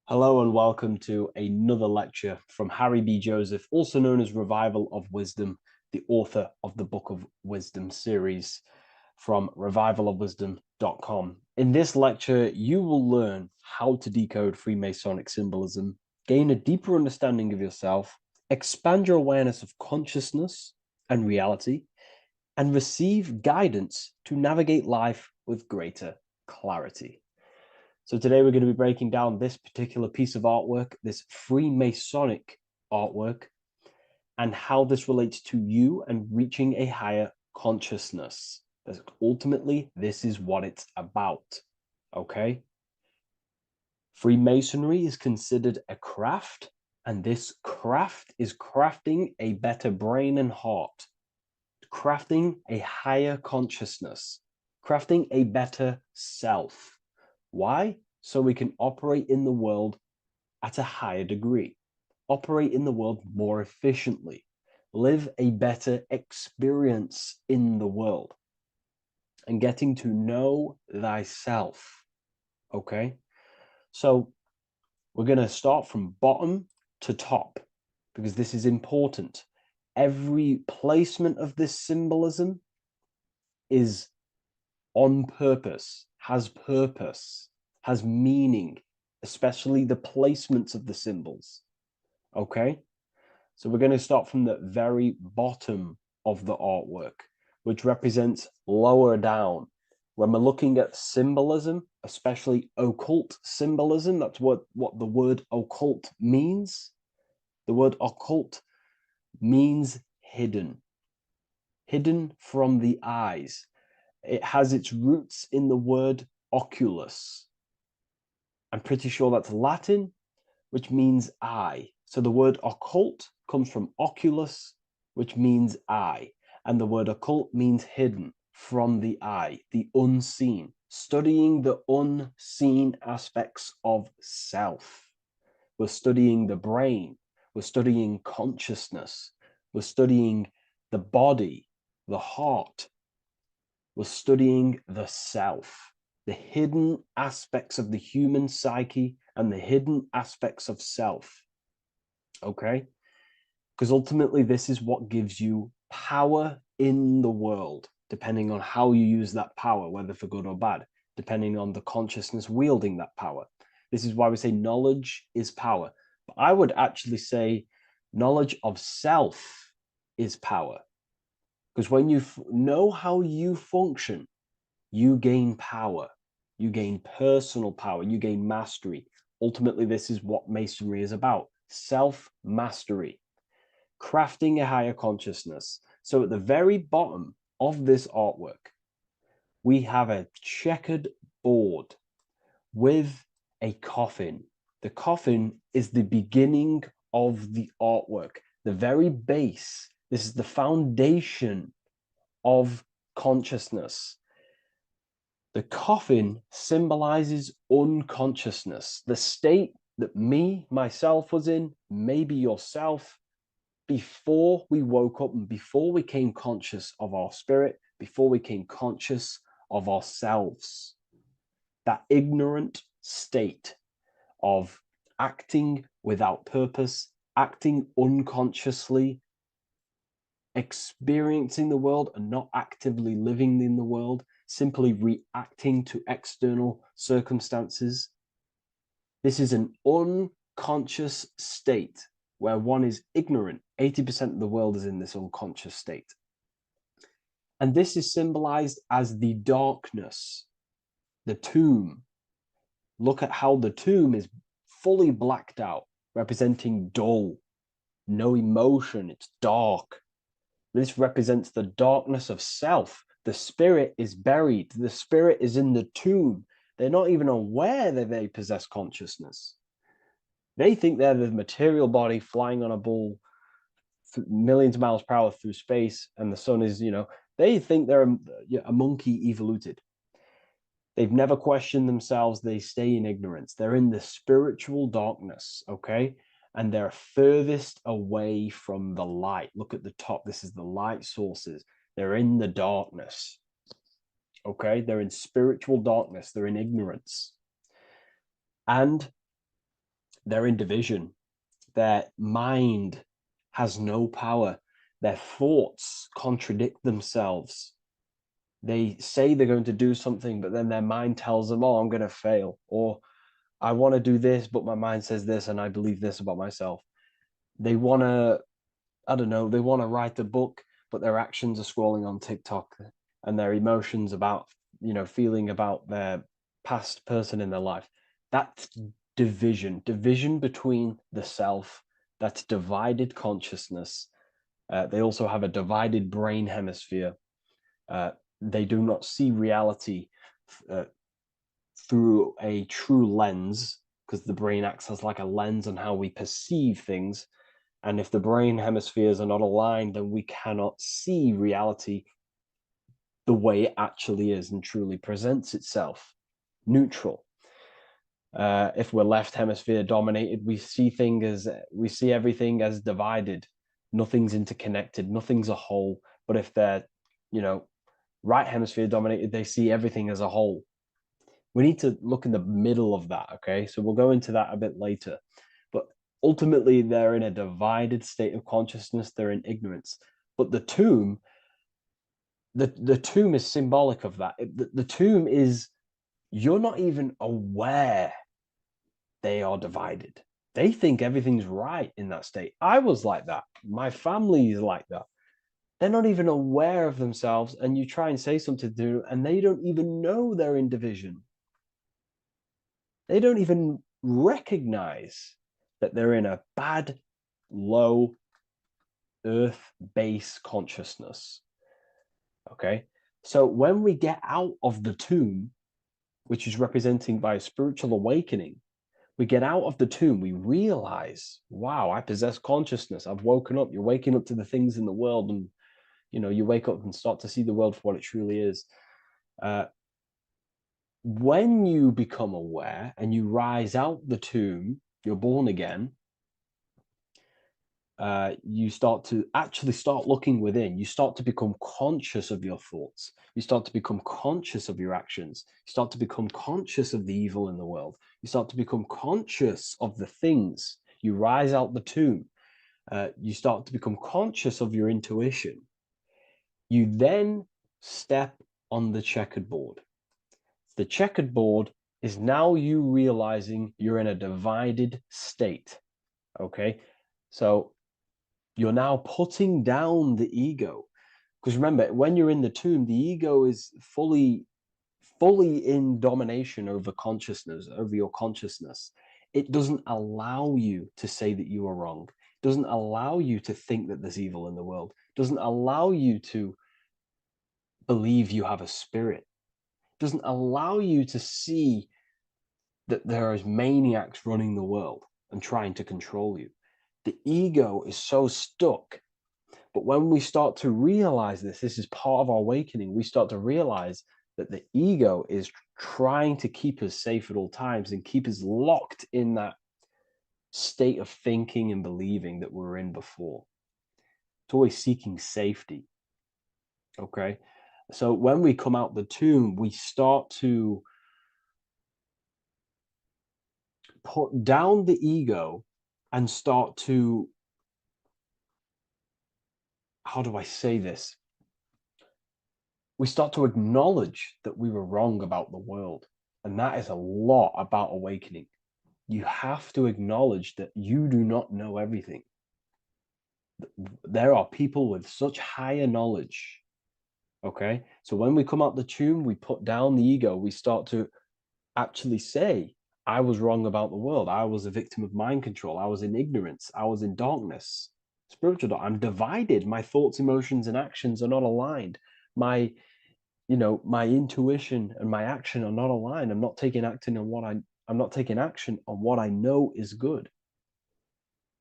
Hello and welcome to another lecture from Harry B. Joseph, also known as Revival of Wisdom, the author of the Book of Wisdom series from revivalofwisdom.com. In this lecture, you will learn how to decode Freemasonic symbolism, gain a deeper understanding of yourself, expand your awareness of consciousness and reality, and receive guidance to navigate life with greater clarity. So today we're going to be breaking down this particular piece of artwork, this Freemasonic artwork, and how this relates to you and reaching a higher consciousness. Ultimately, this is what it's about, okay? Freemasonry is considered a craft, and this craft is crafting a better brain and heart, crafting a higher consciousness, crafting a better self. Why? So we can operate in the world at a higher degree, operate in the world more efficiently, live a better experience in the world, and getting to know thyself. Okay? So we're going to start from bottom to top because this is important. Every placement of this symbolism is on purpose, has meaning, especially the placements of the symbols. Okay, so we're going to start from the very bottom of the artwork, which represents lower down. When we're looking at symbolism, especially occult symbolism, that's what the word occult means. The word occult means hidden, hidden from the eyes. It has its roots in the word oculus. I'm pretty sure that's Latin, which means eye. So the word occult comes from oculus, which means eye. And the word occult means hidden from the eye, the unseen, studying the unseen aspects of self. We're studying the brain. We're studying consciousness. We're studying the body, the heart. We're studying the self, the hidden aspects of the human psyche and the hidden aspects of self. Okay? Because ultimately, this is what gives you power in the world, depending on how you use that power, whether for good or bad, depending on the consciousness wielding that power. This is why we say knowledge is power. But I would actually say knowledge of self is power. Because when you know how you function, you gain power, you gain personal power, you gain mastery. Ultimately, this is what Masonry is about: self-mastery, crafting a higher consciousness. So at the very bottom of this artwork, we have a checkered board with a coffin. The coffin is the beginning of the artwork, the very base. This is the foundation of consciousness. The coffin symbolizes unconsciousness, the state that myself was in, maybe yourself, before we woke up and before we came conscious of our spirit, before we came conscious of ourselves. That ignorant state of acting without purpose, acting unconsciously, experiencing the world and not actively living in the world, simply reacting to external circumstances. This is an unconscious state where one is ignorant. 80% of the world is in this unconscious state. And this is symbolized as the darkness, the tomb. Look at how the tomb is fully blacked out, representing dull, no emotion, it's dark. This represents the darkness of self. The spirit is buried. The spirit is in the tomb. They're not even aware that they possess consciousness. They think they're the material body flying on a ball millions of miles per hour through space, and the sun is, they think they're a monkey evoluted. They've never questioned themselves. They stay in ignorance. They're in the spiritual darkness, okay? And they're furthest away from the light. Look at the top. This is the light sources. They're in the darkness, okay? They're in spiritual darkness. They're in ignorance. And they're in division. Their mind has no power. Their thoughts contradict themselves. They say they're going to do something, but then their mind tells them, oh, I'm going to fail. Or I want to do this, but my mind says this, and I believe this about myself. They want to, I don't know, they want to write a book, but their actions are scrolling on TikTok, and their emotions about, feeling about their past person in their life. That's division between the self. That's divided consciousness. They also have a divided brain hemisphere. They do not see reality uh, through a true lens, because the brain acts as like a lens on how we perceive things. And if the brain hemispheres are not aligned, then we cannot see reality the way it actually is and truly presents itself, neutral. If we're left hemisphere dominated, we see everything as divided. Nothing's interconnected, nothing's a whole. But if they're, right hemisphere dominated, they see everything as a whole. We need to look in the middle of that, okay? So we'll go into that a bit later. But ultimately, they're in a divided state of consciousness, they're in ignorance. But the tomb is symbolic of that. The tomb is, you're not even aware they are divided. They think everything's right in that state. I was like that. My family is like that. They're not even aware of themselves, and you try and say something to them, and they don't even know they're in division. They don't even recognize that they're in a bad, low earth base consciousness. Okay. So when we get out of the tomb, which is representing by a spiritual awakening, we get out of the tomb, we realize, wow, I possess consciousness. I've woken up. You're waking up to the things in the world, and you wake up and start to see the world for what it truly is. When you become aware and you rise out the tomb, you're born again. You start to actually start looking within. You start to become conscious of your thoughts. You start to become conscious of your actions. You start to become conscious of the evil in the world. You start to become conscious of the things. You rise out the tomb. You start to become conscious of your intuition. You then step on the checkered board. The checkered board is now you realizing you're in a divided state. Okay. So you're now putting down the ego. Because remember, when you're in the tomb, the ego is fully in domination over consciousness, over your consciousness. It doesn't allow you to say that you are wrong. It doesn't allow you to think that there's evil in the world. It doesn't allow you to believe you have a spirit. It doesn't allow you to see that there is maniacs running the world and trying to control you. The ego is so stuck. But when we start to realize this is part of our awakening, we start to realize that the ego is trying to keep us safe at all times and keep us locked in that state of thinking and believing that we were in before. It's always seeking safety. Okay. So when we come out the tomb, we start to put down the ego and start to, how do I say this? We start to acknowledge that we were wrong about the world. And that is a lot about awakening. You have to acknowledge that you do not know everything. There are people with such higher knowledge. Okay. So when we come out the tomb, we put down the ego. We start to actually say, I was wrong about the world. I was a victim of mind control. I was in ignorance. I was in darkness. Spiritual dark. I'm divided. My thoughts, emotions, and actions are not aligned. My intuition and my action are not aligned. I'm not taking action on what I know is good.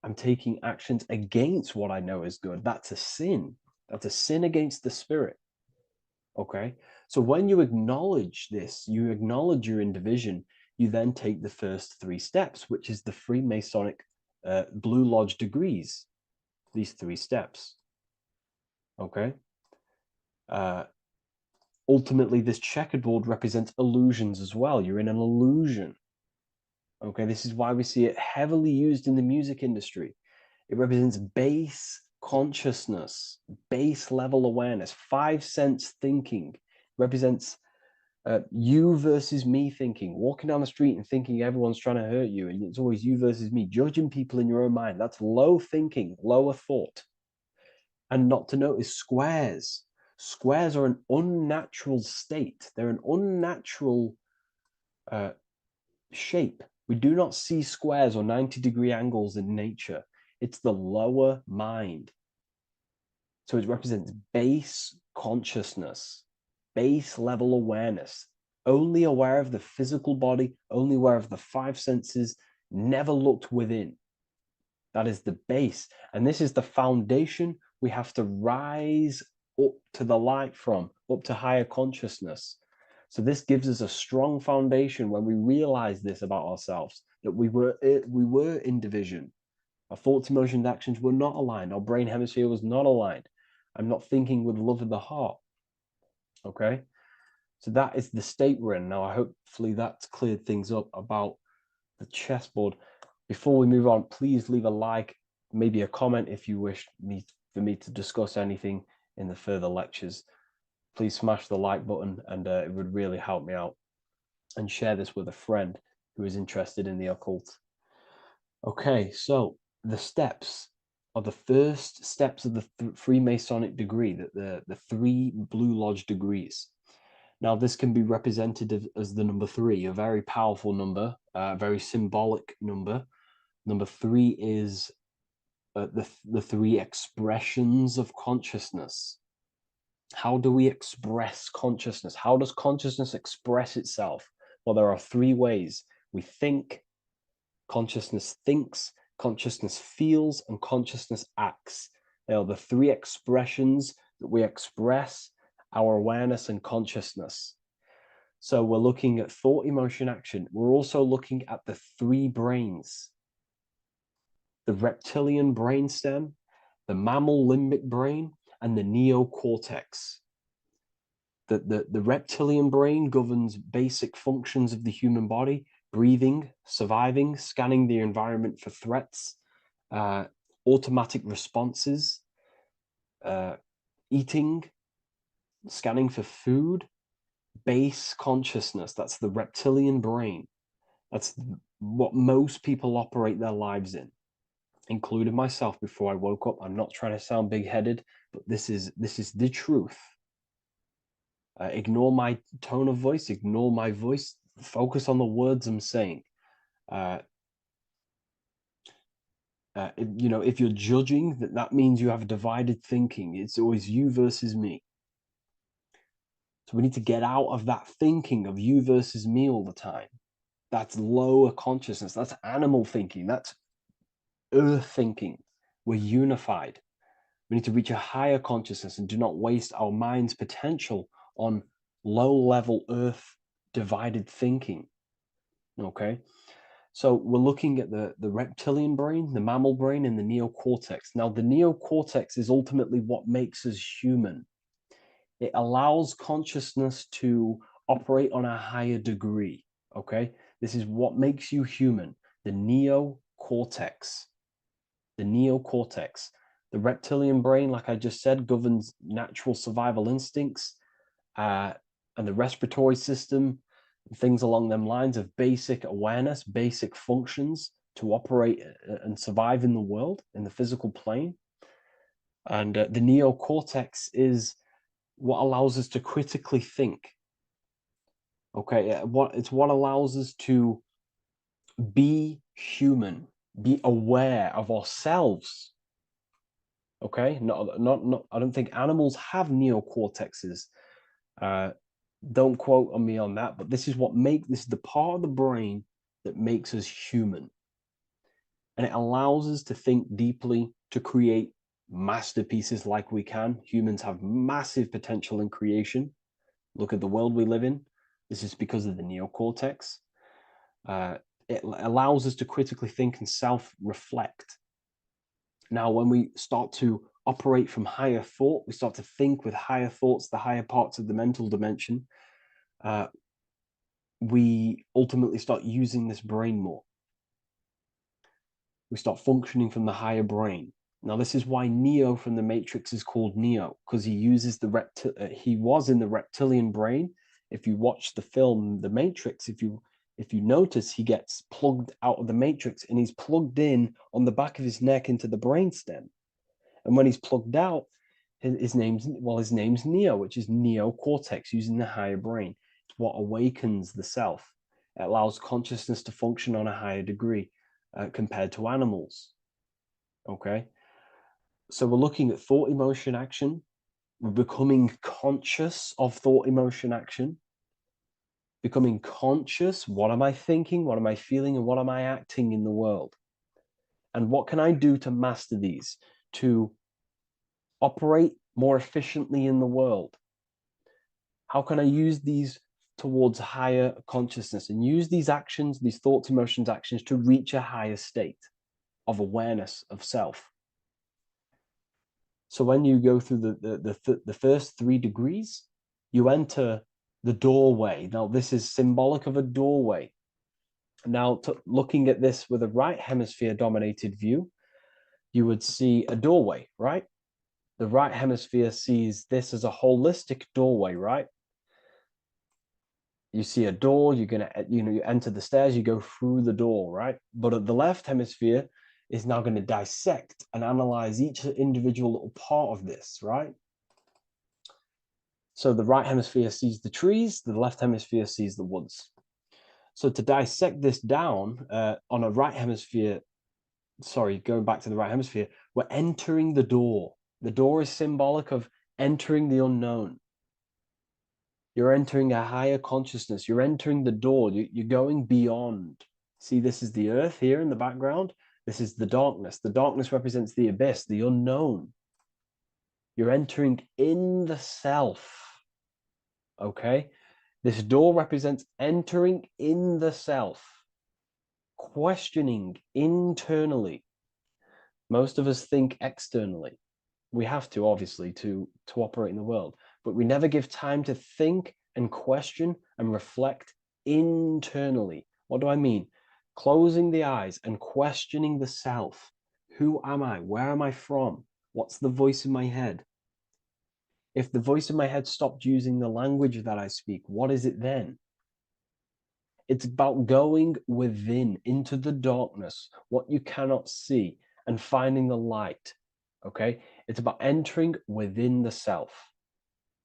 I'm taking actions against what I know is good. That's a sin. That's a sin against the spirit. Okay. So when you acknowledge this, you acknowledge you're in division, you then take the first 3 steps, which is the Freemasonic Blue Lodge degrees, these 3 steps. Okay. Ultimately, this checkerboard represents illusions as well. You're in an illusion. Okay, this is why we see it heavily used in the music industry. It represents base consciousness, base level awareness, five sense thinking. It represents you versus me thinking, walking down the street and thinking everyone's trying to hurt you, and it's always you versus me, judging people in your own mind. That's low thinking, lower thought. And not to notice squares. Squares are an unnatural state. They're an unnatural uh, shape. We do not see squares or 90-degree angles in nature. It's the lower mind. So it represents base consciousness, base level awareness, only aware of the physical body, only aware of the five senses, never looked within. That is the base. And this is the foundation we have to rise up to the light from, up to higher consciousness. So this gives us a strong foundation when we realize this about ourselves, that we were in division. Our thoughts, emotions, actions were not aligned. Our brain hemisphere was not aligned. I'm not thinking with love of the heart. Okay. So that is the state we're in. Now, hopefully that's cleared things up about the chessboard. Before we move on, please leave a like, maybe a comment if you wish for me to discuss anything in the further lectures. Please smash the like button, and it would really help me out. And share this with a friend who is interested in the occult. Okay, so the steps are the first steps of the Freemasonic degree, the three Blue Lodge degrees. Now, this can be represented as the number 3, a very powerful number, a very symbolic number. Number 3 is the 3 expressions of consciousness. How do we express consciousness? How does consciousness express itself? Well, there are 3 ways. We think, consciousness thinks, consciousness feels, and consciousness acts. They are the 3 expressions that we express our awareness and consciousness. So we're looking at thought, emotion, action. We're also looking at the 3 brains: the reptilian brainstem, the mammal limbic brain, and the neocortex. The reptilian brain governs basic functions of the human body: breathing, surviving, scanning the environment for threats, automatic responses, eating, scanning for food, base consciousness. That's the reptilian brain. That's what most people operate their lives in, including myself before I woke up. I'm not trying to sound big-headed, but this is the truth. Ignore my tone of voice, ignore my voice, focus on the words I'm saying. If you're judging, that means you have divided thinking. It's always you versus me. So we need to get out of that thinking of you versus me all the time. That's lower consciousness. That's animal thinking. That's earth thinking. We're unified. We need to reach a higher consciousness and do not waste our mind's potential on low-level earth divided thinking. Okay? So we're looking at the reptilian brain, the mammal brain, and the neocortex. Now, the neocortex is ultimately what makes us human. It allows consciousness to operate on a higher degree. Okay? This is what makes you human, the neocortex. The neocortex. The reptilian brain, like I just said, governs natural survival instincts and the respiratory system, things along them lines of basic awareness, basic functions to operate and survive in the world, in the physical plane. And the neocortex is what allows us to critically think. Okay, it's what allows us to be human, be aware of ourselves. Okay, not. I don't think animals have neocortexes. Don't quote on me on that, but this is the part of the brain that makes us human, and it allows us to think deeply, to create masterpieces like we can. Humans have massive potential in creation. Look at the world we live in. This is because of the neocortex. It allows us to critically think and self-reflect. Now, when we start to operate from higher thought, we start to think with higher thoughts, the higher parts of the mental dimension, we ultimately start using this brain more. We start functioning from the higher brain. Now, this is why Neo from the Matrix is called Neo, because he uses he was in the reptilian brain. If you watch the film The Matrix, if you notice, he gets plugged out of the Matrix and he's plugged in on the back of his neck into the brainstem. And when he's plugged out, his name's Neo, which is neocortex, using the higher brain. It's what awakens the self. It allows consciousness to function on a higher degree compared to animals. Okay, so we're looking at thought, emotion, action. We're becoming conscious of thought, emotion, action. Becoming conscious. What am I thinking? What am I feeling? And what am I acting in the world? And what can I do to master these, to operate more efficiently in the world? How can I use these towards higher consciousness and use these actions, these thoughts, emotions, actions to reach a higher state of awareness of self? So when you go through the first 3 degrees, you enter the doorway. Now, this is symbolic of a doorway. Now, looking at this with a right hemisphere dominated view, you would see a doorway, right? The right hemisphere sees this as a holistic doorway, right? You see a door, you're gonna, you enter the stairs, you go through the door, right? But at the left hemisphere is now going to dissect and analyze each individual little part of this, right? So the right hemisphere sees the trees, the left hemisphere sees the woods. So to dissect this down on a right hemisphere, sorry, going back to the right hemisphere, we're entering the door. The door is symbolic of entering the unknown. You're entering a higher consciousness. You're entering the door. You're going beyond. See, this is the earth here in the background. This is the darkness. The darkness represents the abyss, the unknown. You're entering in the self. Okay? This door represents entering in the self, questioning internally. Most of us think externally. We have to, obviously, to operate in the world, but we never give time to think and question and reflect internally. What do I mean? Closing the eyes and questioning the self. Who am I? Where am I from? What's the voice in my head? If the voice in my head stopped using the language that I speak, what is it then? It's about going within, into the darkness, what you cannot see, and finding the light. Okay? It's about entering within the self.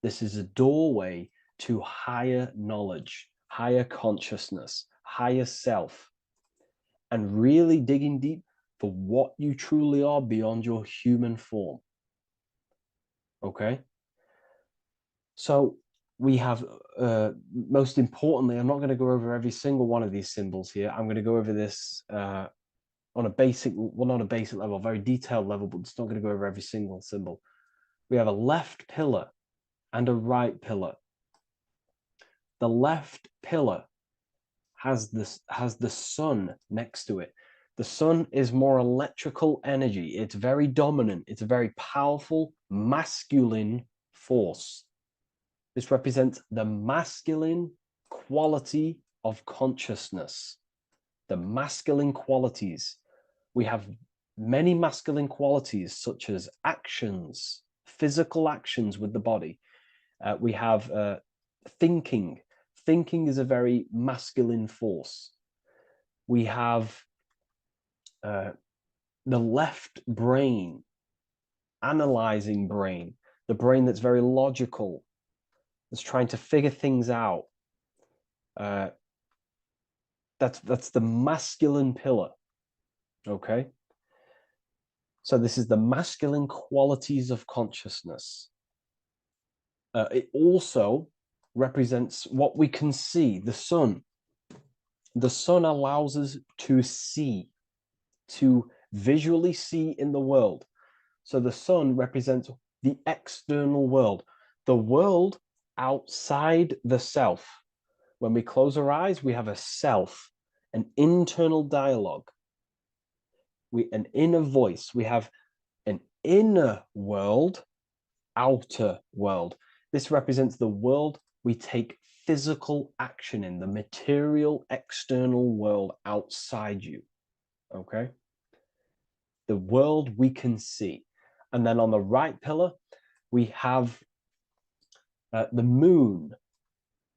This is a doorway to higher knowledge, higher consciousness, higher self, and really digging deep for what you truly are beyond your human form. Okay? So we have, most importantly, I'm not going to go over every single one of these symbols here. I'm going to go over this on a basic, well, not a basic level, very detailed level, but it's not going to go over every single symbol. We have a left pillar and a right pillar. The left pillar has the sun next to it. The sun is more electrical energy. It's very dominant. It's a very powerful, masculine force. This represents the masculine quality of consciousness. The masculine qualities. We have many masculine qualities, such as actions, physical actions with the body. We have thinking. Thinking is a very masculine force. We have the left brain, analyzing brain, the brain that's very logical, that's trying to figure things out. That's the masculine pillar. Okay. So this is the masculine qualities of consciousness. It also represents what we can see, the sun. The sun allows us to see, to visually see in the world. So the sun represents the external world, the world outside the self. When we close our eyes, we have a self, an internal dialogue, an inner voice. We have an inner world, outer world. This represents the world we take physical action in, the material external world outside you. Okay? the world we can see. And then on the right pillar, we have the moon,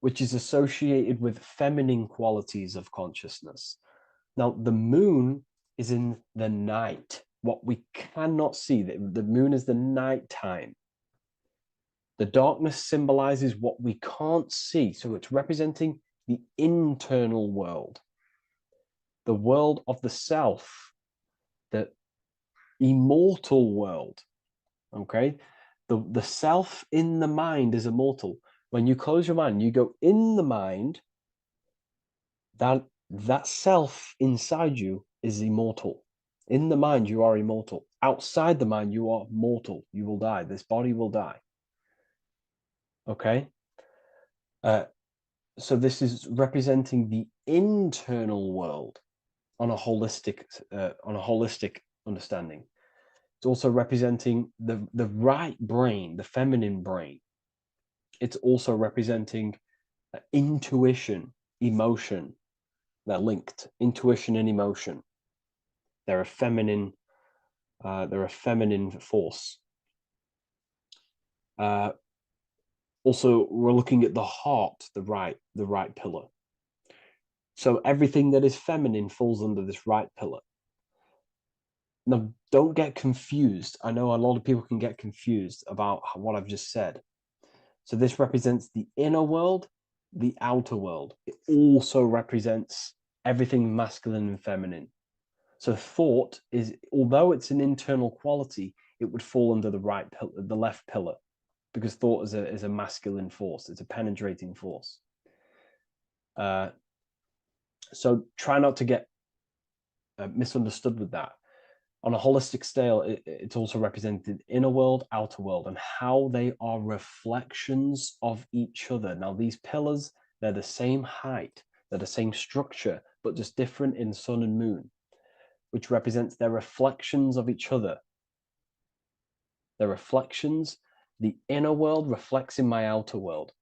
which is associated with feminine qualities of consciousness. Now, the moon is in the night, what we cannot see. The moon is the nighttime. The darkness symbolizes what we can't see. So it's representing the internal world, the world of the self, the immortal world. Okay? The self in the mind is immortal. When you close your mind, you go in the mind, that self inside you is immortal. In the mind, you are immortal. Outside the mind, you are mortal. You will die. This body will die. Okay? So this is representing the internal world on a holistic understanding. It's also representing the right brain, the feminine brain. It's also representing intuition, emotion. They're linked. Intuition and emotion. They're a feminine force. Also, we're looking at the heart, the right pillar. So everything that is feminine falls under this right pillar. Now, don't get confused. I know a lot of people can get confused about what I've just said. So this represents the inner world, the outer world. It also represents everything masculine and feminine. So thought is, although it's an internal quality, it would fall under the left pillar, because thought is a masculine force. It's a penetrating force. So try not to get misunderstood with that. On a holistic scale, it's also represented inner world, outer world, and how they are reflections of each other. Now, these pillars, they're the same height, they're the same structure, but just different in sun and moon, which represents their reflections of each other. Their reflections, the inner world reflects in my outer world.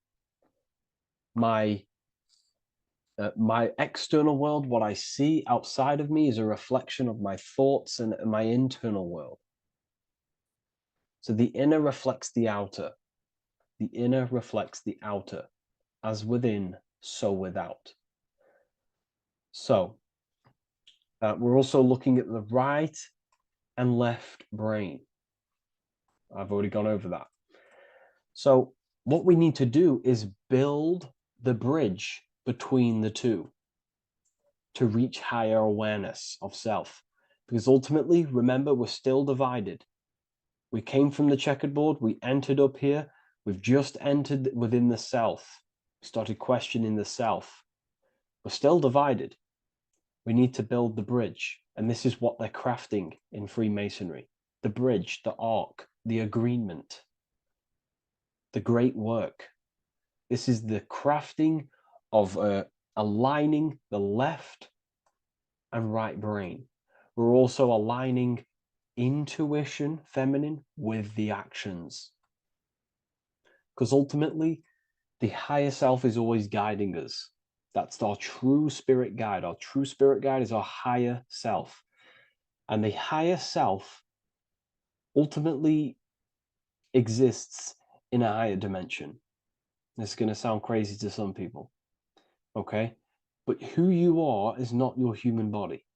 My external world, what I see outside of me, is a reflection of my thoughts and my internal world. So the inner reflects the outer. The inner reflects the outer. As within, so without. So we're also looking at the right and left brain. I've already gone over that. So what we need to do is build the bridge between the two to reach higher awareness of self. Because ultimately, remember, we're still divided. We came from the checkered board, we entered up here, we've just entered within the self, we started questioning the self. We're still divided. We need to build the bridge. And this is what they're crafting in Freemasonry. The bridge, the arc, the agreement, the great work. This is the crafting of aligning the left and right brain. We're also aligning intuition, feminine, with the actions. Because ultimately, the higher self is always guiding us. That's our true spirit guide. Our true spirit guide is our higher self. And the higher self ultimately exists in a higher dimension. This is going to sound crazy to some people, okay? But who you are is not your human body.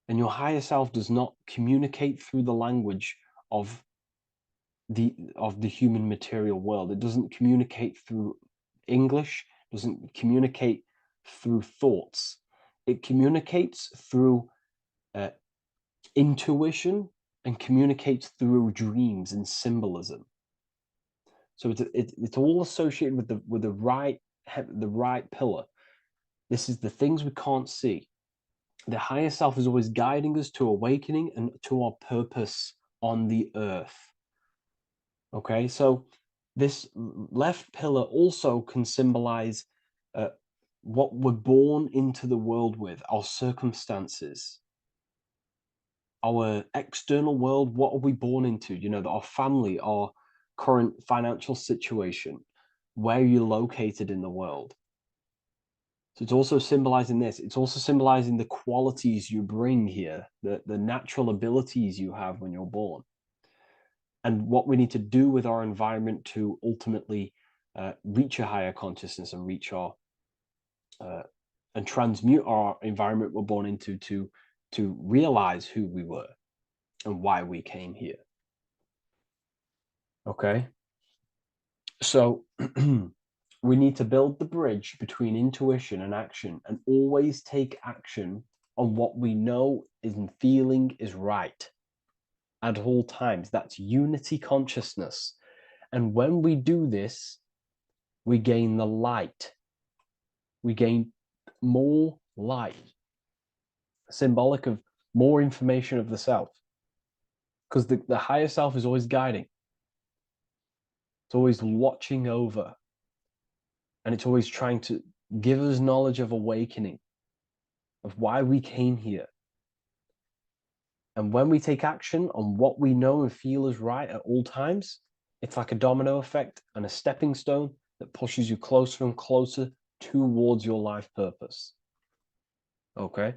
And your higher self does not communicate through the language of the human material world. It doesn't communicate through English, doesn't communicate through thoughts. It communicates through intuition and communicates through dreams and symbolism. So it's all associated with the right pillar. This is the things we can't see. The higher self is always guiding us to awakening and to our purpose on the earth. Okay, so this left pillar also can symbolize what we're born into the world with, our circumstances, our external world. What are we born into? You know, our family, our current financial situation, where you're located in the world. So it's also symbolizing this. It's also symbolizing the qualities you bring here, the natural abilities you have when you're born, and what we need to do with our environment to ultimately reach a higher consciousness and reach our and transmute our environment we're born into to realize who we were and why we came here. Okay, so we need to build the bridge between intuition and action, and always take action on what we know and feeling is right at all times. That's unity consciousness. And when we do this, we gain the light. We gain more light, symbolic of more information of the self. Because the higher self is always guiding. It's always watching over. And it's always trying to give us knowledge of awakening, of why we came here. And when we take action on what we know and feel is right at all times, it's like a domino effect and a stepping stone that pushes you closer and closer towards your life purpose. Okay?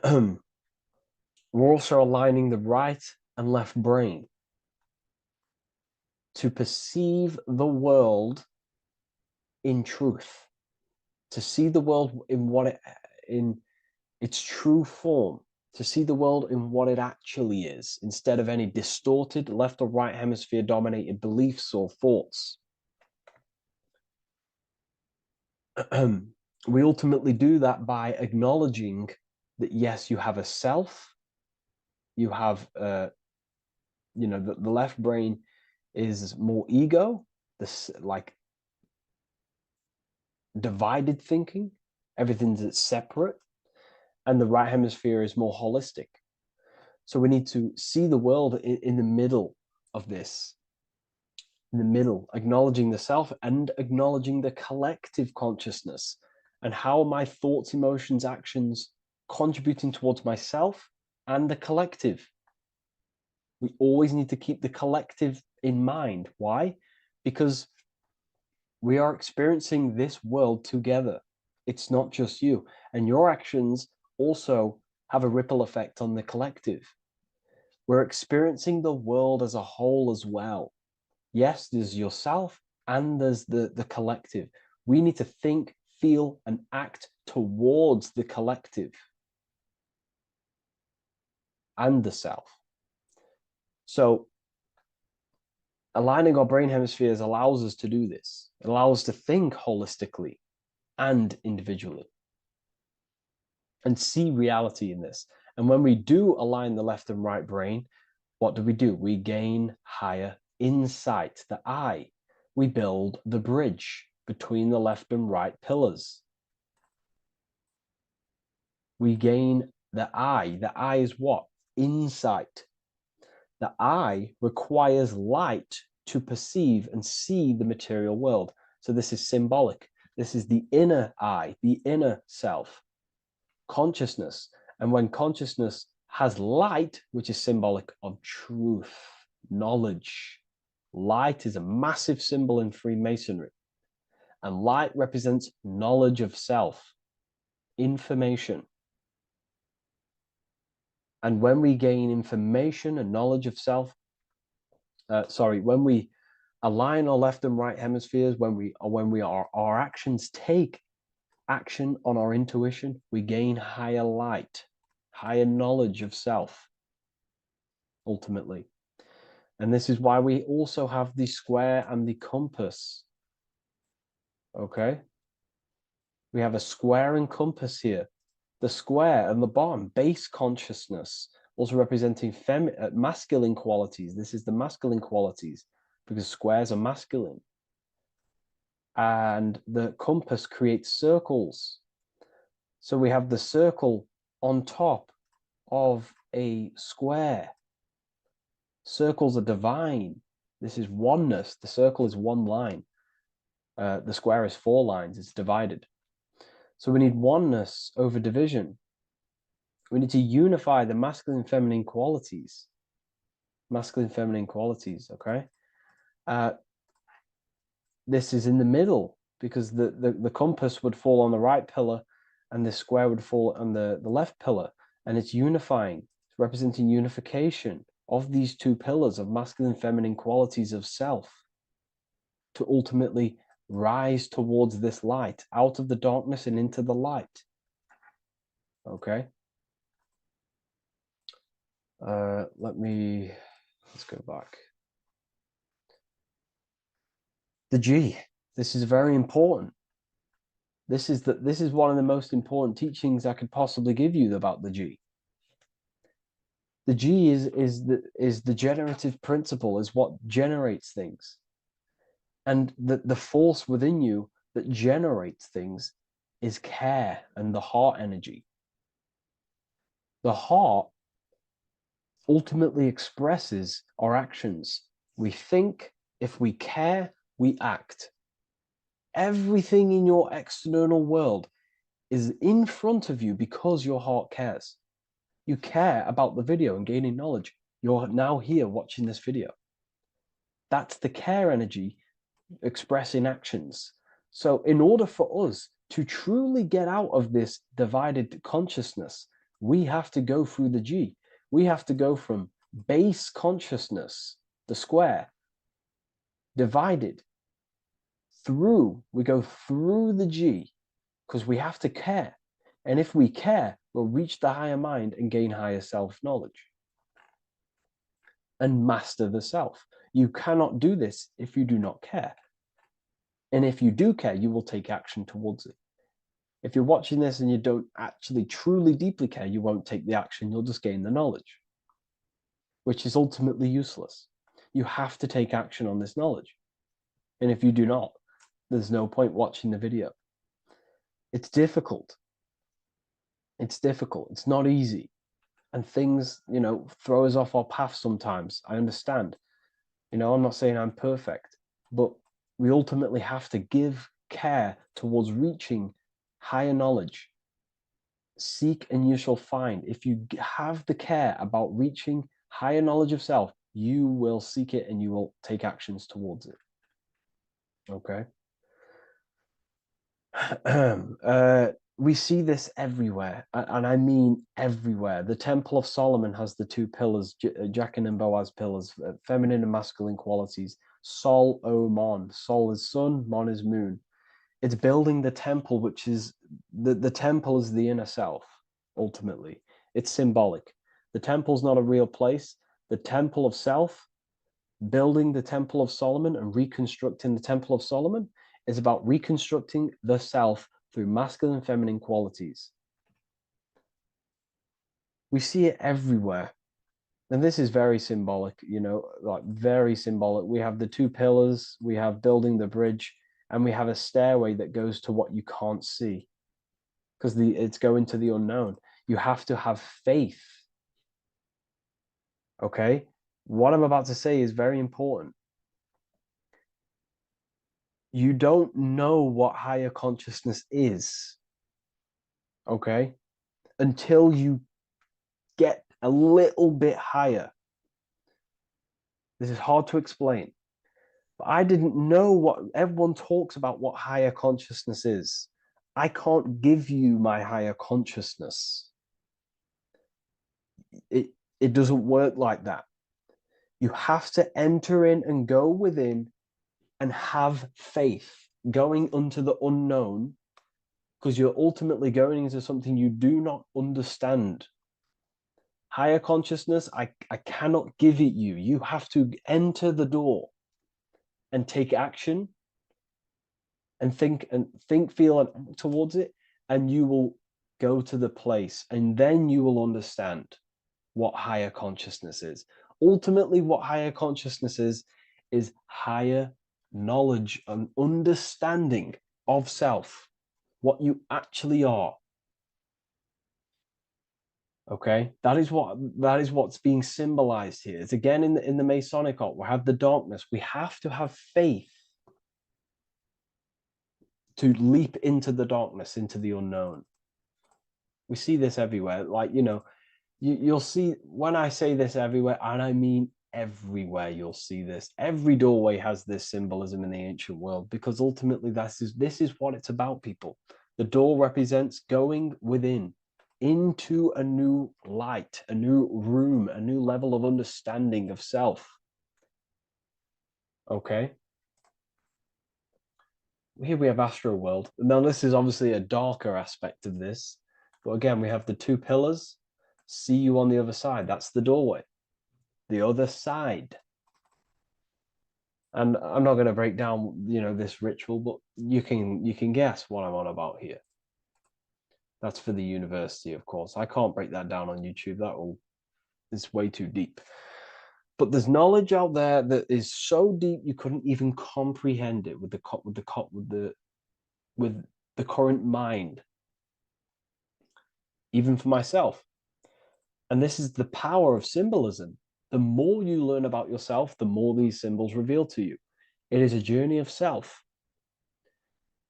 We're also aligning the right and left brain to perceive the world in truth, to see the world in its true form, to see the world in what it actually is, instead of any distorted left or right hemisphere dominated beliefs or thoughts. We ultimately do that by acknowledging that, yes, you have a self, you have, the left brain is more ego, this like divided thinking, everything's separate, and the right hemisphere is more holistic. So we need to see the world in the middle of this, in the middle, acknowledging the self and acknowledging the collective consciousness, and how my thoughts, emotions, actions contributing towards myself and the collective. We always need to keep the collective in mind. Why? Because we are experiencing this world together. It's not just you. And your actions also have a ripple effect on the collective. We're experiencing the world as a whole as well. Yes, there's yourself and there's the collective. We need to think, feel, and act towards the collective and the self. So aligning our brain hemispheres allows us to do this. It allows us to think holistically and individually and see reality in this. And when we do align the left and right brain, what do? We gain higher insight, the eye. We build the bridge between the left and right pillars. We gain the eye. The eye is what? Insight. The eye requires light to perceive and see the material world. So this is symbolic. This is the inner eye, the inner self, consciousness. And when consciousness has light, which is symbolic of truth, knowledge, light is a massive symbol in Freemasonry. And light represents knowledge of self, information. And when we gain information and knowledge of self, when we align our left and right hemispheres, our actions take action on our intuition, we gain higher light, higher knowledge of self, ultimately. And this is why we also have the square and the compass. Okay? We have a square and compass here. The square and the bottom, base consciousness, also representing masculine qualities. This is the masculine qualities because squares are masculine. And the compass creates circles. So we have the circle on top of a square. Circles are divine. This is oneness. The circle is one line. The square is 4 lines. It's divided. So we need oneness over division. We need to unify the masculine and feminine qualities. Masculine and feminine qualities, okay? This is in the middle. because the compass would fall on the right pillar and the square would fall on the left pillar, and it's unifying. It's representing unification of these two pillars of masculine and feminine qualities of self to ultimately rise towards this light, out of the darkness and into the light. Okay. Let's go back. The G. This is very important. This is one of the most important teachings I could possibly give you about the G. The G is the generative principle, is what generates things. And the force within you that generates things is care and the heart energy. The heart ultimately expresses our actions. We think, if we care, we act. Everything in your external world is in front of you because your heart cares. You care about the video and gaining knowledge. You're now here watching this video. That's the care energy expressing actions. So in order for us to truly get out of this divided consciousness, we have to go through the G. We have to go from base consciousness, the square, divided, we go through the G, because we have to care. And if we care, we'll reach the higher mind and gain higher self-knowledge and master the self. You cannot do this if you do not care. And if you do care, you will take action towards it. If you're watching this and you don't actually truly deeply care, you won't take the action. You'll just gain the knowledge, which is ultimately useless. You have to take action on this knowledge. And if you do not, there's no point watching the video. It's difficult. It's difficult. It's not easy. And things, throw us off our path sometimes. I understand. I'm not saying I'm perfect, but we ultimately have to give care towards reaching higher knowledge. Seek and you shall find. If you have the care about reaching higher knowledge of self, you will seek it and you will take actions towards it. Okay. We see this everywhere, and I mean everywhere. The Temple of Solomon has the two pillars, Jachin and Boaz pillars, feminine and masculine qualities. Sol, O, Mon. Sol is sun, Mon is moon. It's building the temple, which is the temple is the inner self, ultimately. It's symbolic. The temple's not a real place. The temple of self, building the Temple of Solomon and reconstructing the Temple of Solomon, is about reconstructing the self through masculine and feminine qualities. We see it everywhere. And this is very symbolic, like very symbolic. We have the two pillars, we have building the bridge, and we have a stairway that goes to what you can't see, because it's going to the unknown. You have to have faith. Okay? What I'm about to say is very important. You don't know what higher consciousness is, okay, until you get a little bit higher. This is hard to explain, but I didn't know what everyone talks about, what higher consciousness is. I can't give you my higher consciousness. It doesn't work like that. You have to enter in and go within and have faith, going into the unknown, because you're ultimately going into something you do not understand. Higher consciousness, I cannot give it you. You have to enter the door and take action and think, feel, and act towards it, and you will go to the place, and then you will understand what higher consciousness is. Ultimately, what higher consciousness is higher knowledge and understanding of self, what you actually are. Okay, that is what's being symbolized here. It's again in the Masonic art. We have the darkness. We have to have faith to leap into the darkness, into the unknown. We see this everywhere. Like, you'll see when I say this everywhere, and I mean everywhere you'll see this. Every doorway has this symbolism in the ancient world, because ultimately this is what it's about, people. The door represents going within into a new light, a new room, a new level of understanding of self. Okay. Here we have Astro World. Now, this is obviously a darker aspect of this. But again, we have the two pillars. See you on the other side. That's the doorway. The other side. And I'm not going to break down, this ritual, but you can guess what I'm on about here. That's for the university, of course. I can't break that down on YouTube. It's way too deep. But there's knowledge out there that is so deep you couldn't even comprehend it with the current mind, even for myself. And this is the power of symbolism. The more you learn about yourself, the more these symbols reveal to you. It is a journey of self.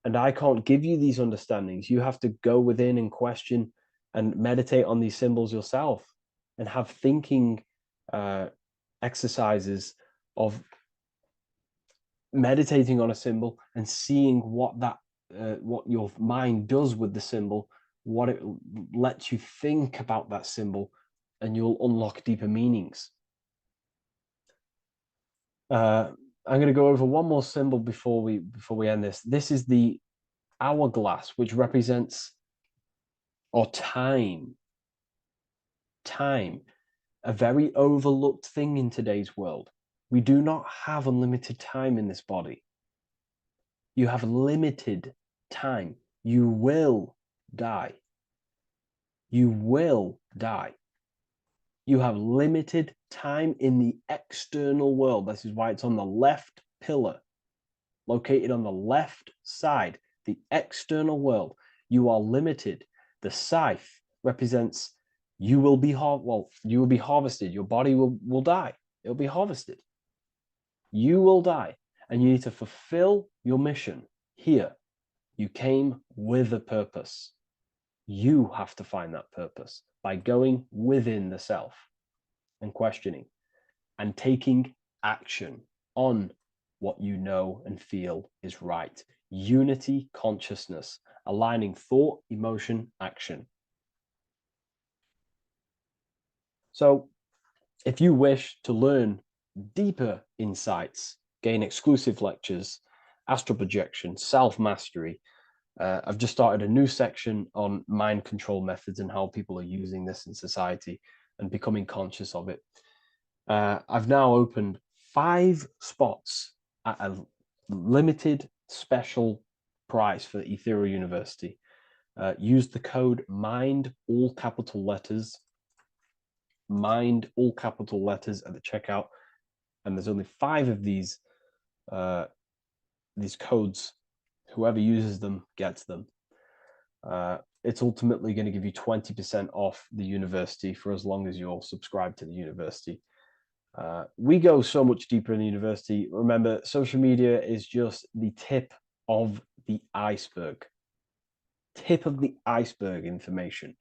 And I can't give you these understandings. You have to go within and question and meditate on these symbols yourself, and have thinking exercises of meditating on a symbol and seeing what your mind does with the symbol, what it lets you think about that symbol, and you'll unlock deeper meanings. I'm going to go over one more symbol before we end this. This is the hourglass, which represents time, a very overlooked thing in today's world. We do not have unlimited time in this body. You have limited time. You will die. You will die. You have limited time in the external world. This is why it's on the left pillar, located on the left side, the external world. You are limited. The scythe represents you will be harvested. Your body will die. It'll be harvested. You will die, and you need to fulfill your mission here. You came with a purpose. You have to find that purpose by going within the self and questioning and taking action on what you know and feel is right. Unity consciousness, aligning thought, emotion, action. So if you wish to learn deeper insights, gain exclusive lectures, astral projection, self-mastery, I've just started a new section on mind control methods and how people are using this in society and becoming conscious of it. I've now opened 5 spots at a limited special price for Ethereal University. Use the code MIND, all capital letters, MIND, all capital letters at the checkout. And there's only 5 of these codes. Whoever uses them gets them. It's ultimately going to give you 20% off the university for as long as you're subscribed to the university. We go so much deeper in the university. Remember, social media is just the tip of the iceberg. Tip of the iceberg information.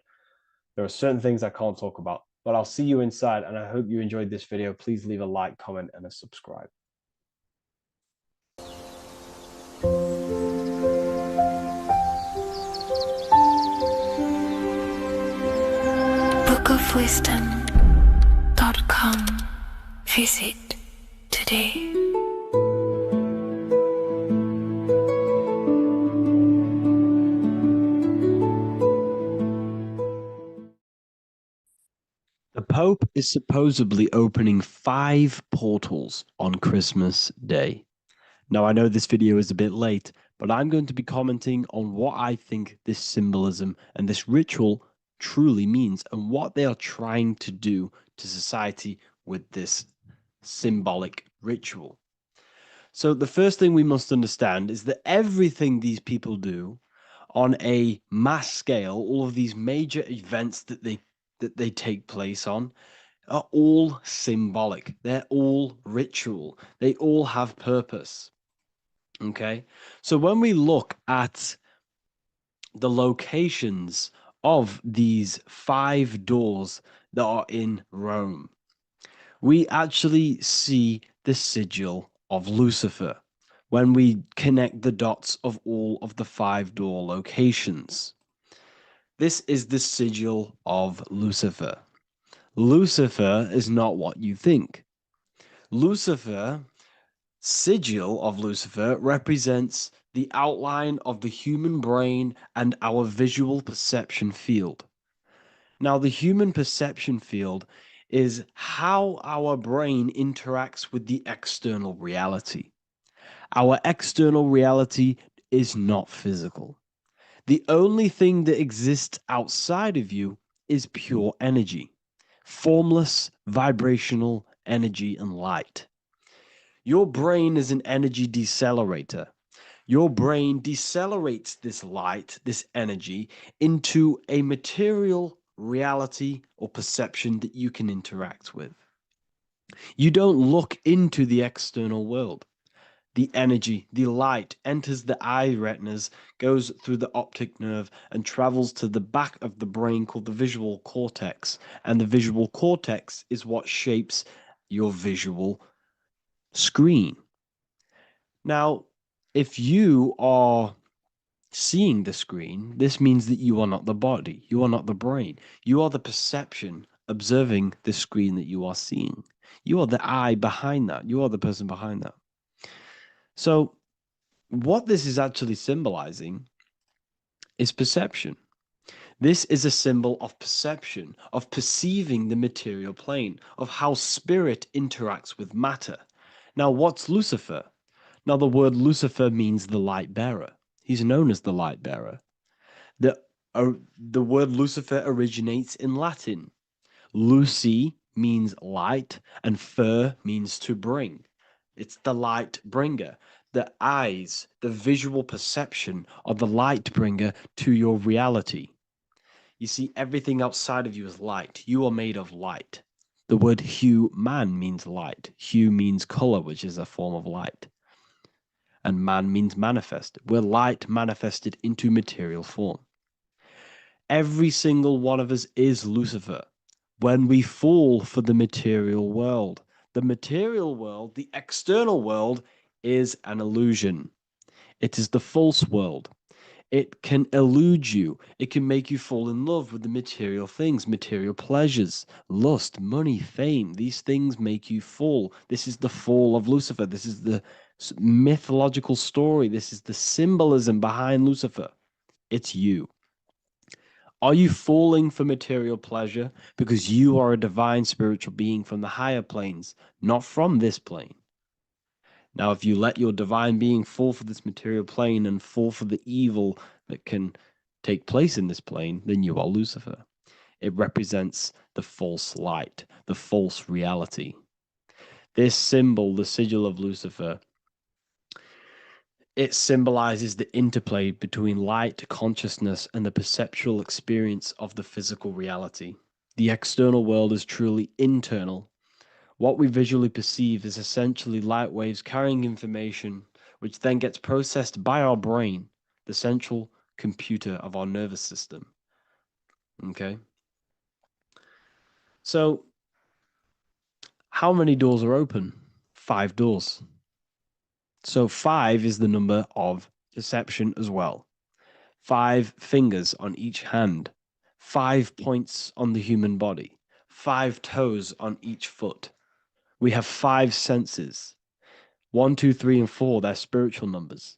There are certain things I can't talk about, but I'll see you inside, and I hope you enjoyed this video. Please leave a like, comment, and a subscribe. bookofwisdom.com. Visit today. The Pope is supposedly opening 5 portals on Christmas Day. Now, I know this video is a bit late, but I'm going to be commenting on what I think this symbolism and this ritual truly means, and what they are trying to do to society with this symbolic ritual. So the first thing we must understand is that everything these people do on a mass scale, all of these major events that they take place on, are all symbolic. They're all ritual. They all have purpose. Okay, so when we look at the locations of these 5 doors that are in Rome, We actually see the sigil of Lucifer when we connect the dots of all of the five door locations. This is the sigil of Lucifer. Lucifer is not what you think. Lucifer, sigil of Lucifer, represents the outline of the human brain and our visual perception field. Now, the human perception field is how our brain interacts with the external reality. Our external reality is not physical. The only thing that exists outside of you is pure energy, formless, vibrational energy and light. Your brain is an energy decelerator. Your brain decelerates this light, this energy, into a material reality or perception that you can interact with. You don't look into the external world. The energy, the light enters the eye retinas, goes through the optic nerve, and travels to the back of the brain called the visual cortex. And the visual cortex is what shapes your visual screen. Now, if you are seeing the screen, this means that you are not the body, you are not the brain, you are the perception observing the screen that you are seeing. You are the eye behind that, you are the person behind that. So, what this is actually symbolizing is perception. This is a symbol of perception, of perceiving the material plane, of how spirit interacts with matter. Now, what's Lucifer? Now, the word Lucifer means the light bearer. He's known as the light bearer. The word Lucifer originates in Latin. Luci means light, and fer means to bring. It's the light bringer. The eyes, the visual perception of the light bringer to your reality. You see, everything outside of you is light. You are made of light. The word hue man means light. Hue means color, which is a form of light. And man means manifest. We're light manifested into material form. Every single one of us is Lucifer. When we fall for the material world, the external world, is an illusion. It is the false world. It can elude you. It can make you fall in love with the material things, material pleasures, lust, money, fame. These things make you fall. This is the fall of Lucifer. This is the mythological story. This is the symbolism behind Lucifer. It's you. Are you falling for material pleasure because you are a divine spiritual being from the higher planes, not from this plane? Now, if you let your divine being fall for this material plane and fall for the evil that can take place in this plane, then you are Lucifer. It represents the false light, the false reality. This symbol, the sigil of Lucifer, it symbolizes the interplay between light, consciousness, and the perceptual experience of the physical reality. The external world is truly internal. What we visually perceive is essentially light waves carrying information, which then gets processed by our brain, the central computer of our nervous system. Okay? So, how many doors are open? 5 doors. So, 5 is the number of perception as well. 5 fingers on each hand, 5 points on the human body, 5 toes on each foot. We have 5 senses. 1, 2, 3, and 4, they're spiritual numbers.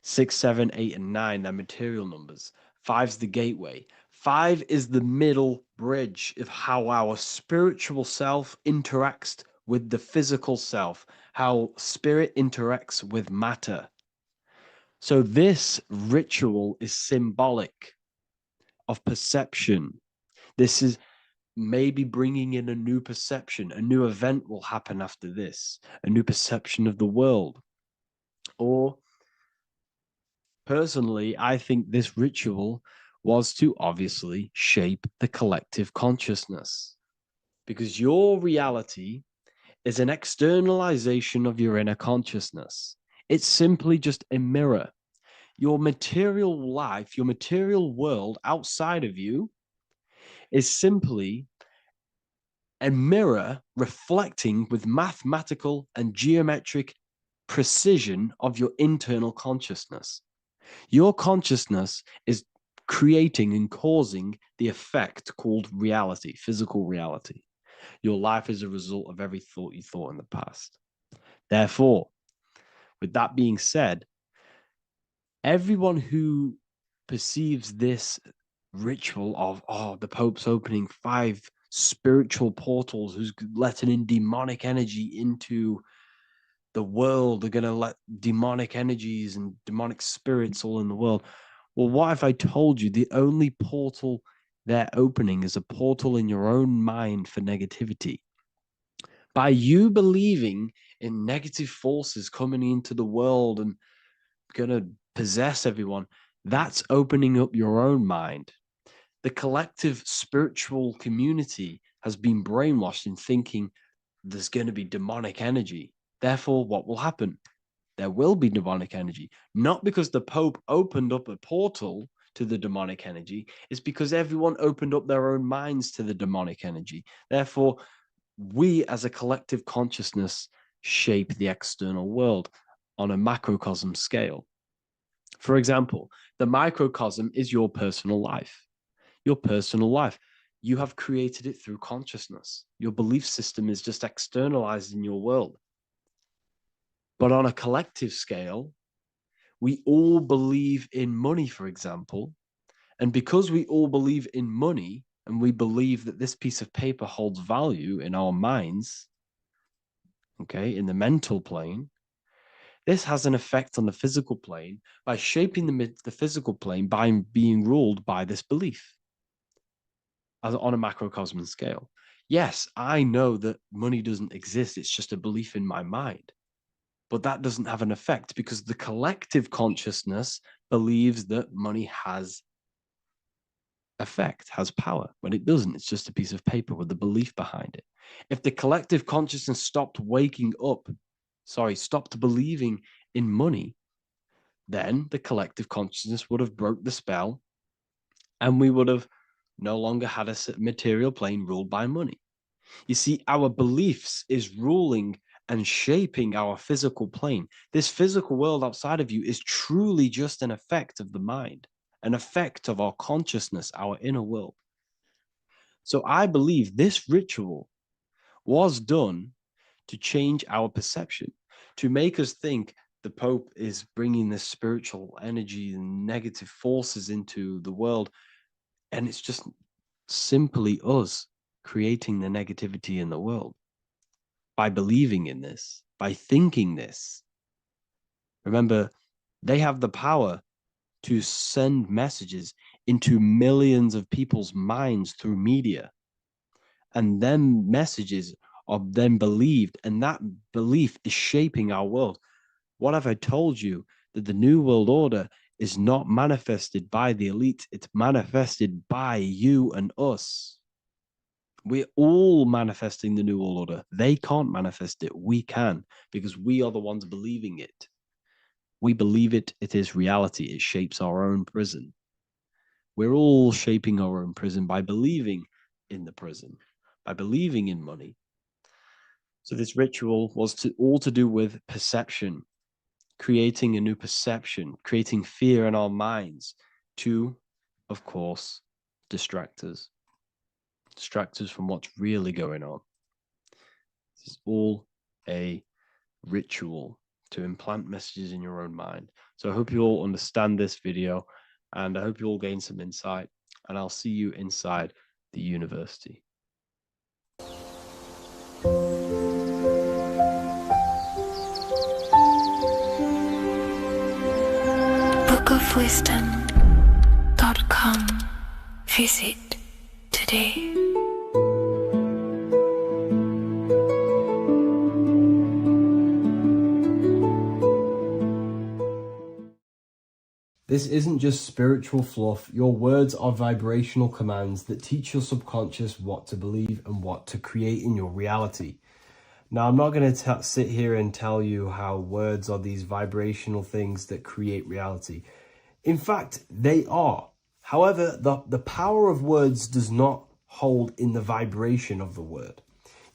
6, 7, 8, and 9, they're material numbers. 5's the gateway. 5 is the middle bridge of how our spiritual self interacts with the physical self, how spirit interacts with matter. So this ritual is symbolic of perception. This is maybe bringing in a new perception. A new event will happen after this, a new perception of the world. Or personally, I think this ritual was to obviously shape the collective consciousness because your reality is an externalization of your inner consciousness. It's simply just a mirror. Your material life, your material world outside of you is simply and mirror reflecting with mathematical and geometric precision of your internal consciousness. Your consciousness is creating and causing the effect called reality, physical reality. Your life is a result of every thought you thought in the past. Therefore, with that being said, everyone who perceives this ritual of, the Pope's opening 5 spiritual portals, who's letting in demonic energy into the world, they're going to let demonic energies and demonic spirits all in the world. Well, what if I told you the only portal they're opening is a portal in your own mind for negativity? By you believing in negative forces coming into the world and going to possess everyone, that's opening up your own mind. The collective spiritual community has been brainwashed in thinking there's going to be demonic energy. Therefore, what will happen? There will be demonic energy. Not because the Pope opened up a portal to the demonic energy, it's because everyone opened up their own minds to the demonic energy. Therefore, we as a collective consciousness shape the external world on a macrocosm scale. For example, the microcosm is your personal life. Your personal life. You have created it through consciousness. Your belief system is just externalized in your world. But on a collective scale, we all believe in money, for example. And because we all believe in money and we believe that this piece of paper holds value in our minds, okay, in the mental plane, this has an effect on the physical plane by shaping the physical plane by being ruled by this belief on a macrocosm scale. Yes, I know that money doesn't exist. It's just a belief in my mind. But that doesn't have an effect because the collective consciousness believes that money has effect, has power. When it doesn't, it's just a piece of paper with the belief behind it. If the collective consciousness stopped believing in money, then the collective consciousness would have broke the spell and we would have no longer had a material plane ruled by money. You see, our beliefs is ruling and shaping our physical plane. This physical world outside of you is truly just an effect of the mind, an effect of our consciousness, our inner world. So I believe this ritual was done to change our perception, to make us think the Pope is bringing this spiritual energy and negative forces into the world. And it's just simply us creating the negativity in the world by believing in this, by thinking this. Remember, they have the power to send messages into millions of people's minds through media. And then messages are then believed, and that belief is shaping our world. What have I told you? That the New World Order is not manifested by the elite, it's manifested by you and us. We're all manifesting the New World Order. They can't manifest it. We can, because we are the ones believing it. We believe it. It is reality. It shapes our own prison. We're all shaping our own prison by believing in the prison, by believing in money. So this ritual was all to do with perception, creating a new perception, creating fear in our minds to, of course, distract us from what's really going on. This is all a ritual to implant messages in your own mind. So I hope you all understand this video, and I hope you all gain some insight, and I'll see you inside the university. bookofwisdom.com. Visit today. This isn't just spiritual fluff. Your words are vibrational commands that teach your subconscious what to believe and what to create in your reality. Now, I'm not going to sit here and tell you how words are these vibrational things that create reality. In fact, they are. However, the power of words does not hold in the vibration of the word.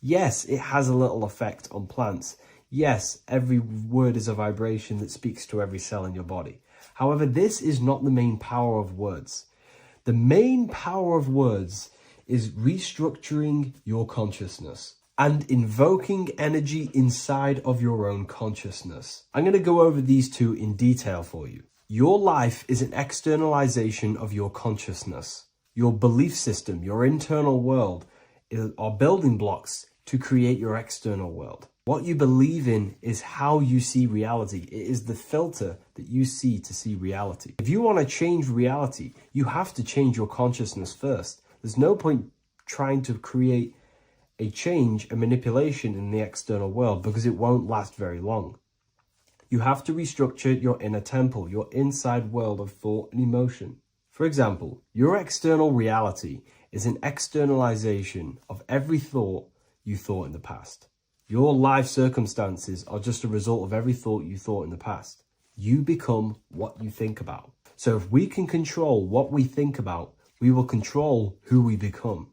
Yes, it has a little effect on plants. Yes, every word is a vibration that speaks to every cell in your body. However, this is not the main power of words. The main power of words is restructuring your consciousness and invoking energy inside of your own consciousness. I'm going to go over these two in detail for you. Your life is an externalization of your consciousness. Your belief system, your internal world, are building blocks to create your external world. What you believe in is how you see reality. It is the filter that you see to see reality. If you want to change reality, you have to change your consciousness first. There's no point trying to create a change, a manipulation in the external world, because it won't last very long. You have to restructure your inner temple, your inside world of thought and emotion. For example, your external reality is an externalization of every thought you thought in the past. Your life circumstances are just a result of every thought you thought in the past. You become what you think about. So if we can control what we think about, we will control who we become.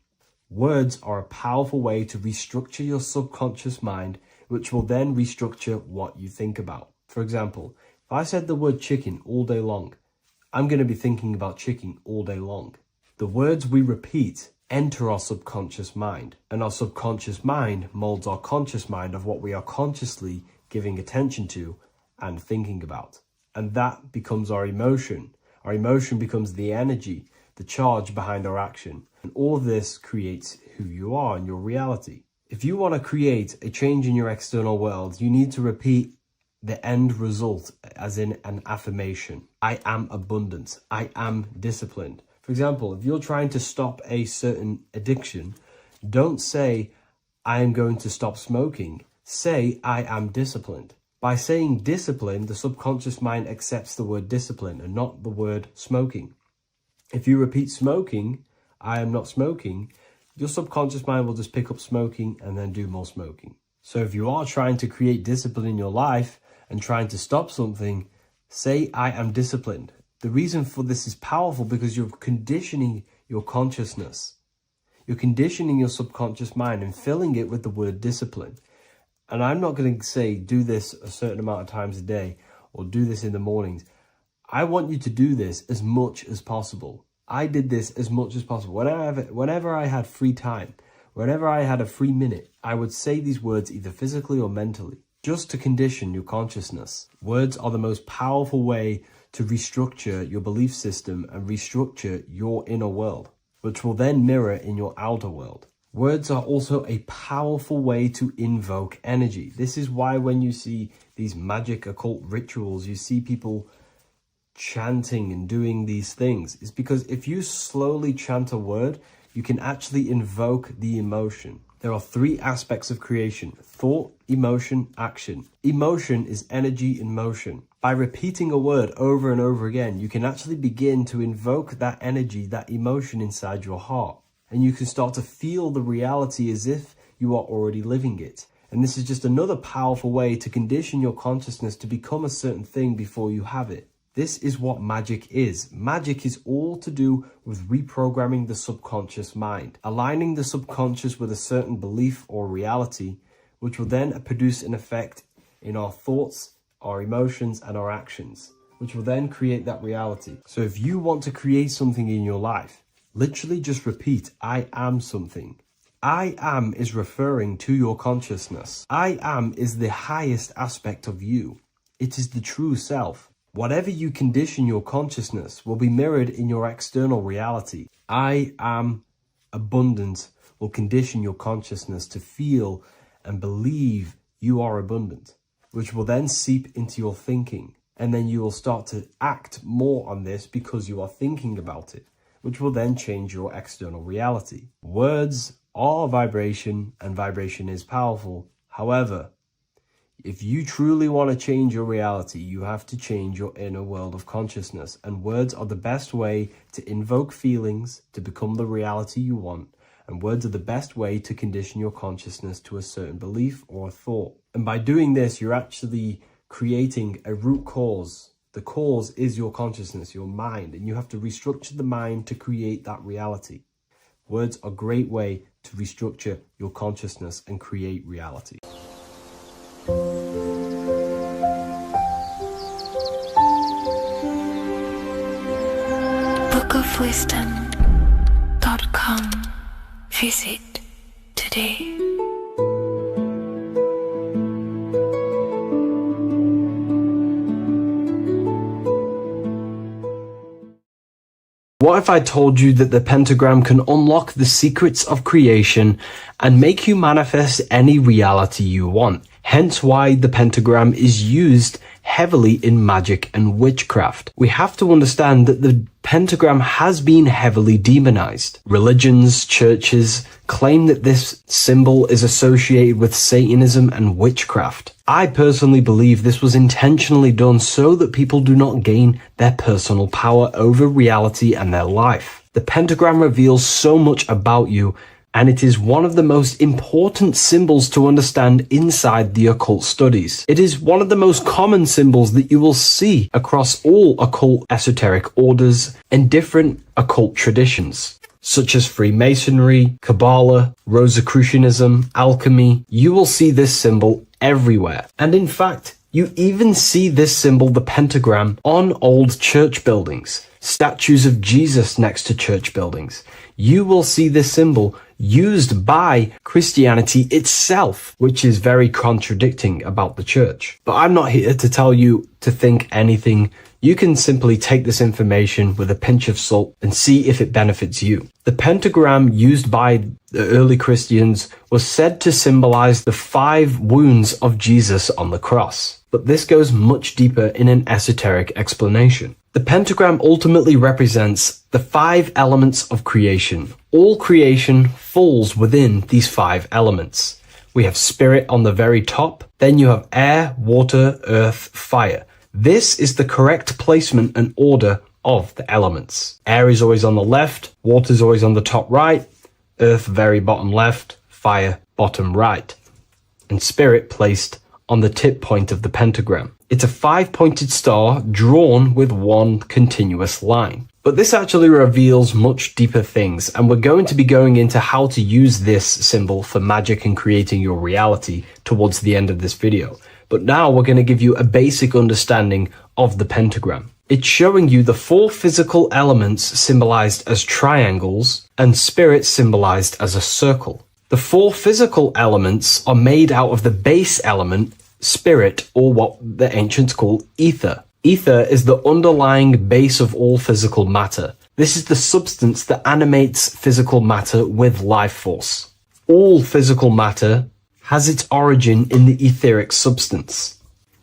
Words are a powerful way to restructure your subconscious mind, which will then restructure what you think about. For example, if I said the word chicken all day long, I'm going to be thinking about chicken all day long. The words we repeat enter our subconscious mind, and our subconscious mind molds our conscious mind of what we are consciously giving attention to and thinking about. And that becomes our emotion. Our emotion becomes the energy, the charge behind our action. And all of this creates who you are and your reality. If you want to create a change in your external world, you need to repeat the end result as in an affirmation. I am abundant. I am disciplined. For example, if you're trying to stop a certain addiction, don't say, I am going to stop smoking. Say, I am disciplined. By saying discipline, the subconscious mind accepts the word discipline and not the word smoking. If you repeat smoking, I am not smoking, your subconscious mind will just pick up smoking and then do more smoking. So if you are trying to create discipline in your life and trying to stop something, say, I am disciplined. The reason for this is powerful because you're conditioning your consciousness. You're conditioning your subconscious mind and filling it with the word discipline. And I'm not going to say do this a certain amount of times a day or do this in the mornings. I want you to do this as much as possible. I did this as much as possible. Whenever I had free time, whenever I had a free minute, I would say these words either physically or mentally, just to condition your consciousness. Words are the most powerful way to restructure your belief system and restructure your inner world, which will then mirror in your outer world. Words are also a powerful way to invoke energy. This is why when you see these magic occult rituals, you see people chanting and doing these things. It's because if you slowly chant a word, you can actually invoke the emotion. There are three aspects of creation: thought, emotion, action. Emotion is energy in motion. By repeating a word over and over again, you can actually begin to invoke that energy, that emotion inside your heart. And you can start to feel the reality as if you are already living it. And this is just another powerful way to condition your consciousness to become a certain thing before you have it. This is what magic is. Magic is all to do with reprogramming the subconscious mind, aligning the subconscious with a certain belief or reality, which will then produce an effect in our thoughts, our emotions, and our actions, which will then create that reality. So if you want to create something in your life, literally just repeat, I am something. I am is referring to your consciousness. I am is the highest aspect of you. It is the true self. Whatever you condition your consciousness will be mirrored in your external reality. I am abundant will condition your consciousness to feel and believe you are abundant, which will then seep into your thinking. And then you will start to act more on this because you are thinking about it, which will then change your external reality. Words are vibration, and vibration is powerful. However, if you truly want to change your reality, you have to change your inner world of consciousness. And words are the best way to invoke feelings to become the reality you want. And words are the best way to condition your consciousness to a certain belief or a thought. And by doing this, you're actually creating a root cause. The cause is your consciousness, your mind, and you have to restructure the mind to create that reality. Words are a great way to restructure your consciousness and create reality. bookofwisdom.com. Visit today. What if I told you that the pentagram can unlock the secrets of creation and make you manifest any reality you want? Hence why the pentagram is used heavily in magic and witchcraft. We have to understand that the pentagram has been heavily demonized. Religions, churches claim that this symbol is associated with Satanism and witchcraft. I personally believe this was intentionally done so that people do not gain their personal power over reality and their life. The pentagram reveals so much about you, and it is one of the most important symbols to understand inside the occult studies. It is one of the most common symbols that you will see across all occult esoteric orders and different occult traditions, such as Freemasonry, Kabbalah, Rosicrucianism, alchemy. You will see this symbol everywhere. And in fact, you even see this symbol, the pentagram, on old church buildings, statues of Jesus next to church buildings. You will see this symbol used by Christianity itself, which is very contradicting about the church. But I'm not here to tell you to think anything. You can simply take this information with a pinch of salt and see if it benefits you. The pentagram used by the early Christians was said to symbolize the 5 wounds of Jesus on the cross. But this goes much deeper in an esoteric explanation. The pentagram ultimately represents the 5 elements of creation. All creation falls within these 5 elements. We have spirit on the very top, then you have air, water, earth, fire. This is the correct placement and order of the elements. Air is always on the left, water is always on the top right, earth very bottom left, fire bottom right, and spirit placed on the tip point of the pentagram. It's a 5-pointed star drawn with one continuous line. But this actually reveals much deeper things, and we're going to be going into how to use this symbol for magic and creating your reality towards the end of this video. But now we're going to give you a basic understanding of the pentagram. It's showing you the 4 physical elements symbolized as triangles and spirit symbolized as a circle. The 4 physical elements are made out of the base element, spirit, or what the ancients call ether. Ether is the underlying base of all physical matter. This is the substance that animates physical matter with life force. All physical matter has its origin in the etheric substance,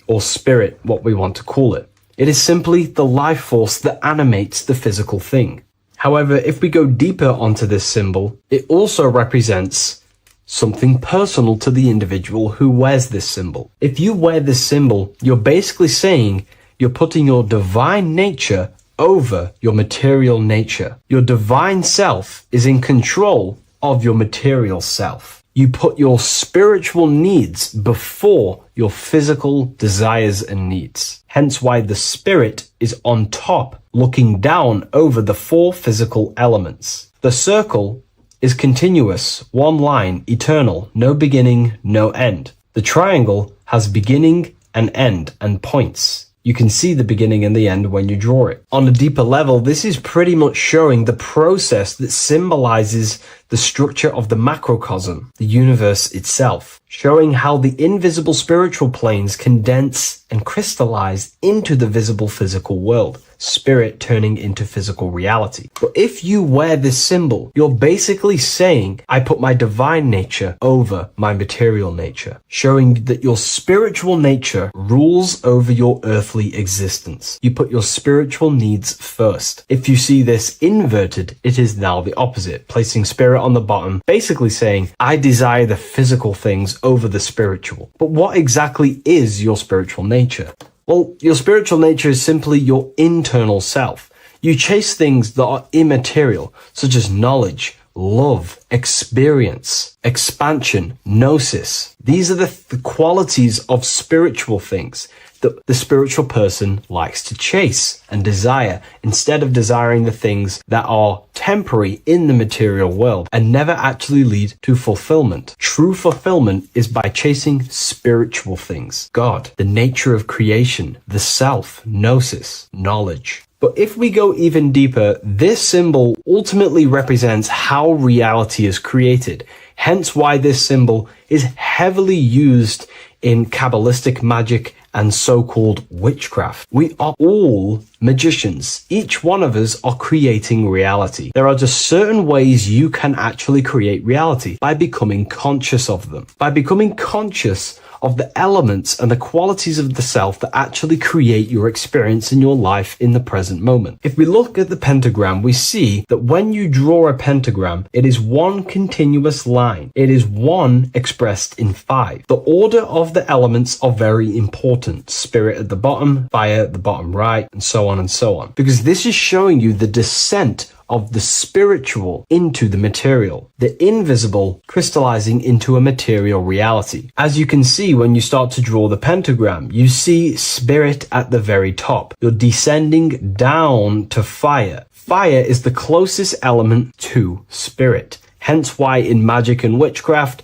or spirit, what we want to call it. It is simply the life force that animates the physical thing. However, if we go deeper onto this symbol, it also represents something personal to the individual who wears this symbol. If you wear this symbol, you're basically saying you're putting your divine nature over your material nature. Your divine self is in control of your material self. You put your spiritual needs before your physical desires and needs. Hence why the spirit is on top, looking down over the 4 physical elements. The circle is continuous, one line, eternal, no beginning, no end. The triangle has beginning and end and points. You can see the beginning and the end when you draw it. On a deeper level, this is pretty much showing the process that symbolizes the structure of the macrocosm, the universe itself, showing how the invisible spiritual planes condense and crystallize into the visible physical world, spirit turning into physical reality. But if you wear this symbol, you're basically saying, I put my divine nature over my material nature, showing that your spiritual nature rules over your earthly existence. You put your spiritual needs first. If you see this inverted, it is now the opposite, placing spirit on the bottom, basically saying, I desire the physical things over the spiritual. But what exactly is your spiritual nature? Well, your spiritual nature is simply your internal self. You chase things that are immaterial, such as knowledge, love, experience, expansion, gnosis. These are the qualities of spiritual things that the spiritual person likes to chase and desire instead of desiring the things that are temporary in the material world and never actually lead to fulfillment. True fulfillment is by chasing spiritual things, God, the nature of creation, the self, gnosis, knowledge. But if we go even deeper, this symbol ultimately represents how reality is created. Hence why this symbol is heavily used in Kabbalistic magic and so-called witchcraft. We are all magicians. Each one of us are creating reality. There are just certain ways you can actually create reality by becoming conscious of them. By becoming conscious of the elements and the qualities of the self that actually create your experience in your life in the present moment. If we look at the pentagram, we see that when you draw a pentagram, it is one continuous line. It is one expressed in 5. The order of the elements are very important. Spirit at the bottom, fire at the bottom right, and so on and so on. Because this is showing you the descent of the spiritual into the material, the invisible crystallizing into a material reality. As you can see when you start to draw the pentagram, you see spirit at the very top. You're descending down to fire. Fire is the closest element to spirit. Hence why in magic and witchcraft,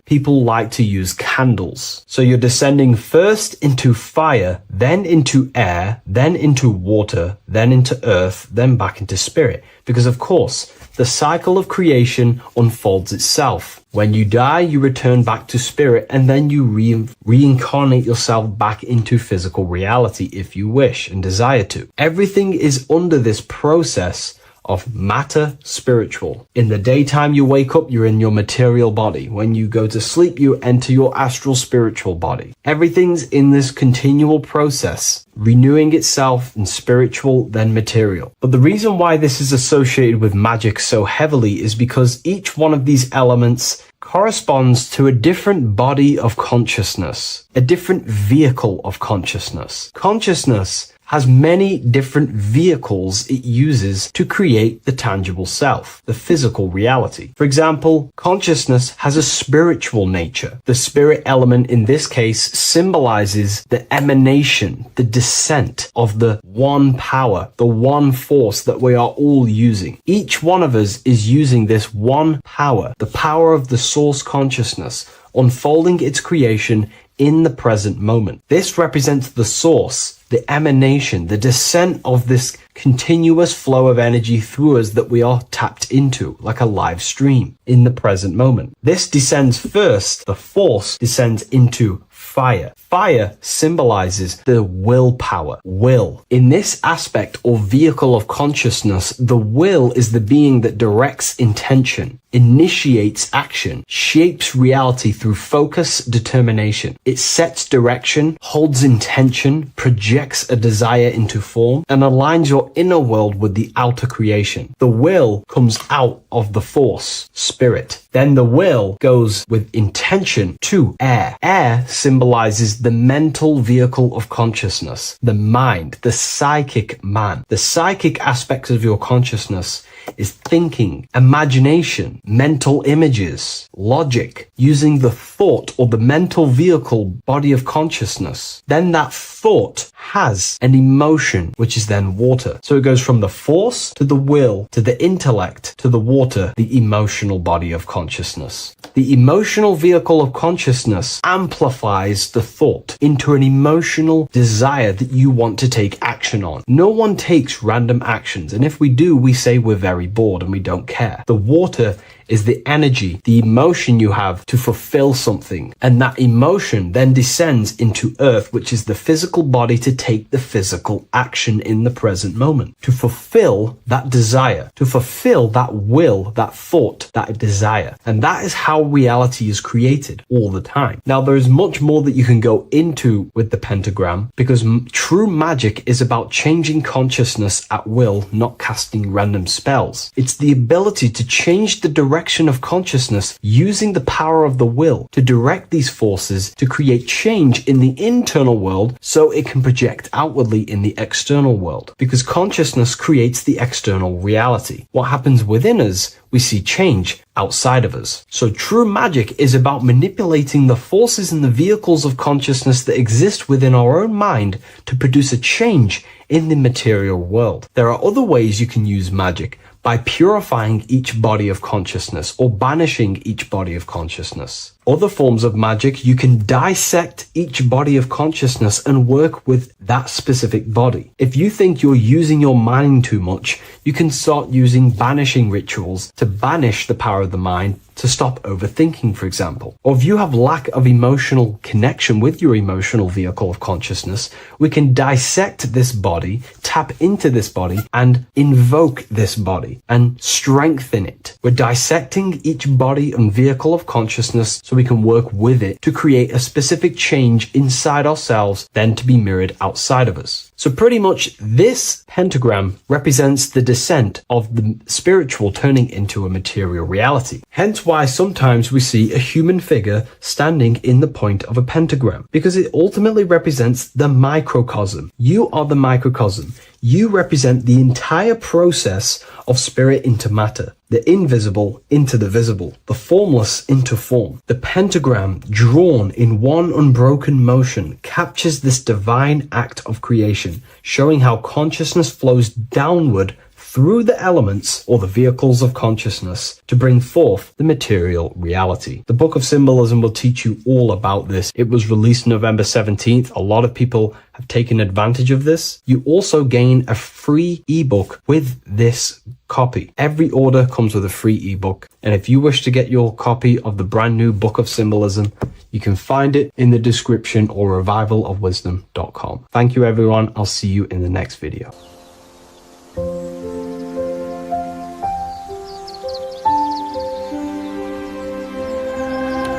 people like to use candles. So you're descending first into fire, then into air, then into water, then into earth, then back into spirit. Because of course, the cycle of creation unfolds itself. When you die, you return back to spirit, and then you reincarnate yourself back into physical reality if you wish and desire to. Everything is under this process of matter spiritual. In the daytime you wake up, you're in your material body. When you go to sleep, you enter your astral spiritual body. Everything's in this continual process, renewing itself in spiritual, then material. But the reason why this is associated with magic so heavily is because each one of these elements corresponds to a different body of consciousness, a different vehicle of consciousness. Consciousness has many different vehicles it uses to create the tangible self, the physical reality. For example, consciousness has a spiritual nature. The spirit element in this case symbolizes the emanation, the descent of the one power, the one force that we are all using. Each one of us is using this one power, the power of the source consciousness, unfolding its creation in the present moment. This represents the source, the emanation, the descent of this continuous flow of energy through us that we are tapped into, like a live stream in the present moment. This descends first, the force descends into fire. Fire symbolizes the willpower, will. In this aspect or vehicle of consciousness, the will is the being that directs intention, initiates action, shapes reality through focus, determination. It sets direction, holds intention, projects a desire into form, and aligns your inner world with the outer creation. The will comes out of the force, spirit. Then the will goes with intention to air. Air symbolizes the mental vehicle of consciousness, the mind, the psychic man. The psychic aspects of your consciousness is thinking, imagination, mental images, logic, using the thought or the mental vehicle body of consciousness. Then that thought has an emotion, which is then water. So it goes from the force to the will to the intellect to the water, the emotional body of consciousness. The emotional vehicle of consciousness amplifies the thought into an emotional desire that you want to take action on. No one takes random actions, and if we do, we say we're very bored and we don't care. The water is the energy, the emotion you have to fulfill something. And that emotion then descends into earth, which is the physical body to take the physical action in the present moment, to fulfill that desire, to fulfill that will, that thought, that desire. And that is how reality is created all the time. Now, there is much more that you can go into with the pentagram, because true magic is about changing consciousness at will, not casting random spells. It's the ability to change the direction direction of consciousness using the power of the will to direct these forces to create change in the internal world so it can project outwardly in the external world. Because consciousness creates the external reality. What happens within us, we see change outside of us. So true magic is about manipulating the forces and the vehicles of consciousness that exist within our own mind to produce a change in the material world. There are other ways you can use magic, by purifying each body of consciousness or banishing each body of consciousness. Other forms of magic, you can dissect each body of consciousness and work with that specific body. If you think you're using your mind too much, you can start using banishing rituals to banish the power of the mind to stop overthinking, for example. Or if you have lack of emotional connection with your emotional vehicle of consciousness, we can dissect this body, tap into this body, and invoke this body and strengthen it. We're dissecting each body and vehicle of consciousness so we can work with it to create a specific change inside ourselves, then to be mirrored outside of us. So pretty much this pentagram represents the descent of the spiritual turning into a material reality. Hence why sometimes we see a human figure standing in the point of a pentagram, because it ultimately represents the microcosm. You are the microcosm. You represent the entire process of spirit into matter, the invisible into the visible, the formless into form. The pentagram, drawn in one unbroken motion, captures this divine act of creation, showing how consciousness flows downward through the elements or the vehicles of consciousness to bring forth the material reality. The Book of Symbolism will teach you all about this. It was released November 17th. A lot of people have taken advantage of this. You also gain a free ebook with this copy. Every order comes with a free ebook. And if you wish to get your copy of the brand new Book of Symbolism, you can find it in the description or revivalofwisdom.com. Thank you, everyone. I'll see you in the next video.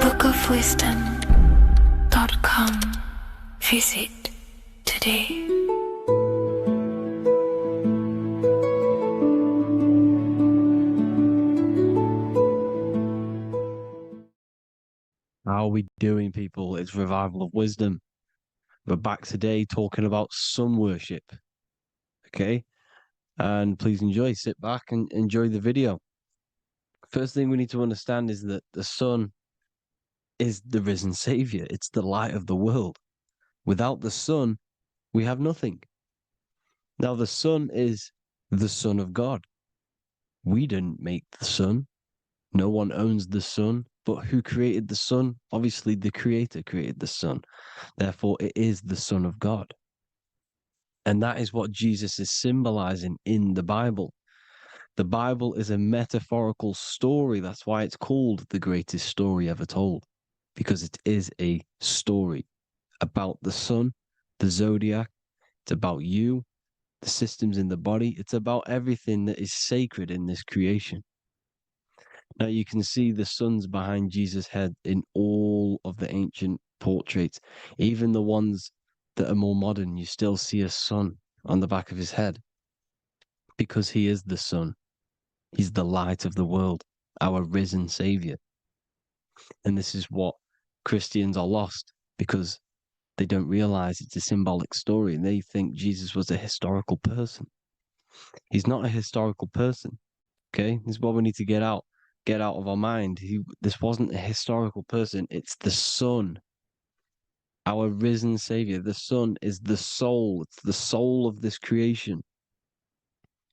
bookofwisdom.com. Visit today. How are we doing, people? It's Revival of Wisdom. We're back today talking about sun worship. Okay? And please enjoy. Sit back and enjoy the video. First thing we need to understand is that the sun is the risen savior. It's the light of the world. Without the sun, we have nothing. Now, the sun is the Son of God. We didn't make the sun. No one owns the sun. But who created the sun? Obviously, the Creator created the sun. Therefore, it is the Son of God. And that is what Jesus is symbolizing in the Bible. The Bible is a metaphorical story. That's why it's called the greatest story ever told. Because it is a story about the sun, the zodiac. It's about you, the systems in the body. It's about everything that is sacred in this creation. Now you can see the suns behind Jesus' head in all of the ancient portraits. Even the ones that are more modern, you still see a sun on the back of his head. Because he is the sun. He's the light of the world, our risen savior. And this is what Christians are lost, because they don't realize it's a symbolic story and they think Jesus was a historical person. He's not a historical person. Okay, this is what we need to get out of our mind. This wasn't a historical person. It's the Son, our risen Savior. The Son is the soul. It's the soul of this creation.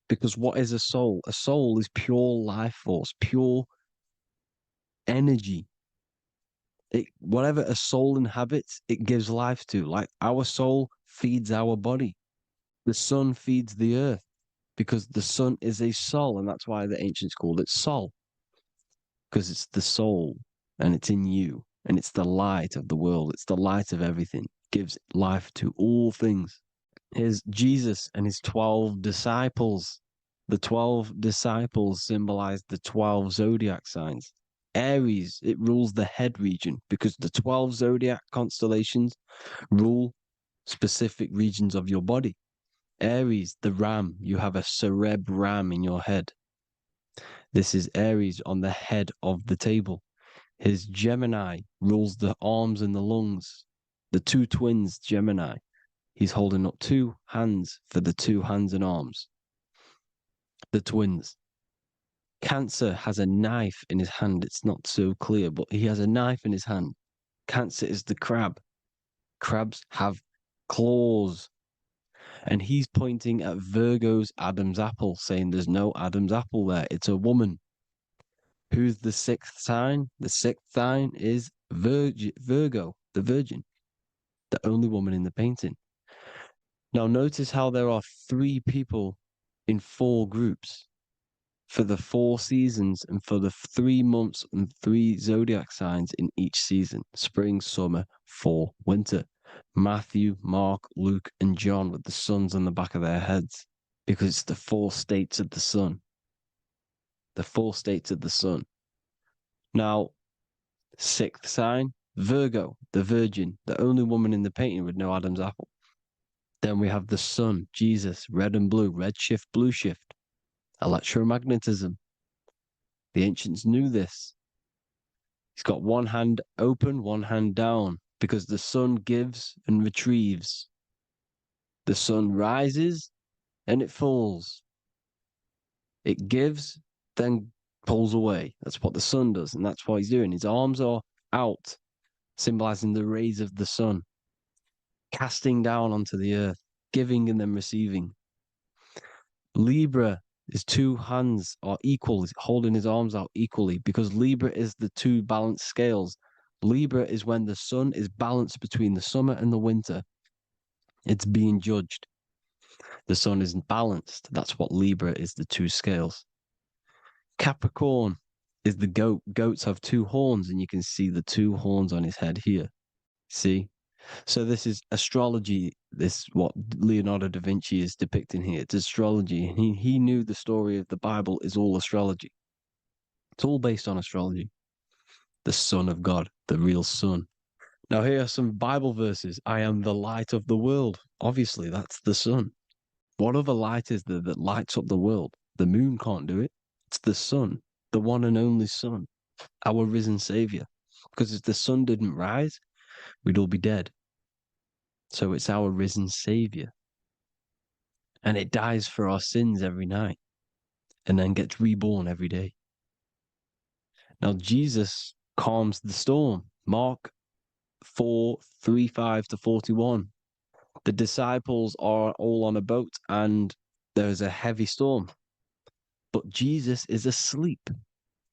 Because what is a soul? A soul is pure life force, pure energy. Whatever a soul inhabits, it gives life to. Like our soul feeds our body. The sun feeds the earth because the sun is a soul, and that's why the ancients called it Sol. Because it's the soul and it's in you and it's the light of the world. It's the light of everything. It gives life to all things. Here's Jesus and his 12 disciples. The 12 disciples symbolize the 12 zodiac signs. Aries, it rules the head region because the 12 zodiac constellations rule specific regions of your body. Aries, the ram, you have a cerebrum in your head. This is Aries on the head of the table. His Gemini rules the arms and the lungs. The two twins, Gemini. He's holding up two hands for the two hands and arms. The twins. Cancer has a knife in his hand. It's not so clear, but he has a knife in his hand. Cancer is the crab. Crabs have claws. And he's pointing at Virgo's Adam's apple, saying there's no Adam's apple there. It's a woman. Who's the sixth sign? The sixth sign is Virgo, the Virgin, the only woman in the painting. Now, notice how there are 3 people in 4 groups for the 4 seasons and for the 3 months and 3 zodiac signs in each season: spring, summer, fall, winter. Matthew, Mark, Luke, and John with the suns on the back of their heads, because it's the 4 states of the sun. The 4 states of the sun. Now, 6th sign, Virgo, the Virgin, the only woman in the painting with no Adam's apple. Then we have the sun, Jesus, red and blue, red shift, blue shift, electromagnetism. The ancients knew this. He's got one hand open, one hand down, because the sun gives and retrieves. The sun rises and it falls. It gives, then pulls away. That's what the sun does, and that's what he's doing. His arms are out, symbolizing the rays of the sun, casting down onto the earth, giving and then receiving. Libra, his 2 hands are equal, holding his arms out equally, because Libra is the 2 balanced scales. Libra is when the sun is balanced between the summer and the winter. It's being judged. The sun isn't balanced. That's what Libra is, the 2 scales. Capricorn is the goat. Goats have 2 horns, and you can see the 2 horns on his head here. See? So this is astrology. This is what Leonardo da Vinci is depicting here. It's astrology. And he knew the story of the Bible is all astrology. It's all based on astrology. The Son of God, the real Son. Now here are some Bible verses. I am the light of the world. Obviously, that's the sun. What other light is there that lights up the world? The moon can't do it. It's the sun, the one and only Son, our risen Savior. Because if the sun didn't rise, we'd all be dead. So it's our risen Savior. And it dies for our sins every night and then gets reborn every day. Now, Jesus calms the storm. Mark 4:35-41. The disciples are all on a boat and there's a heavy storm. But Jesus is asleep.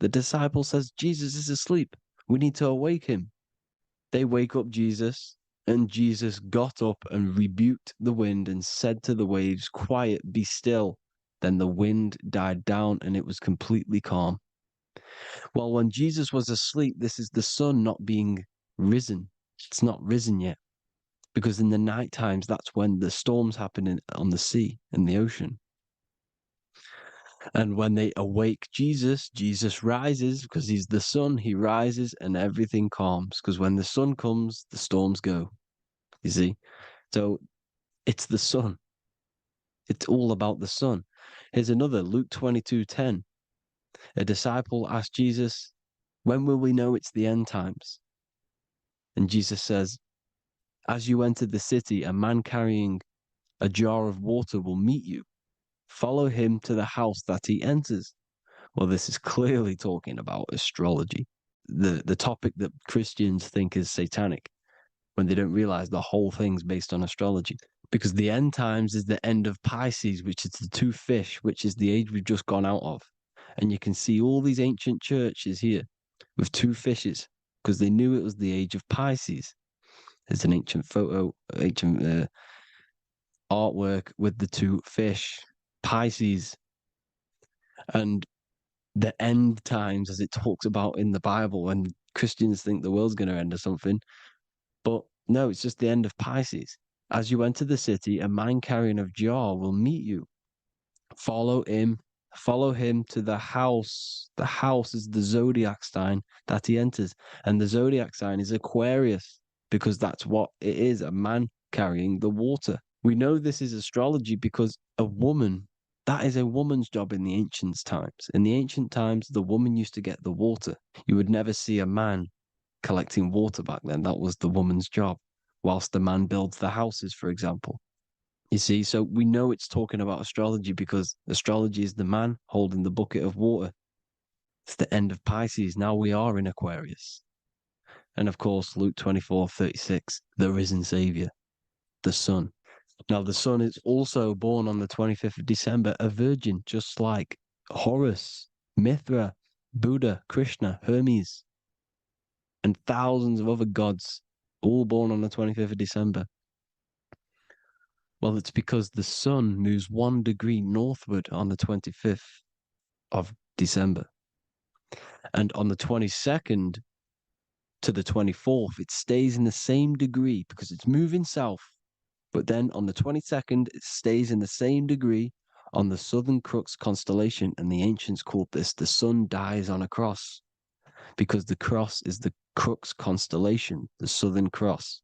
The disciple says, Jesus is asleep. We need to awake him. They wake up Jesus, and Jesus got up and rebuked the wind and said to the waves, quiet, be still. Then the wind died down and it was completely calm. Well, when Jesus was asleep, this is the sun not being risen. It's not risen yet. Because in the night times, that's when the storms happen on the sea and the ocean. And when they awake Jesus, Jesus rises because he's the sun. He rises and everything calms. Because when the sun comes, the storms go. You see? So it's the sun. It's all about the sun. Here's another, Luke 22:10. A disciple asked Jesus, when will we know it's the end times? And Jesus says, as you enter the city, a man carrying a jar of water will meet you. Follow him to the house that he enters. Well, this is clearly talking about astrology, the topic that Christians think is satanic, when they don't realize the whole thing's based on astrology. Because the end times is the end of Pisces, which is the 2 fish, which is the age we've just gone out of. And you can see all these ancient churches here with 2 fishes, because they knew it was the age of Pisces. There's an ancient photo, ancient artwork with the 2 fish, Pisces. And the end times, as it talks about in the Bible, when Christians think the world's going to end or something. But no, it's just the end of Pisces. As you enter the city, a man carrying a jar will meet you. Follow him to the house. The house is the zodiac sign that he enters. And the zodiac sign is Aquarius, because that's what it is, a man carrying the water. We know this is astrology because a woman That is a woman's job in the ancient times. In the ancient times, the woman used to get the water. You would never see a man collecting water back then. That was the woman's job, whilst the man builds the houses, for example. You see, so we know it's talking about astrology because astrology is the man holding the bucket of water. It's the end of Pisces. Now we are in Aquarius. And of course, Luke 24:36, the risen Savior, the Son. Now, the Son is also born on the 25th of December, a virgin, just like Horus, Mithra, Buddha, Krishna, Hermes, and thousands of other gods, all born on the 25th of December. Well, it's because the sun moves 1 degree northward on the 25th of December. And on the 22nd to the 24th, it stays in the same degree because it's moving south. But then on the 22nd, it stays in the same degree on the Southern Crux constellation. And the ancients called this the sun dies on a cross because the cross is the Crux constellation, the Southern Cross.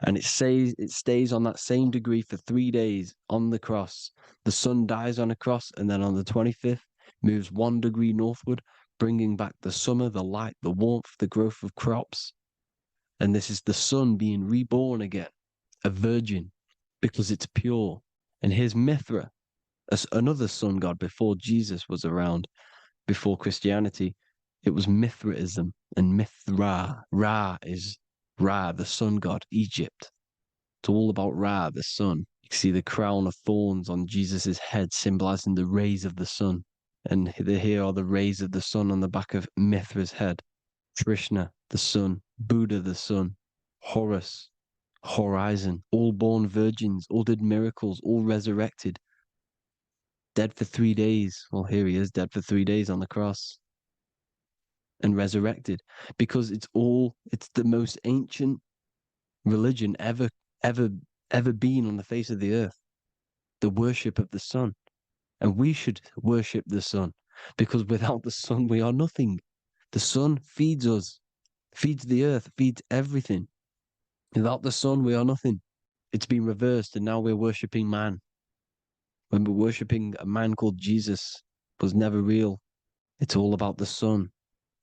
And it stays on that same degree for 3 days on the cross. The sun dies on a cross, and then on the 25th, moves 1 degree northward, bringing back the summer, the light, the warmth, the growth of crops. And this is the sun being reborn again, a virgin, because it's pure. And here's Mithra, another sun god before Jesus was around, before Christianity. It was Mithraism, and Mithra, Ra is Ra, the sun god, Egypt. It's all about Ra, the sun. You can see the crown of thorns on Jesus' head, symbolizing the rays of the sun. And here are the rays of the sun on the back of Mithra's head. Krishna, the sun. Buddha, the sun. Horus, horizon. All born virgins, all did miracles, all resurrected. Dead for 3 days. Well, here he is, dead for 3 days on the cross. And resurrected. Because it's the most ancient religion ever been on the face of the earth. The worship of the sun. And we should worship the sun, because without the sun, we are nothing. The sun feeds us, feeds the earth, feeds everything. Without the sun, we are nothing. It's been reversed, and now we're worshipping man. When we're worshipping a man called Jesus, was never real. It's all about the sun,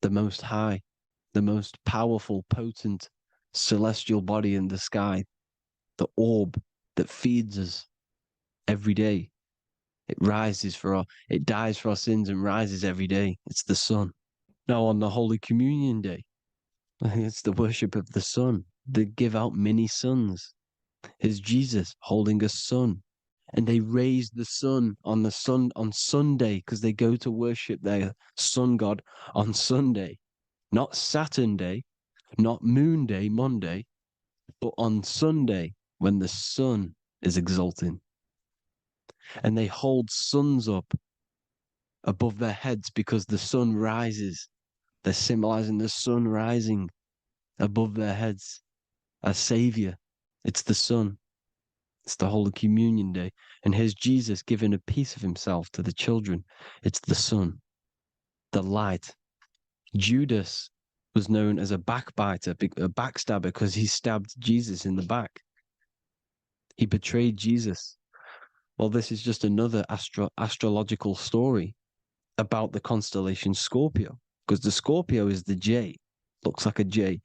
the most high, the most powerful, potent, celestial body in the sky, the orb that feeds us every day. It dies for our sins and rises every day. It's the sun. Now on the Holy Communion Day, it's the worship of the sun. They give out many suns. Here's Jesus holding a sun. And they raise the sun on Sunday because they go to worship their sun god on Sunday. Not Saturn Day, not Moon Day, Monday, but on Sunday when the sun is exalting. And they hold suns up above their heads because the sun rises. They're symbolizing the sun rising above their heads as Savior. It's the sun. It's the Holy Communion Day. And here's Jesus giving a piece of himself to the children. It's the sun, the light. Judas was known as a backbiter, a backstabber, because he stabbed Jesus in the back. He betrayed Jesus. Well, this is just another astrological story about the constellation Scorpio, because the Scorpio is the J, looks like a J.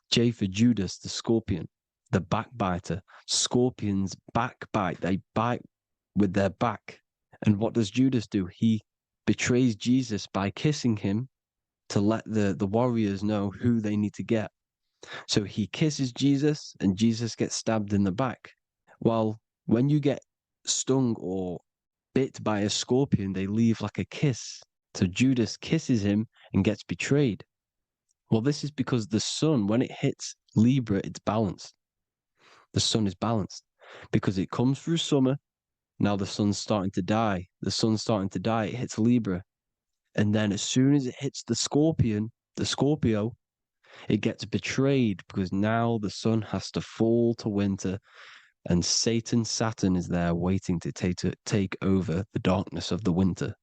J for Judas, the scorpion, the backbiter. Scorpions backbite, they bite with their back. And what does Judas do? He betrays Jesus by kissing him to let the warriors know who they need to get. So he kisses Jesus, and Jesus gets stabbed in the back. Well, when you get stung or bit by a scorpion, they leave like a kiss. So Judas kisses him and gets betrayed. Well, this is because the sun, when it hits Libra, it's balanced. The sun is balanced because it comes through summer. Now the sun's starting to die. The sun's starting to die. It hits Libra. And then as soon as it hits the Scorpio, it gets betrayed because now the sun has to fall to winter. And Saturn is there waiting to take over the darkness of the winter.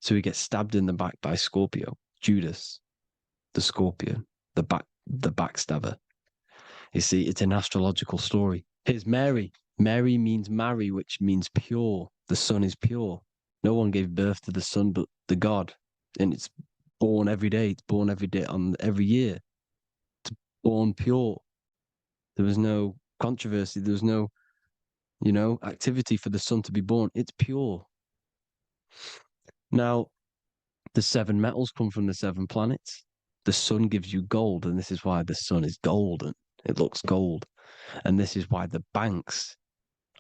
So he gets stabbed in the back by Scorpio, Judas, the scorpion, the backstabber. You see, it's an astrological story. Here's Mary. Mary means marry, which means pure. The sun is pure. No one gave birth to the sun but the God. And it's born every day. It's born every day on every year. It's born pure. There was no controversy. There was no, activity for the sun to be born. It's pure. Now, the 7 metals come from the 7 planets. The sun gives you gold, and this is why the sun is golden. It looks gold. And this is why the banks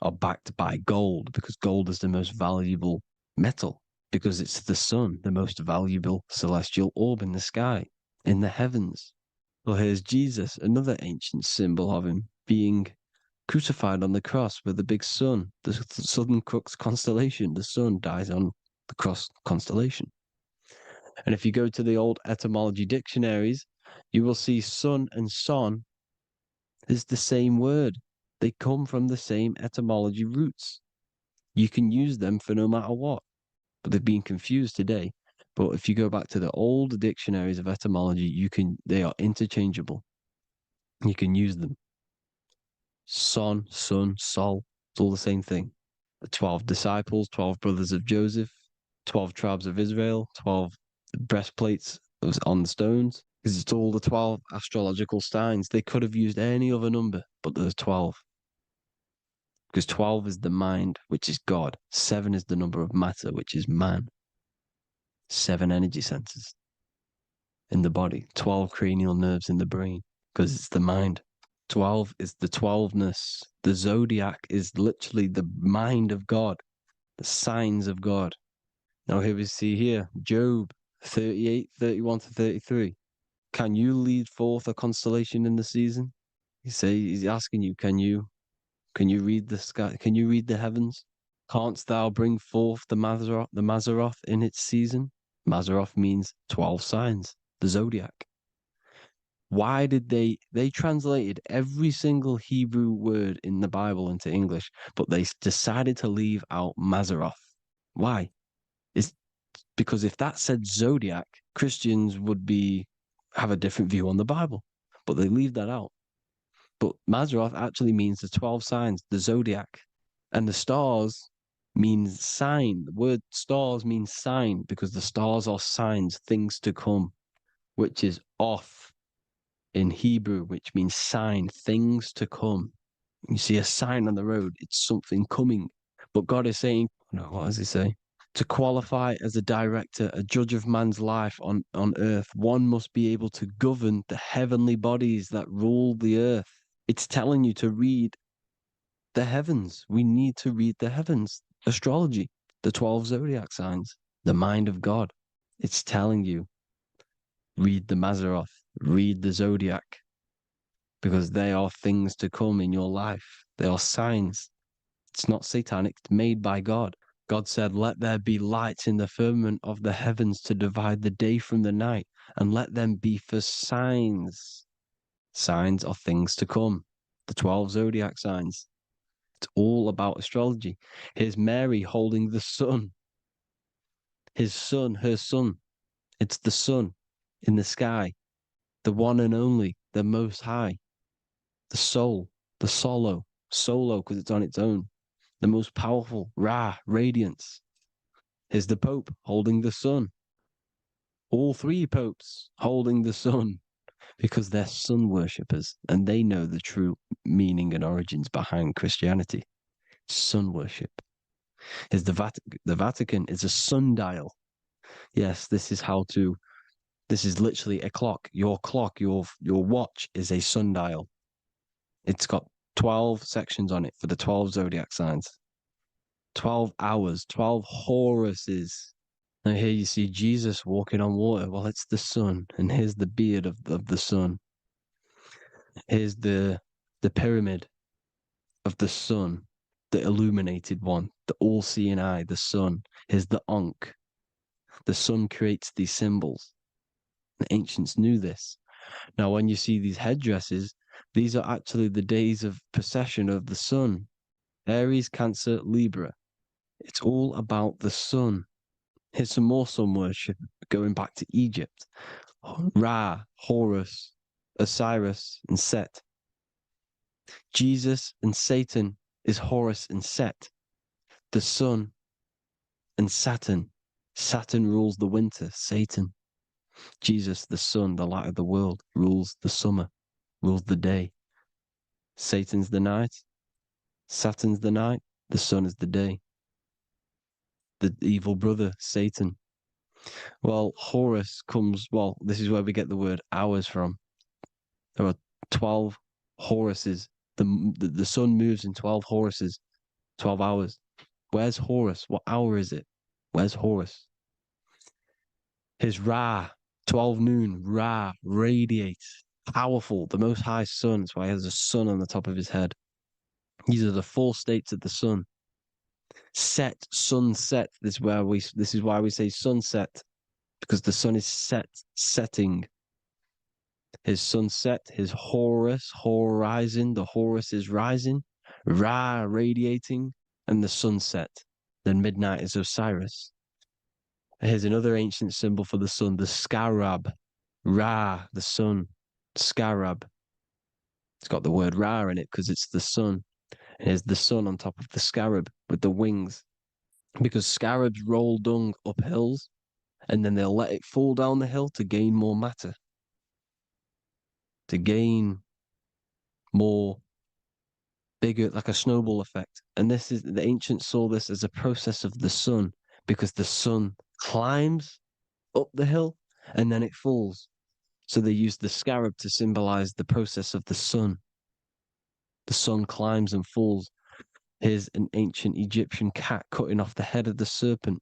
are backed by gold, because gold is the most valuable metal, because it's the sun, the most valuable celestial orb in the sky, in the heavens. Well, here's Jesus, another ancient symbol of him being crucified on the cross with the big sun, the Southern Crux constellation. The sun dies on the cross constellation. And if you go to the old etymology dictionaries, you will see sun and son is the same word. They come from the same etymology roots. You can use them for no matter what, but they've been confused today. But if you go back to the old dictionaries of etymology, they are interchangeable. You can use them. Son, sun, sol, it's all the same thing. The 12 disciples, 12 brothers of Joseph, 12 tribes of Israel, 12 breastplates on the stones, because it's all the 12 astrological signs. They could have used any other number, but there's 12. Because 12 is the mind, which is God. 7 is the number of matter, which is man. 7 energy centers in the body. 12 cranial nerves in the brain, because it's the mind. 12 is the 12ness. The zodiac is literally the mind of God, the signs of God. Now here we see here, Job 38, 31 to 33. Can you lead forth a constellation in the season? He's asking you, can you read the sky? Can you read the heavens? Canst thou bring forth the Mazzaroth in its season? Mazzaroth means 12 signs, the zodiac. Why did they translated every single Hebrew word in the Bible into English, but they decided to leave out Mazzaroth? Why? It's because if that said zodiac, Christians would have a different view on the Bible, but they leave that out. But Mazzaroth actually means the 12 signs, the zodiac, and the stars means sign. The word stars means sign because the stars are signs, things to come, which is off in Hebrew, which means sign, things to come. You see a sign on the road, it's something coming. But God is saying, no, what does he say? To qualify as a director, a judge of man's life on earth, one must be able to govern the heavenly bodies that rule the earth. It's telling you to read the heavens. We need to read the heavens. Astrology, the 12 zodiac signs, the mind of God. It's telling you, read the Mazzaroth, read the zodiac, because they are things to come in your life. They are signs. It's not satanic, it's made by God. God said, let there be lights in the firmament of the heavens to divide the day from the night, and let them be for signs. Signs are things to come. The 12 zodiac signs. It's all about astrology. Here's Mary holding the sun. His son, her son. It's the sun in the sky. The one and only, the most high. The soul, the solo because it's on its own. The most powerful, Ra, radiance. Here's the Pope holding the sun. All 3 popes holding the sun because they're sun worshippers and they know the true meaning and origins behind Christianity. Sun worship. Here's the Vatican is a sundial. Yes, this is literally a clock. Your clock, your watch is a sundial. It's got 12 sections on it for the 12 zodiac signs. 12 hours, 12 Horuses. Now here you see Jesus walking on water. Well, it's the sun. And here's the beard of the sun. Here's the pyramid of the sun, the illuminated one, the all-seeing eye, the sun. Here's the Ankh. The sun creates these symbols. The ancients knew this. Now, when you see these headdresses, these are actually the days of precession of the sun. Aries, Cancer, Libra. It's all about the sun. Here's some more sun worship going back to Egypt. Ra, Horus, Osiris, and Set. Jesus and Satan is Horus and Set. The sun and Saturn. Saturn rules the winter, Satan. Jesus, the sun, the light of the world, rules the summer, rules the day. Satan's the night, Saturn's the night, the sun is the day. The evil brother, Satan. Well, Horus comes, well, this is where we get the word hours from. There are 12 Horuses. The sun moves in 12 Horuses, 12 hours. Where's Horus? What hour is it? Where's Horus? His Ra, 12 noon, Ra, radiates, powerful, the most high sun. That's why he has a sun on the top of his head. These are the 4 states of the sun. Set, sunset. This is why we say sunset, because the sun is setting. His sunset, his Horus, horizon, the Horus is rising, Ra radiating, and the sunset. Then midnight is Osiris. Here's another ancient symbol for the sun, the scarab. Ra, the sun, scarab. It's got the word Ra in it because it's the sun. And here's the sun on top of the scarab with the wings. Because scarabs roll dung up hills, and then they'll let it fall down the hill to gain more matter. To gain more bigger, like a snowball effect. And this is, the ancients saw this as a process of the sun, because the sun climbs up the hill and then it falls. So they used the scarab to symbolize the process of the sun. The sun climbs and falls. Here's an ancient Egyptian cat cutting off the head of the serpent.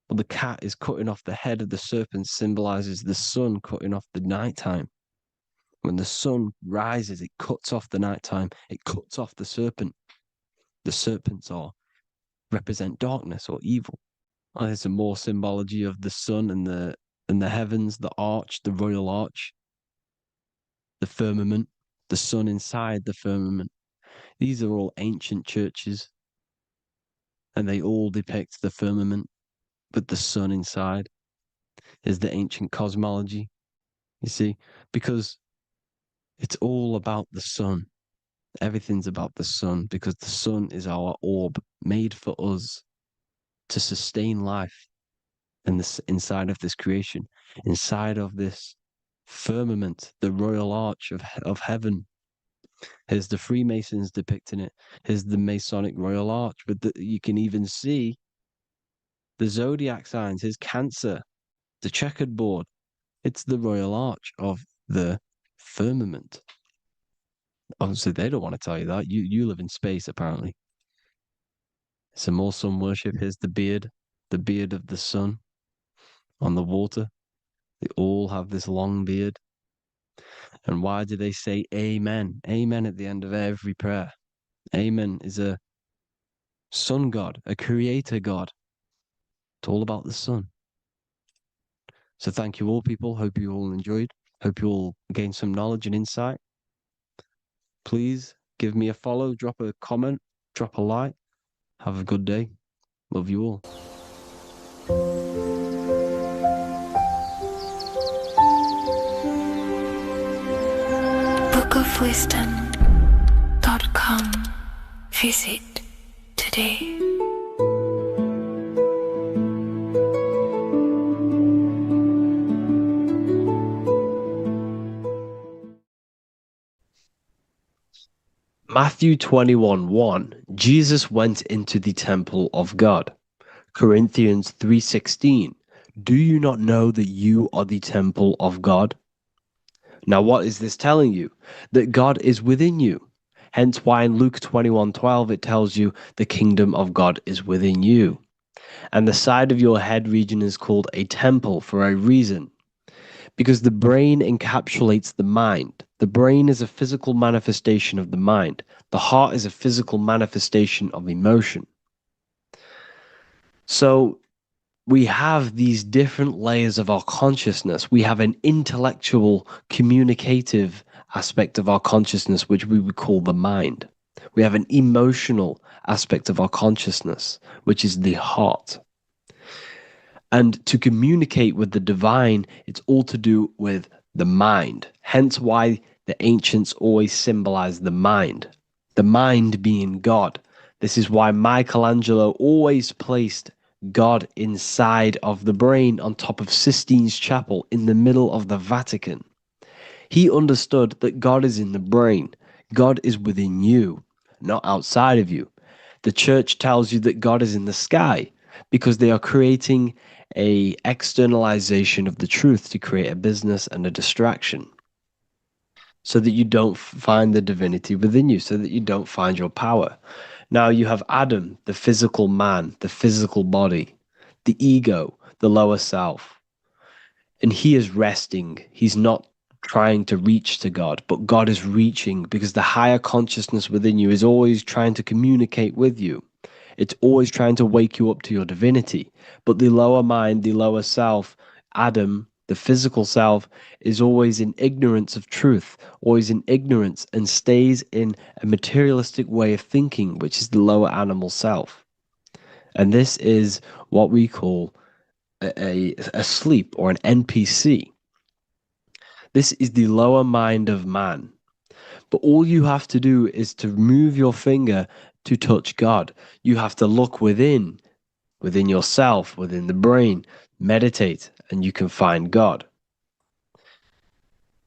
Well, the cat is cutting off the head of the serpent, symbolizes the sun cutting off the nighttime. When the sun rises, it cuts off the nighttime. It cuts off the serpent. The serpents represent darkness or evil. Oh, there's some more symbology of the sun and the heavens, the arch, the royal arch, the firmament, the sun inside the firmament. These are all ancient churches, and they all depict the firmament, but the sun inside is the ancient cosmology. You see, because it's all about the sun. Everything's about the sun, because the sun is our orb made for us to sustain life in this, inside of this creation, inside of this firmament, the royal arch of heaven. Here's the Freemasons depicting it. Here's the Masonic royal arch, but you can even see the zodiac signs. Here's Cancer, the checkered board. It's the royal arch of the firmament. Obviously, they don't want to tell you that. You live in space, apparently. Some more sun worship. Here's the beard of the sun on the water. They all have this long beard. And why do they say amen? Amen at the end of every prayer. Amen is a sun god, a creator god. It's all about the sun. So thank you all, people. Hope you all enjoyed. Hope you all gained some knowledge and insight. Please give me a follow, drop a comment, drop a like. Have a good day. Love you all. bookofwisdom.com. Visit today. Matthew 21:1, Jesus went into the temple of God. Corinthians 3:16, do you not know that you are the temple of God? Now what is this telling you? That God is within you. Hence why in Luke 21:12 it tells you the kingdom of God is within you. And the side of your head region is called a temple for a reason. Because the brain encapsulates the mind. The brain is a physical manifestation of the mind. The heart is a physical manifestation of emotion. So we have these different layers of our consciousness. We have an intellectual, communicative aspect of our consciousness, which we would call the mind. We have an emotional aspect of our consciousness, which is the heart. And to communicate with the divine, it's all to do with the mind. Hence why the ancients always symbolize the mind being God. This is why Michelangelo always placed God inside of the brain on top of Sistine Chapel in the middle of the Vatican. He understood that God is in the brain. God is within you, not outside of you. The church tells you that God is in the sky because they are creating a externalization of the truth to create a business and a distraction so that you don't find the divinity within you, so that you don't find your power. Now you have Adam, the physical man, the physical body, the ego, the lower self. And he is resting. He's not trying to reach to God, but God is reaching because the higher consciousness within you is always trying to communicate with you. It's always trying to wake you up to your divinity. But the lower mind, the lower self, Adam, the physical self, is always in ignorance of truth, always in ignorance, and stays in a materialistic way of thinking, which is the lower animal self. And this is what we call a sleep or an NPC. This is the lower mind of man. But all you have to do is to move your finger to touch God. You have to look within yourself, within the brain, meditate, and you can find God.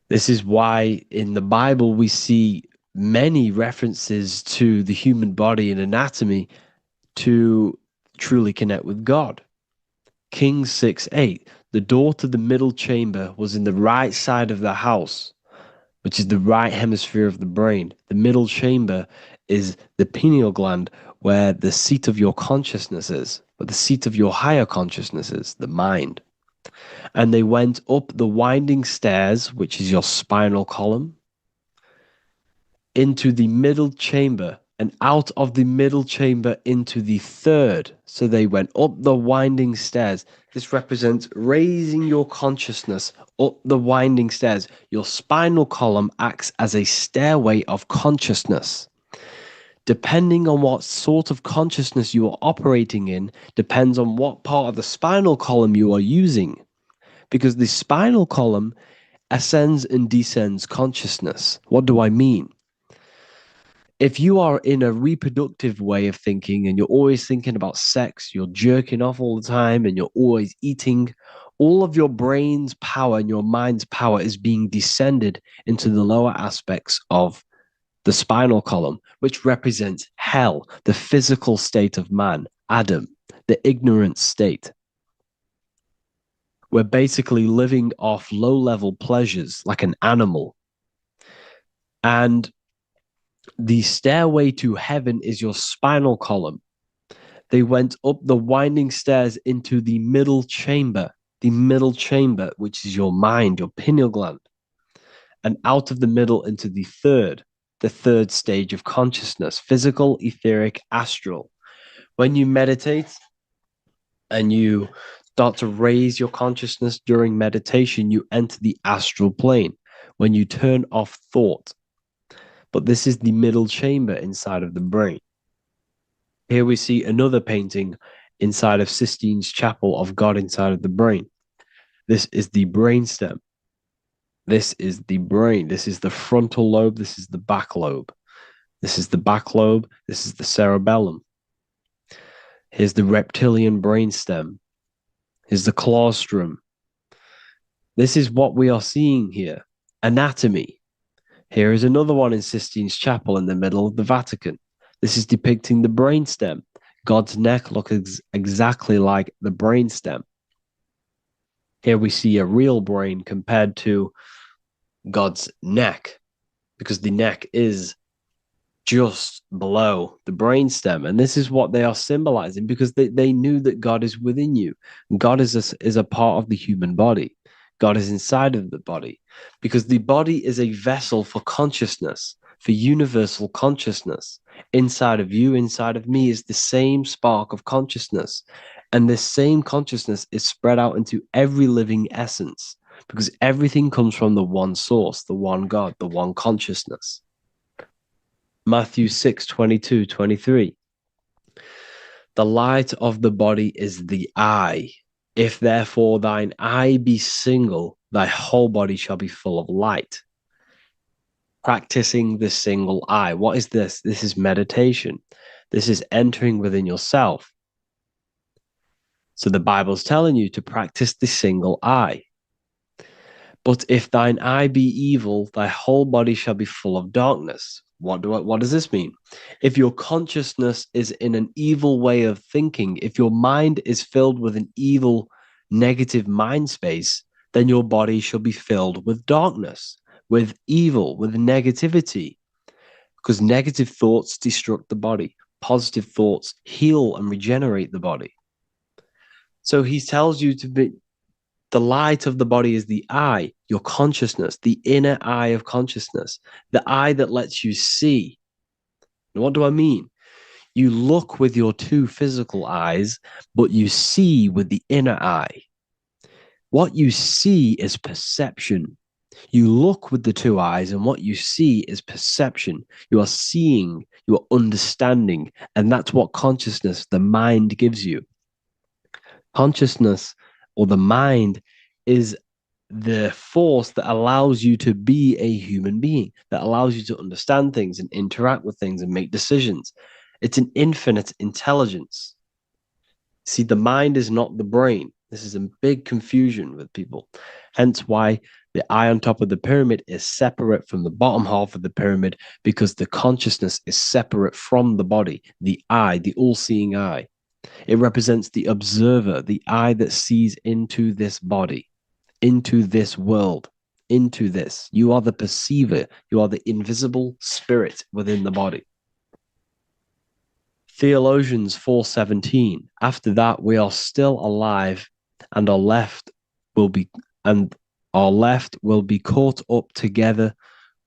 This is why in the Bible we see many references to the human body and anatomy to truly connect with God. Kings 6:8, the door to the middle chamber was in the right side of the house, which is the right hemisphere of the brain. The middle chamber is the pineal gland, where the seat of your consciousness is, where the seat of your higher consciousness is, the mind. And they went up the winding stairs, which is your spinal column, into the middle chamber, and out of the middle chamber into the third. So they went up the winding stairs. This represents raising your consciousness up the winding stairs. Your spinal column acts as a stairway of consciousness. Depending on what sort of consciousness you are operating in, depends on what part of the spinal column you are using. Because the spinal column ascends and descends consciousness. What do I mean? If you are in a reproductive way of thinking and you're always thinking about sex, you're jerking off all the time and you're always eating, all of your brain's power and your mind's power is being descended into the lower aspects of the spinal column, which represents hell, the physical state of man, Adam, the ignorant state. We're basically living off low-level pleasures like an animal. And the stairway to heaven is your spinal column. They went up the winding stairs into the middle chamber, which is your mind, your pineal gland, and out of the middle into the third stage of consciousness, physical, etheric, astral. When you meditate and you start to raise your consciousness during meditation, you enter the astral plane when you turn off thought. But this is the middle chamber inside of the brain. Here we see another painting inside of Sistine's Chapel of God inside of the brain. This is the brainstem. This is the brain. This is the frontal lobe. This is the back lobe. This is the back lobe. This is the cerebellum. Here's the reptilian brainstem. Here's the claustrum. This is what we are seeing here. Anatomy. Here is another one in Sistine's Chapel in the middle of the Vatican. This is depicting the brainstem. God's neck looks exactly like the brainstem. Here we see a real brain compared to God's neck, because the neck is just below the brainstem. And this is what they are symbolizing, because they knew that God is within you. God is a part of the human body. God is inside of the body, because the body is a vessel for consciousness, for universal consciousness. Inside of you, inside of me, is the same spark of consciousness. And this same consciousness is spread out into every living essence, because everything comes from the one source, the one God, the one consciousness. Matthew 6:22-23. The light of the body is the eye. If therefore thine eye be single, thy whole body shall be full of light. Practicing the single eye. What is this? This is meditation. This is entering within yourself. So the Bible's telling you to practice the single eye. But if thine eye be evil, thy whole body shall be full of darkness. What does this mean? If your consciousness is in an evil way of thinking, if your mind is filled with an evil, negative mind space, then your body shall be filled with darkness, with evil, with negativity. Because negative thoughts destruct the body. Positive thoughts heal and regenerate the body. So he tells you to be, the light of the body is the eye, your consciousness, the inner eye of consciousness, the eye that lets you see. And what do I mean? You look with your two physical eyes, but you see with the inner eye. What you see is perception. You look with the two eyes, and what you see is perception. You are seeing, you are understanding, and that's what consciousness, the mind, gives you. Consciousness or the mind is the force that allows you to be a human being, that allows you to understand things and interact with things and make decisions. It's an infinite intelligence. See, the mind is not the brain. This is a big confusion with people. Hence why the eye on top of the pyramid is separate from the bottom half of the pyramid, because the consciousness is separate from the body, the eye, the all-seeing eye. It represents the observer, the eye that sees into this body, into this world, into this. You are the perceiver. You are the invisible spirit within the body. Theologians 4:17. After that, we are still alive, and our left will be caught up together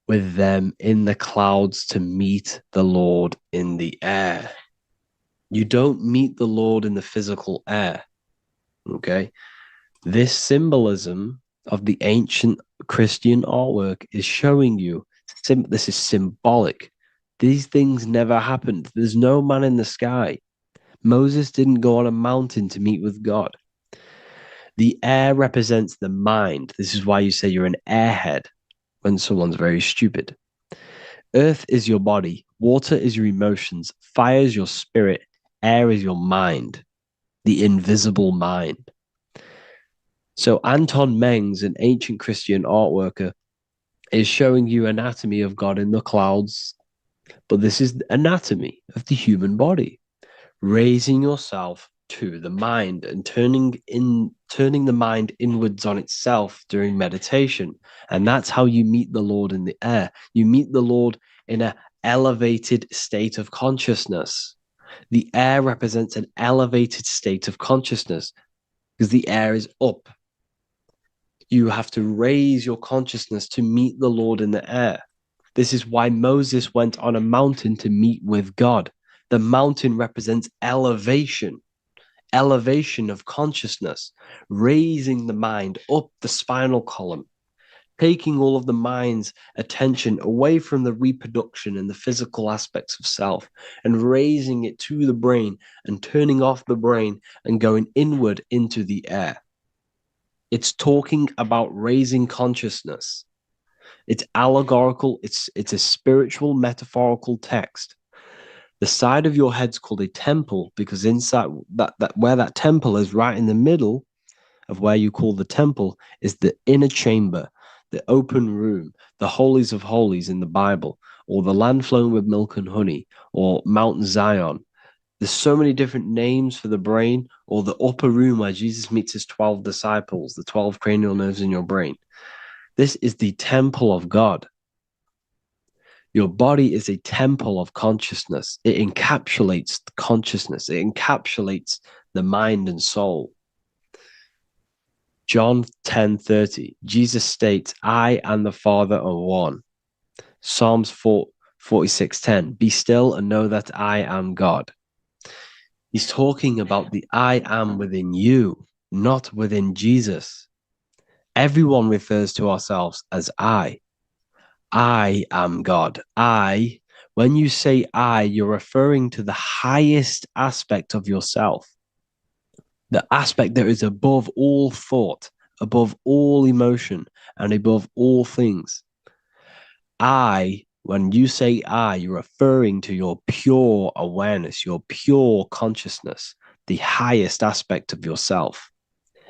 with them in the clouds to meet the Lord in the air. You don't meet the Lord in the physical air. Okay? This symbolism of the ancient Christian artwork is showing you this is symbolic. These things never happened. There's no man in the sky. Moses didn't go on a mountain to meet with God. The air represents the mind. This is why you say you're an airhead when someone's very stupid. Earth is your body. Water is your emotions. Fire is your spirit. Air is your mind, the invisible mind. So Anton Mengs, an ancient Christian art worker, is showing you anatomy of God in the clouds. But this is anatomy of the human body, raising yourself to the mind and turning the mind inwards on itself during meditation. And that's how you meet the Lord in the air. You meet the Lord in an elevated state of consciousness. The air represents an elevated state of consciousness because the air is up. You have to raise your consciousness to meet the Lord in the air. This is why Moses went on a mountain to meet with God. The mountain represents elevation of consciousness, raising the mind up the spinal column, taking all of the mind's attention away from the reproduction and the physical aspects of self and raising it to the brain and turning off the brain and going inward into the air. It's talking about raising consciousness. It's allegorical. It's a spiritual, metaphorical text. The side of your head's called a temple because inside that where that temple is, right in the middle of where you call the temple, is the inner chamber, the open room, the holies of holies in the Bible, or the land flowing with milk and honey, or Mount Zion. There's so many different names for the brain, or the upper room where Jesus meets his 12 disciples, the 12 cranial nerves in your brain. This is the temple of God. Your body is a temple of consciousness. It encapsulates the consciousness. It encapsulates the mind and soul. John 10:30, Jesus states, I and the Father are one. Psalms 46:10, be still and know that I am God. He's talking about the I am within you, not within Jesus. Everyone refers to ourselves as I. I am God. When you say I, you're referring to the highest aspect of yourself, the aspect that is above all thought, above all emotion, and above all things. When you say I, you're referring to your pure awareness, your pure consciousness, the highest aspect of yourself.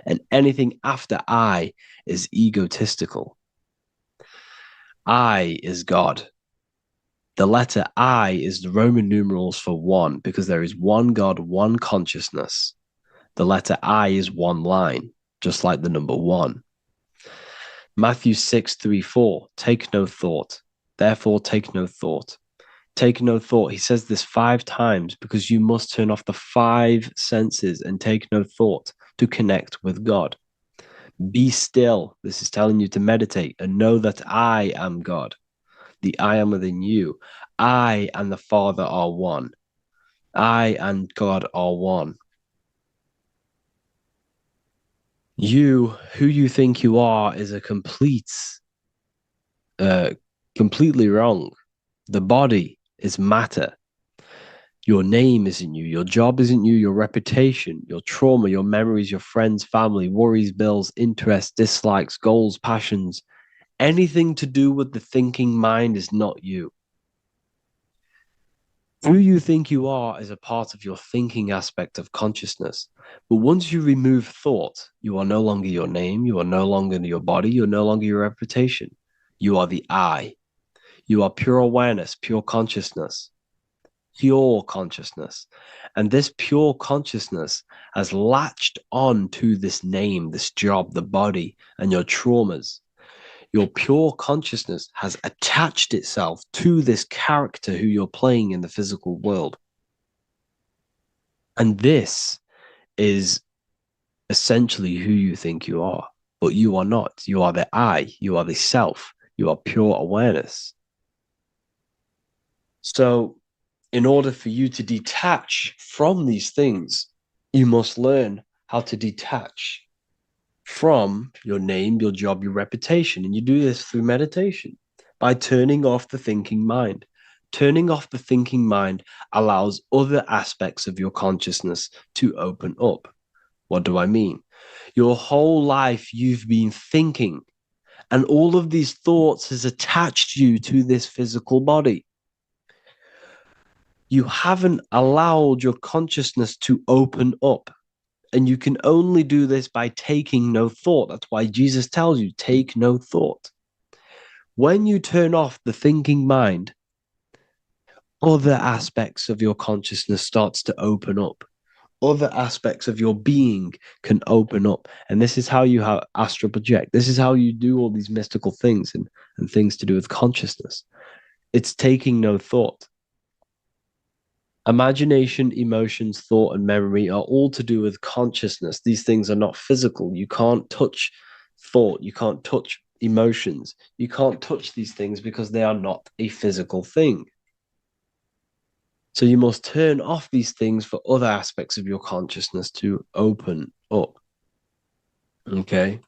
And anything after I is egotistical. I is God. The letter I is the Roman numerals for one, because there is one God, one consciousness. The letter I is one line, just like the number one. Matthew 6:3-4, take no thought. Therefore, take no thought. Take no thought. He says this 5 times because you must turn off the 5 senses and take no thought to connect with God. Be still. This is telling you to meditate and know that I am God. The I am within you. I and the Father are one. I and God are one. You, who you think you are, is a completely wrong. The body is matter. Your name isn't you. Your job isn't you. Your reputation, your trauma, your memories, your friends, family, worries, bills, interests, dislikes, goals, passions. Anything to do with the thinking mind is not you. Who you think you are is a part of your thinking aspect of consciousness. But once you remove thought, you are no longer your name. You are no longer your body. You're no longer your reputation. You are the I. You are pure awareness, pure consciousness. Pure consciousness. And this pure consciousness has latched on to this name, this job, the body, and your traumas. Your pure consciousness has attached itself to this character who you're playing in the physical world. And this is essentially who you think you are, but you are not. You are the I, you are the self, you are pure awareness. So, in order for you to detach from these things, you must learn how to detach from your name, your job, your reputation. And you do this through meditation by turning off the thinking mind. Turning off the thinking mind allows other aspects of your consciousness to open up. What do I mean? Your whole life you've been thinking, and all of these thoughts has attached you to this physical body. You haven't allowed your consciousness to open up. And you can only do this by taking no thought. That's why Jesus tells you, take no thought. When you turn off the thinking mind, other aspects of your consciousness starts to open up. Other aspects of your being can open up. And this is how you have astral project. This is how you do all these mystical things and things to do with consciousness. It's taking no thought. Imagination, emotions, thought, and memory are all to do with consciousness. These things are not physical. You can't touch thought. You can't touch emotions. You can't touch these things because they are not a physical thing. So you must turn off these things for other aspects of your consciousness to open up. Okay?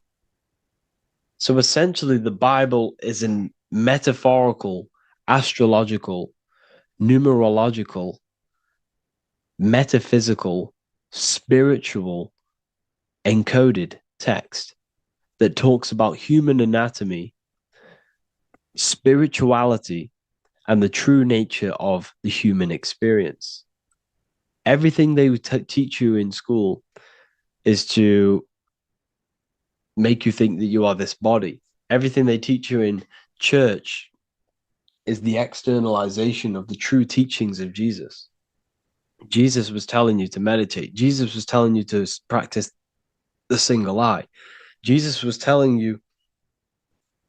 So essentially, the Bible is a metaphorical, astrological, numerological, metaphysical, spiritual, encoded text that talks about human anatomy, spirituality, and the true nature of the human experience. Everything they teach you in school is to make you think that you are this body. Everything they teach you in church is the externalization of the true teachings of Jesus. Jesus was telling you to meditate. Jesus was telling you to practice the single eye. Jesus was telling you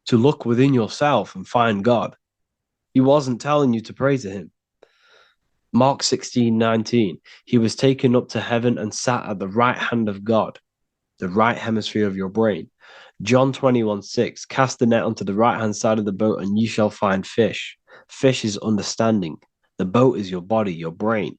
to look within yourself and find God. He wasn't telling you to pray to him. Mark 16:19, he was taken up to heaven and sat at the right hand of God, the right hemisphere of your brain. John 21:6, cast the net onto the right hand side of the boat and you shall find fish. Fish is understanding. The boat is your body, your brain.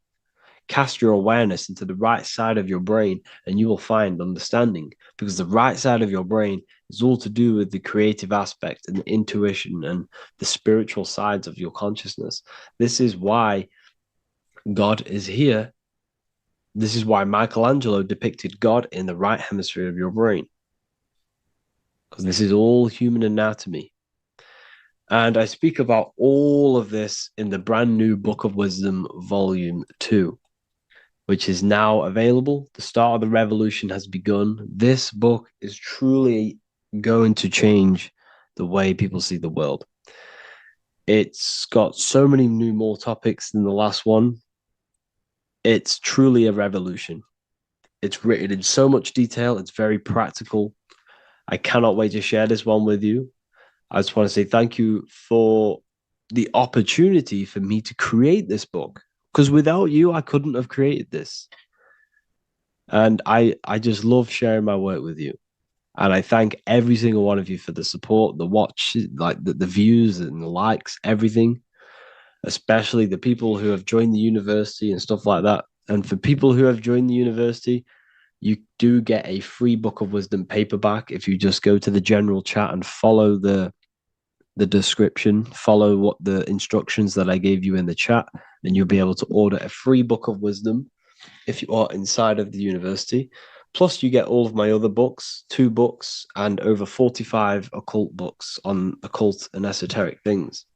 Cast your awareness into the right side of your brain and you will find understanding, because the right side of your brain is all to do with the creative aspect and the intuition and the spiritual sides of your consciousness. This is why God is here. This is why Michelangelo depicted God in the right hemisphere of your brain, because this is all human anatomy. And I speak about all of this in the brand new Book of Wisdom, Volume 2. which is now available. The start of the revolution has begun. This book is truly going to change the way people see the world. It's got so many more topics than the last one. It's truly a revolution. It's written in so much detail. It's very practical. I cannot wait to share this one with you. I just want to say thank you for the opportunity for me to create this book, because without you, I couldn't have created this. And I just love sharing my work with you. And I thank every single one of you for the support, the watch, like the views and the likes, everything, especially the people who have joined the university and stuff like that. And for people who have joined the university, you do get a free Book of Wisdom paperback if you just go to the general chat and follow the description, follow what the instructions that I gave you in the chat, and you'll be able to order a free Book of Wisdom if you are inside of the university. Plus, you get all of my other books, 2 books, and over 45 occult books on occult and esoteric things.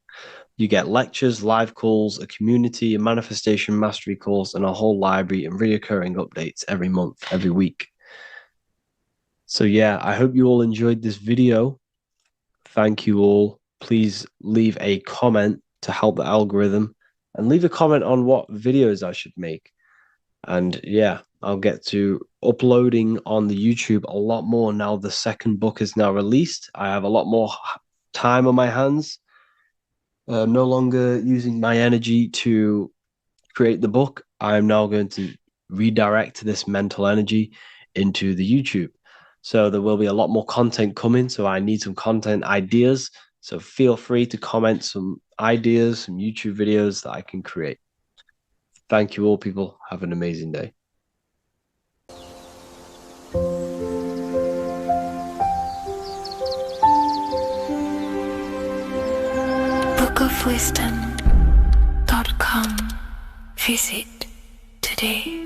You get lectures, live calls, a community, a manifestation mastery course, and a whole library and reoccurring updates every month, every week. So yeah, I hope you all enjoyed this video. Thank you all. Please leave a comment to help the algorithm, and leave a comment on what videos I should make. And yeah, I'll get to uploading on the YouTube a lot more now the second book is now released. I have a lot more time on my hands. No longer using my energy to create the book. I'm now going to redirect this mental energy into the YouTube. So there will be a lot more content coming. So I need some content ideas. So feel free to comment some ideas, some YouTube videos that I can create. Thank you all, people. Have an amazing day. bookofwisdom.com. Visit today.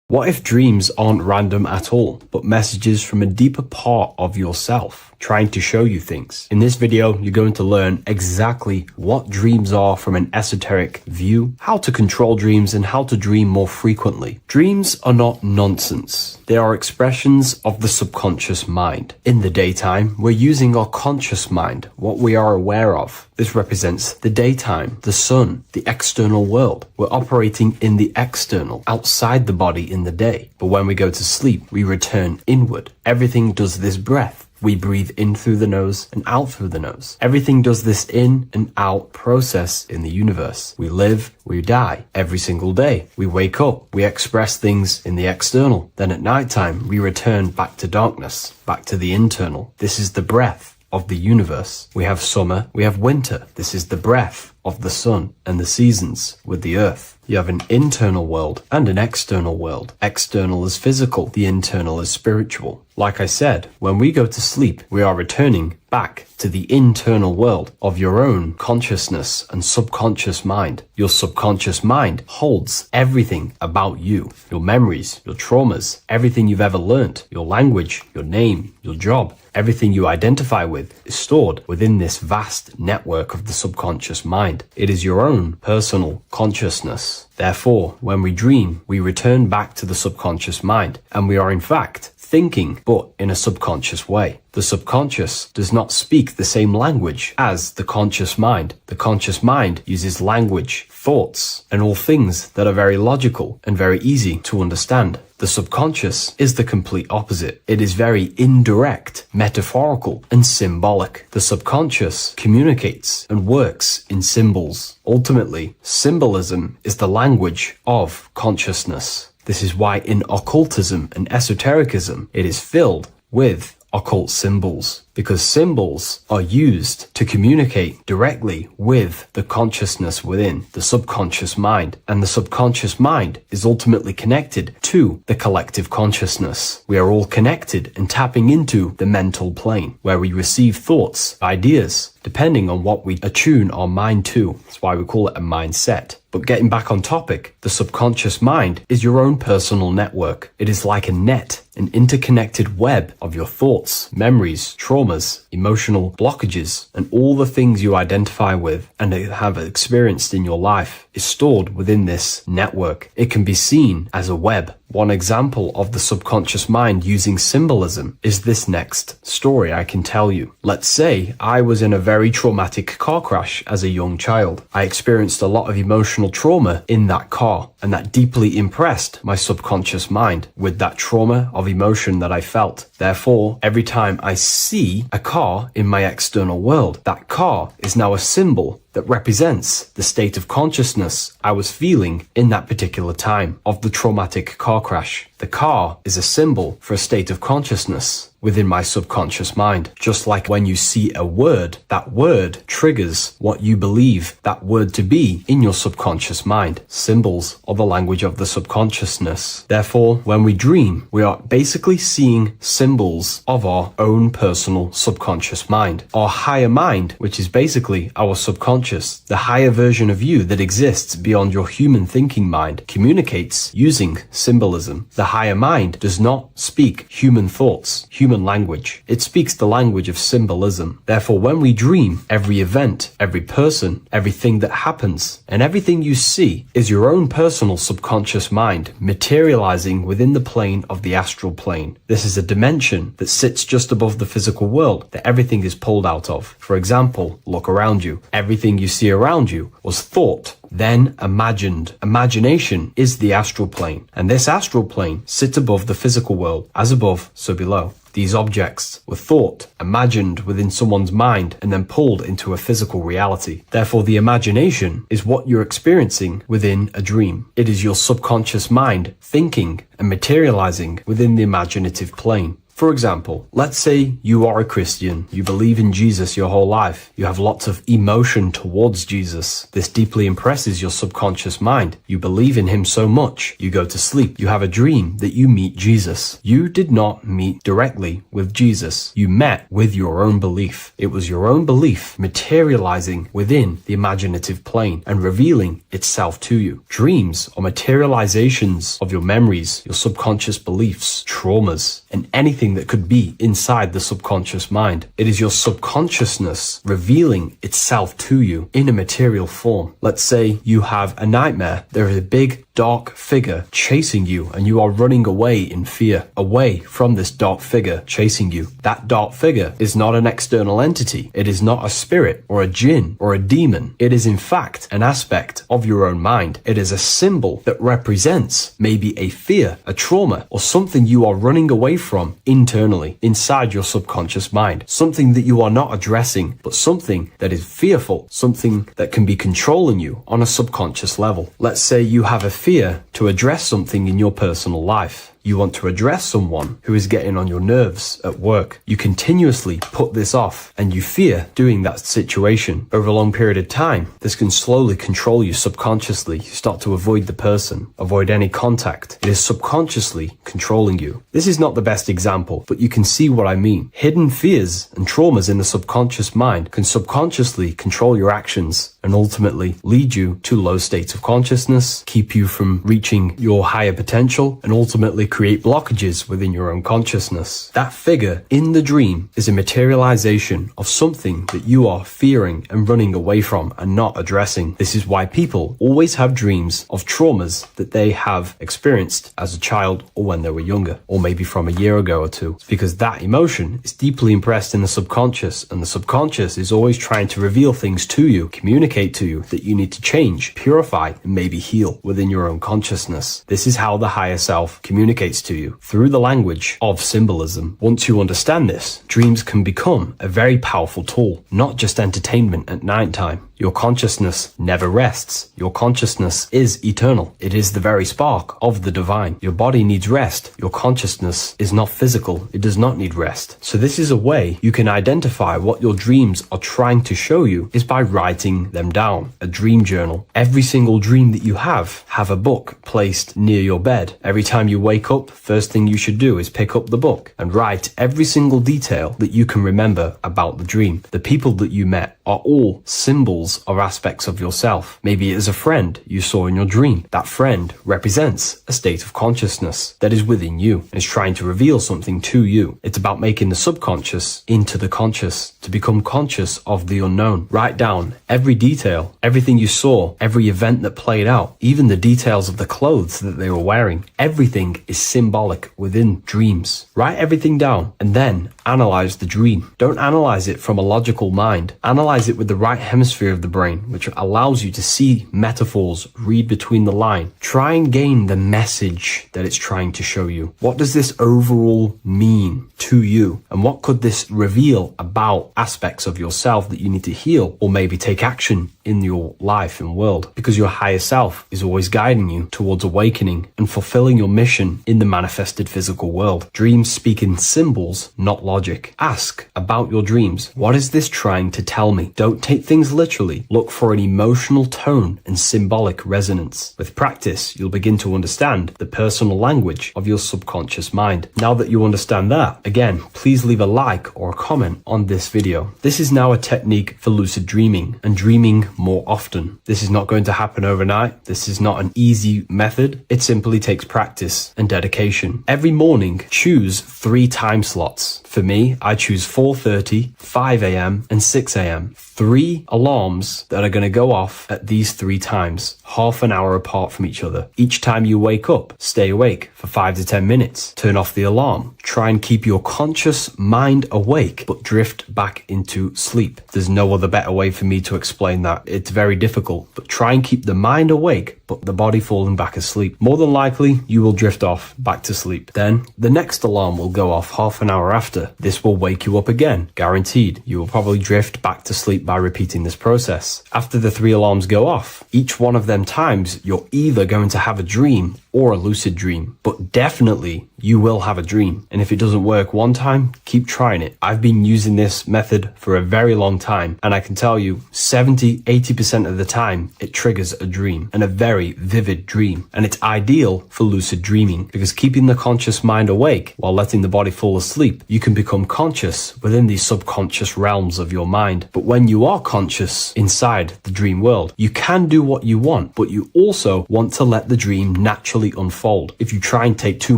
What if dreams aren't random at all, but messages from a deeper part of yourself, trying to show you things? In this video, you're going to learn exactly what dreams are from an esoteric view, how to control dreams, and how to dream more frequently. Dreams are not nonsense. They are expressions of the subconscious mind. In the daytime, we're using our conscious mind, what we are aware of. This represents the daytime, the sun, the external world. We're operating in the external, outside the body in the day. But when we go to sleep, we return inward. Everything does this breath. We breathe in through the nose and out through the nose. Everything does this in and out process in the universe. We live, we die every single day. We wake up, we express things in the external. Then at nighttime, we return back to darkness, back to the internal. This is the breath of the universe. We have summer, we have winter. This is the breath of the sun and the seasons with the earth. You have an internal world and an external world. External is physical, the internal is spiritual. Like I said, when we go to sleep, we are returning back to the internal world of your own consciousness and subconscious mind. Your subconscious mind holds everything about you, your memories, your traumas, everything you've ever learnt, your language, your name, your job. Everything you identify with is stored within this vast network of the subconscious mind. It is your own personal consciousness. Therefore, when we dream, we return back to the subconscious mind, and we are in fact thinking, but in a subconscious way. The subconscious does not speak the same language as the conscious mind. The conscious mind uses language, thoughts, and all things that are very logical and very easy to understand. The subconscious is the complete opposite. It is very indirect, metaphorical, and symbolic. The subconscious communicates and works in symbols. Ultimately, symbolism is the language of consciousness. This is why in occultism and esotericism, it is filled with occult symbols, because symbols are used to communicate directly with the consciousness within the subconscious mind, and the subconscious mind is ultimately connected to the collective consciousness. We are all connected and tapping into the mental plane, where we receive thoughts, ideas, depending on what we attune our mind to. That's why we call it a mindset. But getting back on topic, the subconscious mind is your own personal network. It is like a net, an interconnected web of your thoughts, memories, trauma, traumas, emotional blockages, and all the things you identify with and have experienced in your life is stored within this network. It can be seen as a web. One example of the subconscious mind using symbolism is this next story I can tell you. Let's say I was in a very traumatic car crash as a young child. I experienced a lot of emotional trauma in that car, and that deeply impressed my subconscious mind with that trauma of emotion that I felt. Therefore, every time I see a car in my external world, that car is now a symbol that represents the state of consciousness I was feeling in that particular time of the traumatic car crash. The car is a symbol for a state of consciousness within my subconscious mind. Just like when you see a word, that word triggers what you believe that word to be in your subconscious mind. Symbols are the language of the subconsciousness. Therefore, when we dream, we are basically seeing symbols of our own personal subconscious mind. Our higher mind, which is basically our subconscious, the higher version of you that exists beyond your human thinking mind, communicates using symbolism. The higher mind does not speak human thoughts, human language. It speaks the language of symbolism. Therefore, when we dream, every event, every person, everything that happens, and everything you see is your own personal subconscious mind materializing within the plane of the astral plane. This is a dimension that sits just above the physical world that everything is pulled out of. For example, look around you. Everything you see around you was thought, then imagined. Imagination is the astral plane, and this astral plane sits above the physical world. As above, so below. These objects were thought, imagined within someone's mind, and then pulled into a physical reality. Therefore, the imagination is what you're experiencing within a dream. It is your subconscious mind thinking and materializing within the imaginative plane. For example, let's say you are a Christian, you believe in Jesus your whole life, you have lots of emotion towards Jesus. This deeply impresses your subconscious mind. You believe in him so much, you go to sleep, you have a dream that you meet Jesus. You did not meet directly with Jesus. You met with your own belief. It was your own belief materializing within the imaginative plane and revealing itself to you. Dreams are materializations of your memories, your subconscious beliefs, traumas, and anything that could be inside the subconscious mind. It is your subconsciousness revealing itself to you in a material form. Let's say you have a nightmare. There is a big dark figure chasing you and you are running away in fear, away from this dark figure chasing you. That dark figure is not an external entity. It is not a spirit or a jinn or a demon. It is in fact an aspect of your own mind. It is a symbol that represents maybe a fear, a trauma, or something you are running away from internally, inside your subconscious mind. Something that you are not addressing, but something that is fearful, something that can be controlling you on a subconscious level. Let's say you have a fear to address something in your personal life. You want to address someone who is getting on your nerves at work. You continuously put this off and you fear doing that situation. Over a long period of time, this can slowly control you subconsciously. You start to avoid the person, avoid any contact. It is subconsciously controlling you. This is not the best example, but you can see what I mean. Hidden fears and traumas in the subconscious mind can subconsciously control your actions and ultimately lead you to low states of consciousness, keep you from reaching your higher potential, and ultimately create blockages within your own consciousness. That figure in the dream is a materialization of something that you are fearing and running away from and not addressing. This is why people always have dreams of traumas that they have experienced as a child or when they were younger, or maybe from a year ago or two. It's because that emotion is deeply impressed in the subconscious, and the subconscious is always trying to reveal things to you, communicate to you that you need to change, purify, and maybe heal within your own consciousness. This is how the higher self communicates to you, through the language of symbolism. Once you understand this, dreams can become a very powerful tool, not just entertainment at nighttime. Your consciousness never rests. Your consciousness is eternal. It is the very spark of the divine. Your body needs rest. Your consciousness is not physical. It does not need rest. So this is a way you can identify what your dreams are trying to show you is by writing them down. A dream journal. Every single dream that you have a book placed near your bed. Every time you wake up, first thing you should do is pick up the book and write every single detail that you can remember about the dream. The people that you met are all symbols symbols of aspects of yourself. Maybe it is a friend you saw in your dream. That friend represents a state of consciousness that is within you and is trying to reveal something to you. It's about making the subconscious into the conscious, to become conscious of the unknown. Write down every detail, everything you saw, every event that played out, even the details of the clothes that they were wearing. Everything is symbolic within dreams. Write everything down and then analyze the dream. Don't analyze it from a logical mind. Analyze it with the right hemisphere of the brain, which allows you to see metaphors, read between the line. Try and gain the message that it's trying to show you. What does this overall mean to you? And what could this reveal about aspects of yourself that you need to heal or maybe take action in your life and world? Because your higher self is always guiding you towards awakening and fulfilling your mission in the manifested physical world. Dreams speak in symbols, not logic. Ask about your dreams. What is this trying to tell me? Don't take things literally. Look for an emotional tone and symbolic resonance. With practice, you'll begin to understand the personal language of your subconscious mind. Now that you understand that, again, please leave a like or a comment on this video. This is now a technique for lucid dreaming and dreaming more often. This is not going to happen overnight. This is not an easy method. It simply takes practice and dedication. Every morning, choose 3 time slots. For me, I choose 4:30, 5 a.m. and 6 a.m. 3 alarms that are going to go off at these 3 times, half an hour apart from each other. Each time you wake up, stay awake for 5 to 10 minutes. Turn off the alarm. Try and keep your conscious mind awake, but drift back into sleep. There's no other better way for me to explain that. It's very difficult, but try and keep the mind awake, but the body falling back asleep. More than likely, you will drift off back to sleep. Then the next alarm will go off half an hour after. This will wake you up again, guaranteed. You will probably drift back to sleep by repeating this process. After the 3 alarms go off, each one of them times, you're either going to have a dream or a lucid dream, but definitely you will have a dream. And if it doesn't work one time, keep trying it. I've been using this method for a very long time, and I can tell you 70-80% of the time it triggers a dream, and a very vivid dream. And it's ideal for lucid dreaming because keeping the conscious mind awake while letting the body fall asleep, you can become conscious within these subconscious realms of your mind. But when you are conscious inside the dream world, you can do what you want, but you also want to let the dream naturally unfold. If you try and take too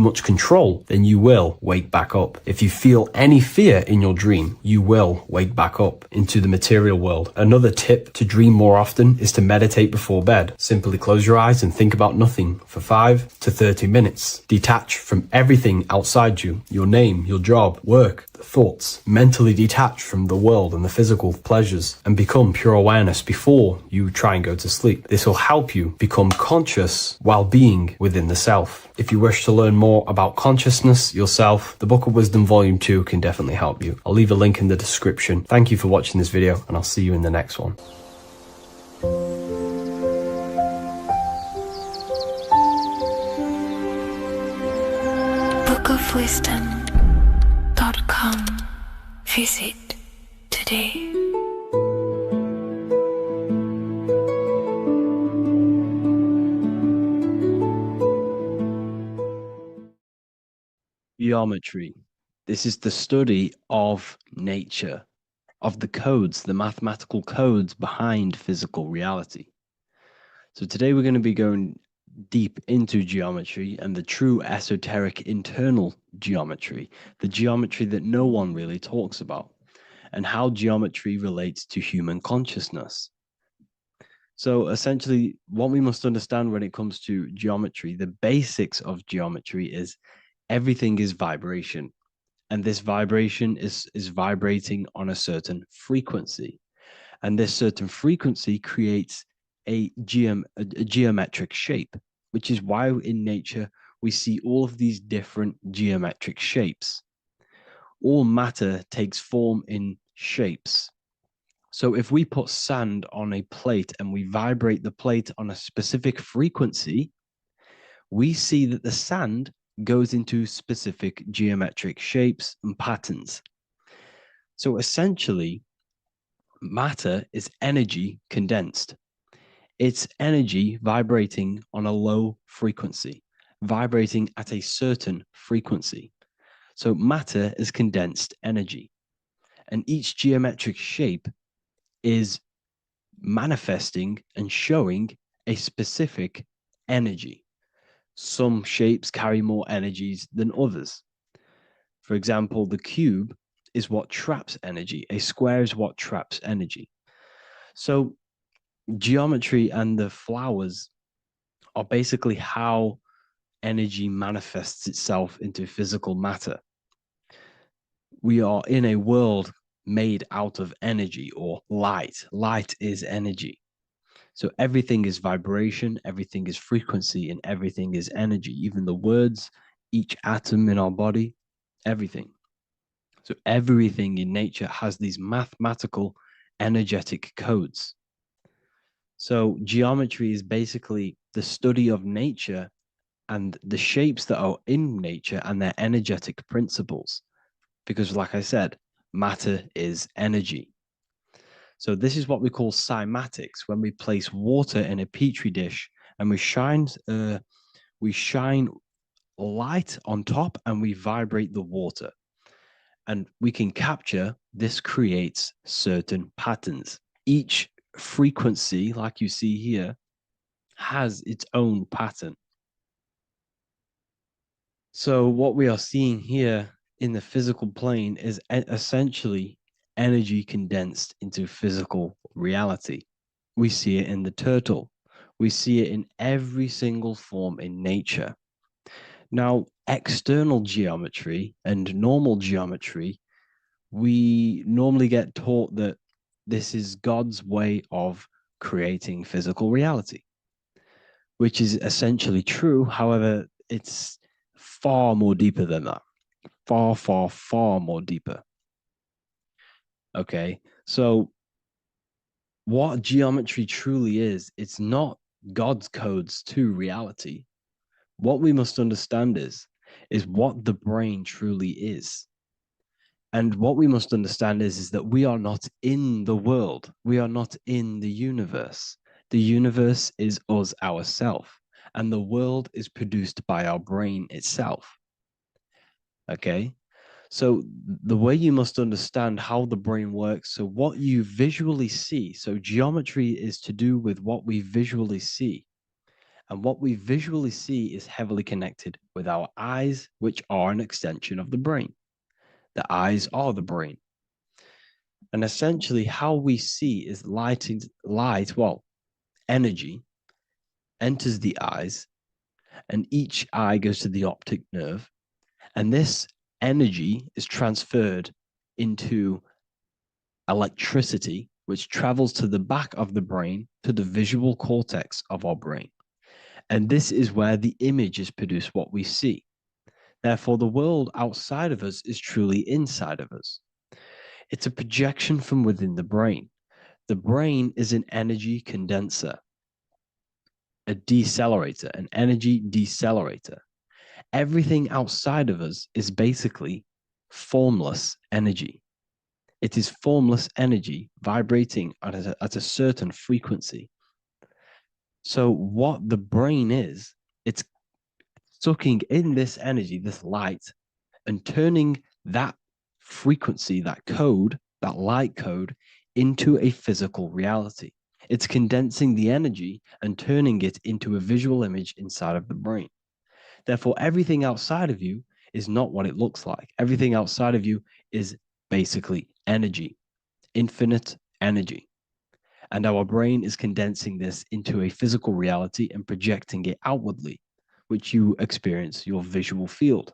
much control, then you will wake back up. If you feel any fear in your dream, you will wake back up into the material world. Another tip to dream more often is to meditate before bed. Simply close your eyes and think about nothing for 5 to 30 minutes. Detach from everything outside you, your name, your job, work, thoughts. Mentally detach from the world and the physical pleasures and become pure awareness before you try and go to sleep. This will help you become conscious while being within the self. If you wish to learn more about consciousness, yourself, the Book of Wisdom Volume 2 can definitely help you. I'll leave a link in the description. Thank you for watching this video, and I'll see you in the next one. bookofwisdom.com. Visit today. Geometry. This is the study of nature, of the codes, the mathematical codes behind physical reality. So today we're going to be going deep into geometry and the true esoteric internal geometry, the geometry that no one really talks about, and how geometry relates to human consciousness. So essentially, what we must understand when it comes to geometry, the basics of geometry is everything is vibration. And this vibration is vibrating on a certain frequency. And this certain frequency creates a geometric shape, which is why in nature we see all of these different geometric shapes. All matter takes form in shapes. So if we put sand on a plate and we vibrate the plate on a specific frequency, we see that the sand goes into specific geometric shapes and patterns. So essentially, matter is energy condensed. It's energy vibrating on a low frequency, vibrating at a certain frequency. So matter is condensed energy. And each geometric shape is manifesting and showing a specific energy. Some shapes carry more energies than others. For example, the cube is what traps energy. A square is what traps energy. So geometry and the flowers are basically how energy manifests itself into physical matter. We are in a world made out of energy or light. Light is energy. So everything is vibration, everything is frequency, and everything is energy. Even the words, each atom in our body, everything. So everything in nature has these mathematical energetic codes. So geometry is basically the study of nature and the shapes that are in nature and their energetic principles. Because, like I said, matter is energy. So this is what we call cymatics. When we place water in a petri dish and we shine light on top and we vibrate the water, and we can capture. This creates certain patterns. Each frequency, like you see here, has its own pattern. So what we are seeing here in the physical plane is essentially energy condensed into physical reality. We see it in the turtle. We see it in every single form in nature. Now, external geometry and normal geometry, we normally get taught that this is God's way of creating physical reality, which is essentially true. However, it's far more deeper than that. Far, far, far more deeper. Okay, so what geometry truly is, it's not God's codes to reality. What we must understand is what the brain truly is. And what we must understand is that we are not in the world. We are not in the universe. The universe is us ourselves, and the world is produced by our brain itself. Okay? So the way you must understand how the brain works, so what you visually see, so geometry is to do with what we visually see. And what we visually see is heavily connected with our eyes, which are an extension of the brain. The eyes are the brain. And essentially how we see is energy enters the eyes, and each eye goes to the optic nerve. And this energy is transferred into electricity, which travels to the back of the brain, to the visual cortex of our brain. And this is where the image is produced, what we see. Therefore, the world outside of us is truly inside of us. It's a projection from within the brain. The brain is an energy condenser, a decelerator, an energy decelerator. Everything outside of us is basically formless energy. It is formless energy vibrating at a certain frequency. So what the brain is, it's sucking in this energy, this light, and turning that frequency, that code, that light code, into a physical reality. It's condensing the energy and turning it into a visual image inside of the brain. Therefore, everything outside of you is not what it looks like. Everything outside of you is basically energy, infinite energy. And our brain is condensing this into a physical reality and projecting it outwardly, which you experience your visual field.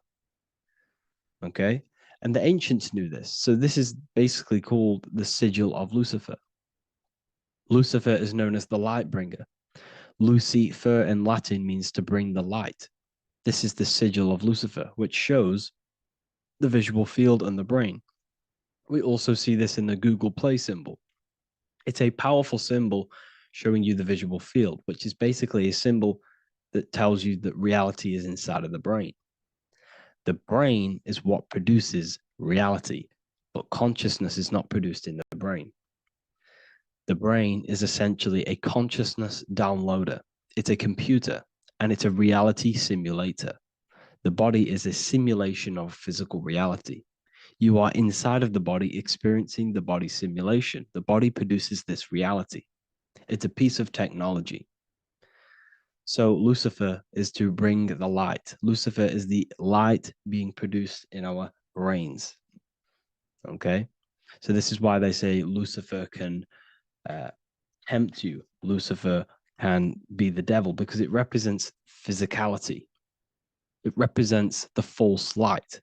Okay? And the ancients knew this. So this is basically called the sigil of Lucifer. Lucifer is known as the light bringer. Lucifer in Latin means to bring the light. This is the sigil of Lucifer, which shows the visual field and the brain. We also see this in the Google Play symbol. It's a powerful symbol showing you the visual field, which is basically a symbol that tells you that reality is inside of the brain. The brain is what produces reality, but consciousness is not produced in the brain. The brain is essentially a consciousness downloader. It's a computer, and it's a reality simulator. The body is a simulation of physical reality. You are inside of the body experiencing the body simulation. The body produces this reality. It's a piece of technology. So Lucifer is to bring the light. Lucifer is the light being produced in our brains. Okay. So this is why they say Lucifer can tempt you. Lucifer can be the devil because it represents physicality. It represents the false light.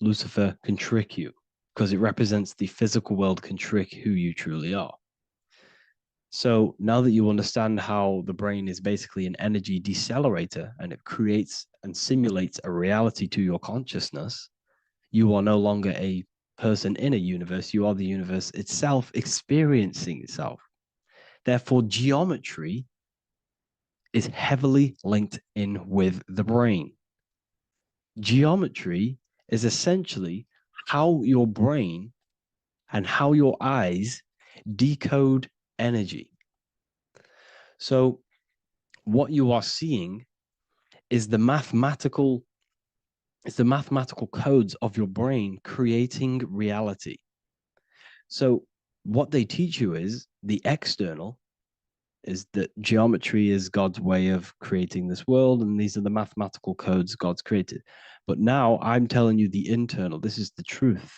Lucifer can trick you because it represents the physical world can trick who you truly are. So now that you understand how the brain is basically an energy decelerator and it creates and simulates a reality to your consciousness, you are no longer a person in a universe. You are the universe itself experiencing itself. Therefore, geometry is heavily linked in with the brain. Geometry is essentially how your brain and how your eyes decode energy. So, what you are seeing is the mathematical codes of your brain creating reality. So, what they teach you is the external is that geometry is God's way of creating this world, and these are the mathematical codes God's created. But now I'm telling you the internal. This is the truth.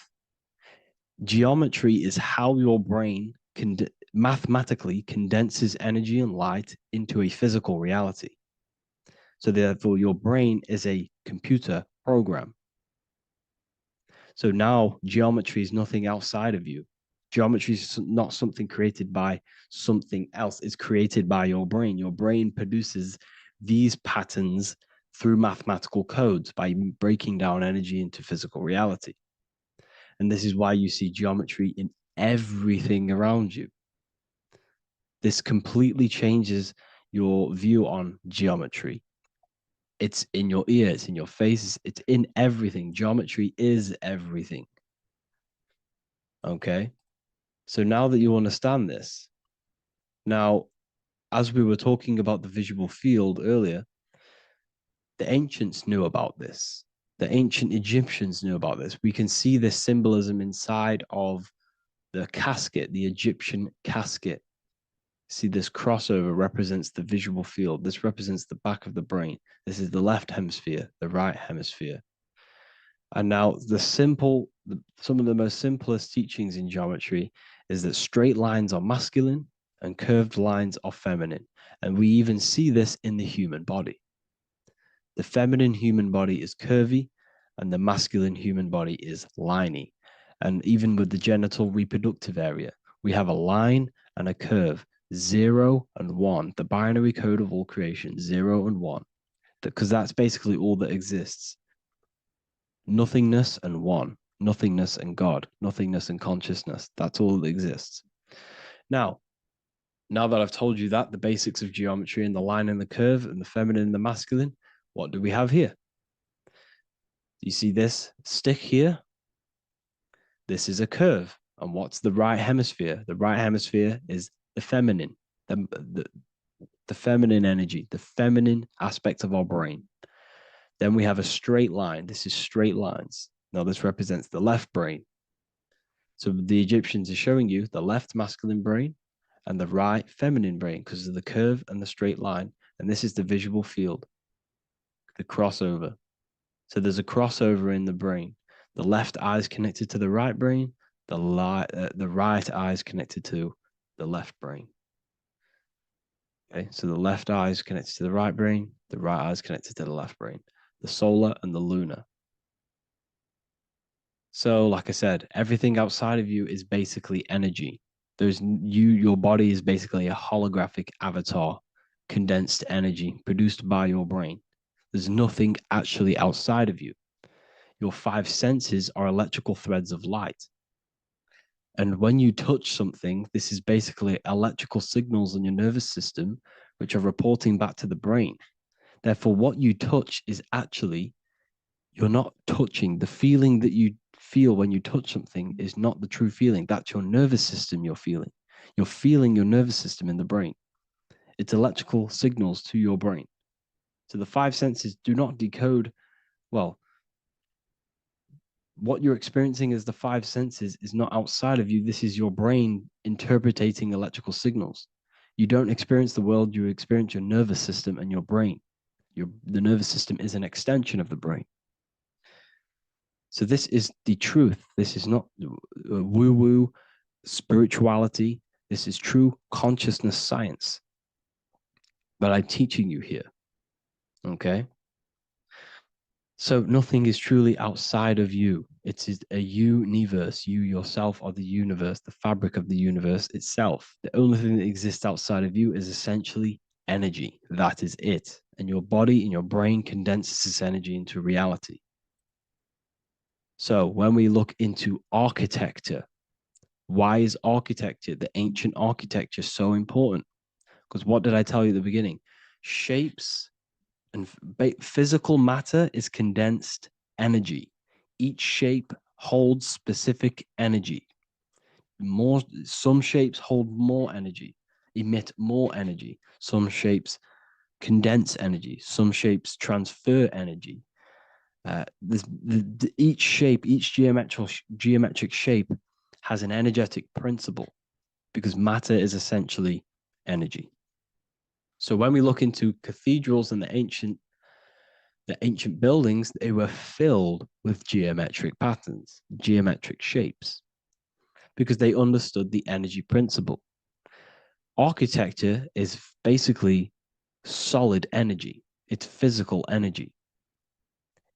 Geometry is how your brain mathematically condenses energy and light into a physical reality. So therefore, your brain is a computer program. So now geometry is nothing outside of you. Geometry is not something created by something else. It's created by your brain. Your brain produces these patterns through mathematical codes by breaking down energy into physical reality. And this is why you see geometry in everything around you. This completely changes your view on geometry. It's in your ear, it's in your face, it's in everything. Geometry is everything. Okay. So now that you understand this, now, as we were talking about the visual field earlier, the ancients knew about this. The ancient Egyptians knew about this. We can see this symbolism inside of the casket, the Egyptian casket. See, this crossover represents the visual field. This represents the back of the brain. This is the left hemisphere, the right hemisphere. And now some of the most simplest teachings in geometry is that straight lines are masculine and curved lines are feminine. And we even see this in the human body. The feminine human body is curvy and the masculine human body is liney. And even with the genital reproductive area, we have a line and a curve, 0 and 1, the binary code of all creation, 0 and 1, because that's basically all that exists. Nothingness and one, nothingness and God, nothingness and consciousness. That's all that exists. Now that I've told you that, the basics of geometry and the line and the curve and the feminine and the masculine, what do we have here? You see this stick here? This is a curve. And what's the right hemisphere? The right hemisphere is the feminine, the feminine energy, the feminine aspect of our brain. Then we have a straight line. This is straight lines. Now this represents the left brain. So the Egyptians are showing you the left masculine brain and the right feminine brain because of the curve and the straight line. And this is the visual field, the crossover. So there's a crossover in the brain. The left eye is connected to the right brain. The right eye is connected to the left brain. Okay, so the left eye is connected to the right brain. The right eye is connected to the left brain. The solar and the lunar. So, like I said, everything outside of you is basically energy. Your body is basically a holographic avatar, condensed energy produced by your brain. There's nothing actually outside of you. Your 5 senses are electrical threads of light. And when you touch something, this is basically electrical signals in your nervous system, which are reporting back to the brain. Therefore, what you touch is actually, you're not touching. The feeling that you feel when you touch something is not the true feeling. That's your nervous system you're feeling. You're feeling your nervous system in the brain. It's electrical signals to your brain. So the 5 senses do not decode, well, what you're experiencing as the five senses is not outside of you. This is your brain interpreting electrical signals. You don't experience the world, you experience your nervous system and your brain. The nervous system is an extension of the brain. So this is the truth. This is not woo-woo spirituality. This is true consciousness science that I'm teaching you here. Okay? So nothing is truly outside of you. It is a universe. You yourself are the universe, the fabric of the universe itself. The only thing that exists outside of you is essentially energy. That is it. And your body and your brain condenses this energy into reality. So when we look into architecture, why is architecture, the ancient architecture, so important? Because what did I tell you at the beginning? Shapes and physical matter is condensed energy. Each shape holds specific energy. Some shapes hold more energy, emit more energy. Some shapes condense energy. Some shapes transfer energy. Each shape, each geometric shape has an energetic principle because matter is essentially energy. So when we look into cathedrals and the ancient buildings, they were filled with geometric patterns, geometric shapes, because they understood the energy principle. Architecture is basically solid energy. It's physical energy.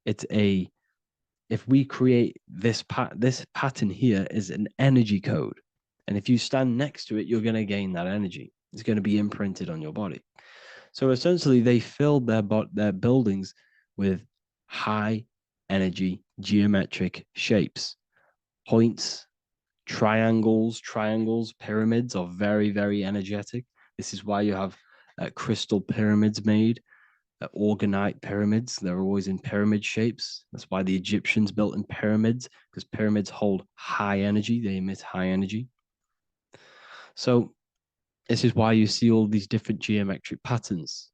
If we create this pattern here is an energy code. And if you stand next to it, you're going to gain that energy. It's going to be imprinted on your body. So essentially, they filled their buildings with high energy geometric shapes, points, triangles, pyramids are very, very energetic. This is why you have crystal pyramids made, organite pyramids. They're always in pyramid shapes. That's why the Egyptians built in pyramids, because pyramids hold high energy. They emit high energy. So this is why you see all these different geometric patterns.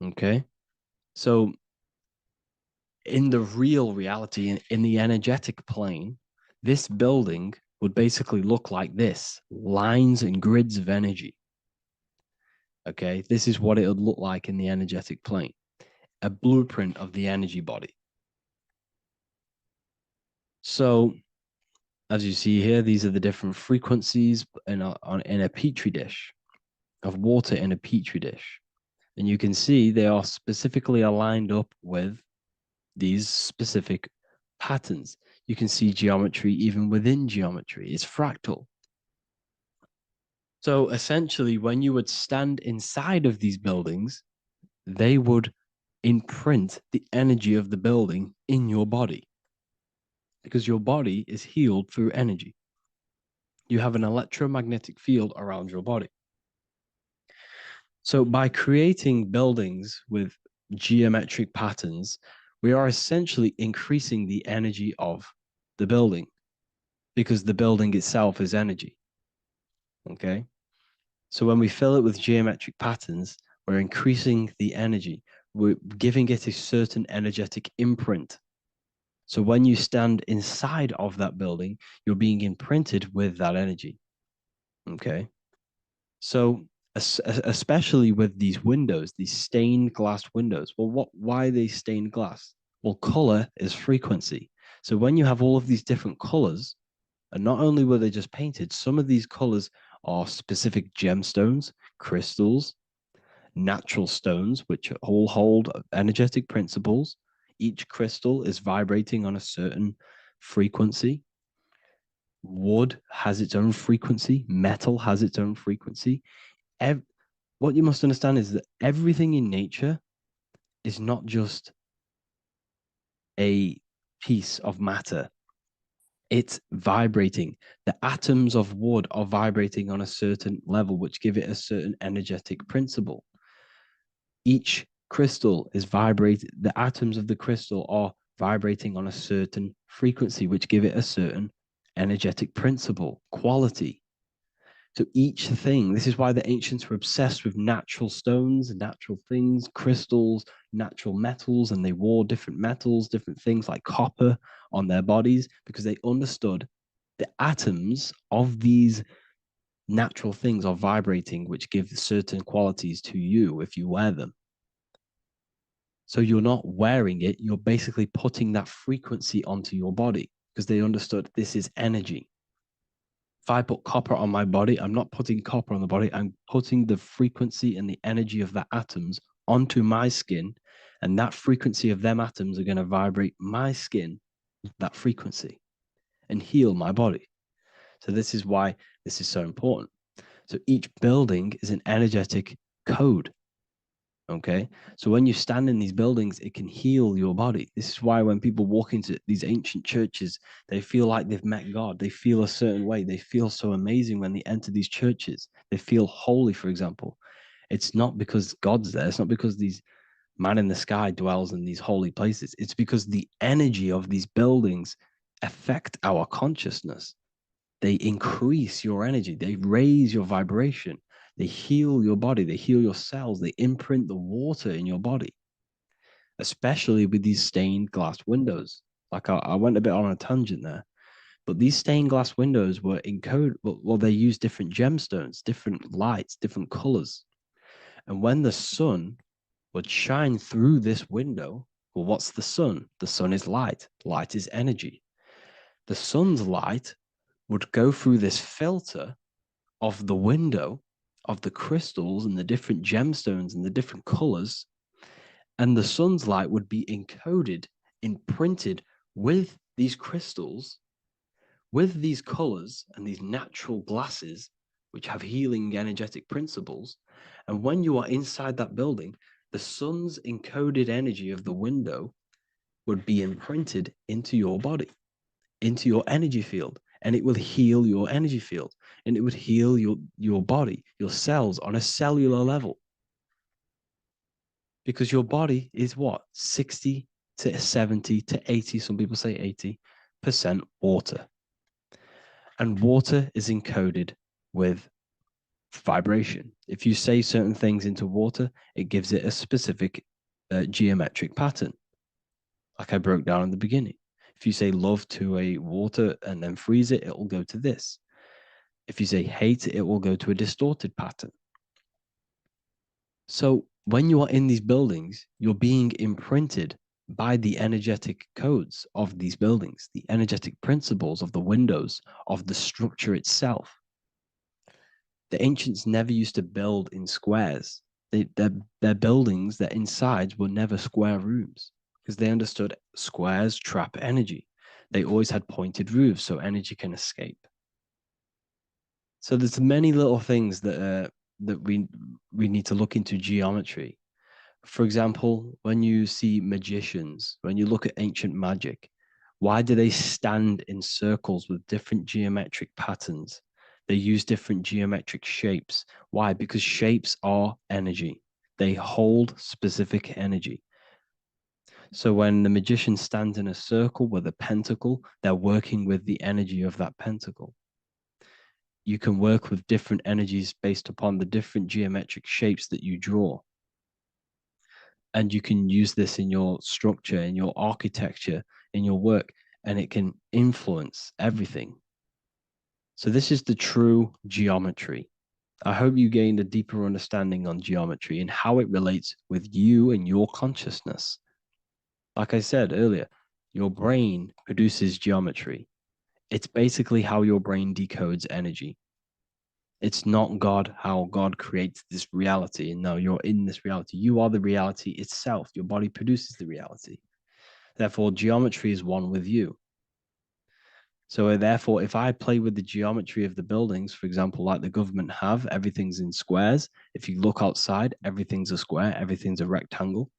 Okay. So in the real reality, in the energetic plane, this building would basically look like this: lines and grids of energy. Okay. This is what it would look like in the energetic plane, a blueprint of the energy body. So as you see here, these are the different frequencies in a petri dish, of water in a petri dish. And you can see they are specifically aligned up with these specific patterns. You can see geometry even within geometry. It's fractal. So essentially, when you would stand inside of these buildings, they would imprint the energy of the building in your body, because your body is healed through energy. You have an electromagnetic field around your body. So by creating buildings with geometric patterns, we are essentially increasing the energy of the building, because the building itself is energy. Okay. So when we fill it with geometric patterns, we're increasing the energy. We're giving it a certain energetic imprint. So when you stand inside of that building, you're being imprinted with that energy. Okay. So especially with these windows, these stained glass windows. Well, why are they stained glass? Well, color is frequency. So when you have all of these different colors, and not only were they just painted, some of these colors are specific gemstones, crystals, natural stones, which all hold energetic principles. Each crystal is vibrating on a certain frequency. Wood has its own frequency. Metal has its own frequency. What you must understand is that everything in nature is not just a piece of matter. It's vibrating. The atoms of wood are vibrating on a certain level, which give it a certain energetic principle. Each crystal is vibrating. The atoms of the crystal are vibrating on a certain frequency, which give it a certain energetic principle, quality. So each thing, this is why the ancients were obsessed with natural stones, natural things, crystals, natural metals, and they wore different metals, different things like copper on their bodies because they understood the atoms of these natural things are vibrating, which give certain qualities to you if you wear them. So you're not wearing it, you're basically putting that frequency onto your body because they understood this is energy. If I put copper on my body, I'm not putting copper on the body. I'm putting the frequency and the energy of the atoms onto my skin. And that frequency of them atoms are going to vibrate my skin, that frequency, and heal my body. So this is why this is so important. So each building is an energetic code. Okay. So when you stand in these buildings, it can heal your body. This is why when people walk into these ancient churches, they feel like they've met God. They feel a certain way. They feel so amazing when they enter these churches. They feel holy, for example. It's not because God's there. It's not because these man in the sky dwells in these holy places. It's because the energy of these buildings affect our consciousness. They increase your energy. They raise your vibration. They heal your body. They heal your cells. They imprint the water in your body, especially with these stained glass windows. Like I went a bit on a tangent there, but these stained glass windows were encoded. Well, they use different gemstones, different lights, different colors. And when the sun would shine through this window, well, what's the sun? The sun is light. Light is energy. The sun's light would go through this filter of the window of the crystals and the different gemstones and the different colors, and the sun's light would be encoded, imprinted with these crystals, with these colors and these natural glasses, which have healing energetic principles. And when you are inside that building, the sun's encoded energy of the window would be imprinted into your body, into your energy field, and it will heal your energy field, and it would heal your body, your cells on a cellular level. Because your body is what? 60 to 70 to 80, some people say 80% water. And water is encoded with vibration. If you say certain things into water, it gives it a specific geometric pattern, like I broke down in the beginning. If you say love to a water and then freeze it, it will go to this. If you say hate, it will go to a distorted pattern. So when you are in these buildings, you're being imprinted by the energetic codes of these buildings, the energetic principles of the windows, of the structure itself. The ancients never used to build in squares. Their buildings, their insides were never square rooms because they understood squares trap energy. They always had pointed roofs so energy can escape. So there's many little things that we need to look into geometry. For example, when you see magicians, when you look at ancient magic, why do they stand in circles with different geometric patterns? They use different geometric shapes. Why? Because shapes are energy. They hold specific energy. So when the magician stands in a circle with a pentacle, they're working with the energy of that pentacle. You can work with different energies based upon the different geometric shapes that you draw. And you can use this in your structure, in your architecture, in your work, and it can influence everything. So this is the true geometry. I hope you gained a deeper understanding on geometry and how it relates with you and your consciousness. Like I said earlier, your brain produces geometry. It's basically how your brain decodes energy. It's not God, how God creates this reality. And no, you're in this reality. You are the reality itself. Your body produces the reality. Therefore, geometry is one with you. So therefore, if I play with the geometry of the buildings, for example, like the government have, everything's in squares. If you look outside, everything's a square, everything's a rectangle.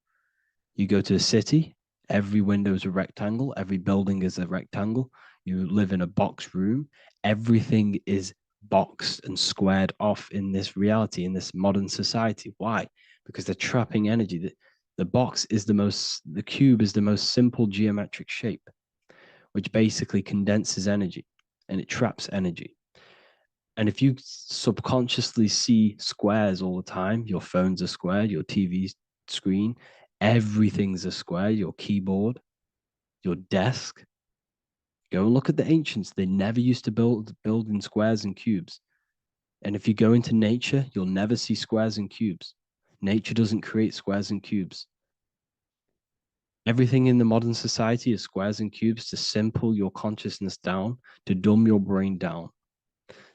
You go to a city, every window is a rectangle, every building is a rectangle. You live in a box room, everything is boxed and squared off in this reality, in this modern society. Why? Because they're trapping energy. The cube is the most simple geometric shape, which basically condenses energy and it traps energy. And if you subconsciously see squares all the time, your phone's a square, your TV screen, everything's a square, your keyboard, your desk. Go and look at the ancients. They never used to build in squares and cubes. And if you go into nature, you'll never see squares and cubes. Nature doesn't create squares and cubes. Everything in the modern society is squares and cubes to simple your consciousness down, to dumb your brain down.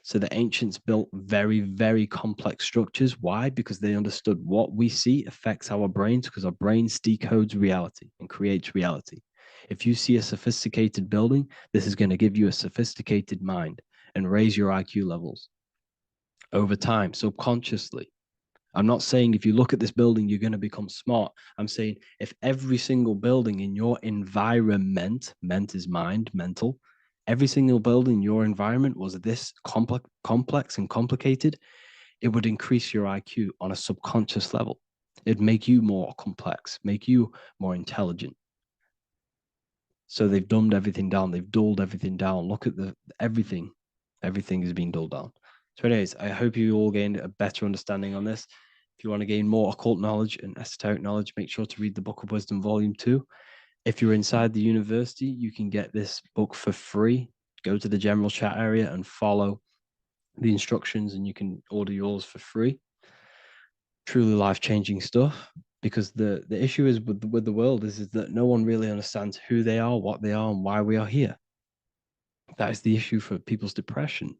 So the ancients built very, very complex structures. Why? Because they understood what we see affects our brains, because our brains decodes reality and creates reality. If you see a sophisticated building, this is going to give you a sophisticated mind and raise your IQ levels over time, subconsciously. I'm not saying if you look at this building, you're going to become smart. I'm saying if every single building in your environment, ment is mind, mental, every single building in your environment was this complex and complicated, it would increase your IQ on a subconscious level. It'd make you more complex, make you more intelligent. So they've dumbed everything down. They've dulled everything down. Look at everything. Everything is being dulled down. So anyways, I hope you all gained a better understanding on this. If you want to gain more occult knowledge and esoteric knowledge, make sure to read the Book of Wisdom, Volume 2. If you're inside the university, you can get this book for free. Go to the general chat area and follow the instructions, and you can order yours for free. Truly life-changing stuff. Because the issue is with the world is that no one really understands who they are, what they are, and why we are here. That is the issue for people's depression,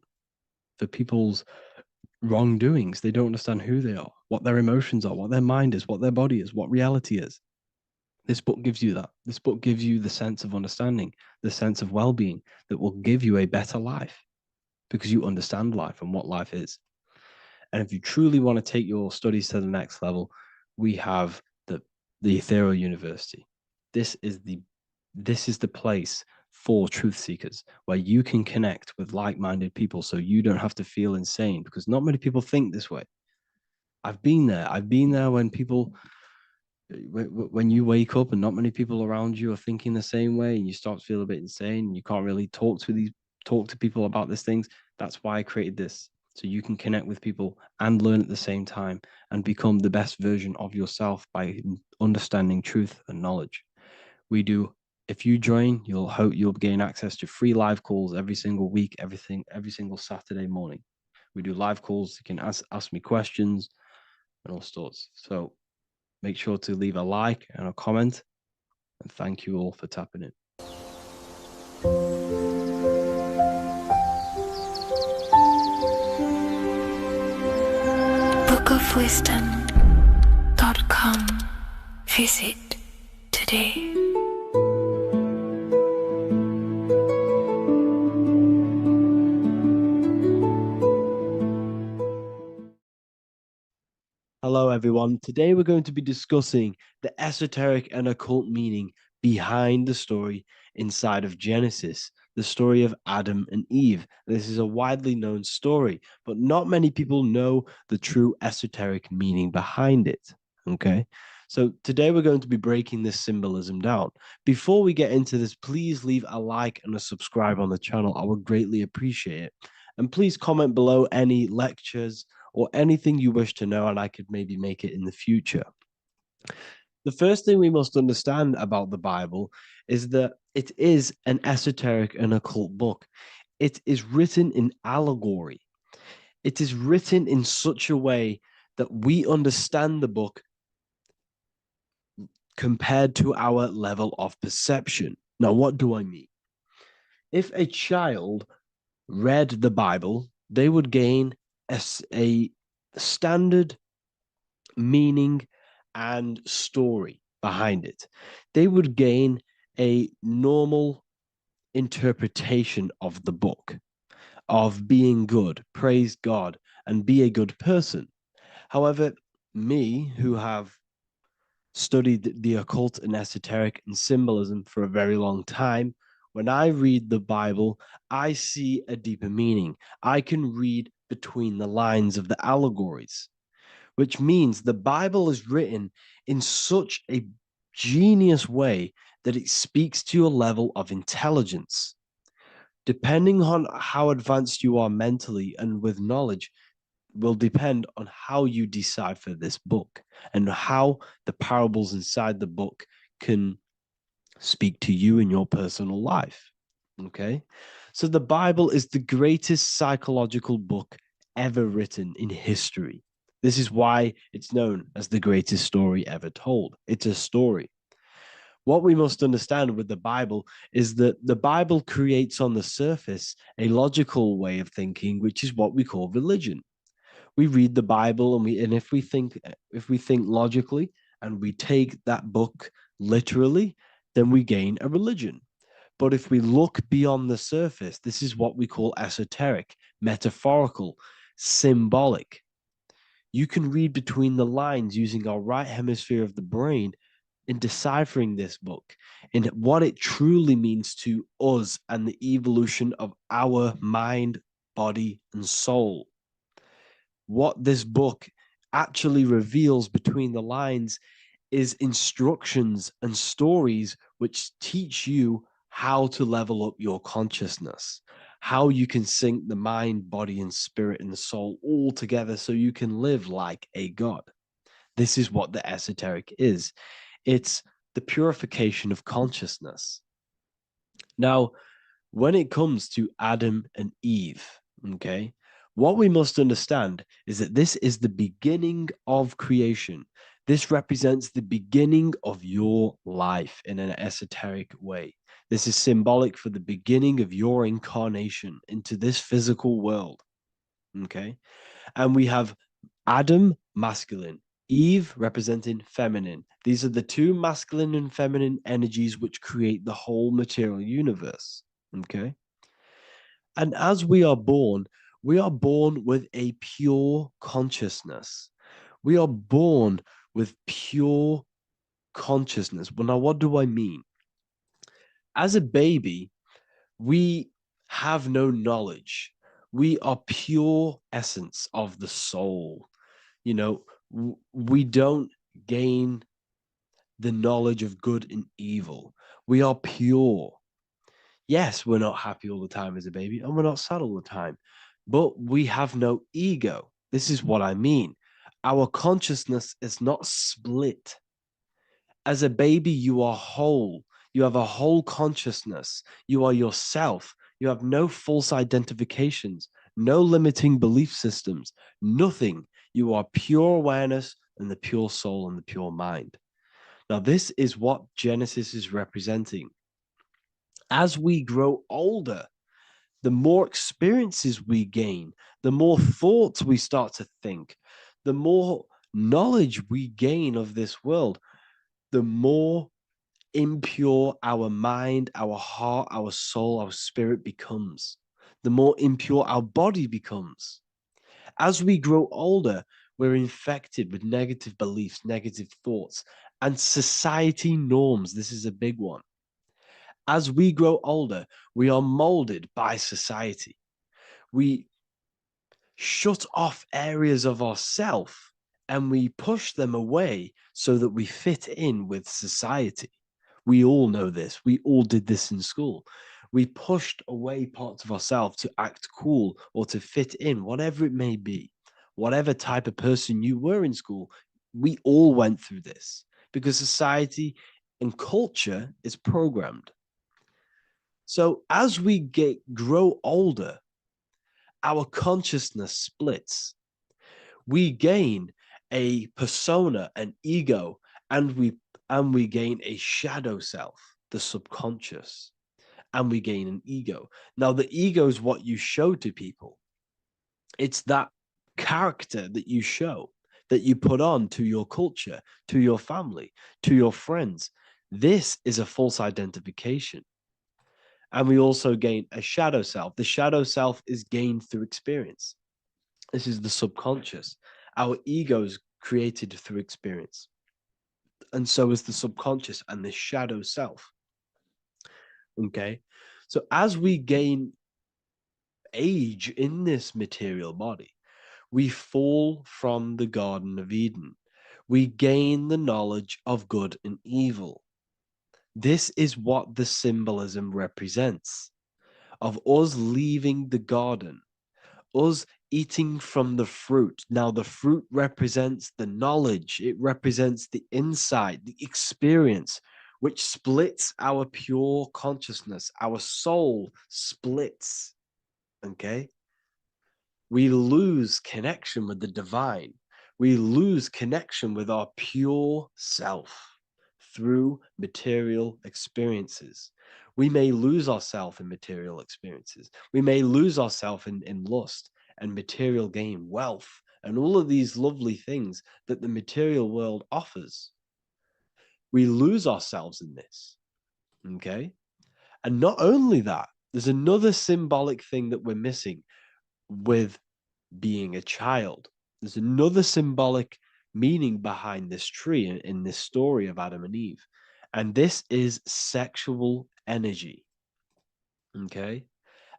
for people's wrongdoings. They don't understand who they are, what their emotions are, what their mind is, what their body is, what reality is. This book gives you that. This book gives you the sense of understanding, the sense of well-being that will give you a better life because you understand life and what life is. And if you truly want to take your studies to the next level, we have the Ethereal University. This is the place for truth seekers where you can connect with like-minded people so you don't have to feel insane, because not many people think this way. I've been there when you wake up and not many people around you are thinking the same way, and you start to feel a bit insane and you can't really talk to people about these things. That's why I created this, so you can connect with people and learn at the same time and become the best version of yourself by understanding truth and knowledge. If you join, you'll gain access to free live calls every single week, every single Saturday morning. We do live calls. You can ask me questions and all sorts. So make sure to leave a like and a comment. And thank you all for tapping in. bookofwisdom.com. Visit today. Hello, everyone. Today we're going to be discussing the esoteric and occult meaning behind the story inside of Genesis, the story of Adam and Eve. This is a widely known story, but not many people know the true esoteric meaning behind it. Okay, so today we're going to be breaking this symbolism down. Before we get into this, please leave a like and a subscribe on the channel. I would greatly appreciate it. And please comment below any lectures or anything you wish to know, and I could maybe make it in the future. The first thing we must understand about the Bible is that it is an esoteric and occult book. It is written in allegory. It is written in such a way that we understand the book compared to our level of perception. Now, what do I mean? If a child read the Bible, they would gain a standard meaning and story behind it. They would gain a normal interpretation of the book, of being good, praise God, and be a good person. However, me, who have studied the occult and esoteric and symbolism for a very long time, when I read the Bible, I see a deeper meaning. I can read between the lines of the allegories, which means the Bible is written in such a genius way that it speaks to your level of intelligence. Depending on how advanced you are mentally and with knowledge, will depend on how you decipher this book and how the parables inside the book can speak to you in your personal life. Okay. So the Bible is the greatest psychological book ever written in history. This is why it's known as the greatest story ever told. It's a story. What we must understand with the Bible is that the Bible creates on the surface a logical way of thinking, which is what we call religion. We read the Bible and if we think logically and we take that book literally, then we gain a religion. But if we look beyond the surface, this is what we call esoteric, metaphorical, symbolic. You can read between the lines using our right hemisphere of the brain in deciphering this book and what it truly means to us and the evolution of our mind, body, and soul. What this book actually reveals between the lines is instructions and stories which teach you how to level up your consciousness, how you can sync the mind, body, and spirit and the soul all together so you can live like a god. This is what the esoteric is. It's the purification of consciousness. Now, when it comes to Adam and Eve, okay, what we must understand is that this is the beginning of creation. This represents the beginning of your life in an esoteric way. This is symbolic for the beginning of your incarnation into this physical world. Okay. And we have Adam, masculine, Eve representing feminine. These are the two masculine and feminine energies which create the whole material universe. Okay. And as we are born with a pure consciousness. We are born with pure consciousness. Well, now, what do I mean? As a baby, we have no knowledge. We are pure essence of the soul. You know, we don't gain the knowledge of good and evil. We are pure. Yes, we're not happy all the time as a baby, and we're not sad all the time, but we have no ego. This is what I mean. Our consciousness is not split. As a baby, you are whole. You have a whole consciousness. You are yourself. You have no false identifications, no limiting belief systems, nothing. You are pure awareness and the pure soul and the pure mind. Now, this is what Genesis is representing. As we grow older, the more experiences we gain, the more thoughts we start to think, the more knowledge we gain of this world, the more impure our mind, our heart, our soul, our spirit becomes, the more impure our body becomes. As we grow older, we're infected with negative beliefs, negative thoughts, and society norms. This is a big one. As we grow older, we are molded by society. We shut off areas of ourself and we push them away so that we fit in with society. We all know this. We all did this in school. We pushed away parts of ourselves to act cool or to fit in, whatever it may be. Whatever type of person you were in school, we all went through this because society and culture is programmed. So as we grow older, our consciousness splits. We gain a persona, an ego, and we gain a shadow self, the subconscious, and we gain an ego. Now, the ego is what you show to people. It's that character that you show, that you put on to your culture, to your family, to your friends. This is a false identification. And we also gain a shadow self. The shadow self is gained through experience. This is the subconscious. Our ego is created through experience. And so is the subconscious and the shadow self. Okay. So as we gain age in this material body, we fall from the Garden of Eden. We gain the knowledge of good and evil. This is what the symbolism represents. of us leaving the garden, us eating from the fruit. Now, the fruit represents the knowledge, it represents the insight, the experience, which splits our pure consciousness. Our soul splits, okay? We lose connection with the divine. We lose connection with our pure self through material experiences. We may lose ourselves in material experiences. We may lose ourselves in lust and material gain, wealth, and all of these lovely things that the material world offers. We lose ourselves in this, okay? And not only that, there's another symbolic thing that we're missing with being a child. There's another symbolic meaning behind this tree in this story of Adam and Eve. And this is sexual energy. Okay.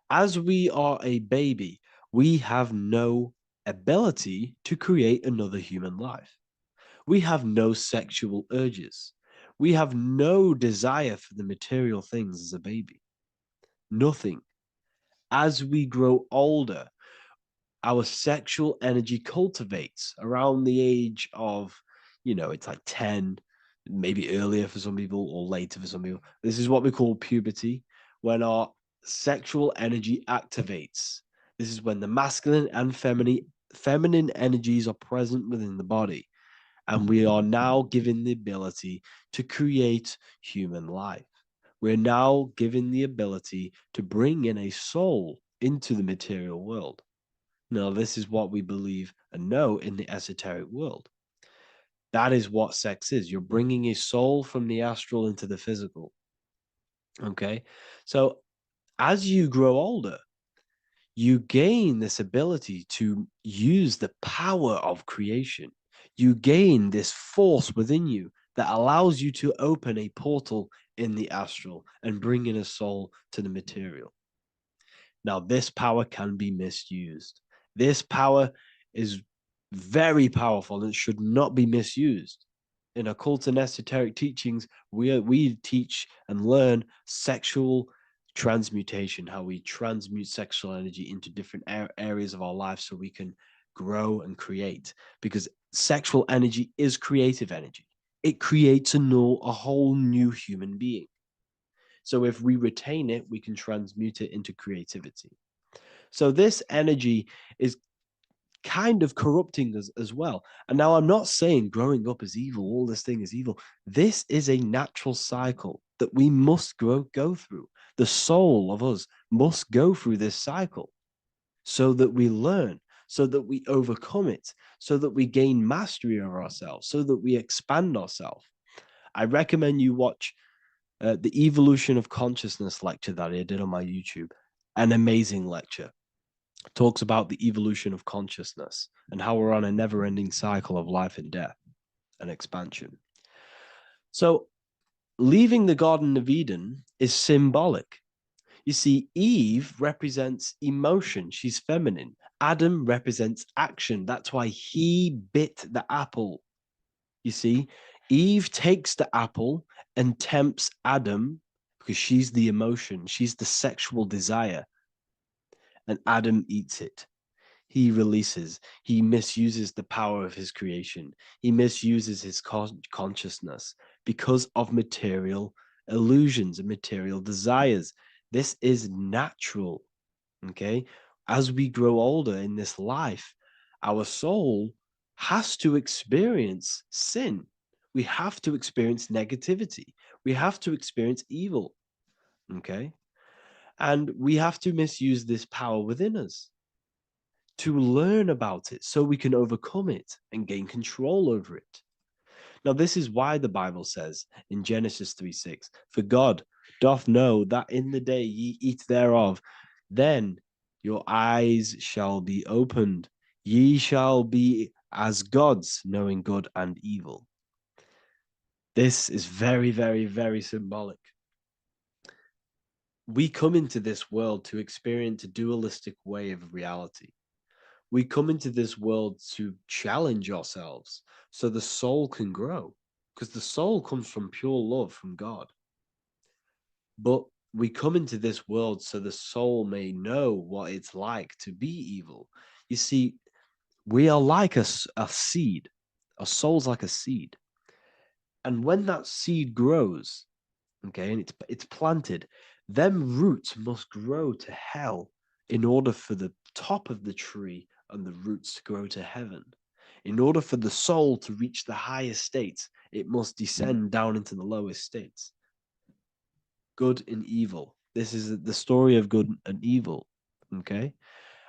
As we are a baby, we have no ability to create another human life. We have no sexual urges. We have no desire for the material things as a baby. Nothing. As we grow older, our sexual energy cultivates around the age of, it's like 10, maybe earlier for some people or later for some people. This is what we call puberty, when our sexual energy activates. This is when the masculine and feminine energies are present within the body. And we are now given the ability to create human life. We're now given the ability to bring in a soul into the material world. Now, this is what we believe and know in the esoteric world. That is what sex is. You're bringing a soul from the astral into the physical. Okay. So as you grow older, you gain this ability to use the power of creation. You gain this force within you that allows you to open a portal in the astral and bring in a soul to the material. Now, this power can be misused. This power is very powerful and should not be misused. In occult and esoteric teachings, we teach and learn sexual transmutation, how we transmute sexual energy into different areas of our life so we can grow and create. Because sexual energy is creative energy. It creates a whole new human being. So if we retain it, we can transmute it into creativity. So this energy is kind of corrupting us as well. And now I'm not saying growing up is evil, all this thing is evil. This is a natural cycle that we must go through. The soul of us must go through this cycle so that we learn, so that we overcome it, so that we gain mastery over ourselves, so that we expand ourselves. I recommend you watch the Evolution of Consciousness lecture that I did on my YouTube. An amazing lecture. Talks about the evolution of consciousness and how we're on a never-ending cycle of life and death and expansion. So leaving the Garden of Eden is symbolic. You see, Eve represents emotion. She's feminine. Adam represents action. That's why he bit the apple. You see, Eve takes the apple and tempts Adam because she's the emotion. She's the sexual desire. And Adam eats it. He releases, he misuses the power of his creation. He misuses his consciousness because of material illusions and material desires. This is natural, okay? As we grow older in this life, our soul has to experience sin. We have to experience negativity. We have to experience evil, okay? And we have to misuse this power within us to learn about it so we can overcome it and gain control over it. Now, this is why the Bible says in Genesis 3:6, for God doth know that in the day ye eat thereof, then your eyes shall be opened. Ye shall be as gods, knowing good and evil. This is very, very, very symbolic. We come into this world to experience a dualistic way of reality. We come into this world to challenge ourselves so the soul can grow, because the soul comes from pure love from God. But we come into this world so the soul may know what it's like to be evil. You see, we are like a seed. Our soul's like a seed. And when that seed grows, okay, and it's planted, them roots must grow to hell in order for the top of the tree and the roots to grow to heaven. In order for the soul to reach the highest states, it must descend down into the lowest states. Good and evil. This is the story of good and evil, okay?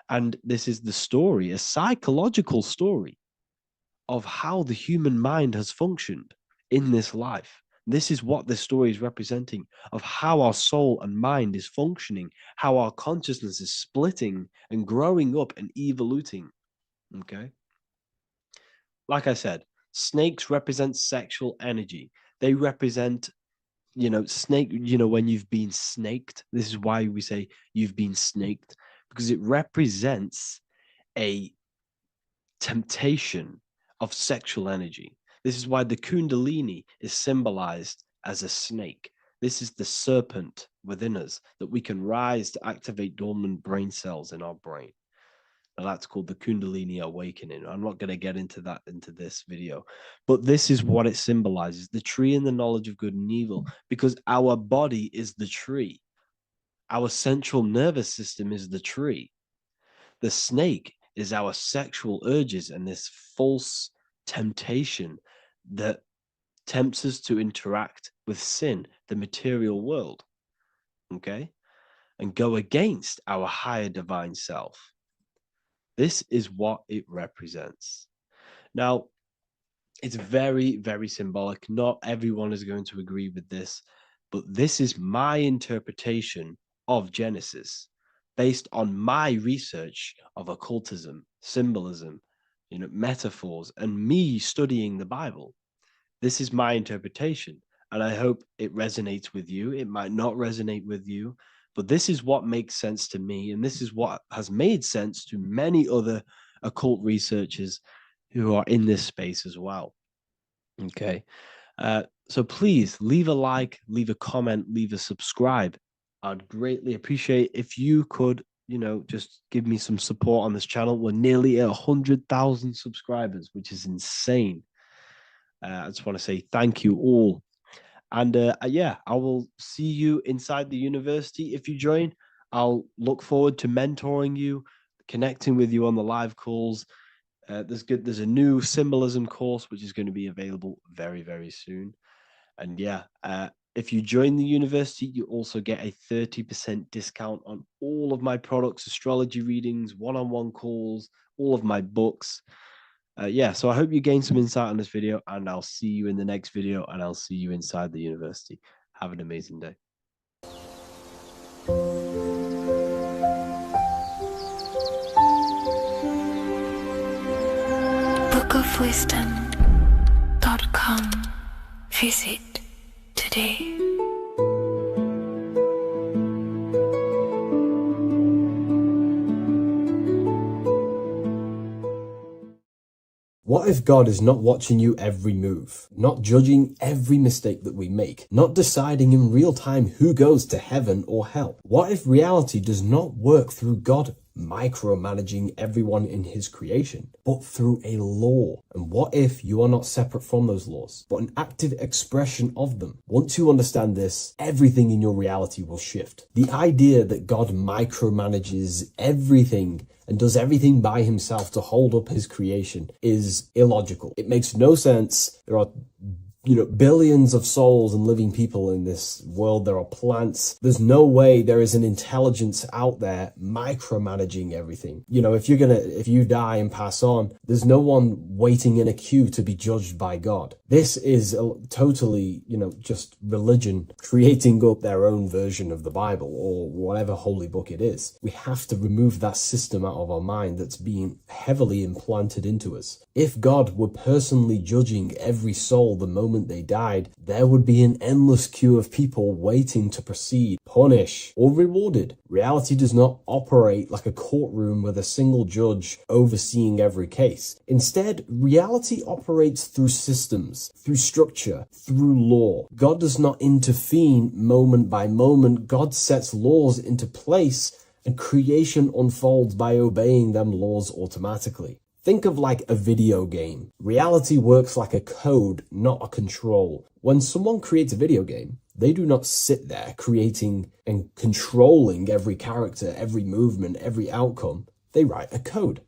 And this is the story, a psychological story of how the human mind has functioned in this life. This is what this story is representing of how our soul and mind is functioning, how our consciousness is splitting and growing up and evoluting. Okay. Like I said, snakes represent sexual energy. They represent, snake, when you've been snaked. This is why we say you've been snaked, because it represents a temptation of sexual energy. This is why the Kundalini is symbolized as a snake. This is the serpent within us that we can rise to activate dormant brain cells in our brain. Now that's called the Kundalini awakening. I'm not going to get into that into this video, but this is what it symbolizes, the tree and the knowledge of good and evil, because our body is the tree. Our central nervous system is the tree. The snake is our sexual urges and this false temptation that tempts us to interact with sin, the material world, okay, and go against our higher divine self. This is what it represents. Now, it's very, very symbolic. Not everyone is going to agree with this, but this is my interpretation of Genesis based on my research of occultism, symbolism, metaphors, and me studying the Bible. This is my interpretation, and I hope it resonates with you. It might not resonate with you, but this is what makes sense to me, and this is what has made sense to many other occult researchers who are in this space as well. Okay, so please leave a like, leave a comment, leave a subscribe. I'd greatly appreciate if you could, just give me some support on this channel. We're nearly at 100,000 subscribers, which is insane. I just want to say thank you all. And yeah, I will see you inside the university. If you join, I'll look forward to mentoring you, connecting with you on the live calls. There's a new symbolism course, which is going to be available very, very soon. And yeah, if you join the university, you also get a 30% discount on all of my products, astrology readings, one-on-one calls, all of my books. Yeah, so I hope you gained some insight on this video, and I'll see you in the next video, and I'll see you inside the university. Have an amazing day. bookofwisdom.com. Visit today. What if God is not watching you every move, not judging every mistake that we make, not deciding in real time who goes to heaven or hell? What if reality does not work through God micromanaging everyone in his creation, but through a law? And what if you are not separate from those laws, but an active expression of them? Once you understand this, everything in your reality will shift. The idea that God micromanages everything and does everything by himself to hold up his creation is illogical. It makes no sense. There are billions of souls and living people in this world. There are plants. There's no way there is an intelligence out there micromanaging everything. If you die and pass on, there's no one waiting in a queue to be judged by God. This is totally, just religion creating up their own version of the Bible or whatever holy book it is. We have to remove that system out of our mind that's being heavily implanted into us. If God were personally judging every soul the moment they died, there would be an endless queue of people waiting to proceed, punish, or rewarded. Reality does not operate like a courtroom with a single judge overseeing every case. Instead, reality operates through systems, through structure, through law. God does not intervene moment by moment. God sets laws into place, and creation unfolds by obeying them laws automatically. Think of like a video game. Reality works like a code, not a control. When someone creates a video game, they do not sit there creating and controlling every character, every movement, every outcome. They write a code.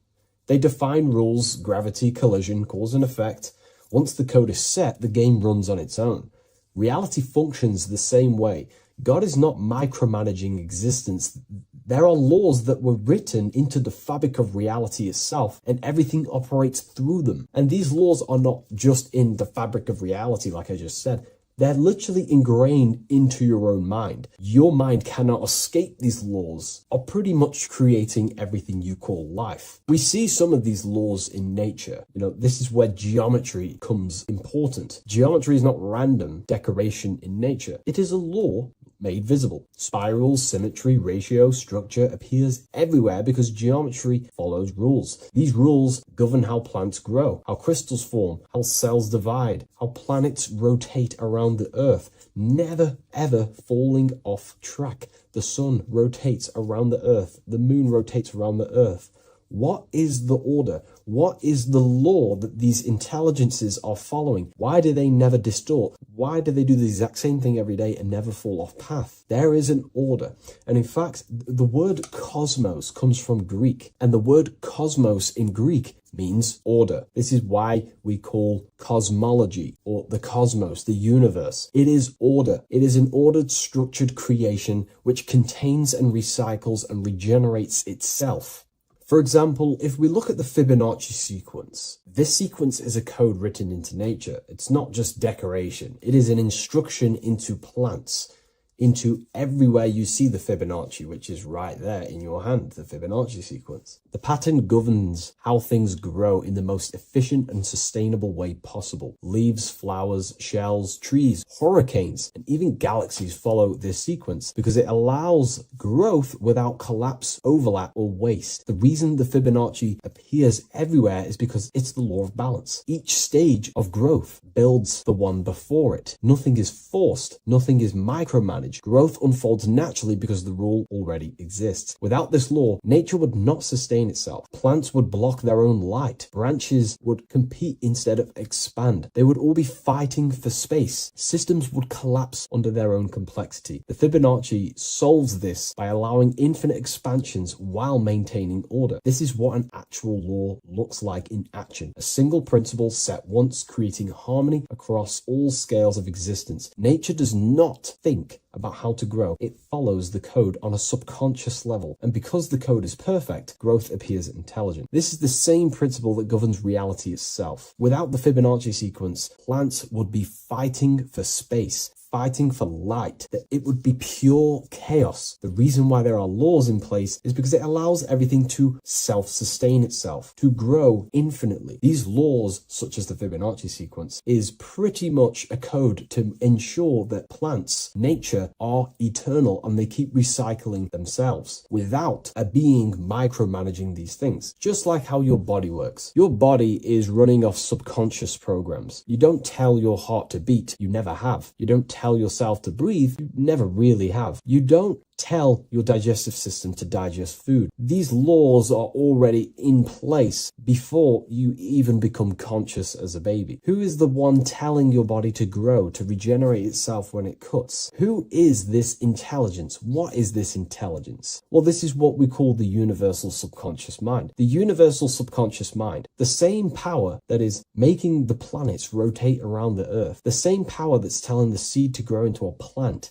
They define rules, gravity, collision, cause and effect. Once the code is set, the game runs on its own. Reality functions the same way. God is not micromanaging existence. There are laws that were written into the fabric of reality itself, and everything operates through them. And these laws are not just in the fabric of reality, like I just said. They're literally ingrained into your own mind. Your mind cannot escape these laws, are pretty much creating everything you call life. We see some of these laws in nature. This is where geometry becomes important. Geometry is not random decoration in nature. It is a law made visible. Spirals, symmetry, ratio, structure appears everywhere because geometry follows rules. These rules govern how plants grow, how crystals form, how cells divide, how planets rotate around the Earth, never ever falling off track. The sun rotates around the Earth. The moon rotates around the Earth. What is the order? What is the law that these intelligences are following? Why do they never distort? Why do they do the exact same thing every day and never fall off path? There is an order. And in fact, the word cosmos comes from Greek, and the word cosmos in Greek means order. This is why we call cosmology or the cosmos, the universe. It is order. It is an ordered, structured creation which contains and recycles and regenerates itself. For example, if we look at the Fibonacci sequence, this sequence is a code written into nature. It's not just decoration. It is an instruction into plants, into everywhere you see the Fibonacci, which is right there in your hand, the Fibonacci sequence. The pattern governs how things grow in the most efficient and sustainable way possible. Leaves, flowers, shells, trees, hurricanes, and even galaxies follow this sequence because it allows growth without collapse, overlap, or waste. The reason the Fibonacci appears everywhere is because it's the law of balance. Each stage of growth builds the one before it. Nothing is forced. Nothing is micromanaged. Growth unfolds naturally because the rule already exists. Without this law, nature would not sustain itself. Plants would block their own light. Branches would compete instead of expand. They would all be fighting for space. Systems would collapse under their own complexity. The Fibonacci solves this by allowing infinite expansions while maintaining order. This is what an actual law looks like in action. A single principle set once, creating harmony across all scales of existence. Nature does not think about how to grow. It follows the code on a subconscious level. And because the code is perfect, growth appears intelligent. This is the same principle that governs reality itself. Without the Fibonacci sequence, plants would be fighting for space, fighting for light, that it would be pure chaos. The reason why there are laws in place is because it allows everything to self-sustain itself, to grow infinitely. These laws, such as the Fibonacci sequence, is pretty much a code to ensure that plants, nature, are eternal and they keep recycling themselves without a being micromanaging these things. Just like how your body works. Your body is running off subconscious programs. You don't tell your heart to beat, you never have. You don't tell yourself to breathe, you never really have. You don't tell your digestive system to digest food. These laws are already in place before you even become conscious as a baby. Who is the one telling your body to grow, to regenerate itself when it cuts? Who is this intelligence? What is this intelligence? Well, this is what we call the universal subconscious mind. The universal subconscious mind, the same power that is making the planets rotate around the earth, the same power that's telling the seed to grow into a plant,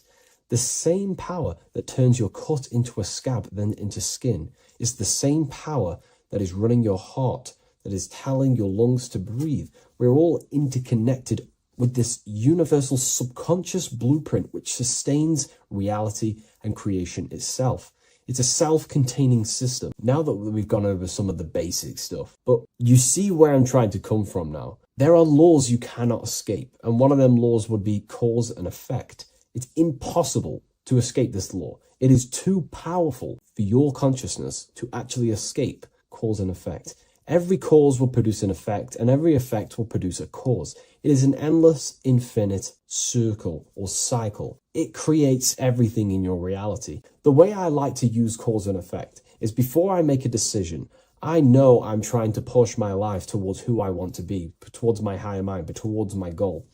the same power that turns your cut into a scab, then into skin, is the same power that is running your heart, that is telling your lungs to breathe. We're all interconnected with this universal subconscious blueprint which sustains reality and creation itself. It's a self-containing system. Now that we've gone over some of the basic stuff, but you see where I'm trying to come from now. There are laws you cannot escape, and one of them laws would be cause and effect. It's impossible to escape this law. It is too powerful for your consciousness to actually escape cause and effect. Every cause will produce an effect, and every effect will produce a cause. It is an endless, infinite circle or cycle. It creates everything in your reality. The way I like to use cause and effect is before I make a decision, I know I'm trying to push my life towards who I want to be, towards my higher mind, but towards my goal.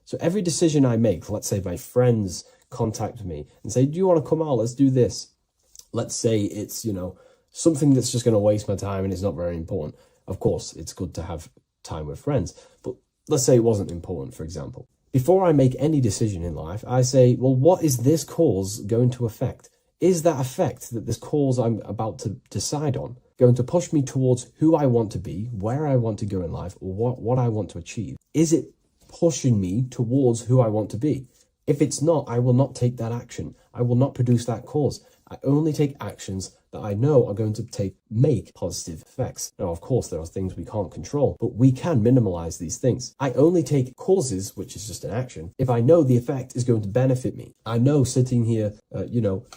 So every decision I make, let's say my friends contact me and say, do you want to come out? Let's do this. Let's say it's, something that's just going to waste my time and it's not very important. Of course, it's good to have time with friends, but let's say it wasn't important, for example. Before I make any decision in life, I say, well, what is this cause going to affect? Is that effect that this cause I'm about to decide on going to push me towards who I want to be, where I want to go in life, or what I want to achieve? Is it pushing me towards who I want to be? If it's not, I will not take that action. I will not produce that cause. I only take actions that I know are going to make positive effects. Now, of course, there are things we can't control, but we can minimize these things. I only take causes, which is just an action, if I know the effect is going to benefit me. I know sitting here,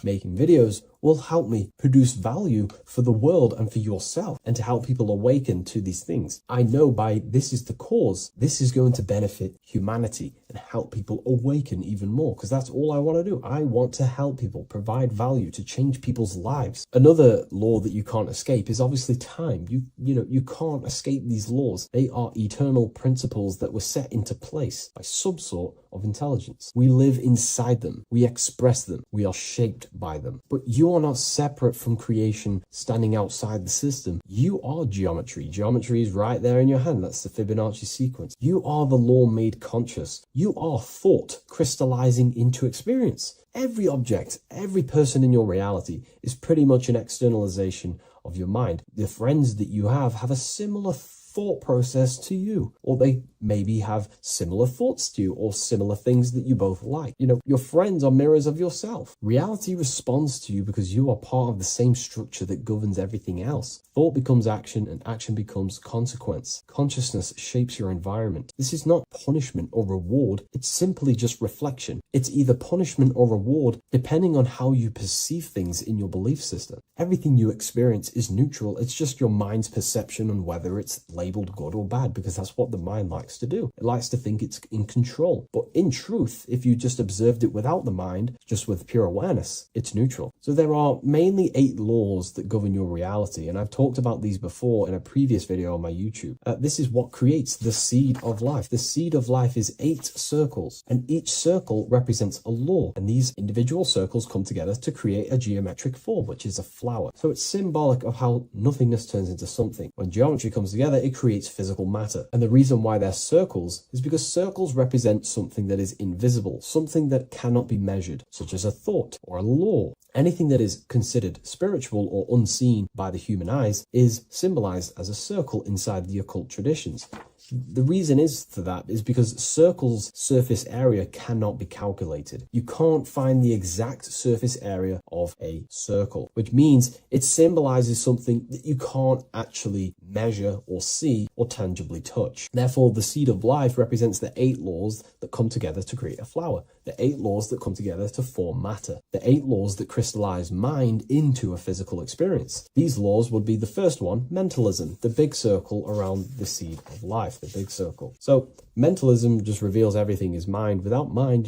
making videos will help me produce value for the world and for yourself and to help people awaken to these things. I know this is the cause, this is going to benefit humanity and help people awaken even more, because that's all I want to do. I want to help people, provide value to change people's lives. Another law that you can't escape is obviously time. You can't escape these laws. They are eternal principles that were set into place by some sort of intelligence. We live inside them. We express them. We are shaped by them. But you are not separate from creation standing outside the system. You are geometry. Geometry is right there in your hand. That's the Fibonacci sequence. You are the law made conscious. You are thought crystallizing into experience. Every object, every person in your reality is pretty much an externalization of your mind. The friends that you have a similar thought process to you, or they maybe have similar thoughts to you, or similar things that you both like. Your friends are mirrors of yourself. Reality responds to you because you are part of the same structure that governs everything else. Thought becomes action, and action becomes consequence. Consciousness shapes your environment. This is not punishment or reward. It's simply just reflection. It's either punishment or reward depending on how you perceive things in your belief system. Everything you experience is neutral. It's just your mind's perception on whether it's labeled good or bad, because that's what the mind likes to do. It likes to think it's in control. But in truth, if you just observed it without the mind, just with pure awareness, it's neutral. So there are mainly 8 laws that govern your reality, and I've talked about these before in a previous video on my YouTube. This is what creates the seed of life. The seed of life is 8 circles, and each circle represents a law, and these individual circles come together to create a geometric form, which is a flower. So it's symbolic of how nothingness turns into something. When geometry comes together, it creates physical matter. And the reason why they're circles is because circles represent something that is invisible, something that cannot be measured, such as a thought or a law. Anything that is considered spiritual or unseen by the human eyes is symbolized as a circle inside the occult traditions. The reason for that is because circles' surface area cannot be calculated. You can't find the exact surface area of a circle, which means it symbolizes something that you can't actually measure or see or tangibly touch. Therefore, the seed of life represents the 8 laws that come together to create a flower, the 8 laws that come together to form matter, the 8 laws that crystallize mind into a physical experience. These laws would be the first one, mentalism, the big circle around the seed of life. The big circle. So mentalism just reveals everything is mind. Without mind,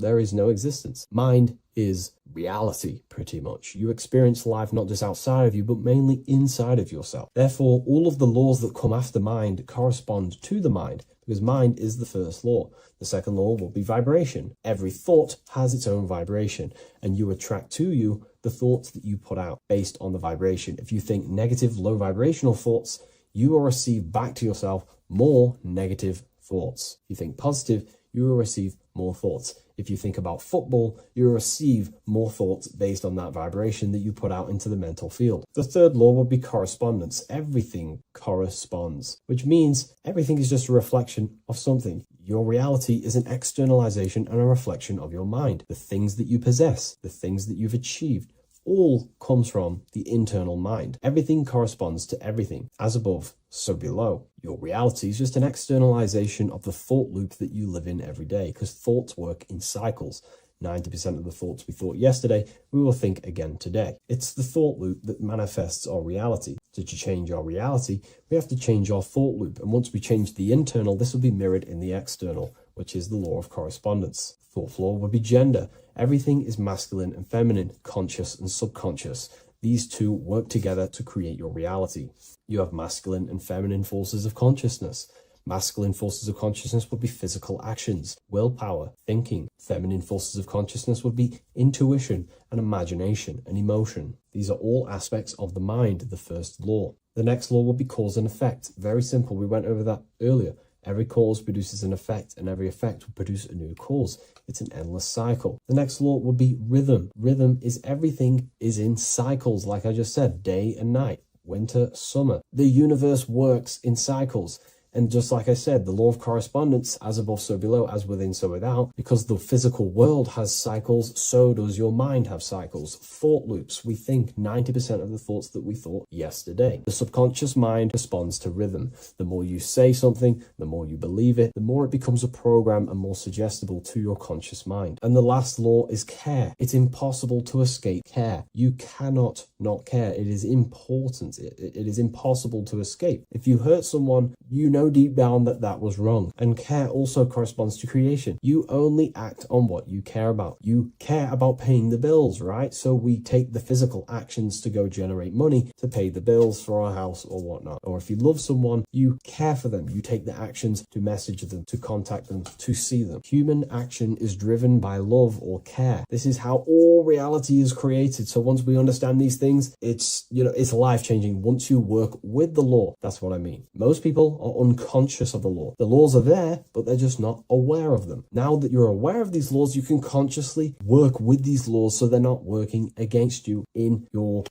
there is no existence. Mind is reality, pretty much. You experience life not just outside of you, but mainly inside of yourself. Therefore, all of the laws that come after mind correspond to the mind, because mind is the first law. The second law will be vibration. Every thought has its own vibration, and you attract to you the thoughts that you put out based on the vibration. If you think negative, low vibrational thoughts, you will receive back to yourself more negative thoughts. If you think positive, you will receive more thoughts. If you think about football, you will receive more thoughts based on that vibration that you put out into the mental field. The third law would be correspondence. Everything corresponds, which means everything is just a reflection of something. Your reality is an externalization and a reflection of your mind. The things that you possess, the things that you've achieved, all comes from the internal mind. Everything corresponds to everything. As above, so below. Your reality is just an externalization of the thought loop that you live in every day, because thoughts work in cycles. 90% of the thoughts we thought yesterday, we will think again today. It's the thought loop that manifests our reality. To change our reality, we have to change our thought loop. And once we change the internal, this will be mirrored in the external, which is the law of correspondence. Fourth law would be gender. Everything is masculine and feminine, conscious and subconscious. These two work together to create your reality. You have masculine and feminine forces of consciousness. Masculine forces of consciousness would be physical actions, willpower, thinking. Feminine forces of consciousness would be intuition and imagination and emotion. These are all aspects of the mind, the first law. The next law would be cause and effect. Very simple. We went over that earlier. Every cause produces an effect, and every effect will produce a new cause. It's an endless cycle. The next law would be rhythm. Rhythm is everything is in cycles, like I just said, day and night, winter, summer. The universe works in cycles. And just like I said, the law of correspondence, as above, so below, as within, so without, because the physical world has cycles, so does your mind have cycles. Thought loops. We think 90% of the thoughts that we thought yesterday. The subconscious mind responds to rhythm. The more you say something, the more you believe it, the more it becomes a program and more suggestible to your conscious mind. And the last law is care. It's impossible to escape care. You cannot not care. It is important. It is impossible to escape. If you hurt someone, you know deep down that that was wrong. And care also corresponds to creation. You only act on what you care about. You care about paying the bills, right? So we take the physical actions to go generate money to pay the bills for our house or whatnot. Or if you love someone, you care for them. You take the actions to message them, to contact them, to see them. Human action is driven by love or care. This is how all reality is created. So once we understand these things, it's life-changing once you work with the law. That's what I mean. Most people are unconscious of the law. The laws are there, but they're just not aware of them. Now that you're aware of these laws, you can consciously work with these laws so they're not working against you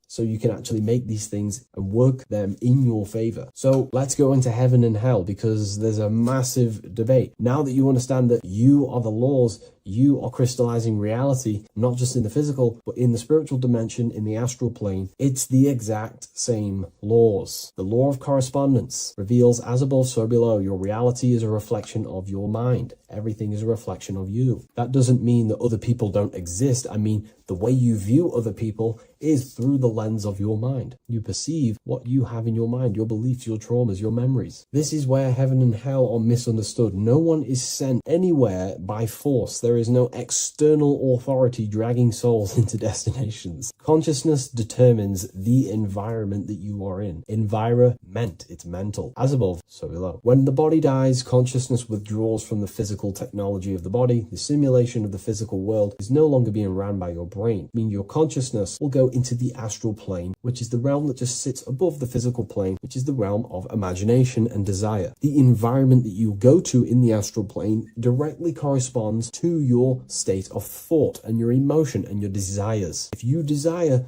so you can actually make these things and work them in your favor. So let's go into heaven and hell, because there's a massive debate. Now that you understand that you are the laws, you are crystallizing reality, not just in the physical, but in the spiritual dimension, in the astral plane. It's the exact same laws. The law of correspondence reveals as above, so below. Your reality is a reflection of your mind. Everything is a reflection of you. That doesn't mean that other people don't exist. I mean, the way you view other people is through the lens of your mind. You perceive what you have in your mind, your beliefs, your traumas, your memories. This is where heaven and hell are misunderstood. No one is sent anywhere by force. There is no external authority dragging souls into destinations. Consciousness determines the environment that you are in. Environment, it's mental. As above, so below. When the body dies, consciousness withdraws from the physical technology of the body. The simulation of the physical world is no longer being ran by your brain. I mean, your consciousness will go into the astral plane, which is the realm that just sits above the physical plane, which is the realm of imagination and desire. The environment that you go to in the astral plane directly corresponds to your state of thought and your emotion and your desires. If you desire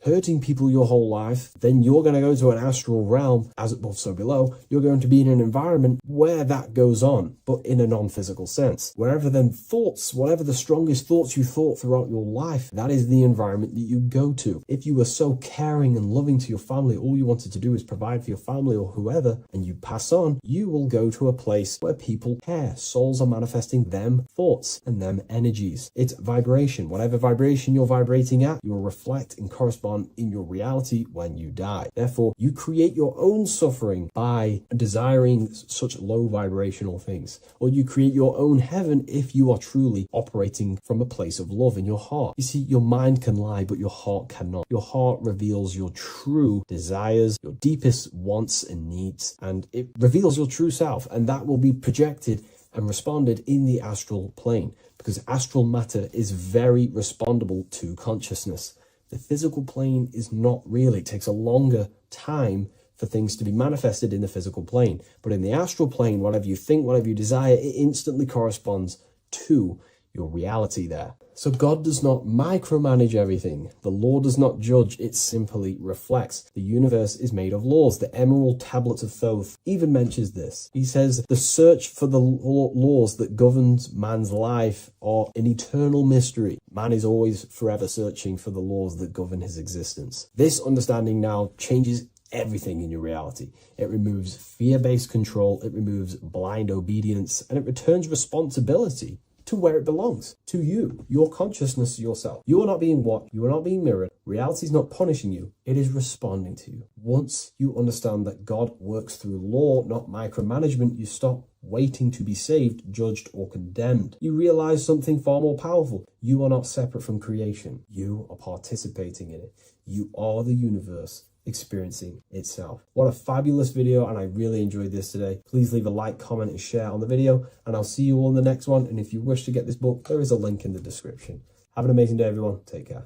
hurting people your whole life, then you're going to go to an astral realm, as above, so below. You're going to be in an environment where that goes on, but in a non-physical sense. Wherever then thoughts, whatever the strongest thoughts you thought throughout your life, that is the environment that you go to. If you were so caring and loving to your family, all you wanted to do is provide for your family or whoever, and you pass on, you will go to a place where people care. Souls are manifesting them thoughts and them energies. It's vibration. Whatever vibration you're vibrating at, you will reflect and correspond in your reality when you die. Therefore, you create your own suffering by desiring such low vibrational things, or you create your own heaven if you are truly operating from a place of love in your heart. You see, your mind can lie, but your heart cannot. Your heart reveals your true desires, your deepest wants and needs, and it reveals your true self, and that will be projected and responded in the astral plane, because astral matter is very respondable to consciousness. The physical plane is not really. It takes a longer time for things to be manifested in the physical plane. But in the astral plane, whatever you think, whatever you desire, it instantly corresponds to your reality there. So God does not micromanage everything. The law does not judge, it simply reflects. The universe is made of laws. The Emerald Tablets of Thoth even mentions this. He says the search for the laws that governs man's life are an eternal mystery. Man is always forever searching for the laws that govern his existence. This understanding now changes everything in your reality. It removes fear-based control, it removes blind obedience, and it returns responsibility to where it belongs, to you, your consciousness, yourself. You are not being watched, you are not being mirrored. Reality is not punishing you, it is responding to you. Once you understand that God works through law, not micromanagement, you stop waiting to be saved, judged, or condemned. You realize something far more powerful. You are not separate from creation. You are participating in it. You are the universe experiencing itself. What a fabulous video, and I really enjoyed this today. Please leave a like, comment, and share on the video, and I'll see you all in the next one. And if you wish to get this book, there is a link in the description. Have an amazing day, everyone. Take care.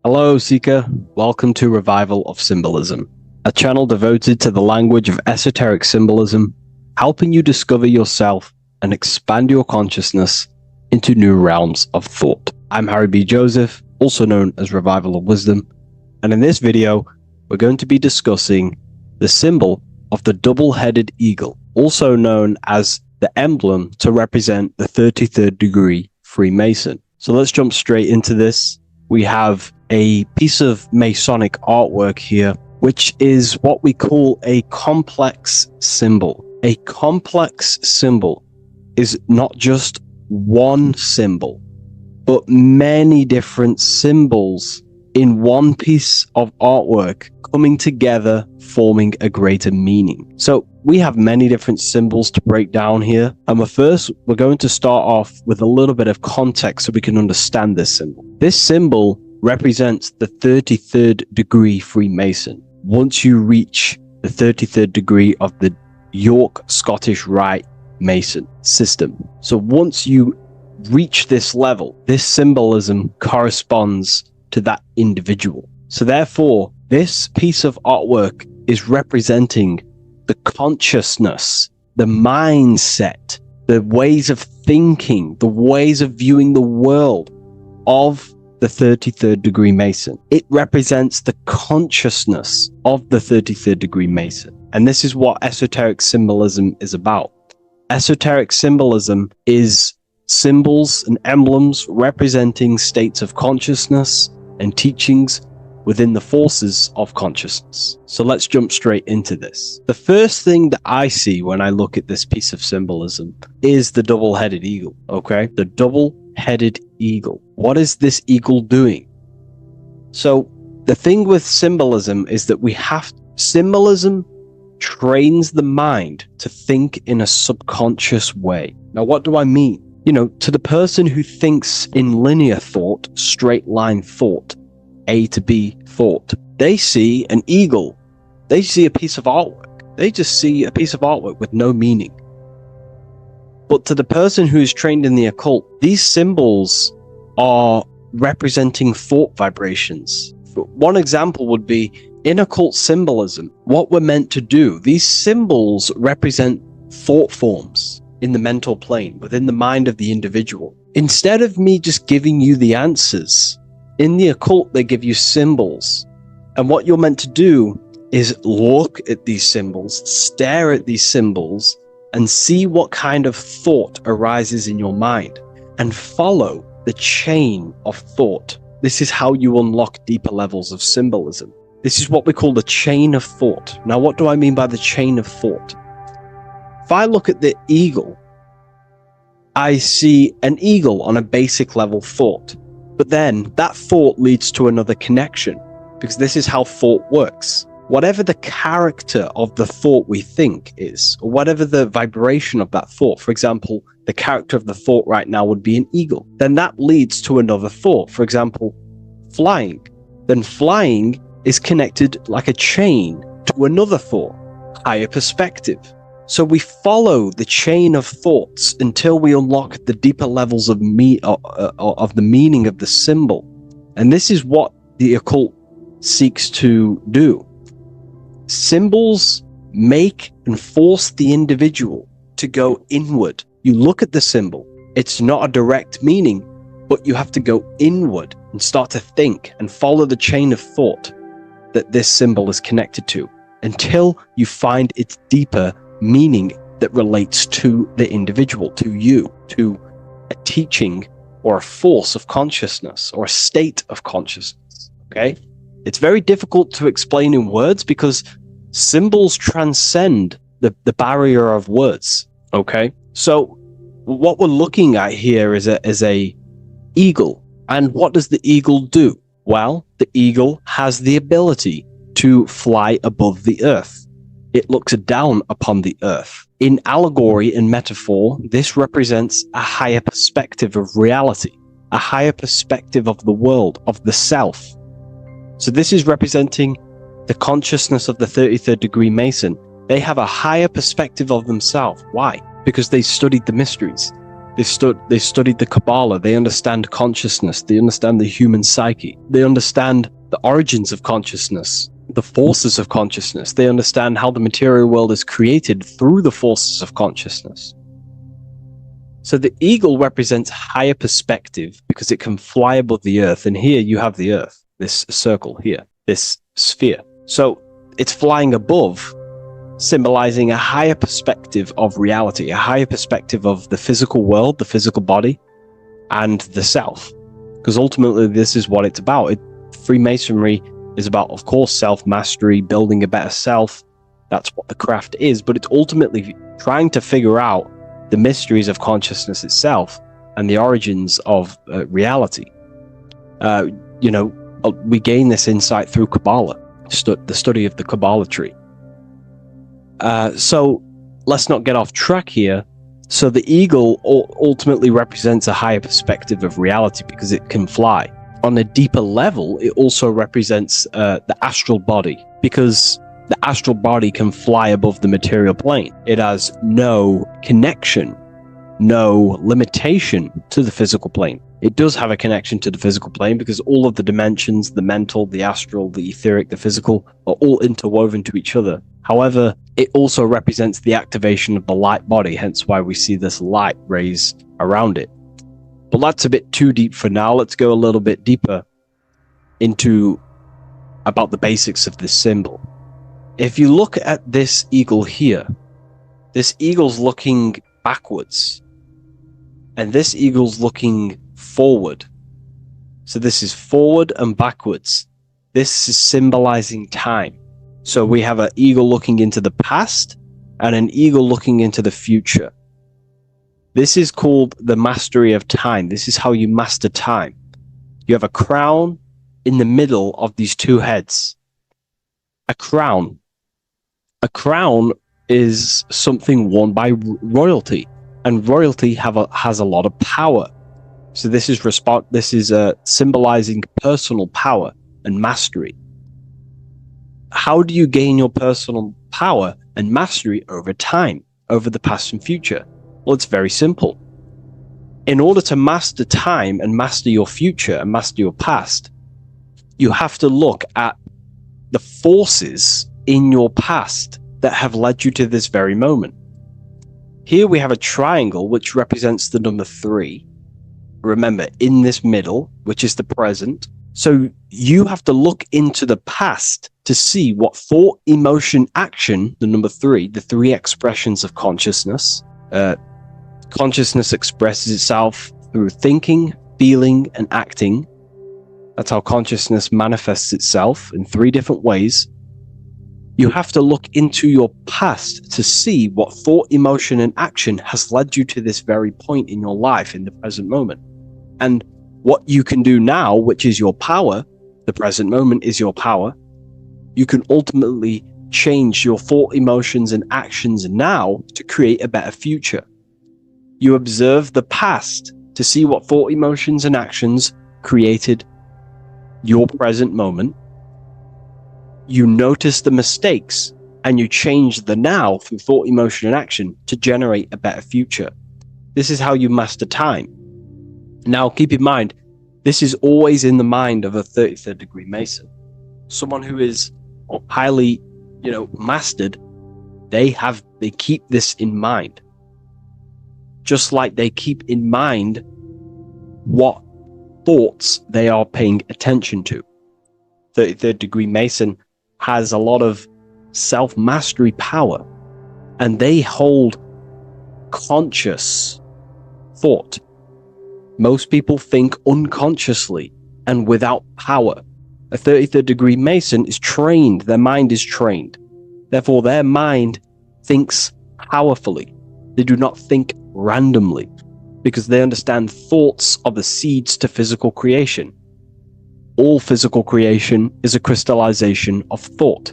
Hello, Seeker. Welcome to Revival of Symbolism, a channel devoted to the language of esoteric symbolism, helping you discover yourself and expand your consciousness into new realms of thought. I'm Harry B. Joseph, also known as Revival of Wisdom, and in this video, we're going to be discussing the symbol of the double-headed eagle, also known as the emblem to represent the 33rd degree Freemason. So let's jump straight into this. We have a piece of Masonic artwork here, which is what we call a complex symbol. A complex symbol is not just one symbol, but many different symbols in one piece of artwork coming together, forming a greater meaning. So we have many different symbols to break down here. And we're going to start off with a little bit of context so we can understand this symbol. This symbol represents the 33rd degree Freemason. Once you reach the 33rd degree of the York Scottish Rite Mason system. So once you reach this level, this symbolism corresponds to that individual. So therefore, this piece of artwork is representing the consciousness, the mindset, the ways of thinking, the ways of viewing the world of the 33rd degree Mason. It represents the consciousness of the 33rd degree Mason. And this is what esoteric symbolism is about. Esoteric symbolism is symbols and emblems representing states of consciousness and teachings within the forces of consciousness. So let's jump straight into this. The first thing that I see when I look at this piece of symbolism is the double-headed eagle, okay? The double-headed eagle. What is this eagle doing? So the thing with symbolism is that symbolism trains the mind to think in a subconscious way. Now, what do I mean? You know, to the person who thinks in linear thought, straight line thought, A to B thought, they see an eagle. They see a piece of artwork. They just see a piece of artwork with no meaning. But to the person who is trained in the occult, these symbols are representing thought vibrations. One example would be in occult symbolism, what we're meant to do. These symbols represent thought forms in the mental plane, within the mind of the individual. Instead of me just giving you the answers, in the occult, they give you symbols. And what you're meant to do is look at these symbols, stare at these symbols, and see what kind of thought arises in your mind, and follow the chain of thought. This is how you unlock deeper levels of symbolism. This is what we call the chain of thought. Now, what do I mean by the chain of thought? If I look at the eagle, I see an eagle on a basic level thought. But then that thought leads to another connection, because this is how thought works. Whatever the character of the thought we think is, or whatever the vibration of that thought, for example, the character of the thought right now would be an eagle, then that leads to another thought. For example, flying. Then flying is connected like a chain to another thought, higher perspective. So we follow the chain of thoughts until we unlock the deeper levels of the meaning of the symbol. And this is what the occult seeks to do. Symbols make and force the individual to go inward. You look at the symbol. It's not a direct meaning, But you have to go inward and start to think and follow the chain of thought that this symbol is connected to until you find its deeper meaning that relates to the individual, to you, to a teaching or a force of consciousness or a state of consciousness. Okay? It's very difficult to explain in words because symbols transcend the barrier of words. Okay? So what we're looking at here is a eagle. And what does the eagle do? Well, the eagle has the ability to fly above the earth. It looks down upon the earth. In allegory and metaphor, this represents a higher perspective of reality, a higher perspective of the world, of the self. So this is representing the consciousness of the 33rd degree Mason. They have a higher perspective of themselves. Why? Because they studied the mysteries. They studied the Kabbalah. They understand consciousness. They understand the human psyche. They understand the origins of consciousness, the forces of consciousness. They understand how the material world is created through the forces of consciousness. So the eagle represents higher perspective because it can fly above the earth. And here you have the earth, this circle here, this sphere. So it's flying above, symbolizing a higher perspective of reality, a higher perspective of the physical world, the physical body, and the self. Because ultimately, this is what it's about. Freemasonry is about, of course, self-mastery, building a better self. That's what the craft is. But it's ultimately trying to figure out the mysteries of consciousness itself and the origins of reality. We gain this insight through Kabbalah, the study of the Kabbalah tree. So let's not get off track here. So the eagle ultimately represents a higher perspective of reality because it can fly. On a deeper level, it also represents the astral body because the astral body can fly above the material plane. It has no connection, no limitation to the physical plane. It does have a connection to the physical plane because all of the dimensions, the mental, the astral, the etheric, the physical, are all interwoven to each other. However, it also represents the activation of the light body, hence why we see this light rays around it. But that's a bit too deep for now. Let's go a little bit deeper into about the basics of this symbol. If you look at this eagle here, this eagle's looking backwards, and this eagle's looking forward. So this is forward and backwards. This is symbolizing time. So we have an eagle looking into the past and an eagle looking into the future. This is called the mastery of time. This is how you master time. You have a crown in the middle of these two heads. A crown. A crown is something worn by royalty, and royalty has a lot of power. So this is symbolizing personal power and mastery. How do you gain your personal power and mastery over time, over the past and future? Well, it's very simple. In order to master time and master your future and master your past, you have to look at the forces in your past that have led you to this very moment. Here we have a triangle which represents the number 3. Remember, in this middle, which is the present. So you have to look into the past to see what thought, emotion, action, the number 3, the 3 expressions of consciousness. Consciousness expresses itself through thinking, feeling, and acting. That's how consciousness manifests itself in 3 different ways. You have to look into your past to see what thought, emotion, and action has led you to this very point in your life in the present moment. And what you can do now, which is your power, the present moment is your power, you can ultimately change your thought, emotions, and actions now to create a better future. You observe the past to see what thought, emotions, and actions created your present moment. You notice the mistakes and you change the now through thought, emotion, and action to generate a better future. This is how you master time. Now, keep in mind, this is always in the mind of a 33rd degree Mason. Someone who is highly, mastered, they keep this in mind. Just like they keep in mind what thoughts they are paying attention to. 33rd degree Mason has a lot of self-mastery power, and they hold conscious thought. Most people think unconsciously and without power. A 33rd degree Mason is trained, their mind is trained. Therefore, their mind thinks powerfully. They do not think randomly, because they understand thoughts are the seeds to physical creation. All physical creation is a crystallization of thought.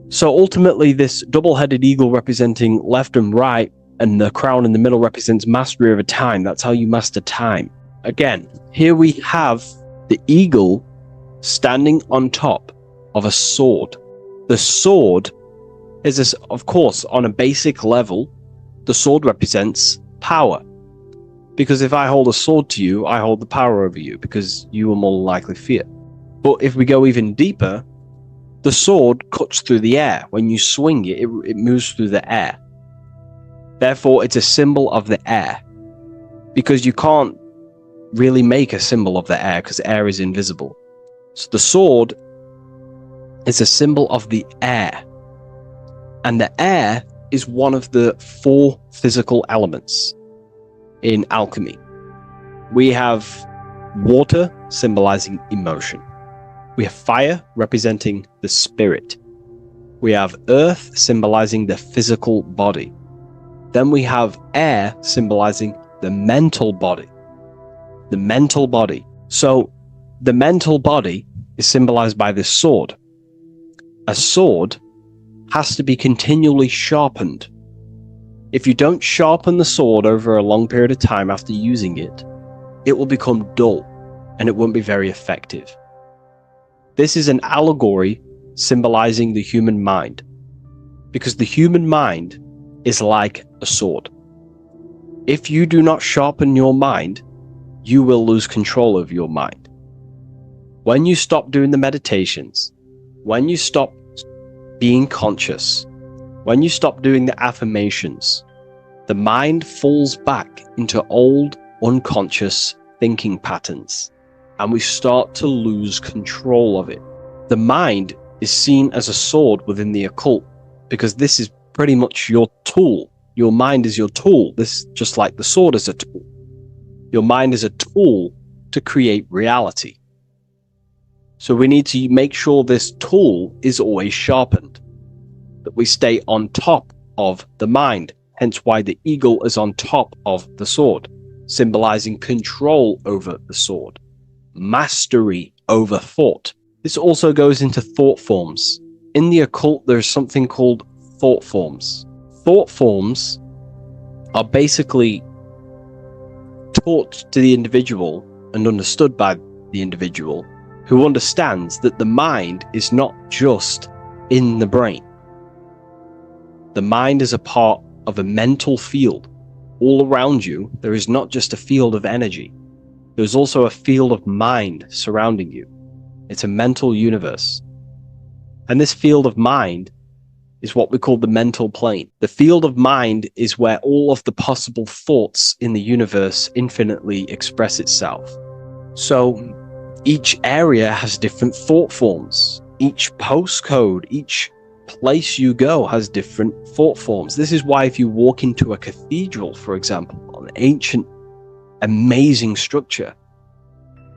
So ultimately, this double-headed eagle representing left and right, and the crown in the middle represents mastery over time. That's how you master time. Again, here we have the eagle standing on top of a sword. The sword is, of course, on a basic level, the sword represents power. Because if I hold a sword to you, I hold the power over you, because you will more likely fear. But if we go even deeper, the sword cuts through the air. When you swing it, it moves through the air. Therefore, it's a symbol of the air. Because you can't really make a symbol of the air, because air is invisible. So the sword is a symbol of the air. And the air is one of the 4 physical elements in alchemy. We have water symbolizing emotion. We have fire representing the spirit. We have earth symbolizing the physical body. Then we have air symbolizing the mental body. The mental body. So the mental body is symbolized by this sword. A sword has to be continually sharpened. If you don't sharpen the sword over a long period of time after using it, it will become dull and it won't be very effective. This is an allegory symbolizing the human mind, because the human mind is like a sword. If you do not sharpen your mind, you will lose control of your mind. When you stop doing the meditations, when you stop being conscious, when you stop doing the affirmations, the mind falls back into old, unconscious thinking patterns, and we start to lose control of it. The mind is seen as a sword within the occult, because this is pretty much your tool. Your mind is your tool. This, just like the sword is a tool. Your mind is a tool to create reality. So we need to make sure this tool is always sharpened, that we stay on top of the mind, hence why the eagle is on top of the sword, symbolizing control over the sword, mastery over thought. This also goes into thought forms. In the occult, there's something called thought forms. Thought forms are basically taught to the individual and understood by the individual, who understands that the mind is not just in the brain. The mind is a part of a mental field. All around you, there is not just a field of energy. There's also a field of mind surrounding you. It's a mental universe. And this field of mind is what we call the mental plane. The field of mind is where all of the possible thoughts in the universe infinitely express itself. So each area has different thought forms. Each postcode, each place you go has different thought forms. This is why if you walk into a cathedral, for example, an ancient, amazing structure,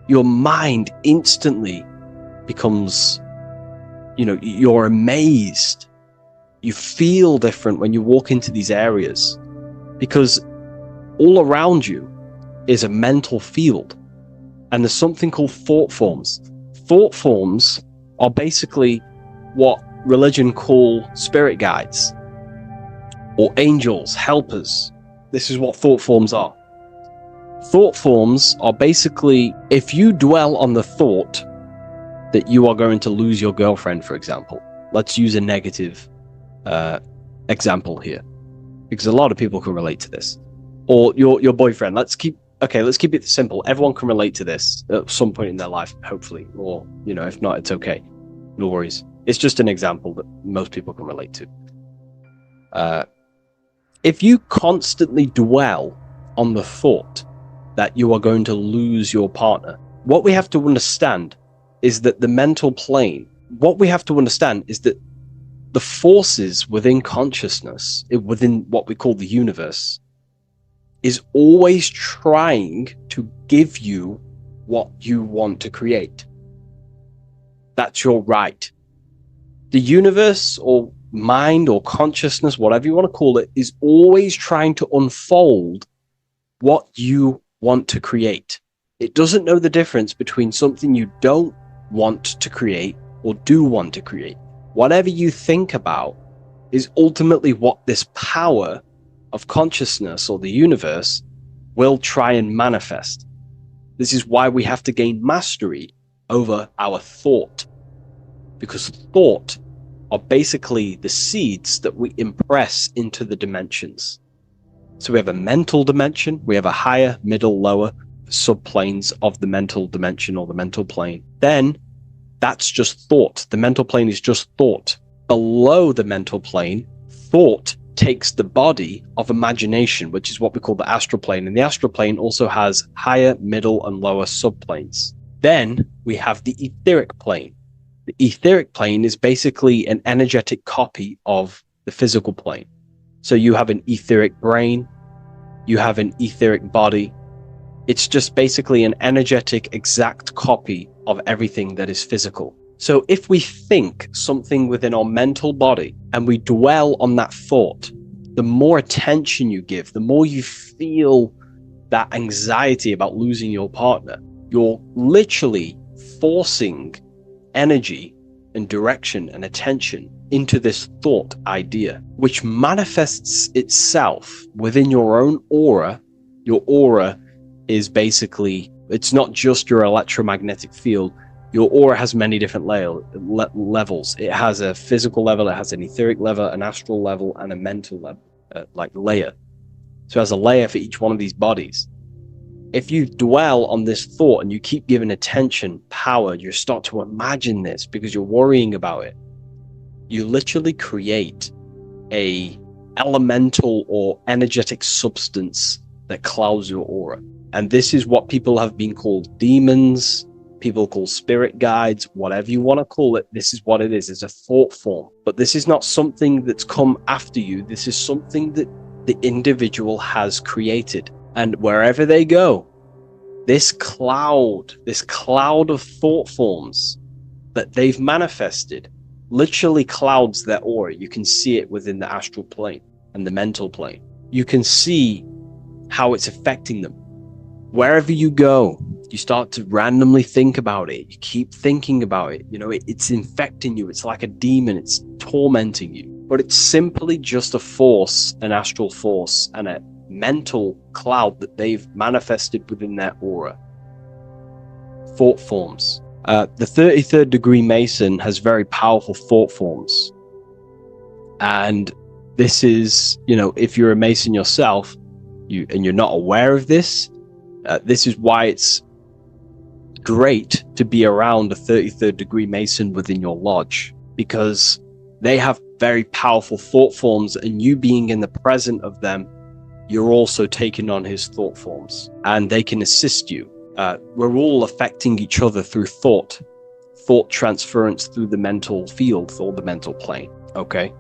your mind instantly becomes, you're amazed. You feel different when you walk into these areas, because all around you is a mental field. And there's something called thought forms. Thought forms are basically what religion call spirit guides or angels, helpers. This is what thought forms are. Thought forms are basically, if you dwell on the thought that you are going to lose your girlfriend, for example. Let's use a negative example here, because a lot of people can relate to this. Or your boyfriend. Let's keep it simple. Everyone can relate to this at some point in their life, hopefully. Or, if not, it's okay. No worries. It's just an example that most people can relate to. If you constantly dwell on the thought that you are going to lose your partner, what we have to understand is that the mental plane, what we have to understand is that the forces within consciousness, within what we call the universe, is always trying to give you what you want to create. That's your right. The universe or mind or consciousness, whatever you want to call it, is always trying to unfold what you want to create. It doesn't know the difference between something you don't want to create or do want to create. Whatever you think about is ultimately what this power of consciousness or the universe will try and manifest. This is why we have to gain mastery over our thought, because thought are basically the seeds that we impress into the dimensions. So we have a mental dimension, we have a higher, middle, lower subplanes of the mental dimension or the mental plane. Then that's just thought. The mental plane is just thought. Below the mental plane, thought takes the body of imagination, which is what we call the astral plane. And the astral plane also has higher, middle, and lower subplanes. Then we have the etheric plane. The etheric plane is basically an energetic copy of the physical plane. So you have an etheric brain, you have an etheric body. It's just basically an energetic exact copy of everything that is physical. So if we think something within our mental body and we dwell on that thought, the more attention you give, the more you feel that anxiety about losing your partner, you're literally forcing energy and direction and attention into this thought idea, which manifests itself within your own aura. Your aura is basically, it's not just your electromagnetic field. Your aura has many different levels. It has a physical level, it has an etheric level, an astral level, and a mental level, like layer. So it has a layer for each one of these bodies. If you dwell on this thought and you keep giving attention, power, you start to imagine this because you're worrying about it. You literally create a elemental or energetic substance that clouds your aura. And this is what people have been called demons, people call spirit guides, whatever you want to call it. This is what it is. It's a thought form. But this is not something that's come after you. This is something that the individual has created. And wherever they go, this cloud of thought forms that they've manifested literally clouds their aura. You can see it within the astral plane and the mental plane. You can see how it's affecting them. Wherever you go, you start to randomly think about it. You keep thinking about it. It's infecting you. It's like a demon. It's tormenting you. But it's simply just a force, an astral force, and a mental cloud that they've manifested within their aura. Thought forms. The 33rd degree Mason has very powerful thought forms. And this is, if you're a Mason yourself, and you're not aware of this, this is why it's great to be around a 33rd degree Mason within your lodge, because they have very powerful thought forms, and you being in the present of them, you're also taking on his thought forms, and they can assist you. We're all affecting each other through thought transference through the mental field or the mental plane. Okay.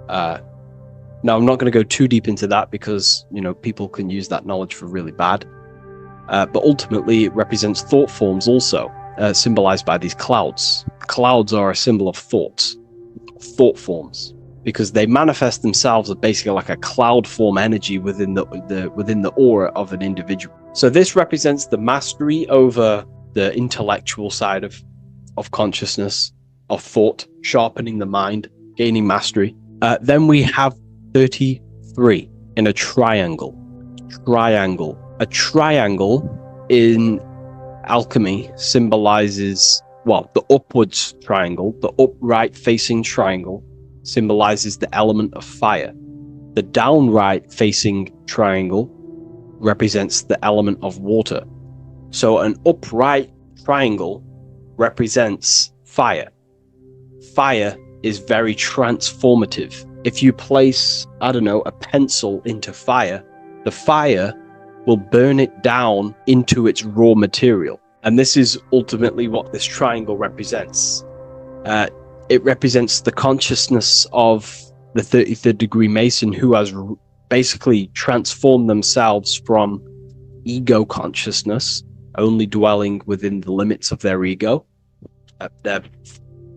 Now I'm not going to go too deep into that because, people can use that knowledge for really bad. But ultimately it represents thought forms also, symbolized by these clouds. Clouds are a symbol of thought forms, because they manifest themselves as basically like a cloud form energy within the aura of an individual. So this represents the mastery over the intellectual side of consciousness, of thought, sharpening the mind, gaining mastery. Then we have 33 in a triangle. A triangle in alchemy symbolizes, the upwards triangle, the upright facing triangle symbolizes the element of fire. The downright facing triangle represents the element of water. So an upright triangle represents fire. Fire is very transformative. If you place, a pencil into fire, the fire will burn it down into its raw material. And this is ultimately what this triangle represents. It represents the consciousness of the 33rd degree Mason, who has basically transformed themselves from ego consciousness, only dwelling within the limits of their ego, their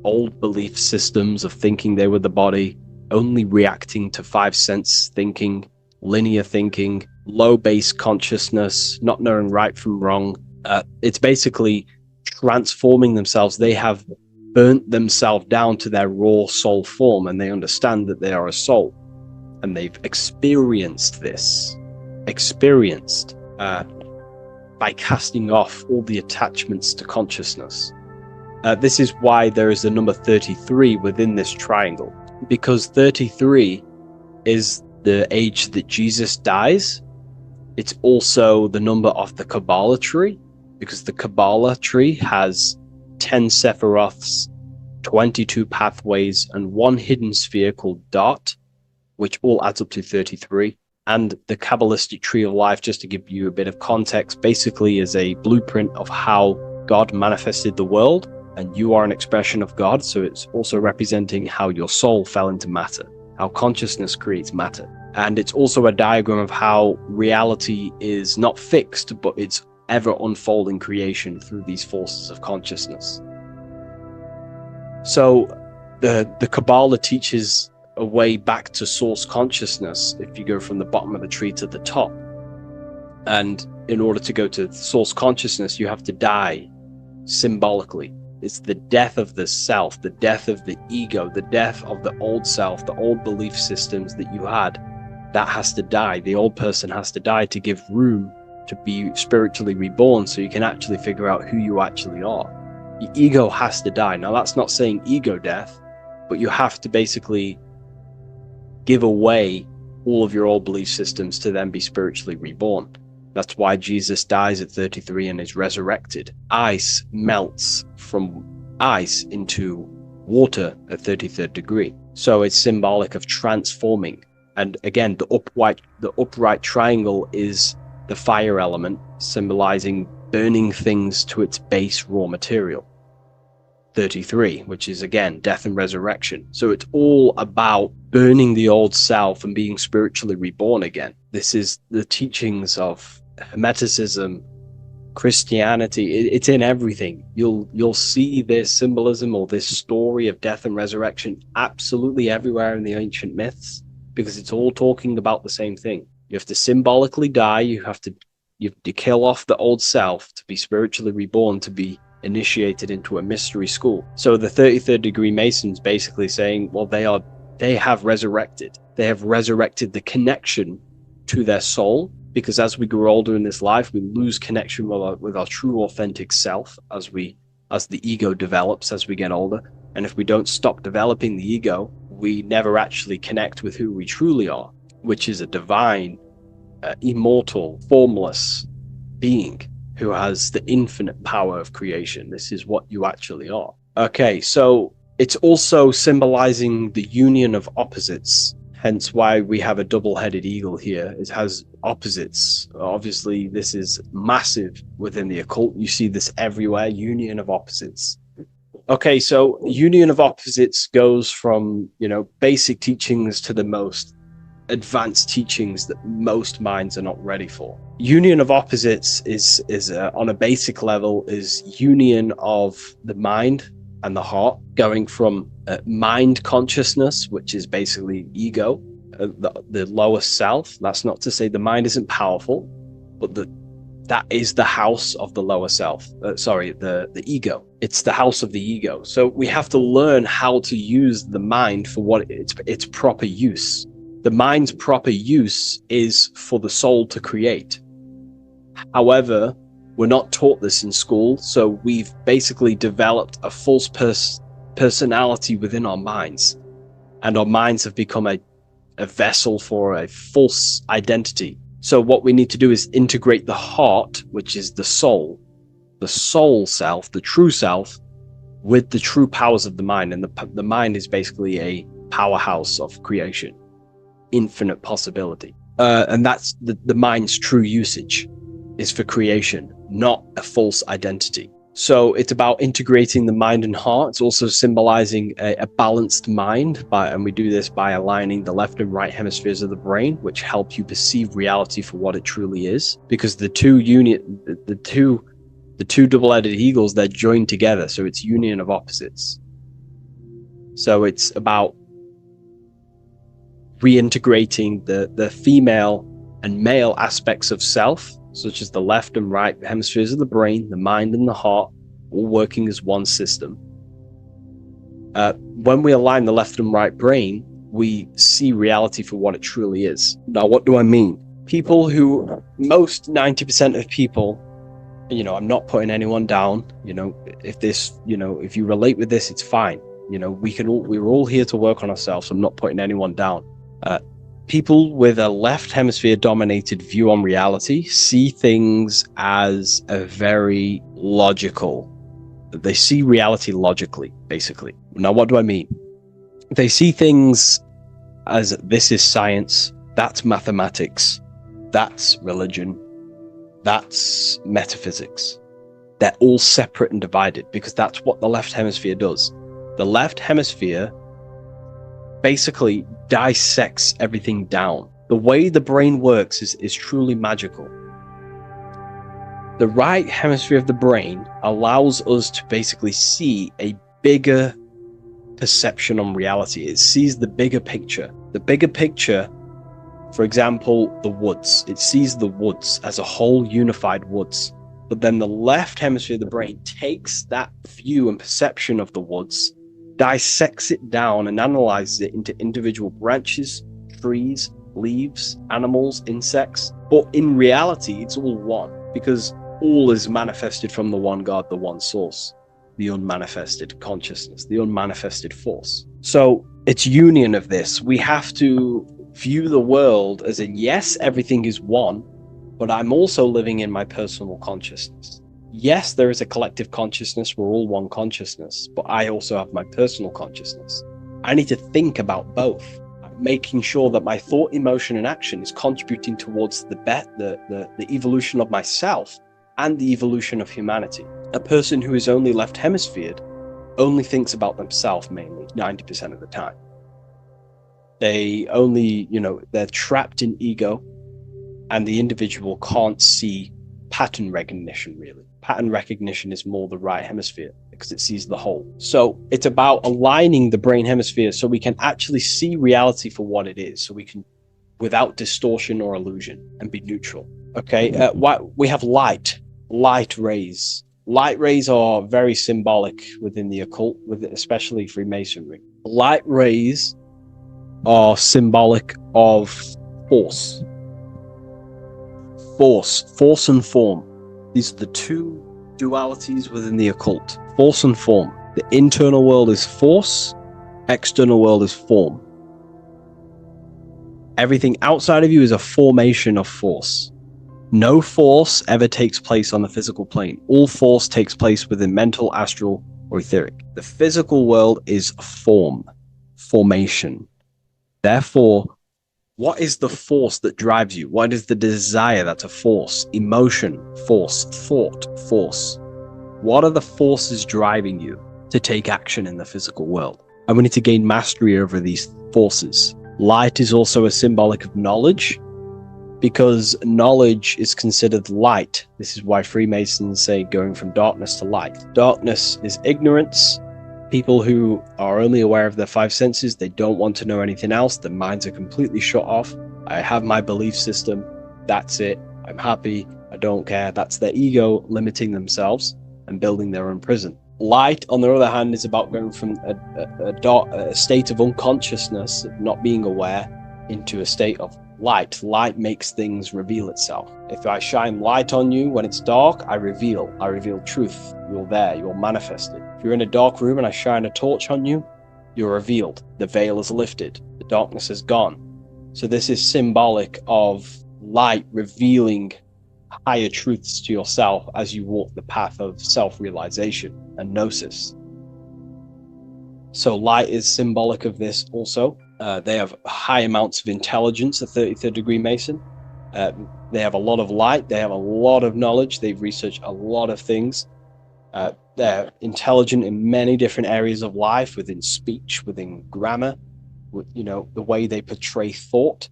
old belief systems of thinking they were the body, only reacting to five sense thinking, linear thinking, low base consciousness, not knowing right from wrong. It's basically transforming themselves. They have burnt themselves down to their raw soul form, and they understand that they are a soul, and they've experienced this, by casting off all the attachments to consciousness. This is why there is the number 33 within this triangle, because 33 is the age that Jesus dies. It's also the number of the Kabbalah tree, because the Kabbalah tree has 10 Sephiroths, 22 pathways, and one hidden sphere called Dot, which all adds up to 33. And the Kabbalistic tree of life, just to give you a bit of context, basically is a blueprint of how God manifested the world, and you are an expression of God. So it's also representing how your soul fell into matter, how consciousness creates matter. And it's also a diagram of how reality is not fixed, but it's ever unfolding creation through these forces of consciousness. So the Kabbalah teaches a way back to source consciousness if you go from the bottom of the tree to the top. And in order to go to source consciousness, you have to die symbolically. It's the death of the self, the death of the ego, the death of the old self, the old belief systems that you had. That has to die. The old person has to die to give room to be spiritually reborn, so you can actually figure out who you actually are. Your ego has to die. Now, that's not saying ego death, but you have to basically give away all of your old belief systems to then be spiritually reborn. That's why Jesus dies at 33 and is resurrected. Ice melts from ice into water at 33rd degree. So it's symbolic of transforming. And again, the upright triangle is the fire element, symbolizing burning things to its base raw material. 33, which is again death and resurrection. So it's all about burning the old self and being spiritually reborn again. This is the teachings of Hermeticism, Christianity. It's in everything. You'll see this symbolism or this story of death and resurrection absolutely everywhere in the ancient myths, because it's all talking about the same thing. You have to symbolically die. You have to kill off the old self to be spiritually reborn, to be initiated into a mystery school. So the 33rd degree Masons basically saying, well, they have resurrected. They have resurrected the connection to their soul, because as we grow older in this life, we lose connection with our true authentic self as the ego develops as we get older. And if we don't stop developing the ego, we never actually connect with who we truly are, which is a divine, immortal, formless being who has the infinite power of creation. This is what you actually are. Okay, so it's also symbolizing the union of opposites, hence why we have a double-headed eagle here. It has opposites. Obviously, this is massive within the occult. You see this everywhere, union of opposites. Okay, so union of opposites goes from, basic teachings to the most advanced teachings that most minds are not ready for. Union of opposites is on a basic level, is union of the mind and the heart, going from mind consciousness, which is basically ego, the lower self. That's not to say the mind isn't powerful, but that is the house of the lower self. The ego. It's the house of the ego. So we have to learn how to use the mind for what its proper use. The mind's proper use is for the soul to create. However, we're not taught this in school, so we've basically developed a false personality within our minds, and our minds have become a vessel for a false identity. So what we need to do is integrate the heart, which is the soul self, the true self, with the true powers of the mind. And the mind is basically a powerhouse of creation, infinite possibility. And that's the mind's true usage. is for creation, not a false identity. So it's about integrating the mind and heart. It's also symbolizing a balanced mind, and we do this by aligning the left and right hemispheres of the brain, which help you perceive reality for what it truly is. Because the two double-headed eagles, they're joined together, so it's union of opposites. So it's about reintegrating the female and male aspects of self, such as the left and right hemispheres of the brain, the mind and the heart, all working as one system. When we align the left and right brain, we see reality for what it truly is. Now, what do I mean? Most 90% of people, I'm not putting anyone down, if you relate with this, it's fine. We're all here to work on ourselves. I'm not putting anyone down. People with a left hemisphere dominated view on reality see things as a very logical. They see reality logically, basically. Now, what do I mean? They see things as this is science, that's mathematics, that's religion, that's metaphysics. They're all separate and divided because that's what the left hemisphere does. The left hemisphere basically dissects everything down. The way the brain works is truly magical. The right hemisphere of the brain allows us to basically see a bigger perception on reality. It sees the bigger picture. The bigger picture, for example, the woods. It sees the woods as a whole unified woods. But then the left hemisphere of the brain takes that view and perception of the woods, dissects it down and analyzes it into individual branches, trees, leaves, animals, insects. But in reality, it's all one, because all is manifested from the one God, the one source, the unmanifested consciousness, the unmanifested force. So it's union of this. We have to view the world as in, yes, everything is one, but I'm also living in my personal consciousness. Yes, there is a collective consciousness. We're all one consciousness, but I also have my personal consciousness. I need to think about both, making sure that my thought, emotion, and action is contributing towards the evolution of myself and the evolution of humanity. A person who is only left hemisphered only thinks about themselves mainly, 90% of the time. They only, they're trapped in ego, and the individual can't see pattern recognition, really. Pattern recognition is more the right hemisphere because it sees the whole. So it's about aligning the brain hemisphere so we can actually see reality for what it is, so we can, without distortion or illusion, and be neutral. Okay, we have light rays. Light rays are very symbolic within the occult, especially Freemasonry. Light rays are symbolic of force and form. These are the two dualities within the occult, force and form. The internal world is force, external world is form. Everything outside of you is a formation of force. No force ever takes place on the physical plane. All force takes place within mental, astral, or etheric. The physical world is formation. Therefore, what is the force that drives you? What is the desire that's a force? Emotion, force, thought, force. What are the forces driving you to take action in the physical world? And we need to gain mastery over these forces. Light is also a symbolic of knowledge, because knowledge is considered light. This is why Freemasons say going from darkness to light. Darkness is ignorance. People who are only aware of their five senses, they don't want to know anything else. Their minds are completely shut off. I have my belief system. That's it. I'm happy. I don't care. That's their ego limiting themselves and building their own prison. Light, on the other hand, is about going from a state of unconsciousness, of not being aware, into a state of light. Light makes things reveal itself. If I shine light on you when it's dark, I reveal truth. You're there, you're manifested. If you're in a dark room and I shine a torch on you, you're revealed. The veil is lifted. The darkness is gone. So this is symbolic of light revealing higher truths to yourself as you walk the path of self-realization and gnosis. So light is symbolic of this also. They have high amounts of intelligence, a 33rd degree Mason. They have a lot of light. They have a lot of knowledge. They've researched a lot of things. They're intelligent in many different areas of life, within speech, within grammar, the way they portray thought,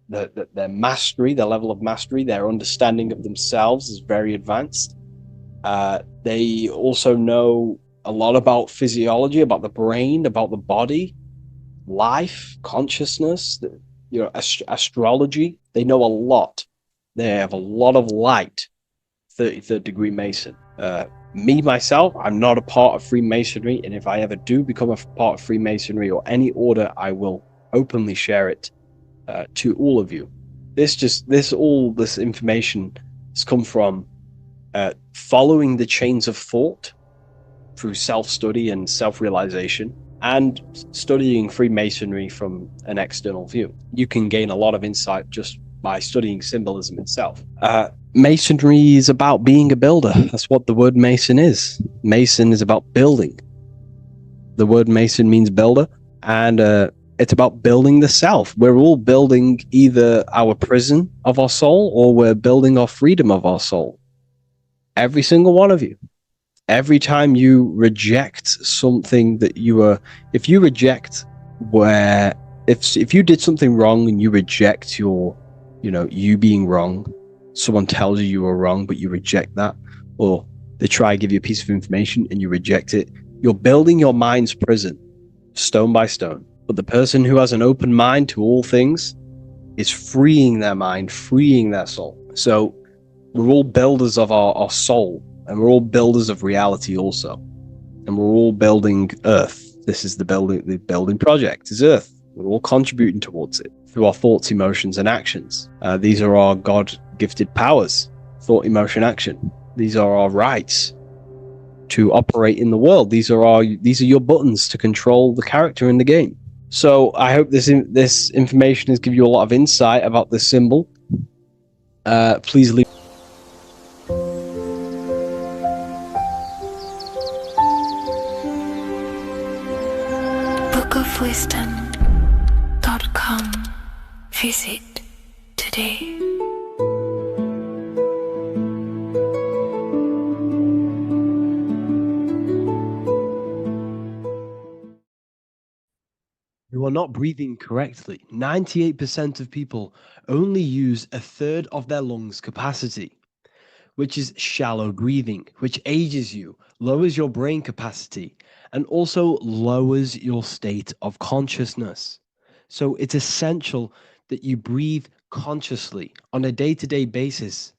their mastery, their level of mastery, their understanding of themselves is very advanced. They also know a lot about physiology, about the brain, about the body, life, consciousness, astrology. They know a lot. They have a lot of light. 33rd degree Mason. Me, myself, I'm not a part of Freemasonry, and if I ever do become a part of Freemasonry or any order, I will openly share it to all of you. This information has come from following the chains of thought through self-study and self-realization, and studying Freemasonry from an external view. You can gain a lot of insight just by studying symbolism itself. Masonry is about being a builder. That's what the word Mason is. Mason is about building. The word Mason means builder, and it's about building the self. We're all building either our prison of our soul, or we're building our freedom of our soul. Every single one of you. Every time you reject something that if you did something wrong and you reject you being wrong, someone tells you were wrong, but you reject that, or they try to give you a piece of information and you reject it, you're building your mind's prison, stone by stone. But the person who has an open mind to all things is freeing their mind, freeing their soul. So we're all builders of our soul, and we're all builders of reality also. And we're all building Earth. This is the building project is Earth. We're all contributing towards it through our thoughts, emotions, and actions. These are our God-gifted powers: thought, emotion, action. These are our rights to operate in the world. These are your buttons to control the character in the game. So I hope this information has given you a lot of insight about this symbol. Please leave. bookofwisdom.com. Visit today. You are not breathing correctly. 98% of people only use a third of their lungs capacity, which is shallow breathing, which ages you, lowers your brain capacity, and also lowers your state of consciousness. So it's essential that you breathe consciously on a day-to-day basis,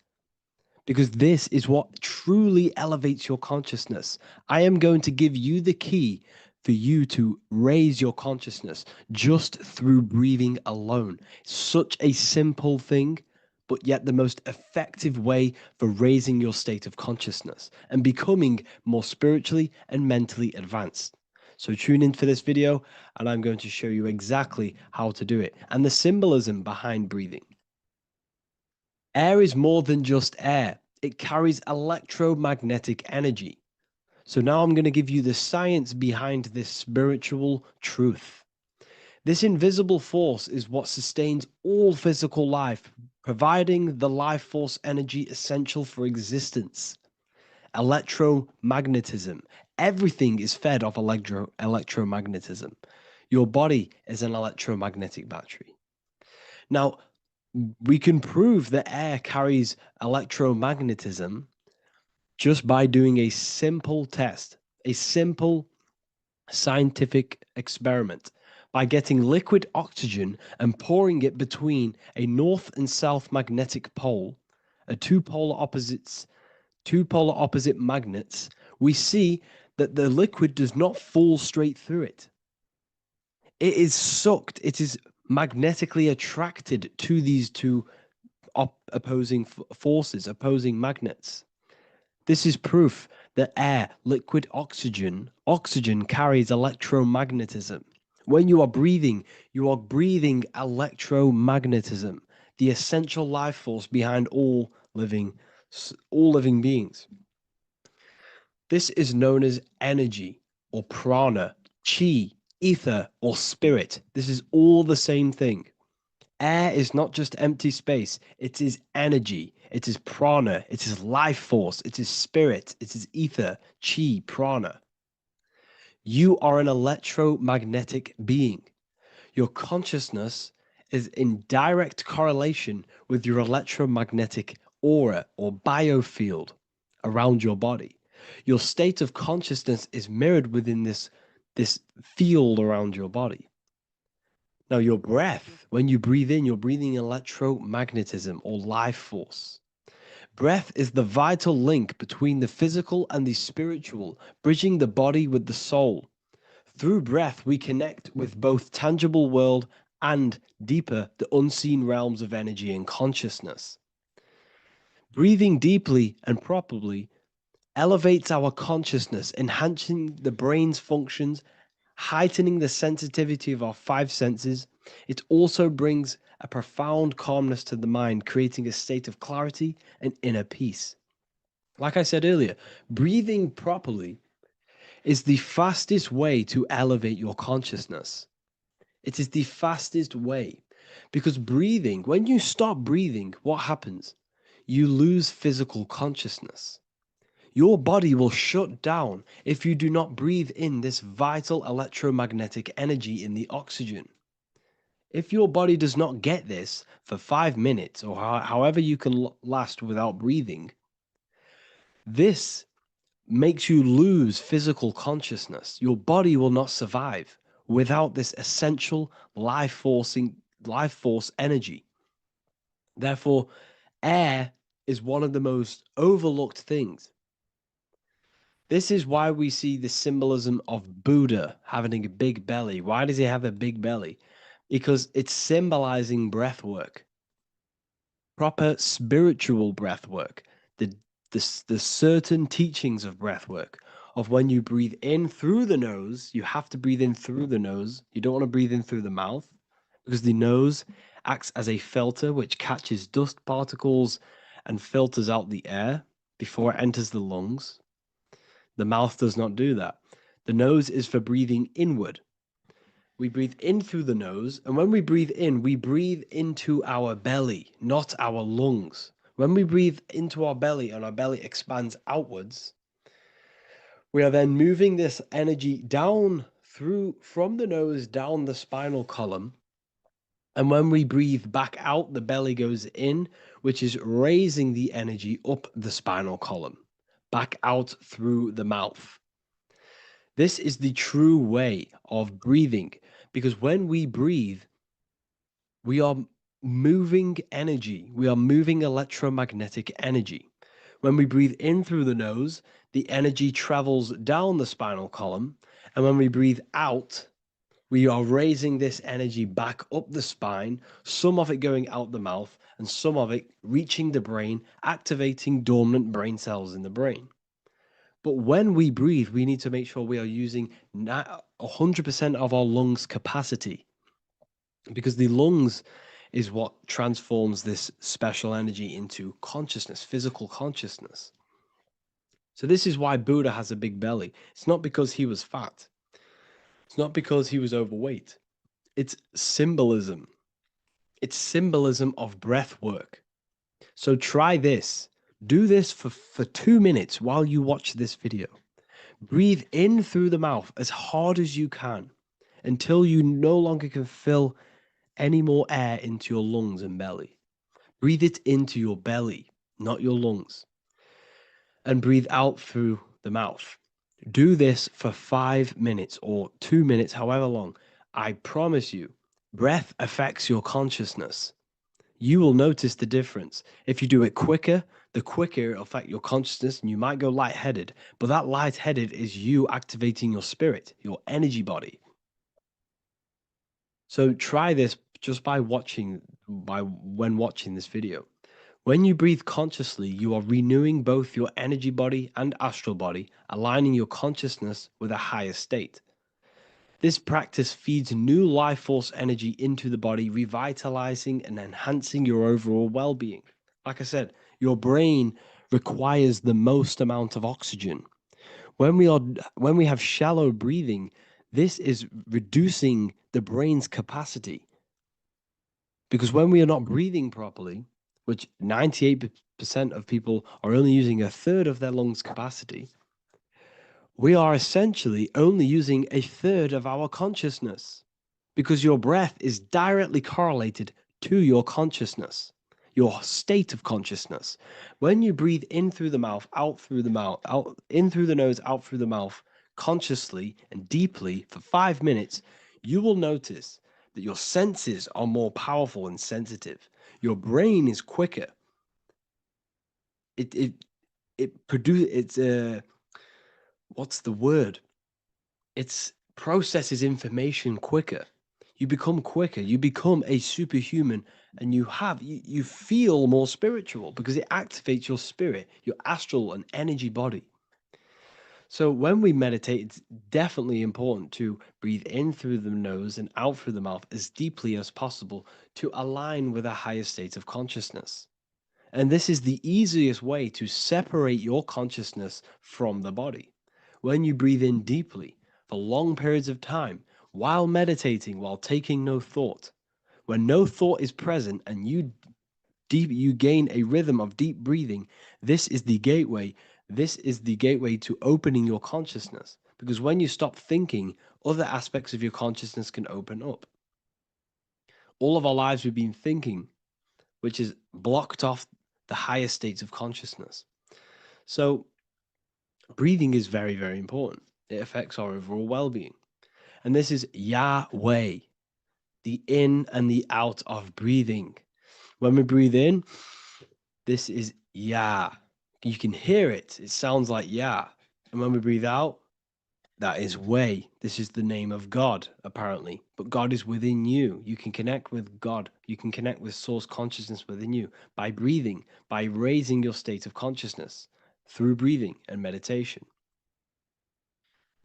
because this is what truly elevates your consciousness. I am going to give you the key for you to raise your consciousness just through breathing alone. Such a simple thing, but yet the most effective way for raising your state of consciousness and becoming more spiritually and mentally advanced. So tune in for this video, and I'm going to show you exactly how to do it and the symbolism behind breathing. Air is more than just air. It carries electromagnetic energy. So now I'm going to give you the science behind this spiritual truth. This invisible force is what sustains all physical life, providing the life force energy essential for existence. Electromagnetism. Everything is fed off electromagnetism. Your body is an electromagnetic battery. Now, we can prove that air carries electromagnetism just by doing a simple test, a simple scientific experiment, by getting liquid oxygen and pouring it between a north and south magnetic pole, two polar opposite magnets. We see that the liquid does not fall straight through it. It is sucked, it is magnetically attracted to these two opposing forces, opposing magnets. This is proof that air, liquid oxygen carries electromagnetism. When you are breathing electromagnetism, the essential life force behind all living beings. This is known as energy, or prana, chi, ether, or spirit. This is all the same thing. Air is not just empty space, it is energy, it is prana, it is life force, it is spirit, it is ether, chi, prana. You are an electromagnetic being. Your consciousness is in direct correlation with your electromagnetic aura or biofield around your body. Your state of consciousness is mirrored within this field around your body. Now, your breath, when you breathe in, you're breathing electromagnetism or life force. Breath is the vital link between the physical and the spiritual, bridging the body with the soul. Through breath, we connect with both tangible world and deeper, the unseen realms of energy and consciousness. Breathing deeply and properly elevates our consciousness, enhancing the brain's functions, heightening the sensitivity of our five senses. It also brings a profound calmness to the mind, creating a state of clarity and inner peace. Like I said earlier, breathing properly is the fastest way to elevate your consciousness. It is the fastest way because breathing, when you stop breathing, what happens? You lose physical consciousness. Your body will shut down if you do not breathe in this vital electromagnetic energy in the oxygen. If your body does not get this for 5 minutes or however you can last without breathing, this makes you lose physical consciousness. Your body will not survive without this essential life force energy. Therefore, air is one of the most overlooked things. This is why we see the symbolism of Buddha having a big belly. Why does he have a big belly? Because it's symbolizing breath work, proper spiritual breath work, the, the certain teachings of breath work, of when you breathe in through the nose, you have to breathe in through the nose. You don't want to breathe in through the mouth because the nose acts as a filter which catches dust particles and filters out the air before it enters the lungs. The mouth does not do that. The nose is for breathing inward. We breathe in through the nose, and when we breathe in, we breathe into our belly, not our lungs. When we breathe into our belly and our belly expands outwards, we are then moving this energy down from the nose down the spinal column. And when we breathe back out, the belly goes in, which is raising the energy up the spinal column, back out through the mouth. This is the true way of breathing because when we breathe, we are moving energy. We are moving electromagnetic energy. When we breathe in through the nose, the energy travels down the spinal column. And when we breathe out, we are raising this energy back up the spine, some of it going out the mouth and some of it reaching the brain, activating dormant brain cells in the brain. But when we breathe, we need to make sure we are using 100% of our lungs' capacity because the lungs is what transforms this special energy into consciousness, physical consciousness. So this is why Buddha has a big belly. It's not because he was fat. It's not because he was overweight. It's symbolism. It's symbolism of breath work. So try this. Do this for 2 minutes while you watch this video. Breathe in through the mouth as hard as you can until you no longer can fill any more air into your lungs and belly. Breathe it into your belly, not your lungs. And breathe out through the mouth. Do this for 5 minutes or 2 minutes, however long. I promise you, breath affects your consciousness. You will notice the difference. If you do it quicker, the quicker it'll affect your consciousness and you might go lightheaded. But that lightheaded is you activating your spirit, your energy body. So try this just when watching this video. When you breathe consciously, you are renewing both your energy body and astral body, aligning your consciousness with a higher state. This practice feeds new life force energy into the body, revitalizing and enhancing your overall well-being. Like I said, your brain requires the most amount of oxygen. When we have shallow breathing, this is reducing the brain's capacity Because when we are not breathing properly, which 98% of people are only using a third of their lungs capacity, we are essentially only using a third of our consciousness, because your breath is directly correlated to your consciousness, your state of consciousness. When you breathe in through the mouth, out through the mouth, out in through the nose, out through the mouth, consciously and deeply for 5 minutes, you will notice that your senses are more powerful and sensitive. Your brain is quicker. What's the word? It processes information quicker. You become quicker. You become a superhuman, and you feel more spiritual because it activates your spirit, your astral and energy body. So when we meditate, it's definitely important to breathe in through the nose and out through the mouth as deeply as possible to align with a higher state of consciousness. And this is the easiest way to separate your consciousness from the body. When you breathe in deeply for long periods of time, while meditating, while taking no thought, when no thought is present and you gain a rhythm of deep breathing, this is the gateway. This is the gateway to opening your consciousness. Because when you stop thinking, other aspects of your consciousness can open up. All of our lives we've been thinking, which is blocked off the higher states of consciousness. So breathing is very, very important. It affects our overall well-being. And this is Yahweh, the in and the out of breathing. When we breathe in, this is Yah. You can hear it. It sounds like Yah. And when we breathe out, that is Way. This is the name of God, apparently. But God is within you. You can connect with God. You can connect with source consciousness within you by breathing, by raising your state of consciousness through breathing and meditation.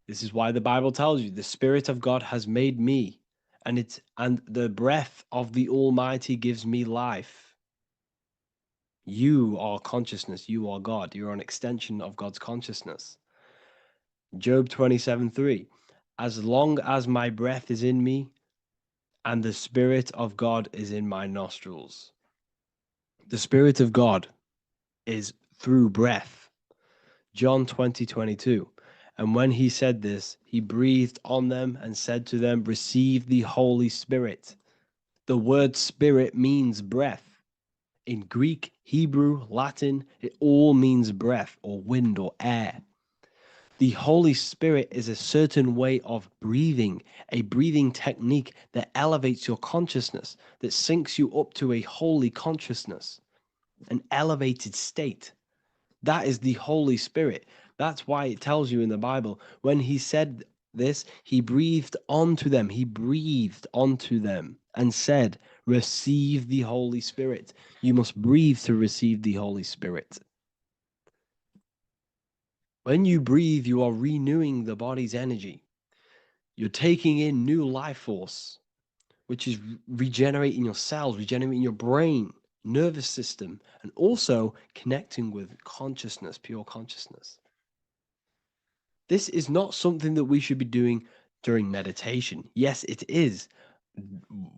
This is why the Bible tells you the Spirit of God has made me, and the breath of the Almighty gives me life. You are consciousness. You are God. You're an extension of God's consciousness. Job 27:3. As long as my breath is in me and the Spirit of God is in my nostrils. The Spirit of God is through breath. John 20:22. And when he said this, he breathed on them and said to them, receive the Holy Spirit. The word spirit means breath. In Greek, Hebrew, Latin, it all means breath or wind or air. The Holy Spirit is a certain way of breathing, a breathing technique that elevates your consciousness, that syncs you up to a holy consciousness, an elevated state. That is the Holy Spirit. That's why it tells you in the Bible, when he said this, he breathed onto them. He breathed onto them and said, receive the Holy Spirit. You must breathe to receive the Holy Spirit. When you breathe, you are renewing the body's energy. You're taking in new life force, which is regenerating your cells, regenerating your brain, nervous system, and also connecting with consciousness, pure consciousness. This is not something that we should be doing during meditation. Yes, it is.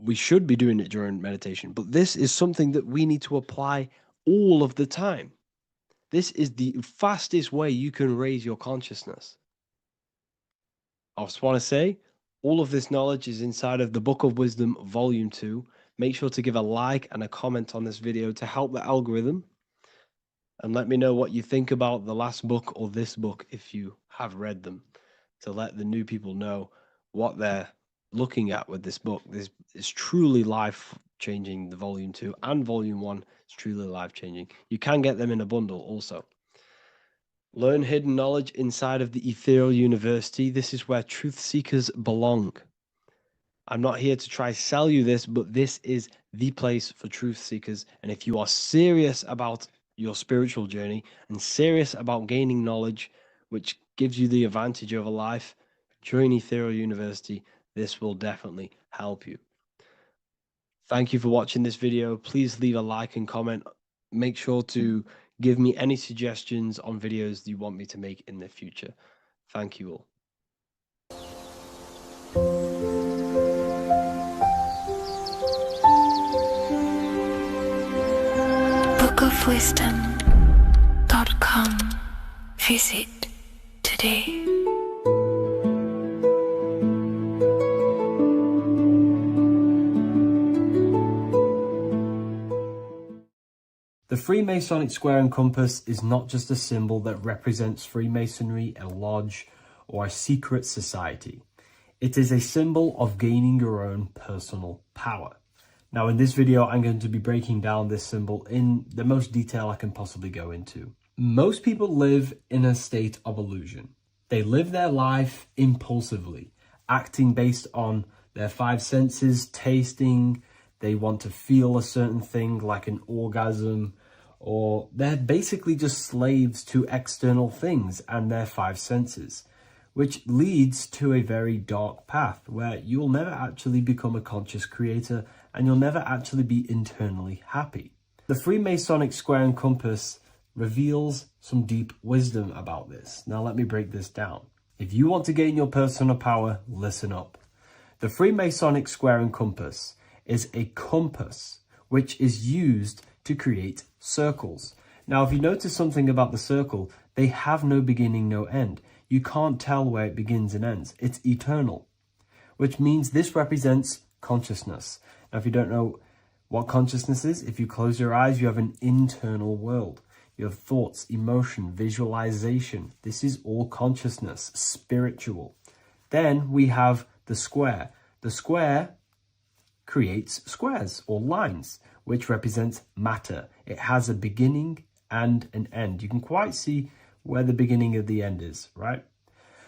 We should be doing it during meditation, but this is something that we need to apply all of the time. This is the fastest way you can raise your consciousness. I just want to say, all of this knowledge is inside of the Book of Wisdom, Volume 2. Make sure to give a like and a comment on this video to help the algorithm. And let me know what you think about the last book or this book if you have read them, to let the new people know what they're looking at with this book. This is truly life-changing, the Volume 2 and Volume 1 is truly life-changing. You can get them in a bundle also. Learn hidden knowledge inside of the Ethereal University. This is where truth seekers belong. I'm not here to try sell you this, but this is the place for truth seekers. And if you are serious about your spiritual journey and serious about gaining knowledge, which gives you the advantage over life, join Ethereal University. This will definitely help you. Thank you for watching this video. Please leave a like and comment. Make sure to give me any suggestions on videos you want me to make in the future. Thank you all. awakensofwisdom.com. Visit today. The Freemasonic square and compass is not just a symbol that represents Freemasonry, a lodge, or a secret society. It is a symbol of gaining your own personal power. Now, in this video, I'm going to be breaking down this symbol in the most detail I can possibly go into. Most people live in a state of illusion. They live their life impulsively, acting based on their five senses, tasting. They want to feel a certain thing like an orgasm, or they're basically just slaves to external things and their five senses, which leads to a very dark path where you'll never actually become a conscious creator and you'll never actually be internally happy. The Freemasonic square and compass reveals some deep wisdom about this. Now let me break this down. If you want to gain your personal power, listen up. The Freemasonic square and compass is a compass which is used to create circles. Now, if you notice something about the circle, they have no beginning, no end. You can't tell where it begins and ends. It's eternal, which means this represents consciousness. Now, if you don't know what consciousness is, if you close your eyes, you have an internal world. You have thoughts, emotion, visualization. This is all consciousness, spiritual. Then we have the square. The square creates squares or lines, which represents matter. It has a beginning and an end. You can quite see where the beginning of the end is, right?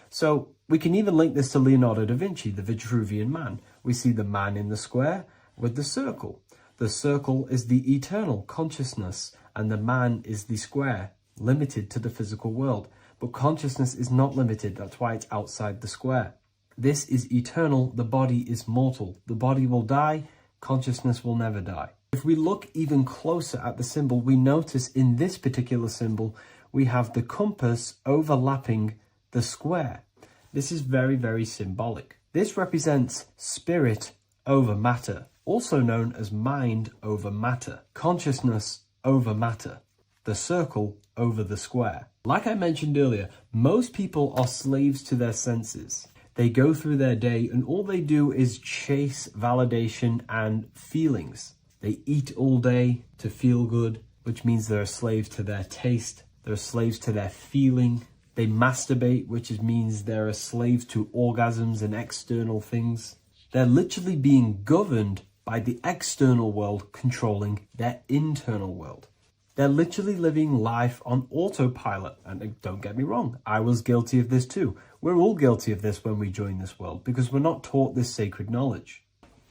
So we can even link this to Leonardo da Vinci, the Vitruvian Man. We see the man in the square with the circle. The circle is the eternal consciousness, and the man is the square, limited to the physical world. But consciousness is not limited. That's why it's outside the square. This is eternal. The body is mortal. The body will die. Consciousness will never die. If we look even closer at the symbol, we notice in this particular symbol, we have the compass overlapping the square. This is very, very symbolic. This represents spirit over matter, also known as mind over matter, consciousness over matter, the circle over the square. Like I mentioned earlier, most people are slaves to their senses. They go through their day and all they do is chase validation and feelings. They eat all day to feel good, which means they're a slave to their taste. They're slaves to their feeling. They masturbate, which means they're a slave to orgasms and external things. They're literally being governed by the external world controlling their internal world. They're literally living life on autopilot. And don't get me wrong, I was guilty of this too. We're all guilty of this when we join this world because we're not taught this sacred knowledge.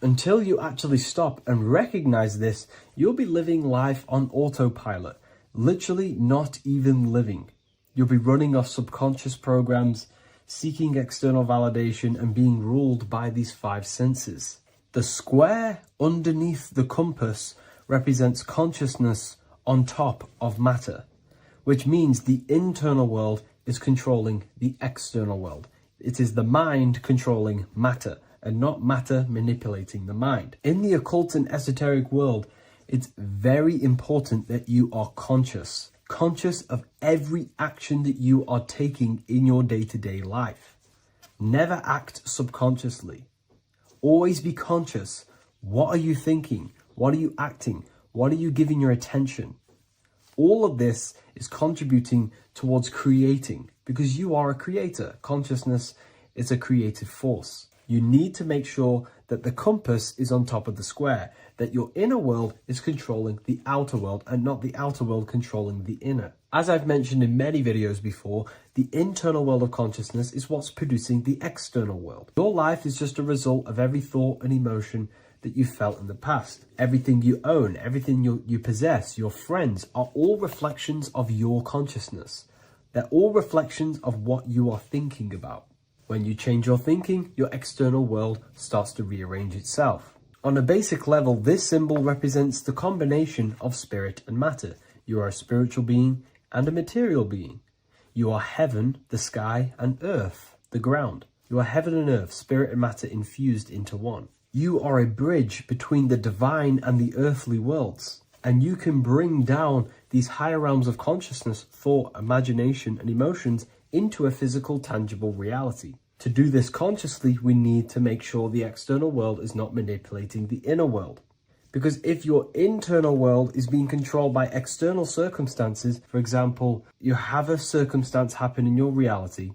Until you actually stop and recognize this, you'll be living life on autopilot, literally not even living. You'll be running off subconscious programs, seeking external validation and being ruled by these five senses. The square underneath the compass represents consciousness on top of matter, which means the internal world is controlling the external world. It is the mind controlling matter and not matter manipulating the mind. In the occult and esoteric world, it's very important that you are conscious of every action that you are taking in your day-to-day life. Never act subconsciously. Always be conscious. What are you thinking? What are you acting? What are you giving your attention? All of this is contributing towards creating because you are a creator. Consciousness is a creative force. You need to make sure that the compass is on top of the square, that your inner world is controlling the outer world and not the outer world controlling the inner. As I've mentioned in many videos before, the internal world of consciousness is what's producing the external world. Your life is just a result of every thought and emotion that you felt in the past. Everything you own, everything you possess, your friends are all reflections of your consciousness. They're all reflections of what you are thinking about. When you change your thinking, your external world starts to rearrange itself. On a basic level, this symbol represents the combination of spirit and matter. You are a spiritual being and a material being. You are heaven, the sky, and earth, the ground. You are heaven and earth, spirit and matter infused into one. You are a bridge between the divine and the earthly worlds. And you can bring down these higher realms of consciousness, thought, imagination, and emotions into a physical, tangible reality. To do this consciously, we need to make sure the external world is not manipulating the inner world. Because if your internal world is being controlled by external circumstances, for example, you have a circumstance happen in your reality,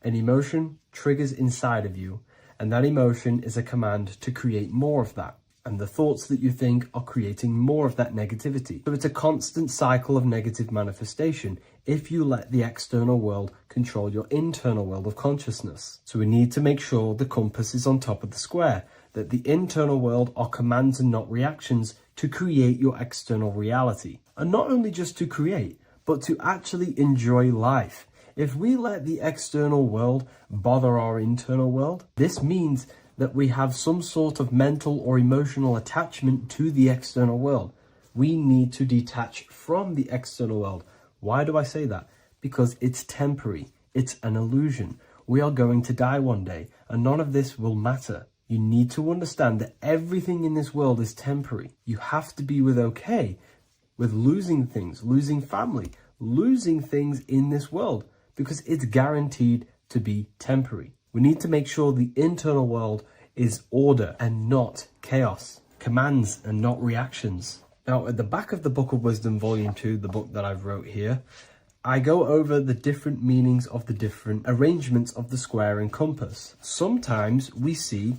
an emotion triggers inside of you, and that emotion is a command to create more of that. And the thoughts that you think are creating more of that negativity. So it's a constant cycle of negative manifestation if you let the external world control your internal world of consciousness. So we need to make sure the compass is on top of the square, that the internal world are commands and not reactions to create your external reality. And not only just to create, but to actually enjoy life. If we let the external world bother our internal world, this means that we have some sort of mental or emotional attachment to the external world. We need to detach from the external world. Why do I say that? Because it's temporary. It's an illusion. We are going to die one day, and none of this will matter. You need to understand that everything in this world is temporary. You have to be okay with losing things, losing family, losing things in this world, because it's guaranteed to be temporary. We need to make sure the internal world is order and not chaos, commands and not reactions. Now, at the back of the Book of Wisdom, Volume 2, the book that I've wrote here, I go over the different meanings of the different arrangements of the square and compass. Sometimes we see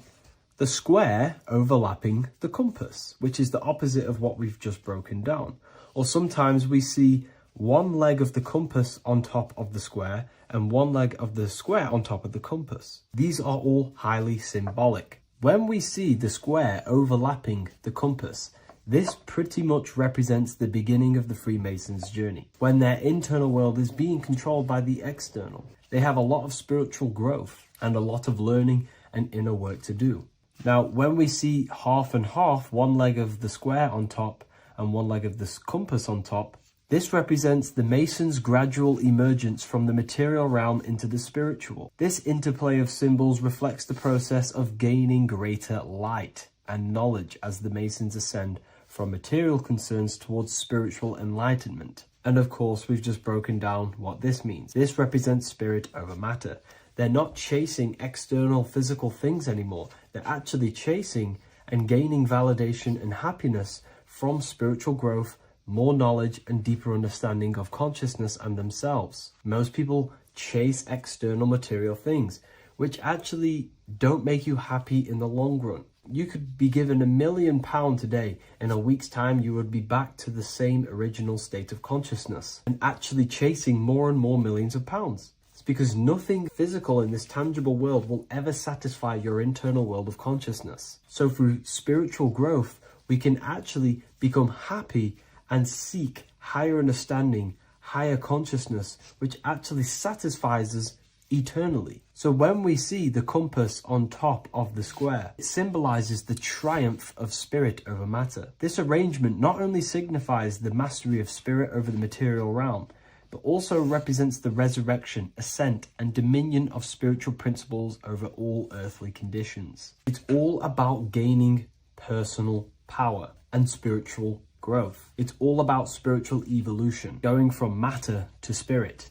the square overlapping the compass, which is the opposite of what we've just broken down. Or sometimes we see one leg of the compass on top of the square and one leg of the square on top of the compass. These are all highly symbolic. When we see the square overlapping the compass, this pretty much represents the beginning of the Freemasons' journey, when their internal world is being controlled by the external. They have a lot of spiritual growth and a lot of learning and inner work to do. Now, when we see half and half, one leg of the square on top and one leg of the compass on top, this represents the Masons' gradual emergence from the material realm into the spiritual. This interplay of symbols reflects the process of gaining greater light and knowledge as the Masons ascend from material concerns towards spiritual enlightenment. And of course, we've just broken down what this means. This represents spirit over matter. They're not chasing external physical things anymore. They're actually chasing and gaining validation and happiness from spiritual growth, more knowledge and deeper understanding of consciousness and themselves. Most people chase external material things, which actually don't make you happy in the long run. You could be given £1 million today. In a week's time, you would be back to the same original state of consciousness and actually chasing more and more millions of pounds. It's because nothing physical in this tangible world will ever satisfy your internal world of consciousness. So through spiritual growth, we can actually become happy and seek higher understanding, higher consciousness, which actually satisfies us eternally. So when we see the compass on top of the square, it symbolizes the triumph of spirit over matter. This arrangement not only signifies the mastery of spirit over the material realm, but also represents the resurrection, ascent, and dominion of spiritual principles over all earthly conditions. It's all about gaining personal power and spiritual growth. It's all about spiritual evolution, going from matter to spirit.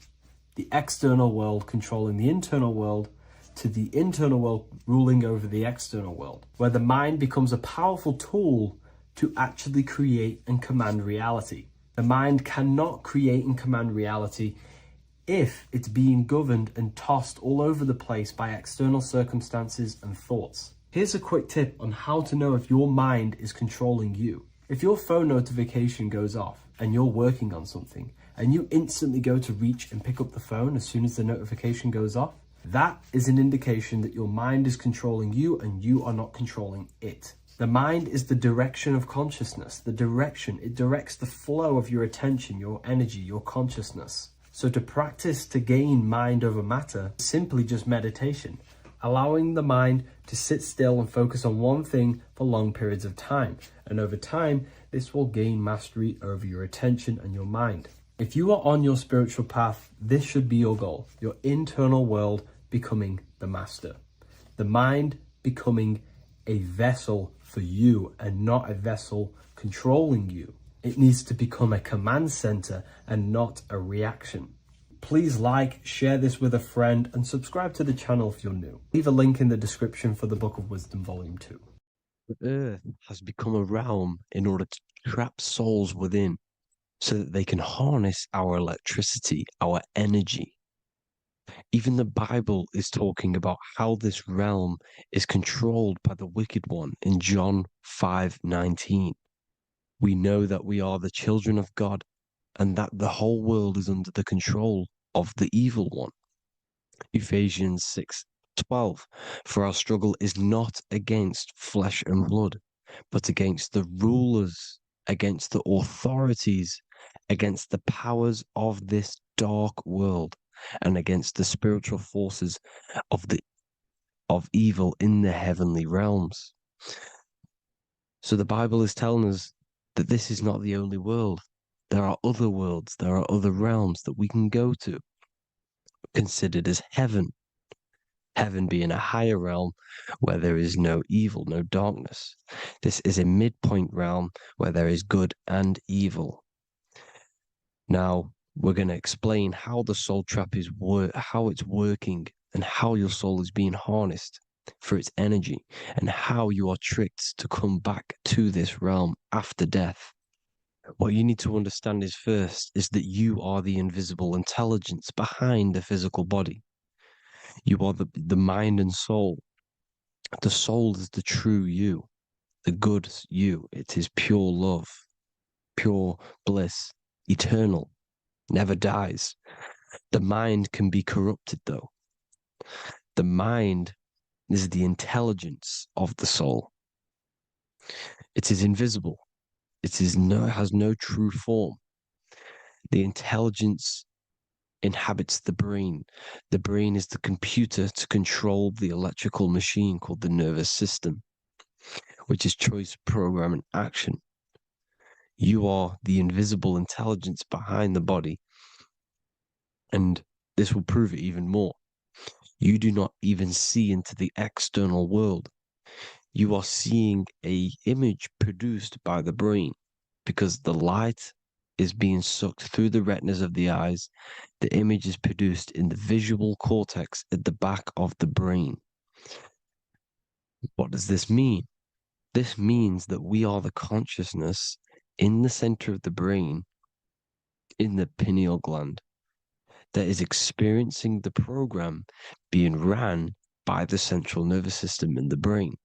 The external world controlling the internal world to the internal world ruling over the external world, where the mind becomes a powerful tool to actually create and command reality. The mind cannot create and command reality if it's being governed and tossed all over the place by external circumstances and thoughts. Here's a quick tip on how to know if your mind is controlling you. If your phone notification goes off and you're working on something and you instantly go to reach and pick up the phone as soon as the notification goes off, that is an indication that your mind is controlling you and you are not controlling it. The mind is the direction of consciousness, the direction. It directs the flow of your attention, your energy, your consciousness. So to practice to gain mind over matter is simply just meditation, allowing the mind to sit still and focus on one thing for long periods of time. And over time, this will gain mastery over your attention and your mind. If you are on your spiritual path, this should be your goal, your internal world becoming the master. The mind becoming a vessel for you and not a vessel controlling you. It needs to become a command center and not a reaction. Please like, share this with a friend, and subscribe to the channel if you're new. Leave a link in the description for the Book of Wisdom Volume 2. The earth has become a realm in order to trap souls within so that they can harness our electricity, our energy. Even the Bible is talking about how this realm is controlled by the wicked one in John 5:19. We know that we are the children of God and that the whole world is under the control of the evil one. Ephesians 6:12. For our struggle is not against flesh and blood, but against the rulers, against the authorities, against the powers of this dark world, and against the spiritual forces of evil in the heavenly realms. So the Bible is telling us that this is not the only world. There are other worlds, there are other realms that we can go to, considered as heaven. Heaven being a higher realm where there is no evil, no darkness. This is a midpoint realm where there is good and evil. Now, we're going to explain how the soul trap is how it's working and how your soul is being harnessed for its energy and how you are tricked to come back to this realm after death. What you need to understand is first is that you are the invisible intelligence behind the physical body. You are the mind and soul. The soul is the true you, the good you. It is pure love, pure bliss, eternal, never dies. The mind can be corrupted though. The mind is the intelligence of the soul. It is invisible. It has no true form. The intelligence inhabits the brain. The brain is the computer to control the electrical machine called the nervous system, which is choice, program, and action. You are the invisible intelligence behind the body, and this will prove it even more. You do not even see into the external world. You are seeing an image produced by the brain because the light is being sucked through the retinas of the eyes. The image is produced in the visual cortex at the back of the brain. What does this mean? This means that we are the consciousness in the center of the brain, in the pineal gland, that is experiencing the program being ran by the central nervous system in the brain.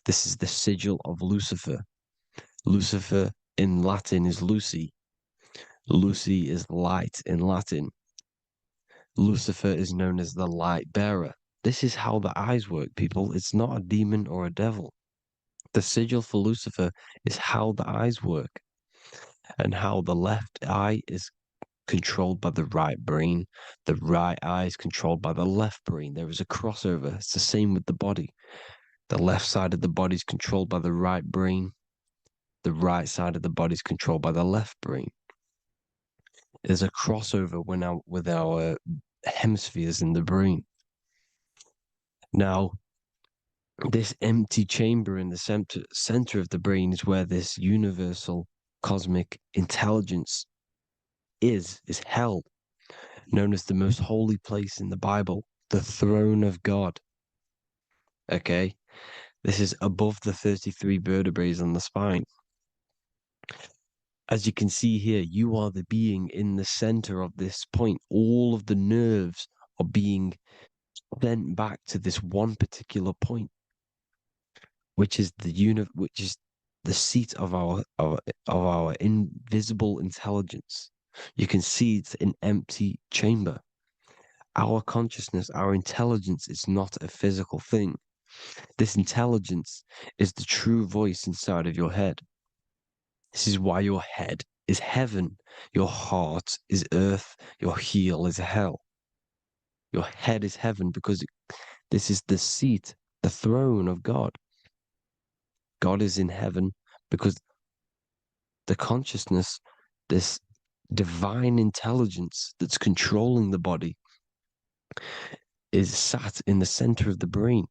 This is the sigil of Lucifer. Lucifer in Latin is Lucy. Lucy is light in Latin. Lucifer is known as the light bearer. This is how the eyes work, people. It's not a demon or a devil. The sigil for Lucifer is how the eyes work and how the left eye is controlled by the right brain. The right eye is controlled by the left brain. There is a crossover. It's the same with the body. The left side of the body is controlled by the right brain. The right side of the body is controlled by the left brain. There's a crossover with our hemispheres in the brain. Now, this empty chamber in the center of the brain is where this universal cosmic intelligence is held, known as the most holy place in the Bible, the throne of God. Okay, this is above the 33 vertebrae on the spine. As you can see here, you are the being in the center of this point. All of the nerves are being sent back to this one particular point, which is the seat of our invisible intelligence. You can see it's an empty chamber. Our consciousness, our intelligence is not a physical thing. This intelligence is the true voice inside of your head. This is why your head is heaven, your heart is earth, your heel is hell. Your head is heaven because this is the seat, the throne of God. God is in heaven because the consciousness, this divine intelligence that's controlling the body, is sat in the center of the brain.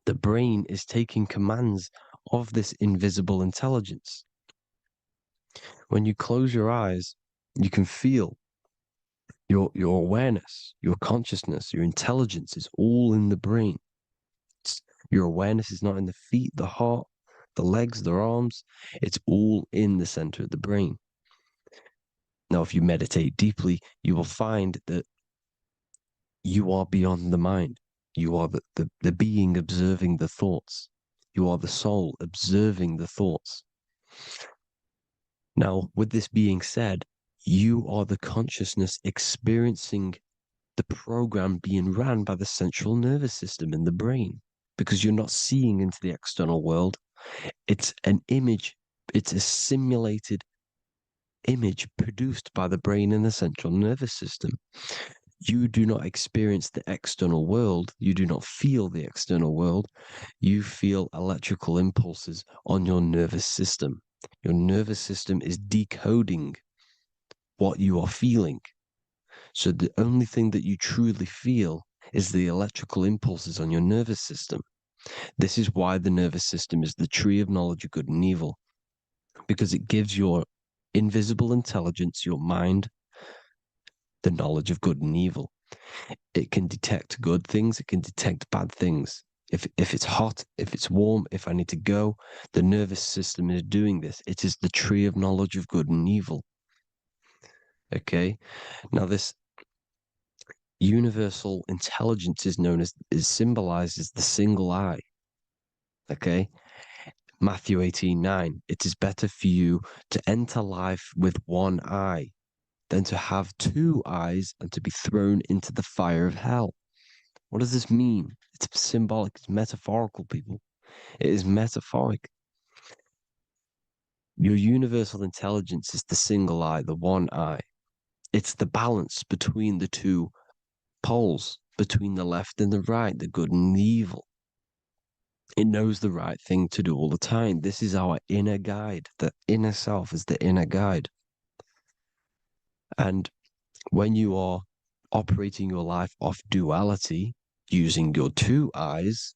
The brain is taking commands of this invisible intelligence. When you close your eyes, you can feel your awareness, your consciousness, your intelligence is all in the brain. Your awareness is not in the feet, the heart, the legs, the arms. It's all in the center of the brain. Now, if you meditate deeply, you will find that you are beyond the mind. You are the being observing the thoughts. You are the soul observing the thoughts. Now, with this being said, you are the consciousness experiencing the program being ran by the central nervous system in the brain, because you're not seeing into the external world. It's an image, it's a simulated image produced by the brain and the central nervous system. You do not experience the external world. You do not feel the external world. You feel electrical impulses on your nervous system. Your nervous system is decoding what you are feeling. So the only thing that you truly feel is the electrical impulses on your nervous system. This is why the nervous system is the tree of knowledge of good and evil, because it gives your invisible intelligence, your mind, the knowledge of good and evil. It can detect good things, it can detect bad things. If it's hot, if it's warm, if I need to go, the nervous system is doing this. It is the tree of knowledge of good and evil. Okay? Now this universal intelligence is symbolized as the single eye. Okay? Matthew 18:9. It is better for you to enter life with one eye than to have two eyes and to be thrown into the fire of hell. What does this mean? It's symbolic, it's metaphorical, people. It is metaphoric. Your universal intelligence is the single eye, the one eye. It's the balance between the two poles, between the left and the right, the good and the evil. It knows the right thing to do all the time. This is our inner guide. The inner self is the inner guide. And when you are operating your life off duality, using your two eyes,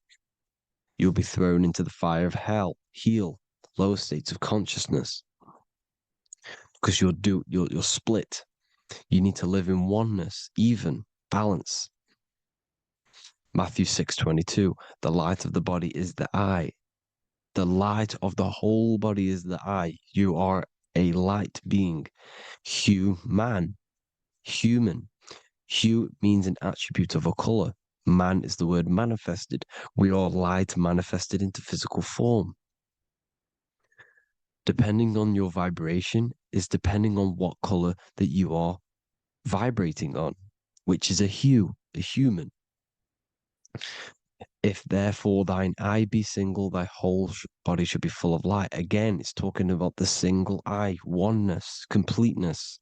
you'll be thrown into the fire of hell, lower states of consciousness, because you're split. You need to live in oneness, even, balance. Matthew 6:22, the light of the body is the eye. The light of the whole body is the eye. You are a light being. Human. Hue means an attribute of a color. Man is the word manifested. We are light manifested into physical form. Depending on your vibration is depending on what color that you are vibrating on, which is a hue, a human. If therefore thine eye be single, thy whole body should be full of light. Again, it's talking about the single eye, oneness, completeness.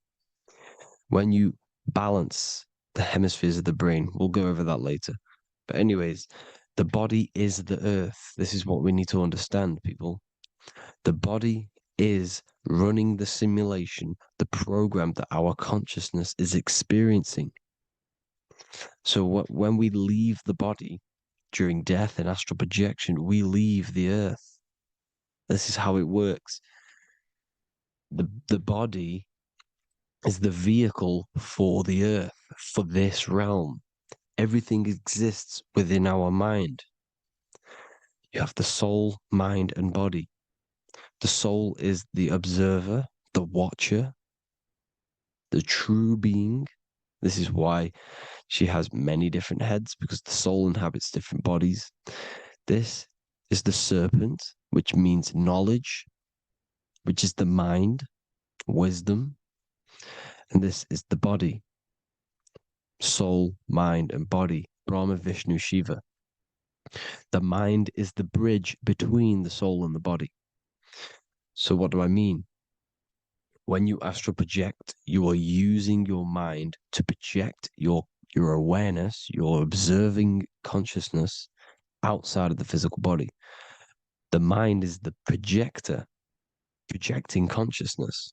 When you balance the hemispheres of the brain, we'll go over that later. But anyways, the body is the earth. This is what we need to understand, people. The body is running the simulation, the program that our consciousness is experiencing. So when we leave the body during death and astral projection, we leave the earth. This is how it works. The body is the vehicle for the earth, for this realm. Everything exists within our mind. You have the soul, mind, and body. The soul is the observer, the watcher, the true being. This is why she has many different heads, because the soul inhabits different bodies. This is the serpent, which means knowledge, which is the mind, wisdom. And this is the body, soul, mind, and body, Brahma, Vishnu, Shiva. The mind is the bridge between the soul and the body. So what do I mean? When you astral project, you are using your mind to project your awareness, your observing consciousness outside of the physical body. The mind is the projector, projecting consciousness.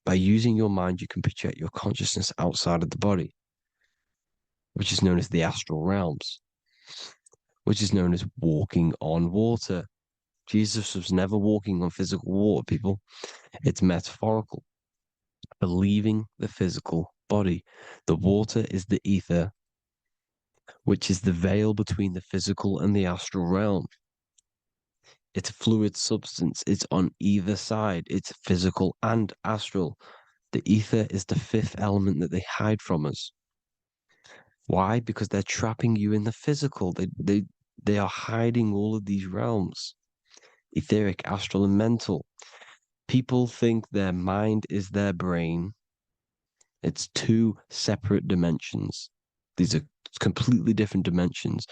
By using your mind, you can project your consciousness outside of the body, which is known as the astral realms, which is known as walking on water. Jesus was never walking on physical water, people. It's metaphorical. Believing the physical body. The water is the ether, which is the veil between the physical and the astral realm. It's a fluid substance. It's on either side. It's physical and astral. The ether is the fifth element that they hide from us. Why? Because they're trapping you in the physical. They are hiding all of these realms. Etheric, astral, and mental. People think their mind is their brain. It's two separate dimensions. These are completely different dimensions.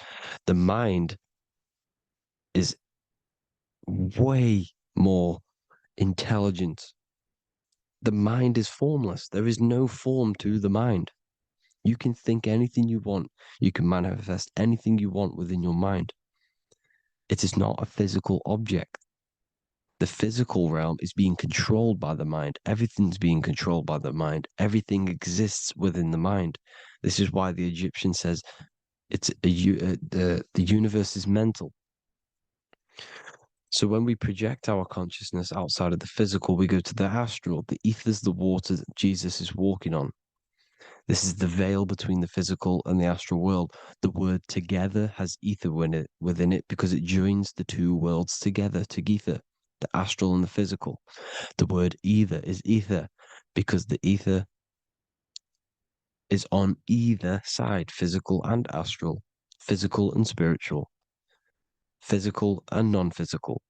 The mind is way more intelligent. The mind is formless. There is no form to the mind. You can think anything you want. You can manifest anything you want within your mind. It is not a physical object. The physical realm is being controlled by the mind. Everything's being controlled by the mind. Everything exists within the mind. This is why the Egyptian says the universe is mental. So when we project our consciousness outside of the physical, we go to the astral. The ether is the water that Jesus is walking on. This is the veil between the physical and the astral world. The word together has ether within it because it joins the two worlds together, the astral and the physical. The word either is ether because the ether is on either side, physical and astral, physical and spiritual, physical and non-physical.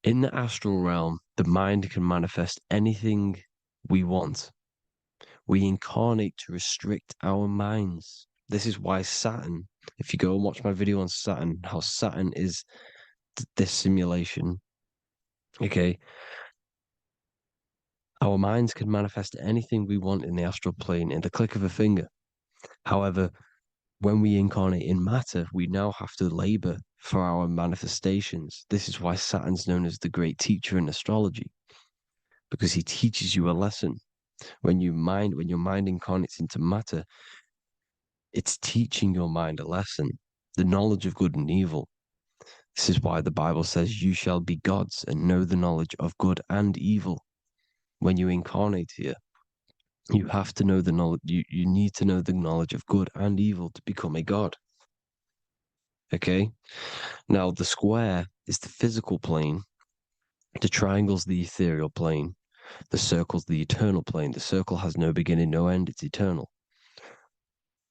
In the astral realm, the mind can manifest anything we want. We incarnate to restrict our minds. This is why Saturn, if you go and watch my video on Saturn, how Saturn is this simulation, okay? Our minds can manifest anything we want in the astral plane in the click of a finger. However, when we incarnate in matter, we now have to labor for our manifestations. This is why Saturn's known as the great teacher in astrology, because he teaches you a lesson. When your mind incarnates into matter, it's teaching your mind a lesson, the knowledge of good and evil. This is why the Bible says you shall be gods and know the knowledge of good and evil. When you incarnate here, you have to know the knowledge, you need to know the knowledge of good and evil to become a god. Okay? Now, the square is the physical plane, the triangle's the ethereal plane, the circle's the eternal plane. The circle has no beginning, no end, it's eternal.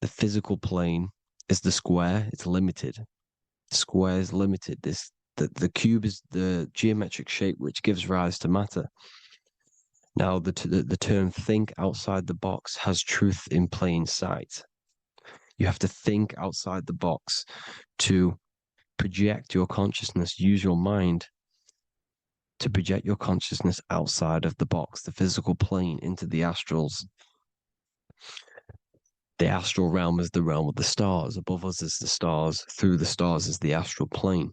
The physical plane is the square, it's limited. The square is limited. The cube is the geometric shape which gives rise to matter. Now, the term think outside the box has truth in plain sight. You have to think outside the box to project your consciousness, use your mind to project your consciousness outside of the box, the physical plane, into the astrals. The astral realm is the realm of the stars. Above us is the stars. Through the stars is the astral plane.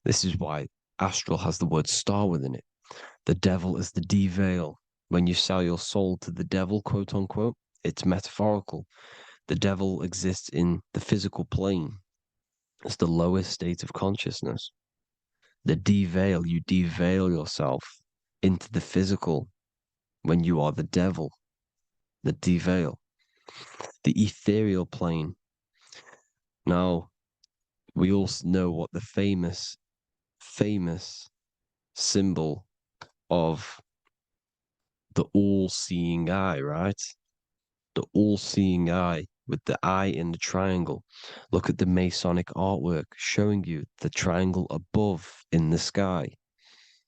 This is why astral has the word star within it. The devil is the deveil. When you sell your soul to the devil, quote unquote, it's metaphorical. The devil exists in the physical plane. It's the lowest state of consciousness. The deveil, you deveil yourself into the physical when you are the devil. The deveil. The ethereal plane. Now, we all know what the famous symbol of the all-seeing eye, right? The all-seeing eye with the eye in the triangle. Look at the Masonic artwork showing you the triangle above in the sky.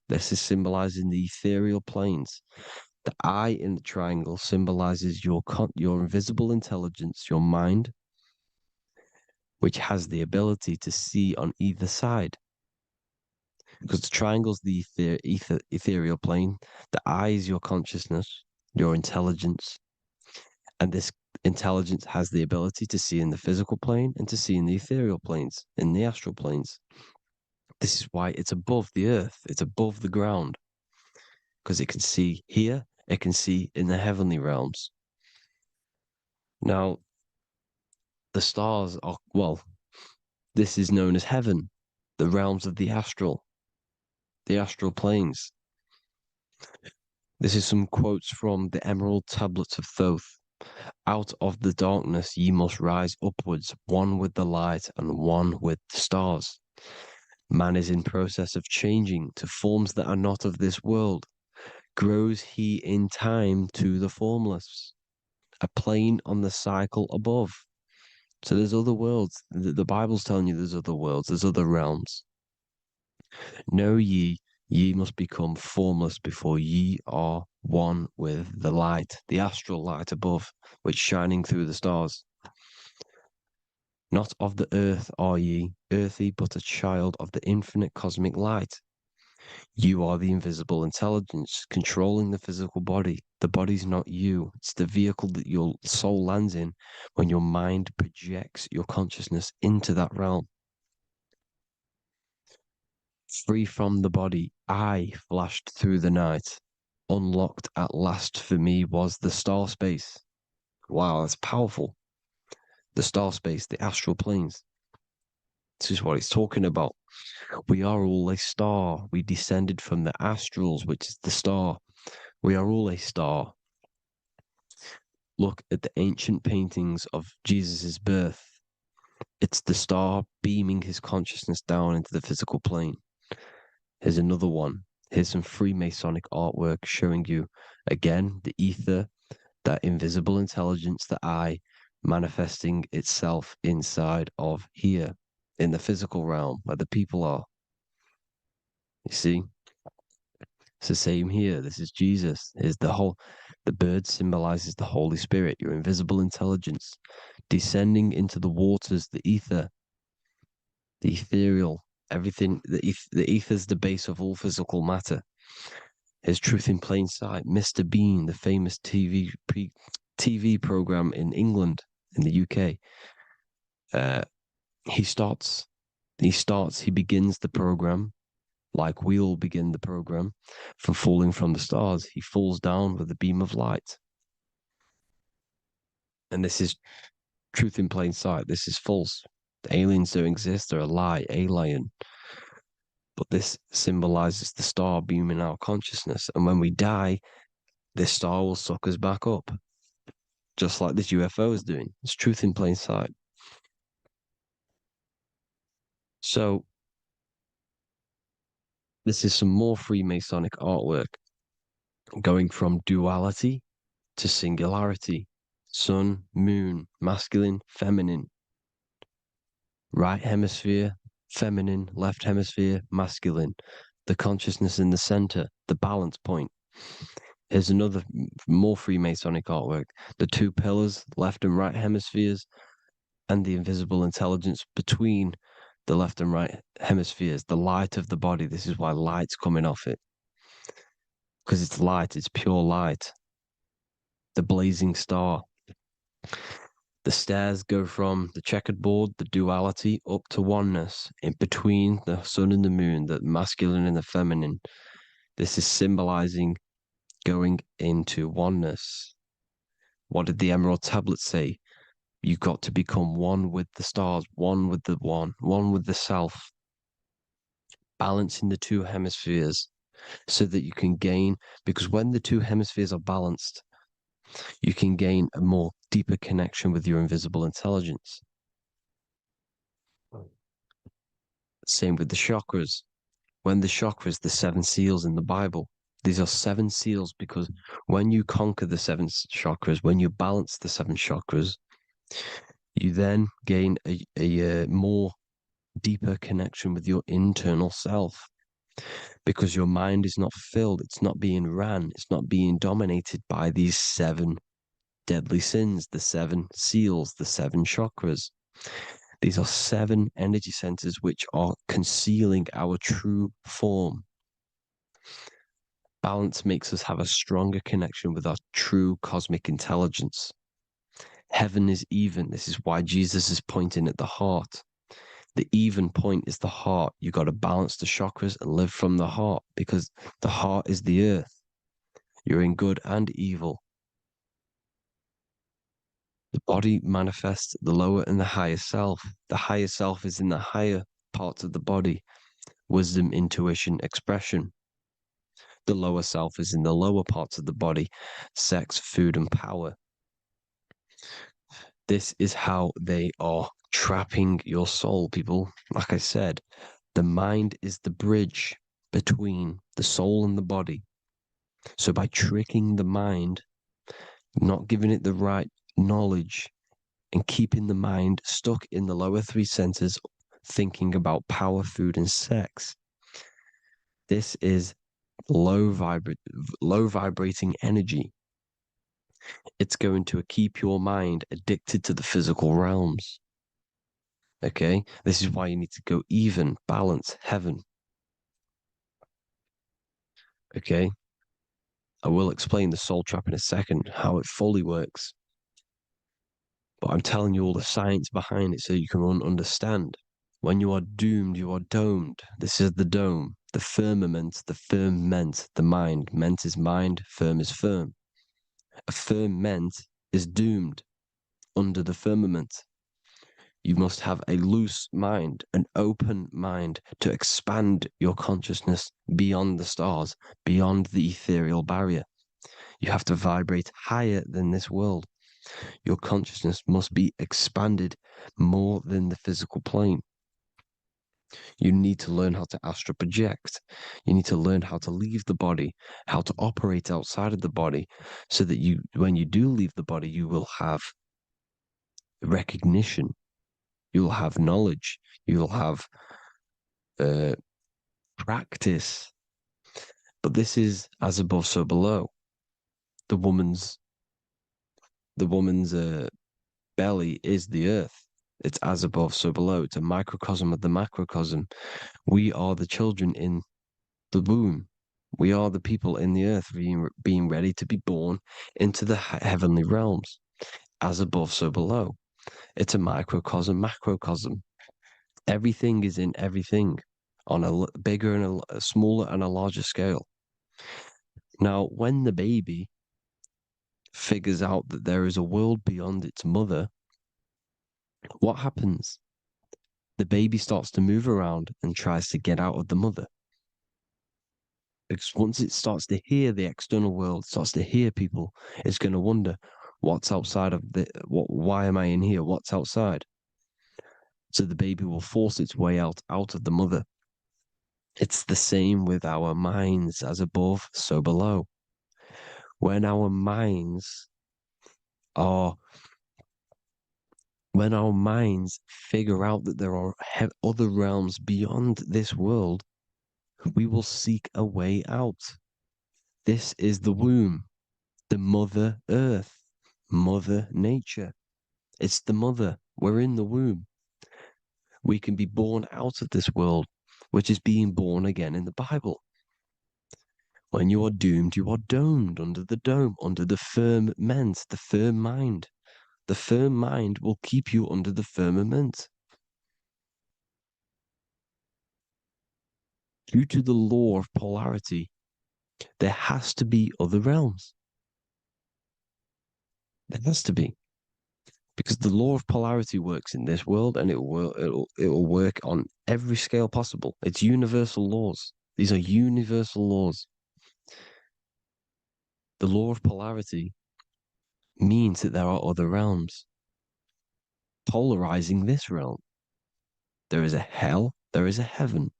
This is symbolizing the ethereal planes. The eye in the triangle symbolizes your invisible intelligence, your mind, which has the ability to see on either side. Because the triangle's the ethereal plane. The eye is your consciousness, your intelligence. And this intelligence has the ability to see in the physical plane and to see in the ethereal planes, in the astral planes. This is why it's above the earth. It's above the ground. Because it can see here, it can see in the heavenly realms. Now, the stars are, well, this is known as heaven. the realms of the astral planes. This is some quotes from the Emerald Tablets of Thoth. Out of the darkness ye must rise upwards, one with the light and one with the stars. Man is in process of changing to forms that are not of this world. Grows he in time to the formless, a plane on the cycle above. So there's other worlds. The Bible's telling you there's other worlds, there's other realms. Know ye must become formless before ye are one with the light, the astral light above, which shining through the stars. Not of the earth are ye, earthy, but a child of the infinite cosmic light. You are the invisible intelligence controlling the physical body. The body's not you. It's the vehicle that your soul lands in when your mind projects your consciousness into that realm. Free from the body, I flashed through the night. Unlocked at last for me was the star space. Wow, that's powerful. The star space, the astral planes. This is what it's talking about. We are all a star. We descended from the astrals, which is the star. We are all a star. Look at the ancient paintings of Jesus' birth. It's the star beaming his consciousness down into the physical plane. Here's another one. Here's some Freemasonic artwork showing you, again, the ether, that invisible intelligence, the I, manifesting itself inside of here, in the physical realm, where the people are. You see? It's the same here. This is Jesus. Here's the bird symbolizes the Holy Spirit, your invisible intelligence, descending into the waters, the ether, the ethereal, everything. The ether is the base of all physical matter. Here's Truth in Plain Sight. Mr. Bean, the famous TV program in England, in the UK. He begins the program like we all begin the program from falling from the stars. He falls down with a beam of light. And this is Truth in Plain Sight. This is false. The aliens don't exist. They're a lie, alien. But this symbolizes the star beaming our consciousness. And when we die, this star will suck us back up. Just like this UFO is doing. It's Truth in Plain Sight. So, this is some more Freemasonic artwork going from duality to singularity. Sun, moon, masculine, feminine. Right hemisphere, feminine, left hemisphere, masculine. The consciousness in the center, the balance point. Here's another more Freemasonic artwork. The two pillars, left and right hemispheres, and the invisible intelligence between the left and right hemispheres, the light of the body. This is why light's coming off it. Because it's light, it's pure light. The blazing star. The stairs go from the checkered board, the duality, up to oneness, in between the sun and the moon, the masculine and the feminine. This is symbolizing going into oneness. What did the Emerald Tablet say? You've got to become one with the stars, one with the one with the self. Balancing the two hemispheres so that you can gain, because when the two hemispheres are balanced, you can gain a more deeper connection with your invisible intelligence. Same with the chakras. When the chakras, the seven seals in the Bible, these are seven seals because when you conquer the seven chakras, when you balance the seven chakras, you then gain a more deeper connection with your internal self because your mind is not filled, it's not being ran, it's not being dominated by these seven deadly sins, the seven seals, the seven chakras. These are seven energy centers which are concealing our true form. Balance makes us have a stronger connection with our true cosmic intelligence. Heaven is even. This is why Jesus is pointing at the heart. The even point is the heart. You got to balance the chakras and live from the heart because the heart is the earth. You're in good and evil. The body manifests the lower and the higher self. The higher self is in the higher parts of the body: wisdom, intuition, expression. The lower self is in the lower parts of the body: sex, food, and power. This is how they are trapping your soul, people. Like I said, the mind is the bridge between the soul and the body. So by tricking the mind, not giving it the right knowledge, and keeping the mind stuck in the lower three senses, thinking about power, food, and sex, this is low vibrating energy. It's going to keep your mind addicted to the physical realms. Okay, this is why you need to go even, balance, heaven. Okay, I will explain the soul trap in a second, how it fully works. But I'm telling you all the science behind it so you can understand. When you are doomed, you are domed. This is the dome, the firmament, the firmament, the mind. Ment is mind, firm is firm. A firm ment is doomed under the firmament. You must have a loose mind, an open mind to expand your consciousness beyond the stars, beyond the ethereal barrier. You have to vibrate higher than this world. Your consciousness must be expanded more than the physical plane. You need to learn how to astral project. You need to learn how to leave the body, how to operate outside of the body, so that you, when you do leave the body, you will have recognition. You'll have knowledge. You'll have practice. But this is as above, so below. The woman's belly is the earth. It's as above, so below. It's a microcosm of the macrocosm. We are the children in the womb. We are the people in the earth being ready to be born into the heavenly realms. As above, so below. It's a microcosm, macrocosm. Everything is in everything on a bigger and a smaller and a larger scale. Now, when the baby figures out that there is a world beyond its mother, what happens? The baby starts to move around and tries to get out of the mother. Because once it starts to hear the external world, starts to hear people, it's going to wonder, what's outside of why am I in here? What's outside? So the baby will force its way out of the mother. It's the same with our minds, as above, so below. When our minds figure out that there are other realms beyond this world, we will seek a way out. This is the womb, the mother earth, mother nature. It's the mother. We're in the womb. We can be born out of this world, which is being born again in the Bible. When you are doomed, you are domed under the dome, under the firmament, the firm mind. The firm mind will keep you under the firmament. Due to the law of polarity, there has to be other realms. There has to be. Because the law of polarity works in this world, and it will work on every scale possible. It's universal laws. These are universal laws. The law of polarity means that there are other realms polarizing this realm. There is a hell, there is a heaven.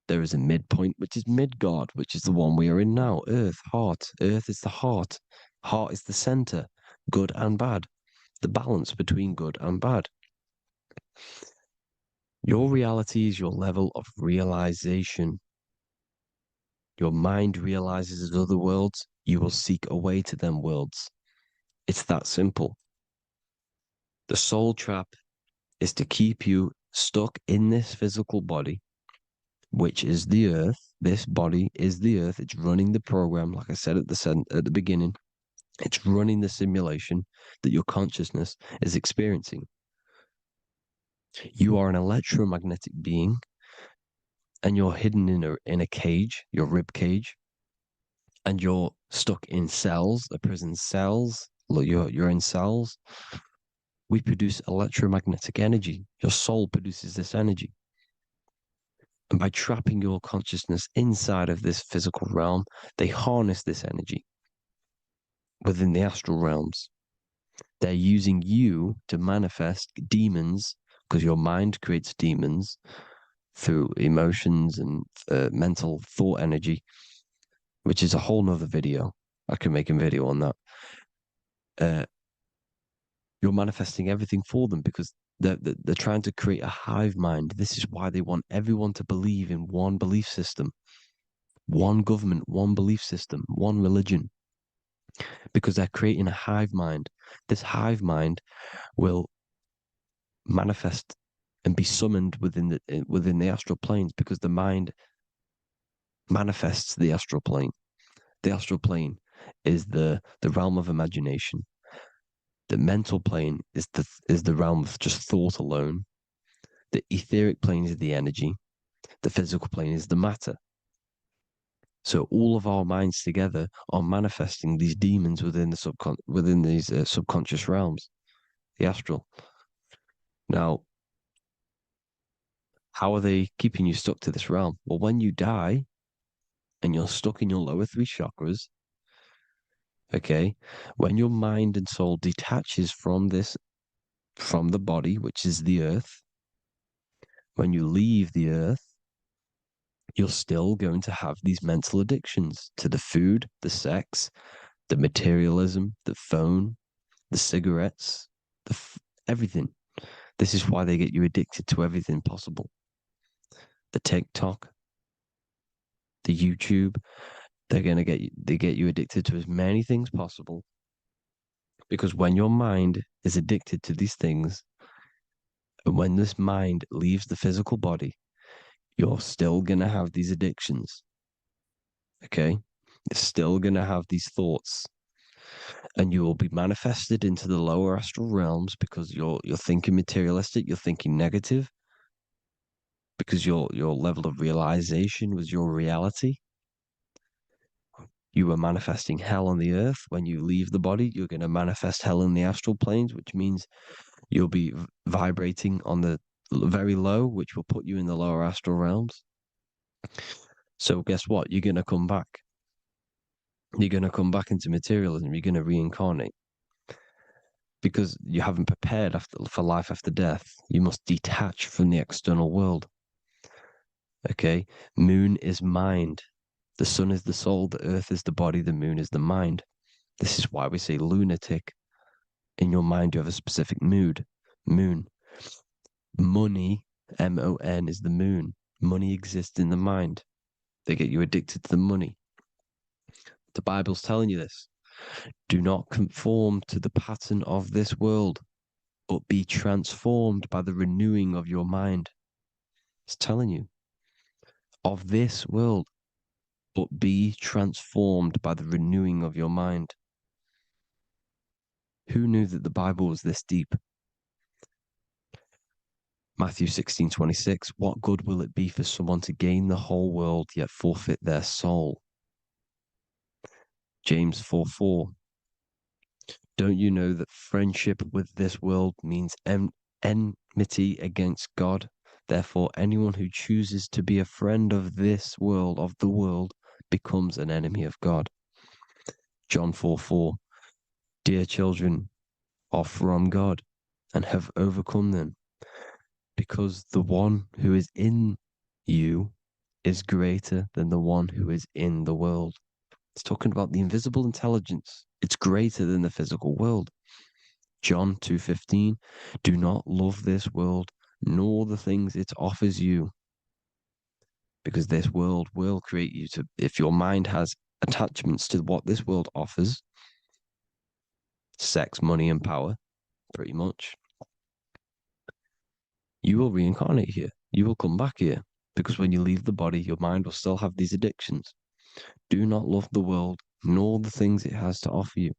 There is a midpoint, which is Midgard, which is the one we are in now. Earth, heart. Earth is the heart. Heart is the center, good and bad. The balance between good and bad. Your reality is your level of realization. Your mind realizes other worlds, you will seek a way to them worlds. It's that simple. The soul trap is to keep you stuck in this physical body, which is the earth. This body is the earth. It's running the program, like I said at the beginning. It's running the simulation that your consciousness is experiencing. You are an electromagnetic being, and you're hidden in a cage, your rib cage, and you're stuck in cells, a prison cells. Look, you're in cells. We produce electromagnetic energy. Your soul produces this energy. And by trapping your consciousness inside of this physical realm, they harness this energy within the astral realms. They're using you to manifest demons, because your mind creates demons through emotions and mental thought energy, which is a whole nother video. I can make a video on that. You're manifesting everything for them because they're trying to create a hive mind. This is why they want everyone to believe in one belief system, one government, one belief system, one religion, because they're creating a hive mind. This hive mind will manifest and be summoned within the astral planes, because the mind manifests the astral plane. The astral plane is the realm of imagination. The mental plane is the realm of just thought alone. The etheric plane is the energy. The physical plane is the matter. So all of our minds together are manifesting these demons within these subconscious realms, the astral. Now, how are they keeping you stuck to this realm? Well, when you die and you're stuck in your lower three chakras, okay, when your mind and soul detaches from the body, which is the earth, when you leave the earth, you're still going to have these mental addictions to the food, the sex, the materialism, the phone, the cigarettes, everything. This is why they get you addicted to everything possible. The TikTok, the YouTube, they get you addicted to as many things possible. Because when your mind is addicted to these things, and when this mind leaves the physical body, you're still going to have these addictions. Okay? You're still going to have these thoughts. And you will be manifested into the lower astral realms because you're thinking materialistic, you're thinking negative, because your level of realization was your reality. You were manifesting hell on the earth. When you leave the body, you're going to manifest hell in the astral planes, which means you'll be vibrating on the very low, which will put you in the lower astral realms. So guess what? You're going to come back. You're going to come back into materialism. You're going to reincarnate. Because you haven't prepared for life after death. You must detach from the external world. Okay? Moon is mind. The sun is the soul. The earth is the body. The moon is the mind. This is why we say lunatic. In your mind, you have a specific mood. Moon. Money, M-O-N, is the moon. Money exists in the mind. They get you addicted to the money. The Bible's telling you this. Do not conform to the pattern of this world, but be transformed by the renewing of your mind. It's telling you. Of this world, but be transformed by the renewing of your mind. Who knew that the Bible was this deep? Matthew 16:26, what good will it be for someone to gain the whole world yet forfeit their soul? James 4:4, don't you know that friendship with this world means enmity against God? Therefore, anyone who chooses to be a friend of this world, of the world, becomes an enemy of God. John 4:4, dear children are from God and have overcome them, because the one who is in you is greater than the one who is in the world. It's talking about the invisible intelligence. It's greater than the physical world. John 2:15, do not love this world, nor the things it offers you. Because this world will create you to, if your mind has attachments to what this world offers, sex, money, and power, pretty much, you will reincarnate here. You will come back here. Because when you leave the body, your mind will still have these addictions. Do not love the world, nor the things it has to offer you.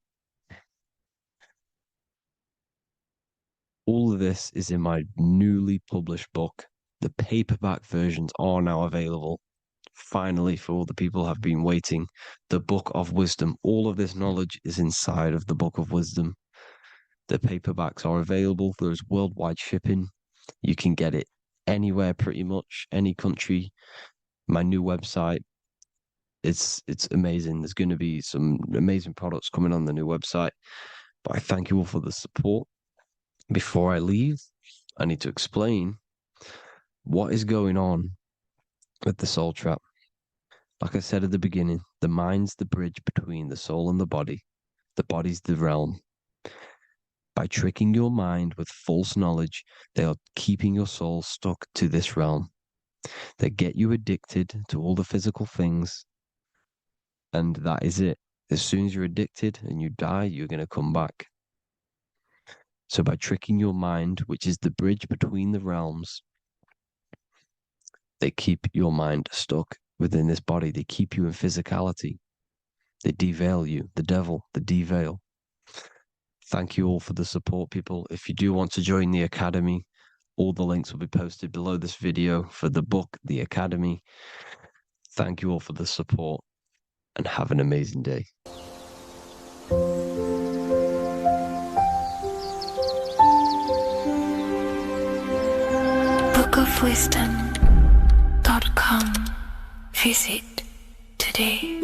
All of this is in my newly published book. The paperback versions are now available. Finally, for all the people who have been waiting, the Book of Wisdom. All of this knowledge is inside of the Book of Wisdom. The paperbacks are available. There's worldwide shipping. You can get it anywhere pretty much, any country. My new website, it's amazing. There's going to be some amazing products coming on the new website. But I thank you all for the support. Before I leave, I need to explain what is going on with the soul trap. Like I said at the beginning, the mind's the bridge between the soul and the body. The body's the realm. By tricking your mind with false knowledge, they are keeping your soul stuck to this realm. They get you addicted to all the physical things, and that is it. As soon as you're addicted and you die, you're going to come back. So by tricking your mind, which is the bridge between the realms, they keep your mind stuck within this body. They keep you in physicality. They deveil you, the devil, the deveil. Thank you all for the support, people. If you do want to join the Academy, all the links will be posted below this video for the book, The Academy. Thank you all for the support and have an amazing day. bookofwisdom.com. Visit today.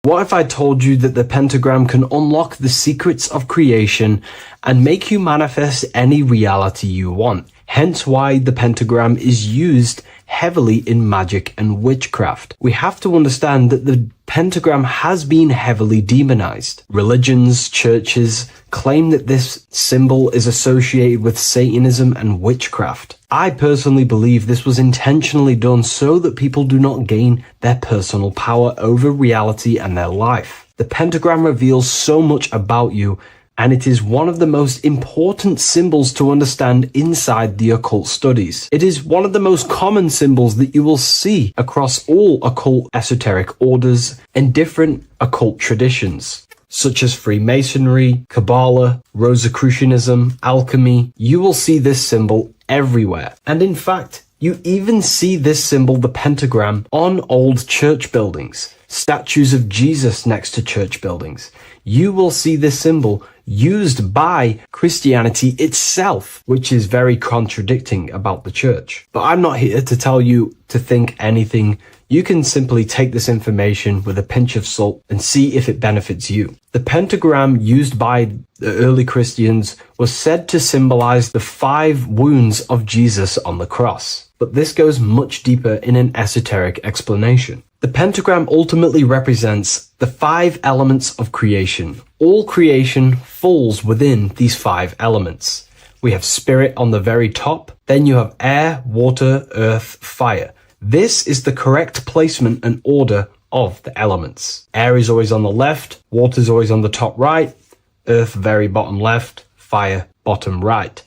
What if I told you that the pentagram can unlock the secrets of creation and make you manifest any reality you want? Hence why the pentagram is used heavily in magic and witchcraft. We have to understand that the pentagram has been heavily demonized. Religions, churches claim that this symbol is associated with Satanism and witchcraft. I personally believe this was intentionally done so that people do not gain their personal power over reality and their life. The pentagram reveals so much about you, and it is one of the most important symbols to understand inside the occult studies. It is one of the most common symbols that you will see across all occult esoteric orders and different occult traditions, such as Freemasonry, Kabbalah, Rosicrucianism, alchemy. You will see this symbol everywhere. And in fact, you even see this symbol, the pentagram, on old church buildings, statues of Jesus next to church buildings. You will see this symbol used by Christianity itself, which is very contradicting about the church. But I'm not here to tell you to think anything. You can simply take this information with a pinch of salt and see if it benefits you. The pentagram used by the early Christians was said to symbolize the 5 wounds of Jesus on the cross. But this goes much deeper in an esoteric explanation. The pentagram ultimately represents the 5 elements of creation. All creation falls within these 5 elements. We have spirit on the very top, then you have air, water, earth, fire. This is the correct placement and order of the elements. Air is always on the left, water is always on the top right, earth very bottom left, fire bottom right,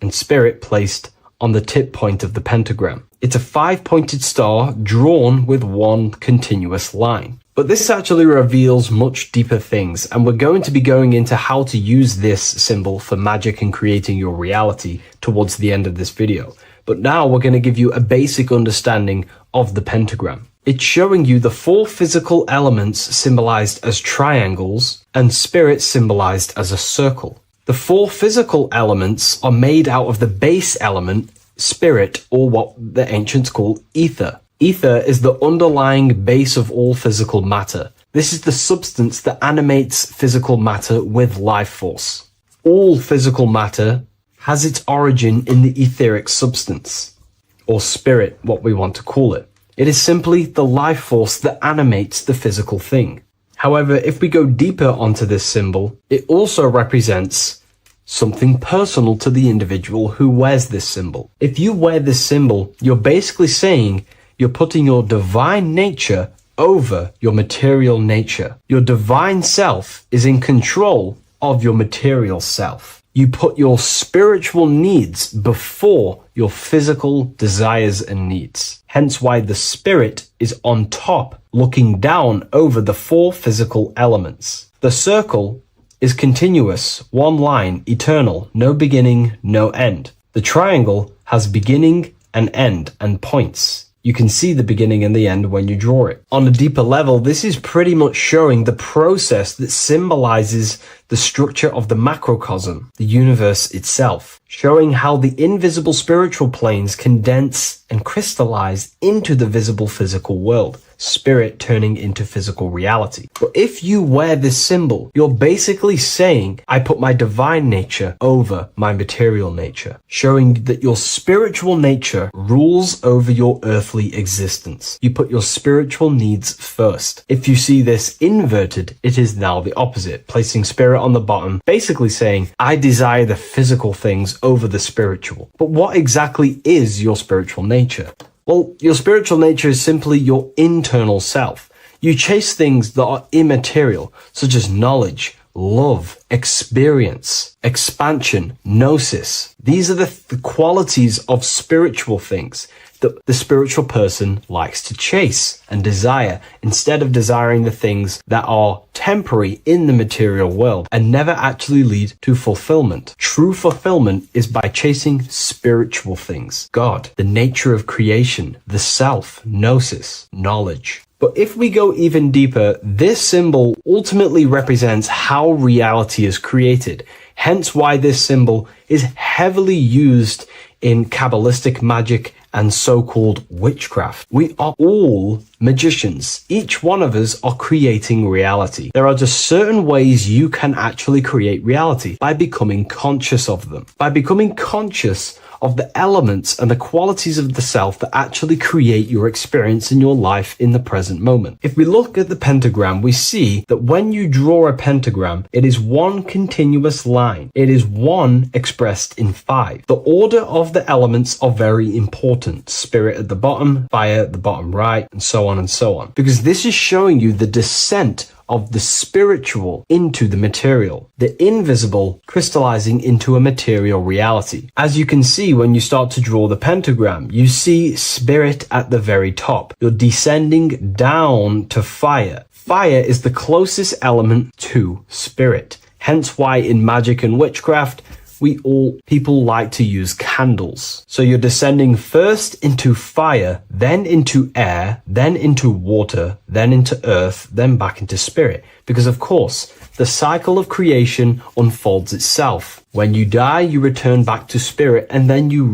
and spirit placed on the tip point of the pentagram. It's a 5-pointed star drawn with one continuous line. But this actually reveals much deeper things, and we're going to be going into how to use this symbol for magic and creating your reality towards the end of this video. But now we're going to give you a basic understanding of the pentagram. It's showing you the 4 physical elements symbolized as triangles and spirit symbolized as a circle. The 4 physical elements are made out of the base element, spirit, or what the ancients call ether. Ether is the underlying base of all physical matter. This is the substance that animates physical matter with life force. All physical matter has its origin in the etheric substance, or spirit, what we want to call it. It is simply the life force that animates the physical thing. However, if we go deeper onto this symbol, it also represents something personal to the individual who wears this symbol. If you wear this symbol, you're basically saying you're putting your divine nature over your material nature. Your divine self is in control of your material self. You put your spiritual needs before your physical desires and needs. Hence why the spirit is on top, looking down over the 4 physical elements. The circle is continuous, one line, eternal, no beginning, no end. The triangle has beginning and end and points. You can see the beginning and the end when you draw it. On a deeper level, this is pretty much showing the process that symbolizes the structure of the macrocosm, the universe itself, showing how the invisible spiritual planes condense and crystallize into the visible physical world, spirit turning into physical reality. But if you wear this symbol, you're basically saying, I put my divine nature over my material nature, showing that your spiritual nature rules over your earthly existence. You put your spiritual needs first. If you see this inverted, it is now the opposite, placing spirit on the bottom, basically saying, I desire the physical things over the spiritual. But what exactly is your spiritual nature? Well, your spiritual nature is simply your internal self. You chase things that are immaterial, such as knowledge, love, experience, expansion, gnosis. These are the qualities of spiritual things that the spiritual person likes to chase and desire, instead of desiring the things that are temporary in the material world and never actually lead to fulfillment. True fulfillment is by chasing spiritual things. God, the nature of creation, the self, gnosis, knowledge. But if we go even deeper, this symbol ultimately represents how reality is created. Hence why this symbol is heavily used in Kabbalistic magic and so-called witchcraft. We are all magicians. Each one of us are creating reality. There are just certain ways you can actually create reality by becoming conscious of them. By becoming conscious of the elements and the qualities of the self that actually create your experience in your life in the present moment. If we look at the pentagram, we see that when you draw a pentagram, it is one continuous line. It is one expressed in 5. The order of the elements are very important. Spirit at the bottom, fire at the bottom right, and so on and so on. Because this is showing you the descent of the spiritual into the material, the invisible crystallizing into a material reality. As you can see when you start to draw the pentagram, you see spirit at the very top. You're descending down to fire. Fire is the closest element to spirit. Hence why in magic and witchcraft, people like to use candles. So you're descending first into fire, then into air, then into water, then into earth, then back into spirit. Because of course, the cycle of creation unfolds itself. When you die, you return back to spirit, and then you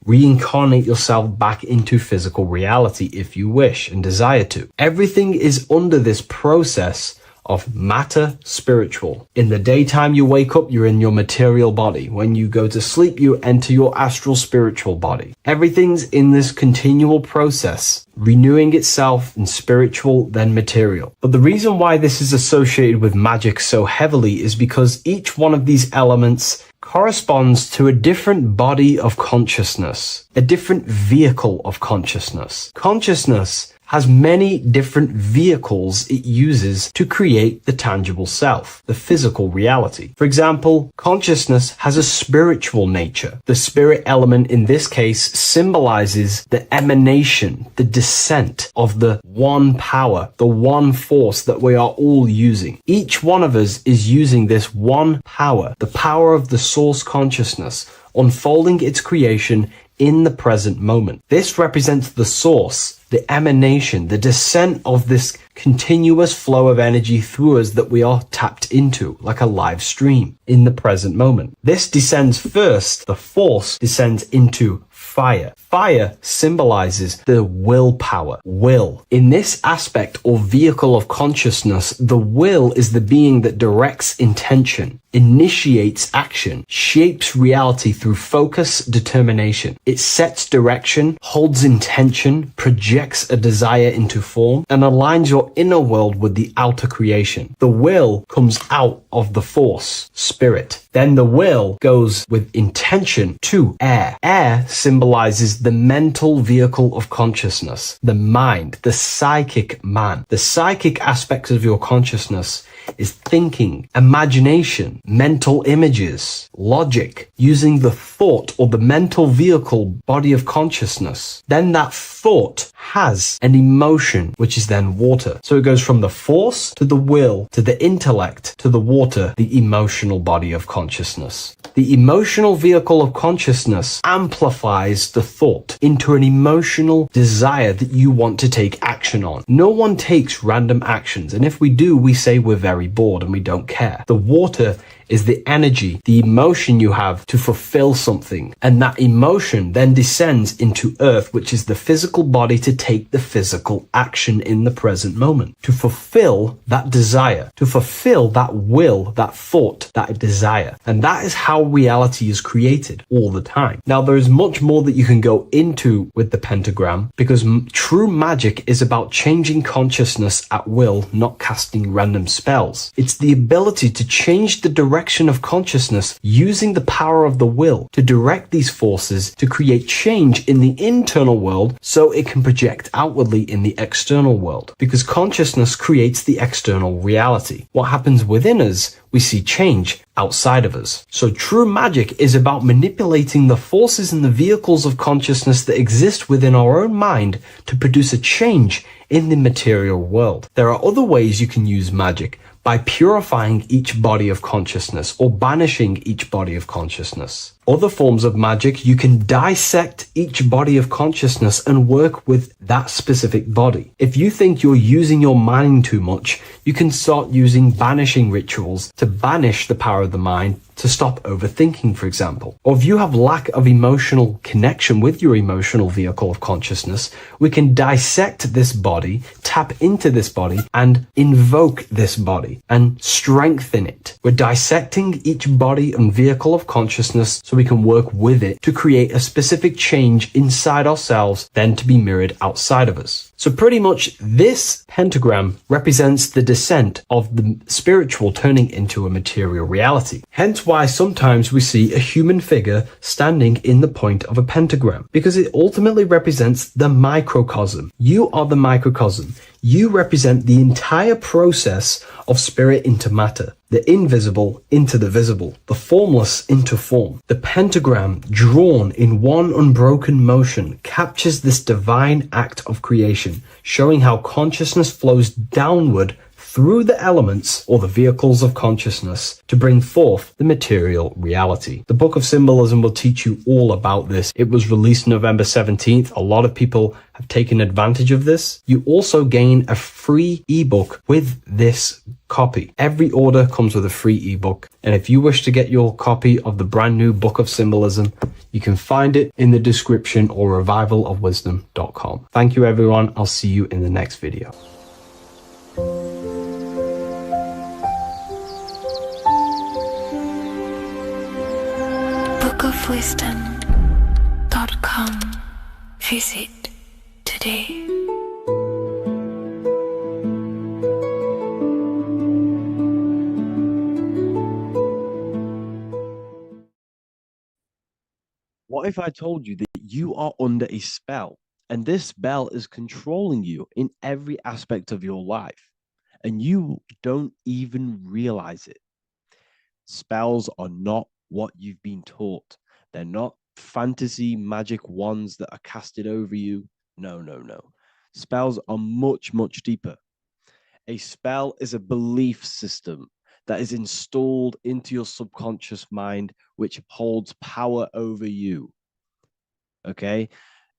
reincarnate yourself back into physical reality if you wish and desire to. Everything is under this process of matter spiritual. In the daytime you wake up, you're in your material body. When you go to sleep, you enter your astral spiritual body. Everything's in this continual process, renewing itself in spiritual, then material. But the reason why this is associated with magic so heavily is because each one of these elements corresponds to a different body of consciousness, a different vehicle of consciousness. Consciousness has many different vehicles it uses to create the tangible self, the physical reality. For example, consciousness has a spiritual nature. The spirit element in this case symbolizes the emanation, the descent of the one power, the one force that we are all using. Each one of us is using this one power, the power of the source consciousness, unfolding its creation in the present moment. This represents the source, the emanation, the descent of this continuous flow of energy through us that we are tapped into, like a live stream in the present moment. This descends first, the force descends into fire. Fire symbolizes the willpower, will. In this aspect or vehicle of consciousness, the will is the being that directs intention, initiates action, shapes reality through focus, determination. It sets direction, holds intention, projects a desire into form, and aligns your inner world with the outer creation. The will comes out of the force, spirit. Then the will goes with intention to air. Air symbolizes the mental vehicle of consciousness, the mind, the psychic man. The psychic aspects of your consciousness is thinking, imagination, mental images, logic, using the thought or the mental vehicle body of consciousness. Then that thought has an emotion, which is then water. So it goes from the force to the will to the intellect to the water, the emotional body of consciousness. The emotional vehicle of consciousness amplifies the thought into an emotional desire that you want to take action on. No one takes random actions, and if we do, we say we're very bored and we don't care. The water is the energy, the emotion you have to fulfill something. And that emotion then descends into earth, which is the physical body to take the physical action in the present moment, to fulfill that desire, to fulfill that will, that thought, that desire. And that is how reality is created all the time. Now, there is much more that you can go into with the pentagram, because true magic is about changing consciousness at will, not casting random spells. It's the ability to change the direction of consciousness using the power of the will to direct these forces to create change in the internal world so it can project outwardly in the external world. Because consciousness creates the external reality. What happens within us, we see change outside of us. So true magic is about manipulating the forces and the vehicles of consciousness that exist within our own mind to produce a change in the material world. There are other ways you can use magic, by purifying each body of consciousness or banishing each body of consciousness. Other forms of magic, you can dissect each body of consciousness and work with that specific body. If you think you're using your mind too much, you can start using banishing rituals to banish the power of the mind, to stop overthinking, for example. Or if you have lack of emotional connection with your emotional vehicle of consciousness, we can dissect this body, tap into this body, and invoke this body and strengthen it. We're dissecting each body and vehicle of consciousness so we can work with it to create a specific change inside ourselves, then to be mirrored outside of us. So pretty much this pentagram represents the descent of the spiritual turning into a material reality. Hence why sometimes we see a human figure standing in the point of a pentagram, because it ultimately represents the microcosm. You are the microcosm. You represent the entire process of spirit into matter, the invisible into the visible, the formless into form. The pentagram, drawn in one unbroken motion, captures this divine act of creation, showing how consciousness flows downward through the elements or the vehicles of consciousness to bring forth the material reality. The Book of Symbolism will teach you all about this. It was released November 17th. A lot of people have taken advantage of this. You also gain a free ebook with this copy. Every order comes with a free ebook. And if you wish to get your copy of the brand new Book of Symbolism, you can find it in the description or revivalofwisdom.com. Thank you, everyone. I'll see you in the next video. bookofwisdom.com. Visit today. What if I told you that you are under a spell and this spell is controlling you in every aspect of your life and you don't even realize it? Spells are not what you've been taught. They're not fantasy magic wands that are casted over you. No, no, no. Spells are much, much deeper. A spell is a belief system that is installed into your subconscious mind, which holds power over you. Okay?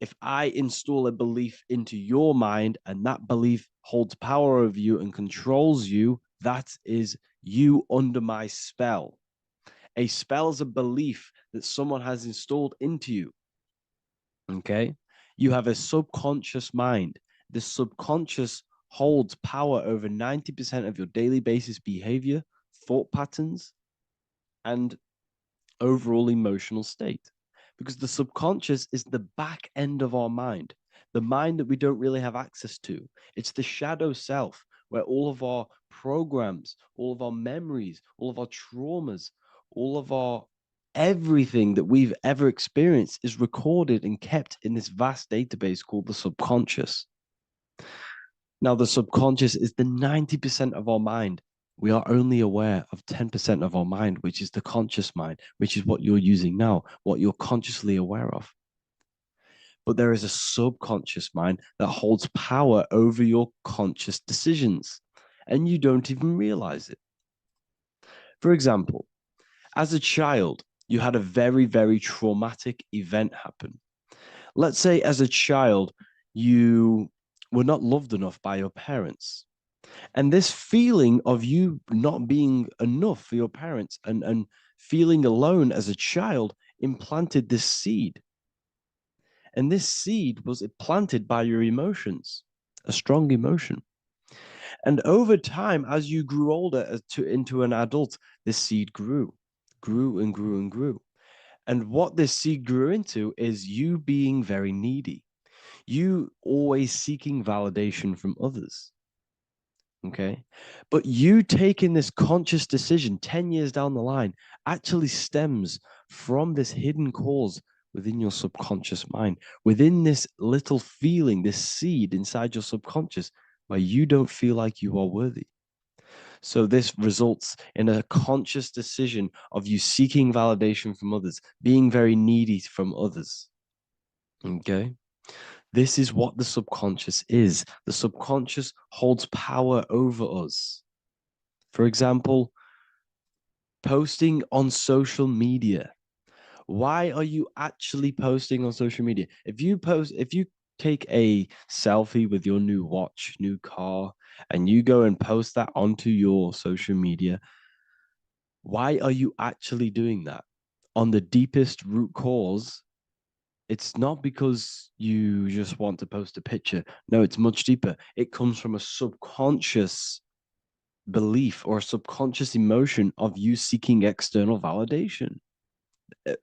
If I install a belief into your mind and that belief holds power over you and controls you, that is you under my spell. A spell is a belief that someone has installed into you. Okay? You have a subconscious mind. The subconscious holds power over 90% of your daily basis behavior, thought patterns, and overall emotional state. Because the subconscious is the back end of our mind, the mind that we don't really have access to. It's the shadow self, where all of our programs, all of our memories, all of our traumas, all of our everything that we've ever experienced is recorded and kept in this vast database called the subconscious. Now, the subconscious is the 90% of our mind. We are only aware of 10% of our mind, which is the conscious mind, which is what you're using now, what you're consciously aware of. But there is a subconscious mind that holds power over your conscious decisions, and you don't even realize it. For example, as a child, you had a very, very traumatic event happen. Let's say as a child, you were not loved enough by your parents. And this feeling of you not being enough for your parents and feeling alone as a child implanted this seed. And this seed was planted by your emotions, a strong emotion. And over time, as you grew older into an adult, this seed grew and grew and grew. And what this seed grew into is you being very needy, you always seeking validation from others. Okay. But you taking this conscious decision 10 years down the line actually stems from this hidden cause within your subconscious mind, within this little feeling, this seed inside your subconscious where you don't feel like you are worthy. So this results in a conscious decision of you seeking validation from others, being very needy from others. Okay. This is what the subconscious is. The subconscious holds power over us. For example, posting on social media. Why are you actually posting on social media? If you take a selfie with your new watch, new car, and you go and post that onto your social media, why are you actually doing that? On the deepest root cause, it's not because you just want to post a picture. No, it's much deeper. It comes from a subconscious belief or a subconscious emotion of you seeking external validation,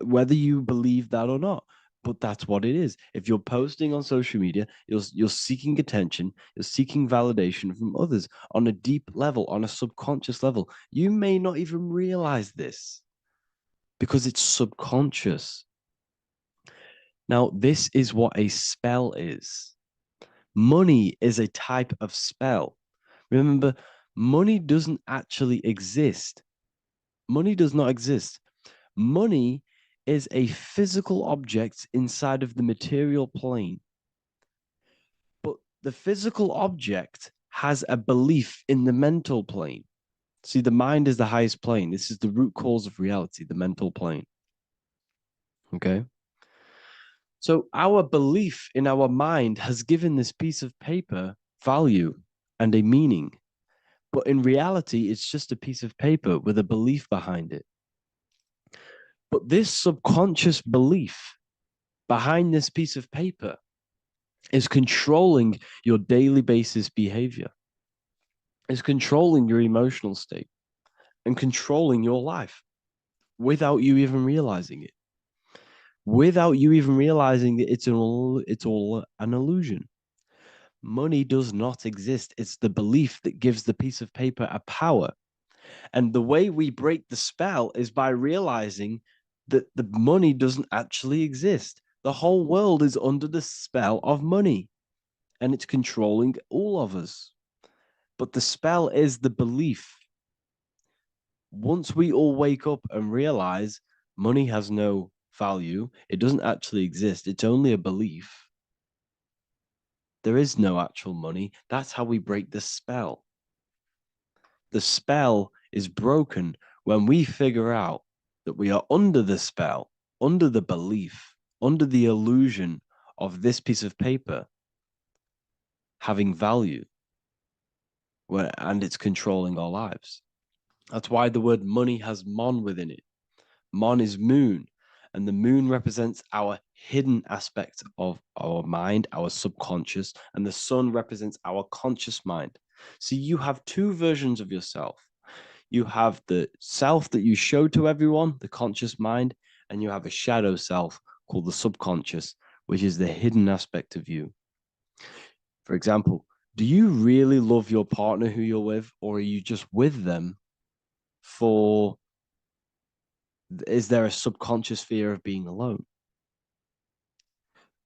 whether you believe that or not. But that's what it is. If you're posting on social media, you're seeking attention, you're seeking validation from others on a deep level, on a subconscious level. You may not even realize this because it's subconscious. Now, this is what a spell is. Money is a type of spell. Remember, money doesn't actually exist. Money does not exist. Money is a physical object inside of the material plane. But the physical object has a belief in the mental plane. See, the mind is the highest plane. This is the root cause of reality, the mental plane. Okay. So our belief in our mind has given this piece of paper value and a meaning. But in reality, it's just a piece of paper with a belief behind it. But this subconscious belief behind this piece of paper is controlling your daily basis behavior, is controlling your emotional state and controlling your life without you even realizing it, without you even realizing that it's all an illusion. Money does not exist. It's the belief that gives the piece of paper a power. And the way we break the spell is by realizing that the money doesn't actually exist. The whole world is under the spell of money and it's controlling all of us. But the spell is the belief. Once we all wake up and realize money has no value, it doesn't actually exist, it's only a belief. There is no actual money. That's how we break the spell. The spell is broken when we figure out that we are under the spell, under the belief, under the illusion of this piece of paper having value, and it's controlling our lives. That's why the word money has mon within it. Mon is moon, and the moon represents our hidden aspect of our mind, our subconscious, and the sun represents our conscious mind. So you have two versions of yourself. You have the self that you show to everyone, the conscious mind, and you have a shadow self called the subconscious, which is the hidden aspect of you. For example, do you really love your partner who you're with, or are you just with them for, is there a subconscious fear of being alone?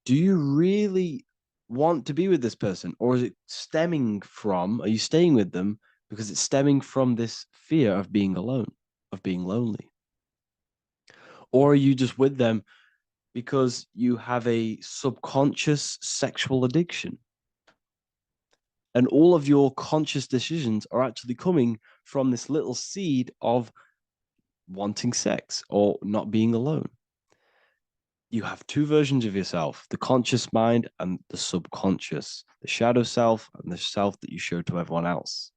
Do you really want to be with this person, or is it stemming from, are you staying with them because it's stemming from this fear of being alone, of being lonely. Or are you just with them because you have a subconscious sexual addiction? And all of your conscious decisions are actually coming from this little seed of wanting sex or not being alone. You have two versions of yourself, the conscious mind and the subconscious, the shadow self and the self that you show to everyone else.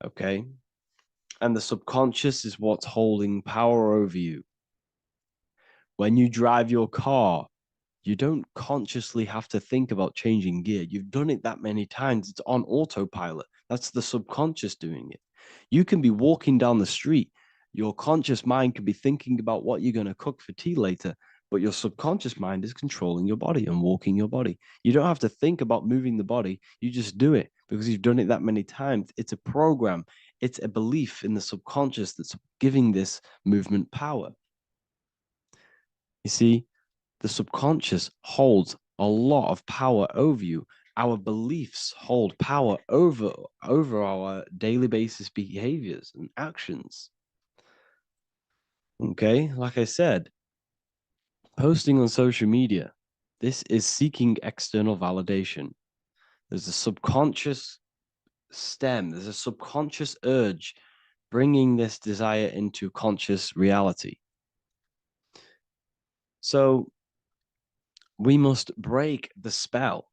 Okay? And the subconscious is what's holding power over you. When you drive your car, you don't consciously have to think about changing gear. You've done it that many times. It's on autopilot. That's the subconscious doing it. You can be walking down the street. Your conscious mind can be thinking about what you're going to cook for tea later, but your subconscious mind is controlling your body and walking your body. You don't have to think about moving the body. You just do it because you've done it that many times. It's a program. It's a belief in the subconscious that's giving this movement power. You see, the subconscious holds a lot of power over you. Our beliefs hold power over our daily basis behaviors and actions. Okay, like I said, posting on social media, this is seeking external validation. There's a subconscious stem, there's a subconscious urge bringing this desire into conscious reality. So we must break the spell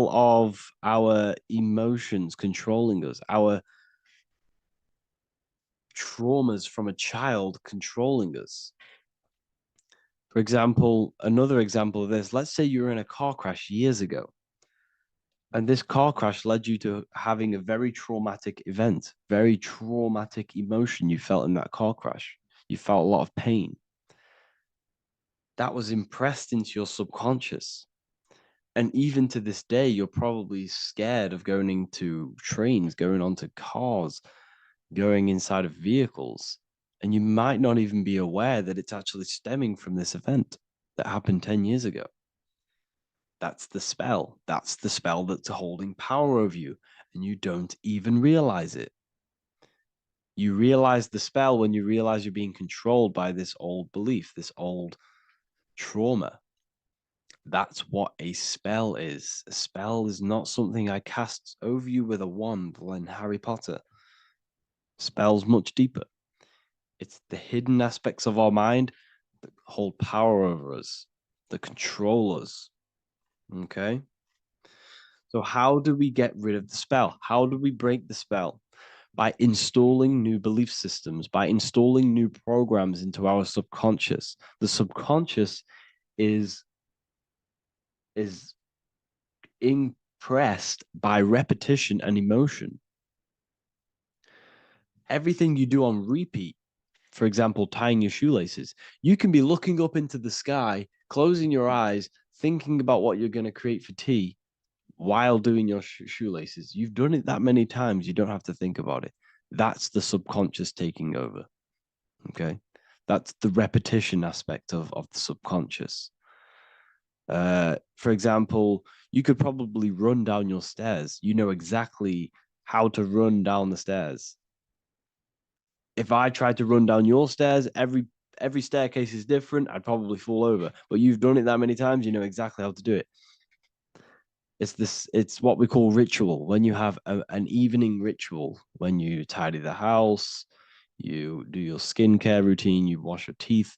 of our emotions controlling us, our traumas from a child controlling us. For example, another example of this, let's say you were in a car crash years ago, and this car crash led you to having a very traumatic event, very traumatic emotion you felt in that car crash. You felt a lot of pain. That was impressed into your subconscious. And even to this day, you're probably scared of going into trains, going onto cars, going inside of vehicles. And you might not even be aware that it's actually stemming from this event that happened 10 years ago. That's the spell. That's the spell that's holding power over you. And you don't even realize it. You realize the spell when you realize you're being controlled by this old belief, this old trauma. That's what a spell is. A spell is not something I cast over you with a wand like Harry Potter. Spell's much deeper. It's the hidden aspects of our mind that hold power over us, that control us. Okay? So, how do we get rid of the spell? How do we break the spell? By installing new belief systems, by installing new programs into our subconscious. The subconscious is impressed by repetition and emotion. Everything you do on repeat, for example, tying your shoelaces, you can be looking up into the sky, closing your eyes, thinking about what you're going to create for tea while doing your shoelaces. You've done it that many times, you don't have to think about it. That's the subconscious taking over. Okay. That's the repetition aspect of the subconscious. For example, you could probably run down your stairs. You know exactly how to run down the stairs. If I tried to run down your stairs, every staircase is different. I'd probably fall over. But you've done it that many times, you know exactly how to do it. It's what we call ritual. When you have an evening ritual, when you tidy the house, you do your skincare routine, you wash your teeth,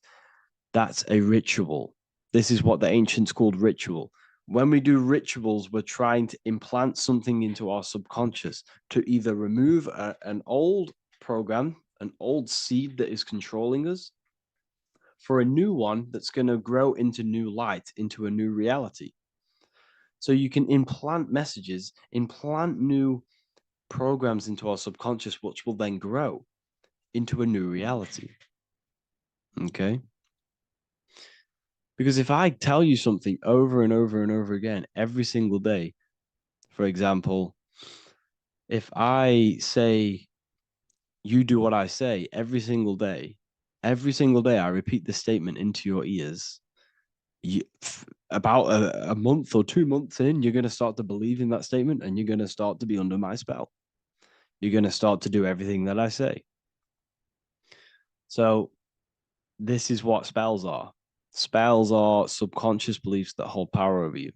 that's a ritual. This is what the ancients called ritual. When we do rituals, we're trying to implant something into our subconscious to either remove an old program, an old seed that is controlling us, for a new one that's going to grow into new light, into a new reality. So you can implant messages, implant new programs into our subconscious, which will then grow into a new reality. Okay? Because if I tell you something over and over and over again every single day, for example, if I say, you do what I say every single day I repeat this statement into your ears, about a month or 2 months in, you're going to start to believe in that statement, and you're going to start to be under my spell. You're going to start to do everything that I say. So this is what spells are. Spells are subconscious beliefs that hold power over you,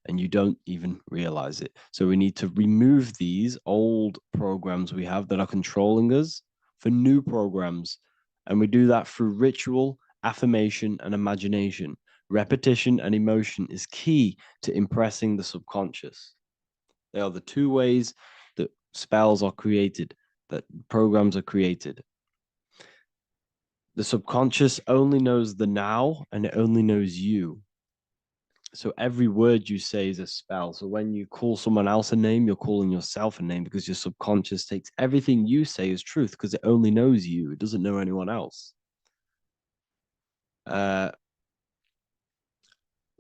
and you don't even realize it. So we need to remove these old programs we have that are controlling us for new programs. And we do that through ritual, affirmation, and imagination. Repetition and emotion is key to impressing the subconscious. They are the two ways that spells are created, that programs are created. The subconscious only knows the now, and it only knows you. So every word you say is a spell. So when you call someone else a name, you're calling yourself a name, because your subconscious takes everything you say as truth, because it only knows you. It doesn't know anyone else.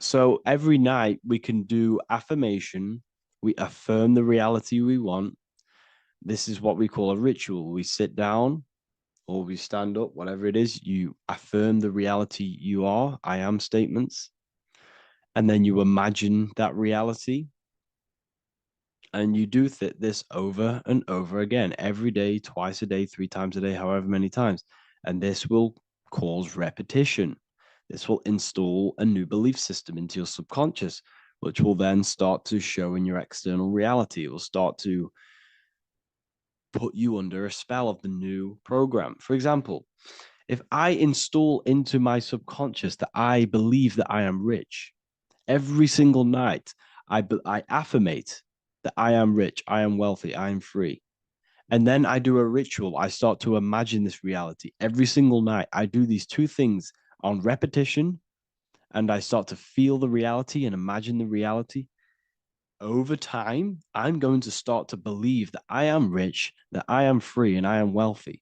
So every night we can do affirmation. We affirm the reality we want. This is what we call a ritual. We sit down or we stand up, whatever it is. You affirm the reality you are, I am statements. And then you imagine that reality. And you do this over and over again, every day, twice a day, 3 times a day, however many times. And this will cause repetition. This will install a new belief system into your subconscious, which will then start to show in your external reality. It will start to put you under a spell of the new program. For example, if I install into my subconscious that I believe that I am rich, every single night I affirmate that I am rich, I am wealthy, I am free. And then I do a ritual. I start to imagine this reality every single night. I do these two things on repetition, and I start to feel the reality and imagine the reality. Over time, I'm going to start to believe that I am rich, that I am free, and I am wealthy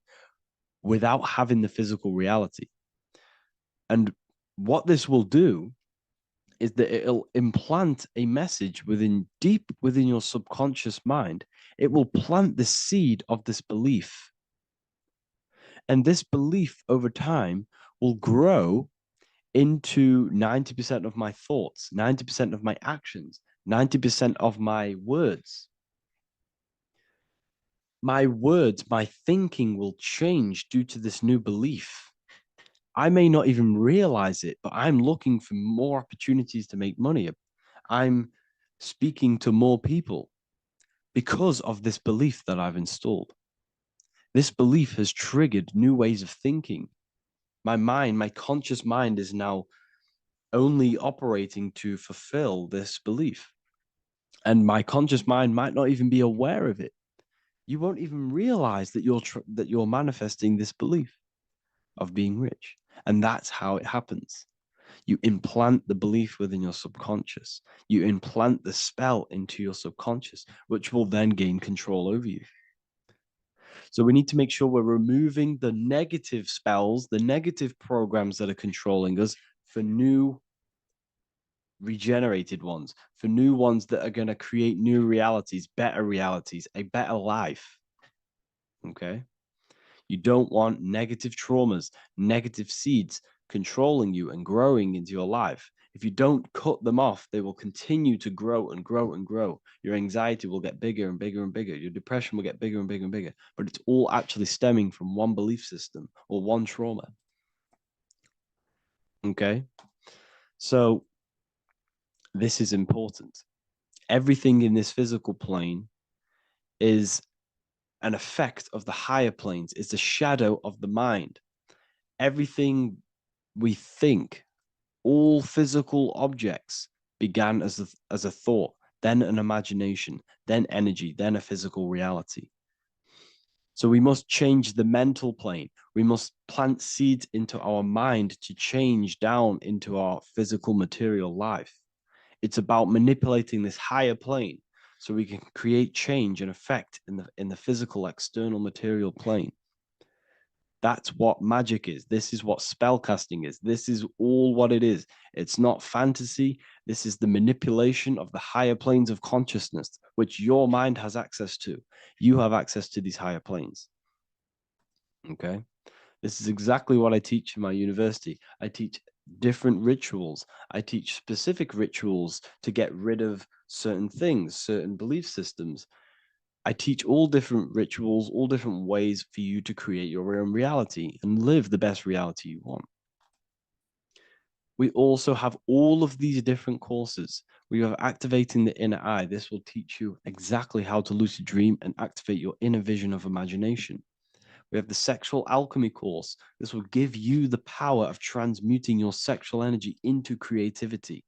without having the physical reality. And what this will do is that it'll implant a message deep within your subconscious mind. It will plant the seed of this belief. And this belief over time will grow into 90% of my thoughts, 90% of my actions, 90% of my words. My words, my thinking will change due to this new belief. I may not even realize it, but I'm looking for more opportunities to make money. I'm speaking to more people because of this belief that I've installed. This belief has triggered new ways of thinking. My mind, my conscious mind, is now only operating to fulfill this belief. And my conscious mind might not even be aware of it. You won't even realize that you're manifesting this belief of being rich. And that's how it happens. You implant the belief within your subconscious. You implant the spell into your subconscious, which will then gain control over you. So we need to make sure we're removing the negative spells, the negative programs that are controlling us, for new regenerated ones, for new ones that are going to create new realities, a better life. Okay? You don't want negative traumas, negative seeds controlling you and growing into your life. If you don't cut them off, they will continue to grow and grow and grow. Your anxiety will get bigger and bigger and bigger. Your depression will get bigger and bigger and bigger. But it's all actually stemming from one belief system or one trauma. Okay? So this is important. Everything in this physical plane is an effect of the higher planes. It's a shadow of the mind. Everything we think, all physical objects, began as a thought, then an imagination, then energy, then a physical reality. So we must change the mental plane. We must plant seeds into our mind to change down into our physical material life. It's about manipulating this higher plane so we can create change and effect in the physical external material plane. That's what magic is. This is what spellcasting is. This is all what it is. It's not fantasy. This is the manipulation of the higher planes of consciousness, which your mind has access to. You have access to these higher planes. Okay? This is exactly what I teach in my university. I teach different rituals. I teach specific rituals to get rid of certain things, certain belief systems. I teach all different rituals, all different ways for you to create your own reality and live the best reality you want. We also have all of these different courses. We have Activating the Inner Eye. This will teach you exactly how to lucid dream and activate your inner vision of imagination. We have the Sexual Alchemy course. This will give you the power of transmuting your sexual energy into creativity.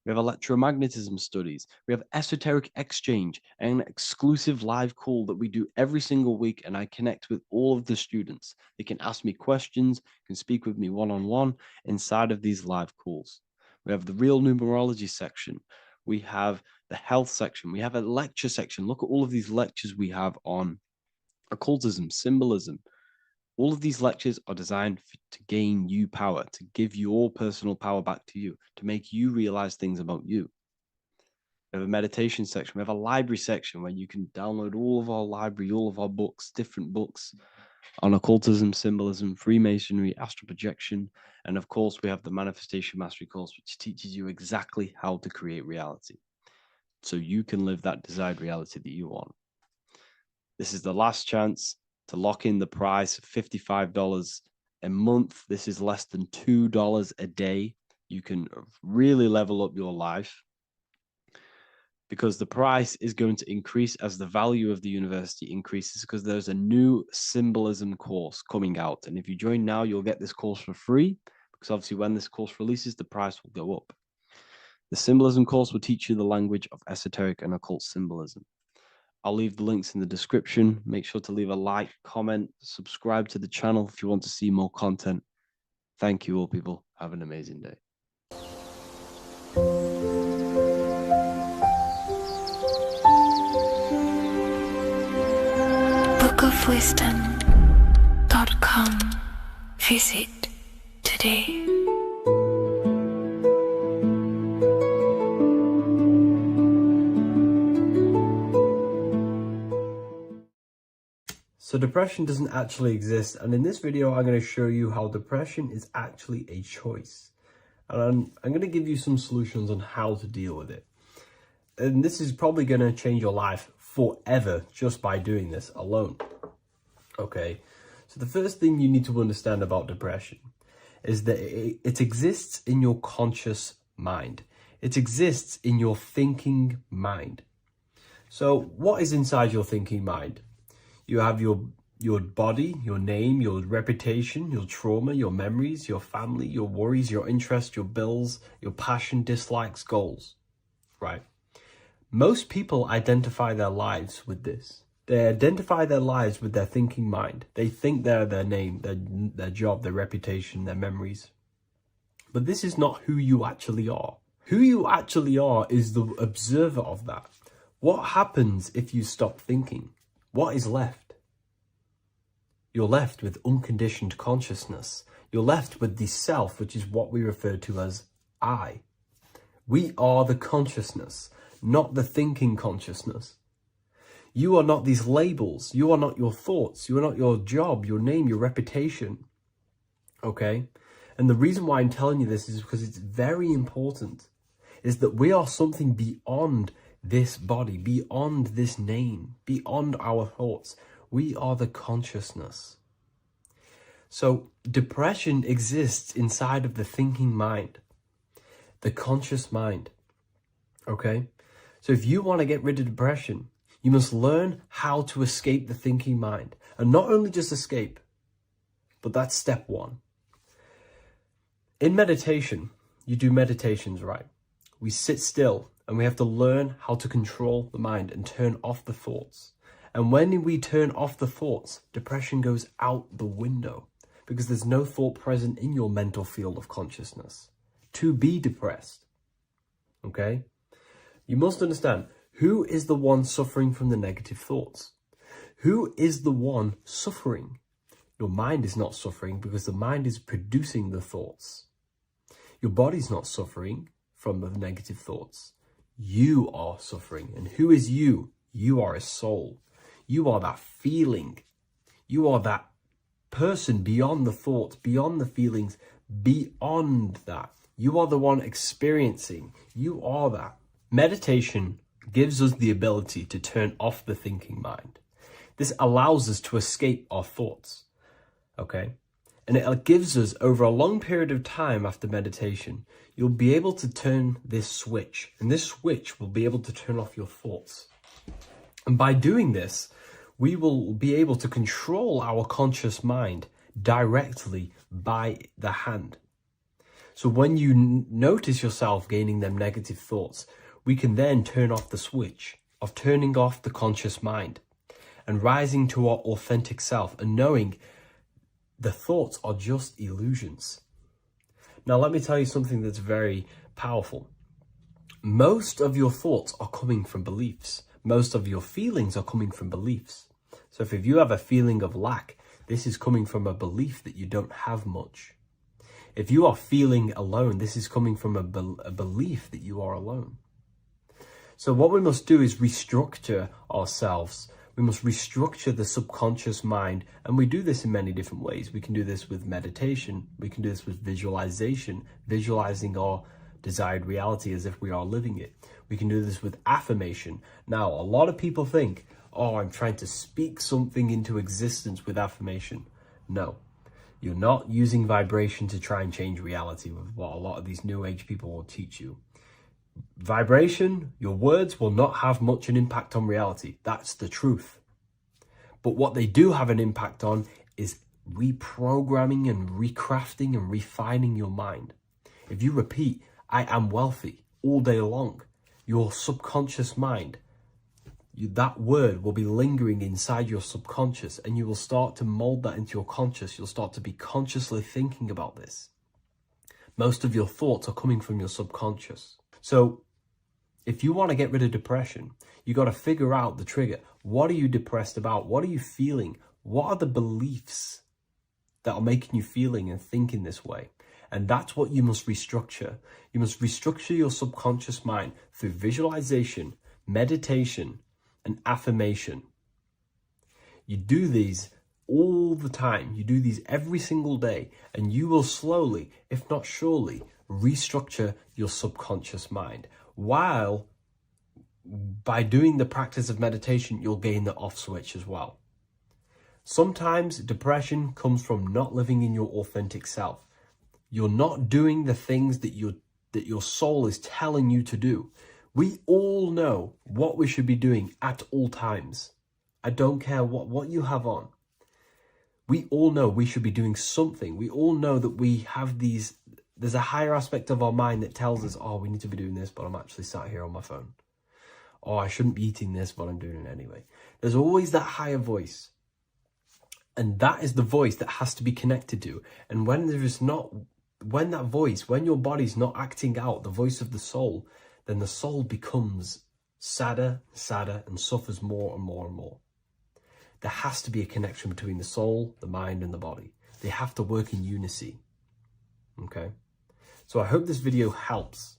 We have electromagnetism studies. We have esoteric exchange, and an exclusive live call that we do every single week. And I connect with all of the students. They can ask me questions, can speak with me one-on-one inside of these live calls. We have the real numerology section. We have the health section. We have a lecture section. Look at all of these lectures we have on occultism, symbolism. All of these lectures are designed to gain you power, to give your personal power back to you, to make you realize things about you. We have a meditation section. We have a library section where you can download all of our library, all of our books, different books on occultism, symbolism, Freemasonry, astral projection. And of course, we have the Manifestation Mastery course, which teaches you exactly how to create reality so you can live that desired reality that you want. This is the last chance to lock in the price of $55 a month. This is less than $2 a day. You can really level up your life because the price is going to increase as the value of the university increases, because there's a new symbolism course coming out. And if you join now, you'll get this course for free, because obviously when this course releases, the price will go up. The symbolism course will teach you the language of esoteric and occult symbolism. I'll leave the links in the description. Make sure to leave a like, comment, subscribe to the channel if you want to see more content. Thank you all, people. Have an amazing day. bookofwisdom.com. Visit today. So depression doesn't actually exist, and in this video I'm going to show you how depression is actually a choice. And I'm going to give you some solutions on how to deal with it. And this is probably going to change your life forever just by doing this alone. Okay, so the first thing you need to understand about depression is that it exists in your conscious mind. It exists in your thinking mind. So what is inside your thinking mind? You have your body, your name, your reputation, your trauma, your memories, your family, your worries, your interests, your bills, your passion, dislikes, goals, right? Most people identify their lives with this. They identify their lives with their thinking mind. They think they're their name, their job, their reputation, their memories. But this is not who you actually are. Who you actually are is the observer of that. What happens if you stop thinking? What is left? You're left with unconditioned consciousness. You're left with the self, which is what we refer to as I. We are the consciousness, not the thinking consciousness. You are not these labels. You are not your thoughts. You are not your job, your name, your reputation. Okay? And the reason why I'm telling you this is because it's very important, is that we are something beyond this body, beyond this name, beyond our thoughts. We are the consciousness. So depression exists inside of the thinking mind, the conscious mind. Okay? So if you want to get rid of depression, you must learn how to escape the thinking mind. And not only just escape, but that's step one. In meditation, you do meditations, right? We sit still and we have to learn how to control the mind and turn off the thoughts. And when we turn off the thoughts, depression goes out the window because there's no thought present in your mental field of consciousness to be depressed. Okay? You must understand, who is the one suffering from the negative thoughts? Who is the one suffering? Your mind is not suffering because the mind is producing the thoughts. Your body's not suffering from the negative thoughts. You are suffering. And who is you? You are a soul. You are that feeling. You are that person beyond the thoughts, beyond the feelings, beyond that. You are the one experiencing. You are that. Meditation gives us the ability to turn off the thinking mind. This allows us to escape our thoughts, okay? And it gives us, over a long period of time after meditation, you'll be able to turn this switch, and this switch will be able to turn off your thoughts. And by doing this, we will be able to control our conscious mind directly by the hand. So when you notice yourself gaining them negative thoughts, we can then turn off the switch of turning off the conscious mind and rising to our authentic self and knowing the thoughts are just illusions. Now, let me tell you something that's very powerful. Most of your thoughts are coming from beliefs. Most of your feelings are coming from beliefs. So if you have a feeling of lack, this is coming from a belief that you don't have much. If you are feeling alone, this is coming from a belief that you are alone. So what we must do is restructure ourselves. We must restructure the subconscious mind, and we do this in many different ways. We can do this with meditation. We can do this with visualization, visualizing our desired reality as if we are living it. We can do this with affirmation. Now, a lot of people think, oh, I'm trying to speak something into existence with affirmation. No, you're not using vibration to try and change reality with what a lot of these new age people will teach you. Vibration, your words will not have much an impact on reality. That's the truth. But what they do have an impact on is reprogramming and recrafting and refining your mind. If you repeat, I am wealthy all day long, your subconscious mind, that word will be lingering inside your subconscious, and you will start to mold that into your conscious. You'll start to be consciously thinking about this. Most of your thoughts are coming from your subconscious. So if you want to get rid of depression, you got to figure out the trigger. What are you depressed about? What are you feeling? What are the beliefs that are making you feeling and thinking this way? And that's what you must restructure. You must restructure your subconscious mind through visualization, meditation, and affirmation. You do these all the time. You do these every single day, and you will slowly, if not surely, restructure your subconscious mind. While by doing the practice of meditation, you'll gain the off switch as well. Sometimes depression comes from not living in your authentic self. You're not doing the things that your soul is telling you to do. We all know what we should be doing at all times. I don't care what you have on. We all know we should be doing something. We all know that we have there's a higher aspect of our mind that tells us, oh, we need to be doing this, but I'm actually sat here on my phone. Oh, I shouldn't be eating this, but I'm doing it anyway. There's always that higher voice. And that is the voice that has to be connected to. And when that voice, when your body's not acting out the voice of the soul, then the soul becomes sadder, and suffers more and more and more. There has to be a connection between the soul, the mind, and the body. They have to work in unity. Okay? So I hope this video helps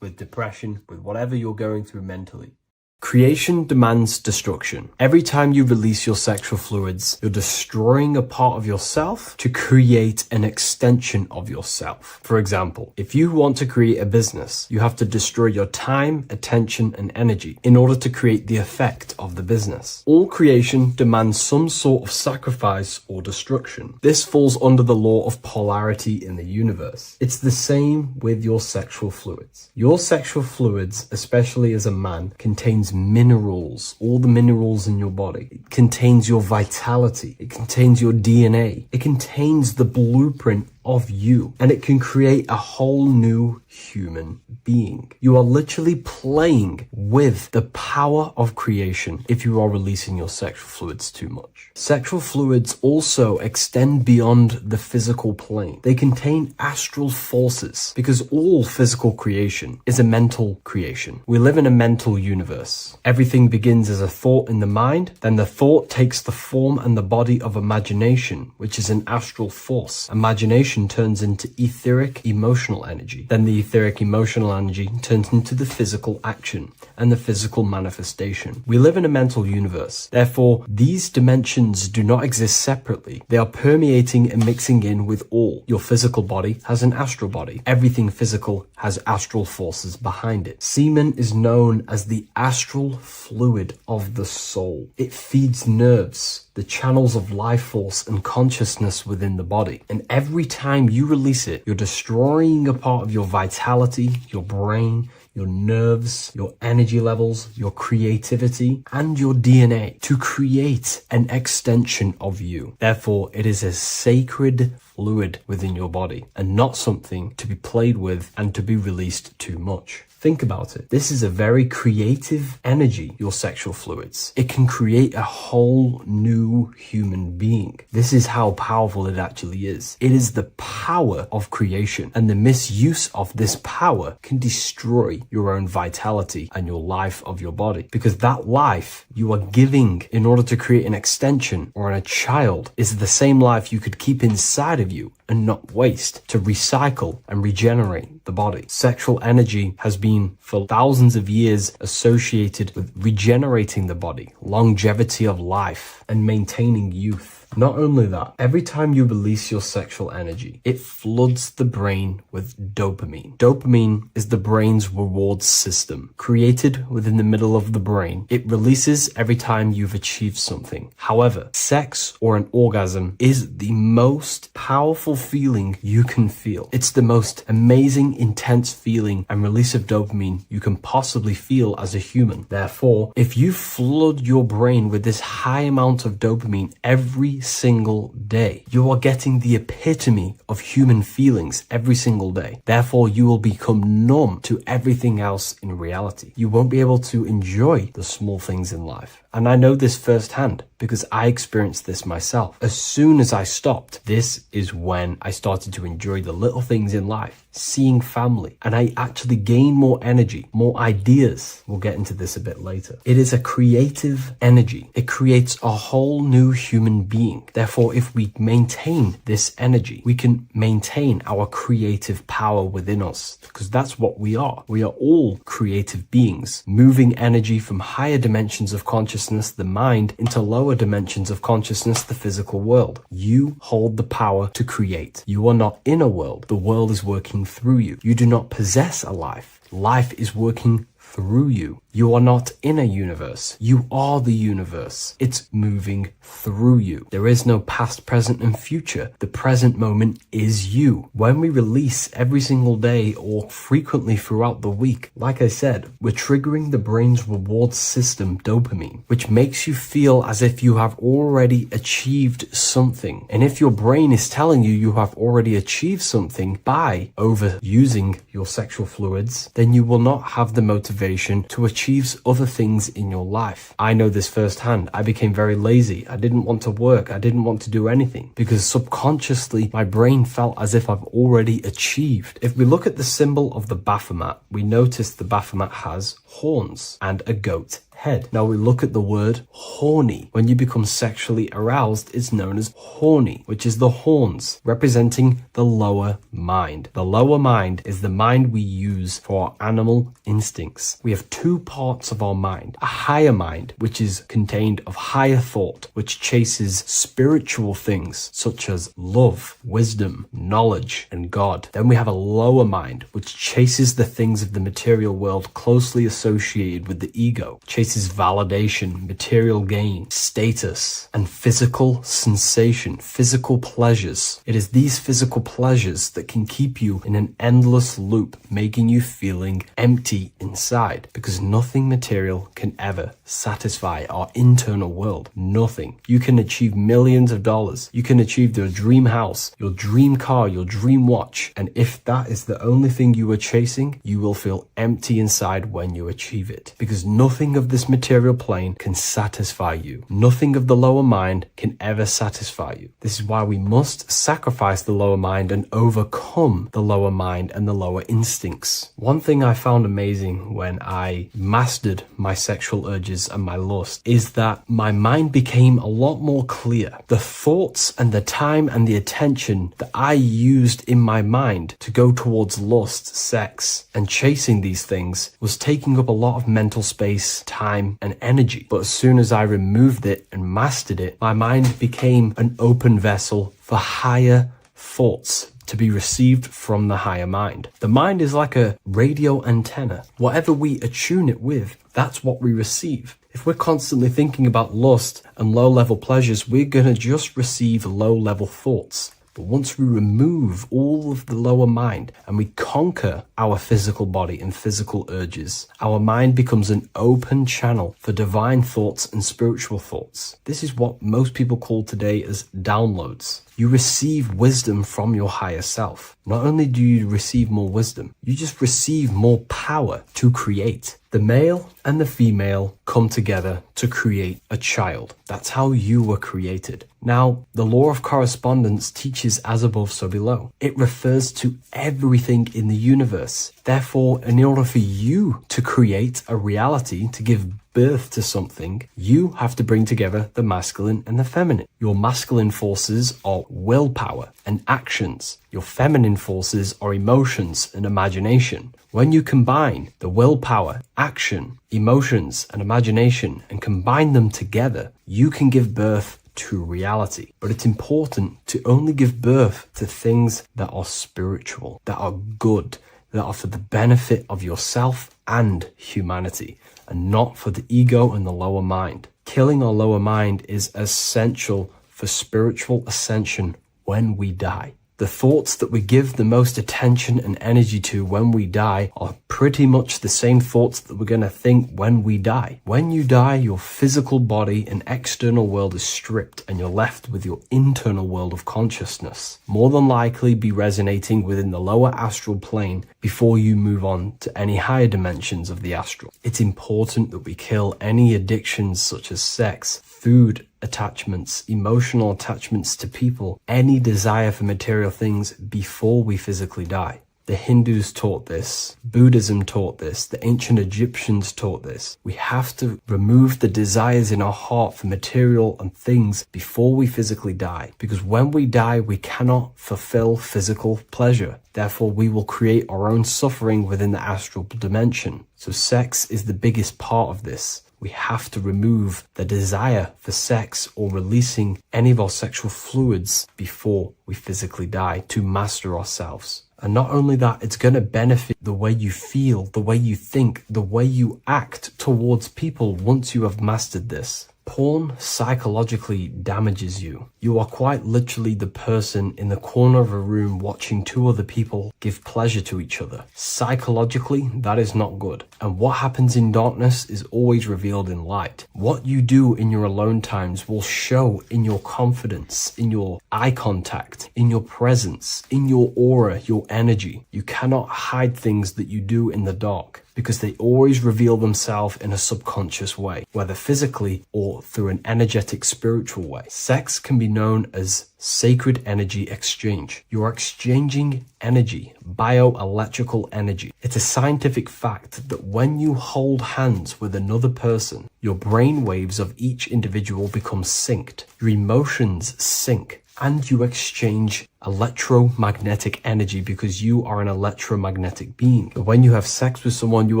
with depression, with whatever you're going through mentally. Creation demands destruction. Every time you release your sexual fluids, you're destroying a part of yourself to create an extension of yourself. For example, if you want to create a business, you have to destroy your time, attention, and energy in order to create the effect of the business. All creation demands some sort of sacrifice or destruction. This falls under the law of polarity in the universe. It's the same with your sexual fluids. Your sexual fluids, especially as a man, contains minerals, all the minerals in your body. It contains your vitality. It contains your DNA. It contains the blueprint of you, and it can create a whole new human being. You are literally playing with the power of creation if you are releasing your sexual fluids too much. Sexual fluids also extend beyond the physical plane. They contain astral forces because all physical creation is a mental creation. We live in a mental universe. Everything begins as a thought in the mind, then the thought takes the form and the body of imagination, which is an astral force. Imagination information turns into etheric emotional energy. Then the etheric emotional energy turns into the physical action and the physical manifestation. We live in a mental universe. Therefore, these dimensions do not exist separately. They are permeating and mixing in with all. Your physical body has an astral body. Everything physical has astral forces behind it. Semen is known as the astral fluid of the soul. It feeds nerves, the channels of life force and consciousness within the body. And every time you release it, you're destroying a part of your vitality, your brain, your nerves, your energy levels, your creativity, and your DNA to create an extension of you. Therefore, it is a sacred fluid within your body and not something to be played with and to be released too much. Think about it. This is a very creative energy, your sexual fluids. It can create a whole new human being. This is how powerful it actually is. It is the power of creation, and the misuse of this power can destroy your own vitality and your life of your body. Because that life you are giving in order to create an extension or a child is the same life you could keep inside of you and not waste to recycle and regenerate the body. Sexual energy has been for thousands of years associated with regenerating the body, longevity of life, and maintaining youth. Not only that, every time you release your sexual energy, it floods the brain with dopamine. Dopamine is the brain's reward system, created within the middle of the brain. It releases every time you've achieved something. However, sex or an orgasm is the most powerful feeling you can feel. It's the most amazing, intense feeling and release of dopamine you can possibly feel as a human. Therefore, if you flood your brain with this high amount of dopamine every single day, you are getting the epitome of human feelings every single day. Therefore, you will become numb to everything else in reality. You won't be able to enjoy the small things in life. And I know this firsthand because I experienced this myself. As soon as I stopped, this is when I started to enjoy the little things in life, seeing family, and I actually gained more energy, more ideas. We'll get into this a bit later. It is a creative energy. It creates a whole new human being. Therefore, if we maintain this energy, we can maintain our creative power within us, because that's what we are. We are all creative beings, moving energy from higher dimensions of consciousness, the mind, into lower dimensions of consciousness, the physical world. You hold the power to create. You are not in a world. The world is working through you. You do not possess a life. Life is working through you. You are not in a universe. You are the universe. It's moving through you. There is no past, present, and future. The present moment is you. When we release every single day or frequently throughout the week, like I said, we're triggering the brain's reward system, dopamine, which makes you feel as if you have already achieved something. And if your brain is telling you you have already achieved something by overusing your sexual fluids, then you will not have the motivation to achieve other things in your life. I know this firsthand. I became very lazy. I didn't want to work. I didn't want to do anything because subconsciously my brain felt as if I've already achieved. If we look at the symbol of the Baphomet, we notice the Baphomet has horns and a goat head. Now we look at the word horny. When you become sexually aroused, it's known as horny, which is the horns, representing the lower mind. The lower mind is the mind we use for our animal instincts. We have two parts of our mind. A higher mind, which is contained of higher thought, which chases spiritual things such as love, wisdom, knowledge, and God. Then we have a lower mind, which chases the things of the material world closely associated with the ego, chases validation, material gain, status, and physical sensation, physical pleasures. It is these physical pleasures that can keep you in an endless loop, making you feeling empty inside, because nothing material can ever satisfy our internal world. Nothing. You can achieve millions of dollars. You can achieve your dream house, your dream car, your dream watch. And if that is the only thing you are chasing, you will feel empty inside when you achieve it, because nothing of this this material plane can satisfy you. Nothing of the lower mind can ever satisfy you. This is why we must sacrifice the lower mind and overcome the lower mind and the lower instincts. One thing I found amazing when I mastered my sexual urges and my lust is that my mind became a lot more clear. The thoughts and the time and the attention that I used in my mind to go towards lust, sex, and chasing these things was taking up a lot of mental space, time, and energy. But as soon as I removed it and mastered it, my mind became an open vessel for higher thoughts to be received from the higher mind. The mind is like a radio antenna. Whatever we attune it with, that's what we receive. If we're constantly thinking about lust and low-level pleasures, we're going to just receive low-level thoughts. But once we remove all of the lower mind and we conquer our physical body and physical urges, our mind becomes an open channel for divine thoughts and spiritual thoughts. This is what most people call today as downloads. You receive wisdom from your higher self. Not only do you receive more wisdom, you just receive more power to create. The male and the female come together to create a child. That's how you were created. Now, the law of correspondence teaches as above, so below. It refers to everything in the universe. Therefore, in order for you to create a reality, to give birth to something, you have to bring together the masculine and the feminine. Your masculine forces are willpower and actions. Your feminine forces are emotions and imagination. When you combine the willpower, action, emotions, and imagination and combine them together, you can give birth to reality. But it's important to only give birth to things that are spiritual, that are good, that are for the benefit of yourself and humanity, and not for the ego and the lower mind. Killing our lower mind is essential for spiritual ascension when we die. The thoughts that we give the most attention and energy to when we die are pretty much the same thoughts that we're going to think when we die. When you die, your physical body and external world is stripped and you're left with your internal world of consciousness, more than likely be resonating within the lower astral plane before you move on to any higher dimensions of the astral. It's important that we kill any addictions such as sex, food, attachments, emotional attachments to people, any desire for material things before we physically die. The Hindus taught this, Buddhism taught this, the ancient Egyptians taught this. We have to remove the desires in our heart for material and things before we physically die, because when we die, we cannot fulfill physical pleasure. Therefore, we will create our own suffering within the astral dimension. So sex is the biggest part of this. We have to remove the desire for sex or releasing any of our sexual fluids before we physically die to master ourselves. And not only that, it's going to benefit the way you feel, the way you think, the way you act towards people once you have mastered this. Porn psychologically damages you. You are quite literally the person in the corner of a room watching two other people give pleasure to each other. Psychologically, that is not good. And what happens in darkness is always revealed in light. What you do in your alone times will show in your confidence, in your eye contact, in your presence, in your aura, your energy. You cannot hide things that you do in the dark, because they always reveal themselves in a subconscious way, whether physically or through an energetic spiritual way. Sex can be known as sacred energy exchange. You are exchanging energy, bioelectrical energy. It's a scientific fact that when you hold hands with another person, your brain waves of each individual become synced. Your emotions sync. And you exchange electromagnetic energy because you are an electromagnetic being. But when you have sex with someone, you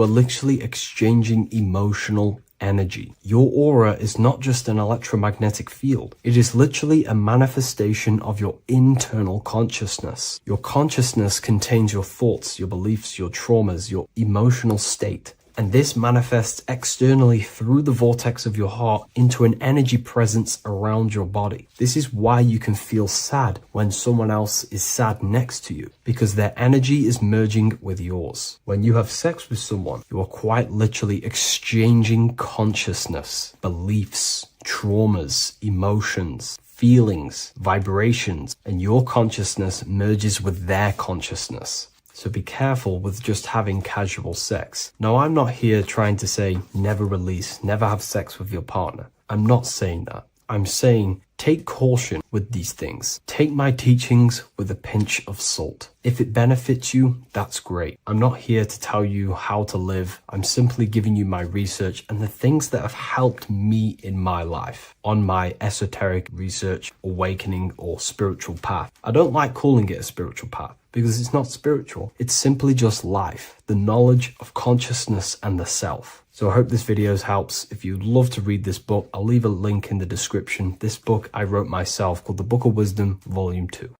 are literally exchanging emotional energy. Your aura is not just an electromagnetic field. It is literally a manifestation of your internal consciousness. Your consciousness contains your thoughts, your beliefs, your traumas, your emotional state. And this manifests externally through the vortex of your heart into an energy presence around your body. This is why you can feel sad when someone else is sad next to you, because their energy is merging with yours. When you have sex with someone, you are quite literally exchanging consciousness, beliefs, traumas, emotions, feelings, vibrations, and your consciousness merges with their consciousness. So be careful with just having casual sex. Now, I'm not here trying to say never release, never have sex with your partner. I'm not saying that. I'm saying take caution with these things. Take my teachings with a pinch of salt. If it benefits you, that's great. I'm not here to tell you how to live. I'm simply giving you my research and the things that have helped me in my life on my esoteric research, awakening, or spiritual path. I don't like calling it a spiritual path because it's not spiritual. It's simply just life, the knowledge of consciousness and the self. So I hope this video helps. If you'd love to read this book, I'll leave a link in the description. This book I wrote myself called The Book of Wisdom, Volume 2.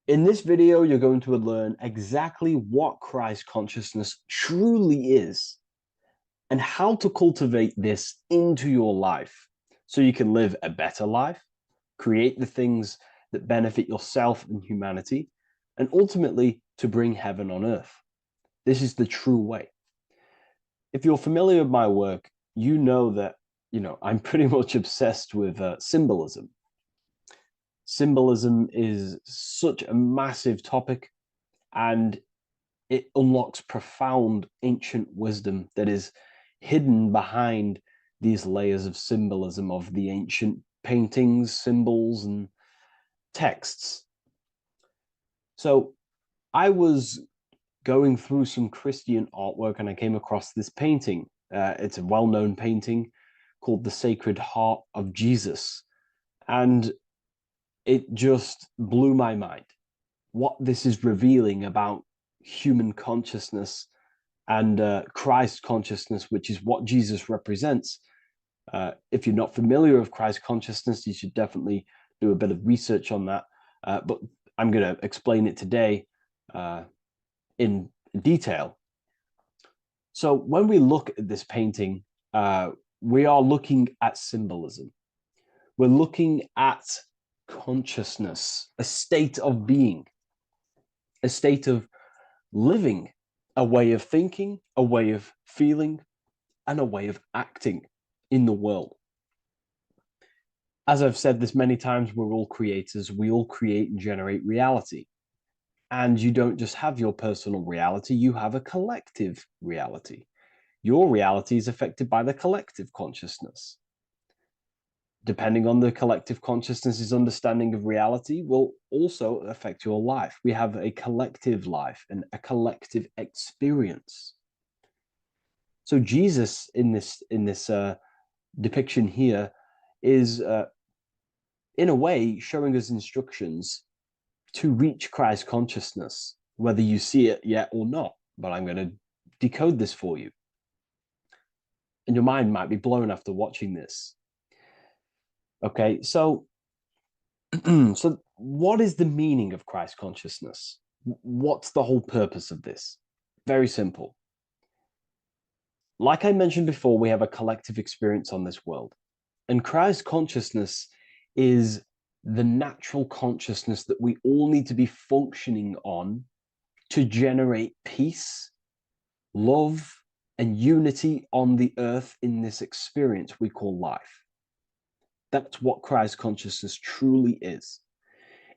In this video, you're going to learn exactly what Christ consciousness truly is and how to cultivate this into your life so you can live a better life, create the things that benefit yourself and humanity, and ultimately to bring heaven on earth. This is the true way. If you're familiar with my work, you know that, I'm pretty much obsessed with symbolism. Symbolism is such a massive topic, and it unlocks profound ancient wisdom that is hidden behind these layers of symbolism of the ancient paintings, symbols, and texts. So I was going through some Christian artwork and I came across this painting. It's a well-known painting called The Sacred Heart of Jesus. And it just blew my mind. What this is revealing about human consciousness and Christ consciousness, which is what Jesus represents. If you're not familiar with Christ consciousness, you should definitely do a bit of research on that. But I'm going to explain it today in detail. So when we look at this painting, we are looking at symbolism. We're looking at consciousness, a state of being, a state of living, a way of thinking, a way of feeling, and a way of acting in the world. As I've said this many times, we're all creators. We all create and generate reality. And you don't just have your personal reality, you have a collective reality. Your reality is affected by the collective consciousness. Depending on the collective consciousness's understanding of reality will also affect your life. We have a collective life and a collective experience. So Jesus in this depiction here is in a way showing us instructions to reach Christ consciousness, whether you see it yet or not. But I'm going to decode this for you. And your mind might be blown after watching this. Okay, so so what is the meaning of Christ consciousness? What's the whole purpose of this? Very simple. Like I mentioned before, we have a collective experience on this world. And Christ consciousness is the natural consciousness that we all need to be functioning on to generate peace, love, and unity on the earth in this experience we call life. That's what Christ consciousness truly is.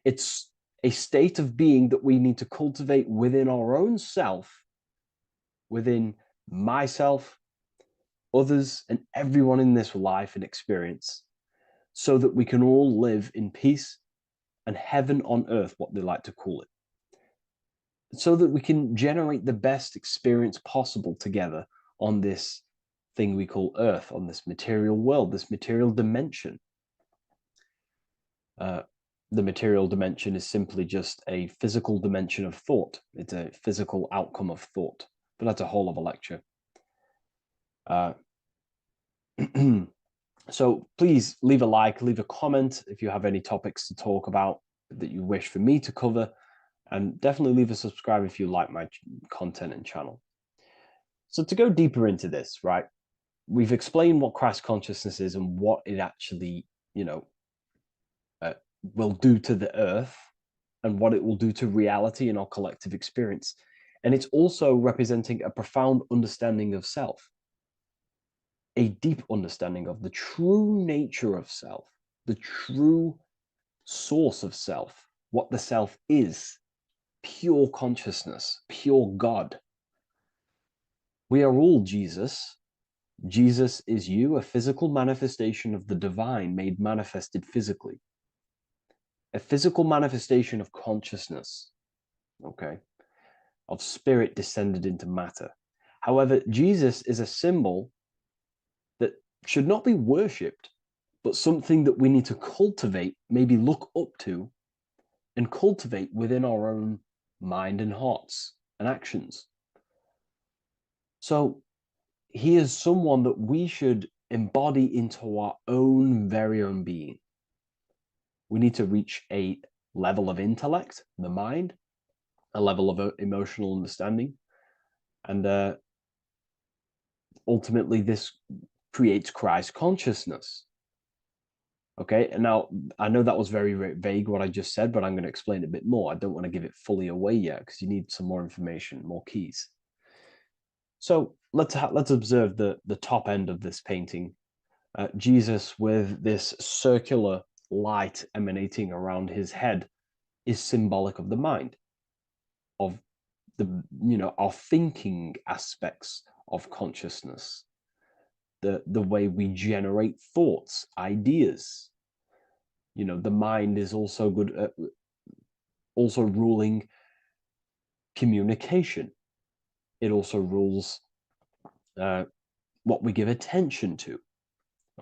It's a state of being that we need to cultivate within our own self, within myself, others, and everyone in this life and experience, so that we can all live in peace and heaven on earth, what they like to call it, so that we can generate the best experience possible together on this thing we call earth, on this material world, this material dimension. The material dimension is simply just a physical dimension of thought. It's a physical outcome of thought, but that's a whole of a lecture. So please leave a like, leave a comment if you have any topics to talk about that you wish for me to cover, and definitely leave a subscribe if you like my content and channel. So to go deeper into this, right, we've explained what Christ consciousness is and what it actually, will do to the earth and what it will do to reality in our collective experience. And it's also representing a profound understanding of self, a deep understanding of the true nature of self, the true source of self, what the self is, pure consciousness, pure God. We are all Jesus. Jesus is you, a physical manifestation of the divine made manifested physically. A physical manifestation of consciousness, okay, of spirit descended into matter. However, Jesus is a symbol that should not be worshipped, but something that we need to cultivate, maybe look up to, and cultivate within our own mind and hearts and actions. So he is someone that we should embody into our own very own being. We need to reach a level of intellect, the mind, a level of emotional understanding, and ultimately this creates Christ consciousness. Okay, and now I know that was very, very vague what I just said, but I'm going to explain it a bit more. I don't want to give it fully away yet because you need some more information, more keys. So let's observe the top end of this painting. Jesus with this circular light emanating around his head is symbolic of the mind, of our thinking aspects of consciousness, the way we generate thoughts, ideas. The mind is also good at also ruling communication. It also rules what we give attention to.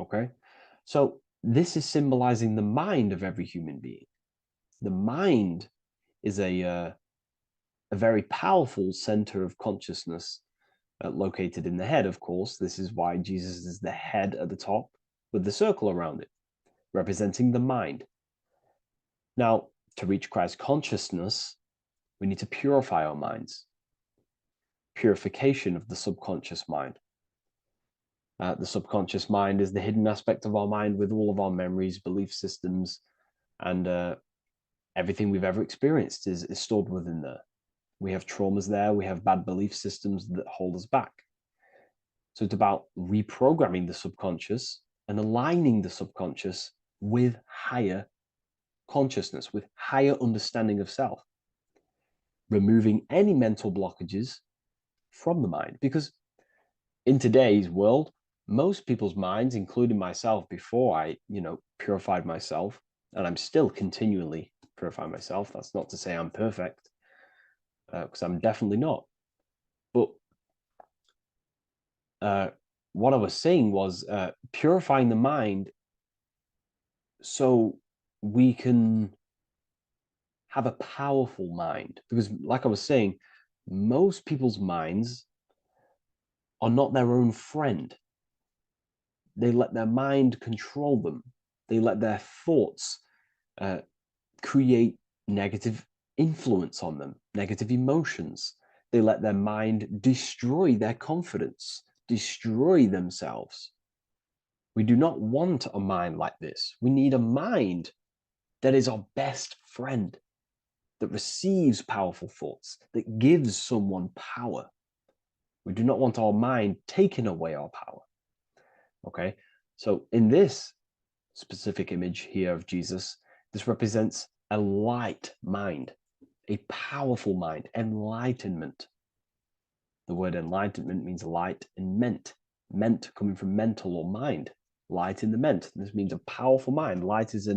Okay, so this is symbolizing the mind of every human being. The mind is a very powerful center of consciousness located in the head, of course. This is why Jesus is the head at the top with the circle around it, representing the mind. Now, to reach Christ consciousness, we need to purify our minds. Purification of the subconscious mind. The subconscious mind is the hidden aspect of our mind with all of our memories, belief systems, and everything we've ever experienced is stored within there. We have traumas there. We have bad belief systems that hold us back. So it's about reprogramming the subconscious and aligning the subconscious with higher consciousness, with higher understanding of self, removing any mental blockages from the mind. Because in today's world, most people's minds, including myself, before I, purified myself, and I'm still continually purifying myself. That's not to say I'm perfect, because I'm definitely not. But what I was saying was purifying the mind so we can have a powerful mind. Because like I was saying, most people's minds are not their own friend. They let their mind control them. They let their thoughts create negative influence on them, negative emotions. They let their mind destroy their confidence, destroy themselves. We do not want a mind like this. We need a mind that is our best friend, that receives powerful thoughts, that gives someone power. We do not want our mind taking away our power. Okay, so in this specific image here of Jesus, this represents a light mind, a powerful mind, enlightenment. The word enlightenment means light and ment coming from mental or mind, light in the ment. This means a powerful mind. Light is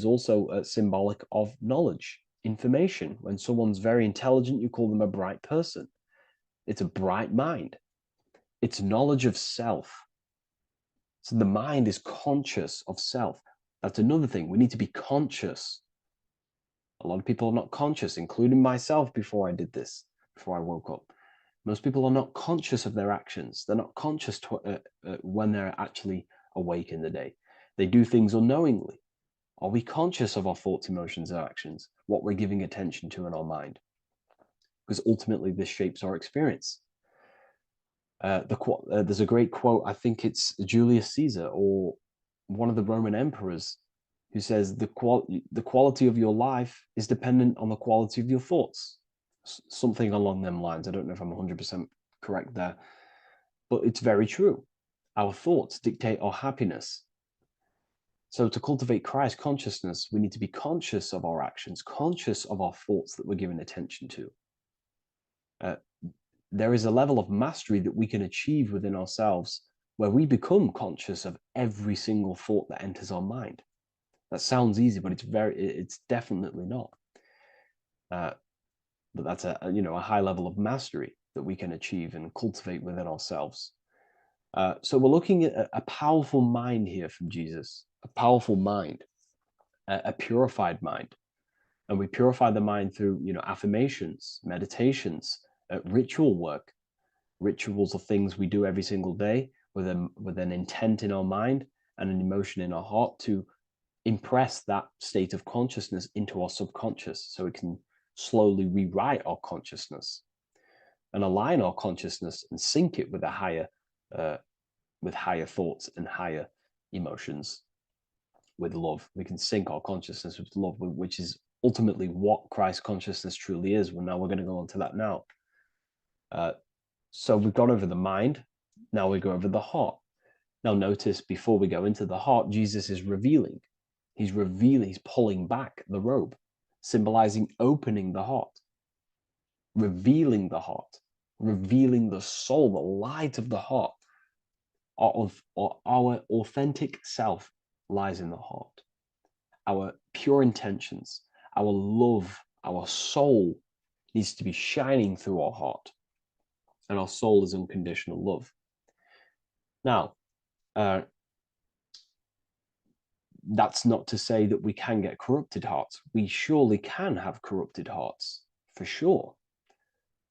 also symbolic of knowledge, information. When someone's very intelligent, you call them a bright person. It's a bright mind. It's knowledge of self. So the mind is conscious of self. That's another thing. We need to be conscious. A lot of people are not conscious, including myself before I did this, before I woke up. Most people are not conscious of their actions. They're not conscious when they're actually awake in the day. They do things unknowingly. Are we conscious of our thoughts, emotions, and actions, what we're giving attention to in our mind? Because ultimately this shapes our experience. There's a great quote, I think it's Julius Caesar or one of the Roman emperors, who says the quality of your life is dependent on the quality of your thoughts. Something along them lines. I don't know if I'm 100% correct there, but it's very true. Our thoughts dictate our happiness. So to cultivate Christ consciousness, we need to be conscious of our actions, conscious of our thoughts that we're giving attention to. There is a level of mastery that we can achieve within ourselves where we become conscious of every single thought that enters our mind. That sounds easy, but it's definitely not. But that's a high level of mastery that we can achieve and cultivate within ourselves. So we're looking at a powerful mind here from Jesus, a powerful mind, a purified mind. And we purify the mind through, affirmations, meditations, ritual work. Rituals are things we do every single day with an intent in our mind and an emotion in our heart to impress that state of consciousness into our subconscious, so we can slowly rewrite our consciousness and align our consciousness and sync it with higher thoughts and higher emotions with love. We can sync our consciousness with love, which is ultimately what Christ consciousness truly is. Well, now we're going to go on to that now. So we've gone over the mind. Now we go over the heart. Now notice, before we go into the heart, Jesus is revealing. He's pulling back the robe, symbolizing opening the heart, revealing the heart, revealing the soul, the light of the heart. Our authentic self lies in the heart. Our pure intentions, our love, our soul needs to be shining through our heart. And our soul is unconditional love. Now, that's not to say that we can get corrupted hearts. We surely can have corrupted hearts, for sure.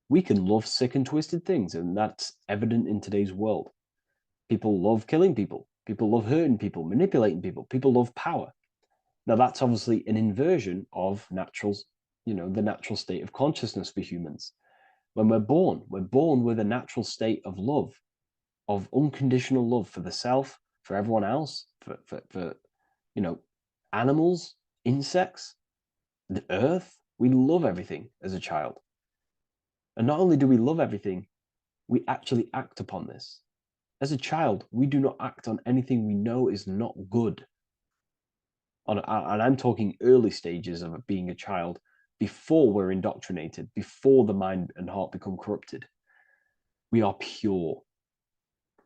We can love sick and twisted things, and that's evident in today's world. People love killing people. People love hurting people, manipulating people. People love power. Now, that's obviously an inversion of the natural state of consciousness for humans. When we're born with a natural state of love, of unconditional love for the self, for everyone else, for animals, insects, the earth. We love everything as a child. And not only do we love everything, we actually act upon this. As a child, we do not act on anything we know is not good. And I'm talking early stages of being a child, before we're indoctrinated, before the mind and heart become corrupted. We are pure.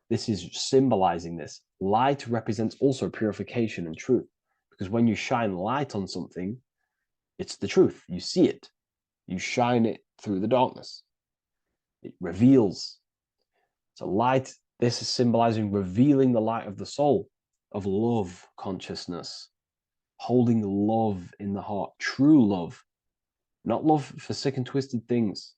This is symbolizing this. Light represents also purification and truth, because when you shine light on something, it's the truth. You see it. You shine it through the darkness. It reveals. So light, this is symbolizing revealing the light of the soul, of love consciousness, holding love in the heart, true love, not love for sick and twisted things,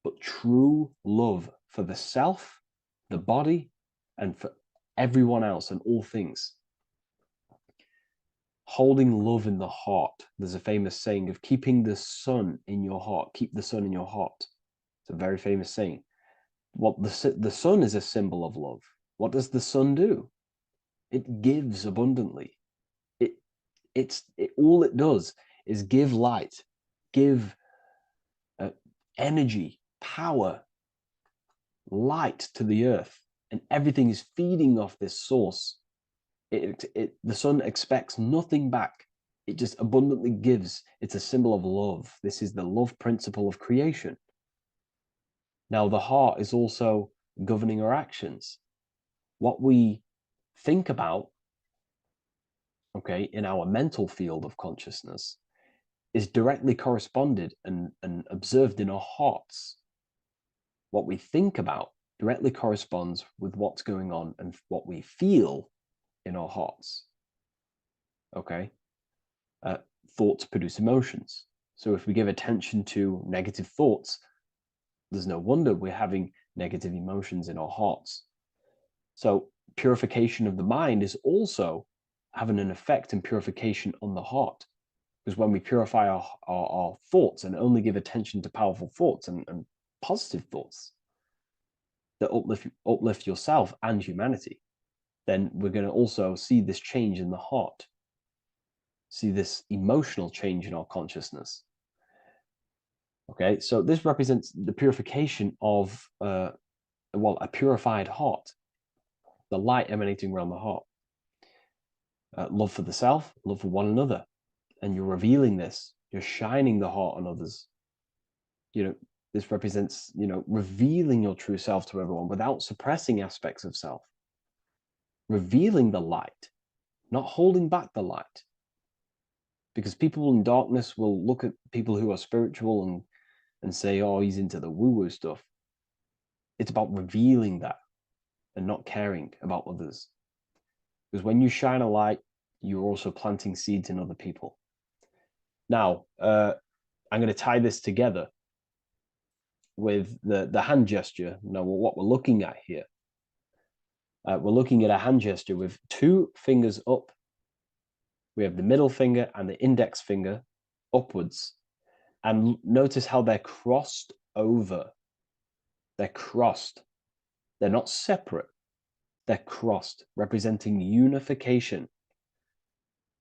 but true love for the self, the body, and for everyone else and all things. Holding love in the heart. There's a famous saying of keeping the sun in your heart. Keep the sun in your heart. It's a very famous saying. What the sun is a symbol of love. What does the sun do? It gives abundantly. All it does is give light, give energy, power, light to the earth, and everything is feeding off this source. The sun expects nothing back. It just abundantly gives. It's a symbol of love. This is the love principle of creation. Now, the heart is also governing our actions. What we think about, in our mental field of consciousness, is directly corresponded and observed in our hearts. What we think about directly corresponds with what's going on and what we feel in our hearts. Thoughts produce emotions. So if we give attention to negative thoughts, there's no wonder we're having negative emotions in our hearts. So purification of the mind is also having an effect in purification on the heart. Because when we purify our thoughts and only give attention to powerful thoughts and positive thoughts that uplift yourself and humanity, then we're going to also see this change in the heart, see this emotional change in our consciousness. So this represents the purification of a purified heart, the light emanating around the heart. love for the self, love for one another. And you're revealing this. You're shining the heart on others. This represents, revealing your true self to everyone without suppressing aspects of self. Revealing the light, not holding back the light. Because people in darkness will look at people who are spiritual and say, oh, he's into the woo-woo stuff. It's about revealing that and not caring about others. Because when you shine a light, you're also planting seeds in other people. Now, I'm going to tie this together with the hand gesture. Now, what we're looking at here, we're looking at a hand gesture with 2 fingers up. We have the middle finger and the index finger upwards. And notice how they're crossed over. They're crossed. They're not separate. They're crossed, representing unification.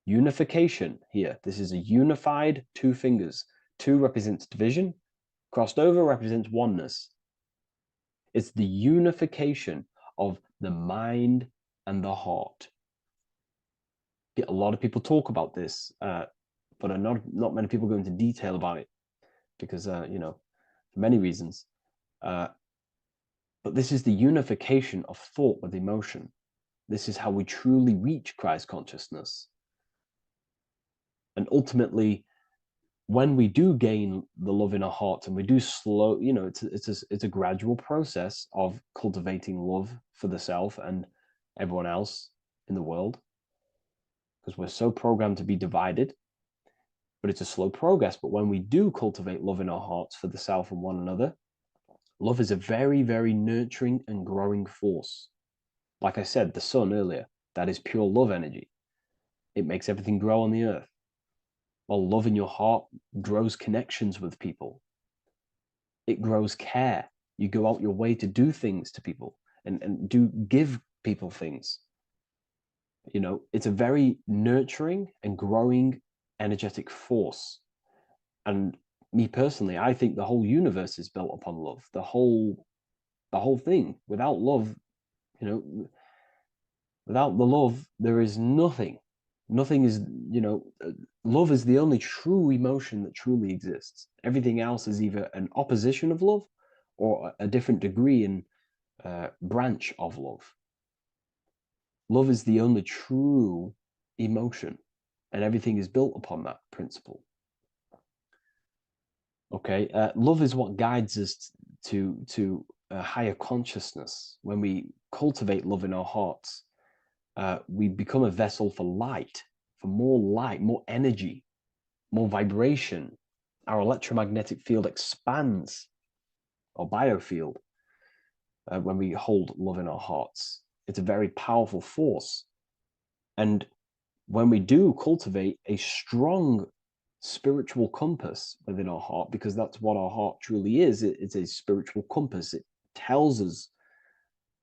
Unification here. This is a unified 2 fingers. 2 represents division. Crossed over represents oneness. It's the unification of the mind and the heart. A lot of people talk about this, but not many people go into detail about it because, for many reasons. But this is the unification of thought with emotion. This is how we truly reach Christ consciousness. And ultimately, when we do gain the love in our hearts and we do slow, it's a gradual process of cultivating love for the self and everyone else in the world, because we're so programmed to be divided. But it's a slow progress. But when we do cultivate love in our hearts for the self and one another, love is a very, very nurturing and growing force. Like I said, the sun earlier, that is pure love energy. It makes everything grow on the earth. While love in your heart grows connections with people. It grows care. You go out your way to do things to people and give people things. It's a very nurturing and growing energetic force. And me personally, I think the whole universe is built upon love. The whole thing. Without love, without the love, there is nothing. Nothing is, love is the only true emotion that truly exists. Everything else is either an opposition of love or a different degree and branch of love. Love is the only true emotion, and everything is built upon that principle. Okay, love is what guides us to a higher consciousness. When we cultivate love in our hearts, we become a vessel for light, more energy, more vibration. Our electromagnetic field expands, or biofield, when we hold love in our hearts. It's a very powerful force. And when we do cultivate a strong spiritual compass within our heart, because that's what our heart truly is, it's a spiritual compass. It tells us,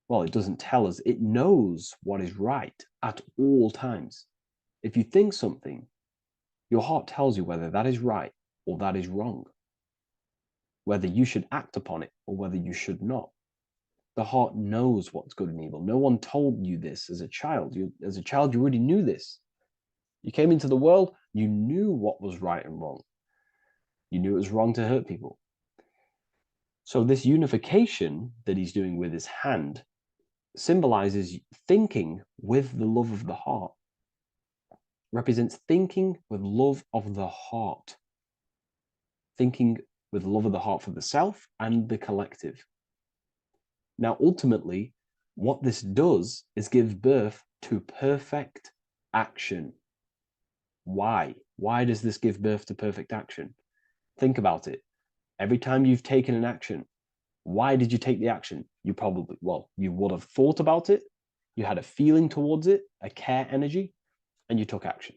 well, it doesn't tell us, it knows what is right at all times. If you think something, your heart tells you whether that is right or that is wrong, whether you should act upon it or whether you should not. The heart knows what's good and evil. No one told you this as a child. As a child, you already knew this. You came into the world, you knew what was right and wrong. You knew it was wrong to hurt people. So this unification that he's doing with his hand symbolizes thinking with the love of the heart. Represents thinking with love of the heart. Thinking with love of the heart for the self and the collective. Now, ultimately, what this does is give birth to perfect action. Why? Why does this give birth to perfect action? Think about it. Every time you've taken an action, why did you take the action? You would have thought about it, you had a feeling towards it, a care energy, and you took action.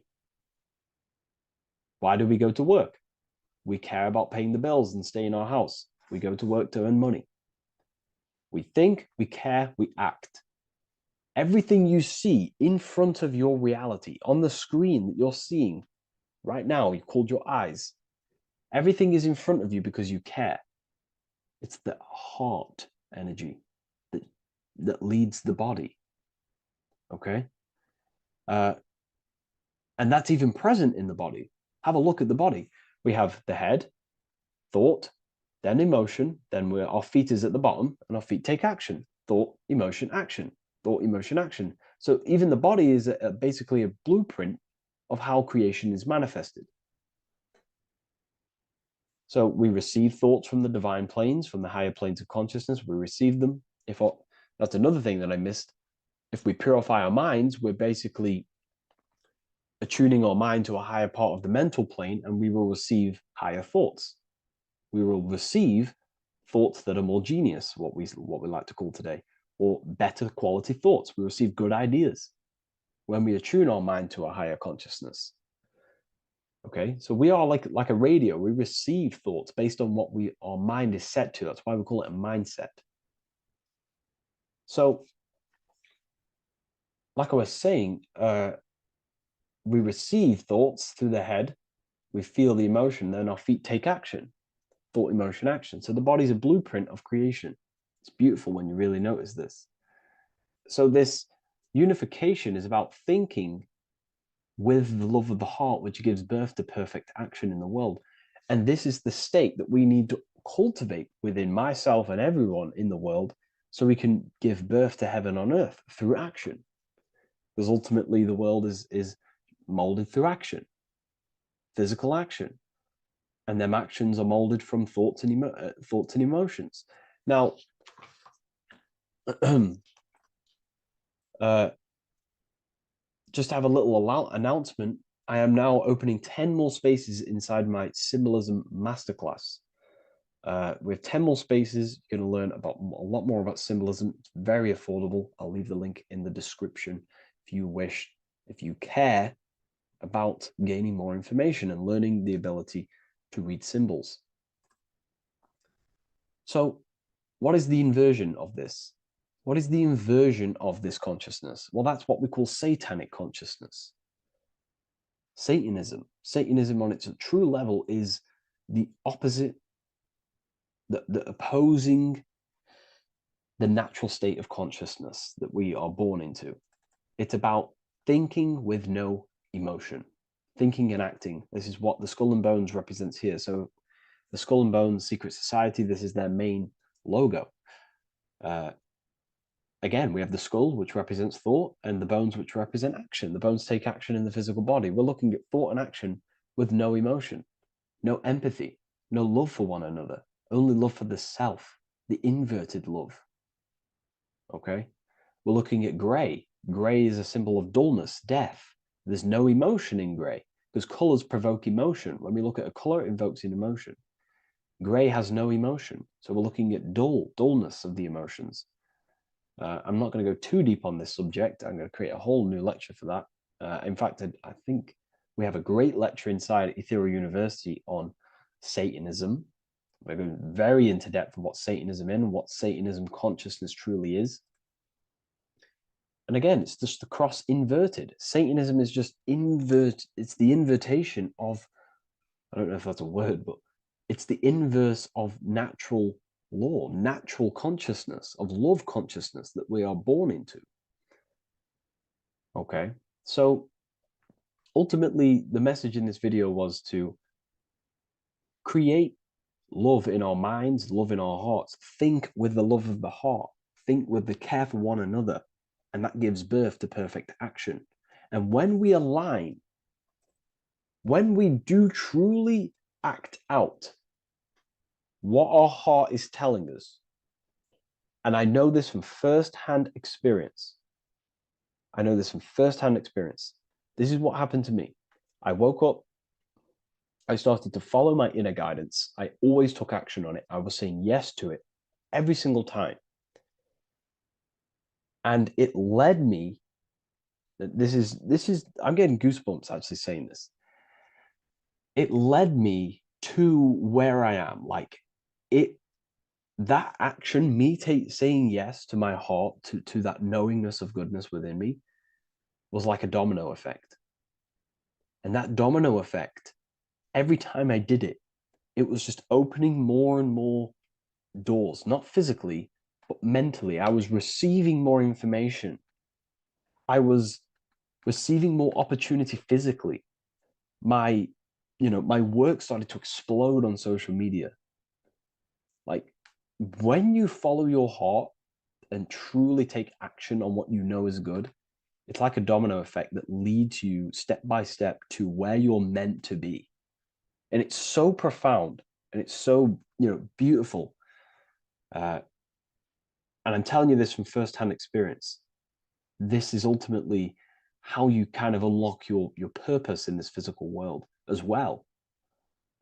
Why do we go to work? We care about paying the bills and staying in our house. We go to work to earn money. We think, we care, we act. Everything you see in front of your reality, on the screen that you're seeing right now, you've called your eyes. Everything is in front of you because you care. It's the heart energy that leads the body. Okay? And that's even present in the body. Have a look at the body. We have the head, thought, then emotion, then our feet is at the bottom, and our feet take action. Thought, emotion, action. Thought, emotion, action. So even the body is basically a blueprint of how creation is manifested. So we receive thoughts from the divine planes, from the higher planes of consciousness. We receive them. That's another thing that I missed. If we purify our minds, we're basically attuning our mind to a higher part of the mental plane, and we will receive higher thoughts. We will receive thoughts that are more genius, what we like to call today, or better quality thoughts. We receive good ideas when we attune our mind to a higher consciousness. Okay, so we are like a radio. We receive thoughts based on what our mind is set to. That's why we call it a mindset. So, like I was saying, we receive thoughts through the head. We feel the emotion, then our feet take action. Thought, emotion, action. So the body's a blueprint of creation. It's beautiful when you really notice this. So this unification is about thinking with the love of the heart, which gives birth to perfect action in the world. And this is the state that we need to cultivate within myself and everyone in the world so we can give birth to heaven on earth through action. Because ultimately the world is molded through action, physical action. And them actions are molded from thoughts and emotions. Now, just to have a little announcement, I am now opening 10 more spaces inside my symbolism masterclass. With 10 more spaces, you're going to learn about a lot more about symbolism. It's very affordable. I'll leave the link in the description if you wish, if you care about gaining more information and learning the ability to read symbols. So, what is the inversion of this? What is the inversion of this consciousness? Well, that's what we call satanic consciousness. Satanism. Satanism on its true level is the opposite, the opposing the natural state of consciousness that we are born into. It's about thinking with no emotion, thinking and acting. This is what the Skull and Bones represents here. So the Skull and Bones Secret Society, this is their main logo. Again, we have the skull, which represents thought, and the bones, which represent action. The bones take action in the physical body. We're looking at thought and action with no emotion, no empathy, no love for one another, only love for the self, the inverted love. Okay? We're looking at gray. Gray is a symbol of dullness, death. There's no emotion in gray because colors provoke emotion. When we look at a color, it invokes an emotion. Gray has no emotion. So we're looking at dullness of the emotions. I'm not going to go too deep on this subject. I'm going to create a whole new lecture for that. In fact, I think we have a great lecture inside Ethereal University on Satanism. We're going very into depth of what Satanism is and what Satanism consciousness truly is. And again, it's just the cross inverted. Satanism is just it's the invertation of, I don't know if that's a word, but it's the inverse of natural law, natural consciousness, of love consciousness that we are born into. Okay, so ultimately the message in this video was to create love in our minds, love in our hearts, think with the love of the heart, think with the care for one another, and that gives birth to perfect action. And when we align, when we do truly act out what our heart is telling us, and I know this from first-hand experience. This is what happened to me. I woke up. I started to follow my inner guidance. I always took action on it. I was saying yes to it every single time. And it led me, I'm getting goosebumps actually saying this. It led me to where I am. That action, me saying yes to my heart, to that knowingness of goodness within me, was like a domino effect. And that domino effect, every time I did it, it was just opening more and more doors, not physically, but mentally. I was receiving more information. I was receiving more opportunity physically. My work started to explode on social media. Like, when you follow your heart and truly take action on what you know is good, it's like a domino effect that leads you step by step to where you're meant to be. And it's so profound and it's so, beautiful. And I'm telling you this from firsthand experience. This is ultimately how you kind of unlock your purpose in this physical world as well.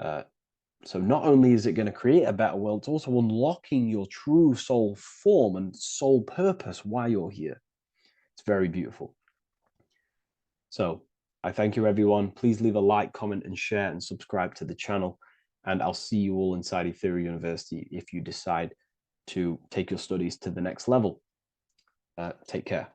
So not only is it going to create a better world, it's also unlocking your true soul form and soul purpose while you're here. It's very beautiful. So I thank you, everyone. Please leave a like, comment, and share, and subscribe to the channel. And I'll see you all inside Ethereum University if you decide to take your studies to the next level. Take care.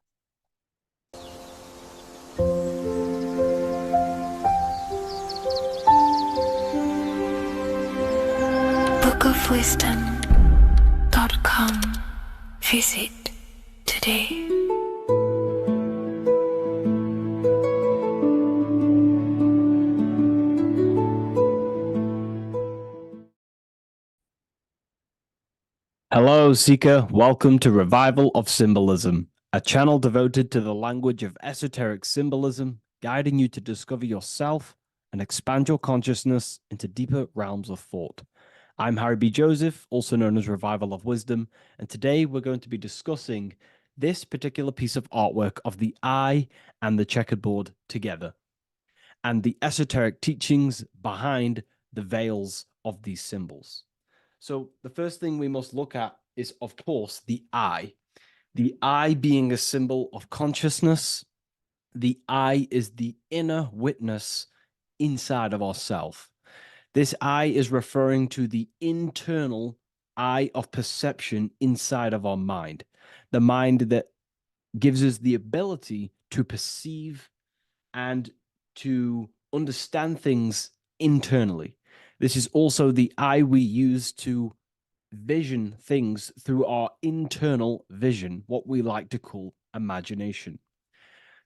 bookofwisdom.com. Visit today. Hello, Seeker. Welcome to Revival of Symbolism, a channel devoted to the language of esoteric symbolism, guiding you to discover yourself and expand your consciousness into deeper realms of thought. I'm Harry B. Joseph, also known as Revival of Wisdom, and today we're going to be discussing this particular piece of artwork of the eye and the checkerboard together, and the esoteric teachings behind the veils of these symbols. So the first thing we must look at is, of course, the eye. The eye being a symbol of consciousness. The eye is the inner witness inside of ourself. This eye is referring to the internal eye of perception inside of our mind, the mind that gives us the ability to perceive and to understand things internally. This is also the eye we use to vision things through our internal vision, what we like to call imagination.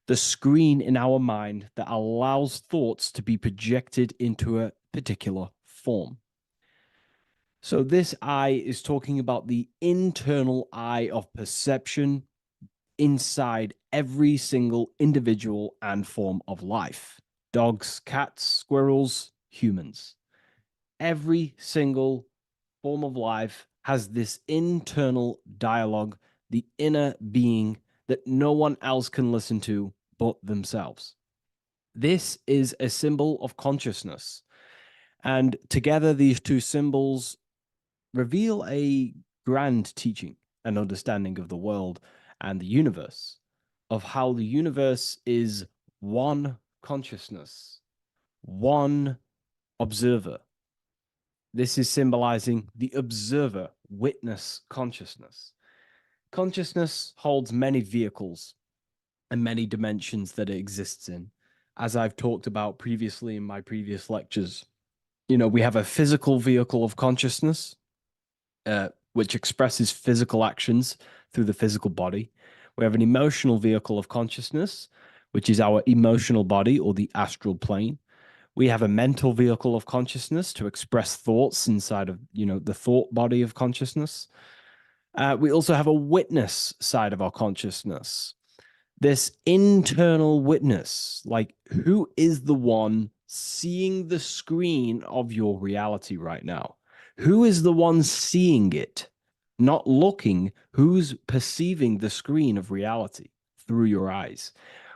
The screen in our mind that allows thoughts to be projected into a particular form. So this eye is talking about the internal eye of perception inside every single individual and form of life. Dogs, cats, squirrels, humans. Every single form of life has this internal dialogue, the inner being that no one else can listen to but themselves. This is a symbol of consciousness. And together, these two symbols reveal a grand teaching and understanding of the world and the universe, of how the universe is one consciousness, one observer. This is symbolizing the observer witness consciousness. Consciousness holds many vehicles and many dimensions that it exists in. As I've talked about previously in my previous lectures, we have a physical vehicle of consciousness, which expresses physical actions through the physical body. We have an emotional vehicle of consciousness, which is our emotional body or the astral plane. We have a mental vehicle of consciousness to express thoughts inside of, the thought body of consciousness. We also have a witness side of our consciousness. This internal witness, like who is the one seeing the screen of your reality right now? Who is the one seeing it? Not looking, who's perceiving the screen of reality through your eyes?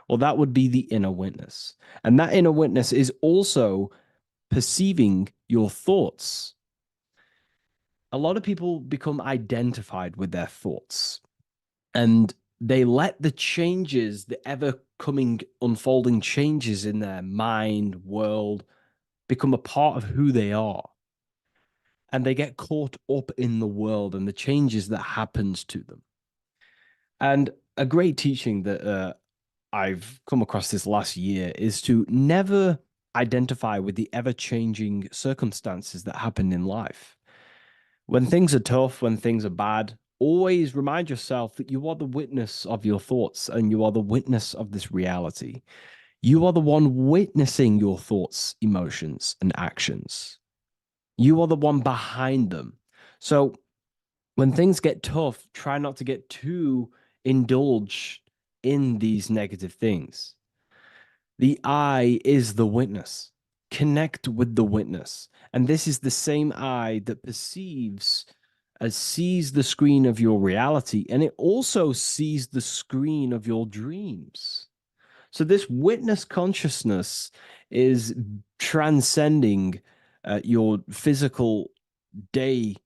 Well, that would be the inner witness. And that inner witness is also perceiving your thoughts. A lot of people become identified with their thoughts, and they let the changes, the ever coming, unfolding changes in their mind, world, become a part of who they are. And they get caught up in the world and the changes that happens to them. And a great teaching that I've come across this last year is to never identify with the ever-changing circumstances that happen in life. When things are tough, when things are bad, always remind yourself that you are the witness of your thoughts and you are the witness of this reality. You are the one witnessing your thoughts, emotions, and actions. You are the one behind them. So when things get tough, try not to get too indulged in these negative things. The I is the witness. Connect with the witness. And this is the same I that sees the screen of your reality, and it also sees the screen of your dreams. So this witness consciousness is transcending your physical day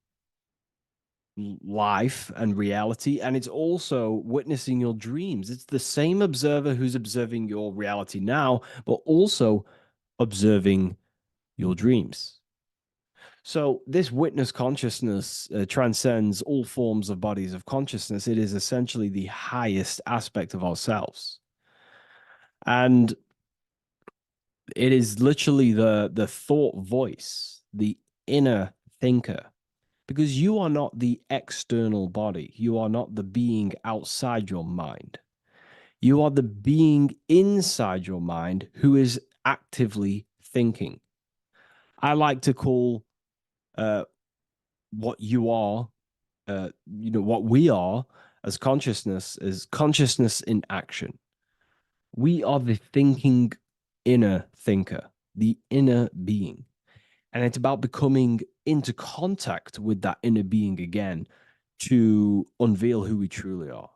life and reality, and it's also witnessing your dreams. It's the same observer who's observing your reality now, but also observing your dreams. So this witness consciousness transcends all forms of bodies of consciousness. It is essentially the highest aspect of ourselves. And it is literally the thought voice, the inner thinker, because you are not the external body. You are not the being outside your mind. You are the being inside your mind who is actively thinking. I like to call uh, what you are, what we are as consciousness is consciousness in action. We are the thinking inner thinker, the inner being. And it's about becoming into contact with that inner being again to unveil who we truly are.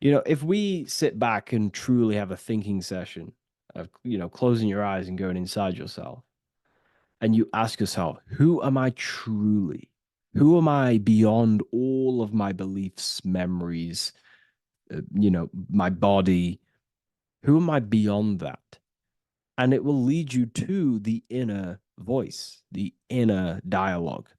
If we sit back and truly have a thinking session of, closing your eyes and going inside yourself, and you ask yourself, who am I truly? Who am I beyond all of my beliefs, memories, my body? Who am I beyond that? And it will lead you to the inner voice, the inner dialogue.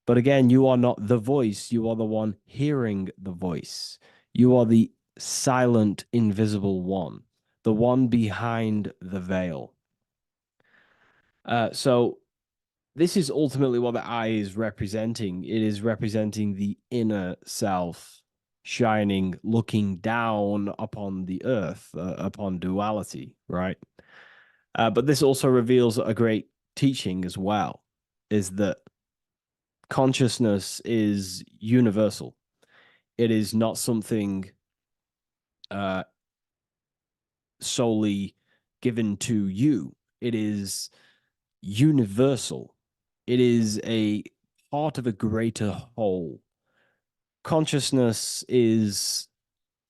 But again, you are not the voice. You are the one hearing the voice. You are the silent, invisible one, the one behind the veil. So this is ultimately what the I is representing. It is representing the inner self shining, looking down upon the earth, upon duality, right? But this also reveals a great teaching as well, is that consciousness is universal. It is not something uh, solely given to you. It is universal. It is a part of a greater whole. Consciousness is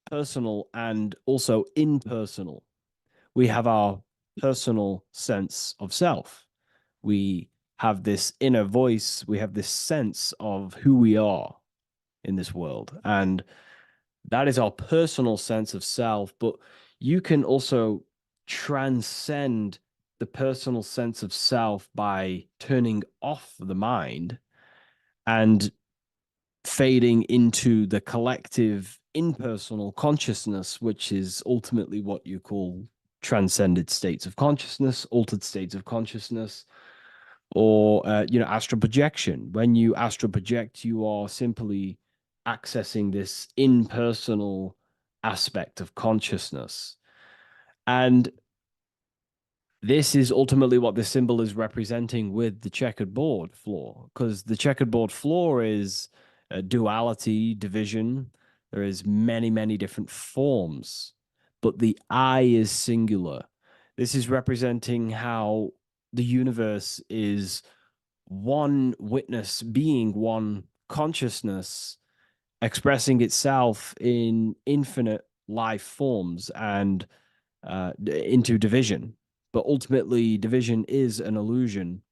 personal and also impersonal. We have our personal sense of self. We have this inner voice. We have this sense of who we are in this world. And that is our personal sense of self. But you can also transcend the personal sense of self by turning off the mind and fading into the collective impersonal consciousness, which is ultimately what you call transcended states of consciousness, altered states of consciousness, or astral projection. When you astral project, you are simply accessing this impersonal aspect of consciousness. And this is ultimately what the symbol is representing with the checkered board floor, because the checkered board floor is duality, division. There is many, many different forms, but the I is singular. This is representing how the universe is one witness being, one consciousness expressing itself in infinite life forms and into division. But ultimately, division is an illusion.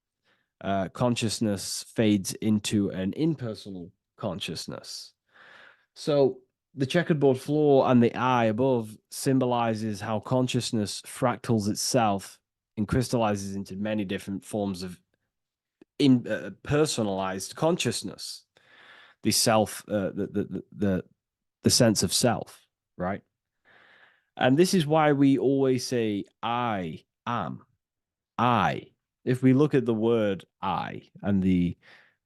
Consciousness fades into an impersonal consciousness. So the checkerboard floor and the eye above symbolizes how consciousness fractals itself and crystallizes into many different forms of personalized consciousness, the self, the sense of self, right? And this is why we always say, I am. I. If we look at the word I and the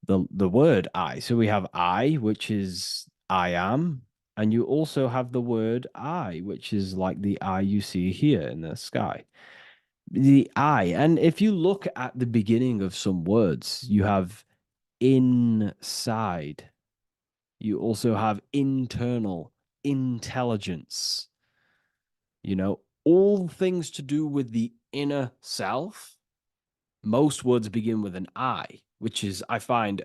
the word I. So we have I, which is I am, and you also have the word I, which is like the I you see here in the sky. The I, and if you look at the beginning of some words, you have inside. You also have internal, intelligence, all things to do with the inner self. Most words begin with an I, which is, I find,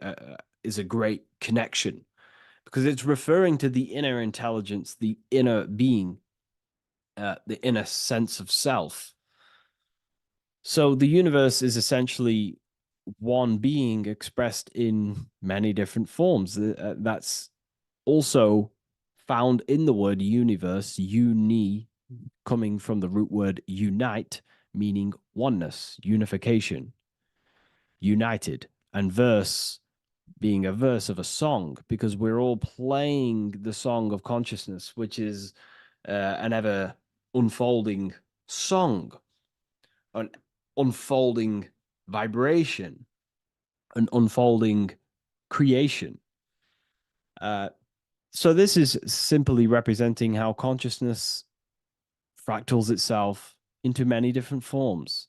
is a great connection because it's referring to the inner intelligence, the inner being, the inner sense of self. So the universe is essentially one being expressed in many different forms. That's also found in the word universe, uni, coming from the root word unite, meaning oneness, unification, united, and verse being a verse of a song, because we're all playing the song of consciousness, which is an ever unfolding song, an unfolding vibration, an unfolding creation. So this is simply representing how consciousness fractals itself into many different forms.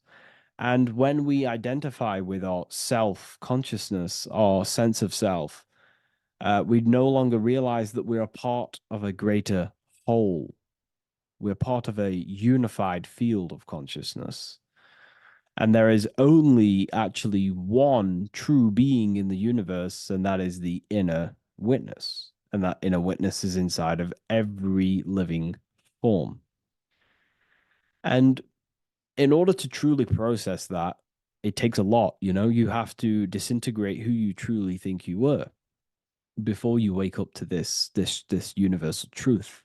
And when we identify with our self consciousness, our sense of self, we no longer realize that we're a part of a greater whole. We're part of a unified field of consciousness. And there is only actually one true being in the universe, and that is the inner witness. And that inner witness is inside of every living form. And in order to truly process that, it takes a lot. You have to disintegrate who you truly think you were before you wake up to this universal truth.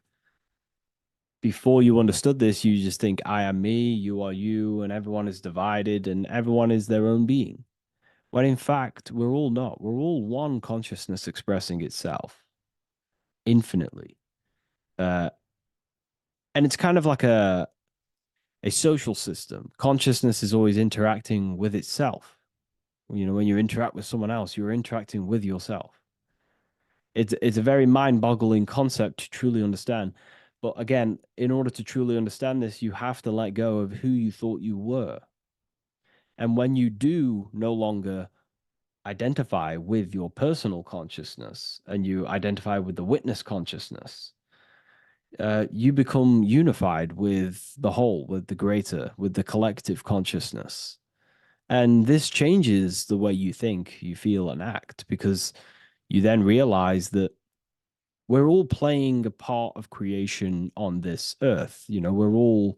Before you understood this, you just think I am me, you are you, and everyone is divided and everyone is their own being. When in fact, we're all not. We're all one consciousness expressing itself infinitely. And it's kind of like a social system. Consciousness is always interacting with itself. When you interact with someone else, you're interacting with yourself. It's a very mind-boggling concept to truly understand. But again, in order to truly understand this, you have to let go of who you thought you were. And when you do no longer identify with your personal consciousness and you identify with the witness consciousness, you become unified with the whole, with the greater, with the collective consciousness. And this changes the way you think, you feel, and act, because you then realize that we're all playing a part of creation on this earth. We're all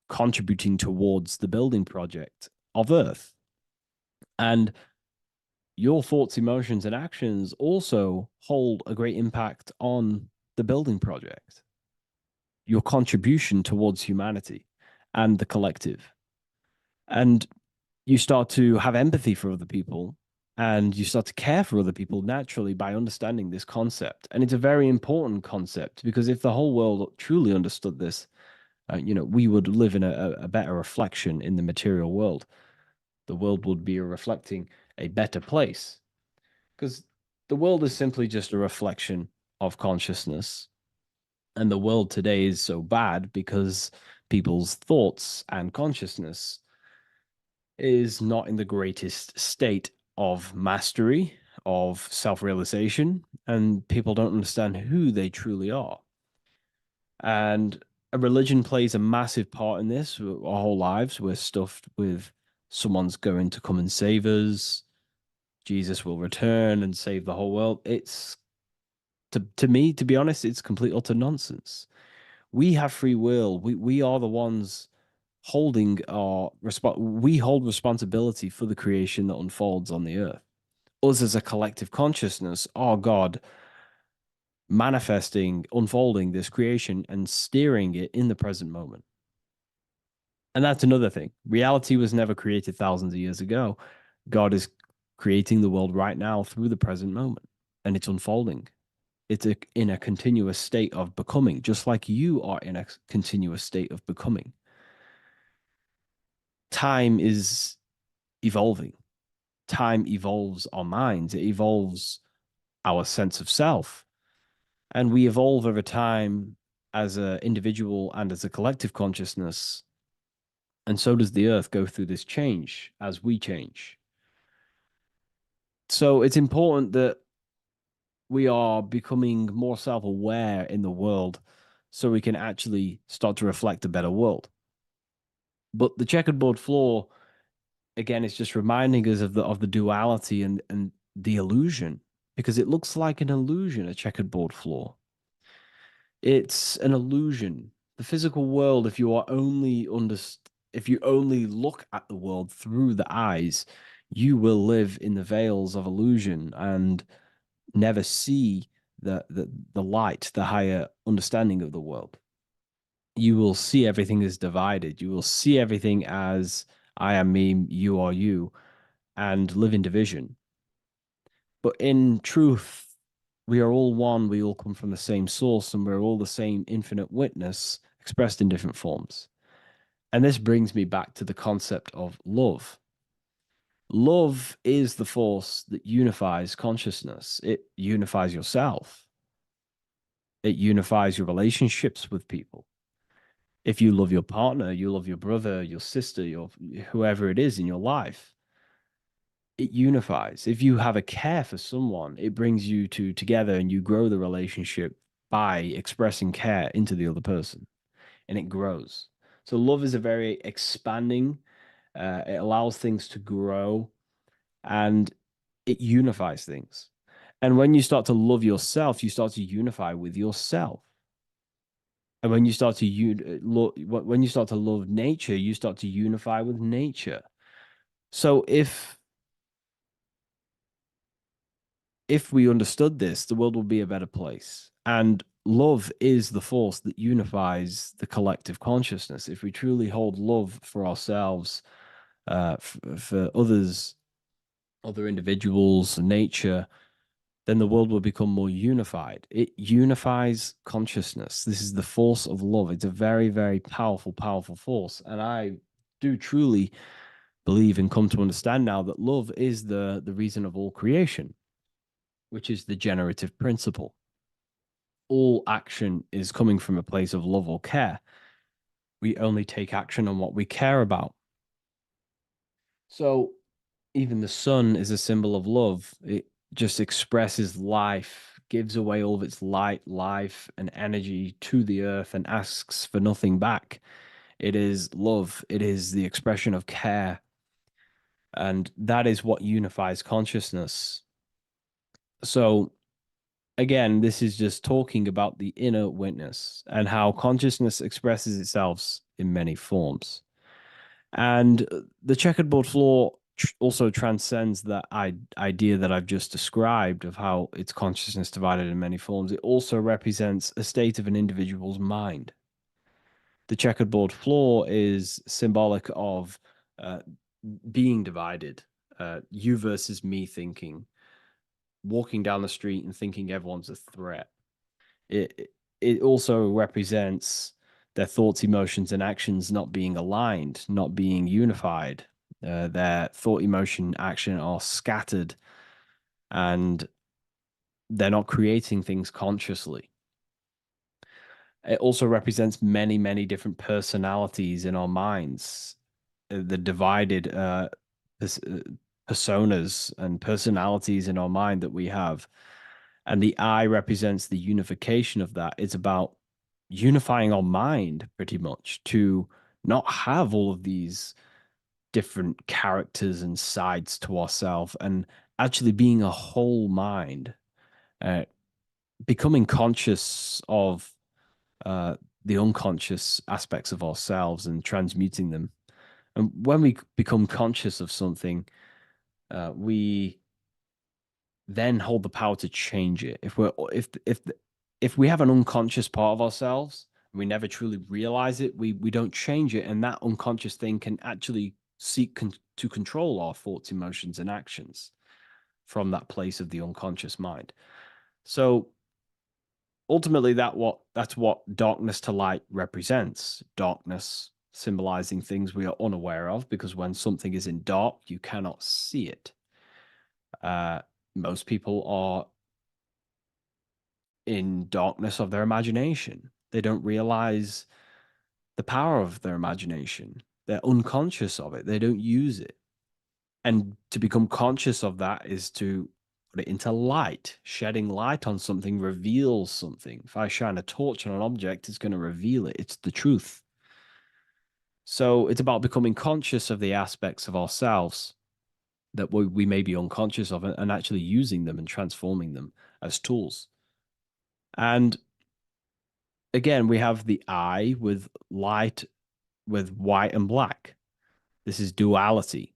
contributing towards the building project of Earth. And your thoughts, emotions, and actions also hold a great impact on the building project, your contribution towards humanity and the collective. And you start to have empathy for other people and you start to care for other people naturally by understanding this concept. And it's a very important concept because if the whole world truly understood this, we would live in a better reflection in the material world. The world would be reflecting a better place because the world is simply just a reflection of consciousness. And the world today is so bad because people's thoughts and consciousness is not in the greatest state of mastery, of self-realization, and people don't understand who they truly are. And a religion plays a massive part in this. Our whole lives, we're stuffed with someone's going to come and save us. Jesus will return and save the whole world. It's, to me, to be honest, it's complete utter nonsense. We have free will. We are the ones holding we hold responsibility for the creation that unfolds on the earth. Us as a collective consciousness are God manifesting, unfolding this creation and steering it in the present moment. And that's another thing. Reality was never created thousands of years ago. God is creating the world right now through the present moment, and it's unfolding. It's in a continuous state of becoming, just like you are in a continuous state of becoming. Time is evolving. time evolves our minds, it evolves our sense of self. And we evolve over time as an individual and as a collective consciousness. And so does the earth go through this change as we change. So it's important that we are becoming more self-aware in the world so we can actually start to reflect a better world. But the checkerboard floor, again, is just reminding us of the duality and the illusion, because it looks like an illusion, a checkerboard floor. It's an illusion. The physical world, if you are only if you only look at the world through the eyes, you will live in the veils of illusion and never see the light, the higher understanding of the world. You will see everything as divided. You will see everything as I am me, you are you, and live in division. But in truth, we are all one. We all come from the same source, and we're all the same infinite witness expressed in different forms. And this brings me back to the concept of love. Love is the force that unifies consciousness. It unifies yourself. It unifies your relationships with people. If you love your partner, you love your brother, your sister, your whoever it is in your life, it unifies. If you have a care for someone, it brings you two together and you grow the relationship by expressing care into the other person, and it grows. So love is a very expanding, it allows things to grow, and it unifies things. And when you start to love yourself, you start to unify with yourself. And when you start to when you start to love nature, you start to unify with nature. So if we understood this, the world would be a better place. And love is the force that unifies the collective consciousness. If we truly hold love for ourselves, for others, other individuals, nature, then the world will become more unified. It unifies consciousness. This is the force of love. It's a very, very powerful, powerful force. And I do truly believe and come to understand now that love is the reason of all creation, which is the generative principle. All action is coming from a place of love or care. We only take action on what we care about. So even the sun is a symbol of love. It just expresses life, gives away all of its light, life, and energy to the earth and asks for nothing back. It is love, it is the expression of care. And that is what unifies consciousness. So, again, this is just talking about the inner witness and how consciousness expresses itself in many forms. And the checkerboard floor also transcends that idea that I've just described of how it's consciousness divided in many forms. It also represents a state of an individual's mind. The checkerboard floor is symbolic of being divided, you versus me thinking, walking down the street and thinking everyone's a threat. It also represents their thoughts, emotions, and actions not being aligned, not being unified. Their thought, emotion, action are scattered, and they're not creating things consciously. It also represents many, many different personalities in our minds, the divided personas and personalities in our mind that we have. And the eye represents the unification of that. It's about unifying our mind pretty much to not have all of these different characters and sides to ourselves and actually being a whole mind, becoming conscious of the unconscious aspects of ourselves and transmuting them. And when we become conscious of something, we then hold the power to change it. If we have an unconscious part of ourselves, we never truly realize it, we don't change it, and that unconscious thing can actually seek to control our thoughts, emotions, and actions from that place of the unconscious mind. So ultimately, that's what darkness to light represents. Darkness symbolizing things we are unaware of, because when something is in dark, you cannot see it. Most people are in darkness of their imagination. They don't realize the power of their imagination. They're unconscious of it. They don't use it. And to become conscious of that is to put it into light. Shedding light on something reveals something. If I shine a torch on an object, it's going to reveal it. It's the truth. So it's about becoming conscious of the aspects of ourselves that we may be unconscious of, and actually using them and transforming them as tools. And again, we have the eye with light, with white and black. This is duality.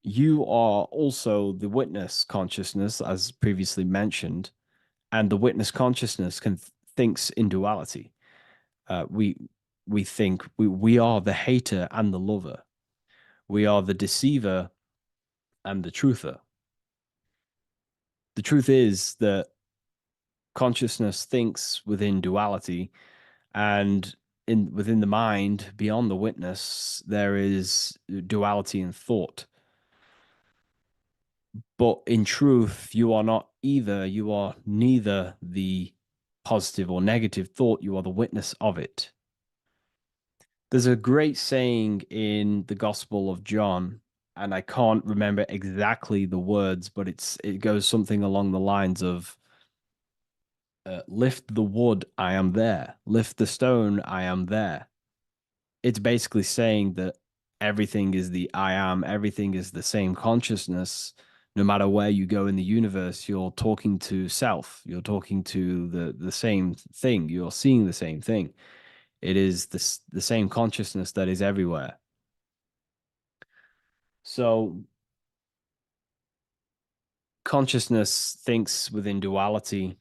You are also the witness consciousness, as previously mentioned, and the witness consciousness thinks in duality. We think we are the hater and the lover. We are the deceiver and the truther. The truth is that consciousness thinks within duality, and within the mind, beyond the witness, there is duality in thought. But in truth, you are not either. You are neither the positive or negative thought. You are the witness of it. There's a great saying in the Gospel of John, and I can't remember exactly the words, but it goes something along the lines of, lift the wood, I am there. Lift the stone, I am there. It's basically saying that everything is the I am, everything is the same consciousness. No matter where you go in the universe, you're talking to self. You're talking to the same thing. You're seeing the same thing. It is the same consciousness that is everywhere. So consciousness thinks within duality,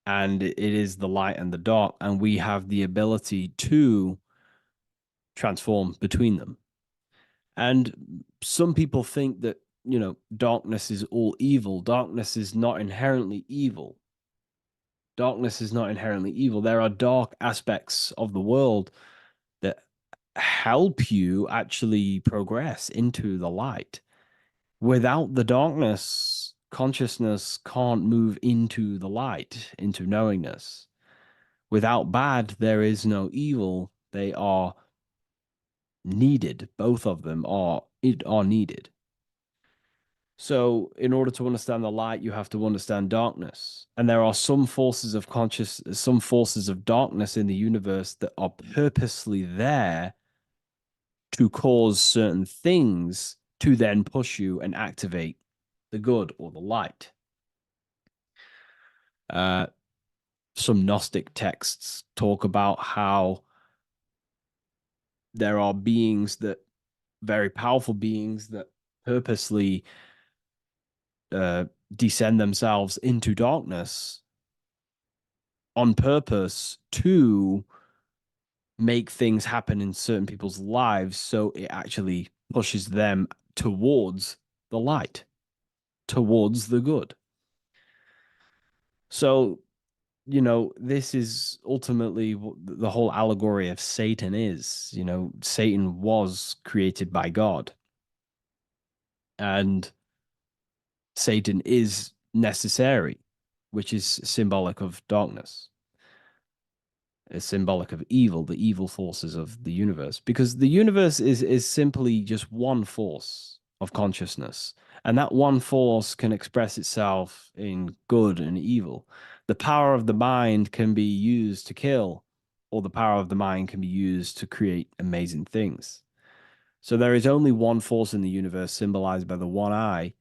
and it is the light and the dark, and we have the ability to transform between them. And some people think that, darkness is all evil. Darkness is not inherently evil. Darkness is not inherently evil. There are dark aspects of the world that help you actually progress into the light. Without the darkness, consciousness can't move into the light, into knowingness. Without bad, there is no evil. They are needed. Both of them are needed. So, in order to understand the light, you have to understand darkness. And there are some forces of some forces of darkness in the universe that are purposely there to cause certain things to then push you and activate the good or the light. Some Gnostic texts talk about how there are beings that, very powerful beings, that purposely descend themselves into darkness on purpose to make things happen in certain people's lives, so it actually pushes them towards the light, towards the good. So, this is ultimately the whole allegory of Satan is. Satan was created by God, and Satan is necessary, which is symbolic of darkness. It's symbolic of evil, the evil forces of the universe, because the universe is simply just one force of consciousness, and that one force can express itself in good and evil. The power of the mind can be used to kill, or the power of the mind can be used to create amazing things. So there is only one force in the universe, symbolized by the one eye,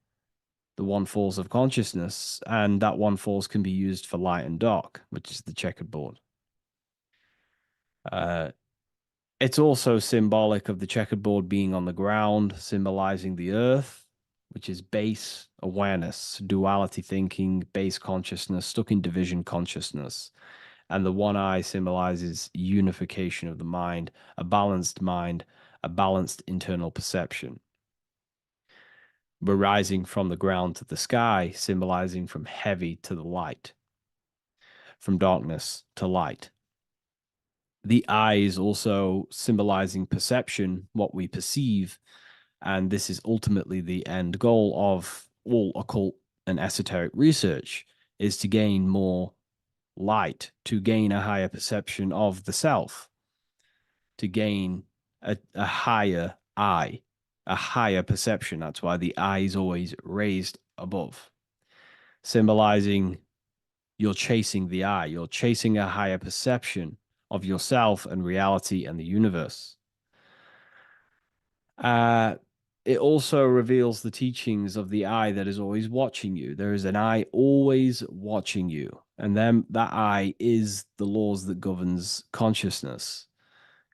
the one force of consciousness, and that one force can be used for light and dark, which is the checkered board. It's also symbolic of the checkered board being on the ground, symbolizing the earth, which is base awareness, duality thinking, base consciousness, stuck in division consciousness. And the one eye symbolizes unification of the mind, a balanced internal perception. We're rising from the ground to the sky, symbolizing from heavy to the light, from darkness to light. The eye is also symbolizing perception, what we perceive, And this is ultimately the end goal of all occult and esoteric research, is to gain more light, to gain a higher perception of the self, to gain a higher I, a higher perception. That's why the I is always raised above, symbolizing you're chasing the I, you're chasing a higher perception of yourself and reality and the universe. It also reveals the teachings of the I that is always watching you. There is an I always watching you. And then that I is the laws that governs consciousness.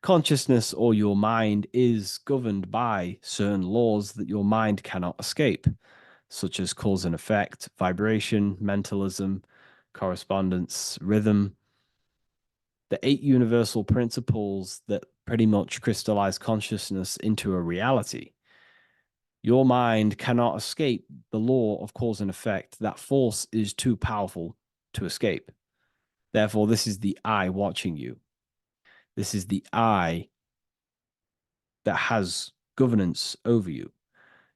Consciousness, or your mind, is governed by certain laws that your mind cannot escape, such as cause and effect, vibration, mentalism, correspondence, rhythm. The 8 universal principles that pretty much crystallize consciousness into a reality. Your mind cannot escape the law of cause and effect. That force is too powerful to escape. Therefore, this is the I watching you. This is the I that has governance over you.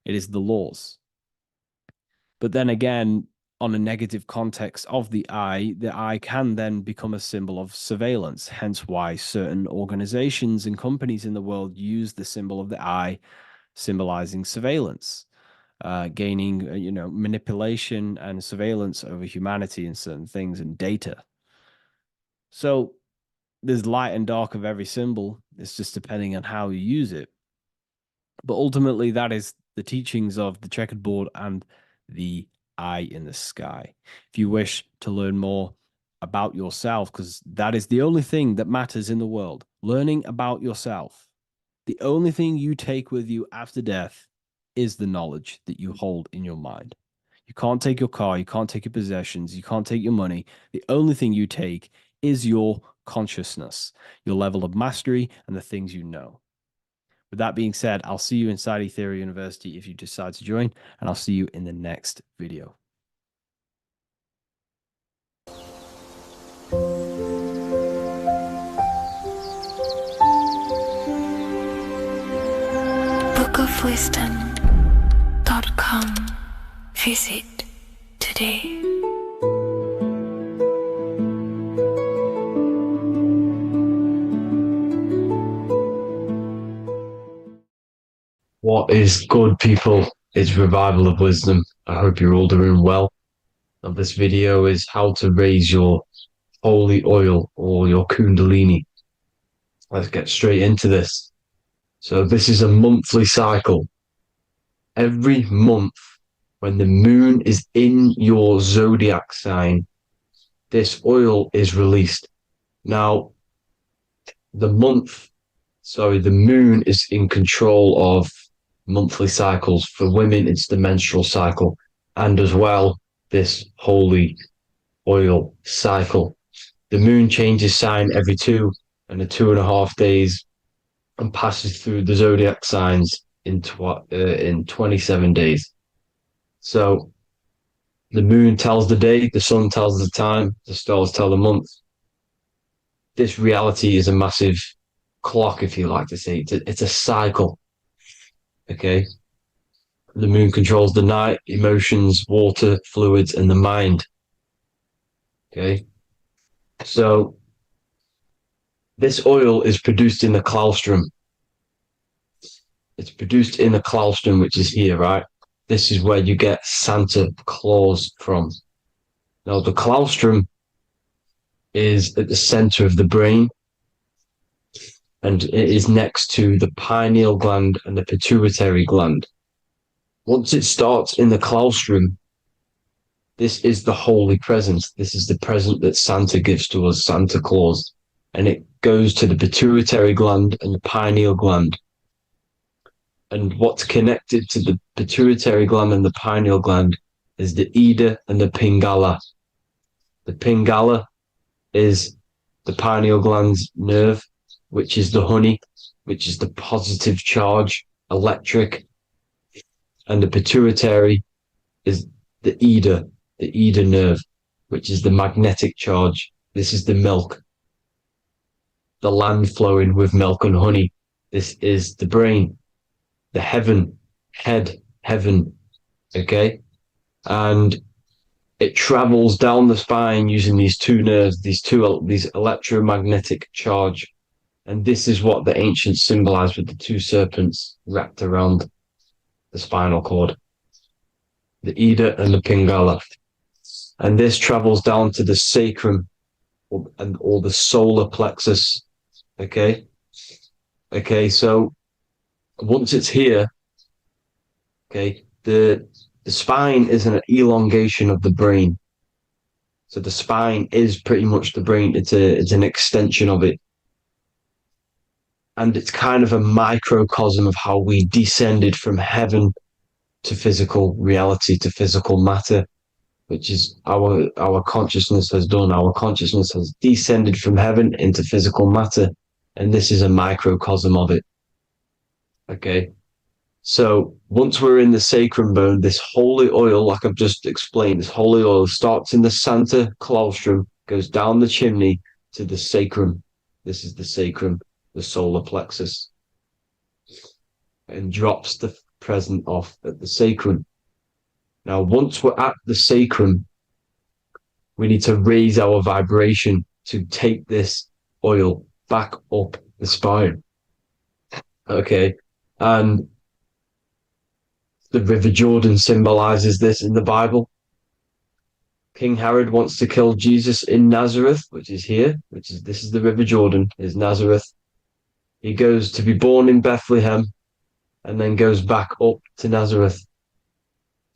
It is the laws. But then again, on a negative context of the I can then become a symbol of surveillance. Hence why certain organizations and companies in the world use the symbol of the I, symbolizing surveillance, gaining, manipulation and surveillance over humanity and certain things and data. So there's light and dark of every symbol. It's just depending on how you use it. But ultimately, that is the teachings of the checkered board and the eye in the sky. If you wish to learn more about yourself, because that is the only thing that matters in the world, learning about yourself. The only thing you take with you after death is the knowledge that you hold in your mind. You can't take your car, you can't take your possessions, you can't take your money. The only thing you take is your consciousness, your level of mastery, and the things you know. With that being said, I'll see you inside Ethereum University if you decide to join, and I'll see you in the next video. bookofwisdom.com. Visit today. What is good, people? It's Revival of Wisdom. I hope you're all doing well. Now, this video is how to raise your holy oil or your kundalini. Let's get straight into this. So this is a monthly cycle. Every month, when the moon is in your zodiac sign, this oil is released. Now, the moon is in control of monthly cycles. For women, it's the menstrual cycle, and as well, this holy oil cycle. The moon changes sign every 2.5 days and passes through the zodiac signs in 27 days. So the moon tells the day, the sun tells the time, the stars tell the month. This reality is a massive clock, if you like to say. It's a cycle. Okay. The moon controls the night, emotions, water, fluids, and the mind. Okay. So this oil is produced in the claustrum. It's produced in the claustrum, which is here, right? This is where you get Santa Claus from. Now, the claustrum is at the center of the brain, and it is next to the pineal gland and the pituitary gland. Once it starts in the claustrum, this is the holy present. This is the present that Santa gives to us, Santa Claus. And it goes to the pituitary gland and the pineal gland. And what's connected to the pituitary gland and the pineal gland is the Ida and the Pingala. The Pingala is the pineal gland's nerve, which is the honey, which is the positive charge, electric. And the pituitary is the Ida nerve, which is the magnetic charge. This is the milk, the land flowing with milk and honey. This is the brain, the heaven, head, heaven, okay? And it travels down the spine using these two nerves, these electromagnetic charge. And this is what the ancients symbolized with the two serpents wrapped around the spinal cord, the Ida and the Pingala. And this travels down to the sacrum or the solar plexus. Okay. Okay. So once it's here, okay, the spine is an elongation of the brain. So the spine is pretty much the brain. It's an extension of it. And it's kind of a microcosm of how we descended from heaven to physical reality, to physical matter, which is our consciousness has done. Our consciousness has descended from heaven into physical matter, and this is a microcosm of it. Okay. So once we're in the sacrum bone, this holy oil, like I've just explained, this holy oil starts in the Santa claustrum, goes down the chimney to the sacrum. This is the sacrum, the solar plexus, and drops the present off at the sacrum. Now, once we're at the sacrum, we need to raise our vibration to take this oil back up the spine. Okay. And the River Jordan symbolizes this in the Bible. King Herod wants to kill Jesus in Nazareth, which is here, this is the River Jordan, is Nazareth. He goes to be born in Bethlehem and then goes back up to Nazareth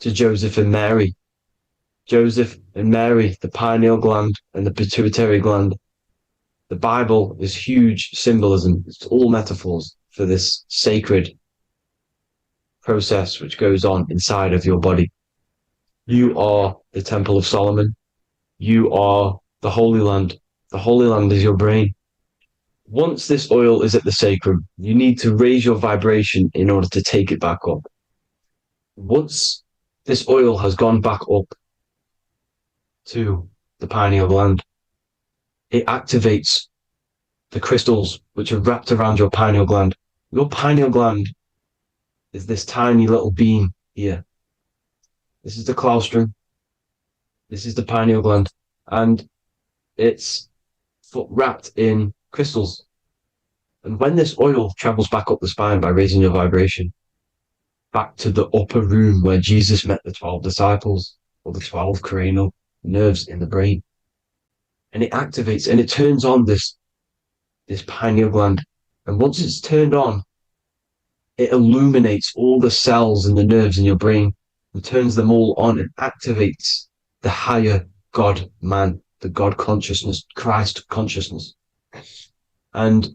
to Joseph and Mary. Joseph and Mary, the pineal gland and the pituitary gland. The Bible is huge symbolism. It's all metaphors for this sacred process which goes on inside of your body. You are the Temple of Solomon. You are the Holy Land. The Holy Land is your brain. Once this oil is at the sacrum, you need to raise your vibration in order to take it back up. Once this oil has gone back up to the pineal gland, it activates the crystals which are wrapped around your pineal gland. Your pineal gland is this tiny little beam here. This is the claustrum. This is the pineal gland. And it's wrapped in crystals. And when this oil travels back up the spine by raising your vibration, back to the upper room where Jesus met the 12 disciples, or the 12 cranial nerves in the brain, and it activates and it turns on this pineal gland. And once it's turned on, it illuminates all the cells and the nerves in your brain and turns them all on and activates the higher God man, the God consciousness, Christ consciousness. And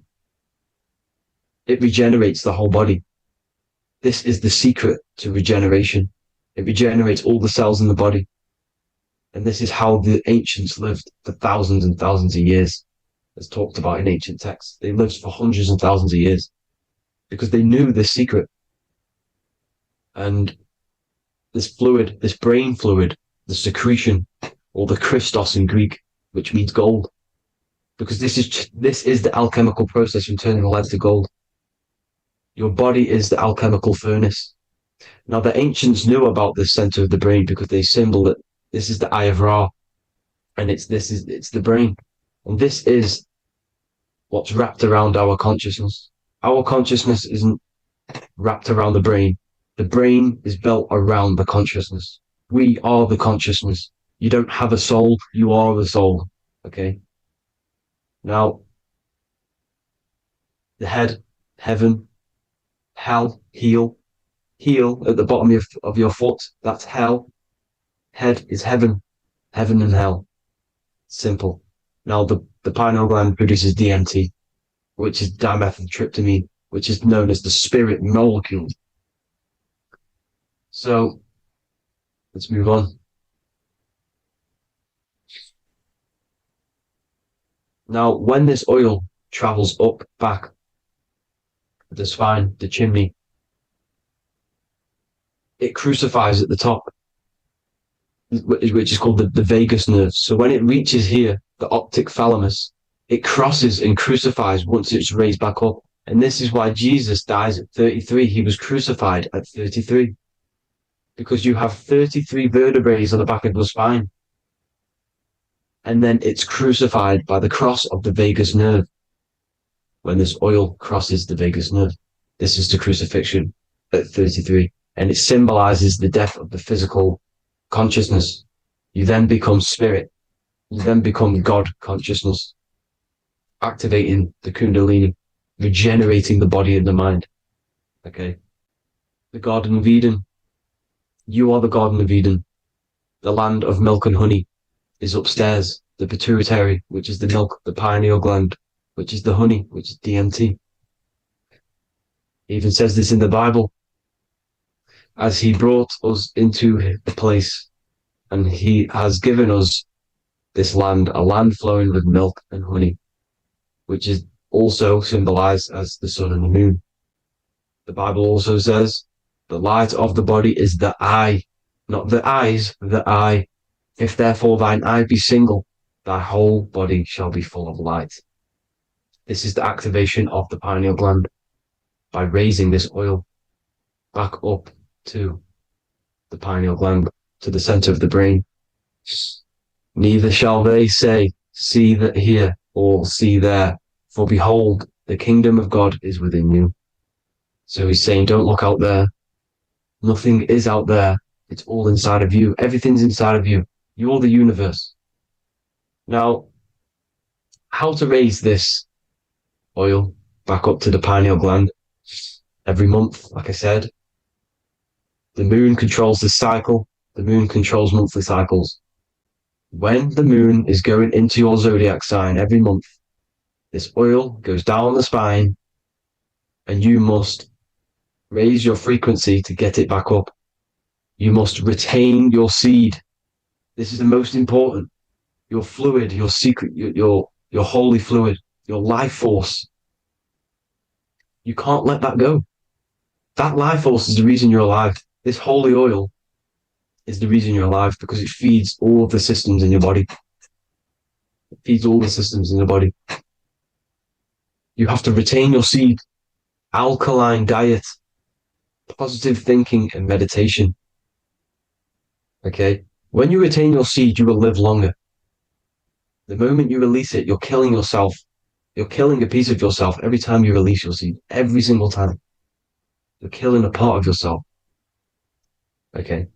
it regenerates the whole body. This is the secret to regeneration. It regenerates all the cells in the body. And this is how the ancients lived for thousands and thousands of years, as talked about in ancient texts. They lived for hundreds and thousands of years because they knew this secret. And this fluid, this brain fluid, the secretion, or the Christos in Greek, which means gold, because this is the alchemical process from turning lead to gold. Your body is the alchemical furnace. Now, the ancients knew about this center of the brain because they symboled it. This is the Eye of Ra, and it's the brain. And this is what's wrapped around our consciousness. Our consciousness isn't wrapped around the brain. The brain is built around the consciousness. We are the consciousness. You don't have a soul, you are the soul. Okay? Now, the head, heaven, hell, heel at the bottom of your foot, that's hell. Head is heaven and hell. Simple. Now, the pineal gland produces DMT, which is dimethyltryptamine, which is known as the spirit molecule. So, let's move on. Now, when this oil travels up, back, the spine, the chimney, it crucifies at the top, which is called the vagus nerve. So when it reaches here, the optic thalamus, it crosses and crucifies once it's raised back up. And this is why Jesus dies at 33. He was crucified at 33. Because you have 33 vertebrae on the back of your spine. And then it's crucified by the cross of the vagus nerve. When this oil crosses the vagus nerve, this is the crucifixion at 33. And it symbolizes the death of the physical consciousness. You then become spirit. You then become God consciousness, activating the Kundalini, regenerating the body and the mind. Okay. The Garden of Eden. You are the Garden of Eden. The land of milk and honey is upstairs. The pituitary, which is the milk, the pineal gland, which is the honey, which is DMT. He even says this in the Bible. As he brought us into the place, and he has given us this land, a land flowing with milk and honey, which is also symbolized as the sun and the moon. The Bible also says, the light of the body is the eye, not the eyes, the eye. If therefore thine eye be single, thy whole body shall be full of light. This is the activation of the pineal gland by raising this oil back up to the pineal gland, to the center of the brain. Neither shall they say, see that here, or see there, for behold, the kingdom of God is within you. So he's saying, don't look out there. Nothing is out there. It's all inside of you. Everything's inside of you. You're the universe. Now, how to raise this oil back up to the pineal gland? Every month, like I said. The moon controls the cycle. The moon controls monthly cycles. When the moon is going into your zodiac sign every month, this oil goes down the spine, and you must raise your frequency to get it back up. You must retain your seed. This is the most important. Your fluid, your secret, your holy fluid, your life force. You can't let that go. That life force is the reason you're alive. This holy oil is the reason you're alive, because it feeds all of the systems in your body. It feeds all the systems in your body. You have to retain your seed, alkaline diet, positive thinking, and meditation. Okay? When you retain your seed, you will live longer. The moment you release it, you're killing yourself. You're killing a piece of yourself every time you release your seed. Every single time. You're killing a part of yourself. Okay?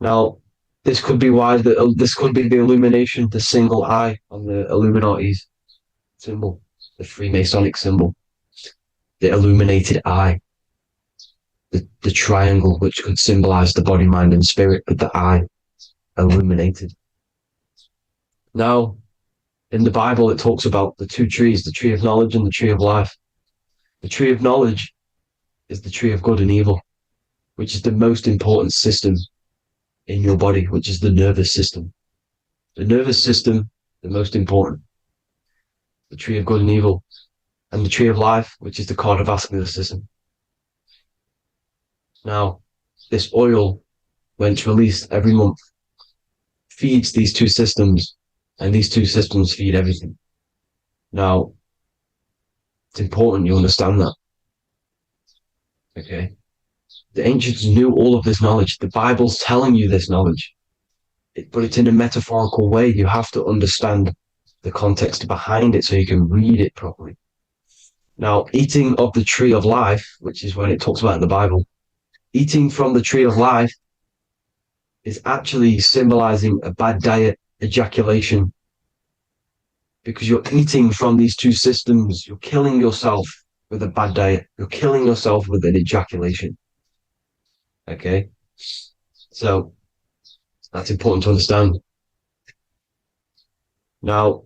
Now, this could be why this could be the illumination, the single eye on the Illuminati's symbol, the Freemasonic symbol, the illuminated eye, the triangle, which could symbolize the body, mind, and spirit, but the eye illuminated. Now, in the Bible, it talks about the two trees, the tree of knowledge and the tree of life. The tree of knowledge is the tree of good and evil, which is the most important system in your body, which is the nervous system. The nervous system, the most important. The tree of good and evil. And the tree of life, which is the cardiovascular system. Now, this oil, when it's released every month, feeds these two systems, and these two systems feed everything. Now, it's important you understand that. Okay? The ancients knew all of this knowledge. The Bible's telling you this knowledge. But it's in a metaphorical way. You have to understand the context behind it so you can read it properly. Now, eating of the tree of life, which is when it talks about in the Bible, eating from the tree of life is actually symbolizing a bad diet, ejaculation, because you're eating from these two systems. You're killing yourself with a bad diet. You're killing yourself with an ejaculation. Okay? So, that's important to understand. Now,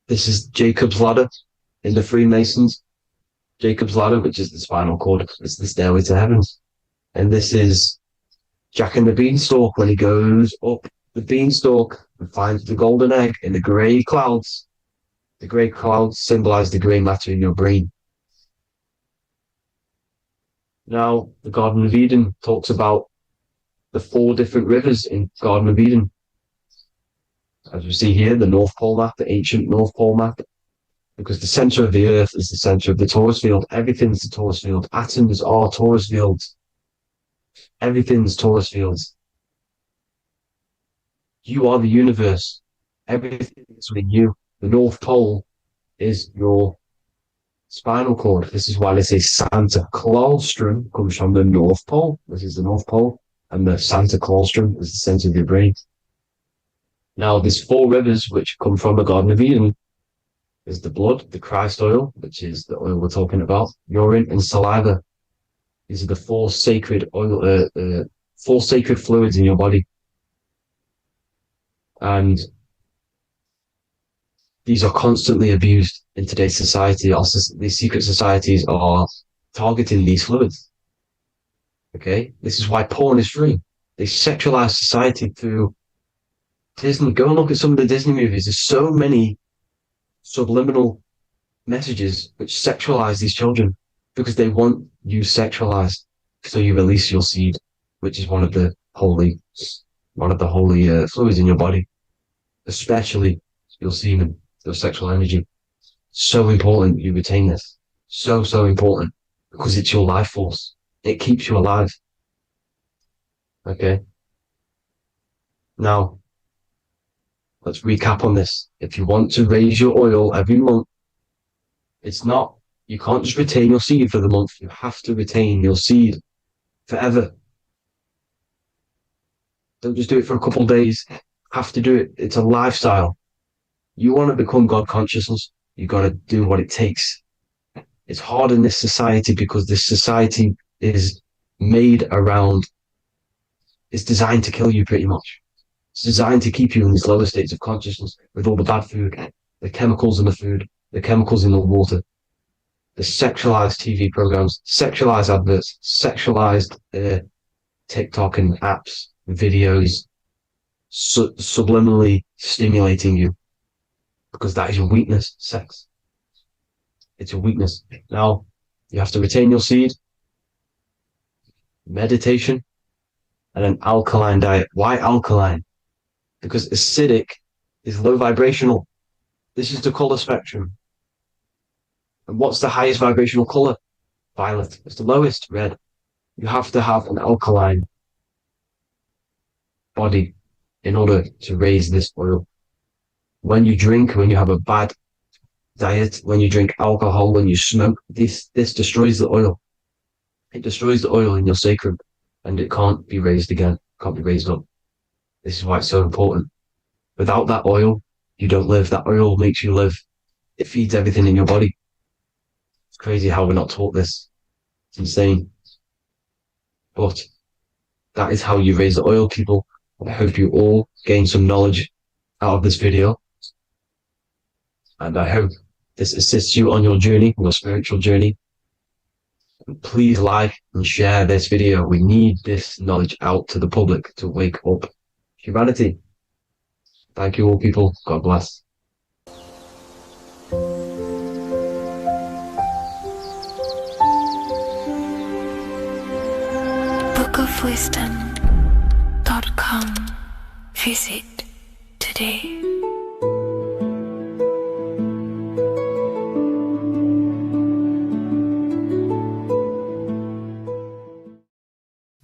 this is Jacob's ladder in the Freemasons. Jacob's ladder, which is the spinal cord. It's the stairway to heaven. And this is Jack and the Beanstalk when he goes up the beanstalk and finds the golden egg in the grey clouds. The grey clouds symbolize the grey matter in your brain. Now, the Garden of Eden talks about the 4 different rivers in Garden of Eden. As we see here, the North Pole map, the ancient North Pole map. because the center of the earth is the center of the torus field. Everything's the torus field. Atoms are torus fields. Everything's torus fields. You are the universe. Everything is within you. The North Pole is your spinal cord. This is why they say Santa Claustrum comes from the North Pole. This is the North Pole. And the Santa Claustrum is the center of your brain. Now, there's 4 rivers which come from the Garden of Eden. There's the blood, the Christ oil, which is the oil we're talking about, urine, and saliva. These are the 4 sacred oil, 4 sacred fluids in your body. And these are constantly abused in today's society. Also, these secret societies are targeting these fluids. Okay? This is why porn is free. They sexualize society through Disney. Go and look at some of the Disney movies. There's so many subliminal messages which sexualize these children because they want you sexualized. So you release your seed, which is one of the holy fluids in your body, especially your semen, your sexual energy. So important you retain this. So important because it's your life force. It keeps you alive. Okay. Now, let's recap on this. If you want to raise your oil every month, you can't just retain your seed for the month. You have to retain your seed forever. Don't just do it for a couple of days. You have to do it. It's a lifestyle. You want to become God consciousness, you got to do what it takes. It's hard in this society because this society is made around, it's designed to kill you pretty much. It's designed to keep you in these lower states of consciousness with all the bad food, the chemicals in the food, the chemicals in the water, the sexualized TV programs, sexualized adverts, sexualized TikTok and apps, videos, subliminally stimulating you because that is your weakness, sex. It's your weakness. Now, you have to retain your seed, meditation, and an alkaline diet. Why alkaline? Because acidic is low vibrational. This is the color spectrum. And what's the highest vibrational color? Violet. It's the lowest, red. You have to have an alkaline body in order to raise this oil. When you drink, when you have a bad diet, when you drink alcohol, when you smoke, this destroys the oil. It destroys the oil in your sacrum and it can't be raised again, can't be raised up. This is why it's so important. Without that oil, you don't live. That oil makes you live. It feeds everything in your body. It's crazy how we're not taught this. It's insane. But that is how you raise the oil, people. I hope you all gain some knowledge out of this video. And I hope this assists you on your journey, your spiritual journey. And please like and share this video. We need this knowledge out to the public to wake up humanity. Thank you all, people. God bless. bookofwisdom.com. Visit today.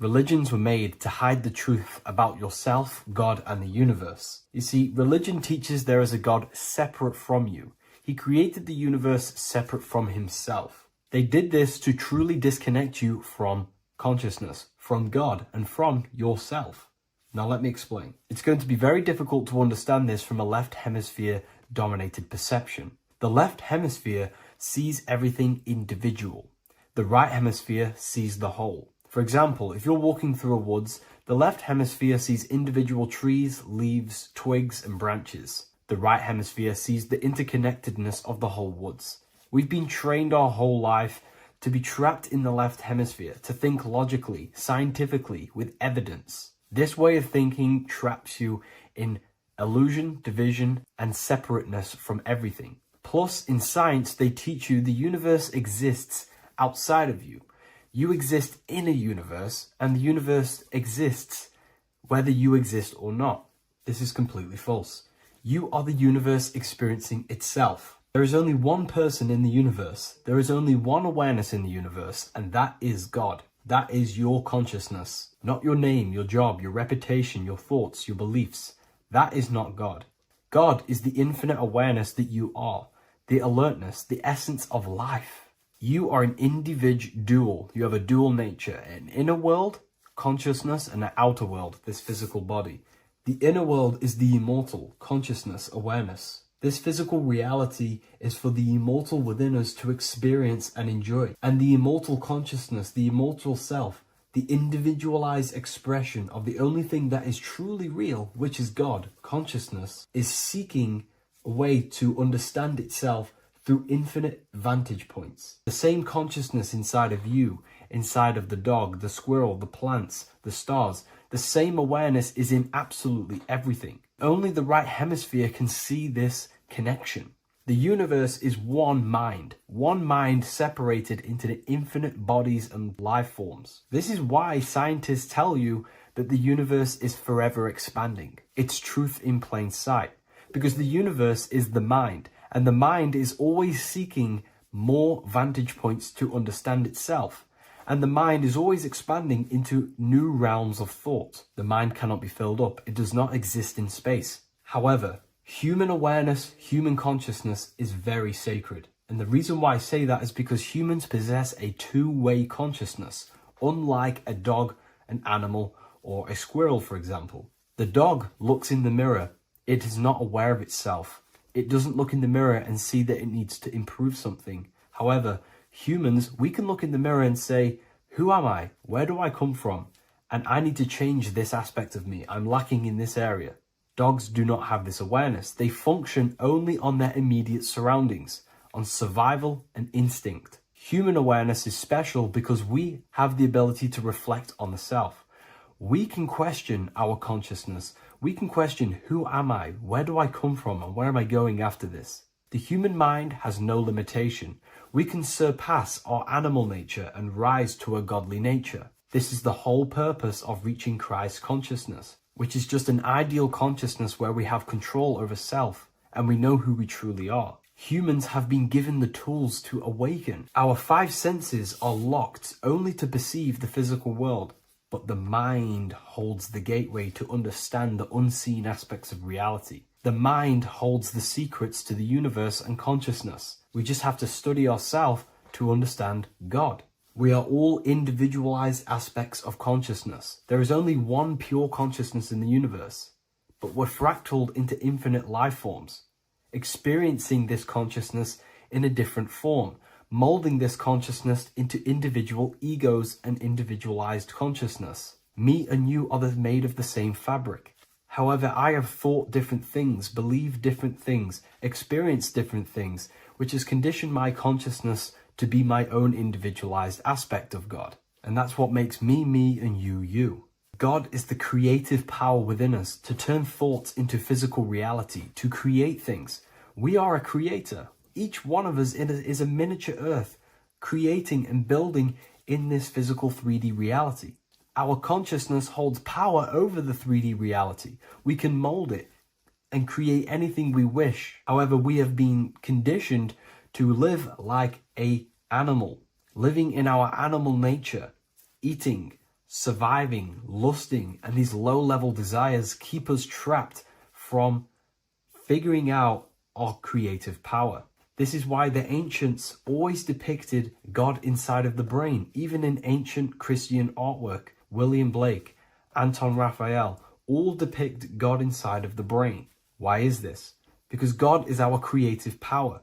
Religions were made to hide the truth about yourself, God, and the universe. You see, religion teaches there is a God separate from you. He created the universe separate from himself. They did this to truly disconnect you from consciousness, from God, and from yourself. Now let me explain. It's going to be very difficult to understand this from a left hemisphere dominated perception. The left hemisphere sees everything individual. The right hemisphere sees the whole. For example, if you're walking through a woods, the left hemisphere sees individual trees, leaves, twigs, and branches. The right hemisphere sees the interconnectedness of the whole woods. We've been trained our whole life to be trapped in the left hemisphere, to think logically, scientifically, with evidence. This way of thinking traps you in illusion, division, and separateness from everything. Plus, in science, they teach you the universe exists outside of you. You exist in a universe, and the universe exists whether you exist or not. This is completely false. You are the universe experiencing itself. There is only one person in the universe. There is only one awareness in the universe, and that is God. That is your consciousness. Not your name, your job, your reputation, your thoughts, your beliefs. That is not God. God is the infinite awareness that you are, the alertness, the essence of life. You are an individual. You have a dual nature, an inner world, consciousness, and an outer world, this physical body. The inner world is the immortal, consciousness, awareness. This physical reality is for the immortal within us to experience and enjoy. And the immortal consciousness, the immortal self, the individualized expression of the only thing that is truly real, which is God, consciousness, is seeking a way to understand itself through infinite vantage points. The same consciousness inside of you, inside of the dog, the squirrel, the plants, the stars, the same awareness is in absolutely everything. Only the right hemisphere can see this connection. The universe is one mind separated into the infinite bodies and life forms. This is why scientists tell you that the universe is forever expanding. It's truth in plain sight. Because the universe is the mind, and the mind is always seeking more vantage points to understand itself. And the mind is always expanding into new realms of thought. The mind cannot be filled up. It does not exist in space. However, human awareness, human consciousness is very sacred. And the reason why I say that is because humans possess a two-way consciousness, unlike a dog, an animal, or a squirrel, for example. The dog looks in the mirror. It is not aware of itself. It doesn't look in the mirror and see that it needs to improve something. However, humans, we can look in the mirror and say, who am I? Where do I come from? And I need to change this aspect of me. I'm lacking in this area. Dogs do not have this awareness. They function only on their immediate surroundings, on survival and instinct. Human awareness is special because we have the ability to reflect on the self. We can question our consciousness. We can question, who am I? Where do I come from? And where am I going after this? The human mind has no limitation. We can surpass our animal nature and rise to a godly nature. This is the whole purpose of reaching Christ consciousness, which is just an ideal consciousness where we have control over self and we know who we truly are. Humans have been given the tools to awaken. Our five senses are locked only to perceive the physical world, but the mind holds the gateway to understand the unseen aspects of reality. The mind holds the secrets to the universe and consciousness. We just have to study ourselves to understand God. We are all individualized aspects of consciousness. There is only one pure consciousness in the universe, but we're fractaled into infinite life forms, experiencing this consciousness in a different form, molding this consciousness into individual egos and individualized consciousness. Me and you are made of the same fabric. However, I have thought different things, believed different things, experienced different things, which has conditioned my consciousness to be my own individualized aspect of God. And that's what makes me, me, and you, you. God is the creative power within us to turn thoughts into physical reality, to create things. We are a creator. Each one of us is a miniature earth, creating and building in this physical 3D reality. Our consciousness holds power over the 3D reality. We can mold it and create anything we wish. However, we have been conditioned to live like an animal, living in our animal nature, eating, surviving, lusting, and these low-level desires keep us trapped from figuring out our creative power. This is why the ancients always depicted God inside of the brain. Even in ancient Christian artwork, William Blake, Anton Raphael, all depict God inside of the brain. Why is this? Because God is our creative power.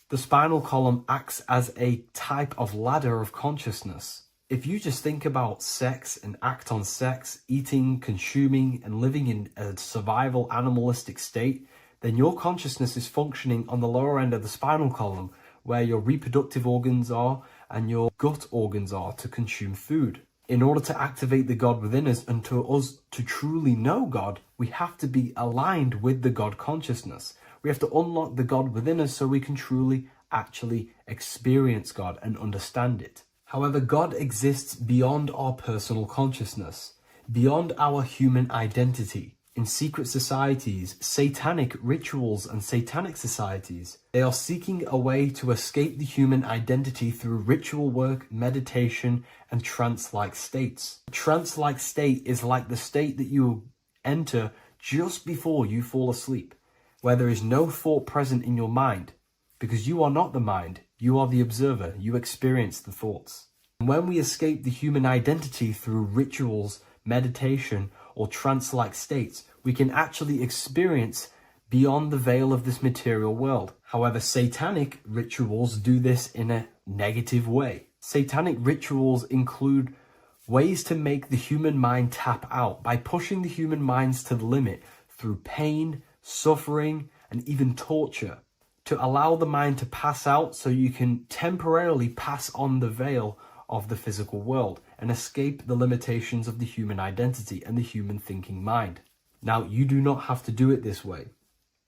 The spinal column acts as a type of ladder of consciousness. If you just think about sex and act on sex, eating, consuming, and living in a survival animalistic state, then your consciousness is functioning on the lower end of the spinal column, where your reproductive organs are and your gut organs are to consume food. In order to activate the God within us and to us to truly know God, we have to be aligned with the God consciousness. We have to unlock the God within us so we can truly actually experience God and understand it. However, God exists beyond our personal consciousness, beyond our human identity. in secret societies, satanic rituals, and satanic societies. They are seeking a way to escape the human identity through ritual work, meditation, and trance-like states. A trance-like state is like the state that you enter just before you fall asleep, where there is no thought present in your mind, because you are not the mind, you are the observer, you experience the thoughts. And when we escape the human identity through rituals, meditation, or trance-like states, we can actually experience beyond the veil of this material world. However, satanic rituals do this in a negative way. Satanic rituals include ways to make the human mind tap out by pushing the human minds to the limit through pain, suffering, and even torture, to allow the mind to pass out so you can temporarily pass on the veil of the physical world and escape the limitations of the human identity and the human thinking mind. Now, you do not have to do it this way.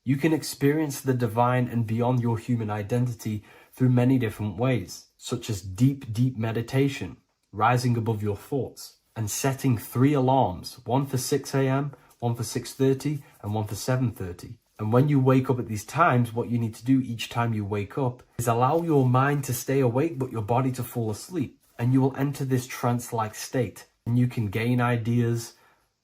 You can experience the divine and beyond your human identity through many different ways, such as deep, deep meditation, rising above your thoughts, and setting 3 alarms, one for 6 a.m., one for 6:30, and one for 7:30. And when you wake up at these times, what you need to do each time you wake up is allow your mind to stay awake but your body to fall asleep. And you will enter this trance-like state. And you can gain ideas,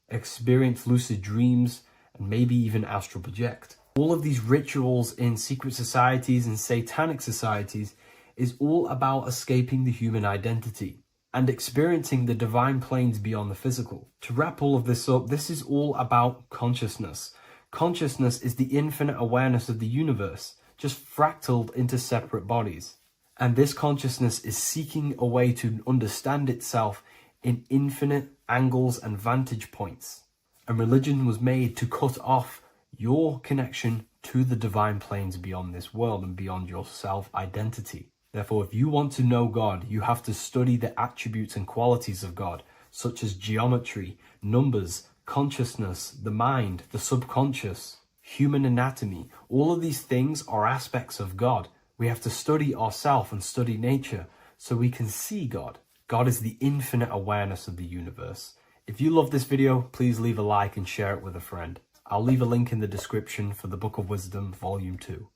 experience lucid dreams, and maybe even astral project. All of these rituals in secret societies and satanic societies is all about escaping the human identity and experiencing the divine planes beyond the physical. To wrap all of this up, this is all about consciousness. Consciousness is the infinite awareness of the universe, just fractaled into separate bodies. And this consciousness is seeking a way to understand itself in infinite angles and vantage points. And religion was made to cut off your connection to the divine planes beyond this world and beyond your self-identity. Therefore, if you want to know God, you have to study the attributes and qualities of God, such as geometry, numbers, consciousness, the mind, the subconscious, human anatomy. All of these things are aspects of God. We have to study ourselves and study nature so we can see God. God is the infinite awareness of the universe. If you love this video, please leave a like and share it with a friend. I'll leave a link in the description for the Book of Wisdom, Volume 2.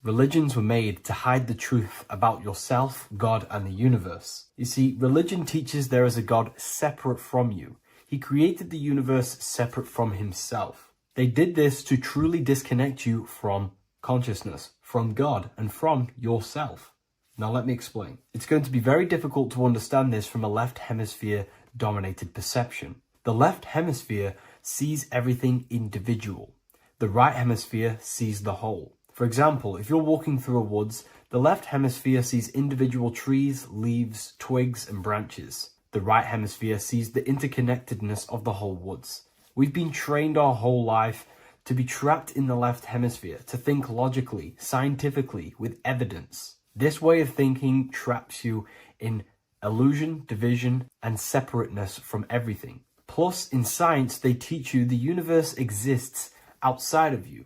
Religions were made to hide the truth about yourself, God, and the universe. You see, religion teaches there is a God separate from you. He created the universe separate from himself. They did this to truly disconnect you from consciousness, from God, and from yourself. Now let me explain. It's going to be very difficult to understand this from a left hemisphere dominated perception. The left hemisphere sees everything individual. The right hemisphere sees the whole. For example, if you're walking through a woods, the left hemisphere sees individual trees, leaves, twigs, and branches. The right hemisphere sees the interconnectedness of the whole woods. We've been trained our whole life to be trapped in the left hemisphere, to think logically, scientifically, with evidence. This way of thinking traps you in illusion, division, and separateness from everything. Plus, in science, they teach you the universe exists outside of you.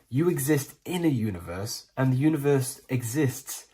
You exist in a universe, and the universe exists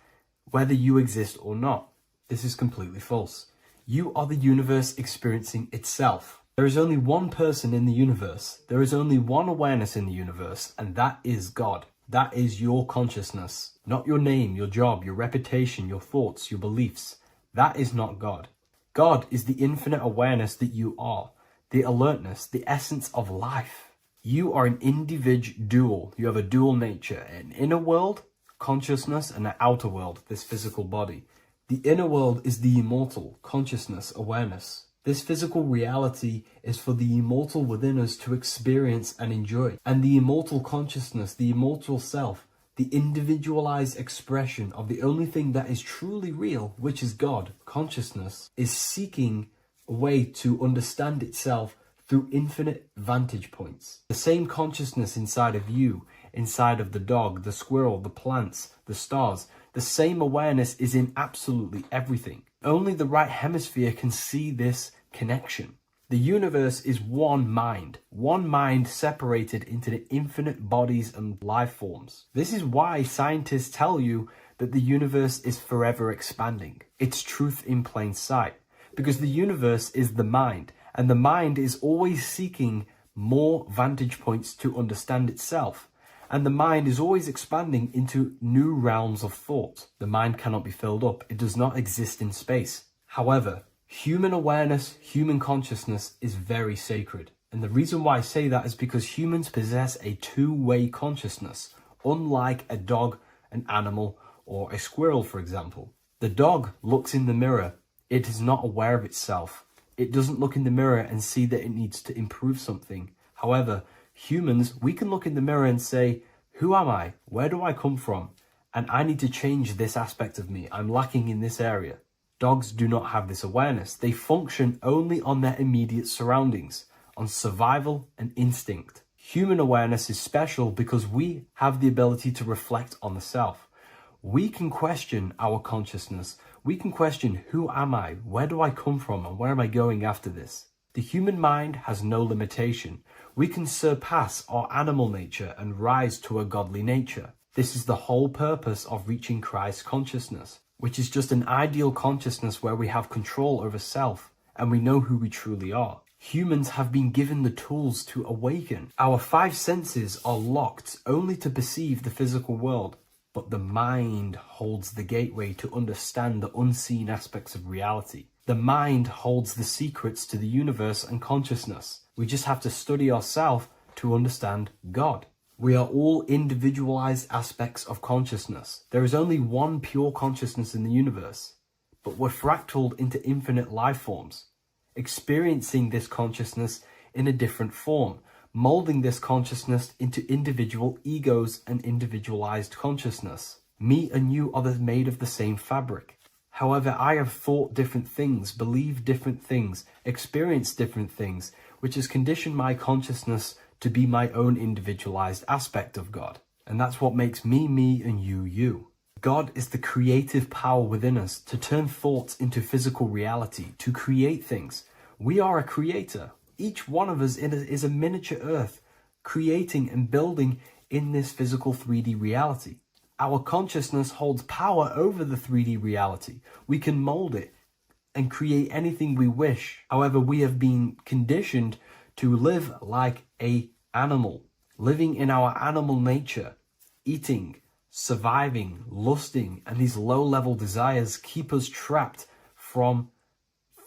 whether you exist or not. This is completely false. You are the universe experiencing itself. There is only one person in the universe. There is only one awareness in the universe, and that is God. That is your consciousness. Not your name, your job, your reputation, your thoughts, your beliefs. That is not God. God is the infinite awareness that you are, the alertness, the essence of life. You are an individual. You have a dual nature, an inner world, consciousness, and an outer world, this physical body. The inner world is the immortal, consciousness, awareness. This physical reality is for the immortal within us to experience and enjoy. And the immortal consciousness, the immortal self, the individualized expression of the only thing that is truly real, which is God, consciousness, is seeking a way to understand itself through infinite vantage points. The same consciousness inside of you, inside of the dog, the squirrel, the plants, the stars, the same awareness is in absolutely everything. Only the right hemisphere can see this connection. The universe is one mind separated into the infinite bodies and life forms. This is why scientists tell you that the universe is forever expanding. It's truth in plain sight, because the universe is the mind, and the mind is always seeking more vantage points to understand itself. And the mind is always expanding into new realms of thought. The mind cannot be filled up. It does not exist in space. However, human awareness, human consciousness is very sacred. And the reason why I say that is because humans possess a two-way consciousness, unlike a dog, an animal, or a squirrel, for example. The dog looks in the mirror. It is not aware of itself. It doesn't look in the mirror and see that it needs to improve something. However, humans, we can look in the mirror and say, who am I? Where do I come from? And I need to change this aspect of me. I'm lacking in this area. Dogs do not have this awareness. They function only on their immediate surroundings, on survival and instinct. Human awareness is special because we have the ability to reflect on the self. We can question our consciousness. We can question, who am I? Where do I come from? And where am I going after this? The human mind has no limitation. We can surpass our animal nature and rise to a godly nature. This is the whole purpose of reaching Christ consciousness, which is just an ideal consciousness where we have control over self and we know who we truly are. Humans have been given the tools to awaken. Our five senses are locked only to perceive the physical world, but the mind holds the gateway to understand the unseen aspects of reality. The mind holds the secrets to the universe and consciousness. We just have to study ourselves to understand God. We are all individualized aspects of consciousness. There is only one pure consciousness in the universe, but we're fractaled into infinite life forms, experiencing this consciousness in a different form, molding this consciousness into individual egos and individualized consciousness. Me and you are made of the same fabric. However, I have thought different things, believed different things, experienced different things, which has conditioned my consciousness to be my own individualized aspect of God. And that's what makes me, me, and you, you. God is the creative power within us to turn thoughts into physical reality, to create things. We are a creator. Each one of us is a miniature earth, creating and building in this physical 3D reality. Our consciousness holds power over the 3D reality. We can mold it and create anything we wish. However, we have been conditioned to live like an animal, living in our animal nature, eating, surviving, lusting, and these low-level desires keep us trapped from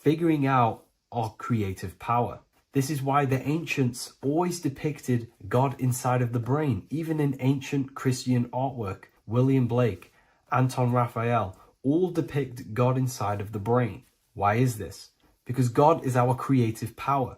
figuring out our creative power. This is why the ancients always depicted God inside of the brain. Even in ancient Christian artwork, William Blake, Anton Raphael, all depict God inside of the brain. Why is this? Because God is our creative power.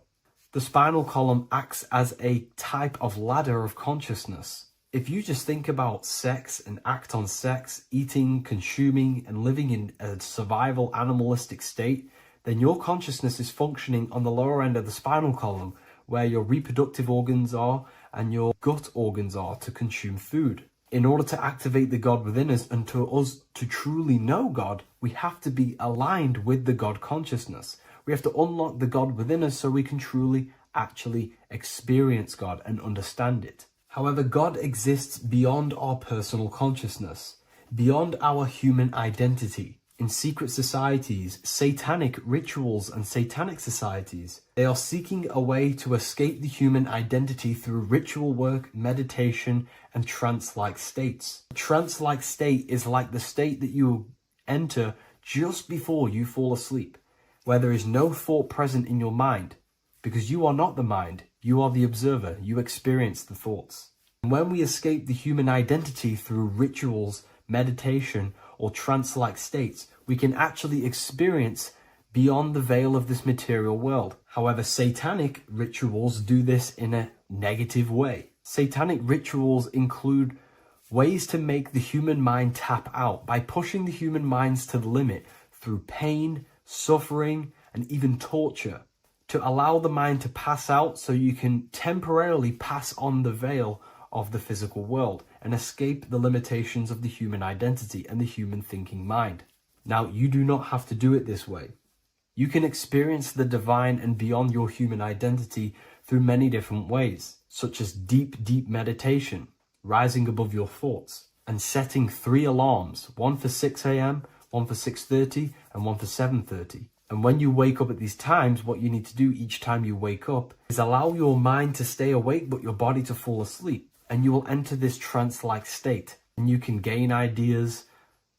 The spinal column acts as a type of ladder of consciousness. If you just think about sex and act on sex, eating, consuming, and living in a survival animalistic state, then your consciousness is functioning on the lower end of the spinal column, where your reproductive organs are and your gut organs are to consume food. In order to activate the God within us and to us to truly know God, we have to be aligned with the God consciousness. We have to unlock the God within us so we can truly actually experience God and understand it. However, God exists beyond our personal consciousness, beyond our human identity. In secret societies, satanic rituals and satanic societies, they are seeking a way to escape the human identity through ritual work, meditation, and trance-like states. A trance-like state is like the state that you enter just before you fall asleep, where there is no thought present in your mind, because you are not the mind, you are the observer, you experience the thoughts. And when we escape the human identity through rituals, meditation, or trance-like states, we can actually experience beyond the veil of this material world. However, satanic rituals do this in a negative way. Satanic rituals include ways to make the human mind tap out by pushing the human minds to the limit through pain, suffering, and even torture, to allow the mind to pass out so you can temporarily pass on the veil of the physical world and escape the limitations of the human identity and the human thinking mind. Now, you do not have to do it this way. You can experience the divine and beyond your human identity through many different ways, such as deep, deep meditation, rising above your thoughts, and setting 3 alarms, one for 6 a.m., one for 6:30, and one for 7:30. And when you wake up at these times, what you need to do each time you wake up is allow your mind to stay awake, but your body to fall asleep. And you will enter this trance-like state. And you can gain ideas,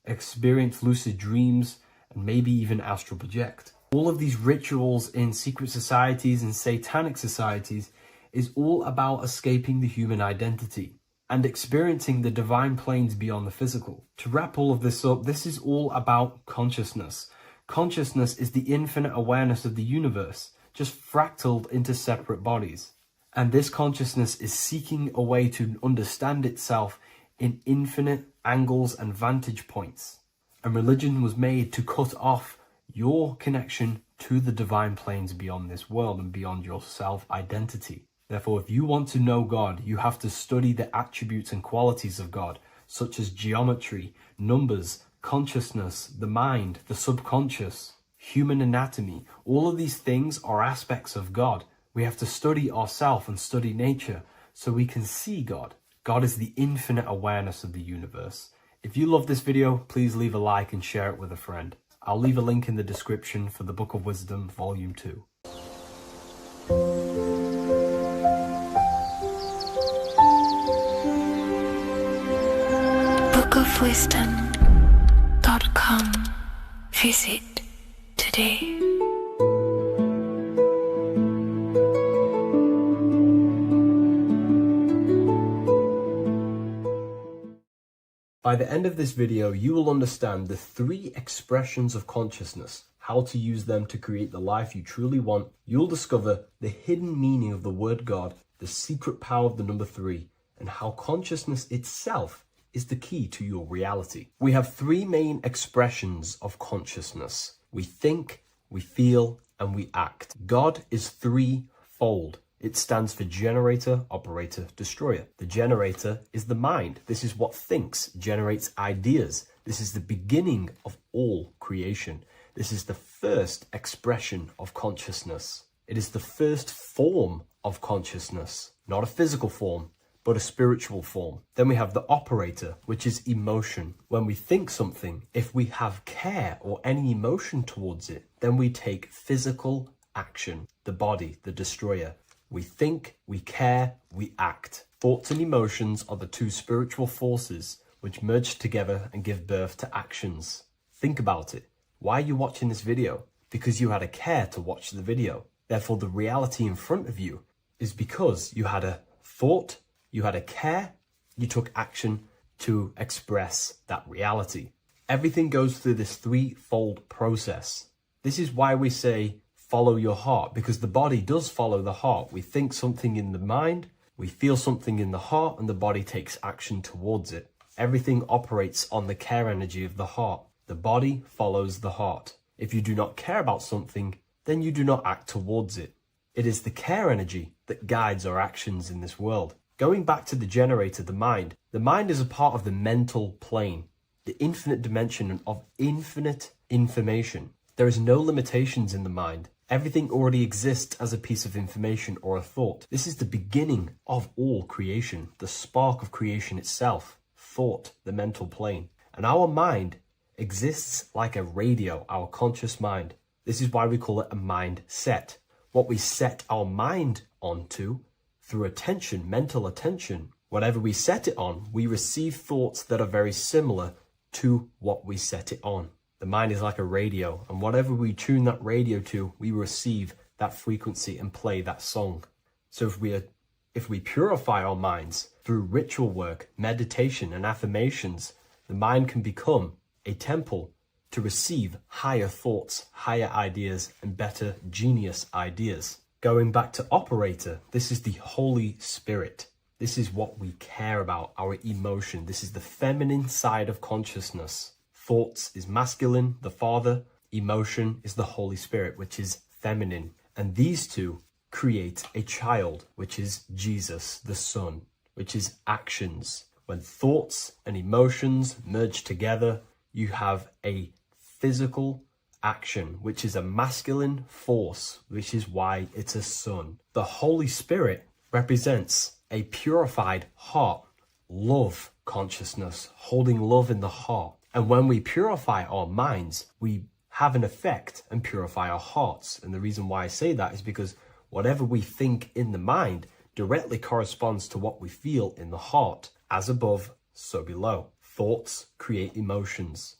experience lucid dreams, and maybe even astral project. All of these rituals in secret societies and satanic societies is all about escaping the human identity and experiencing the divine planes beyond the physical. To wrap all of this up, this is all about consciousness. Consciousness is the infinite awareness of the universe, just fractaled into separate bodies. And this consciousness is seeking a way to understand itself in infinite angles and vantage points. And religion was made to cut off your connection to the divine planes beyond this world and beyond your self-identity. Therefore, if you want to know God, you have to study the attributes and qualities of God, such as geometry, numbers, consciousness, the mind, the subconscious, human anatomy. All of these things are aspects of God. We have to study ourselves and study nature so we can see God. God is the infinite awareness of the universe. If you love this video, please leave a like and share it with a friend. I'll leave a link in the description for the Book of Wisdom, Volume 2. bookofwisdom.com. Visit today. By the end of this video, you will understand the 3 expressions of consciousness, how to use them to create the life you truly want. You'll discover the hidden meaning of the word God, the secret power of the number 3, and how consciousness itself is the key to your reality. We have 3 main expressions of consciousness. We think, we feel, and we act. God is 3-fold. It stands for generator, operator, destroyer. The generator is the mind. This is what thinks, generates ideas. This is the beginning of all creation. This is the first expression of consciousness. It is the first form of consciousness, not a physical form, but a spiritual form. Then we have the operator, which is emotion. When we think something, if we have care or any emotion towards it, then we take physical action, the body, the destroyer. We think, we care, we act. Thoughts and emotions are the 2 spiritual forces which merge together and give birth to actions. Think about it. Why are you watching this video? Because you had a care to watch the video. Therefore, the reality in front of you is because you had a thought, you had a care, you took action to express that reality. Everything goes through this 3-fold process. This is why we say, follow your heart, because the body does follow the heart. We think something in the mind, we feel something in the heart, and the body takes action towards it. Everything operates on the care energy of the heart. The body follows the heart. If you do not care about something, then you do not act towards it. It is the care energy that guides our actions in this world. Going back to the generator, the mind is a part of the mental plane, the infinite dimension of infinite information. There is no limitations in the mind. Everything already exists as a piece of information or a thought. This is the beginning of all creation, the spark of creation itself, thought, the mental plane. And our mind exists like a radio, our conscious mind. This is why we call it a mindset. What we set our mind onto through attention, mental attention, whatever we set it on, we receive thoughts that are very similar to what we set it on. The mind is like a radio, and whatever we tune that radio to, we receive that frequency and play that song. So if we purify our minds through ritual work, meditation, and affirmations, the mind can become a temple to receive higher thoughts, higher ideas, and better genius ideas. Going back to operator, this is the Holy Spirit. This is what we care about, our emotion. This is the feminine side of consciousness. Thoughts is masculine, the Father. Emotion is the Holy Spirit, which is feminine. And these 2 create a child, which is Jesus, the Son, which is actions. When thoughts and emotions merge together, you have a physical action, which is a masculine force, which is why it's a son. The Holy Spirit represents a purified heart, love consciousness, holding love in the heart. And when we purify our minds, we have an effect and purify our hearts. And the reason why I say that is because whatever we think in the mind directly corresponds to what we feel in the heart. As above, so below. Thoughts create emotions.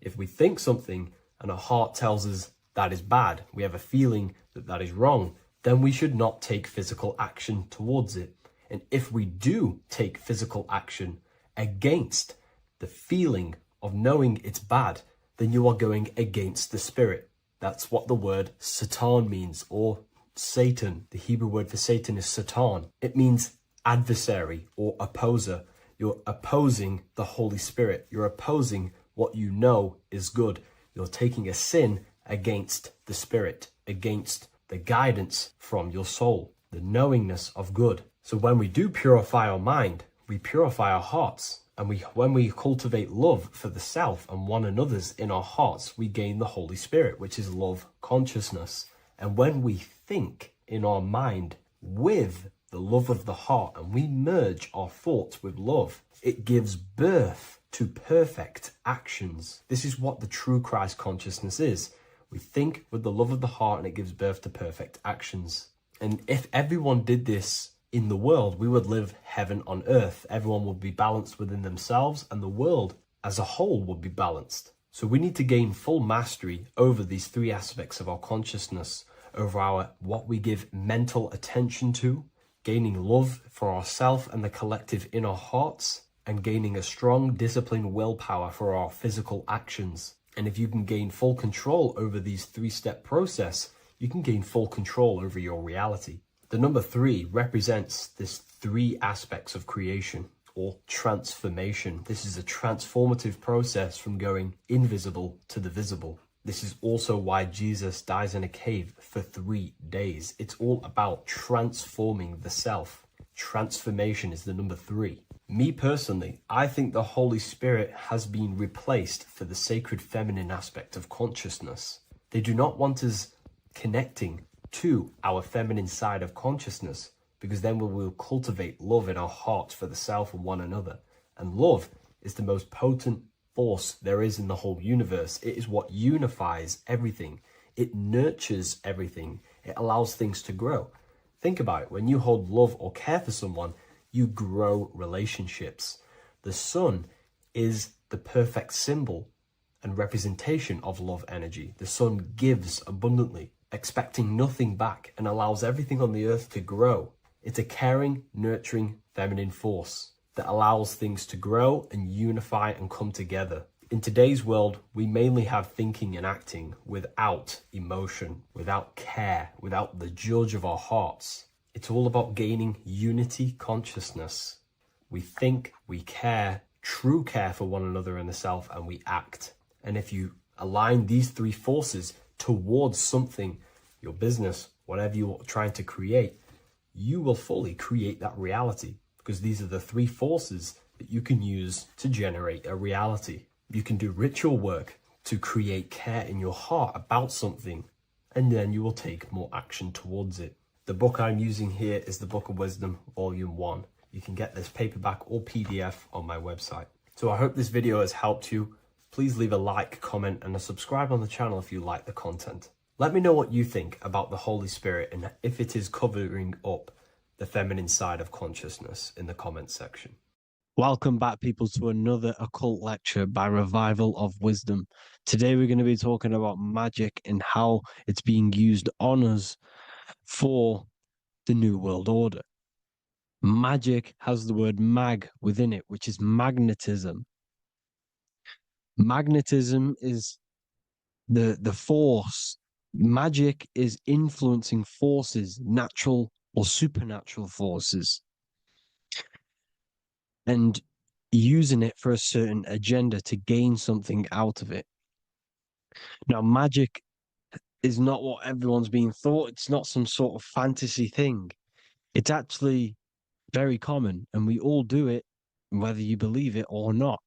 If we think something and our heart tells us that is bad, we have a feeling that that is wrong, then we should not take physical action towards it. And if we do take physical action against the feeling of knowing it's bad, then you are going against the spirit. That's what the word Satan means, or Satan. The Hebrew word for Satan is Satan. It means adversary or opposer. You're opposing the Holy Spirit. You're opposing what you know is good. You're taking a sin against the Spirit, against the guidance from your soul, the knowingness of good. So when we do purify our mind, we purify our hearts. And when we cultivate love for the self and one another's in our hearts, we gain the Holy Spirit, which is love consciousness. And when we think in our mind with the love of the heart and we merge our thoughts with love, it gives birth to perfect actions. This is what the true Christ consciousness is. We think with the love of the heart and it gives birth to perfect actions. And if everyone did this in the world, we would live heaven on earth. Everyone would be balanced within themselves and the world as a whole would be balanced. So we need to gain full mastery over these three aspects of our consciousness, over our what we give mental attention to, gaining love for ourselves and the collective in our hearts, and gaining a strong disciplined willpower for our physical actions. And if you can gain full control over these three-step process, you can gain full control over your reality. The number 3 represents this 3 aspects of creation or transformation. This is a transformative process from going invisible to the visible. This is also why Jesus dies in a cave for 3 days. It's all about transforming the self. Transformation is the number 3. Me personally, I think the Holy Spirit has been replaced for the sacred feminine aspect of consciousness. They do not want us connecting to our feminine side of consciousness, because then we will cultivate love in our hearts for the self and one another. And love is the most potent force there is in the whole universe. It is what unifies everything. It nurtures everything. It allows things to grow. Think about it. When you hold love or care for someone, you grow relationships. The sun is the perfect symbol and representation of love energy. The sun gives abundantly, expecting nothing back, and allows everything on the earth to grow. It's a caring, nurturing, feminine force that allows things to grow and unify and come together. In today's world, we mainly have thinking and acting without emotion, without care, without the judge of our hearts. It's all about gaining unity consciousness. We think, we care, true care for one another and the self, and we act. And if you align these 3 forces towards something, your business, whatever you're trying to create, you will fully create that reality, because these are the 3 forces that you can use to generate a reality. You can do ritual work to create care in your heart about something, and then you will take more action towards it. The book I'm using here is the Book of Wisdom, Volume 1. You can get this paperback or PDF on my website. So I hope this video has helped you. Please leave a like, comment, and a subscribe on the channel if you like the content. Let me know what you think about the Holy Spirit and if it is covering up the feminine side of consciousness in the comments section. Welcome back, people, to another occult lecture by Revival of Wisdom. Today we're going to be talking about magic and how it's being used on us for the New World Order. Magic has the word mag within it, which is magnetism. Magnetism is the force. Magic is influencing forces, natural or supernatural forces, and using it for a certain agenda to gain something out of it. Now, magic is not what everyone's being thought. It's not some sort of fantasy thing. It's actually very common, and we all do it, whether you believe it or not.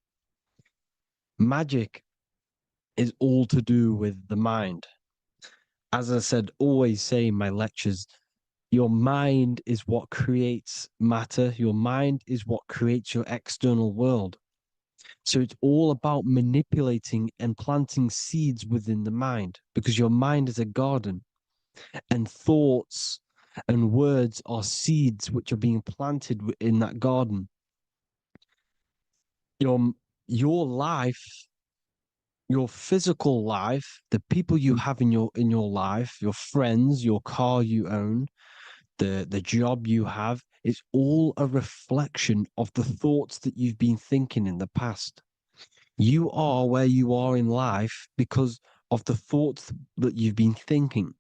Magic is all to do with the mind. As I said, always say in my lectures, your mind is what creates matter. Your mind is what creates your external world. So it's all about manipulating and planting seeds within the mind, because your mind is a garden, and thoughts and words are seeds which are being planted in that garden. Your life, your physical life, the people you have in your life, your friends, your car you own, the job you have, is all a reflection of the thoughts that you've been thinking in the past. You are where you are in life because of the thoughts that you've been thinking.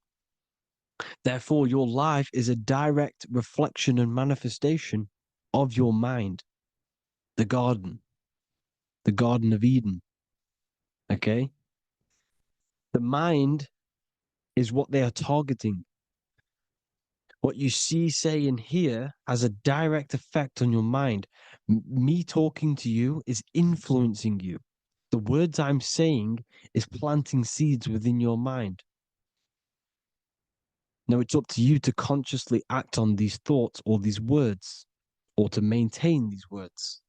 Therefore, your life is a direct reflection and manifestation of your mind, the garden, the Garden of Eden. Okay? The mind is what they are targeting. What you see, say, and hear has a direct effect on your mind. Me talking to you is influencing you. The words I'm saying is planting seeds within your mind. Now it's up to you to consciously act on these thoughts or these words, or to maintain these words.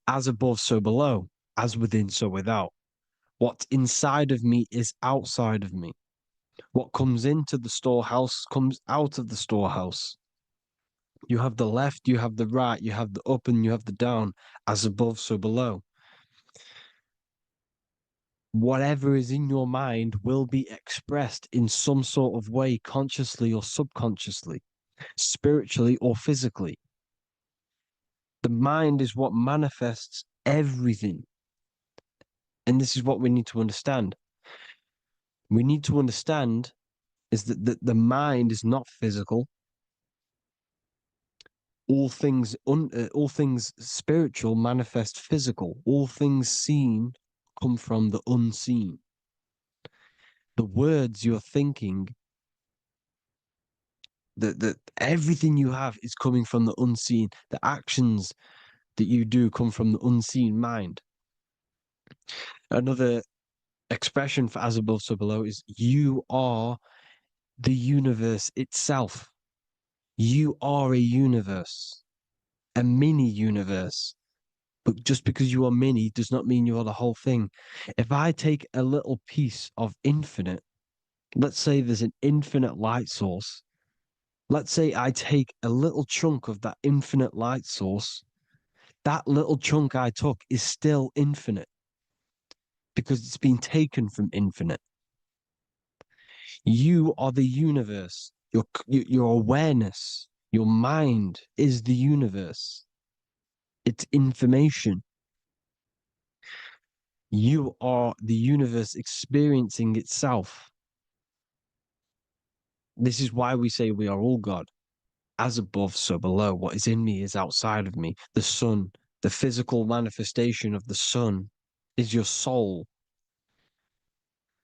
As above, so below, as within, so without. What's inside of me is outside of me. What comes into the storehouse comes out of the storehouse. You have the left, you have the right, you have the up, and you have the down. As above, so below. Whatever is in your mind will be expressed in some sort of way, consciously or subconsciously, spiritually or physically. The mind is what manifests everything. And this is what we need to understand. We need to understand is that the mind is not physical. All things spiritual manifest physical. All things seen come from the unseen. The words you're thinking, that everything you have is coming from the unseen. The actions that you do come from the unseen mind. Another expression for as above, so below is you are the universe itself. You are a universe, a mini universe. But just because you are mini does not mean you are the whole thing. If I take a little piece of infinite, let's say there's an infinite light source. Let's say I take a little chunk of that infinite light source. That little chunk I took is still infinite because it's been taken from infinite. You are the universe. Your awareness, your mind is the universe. It's information. You are the universe experiencing itself. This is why we say we are all God. As above, so below. What is in me is outside of me. The sun, the physical manifestation of the sun, is your soul.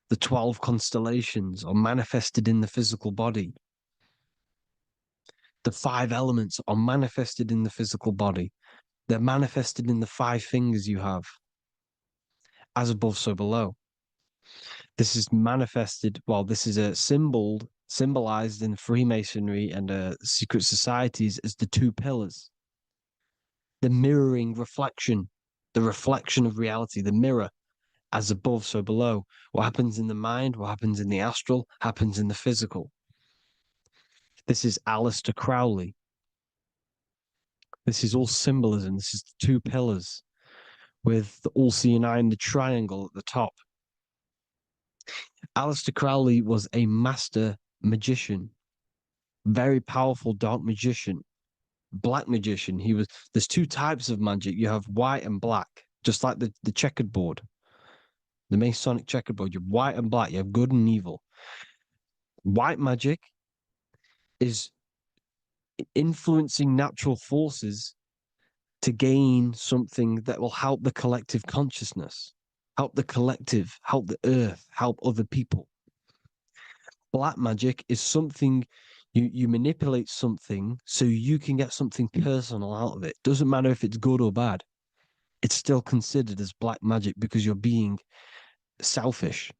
The 12 constellations are manifested in the physical body. The 5 elements are manifested in the physical body. They're manifested in the 5 fingers you have. As above, so below. This is manifested, well, this is a symbolized in Freemasonry and secret societies as the 2 pillars. The mirroring reflection, the reflection of reality, the mirror, as above, so below. What happens in the mind, what happens in the astral, happens in the physical. This is Aleister Crowley. This is all symbolism. This is the 2 pillars with the all-seeing eye and the triangle at the top. Aleister Crowley was a master magician, very powerful dark magician, black magician. There's 2 types of magic. You have white and black, just like the checkered board, the Masonic checkerboard. You have white and black. You have good and evil. White magic is influencing natural forces to gain something that will help the collective consciousness, help the collective, help the earth, help other people. Black magic is something you manipulate something so you can get something personal out of it. Doesn't matter if it's good or bad. It's still considered as black magic because you're being selfish.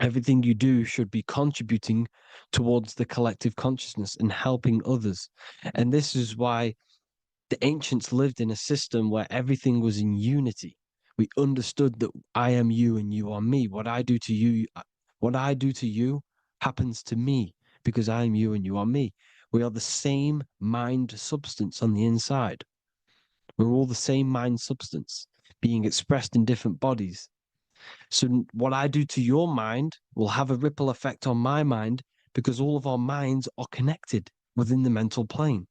Everything you do should be contributing towards the collective consciousness and helping others. And this is why The ancients lived in a system where everything was in unity. We understood that I am you and you are me. What I do to you happens to me because I am you and you are me. We are the same mind substance on the inside. We're all the same mind substance being expressed in different bodies. So what I do to your mind will have a ripple effect on my mind because all of our minds are connected within the mental plane.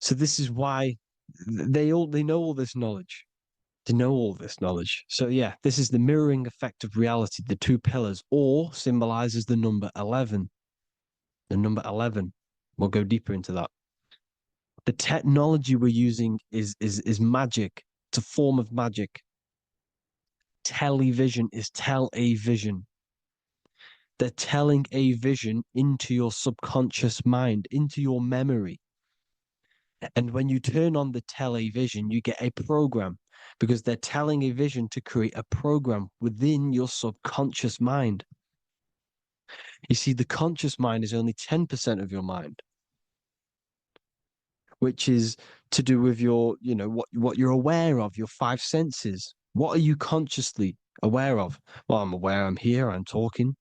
So this is why they know all this knowledge. They know all this knowledge. So yeah, this is the mirroring effect of reality, the two pillars, or symbolizes the number 11. The number 11. We'll go deeper into that. The technology we're using is magic. It's a form of magic. Television is tell a vision. They're telling a vision into your subconscious mind, into your memory. And when you turn on the television, you get a program because they're telling a vision to create a program within your subconscious mind. You see, the conscious mind is only 10% of your mind, which is to do with your, what you're aware of, your five senses. What are you consciously aware of? Well, I'm aware I'm here, I'm talking.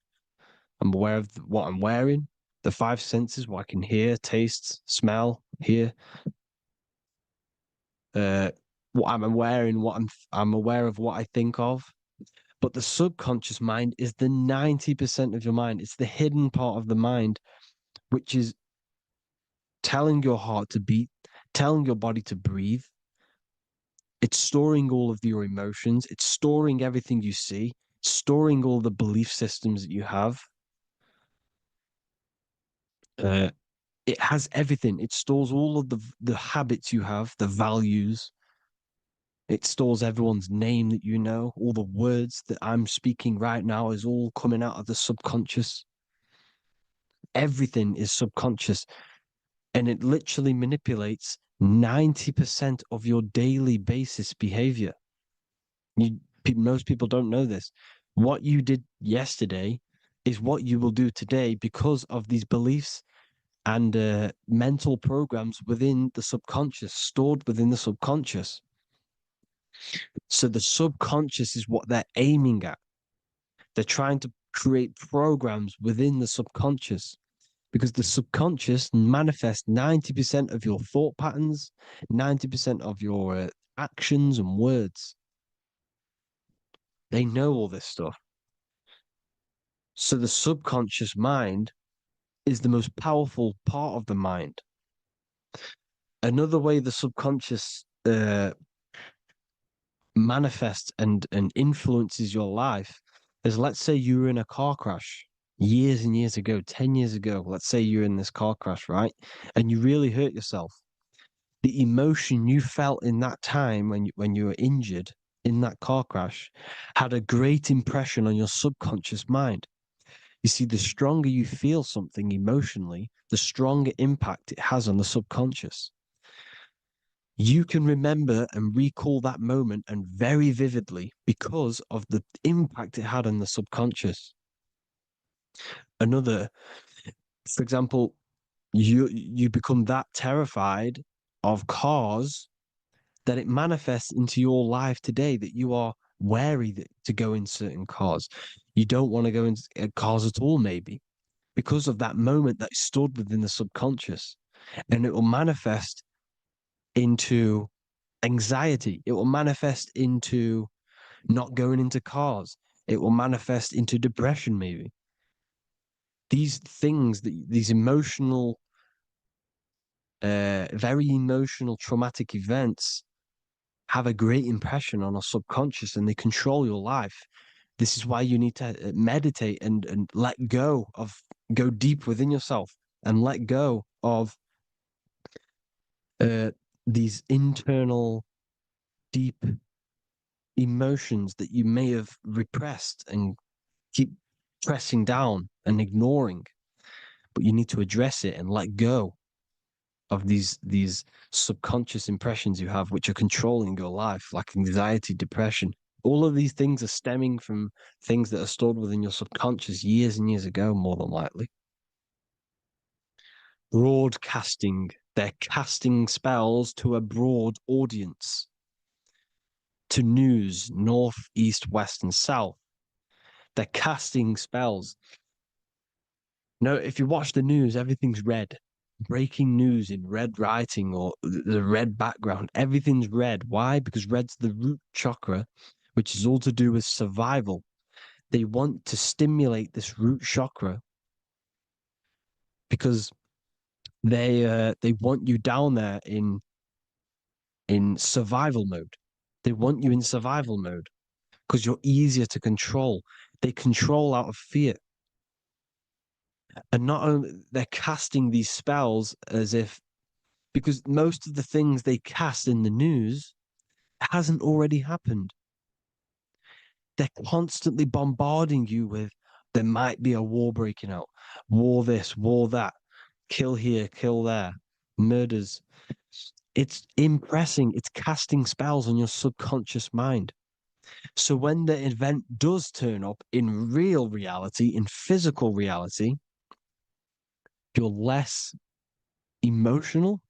I'm aware of what I'm wearing, the five senses, what I can hear, taste, smell, hear. What I'm wearing, I'm aware of what I think of. But the subconscious mind is the 90% of your mind. It's the hidden part of the mind, which is telling your heart to beat, telling your body to breathe. It's storing all of your emotions. It's storing everything you see, storing all the belief systems that you have. It has everything. It stores all of the habits you have, the values. It stores everyone's name that you know. All the words that I'm speaking right now is all coming out of the subconscious. Everything is subconscious. And it literally manipulates 90% of your daily basis behavior. Most people don't know this. What you did yesterday is what you will do today because of these beliefs and mental programs within the subconscious, stored within the subconscious. So the subconscious is what they're aiming at. They're trying to create programs within the subconscious because the subconscious manifests 90% of your thought patterns, 90% of your actions and words. They know all this stuff. So the subconscious mind is the most powerful part of the mind. Another way the subconscious manifests and influences your life is, let's say you were in a car crash years and years ago, 10 years ago. Let's say you're in this car crash, right? And you really hurt yourself. The emotion you felt in that time when you were injured in that car crash had a great impression on your subconscious mind. You see, the stronger you feel something emotionally, the stronger impact it has on the subconscious. You can remember and recall that moment and very vividly because of the impact it had on the subconscious. For example, you become that terrified of cars that it manifests into your life today, that you are wary to go in certain cars. You don't want to go into cars at all, maybe, because of that moment that is stored within the subconscious. And it will manifest into anxiety. It will manifest into not going into cars. It will manifest into depression, maybe. These things, these emotional, very emotional, traumatic events have a great impression on our subconscious and they control your life. This is why you need to meditate and let go deep within yourself and let go of these internal, deep emotions that you may have repressed and keep pressing down and ignoring. But you need to address it and let go of these subconscious impressions you have, which are controlling your life, like anxiety, depression. All of these things are stemming from things that are stored within your subconscious years and years ago, more than likely. broadcasting. They're casting spells to a broad audience, to news, north, east, west, and south. They're casting spells. No, if you watch the news, everything's red. Breaking news in red writing or the red background. Everything's red. Why? Because red's the root chakra, which is all to do with survival. They want to stimulate this root chakra because they want you down there in survival mode. They want you in survival mode because you're easier to control. They control out of fear. And not only they're casting these spells as if, because most of the things they cast in the news hasn't already happened. They're constantly bombarding you with there might be a war breaking out, war this, war that, kill here, kill there, murders. It's impressing, it's casting spells on your subconscious mind. So when the event does turn up in real reality, in physical reality, you're less emotional,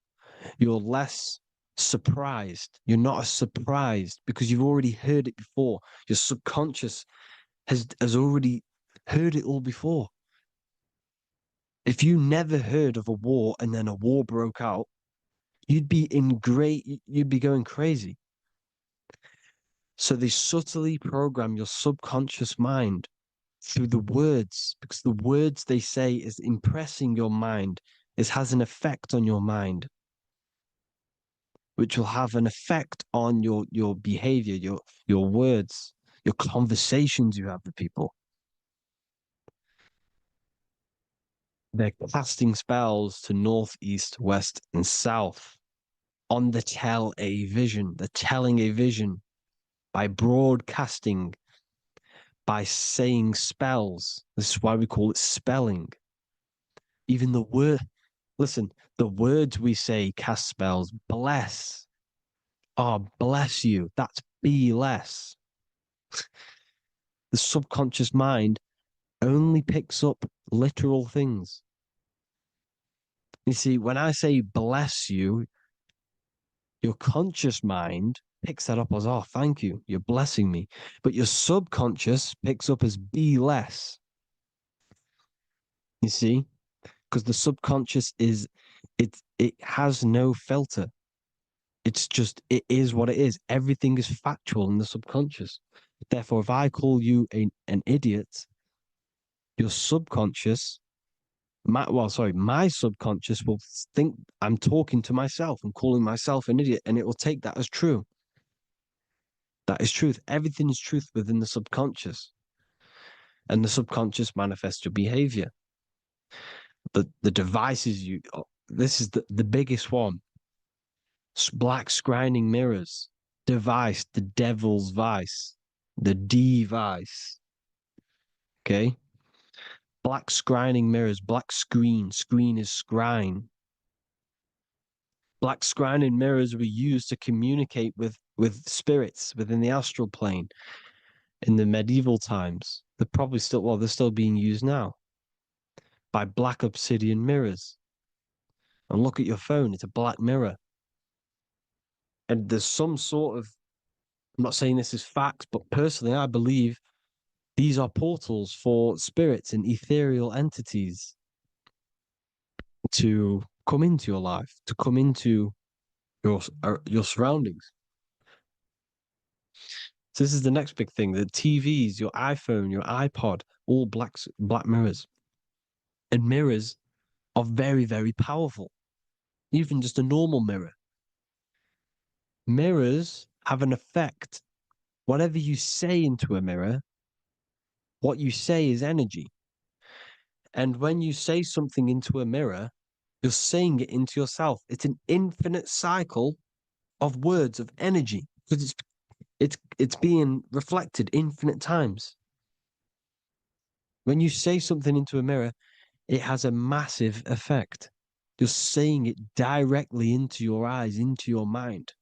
you're less surprised. You're not as surprised because you've already heard it before. Your subconscious has already heard it all before. If you never heard of a war and then a war broke out, you'd be going crazy. So they subtly program your subconscious mind through the words, because the words they say is impressing your mind, has an effect on your mind, which will have an effect on your behavior, your words, your conversations you have with people. They're casting spells to north, east, west, and south on the tell a vision. They're telling a vision by broadcasting, by saying spells. This is why we call it spelling. Even the word, listen, the words we say cast spells. Bless. Oh, bless you. That's be less. The subconscious mind only picks up literal things. You see, when I say bless you, your conscious mind picks that up as, oh, thank you, you're blessing me. But your subconscious picks up as be less. You see? Because the subconscious it has no filter. It's just, it is what it is. Everything is factual in the subconscious. Therefore, if I call you an idiot, your subconscious, my subconscious will think I'm talking to myself and calling myself an idiot, and it will take that as true. That is truth. Everything is truth within the subconscious. And the subconscious manifests your behavior. The devices this is the biggest one. Black scrying mirrors. Device, the devil's vice. The device. Okay? Black scrying mirrors, black screen. Screen is scrying. Black scrying mirrors were used to communicate with spirits within the astral plane in the medieval times. They're still being used now by black obsidian mirrors. And look at your phone, it's a black mirror. And there's some sort of, I'm not saying this is fact, but personally, I believe these are portals for spirits and ethereal entities to come into your life, to come into your surroundings. So this is the next big thing: the TVs, your iPhone, your iPod, all black mirrors, and mirrors are very, very powerful. Even just a normal mirror. Mirrors have an effect. Whatever you say into a mirror, what you say is energy. And when you say something into a mirror, you're saying it into yourself. It's an infinite cycle of words of energy because it's being reflected infinite times. When you say something into a mirror, it has a massive effect. You're saying it directly into your eyes, into your mind.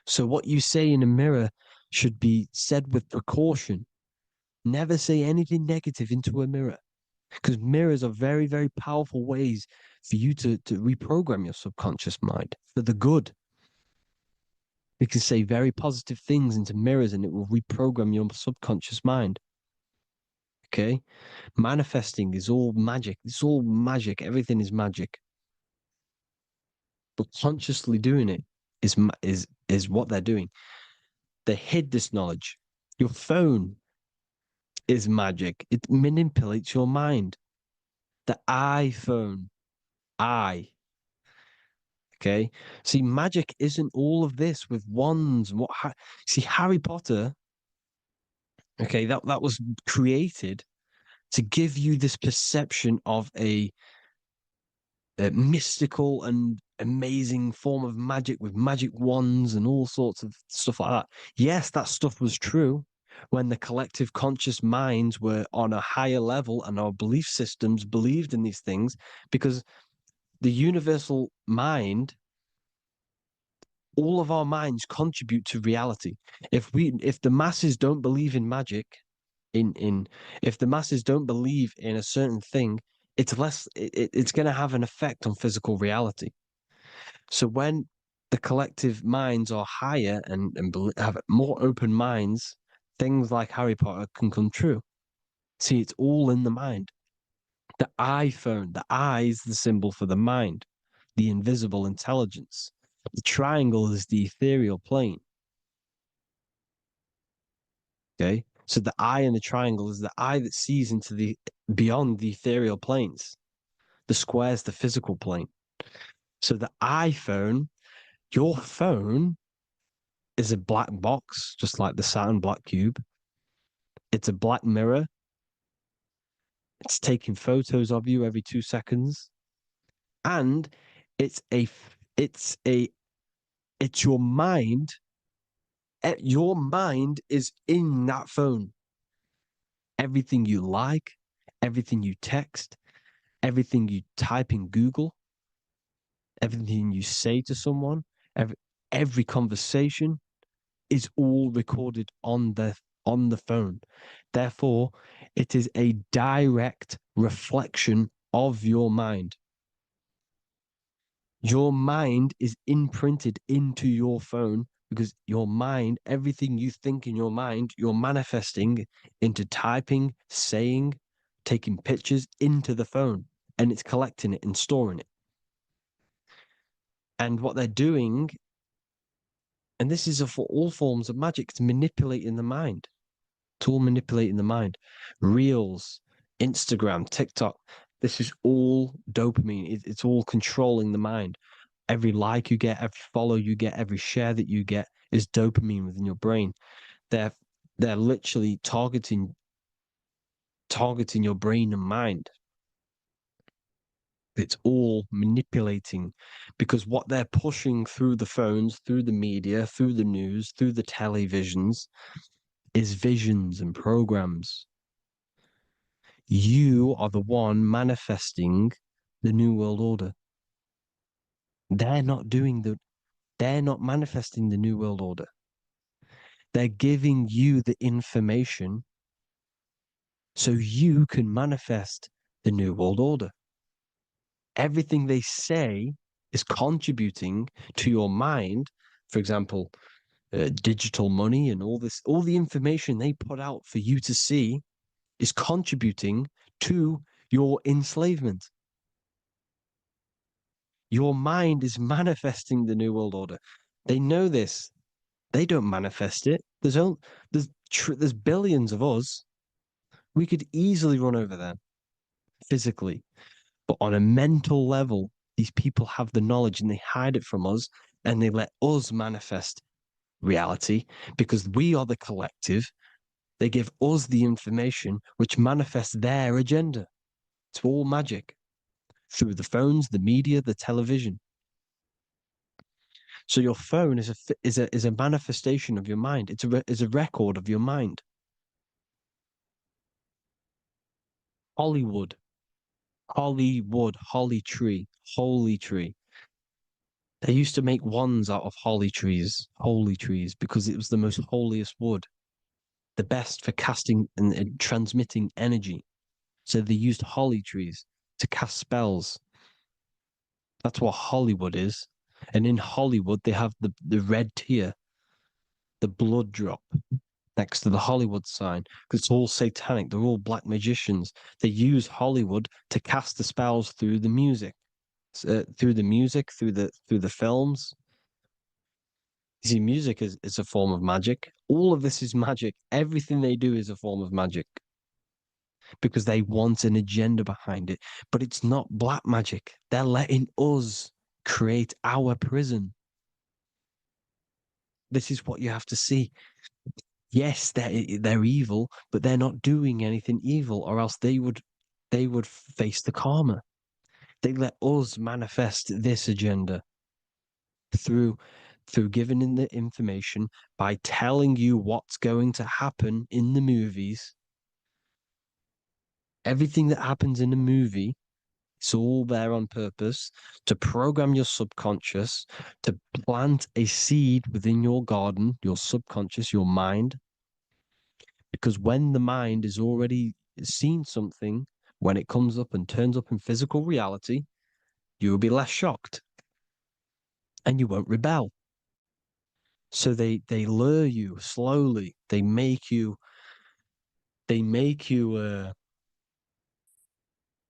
So what you say in a mirror should be said with precaution. Never say anything negative into a mirror. Because mirrors are very, very powerful ways for you to reprogram your subconscious mind for the good. You can say very positive things into mirrors and it will reprogram your subconscious mind. Okay? Manifesting is all magic. It's all magic. Everything is magic. But consciously doing it is what they're doing. They hid this knowledge. Your phone is magic. It manipulates your mind. The iPhone, okay. See, magic isn't all of this with wands. See, Harry Potter, okay, that was created to give you this perception of a mystical and amazing form of magic with magic wands and all sorts of stuff like that. Yes, that stuff was true when the collective conscious minds were on a higher level and our belief systems believed in these things, because the universal mind, all of our minds contribute to reality. If the masses don't believe in magic, if the masses don't believe in a certain thing, it's going to have an effect on physical reality. So when the collective minds are higher and have more open minds, things like Harry Potter can come true. See, it's all in the mind. The iPhone, the I is the symbol for the mind, the invisible intelligence. The triangle is the ethereal plane. Okay. So the eye in the triangle is the eye that sees into the beyond the ethereal planes. The square is the physical plane. So the iPhone, your phone is a black box, just like the Saturn black cube. It's a black mirror. It's taking photos of you every 2 seconds. And it's your mind. Your mind is in that phone. Everything you like, everything you text, everything you type in Google, everything you say to someone, every conversation is all recorded on the phone. Therefore, it is a direct reflection of your mind. Your mind is imprinted into your phone because your mind, everything you think in your mind, you're manifesting into typing, saying, taking pictures into the phone, and it's collecting it and storing it. And what they're doing, and this is for all forms of magic, it's manipulating the mind. It's all manipulating the mind. Reels, Instagram, TikTok, this is all dopamine. It's all controlling the mind. Every like you get, every follow you get, every share that you get is dopamine within your brain. They're literally targeting your brain and mind. It's all manipulating, because what they're pushing through the phones, through the media, through the news, through the televisions is visions and programs. You are the one manifesting the New World Order. They're not manifesting the New World Order. They're giving you the information so you can manifest the New World Order. Everything they say is contributing to your mind. For example, digital money and all the information they put out for you to see is contributing to your enslavement. Your mind is manifesting the New World Order. They know this. They don't manifest it. There's billions of us. We could easily run over them physically. But on a mental level, these people have the knowledge and they hide it from us and they let us manifest reality because we are the collective. They give us the information which manifests their agenda. It's all magic through the phones, the media, the television. So your phone is a manifestation of your mind. It's a record of your mind. Hollywood, holly tree, holy tree. They used to make wands out of holy trees, because it was the most holiest wood, the best for casting and transmitting energy. So they used holly trees to cast spells. That's what Hollywood is. And in Hollywood, they have the red tear, the blood drop next to the Hollywood sign, because it's all satanic. They're all black magicians. They use Hollywood to cast the spells through the music, through the films. You see, music is a form of magic. All of this is magic. Everything they do is a form of magic because they want an agenda behind it. But it's not black magic. They're letting us create our prison. This is what you have to see. Yes, they're evil, but they're not doing anything evil, or else they would face the karma. They let us manifest this agenda through giving in the information, by telling you what's going to happen in the movies. Everything that happens in a movie, it's all there on purpose to program your subconscious, to plant a seed within your garden, your subconscious, your mind. Because when the mind is already seen something, when it comes up and turns up in physical reality, you will be less shocked and you won't rebel. So they lure you slowly. They make you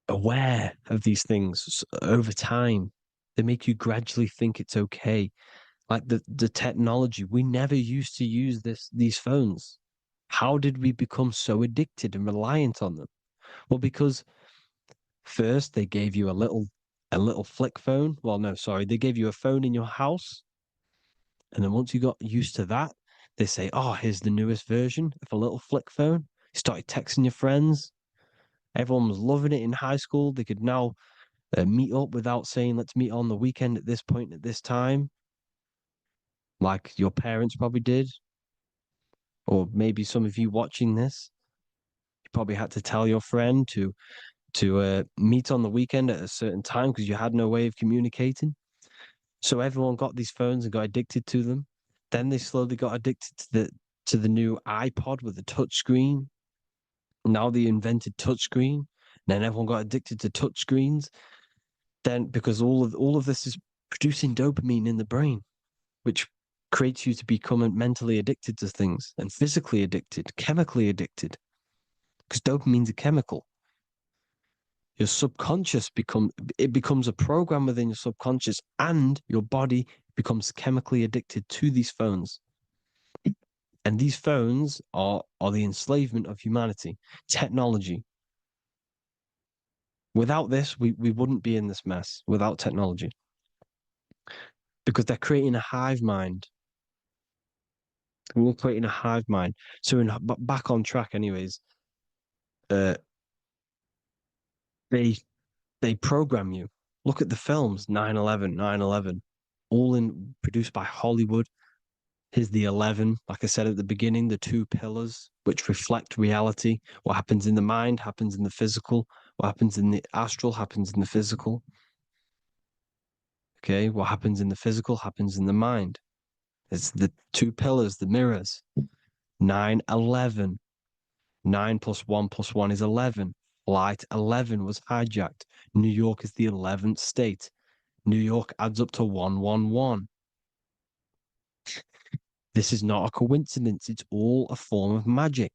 aware of these things over time. They make you gradually think it's okay. Like the technology, we never used to use these phones. How did we become so addicted and reliant on them? Well, because first they gave you a little flick phone. Well, no, sorry, they gave you a phone in your house. And then once you got used to that, they say, oh, here's the newest version of a little flick phone. You started texting your friends. Everyone was loving it in high school. They could now meet up without saying, let's meet on the weekend at this point at this time, like your parents probably did. Or maybe some of you watching this, you probably had to tell your friend to meet on the weekend at a certain time because you had no way of communicating. So everyone got these phones and got addicted to them. Then they slowly got addicted to the new iPod with the touch screen. Now they invented touch screen. Then everyone got addicted to touch screens. Then because all of this is producing dopamine in the brain, which creates you to become mentally addicted to things and physically addicted, chemically addicted. Because dopamine's a chemical. Your subconscious becomes a program within your subconscious, and your body becomes chemically addicted to these phones. And these phones are the enslavement of humanity, technology. Without this, we wouldn't be in this mess without technology. Because they're creating a hive mind. We're creating a hive mind. So back on track anyways, they program you. Look at the films, 9/11, 9/11, all produced by Hollywood. Here's the 11, like I said at the beginning, the two pillars which reflect reality. What happens in the mind happens in the physical. What happens in the astral happens in the physical. Okay, what happens in the physical happens in the mind. It's the two pillars, the mirrors. 9/11. 9 plus 1 plus 1 is 11. Flight 11 was hijacked. New York is the 11th state. New York adds up to 111. This is not a coincidence. It's all a form of magic.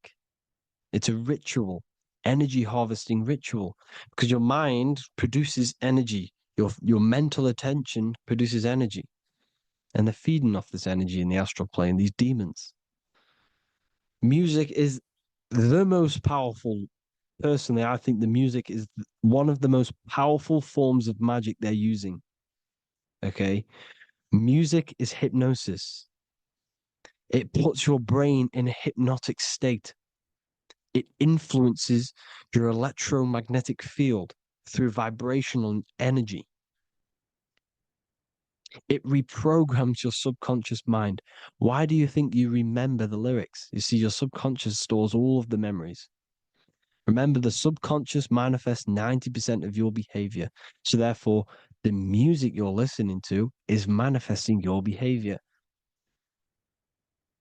It's a ritual, energy harvesting ritual, because your mind produces energy. Your mental attention produces energy. And they're feeding off this energy in the astral plane, these demons. Music is the most powerful. Personally, I think the music is one of the most powerful forms of magic they're using. Okay. Music is hypnosis. It puts your brain in a hypnotic state. It influences your electromagnetic field through vibrational energy. It reprograms your subconscious mind. Why do you think you remember the lyrics? You see, your subconscious stores all of the memories. Remember, the subconscious manifests 90% of your behavior. So therefore, the music you're listening to is manifesting your behavior.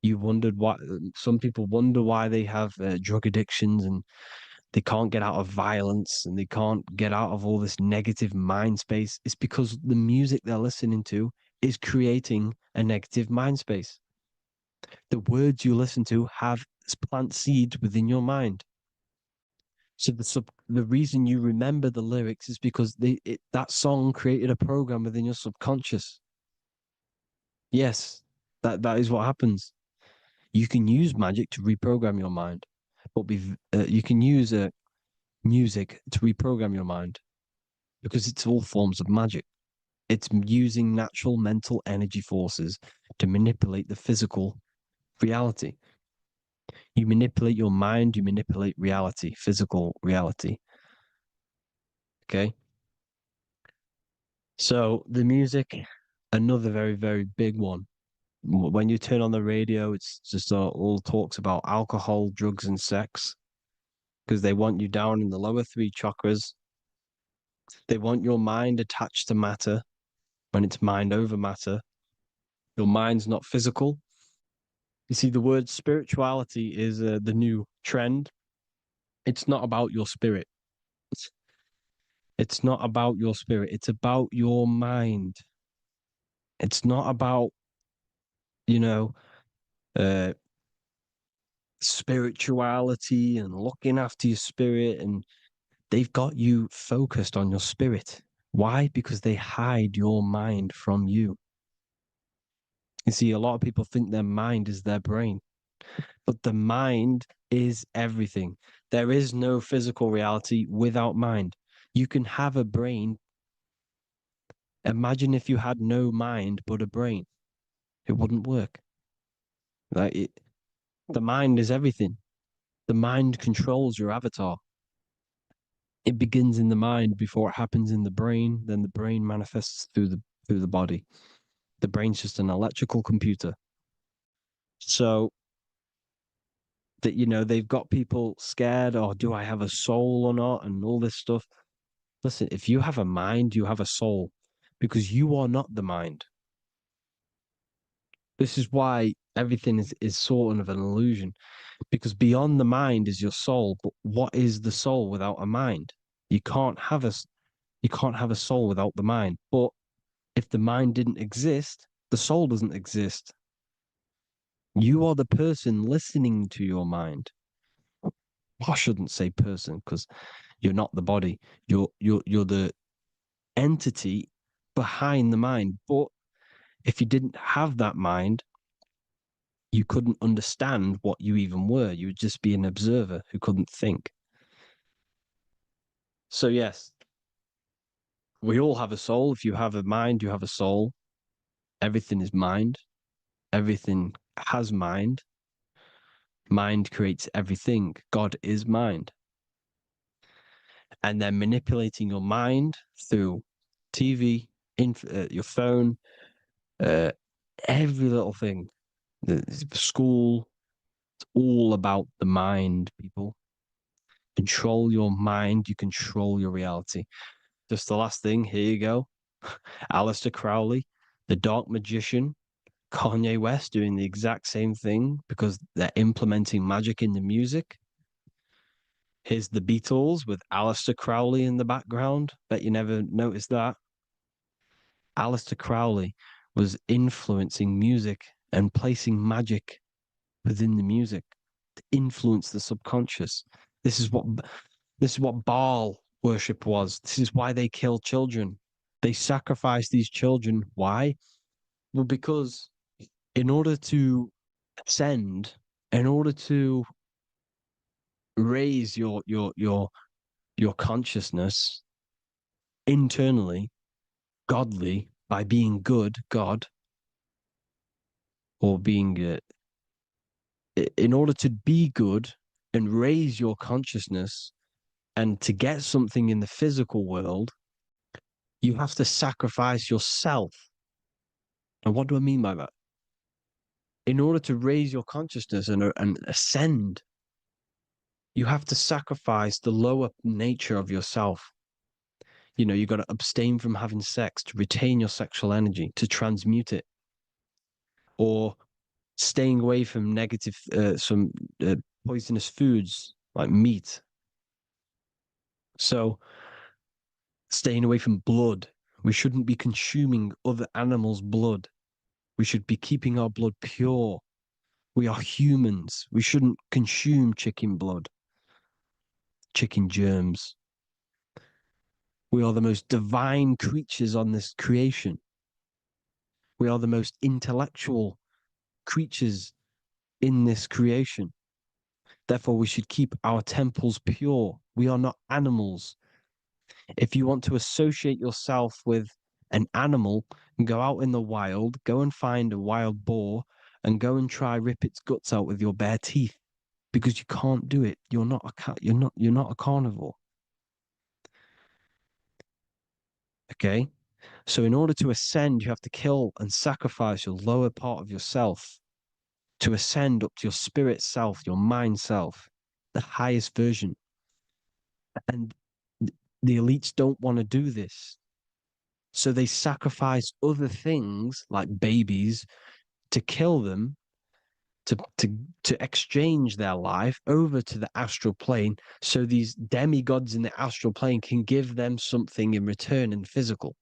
You wondered why some people wonder why they have drug addictions and they can't get out of violence and they can't get out of all this negative mind space, it's because the music they're listening to is creating a negative mind space. The words you listen to have plant seeds within your mind. So the reason you remember the lyrics is because that song created a program within your subconscious. Yes, that is what happens. You can use magic to reprogram your mind, but you can use music to reprogram your mind because it's all forms of magic. It's using natural mental energy forces to manipulate the physical reality. You manipulate your mind, you manipulate reality, physical reality. Okay. So the music, another very, very big one. When you turn on the radio, it's just all talks about alcohol, drugs, and sex because they want you down in the lower three chakras. They want your mind attached to matter when it's mind over matter. Your mind's not physical. You see, the word spirituality is the new trend. It's not about your spirit. It's not about your spirit. It's about your mind. It's not about, you know, uh, spirituality and looking after your spirit. And they've got you focused on your spirit. Why? Because they hide your mind from you. You see, a lot of people think their mind is their brain, but the mind is everything. There is no physical reality without mind. You can have a brain. Imagine if you had no mind but a brain. It wouldn't work. The mind is everything. The mind controls your avatar. It begins in the mind before it happens in the brain. Then the brain manifests through the body. The brain's just an electrical computer. So that they've got people scared. Or do I have a soul or not? And all this stuff. Listen, if you have a mind, you have a soul, because you are not the mind. This is why everything is sort of an illusion, because beyond the mind is your soul. But what is the soul without a mind? You can't have a soul without the mind. But if the mind didn't exist, the soul doesn't exist. You are the person listening to your mind. I shouldn't say person because you're not the body. You're the entity behind the mind. But if you didn't have that mind, you couldn't understand what you even were. You would just be an observer who couldn't think. So yes, we all have a soul. If you have a mind, you have a soul. Everything is mind. Everything has mind. Mind creates everything. God is mind. And then manipulating your mind through TV, your phone, uh, every little thing. The school, it's all about the mind, people. Control your mind, you control your reality. Just the last thing, here you go. Aleister Crowley, the dark magician, Kanye West doing the exact same thing because they're implementing magic in the music. Here's the Beatles with Aleister Crowley in the background. Bet you never noticed that. Aleister Crowley was influencing music and placing magic within the music to influence the subconscious. This is what Baal worship was. This is why they kill children. They sacrifice these children. Why? Well, because in order to ascend, in order to raise your consciousness internally, godly, by being good, God, or being in order to be good and raise your consciousness and to get something in the physical world, you have to sacrifice yourself. And what do I mean by that? In order to raise your consciousness and ascend, you have to sacrifice the lower nature of yourself. You got to abstain from having sex to retain your sexual energy, to transmute it, or staying away from negative, some poisonous foods like meat, So staying away from blood. We shouldn't be consuming other animals' blood. We should be keeping our blood pure. We are humans. We shouldn't consume chicken blood, chicken germs. We are the most divine creatures on this creation. We are the most intellectual creatures in this creation. Therefore, we should keep our temples pure. We are not animals. If you want to associate yourself with an animal, go out in the wild, go and find a wild boar and go and try rip its guts out with your bare teeth, because you can't do it. You're not a carnivore. Okay? So in order to ascend, you have to kill and sacrifice your lower part of yourself to ascend up to your spirit self, your mind self, the highest version. And the elites don't want to do this. So they sacrifice other things like babies to kill them, to exchange their life over to the astral plane, so these demigods in the astral plane can give them something in return in physical.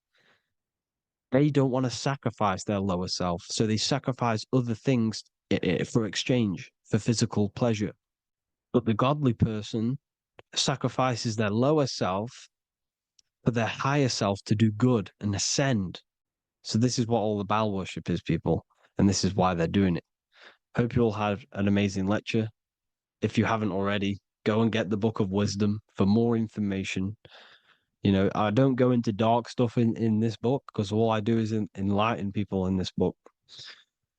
They don't want to sacrifice their lower self, so they sacrifice other things for exchange, for physical pleasure. But the godly person sacrifices their lower self for their higher self to do good and ascend. So this is what all the Baal worship is, people, and this is why they're doing it. Hope you all had an amazing lecture. If you haven't already, go and get the Book of Wisdom for more information. You know, I don't go into dark stuff in this book, because all I do is enlighten people in this book.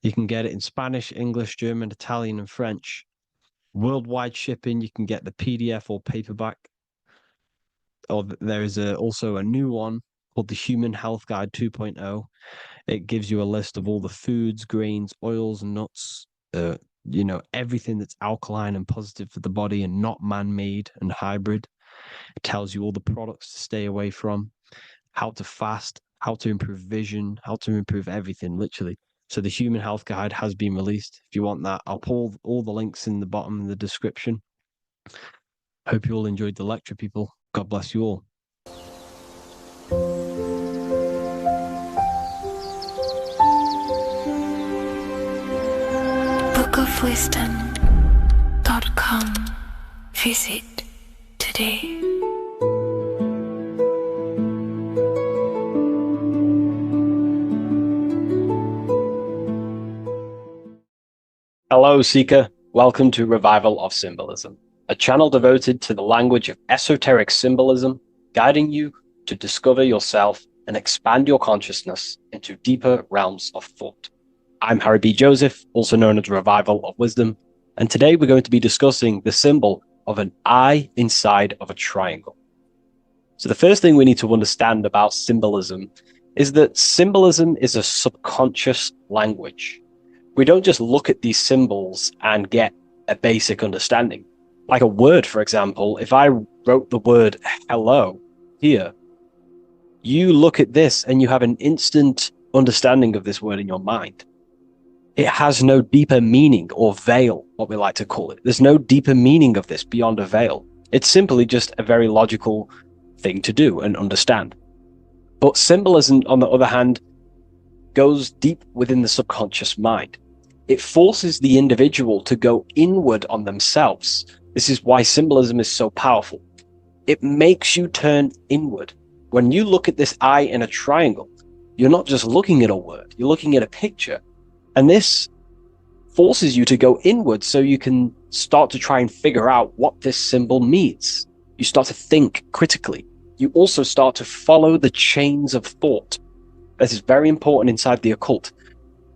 You can get it in Spanish, English, German, Italian, and French. Worldwide shipping. You can get the PDF or paperback. Or there is also a new one called the Human Health Guide 2.0. It gives you a list of all the foods, grains, oils, and nuts, you know, everything that's alkaline and positive for the body and not man-made and hybrid. It tells you all the products to stay away from, how to fast, how to improve vision, how to improve everything, literally. So the Human Health Guide has been released. If you want that, I'll put all the links in the bottom in the description. Hope you all enjoyed the lecture, people. God bless you all. bookofwisdom.com. Visit today. Hello, Seeker. Welcome to Revival of Symbolism, a channel devoted to the language of esoteric symbolism, guiding you to discover yourself and expand your consciousness into deeper realms of thought. I'm Harry B. Joseph, also known as Revival of Wisdom, and today we're going to be discussing the symbol of an eye inside of a triangle. So the first thing we need to understand about symbolism is that symbolism is a subconscious language. We don't just look at these symbols and get a basic understanding. Like a word, for example, if I wrote the word hello here, you look at this and you have an instant understanding of this word in your mind. It has no deeper meaning, or veil, what we like to call it. There's no deeper meaning of this beyond a veil. It's simply just a very logical thing to do and understand. But symbolism, on the other hand, goes deep within the subconscious mind. It forces the individual to go inward on themselves. This is why symbolism is so powerful. It makes you turn inward. When you look at this eye in a triangle, you're not just looking at a word, you're looking at a picture. And this forces you to go inward so you can start to try and figure out what this symbol means. You start to think critically. You also start to follow the chains of thought. This is very important inside the occult.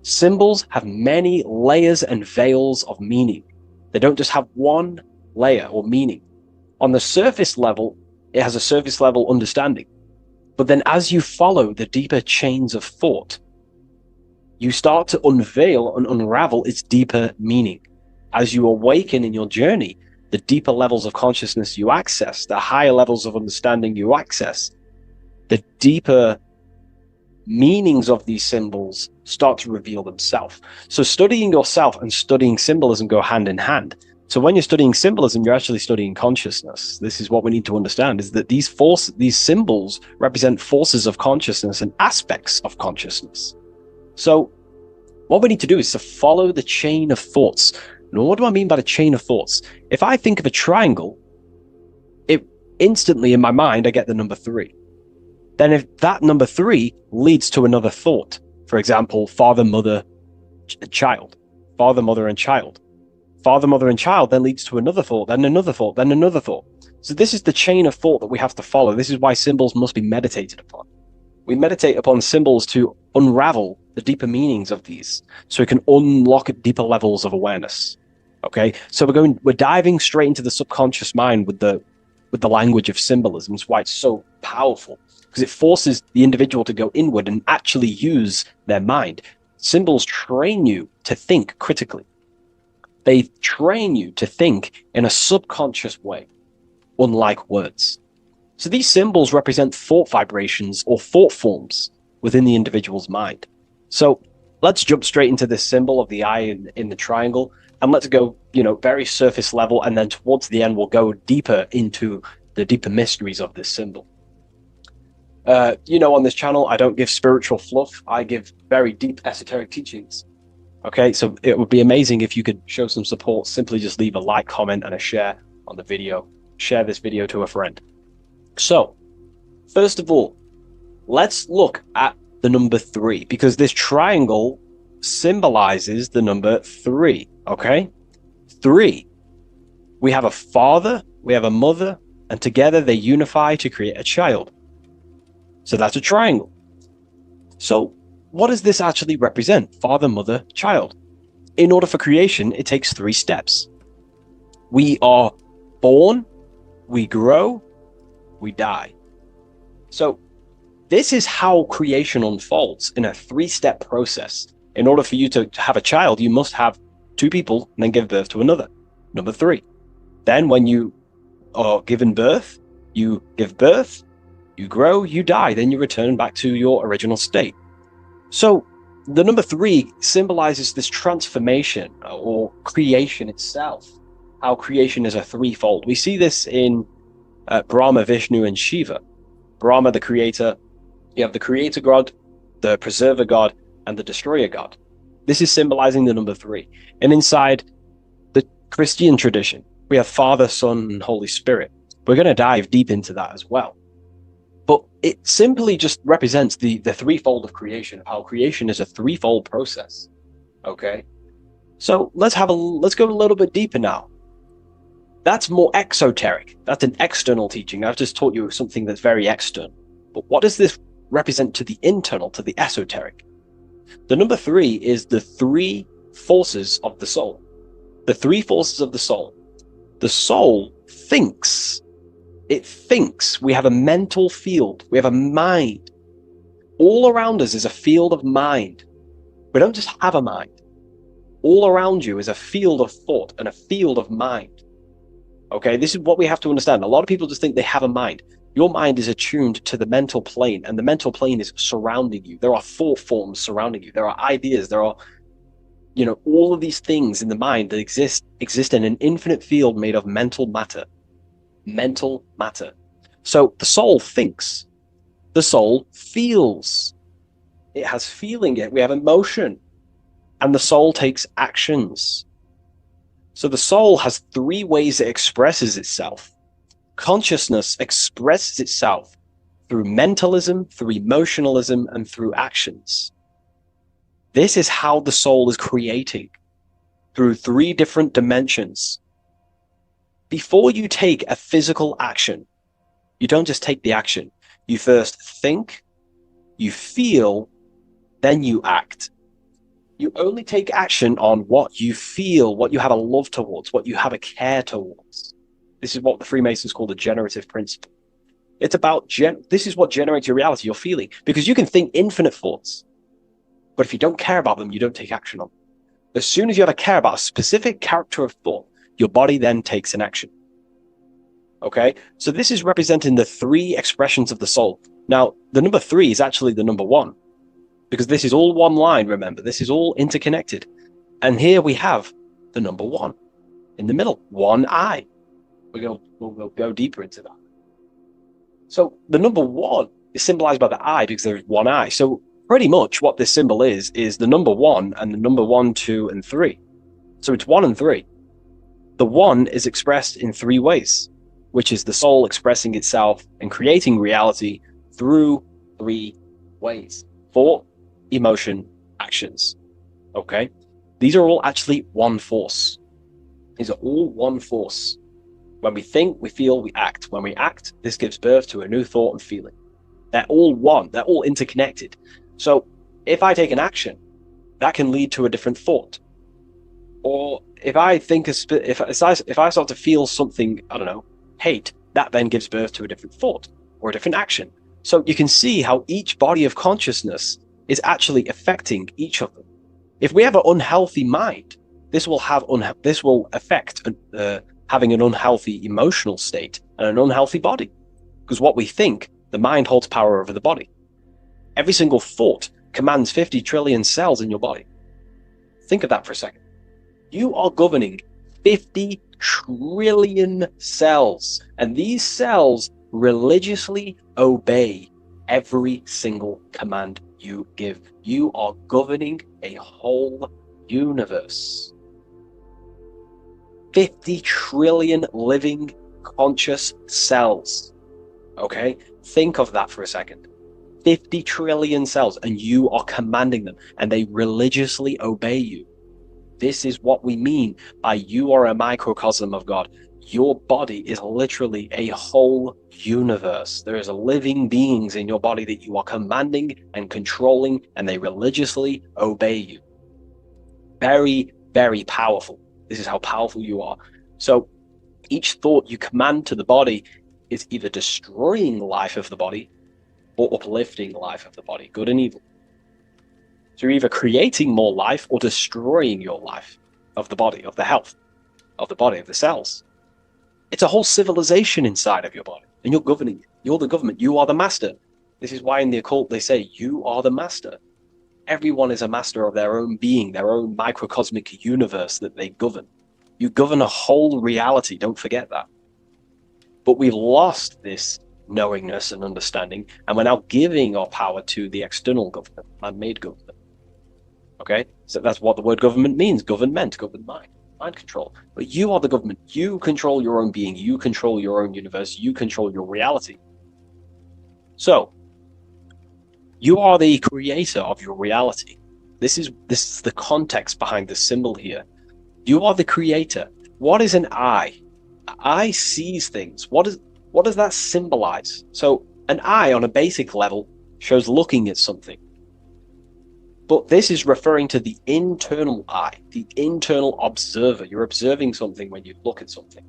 Symbols have many layers and veils of meaning. They don't just have one layer or meaning. On the surface level, it has a surface level understanding. But then as you follow the deeper chains of thought, you start to unveil and unravel its deeper meaning. As you awaken in your journey, the deeper levels of consciousness you access, the higher levels of understanding you access, the deeper meanings of these symbols start to reveal themselves. So studying yourself and studying symbolism go hand in hand. So when you're studying symbolism, you're actually studying consciousness. This is what we need to understand, is that these symbols represent forces of consciousness and aspects of consciousness. So what we need to do is to follow the chain of thoughts. Now, what do I mean by the chain of thoughts? If I think of a triangle, it instantly in my mind, I get the number 3. Then if that number 3 leads to another thought, for example, father, mother, child, father, mother, and child. Father, mother, and child then leads to another thought, then another thought, then another thought. So this is the chain of thought that we have to follow. This is why symbols must be meditated upon. We meditate upon symbols to unravel the deeper meanings of these, so we can unlock deeper levels of awareness. Okay, so we're diving straight into the subconscious mind with the language of symbolism. It's why it's so powerful, because it forces the individual to go inward and actually use their mind. Symbols train you to think critically. They train you to think in a subconscious way, unlike words. So these symbols represent thought vibrations or thought forms within the individual's mind. So let's jump straight into this symbol of the eye in the triangle, and let's go, very surface level, and then towards the end, we'll go deeper into the deeper mysteries of this symbol. On this channel, I don't give spiritual fluff. I give very deep esoteric teachings. Okay, so it would be amazing if you could show some support. Simply just leave a like, comment, and a share on the video. Share this video to a friend. So, first of all, let's look at the number 3, because this triangle symbolizes the number 3, okay? 3. We have a father, we have a mother, and together they unify to create a child. So that's a triangle. So what does this actually represent? Father, mother, child. In order for creation, it takes 3 steps. We are born, we grow, we die. So this is how creation unfolds in a 3-step process. In order for you to have a child, you must have 2 people and then give birth to another, number 3. Then when you are given birth, you give birth, you grow, you die, then you return back to your original state. So the number 3 symbolizes this transformation or creation itself, how creation is a 3-fold. We see this in Brahma, Vishnu, and Shiva. Brahma, the creator, you have the creator god, the preserver god, and the destroyer god. This is symbolizing the number 3. And inside the Christian tradition, we have Father, Son, and Holy Spirit. We're going to dive deep into that as well. But it simply just represents the 3-fold of creation, how creation is a 3-fold process. Okay? So let's go a little bit deeper now. That's more exoteric. That's an external teaching. I've just taught you something that's very external. But what does this represent to the internal, to the esoteric? The number 3 is the 3 forces of the soul. The 3 forces of the soul. The soul thinks. It thinks. We have a mental field. We have a mind. All around us is a field of mind. We don't just have a mind. All around you is a field of thought and a field of mind. Okay, this is what we have to understand. A lot of people just think they have a mind. Your mind is attuned to the mental plane, and the mental plane is surrounding you. There are thought forms surrounding you. There are ideas. There are, all of these things in the mind that exist in an infinite field made of mental matter. Mental matter. So the soul thinks. The soul feels. It has feeling. We have emotion. And the soul takes actions. So the soul has 3 ways it expresses itself. Consciousness expresses itself through mentalism, through emotionalism, and through actions. This is how the soul is creating, through 3 different dimensions. Before you take a physical action, you don't just take the action. You first think, you feel, then you act. You only take action on what you feel, what you have a love towards, what you have a care towards. This is what the Freemasons call the generative principle. It's about, this is what generates your reality, your feeling. Because you can think infinite thoughts, but if you don't care about them, you don't take action on them. As soon as you have a care about a specific character of thought, your body then takes an action. Okay? So this is representing the 3 expressions of the soul. Now, the number 3 is actually the number 1. Because this is all one line, remember. This is all interconnected. And here we have the number 1. in the middle, one eye. We'll go deeper into that. So the number one is symbolized by the eye because there's one eye. So pretty much what this symbol is the number one and the number 1, 2, and 3. So it's 1 and 3. The 1 is expressed in 3 ways, which is the soul expressing itself and creating reality through 3 ways: thought, emotion, actions. Okay? These are all actually one force. These are all one force. When we think, we feel, we act. When we act, this gives birth to a new thought and feeling. They're all one. They're all interconnected. So if I take an action, that can lead to a different thought. Or if I think, if I start to feel something, I don't know, hate, that then gives birth to a different thought or a different action. So you can see how each body of consciousness is actually affecting each of them. If we have an unhealthy mind, this will affect having an unhealthy emotional state and an unhealthy body. Because what we think, the mind holds power over the body. Every single thought commands 50 trillion cells in your body. Think of that for a second. You are governing 50 trillion cells, and these cells religiously obey every single command you give. You are governing a whole universe. 50 trillion living conscious cells. Okay? Think of that for a second. 50 trillion cells, and you are commanding them, and they religiously obey you. This is what we mean by you are a microcosm of God. Your body is literally a whole universe. There is living beings in your body that you are commanding and controlling, and they religiously obey you. Very, very powerful. This is how powerful you are. So each thought you command to the body is either destroying the life of the body or uplifting the life of the body, good and evil. So you're either creating more life or destroying your life of the body, of the health, of the body, of the cells. It's a whole civilization inside of your body, and you're governing it. You're the government. You are the master. This is why in the occult they say you are the master. Everyone is a master of their own being, their own microcosmic universe that they govern. You govern a whole reality, don't forget that. But we've lost this knowingness and understanding, and we're now giving our power to the external government, man-made government. Okay? So that's what the word government means. Government, govern mind control. But you are the government. You control your own being. You control your own universe. You control your reality. So, you are the creator of your reality. This is the context behind the symbol here. You are the creator. What is an eye? An eye sees things. What does that symbolize? So an eye on a basic level shows looking at something. But this is referring to the internal eye, the internal observer. You're observing something when you look at something.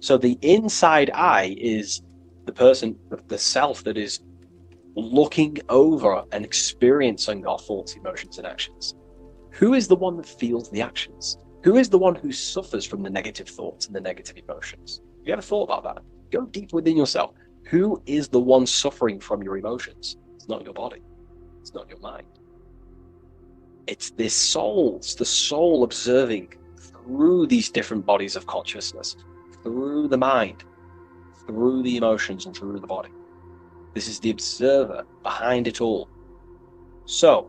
So the inside eye is the person, the self that is looking over and experiencing our thoughts, emotions, and actions. Who is the one that feels the actions? Who is the one who suffers from the negative thoughts and the negative emotions? Have you ever thought about that? Go deep within yourself. Who is the one suffering from your emotions? It's not your body. It's not your mind. It's this soul. It's the soul observing through these different bodies of consciousness, through the mind, through the emotions, and through the body. This is the observer behind it all. So,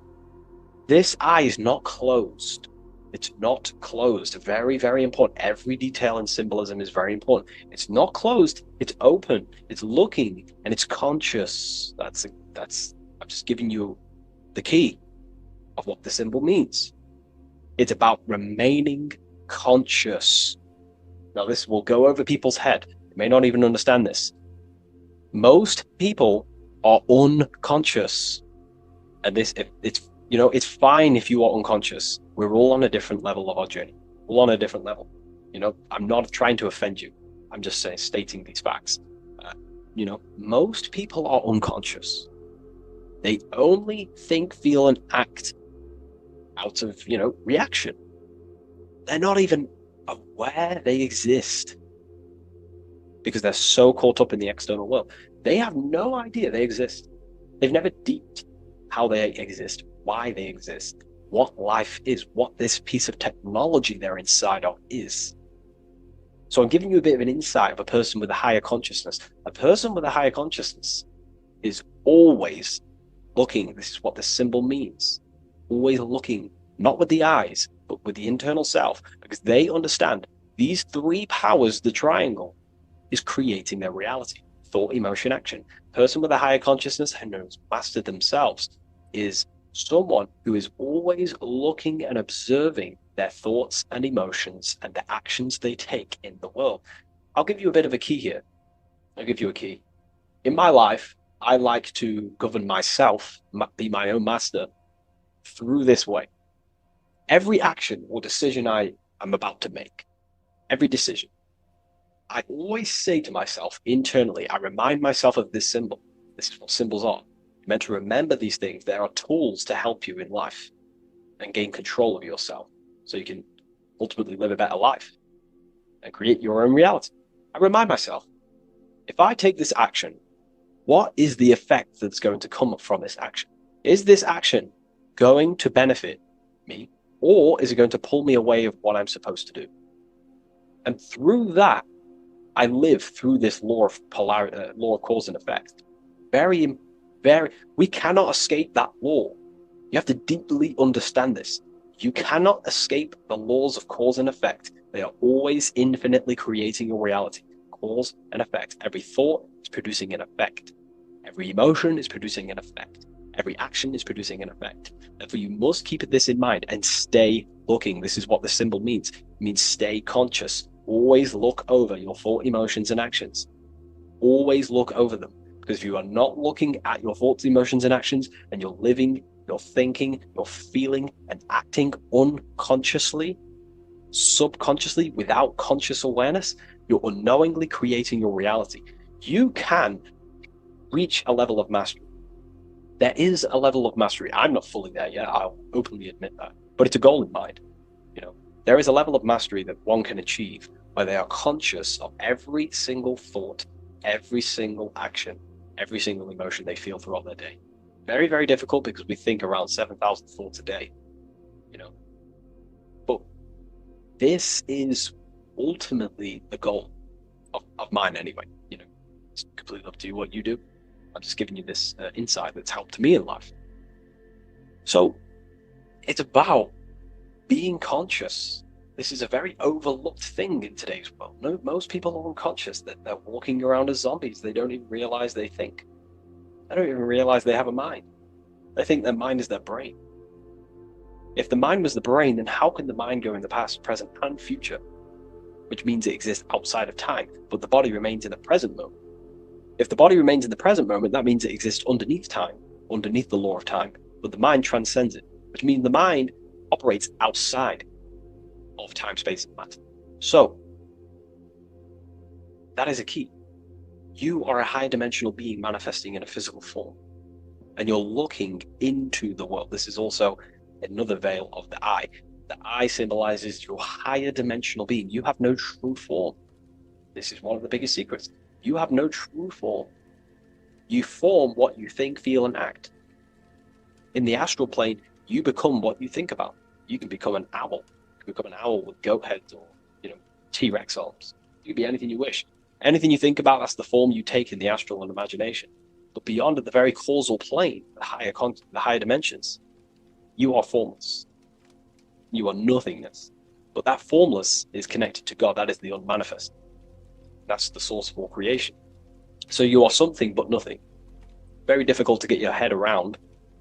this eye is not closed. It's not closed. Very, very important. Every detail in symbolism is very important. It's not closed. It's open. It's looking, and it's conscious. That's. I'm just giving you the key of what the symbol means. It's about remaining conscious. Now, this will go over people's head. They may not even understand this. Most people are unconscious, and it's fine if you are unconscious. We're all on a different level of our journey. We're all on a different level. I'm not trying to offend you. I'm just stating these facts. Most people are unconscious. They only think, feel, and act out of, reaction. They're not even aware they exist because they're so caught up in the external world. They have no idea they exist. They've never deeped how they exist, why they exist, what life is, what this piece of technology they're inside of is. So I'm giving you a bit of an insight of a person with a higher consciousness. A person with a higher consciousness is always looking. This is what the symbol means. Always looking, not with the eyes, but with the internal self, because they understand these three powers, the triangle, is creating their reality. Thought, emotion, action. Person with a higher consciousness who knows mastered themselves is someone who is always looking and observing their thoughts and emotions and the actions they take in the world. I'll give you a bit of a key here. I'll give you a key. In my life, I like to govern myself, be my own master, through this way. Every action or decision I am about to make, every decision, I always say to myself internally, I remind myself of this symbol. This is what symbols are. You're meant to remember these things. There are tools to help you in life and gain control of yourself so you can ultimately live a better life and create your own reality. I remind myself, if I take this action, what is the effect that's going to come from this action? Is this action going to benefit me, or is it going to pull me away of what I'm supposed to do? And through that, I live through this law of polarity, law of cause and effect. We cannot escape that law. You have to deeply understand this. You cannot escape the laws of cause and effect. They are always infinitely creating your reality. Cause and effect. Every thought is producing an effect. Every emotion is producing an effect. Every action is producing an effect. Therefore, you must keep this in mind and stay looking. This is what the symbol means. It means stay conscious. Always look over your thought, emotions, and actions. Always look over them. Because if you are not looking at your thoughts, emotions, and actions, and you're living, you're thinking, you're feeling, and acting unconsciously, subconsciously, without conscious awareness, you're unknowingly creating your reality. You can reach a level of mastery. There is a level of mastery. I'm not fully there yet. I'll openly admit that. But it's a goal in mind. There is a level of mastery that one can achieve where they are conscious of every single thought, every single action, every single emotion they feel throughout their day. Very, very difficult because we think around 7,000 thoughts a day, But this is ultimately the goal of mine anyway. It's completely up to you what you do. I'm just giving you this insight that's helped me in life. So it's about being conscious. This is a very overlooked thing in today's world. No, most people are unconscious, that they're walking around as zombies. They don't even realize they think. They don't even realize they have a mind. They think their mind is their brain. If the mind was the brain, then how can the mind go in the past, present, and future? Which means it exists outside of time, but the body remains in the present moment. If the body remains in the present moment, that means it exists underneath time, underneath the law of time, but the mind transcends it, which means the mind operates outside of time, space, and matter. So, that is a key. You are a high dimensional being manifesting in a physical form, and you're looking into the world. This is also another veil of the eye. The eye symbolizes your higher dimensional being. You have no true form. This is one of the biggest secrets. You have no true form. You form what you think, feel, and act. In the astral plane, you become what you think about. You can become an owl. You can become an owl with goat heads or, T-Rex arms. You can be anything you wish. Anything you think about, that's the form you take in the astral and imagination. But beyond the very causal plane, the higher dimensions, you are formless. You are nothingness. But that formless is connected to God. That is the unmanifest. That's the source of all creation. So you are something but nothing. Very difficult to get your head around,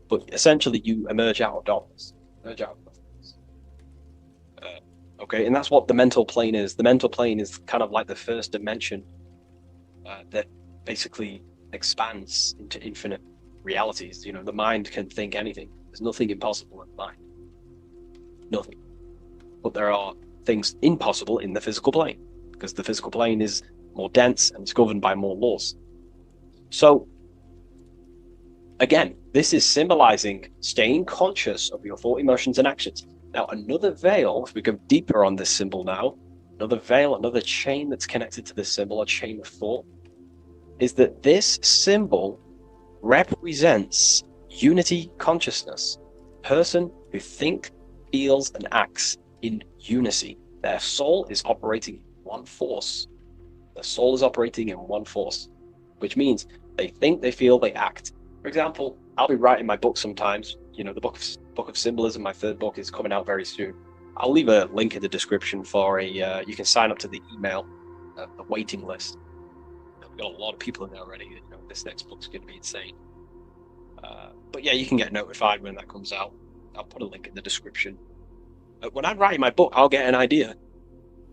but essentially you emerge out of darkness. Emerge out of nothingness. Okay, and that's what the mental plane is. The mental plane is kind of like the first dimension that basically expands into infinite realities. The mind can think anything. There's nothing impossible in the mind. Nothing. But there are things impossible in the physical plane, because the physical plane is more dense and it's governed by more laws. So, again, this is symbolizing staying conscious of your thought, emotions, and actions. Now, another veil, if we go deeper on this symbol now, another veil, another chain that's connected to this symbol, a chain of thought, is that this symbol represents unity consciousness. Person who thinks, feels, and acts in unity. Their soul is operating one force. The soul is operating in one force, which means they think, they feel, they act. For example, I'll be writing my book sometimes. You know, the book of Symbolism, my third book, is coming out very soon. I'll leave a link in the description for you can sign up to the email, the waiting list. We've got a lot of people in there already. You know, this next book's going to be insane. But yeah, you can get notified when that comes out. I'll put a link in the description. When I'm writing my book, I'll get an idea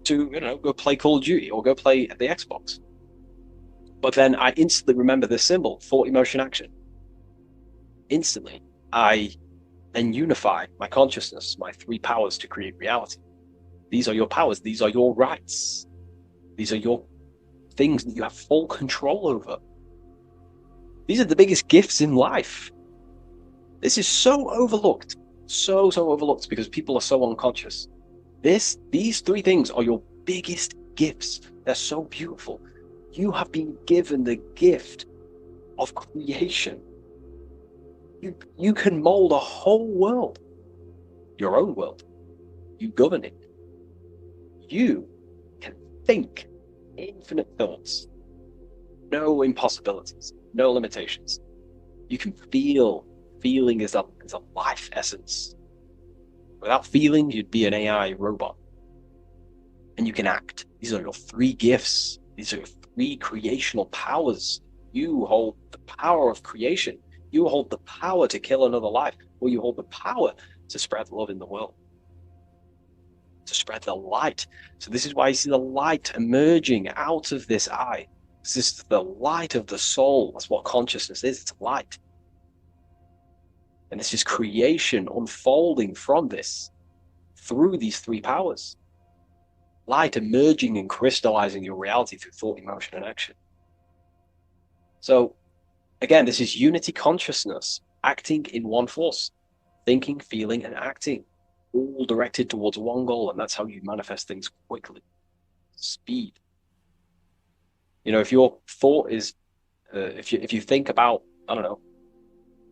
to, you know, go play Call of Duty or go play the Xbox. But then I instantly remember this symbol, thought, emotion, action. Instantly, I then unify my consciousness, my three powers to create reality. These are your powers. These are your rights. These are your things that you have full control over. These are the biggest gifts in life. This is so overlooked, so overlooked because people are so unconscious. These three things are your biggest gifts. They're so beautiful. You have been given the gift of creation. You can mold a whole world, your own world. You govern it. You can think infinite thoughts, no impossibilities, no limitations. You can feel. Feeling is a life essence. Without feeling, you'd be an AI robot. And you can act. These are your three gifts. These are your three creational powers. You hold the power of creation. You hold the power to kill another life, or you hold the power to spread love in the world, to spread the light. So this is why you see the light emerging out of this eye. This is the light of the soul. That's what consciousness is. It's light. And this is creation unfolding from this through these three powers. Light emerging and crystallizing your reality through thought, emotion, and action. So again, this is unity consciousness acting in one force, thinking, feeling, and acting, all directed towards one goal. And that's how you manifest things quickly. Speed. You know, if your thought is, if you think about, I don't know,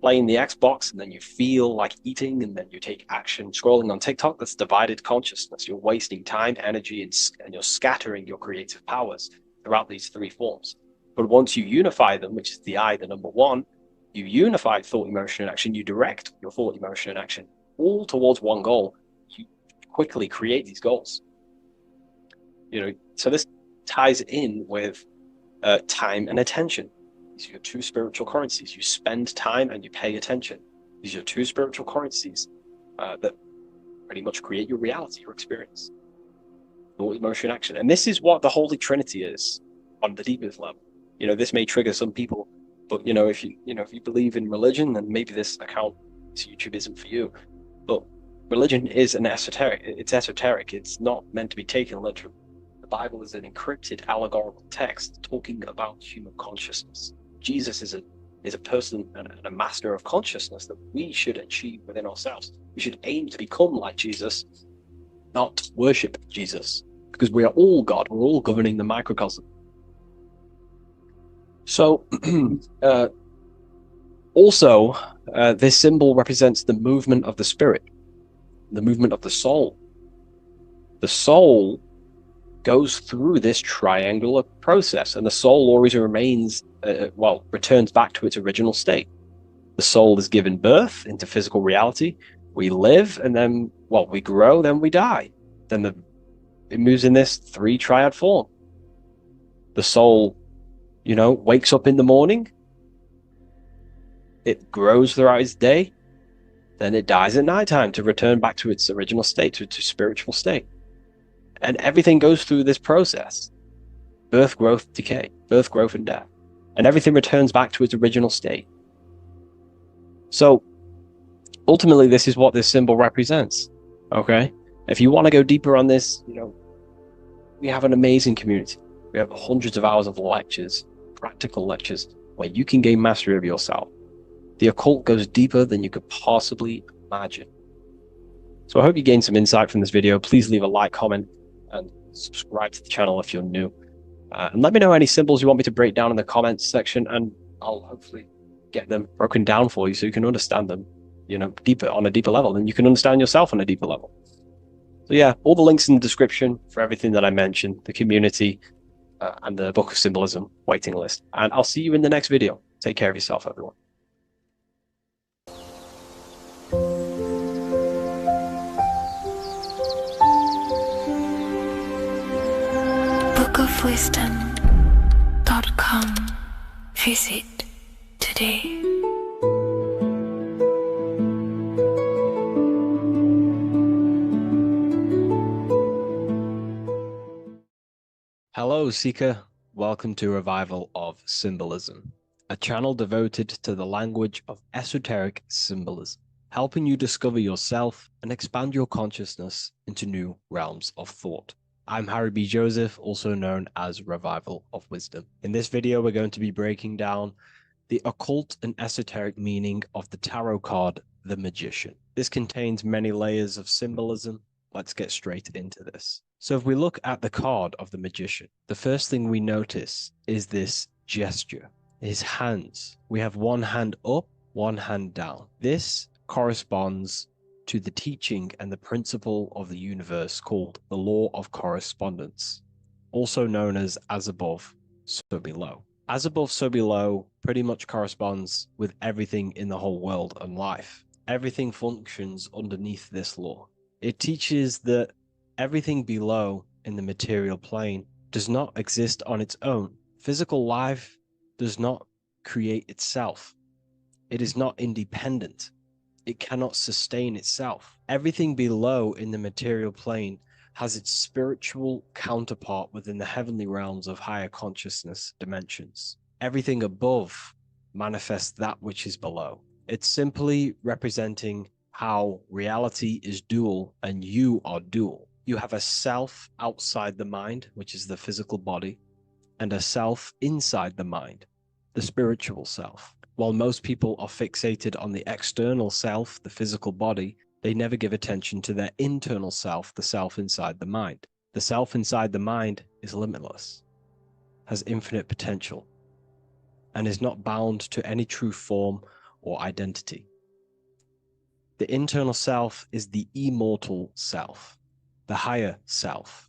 playing the Xbox and then you feel like eating and then you take action scrolling on TikTok, that's divided consciousness. You're wasting time, energy, and you're scattering your creative powers throughout these three forms. But once you unify them, which is the I, the number one, you unify thought, emotion, and action. You direct your thought, emotion, and action all towards one goal. You quickly create these goals. You know, so this ties in with time and attention. These are your two spiritual currencies. You spend time and you pay attention. These are your two spiritual currencies that pretty much create your reality, your experience. Thought, emotion, action. And this is what the Holy Trinity is on the deepest level. You know, this may trigger some people, but you know, if you believe in religion, then maybe this account, this YouTube isn't for you. But religion is an esoteric. It's esoteric. It's not meant to be taken literally. The Bible is an encrypted allegorical text talking about human consciousness. Jesus is a person and a master of consciousness that we should achieve within ourselves. We should aim to become like Jesus, not worship Jesus, because we are all God. We're all governing the microcosm. So, also, this symbol represents the movement of the spirit, the movement of the soul. The soul goes through this triangular process, and the soul always remains, returns back to its original state. The soul is given birth into physical reality. We live, and then, we grow, then we die. Then it moves in this three triad form. The soul, wakes up in the morning. It grows throughout its day. Then it dies at nighttime to return back to its original state, to its spiritual state. And everything goes through this process. Birth, growth, decay. Birth, growth, and death. And everything returns back to its original state. So, ultimately, this is what this symbol represents. Okay? If you want to go deeper on this, we have an amazing community. We have hundreds of hours of lectures, practical lectures, where you can gain mastery of yourself. The occult goes deeper than you could possibly imagine. So I hope you gained some insight from this video. Please leave a like, comment, and subscribe to the channel if you're new. And let me know any symbols you want me to break down in the comments section, and I'll hopefully get them broken down for you so you can understand them, deeper, on a deeper level, and you can understand yourself on a deeper level. So yeah, all the links in the description for everything that I mentioned, the community, and the Book of Symbolism waiting list. And I'll see you in the next video. Take care of yourself, everyone. bookofwisdom.com. Visit today. Hello, Seeker. Welcome to Revival of Symbolism, a channel devoted to the language of esoteric symbolism, helping you discover yourself and expand your consciousness into new realms of thought. I'm Harry B. Joseph, also known as Revival of Wisdom. In this video, we're going to be breaking down the occult and esoteric meaning of the tarot card, the Magician. This contains many layers of symbolism. Let's get straight into this. So if we look at the card of the Magician, the first thing we notice is this gesture, his hands. We have one hand up, one hand down. This corresponds to the teaching and the principle of the universe called the law of correspondence, also known as above, so below. As above, so below pretty much corresponds with everything in the whole world and life. Everything functions underneath this law. It teaches that everything below in the material plane does not exist on its own. Physical life does not create itself. It is not independent. It cannot sustain itself. Everything below in the material plane has its spiritual counterpart within the heavenly realms of higher consciousness dimensions. Everything above manifests that which is below. It's simply representing how reality is dual and you are dual. You have a self outside the mind, which is the physical body, and a self inside the mind, the spiritual self. While most people are fixated on the external self, the physical body, they never give attention to their internal self, the self inside the mind. The self inside the mind is limitless, has infinite potential, and is not bound to any true form or identity. The internal self is the immortal self, the higher self.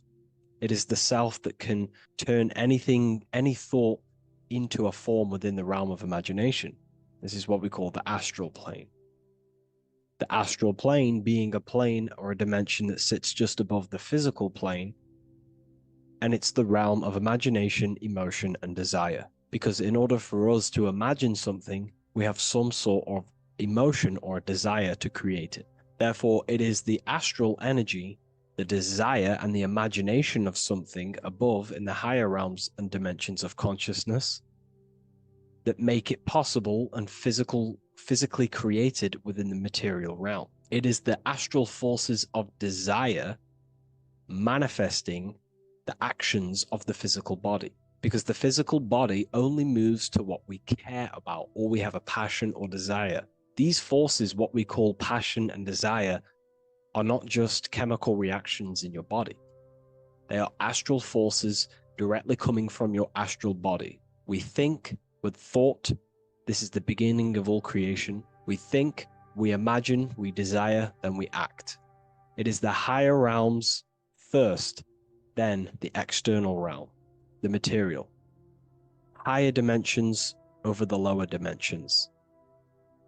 It is the self that can turn anything, any thought, into a form within the realm of imagination. This is what we call the astral plane. The astral plane being a plane or a dimension that sits just above the physical plane, and it's the realm of imagination, emotion, and desire. Because in order for us to imagine something, we have some sort of emotion or desire to create it. Therefore, it is the astral energy, the desire and the imagination of something above in the higher realms and dimensions of consciousness that make it possible and physically created within the material realm. It is the astral forces of desire manifesting the actions of the physical body, because the physical body only moves to what we care about or we have a passion or desire. These forces, what we call passion and desire, are not just chemical reactions in your body. They are astral forces directly coming from your astral body. We think with thought. This is the beginning of all creation. We think, we imagine, we desire, then we act. It is the higher realms first, then the external realm, the material. Higher dimensions over the lower dimensions.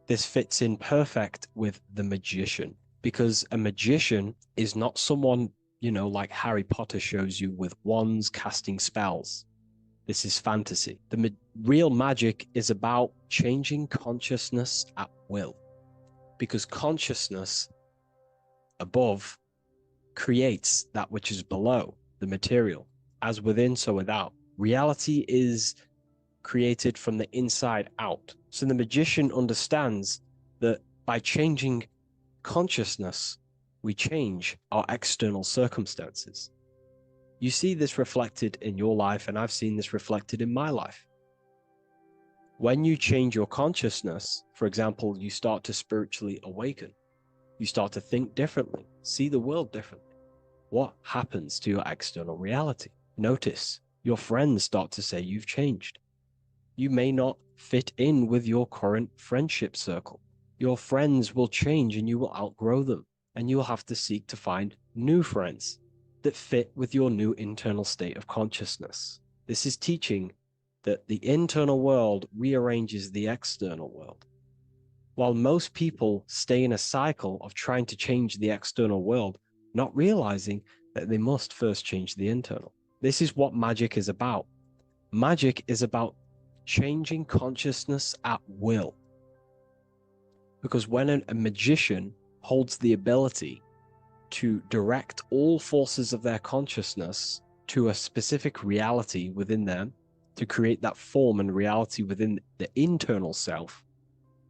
This fits in perfect with the magician, because a magician is not someone, like Harry Potter shows you with wands casting spells. This is fantasy. The real magic is about changing consciousness at will, because consciousness above creates that which is below, the material. As within, so without. Reality is created from the inside out. So the magician understands that by changing consciousness, we change our external circumstances. You see this reflected in your life, and I've seen this reflected in my life. When you change your consciousness, for example, you start to spiritually awaken. You start to think differently, see the world differently. What happens to your external reality? Notice your friends start to say you've changed. You may not fit in with your current friendship circle. Your friends will change and you will outgrow them. and you'll have to seek to find new friends that fit with your new internal state of consciousness. This is teaching that the internal world rearranges the external world. While most people stay in a cycle of trying to change the external world, not realizing that they must first change the internal. This is what magic is about. Magic is about changing consciousness at will. Because when a magician holds the ability to direct all forces of their consciousness to a specific reality within them, to create that form and reality within the internal self,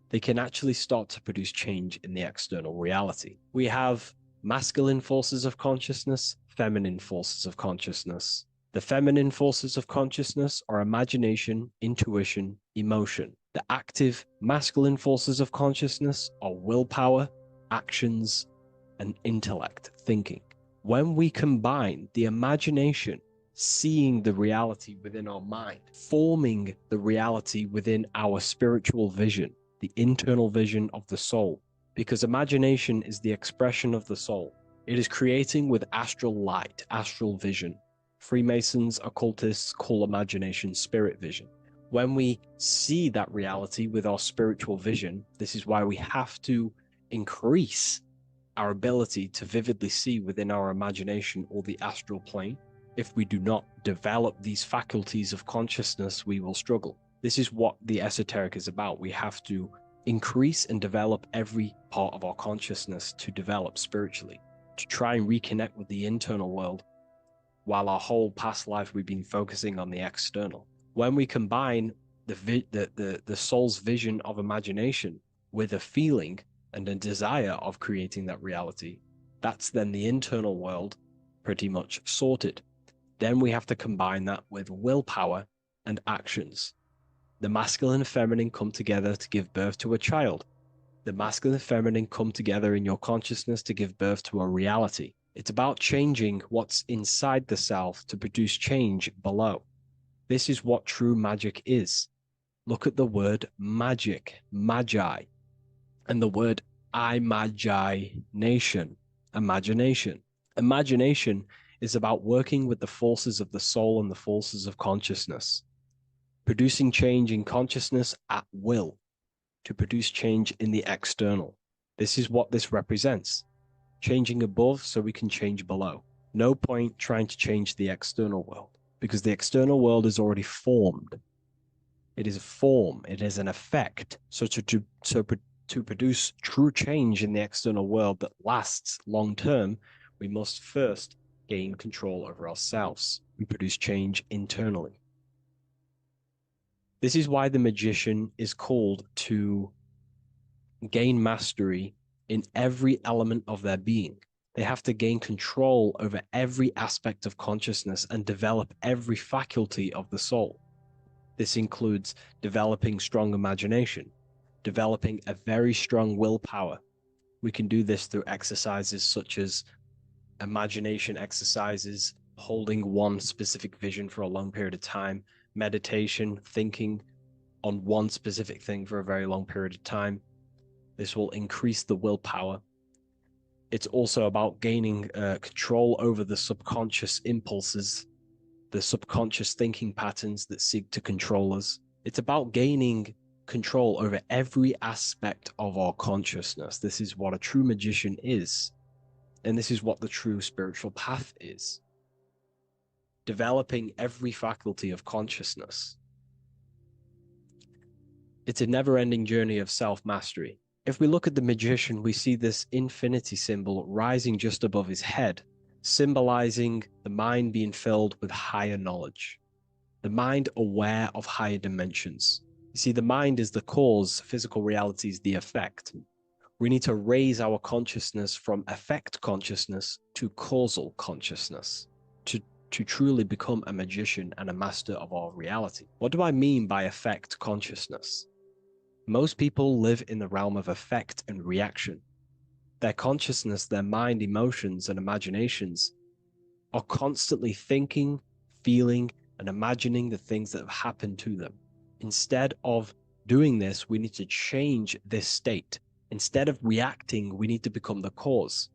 they can actually start to produce change in the external reality. We have masculine forces of consciousness, feminine forces of consciousness. The feminine forces of consciousness are imagination, intuition, emotion. The active masculine forces of consciousness are willpower, actions, and intellect, thinking. When we combine the imagination, seeing the reality within our mind, forming the reality within our spiritual vision, the internal vision of the soul, because imagination is the expression of the soul. It is creating with astral light, astral vision. Freemasons, occultists call imagination spirit vision. When we see that reality with our spiritual vision, this is why we have to increase our ability to vividly see within our imagination or the astral plane. If we do not develop these faculties of consciousness, we will struggle. This is what the esoteric is about. We have to increase and develop every part of our consciousness to develop spiritually, to try and reconnect with the internal world, while our whole past life we've been focusing on the external. When we combine the soul's vision of imagination with a feeling and a desire of creating that reality, that's then the internal world pretty much sorted. Then we have to combine that with willpower and actions. The masculine and feminine come together to give birth to a child. The masculine and feminine come together in your consciousness to give birth to a reality. It's about changing what's inside the self to produce change below. This is what true magic is. Look at the word magic, magi, and the word imagination, imagination. Imagination is about working with the forces of the soul and the forces of consciousness, producing change in consciousness at will to produce change in the external. This is what this represents. Changing above so we can change below. No point trying to change the external world because the external world is already formed. It is a form, it is an effect. So to produce true change in the external world that lasts long term, we must first gain control over ourselves and produce change internally. This is why the magician is called to gain mastery in every element of their being. They have to gain control over every aspect of consciousness and develop every faculty of the soul. This includes developing strong imagination, developing a very strong willpower. We can do this through exercises such as imagination exercises, holding one specific vision for a long period of time, meditation, thinking on one specific thing for a very long period of time. This will increase the willpower. It's also about gaining control over the subconscious impulses, the subconscious thinking patterns that seek to control us. It's about gaining control over every aspect of our consciousness. This is what a true magician is. And this is what the true spiritual path is. Developing every faculty of consciousness. It's a never-ending journey of self-mastery. If we look at the magician, we see this infinity symbol rising just above his head, symbolizing the mind being filled with higher knowledge, the mind aware of higher dimensions. You see, the mind is the cause, physical reality is the effect. We need to raise our consciousness from effect consciousness to causal consciousness to truly become a magician and a master of our reality. What do I mean by effect consciousness? Most people live in the realm of effect and reaction. Their consciousness, their mind, emotions, and imaginations are constantly thinking, feeling, and imagining the things that have happened to them. Instead of doing this, we need to change this state. Instead of reacting, we need to become the cause.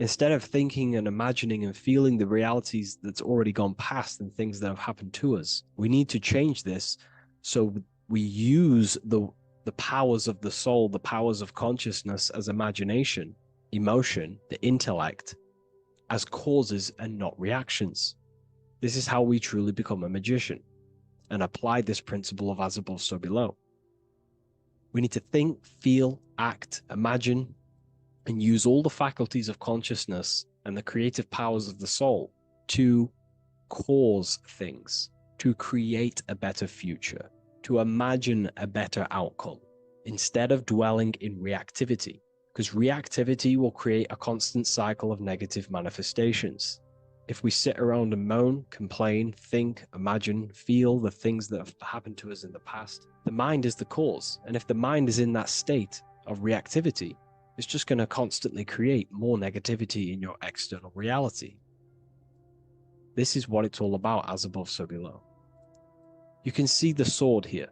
Instead of thinking and imagining and feeling the realities that's already gone past and things that have happened to us, we need to change this so we use the powers of the soul, the powers of consciousness as imagination, emotion, the intellect, as causes and not reactions. This is how we truly become a magician and apply this principle of as above, so below. We need to think, feel, act, imagine, and use all the faculties of consciousness and the creative powers of the soul to cause things, to create a better future, to imagine a better outcome, instead of dwelling in reactivity, because reactivity will create a constant cycle of negative manifestations. If we sit around and moan, complain, think, imagine, feel the things that have happened to us in the past, the mind is the cause. And if the mind is in that state of reactivity, it's just going to constantly create more negativity in your external reality. This is what it's all about, as above, so below. You can see the sword here.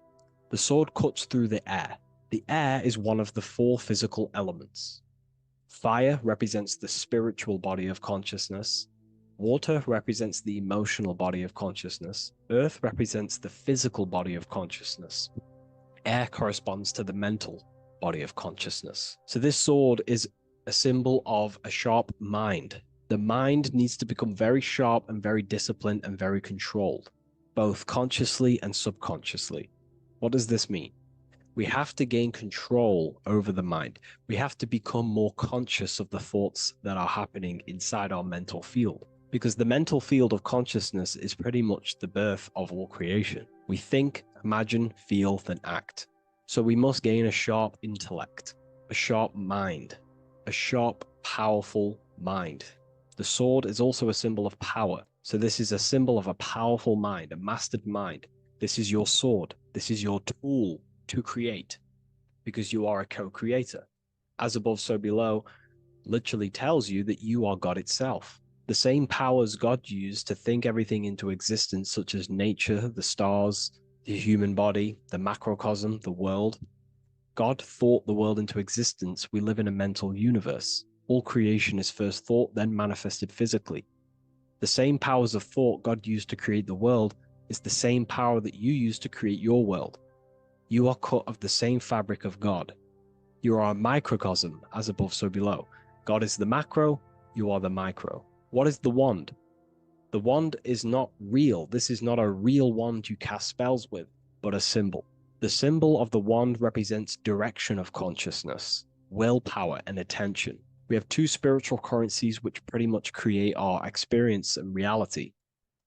The sword cuts through the air. The air is one of the 4 physical elements. Fire represents the spiritual body of consciousness. Water represents the emotional body of consciousness. Earth represents the physical body of consciousness. Air corresponds to the mental body of consciousness. So this sword is a symbol of a sharp mind. The mind needs to become very sharp and very disciplined and very controlled, both consciously and subconsciously. What does this mean? We have to gain control over the mind. We have to become more conscious of the thoughts that are happening inside our mental field, because the mental field of consciousness is pretty much the birth of all creation. We think, imagine, feel, then act. So we must gain a sharp intellect, a sharp mind, a sharp, powerful mind. The sword is also a symbol of power. So this is a symbol of a powerful mind, a mastered mind. This is your sword. This is your tool to create, because you are a co-creator. As above, so below literally tells you that you are God itself. The same powers God used to think everything into existence, such as nature, the stars, the human body, the macrocosm, the world. God thought the world into existence. We live in a mental universe. All creation is first thought, then manifested physically. The same powers of thought God used to create the world is the same power that you use to create your world. You are cut of the same fabric of God. You are a microcosm, as above, so below. God is the macro, you are the micro. What is the wand? The wand is not real. This is not a real wand you cast spells with, but a symbol. The symbol of the wand represents direction of consciousness, willpower, and attention. We have 2 spiritual currencies which pretty much create our experience and reality: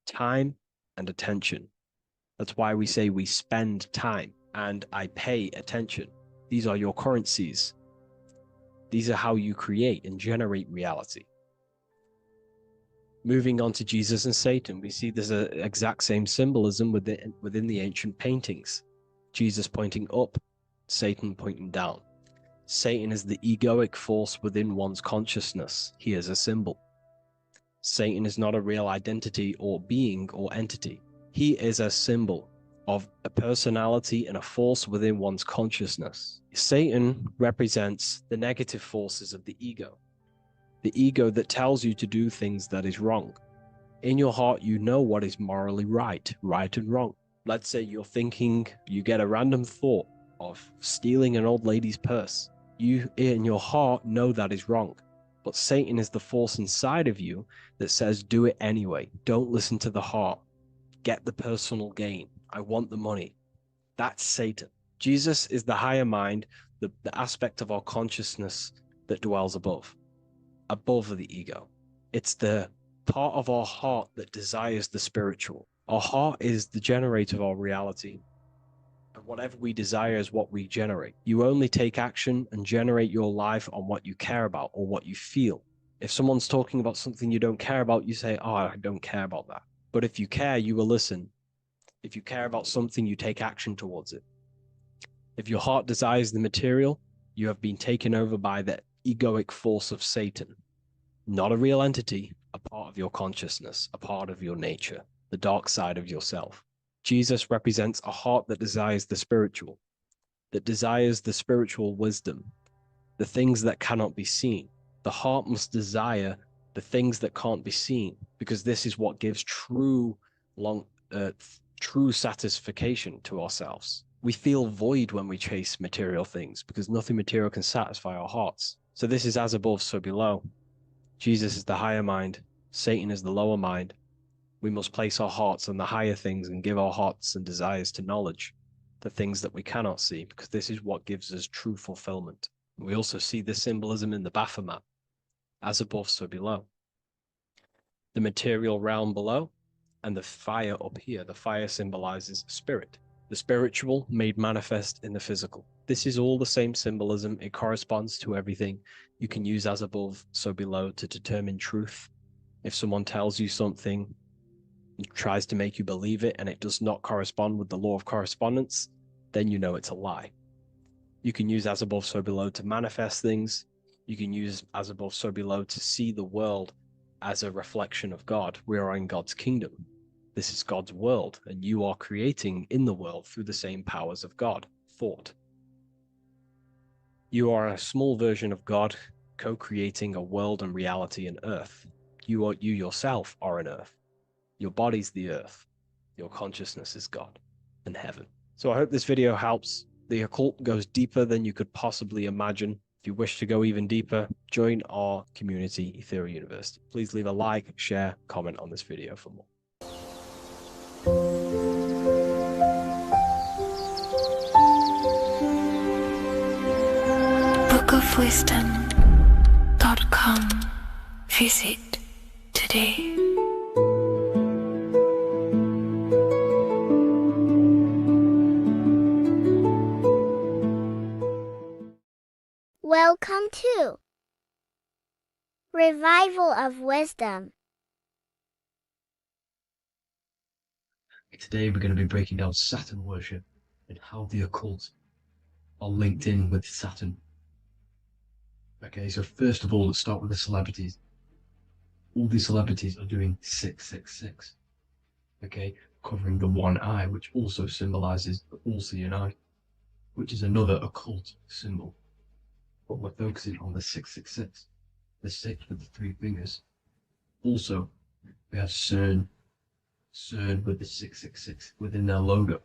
time and attention. That's why we say we spend time and I pay attention. These are your currencies. These are how you create and generate reality. Moving on to Jesus and Satan, we see there's an exact same symbolism within the ancient paintings. Jesus pointing up, Satan pointing down. Satan is the egoic force within one's consciousness. He is a symbol. Satan is not a real identity or being or entity. He is a symbol of a personality and a force within one's consciousness. Satan represents the negative forces of the ego that tells you to do things that is wrong. In your heart, you know what is morally right and wrong. Let's say you're thinking, you get a random thought of stealing an old lady's purse. You, in your heart, know that is wrong. But Satan is the force inside of you that says, do it anyway. Don't listen to the heart. Get the personal gain. I want the money. That's Satan. Jesus is the higher mind, the aspect of our consciousness that dwells above the ego. It's the part of our heart that desires the spiritual. Our heart is the generator of our reality. And whatever we desire is what we generate. You only take action and generate your life on what you care about or what you feel. If someone's talking about something you don't care about, you say, oh, I don't care about that. But if you care, you will listen. If you care about something, you take action towards it. If your heart desires the material, you have been taken over by the egoic force of Satan. Not a real entity, a part of your consciousness, a part of your nature, the dark side of yourself. Jesus represents a heart that desires the spiritual wisdom, the things that cannot be seen. The heart must desire the things that can't be seen, because this is what gives true satisfaction to ourselves. We feel void when we chase material things because nothing material can satisfy our hearts. So this is as above, so below. Jesus is the higher mind. Satan is the lower mind. We must place our hearts on the higher things and give our hearts and desires to knowledge, the things that we cannot see, because this is what gives us true fulfillment. We also see this symbolism in the Baphomet. As above, so below. The material realm below and the fire up here. The fire symbolizes spirit. The spiritual made manifest in the physical. This is all the same symbolism. It corresponds to everything. You can use as above, so below to determine truth. If someone tells you something, tries to make you believe it, and it does not correspond with the law of correspondence, then you know it's a lie. You can use as above, so below to manifest things. You can use as above, so below to see the world as a reflection of God. We are in God's kingdom. This is God's world, and you are creating in the world through the same powers of God, thought. You are a small version of God, co-creating a world and reality in earth. You yourself are an earth. Your body's the earth. Your consciousness is God and heaven. So I hope this video helps. The occult goes deeper than you could possibly imagine. If you wish to go even deeper, join our community, Ethereal University. Please leave a like, share, comment on this video for more. bookofwisdom.com. Visit today. Welcome to Revival of Wisdom. Today we're going to be breaking down Saturn worship and how the occult are linked in with Saturn. Okay, so first of all, let's start with the celebrities. All these celebrities are doing 666. Okay, covering the one eye, which also symbolizes the all-seeing eye, which is another occult symbol. But we're focusing on the 666, the 6 with the 3 fingers. Also, we have CERN with the 666 within their logo.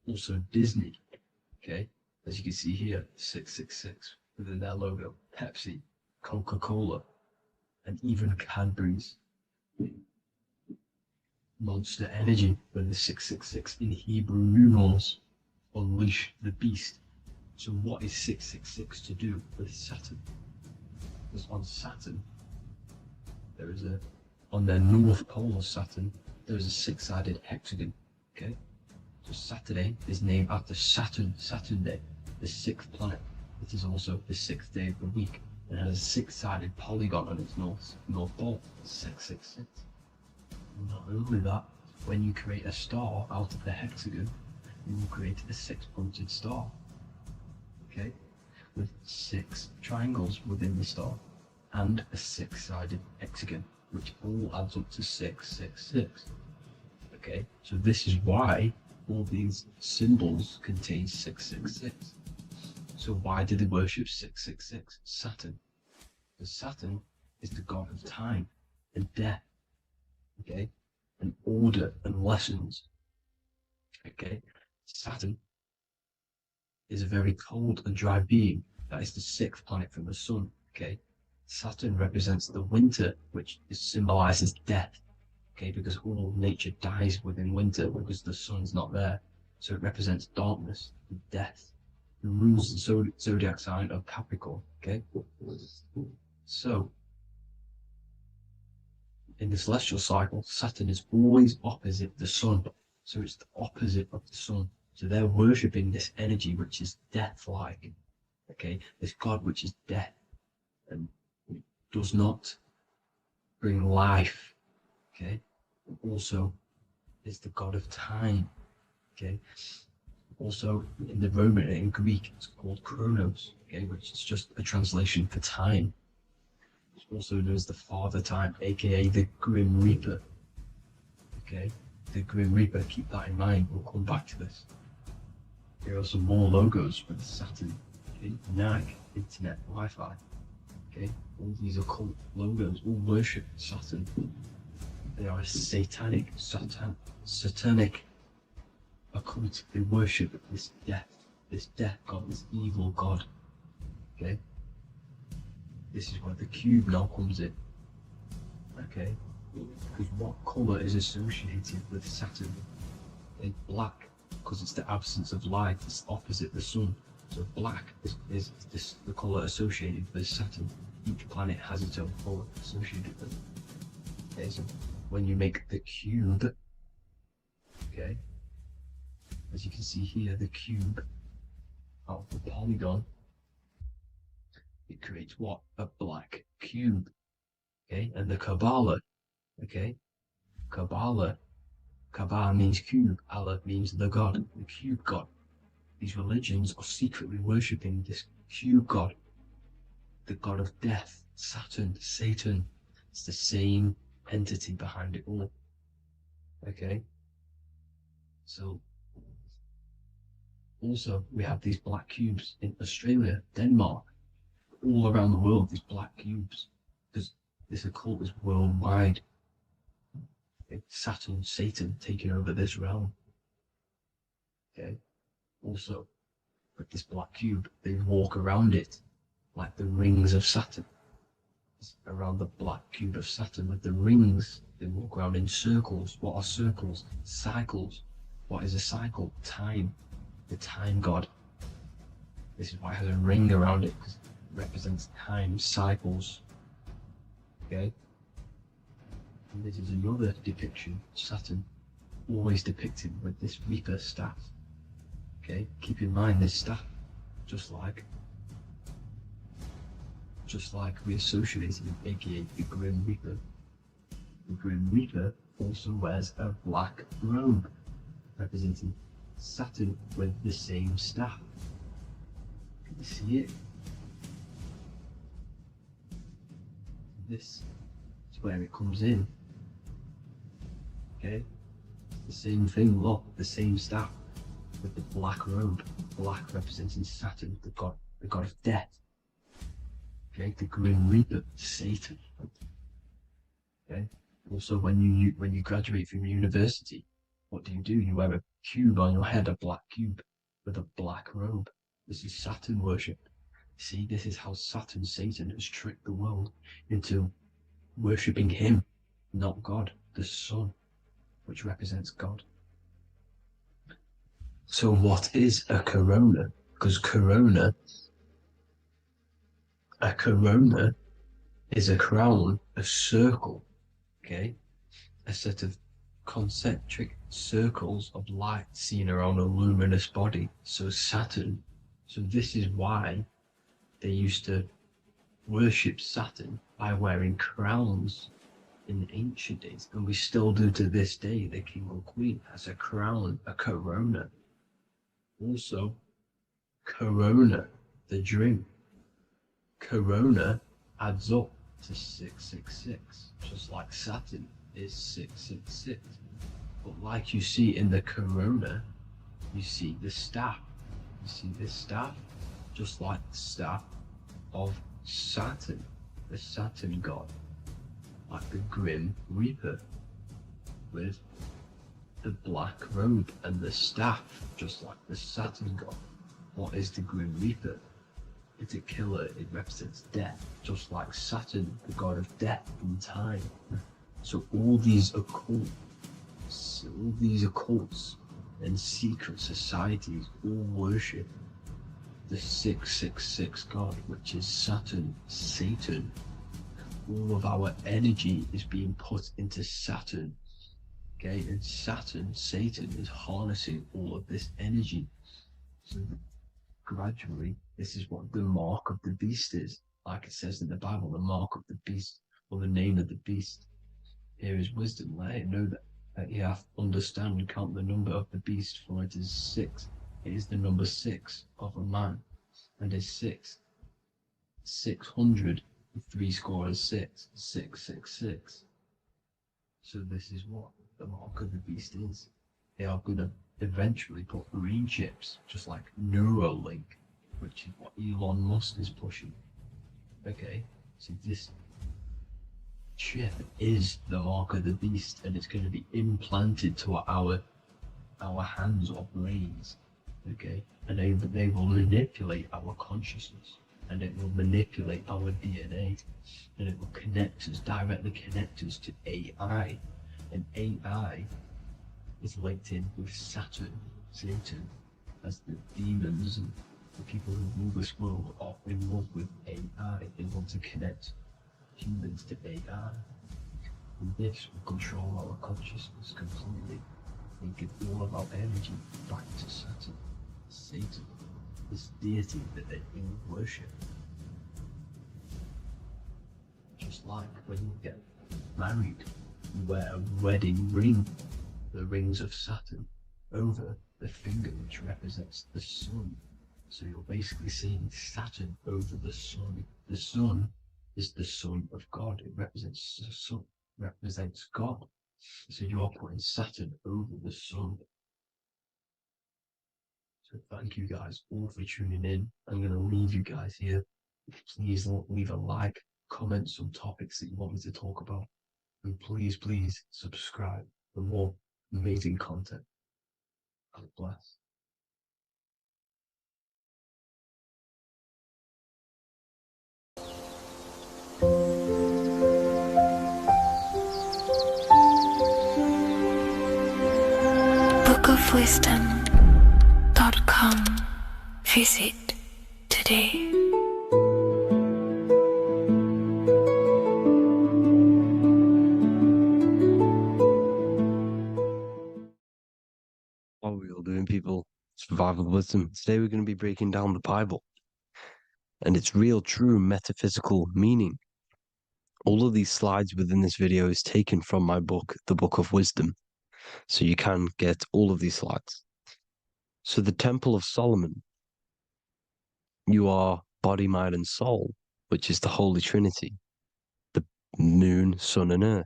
Also Disney, okay, as you can see here, 666 within their logo. Pepsi, Coca-Cola, and even Cadbury's. Monster Energy with the 666 in Hebrew numerals. Unleash the beast. So what is 666 to do with Saturn? Because on Saturn, on the north pole of Saturn, there is a 6-sided hexagon, okay? So Saturday is named after Saturn Day, the 6th planet. It is also the 6th day of the week, and has a 6-sided polygon on its north pole, 666. Not only that, when you create a star out of the hexagon, you will create a 6-pointed star. Okay, with 6 triangles within the star and a 6-sided hexagon, which all adds up to 666. Okay, so this is why all these symbols contain 666. So why do they worship 666? Saturn. Because Saturn is the god of time and death. Okay, and order and lessons. Okay, Saturn is a very cold and dry being. That is the 6th planet from the sun. Okay, Saturn represents the winter, which symbolizes death. Okay, because all nature dies within winter because the sun's not there. So it represents darkness and death. It rules the zodiac sign of Capricorn. Okay, so in the celestial cycle, Saturn is always opposite the sun. So it's the opposite of the sun. So they're worshipping this energy which is death-like, okay? This god which is death and does not bring life, okay? Also is the god of time, okay? Also in the Roman and in Greek it's called Chronos, okay, which is just a translation for time. It's also known as the Father Time, aka the Grim Reaper, okay? The Grim Reaper, keep that in mind, we'll come back to this. Here are some more logos for the Saturn, okay? NAC, Internet, Wi-Fi, Okay, all these occult logos all worship Saturn. They are a satanic occult. They worship this death god, this evil god. Okay, this is where the cube now comes in. Okay, because what color is associated with Saturn? Okay, black, because it's the absence of light. It's opposite the sun. So black is this the color associated with Saturn. Each planet has its own color associated with it. Okay, so when you make the cube, okay, as you can see here, the cube out of the polygon, it creates what? A black cube. Okay, and the Kabbalah, okay, Kabbalah means cube, Allah means the God, the cube God. These religions are secretly worshipping this cube God, the god of death, Saturn, Satan. It's the same entity behind it all. Okay, so also we have these black cubes in Australia, Denmark, all around the world, these black cubes, because this occult is worldwide. Okay? Saturn, Satan taking over this realm. Okay, also with this black cube, they walk around it like the rings of Saturn. It's around the black cube of Saturn with the rings, they walk around in circles. What are circles? Cycles. What is a cycle? Time. The time god. This is why it has a ring around it, because it represents time, cycles. Okay? And this is another depiction of Saturn, always depicted with this Reaper staff. Okay? Keep in mind this staff, just like we associated with, aka the Grim Reaper. The Grim Reaper also wears a black robe, representing Saturn with the same staff. Can you see it? This is where it comes in. Okay? The same thing, look, the same staff with the black robe. Black representing Saturn, the god of death. Okay, the Grim Reaper, Satan. Okay. Also, when you graduate from university, what do? You wear a cube on your head, a black cube with a black robe. This is Saturn worship. See, this is how Saturn, Satan, has tricked the world into worshipping him, not God, the sun, which represents God. So what is a corona? Because a corona is a crown, a circle, okay? A set of concentric circles of light seen around a luminous body. So Saturn. So this is why they used to worship Saturn by wearing crowns in ancient days. And we still do to this day. The king or queen has a crown, a corona. Also, corona, the drink. Corona adds up to 666, just like Saturn is 666. But like you see in the corona, you see the staff. You see this staff, just like the staff of Saturn, the Saturn god, like the Grim Reaper, with the black robe and the staff, just like the Saturn god. What is the Grim Reaper? It's a killer, it represents death, just like Saturn, the god of death and time. So all these occults and secret societies all worship the 666 god, which is Saturn, Satan. All of our energy is being put into Saturn. Okay, and Saturn, Satan, is harnessing all of this energy. So gradually, this is what the mark of the beast is. Like it says in the Bible, the mark of the beast, or the name of the beast. Here is wisdom, let it know that you have to understand and count the number of the beast, for it is 6. It is the number 6 of a man, and is 600, 6, 666. So this is what the mark of the beast is. They are going to eventually put green chips, just like Neuralink, which is what Elon Musk is pushing. Okay, So this chip is the mark of the beast, and it's going to be implanted to our hands or brains, okay? And they will manipulate our consciousness, and it will manipulate our DNA, and it will directly connect us to AI, and AI is linked in with Saturn, Satan, as the demons and the people who rule this world are in love with AI. They want to connect humans to AI. And this will control our consciousness completely and give all of our energy back to Saturn, Satan, this deity that they all worship. Just like when you get married, you wear a wedding ring, the rings of Saturn, over the finger, which represents the sun. So you're basically seeing Saturn over the sun. The sun is the son of God. It represents the sun, represents God. So you're putting Saturn over the sun. So thank you guys all for tuning in. I'm going to leave you guys here. Please leave a like, comment some topics that you want me to talk about. And please subscribe for more amazing content. God bless. bookofwisdom.com. Visit today. What are we all doing, people? Survival wisdom. Today we're going to be breaking down the Bible and its real, true metaphysical meaning. All of these slides within this video is taken from my book, The Book of Wisdom, so you can get all of these slides. So the Temple of Solomon, you are body, mind, and soul, which is the Holy Trinity, the moon, sun, and earth.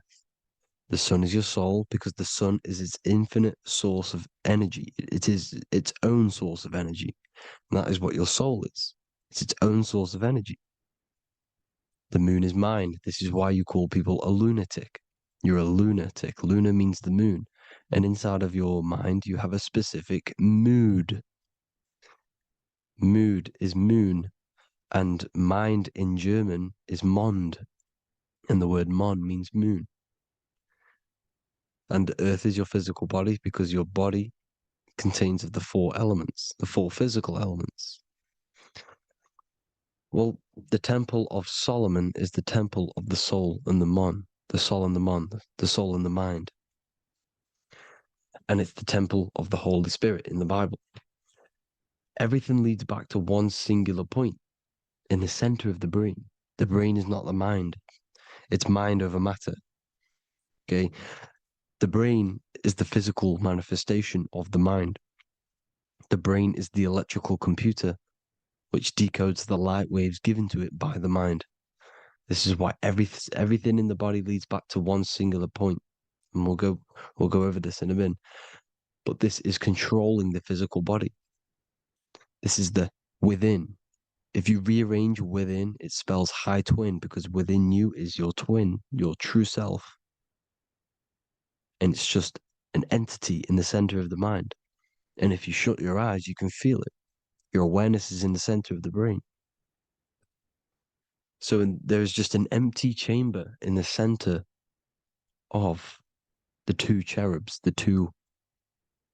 The sun is your soul because the sun is its infinite source of energy. It is its own source of energy. And that is what your soul is. It's its own source of energy. The moon is mind. This is why you call people a lunatic. You're a lunatic. Luna means the moon. And inside of your mind, you have a specific mood. Mood is moon. And mind in German is Mond. And the word Mon means moon. And earth is your physical body because your body contains of the four elements, the four physical elements. Well, the Temple of Solomon is the temple of the soul and the Mon, the soul and the Mon, the soul and the mind. And it's the temple of the Holy Spirit in the Bible. Everything leads back to one singular point in the center of the brain. The brain is not the mind. It's mind over matter. Okay? The brain is the physical manifestation of the mind. The brain is the electrical computer which decodes the light waves given to it by the mind. This is why everything in the body leads back to one singular point. And we'll go over this in a minute. But this is controlling the physical body. This is the within. If you rearrange within, it spells high twin because within you is your twin, your true self. And it's just an entity in the center of the mind. And if you shut your eyes, you can feel it. Your awareness is in the center of the brain. So there's just an empty chamber in the center of the two cherubs, the two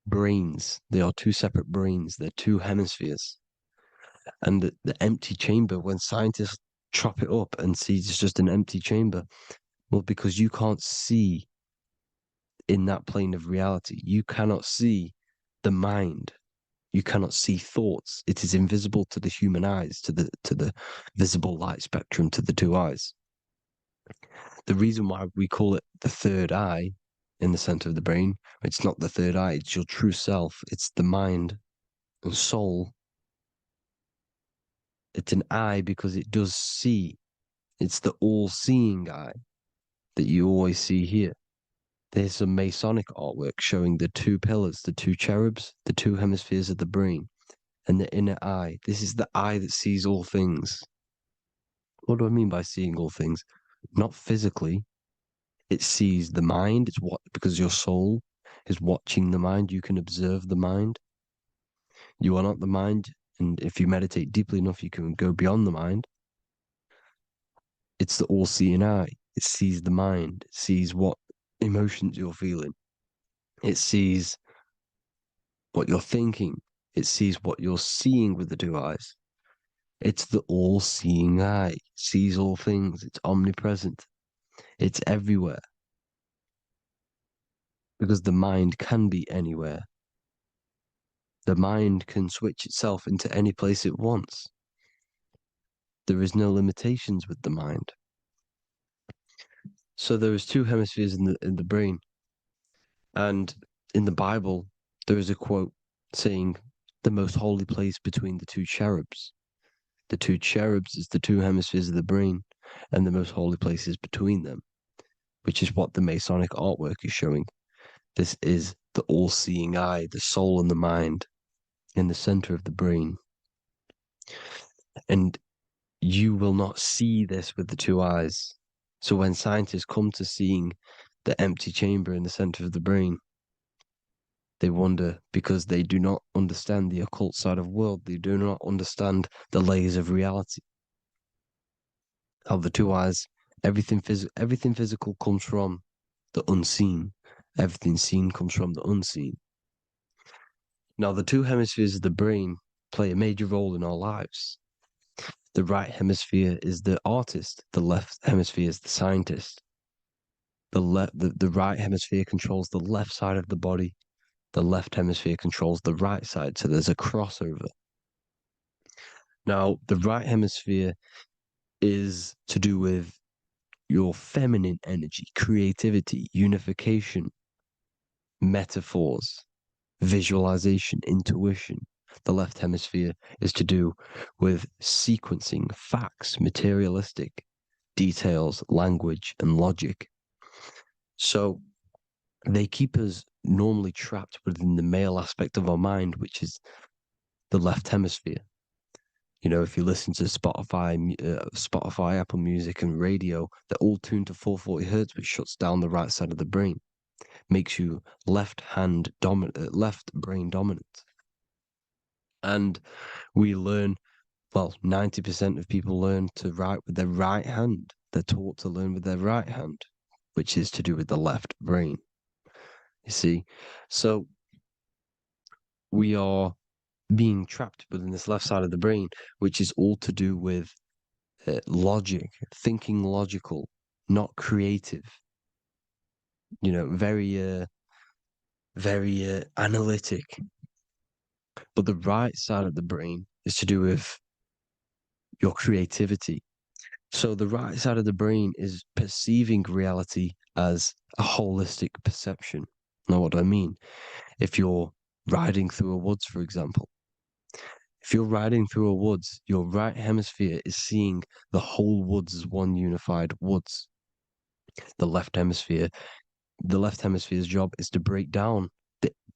brains. They are two separate brains. They're two hemispheres. And the empty chamber, when scientists chop it up and see it's just an empty chamber, well, because you can't see in that plane of reality, you cannot see the mind. You cannot see thoughts. It is invisible to the human eyes, to the visible light spectrum, to the two eyes. The reason why we call it the third eye in the center of the brain, it's not the third eye, it's your true self. It's the mind and soul. It's an eye because it does see. It's the all-seeing eye that you always see here. There's some Masonic artwork showing the two pillars, the two cherubs, the two hemispheres of the brain, and the inner eye. This is the eye that sees all things. What do I mean by seeing all things? Not physically. It sees the mind. It's what, because your soul is watching the mind. You can observe the mind. You are not the mind. And if you meditate deeply enough, you can go beyond the mind. It's the all-seeing eye. It sees the mind. It sees what emotions you're feeling. It sees what you're thinking. It sees what you're seeing with the two eyes. It's the all-seeing eye. It sees all things. It's omnipresent. It's everywhere. Because the mind can be anywhere. The mind can switch itself into any place it wants. There is no limitations with the mind. So there is two hemispheres in the brain. And in the Bible, there is a quote saying the most holy place between the two cherubs. The two cherubs is the two hemispheres of the brain, and the most holy place is between them, which is what the Masonic artwork is showing. This is the all-seeing eye, the soul and the mind in the center of the brain. And you will not see this with the two eyes. So when scientists come to seeing the empty chamber in the center of the brain, they wonder because they do not understand the occult side of the world. They do not understand the layers of reality. How the two eyes, everything physical comes from the unseen. Everything seen comes from the unseen. Now, the two hemispheres of the brain play a major role in our lives. The right hemisphere is the artist. The left hemisphere is the scientist. The right hemisphere controls the left side of the body. The left hemisphere controls the right side. So there's a crossover. Now, the right hemisphere is to do with your feminine energy, creativity, unification, metaphors, visualization, intuition. The left hemisphere is to do with sequencing, facts, materialistic details, language, and logic. So they keep us normally trapped within the male aspect of our mind, which is the left hemisphere. You know, if you listen to Spotify, Apple Music, and radio, they're all tuned to 440 hertz, which shuts down the right side of the brain, makes you left brain dominant. And we learn, well, 90% of people learn to write with their right hand. They're taught to learn with their right hand, which is to do with the left brain. You see, so we are being trapped within this left side of the brain, which is all to do with logic, thinking logical, not creative. You know, very analytic. But the right side of the brain is to do with your creativity. So the right side of the brain is perceiving reality as a holistic perception. Now, what do I mean? If you're riding through a woods, for example, if you're riding through a woods, your right hemisphere is seeing the whole woods as one unified woods. The left hemisphere's job is to break down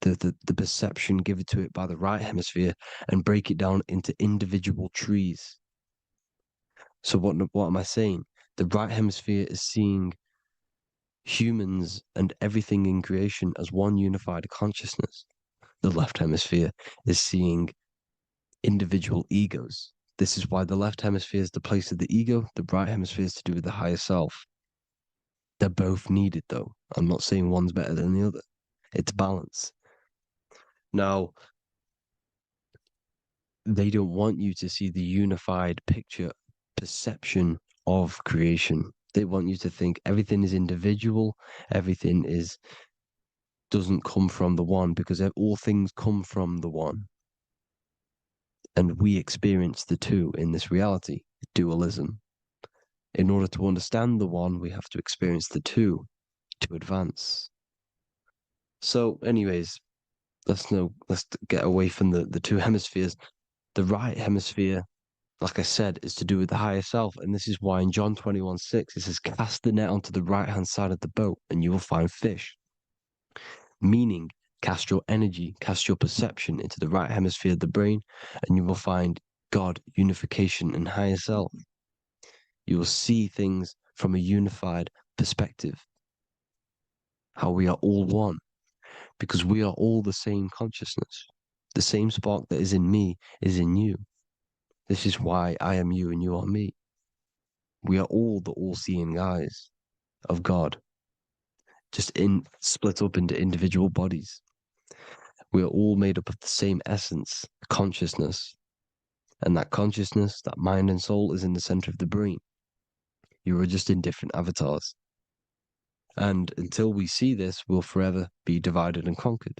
the perception given to it by the right hemisphere and break it down into individual trees. So what am I saying? The right hemisphere is seeing humans and everything in creation as one unified consciousness. The left hemisphere is seeing individual egos. This is why the left hemisphere is the place of the ego, the right hemisphere is to do with the higher self. They're both needed, though. I'm not saying one's better than the other. It's balance. Now, they don't want you to see the unified picture, perception of creation. They want you to think everything is individual, everything doesn't come from the one, because all things come from the one. And we experience the two in this reality, dualism. In order to understand the one, we have to experience the two to advance. So, anyways, let's get away from the two hemispheres. The right hemisphere, like I said, is to do with the higher self. And this is why in John 21:6, it says, cast the net onto the right-hand side of the boat and you will find fish. Meaning, cast your energy, cast your perception into the right hemisphere of the brain, and you will find God, unification, and higher self. You will see things from a unified perspective. How we are all one, because we are all the same consciousness. The same spark that is in me is in you. This is why I am you and you are me. We are all the all-seeing eyes of God, just split up into individual bodies. We are all made up of the same essence, consciousness. And that consciousness, that mind and soul, is in the center of the brain. You are just in different avatars. And until we see this, we'll forever be divided and conquered.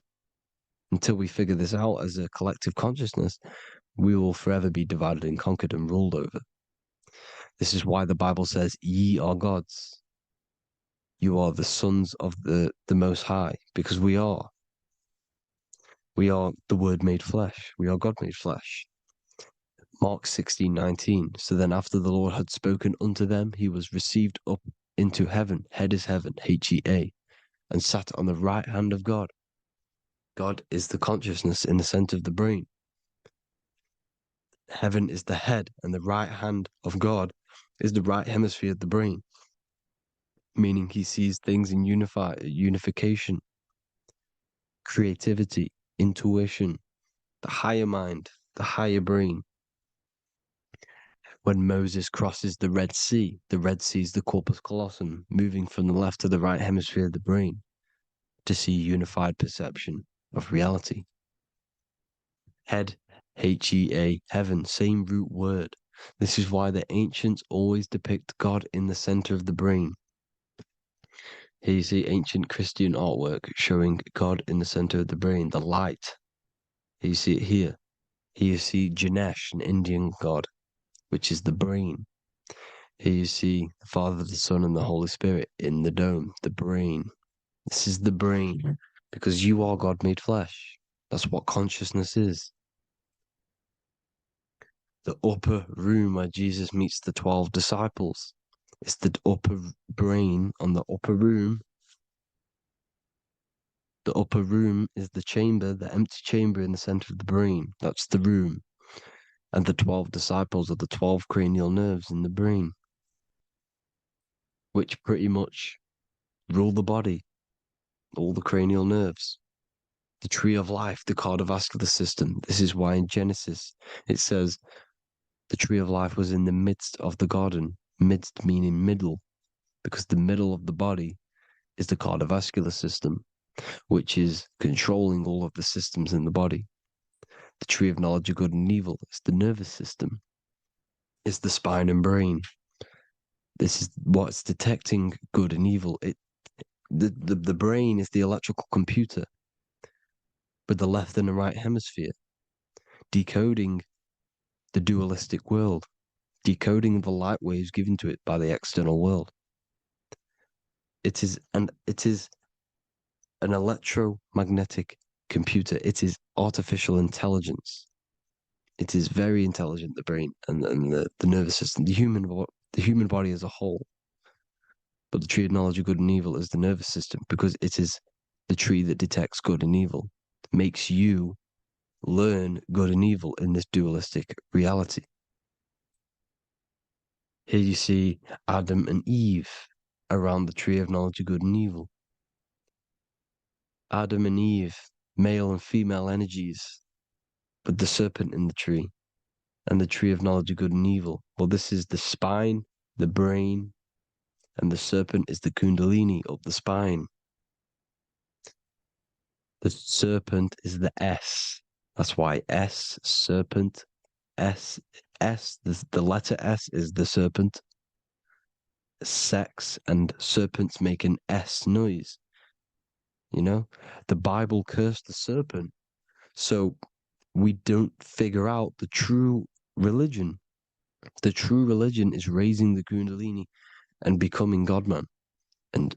Until we figure this out as a collective consciousness, we will forever be divided and conquered and ruled over. This is why the Bible says, ye are gods. You are the sons of the Most High, because we are. We are the Word made flesh. We are God made flesh. Mark 16:19. So then after the Lord had spoken unto them, he was received up into heaven. Head is heaven, H-E-A, and sat on the right hand of God. God is the consciousness in the center of the brain. Heaven is the head, and the right hand of God is the right hemisphere of the brain, meaning he sees things in unification, creativity, intuition, the higher mind, the higher brain. When Moses crosses the Red Sea is the corpus callosum, moving from the left to the right hemisphere of the brain to see unified perception of reality. Head, H-E-A, heaven, same root word. This is why the ancients always depict God in the center of the brain. Here you see ancient Christian artwork showing God in the center of the brain, the light. Here you see it here. Here you see Ganesh, an Indian god, which is the brain. Here you see the Father, the Son, and the Holy Spirit in the dome, the brain. This is the brain, because you are God made flesh. That's what consciousness is. The upper room where Jesus meets the 12 disciples. It's the upper brain on the upper room. The upper room is the chamber, the empty chamber in the center of the brain. That's the room. And the 12 disciples are the 12 cranial nerves in the brain, which pretty much rule the body, all the cranial nerves. The tree of life, the cardiovascular system. This is why in Genesis it says the tree of life was in the midst of the garden. Midst meaning middle, because the middle of the body is the cardiovascular system, which is controlling all of the systems in the body. The tree of knowledge of good and evil is the nervous system. It's the spine and brain. This is what's detecting good and evil. The brain is the electrical computer with the left and the right hemisphere, decoding the dualistic world, decoding the light waves given to it by the external world. It is an electromagnetic computer. It is artificial intelligence. It is very intelligent, the brain and the nervous system, the human body as a whole. But the tree of knowledge of good and evil is the nervous system, because it is the tree that detects good and evil, makes you learn good and evil in this dualistic reality. Here you see Adam and Eve around the tree of knowledge of good and evil. Adam and Eve, male and female energies, but the serpent in the tree, and the tree of knowledge of good and evil. Well, this is the spine, the brain, and the serpent is the kundalini up the spine. The serpent is the S. That's why S, serpent, S, the letter S is the serpent. Sex and serpents make an S noise. You know, the Bible cursed the serpent. So we don't figure out the true religion. The true religion is raising the kundalini and becoming God-man and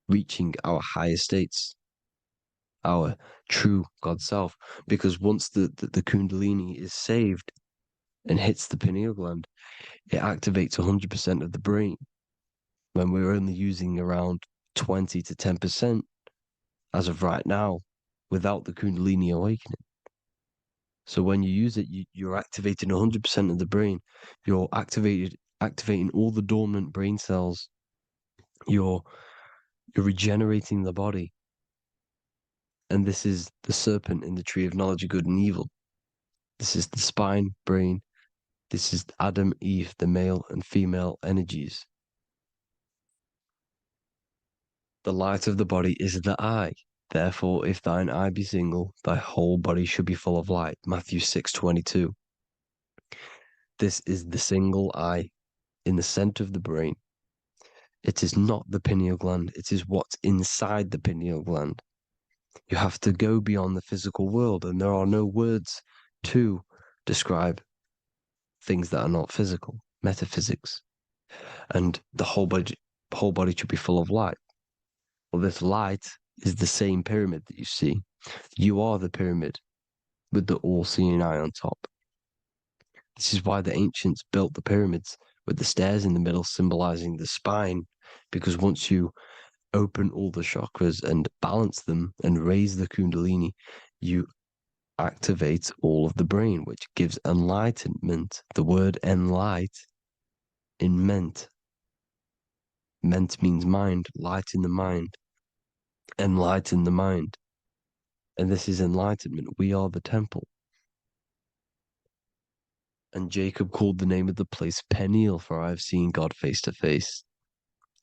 reaching our higher states, our true God self. Because once the kundalini is saved and hits the pineal gland, it activates 100% of the brain, when we're only using around 20 to 10% as of right now without the kundalini awakening. So when you use it, you're activating 100% of the brain. You're activating activating all the dormant brain cells. You're regenerating the body. And this is the serpent in the tree of knowledge of good and evil. This is the spine, brain. This is Adam, Eve, the male and female energies. The light of the body is the eye. Therefore, if thine eye be single, thy whole body should be full of light. Matthew 6:22. This is the single eye in the center of the brain. It is not the pineal gland. It is what's inside the pineal gland. You have to go beyond the physical world, and there are no words to describe things that are not physical, metaphysics. And the whole body should be full of light. Well, this light is the same pyramid that you see. You are the pyramid with the all-seeing eye on top. This is why the ancients built the pyramids with the stairs in the middle symbolizing the spine, because once you open all the chakras and balance them and raise the kundalini, you activate all of the brain, which gives enlightenment. The word enlight in ment. Ment means mind, light in the mind. Enlighten the mind. And this is enlightenment. We are the temple. And Jacob called the name of the place Peniel, for I have seen God face to face.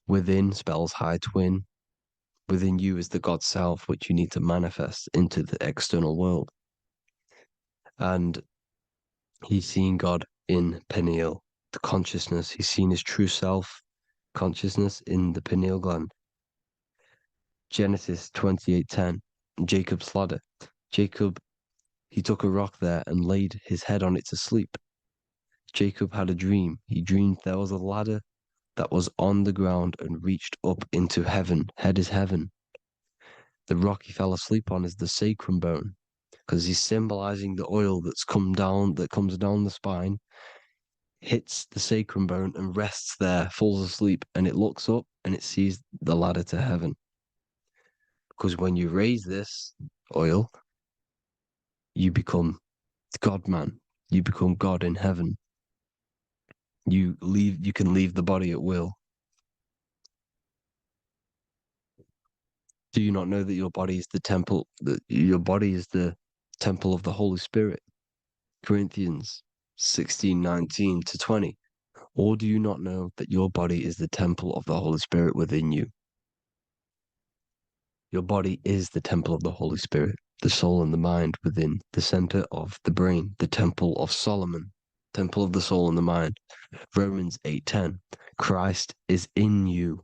Within spells high twin. Within you is the God self, which you need to manifest into the external world. And he's seen God in Peniel, the consciousness. He's seen his true self, consciousness in the pineal gland. Genesis 28:10, Jacob's ladder. Jacob, he took a rock there and laid his head on it to sleep. Jacob had a dream. He dreamed there was a ladder that was on the ground and reached up into heaven. Head is heaven. The rock he fell asleep on is the sacrum bone, because he's symbolizing the oil that comes down the spine, hits the sacrum bone and rests there, falls asleep, and it looks up and it sees the ladder to heaven. Because when you raise this oil, you become God man. You become God in heaven. You can leave the body at will. Do you not know that your body is the temple, that your body is the temple of the Holy Spirit? Corinthians 16:19-20. Or do you not know that your body is the temple of the Holy Spirit within you? Your body is the temple of the Holy Spirit, the soul and the mind within the center of the brain, the temple of Solomon, temple of the soul and the mind. Romans 8:10. Christ is in you.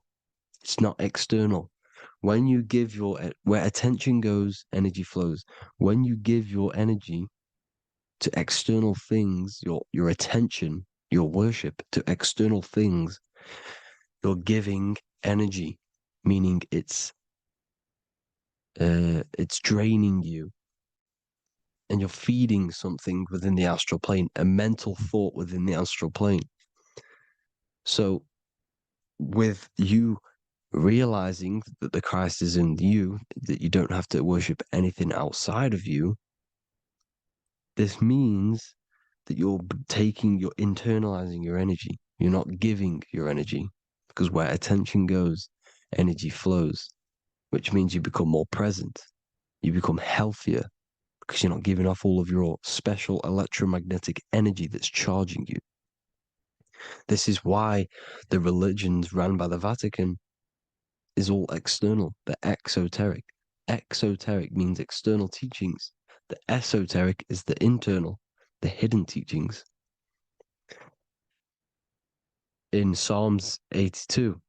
It's not external. When you give where attention goes, energy flows. When you give your energy to external things, your attention, your worship to external things, you're giving energy, meaning it's draining you, and you're feeding something within the astral plane, a mental thought within the astral plane. So with you realizing that the Christ is in you, that you don't have to worship anything outside of you, this means that you're internalizing your energy. You're not giving your energy, because where attention goes, energy flows, which means you become more present. You become healthier because you're not giving off all of your special electromagnetic energy that's charging you. This is why the religions run by the Vatican is all external. They're exoteric. Exoteric means external teachings. The esoteric is the internal, the hidden teachings. In Psalms 82,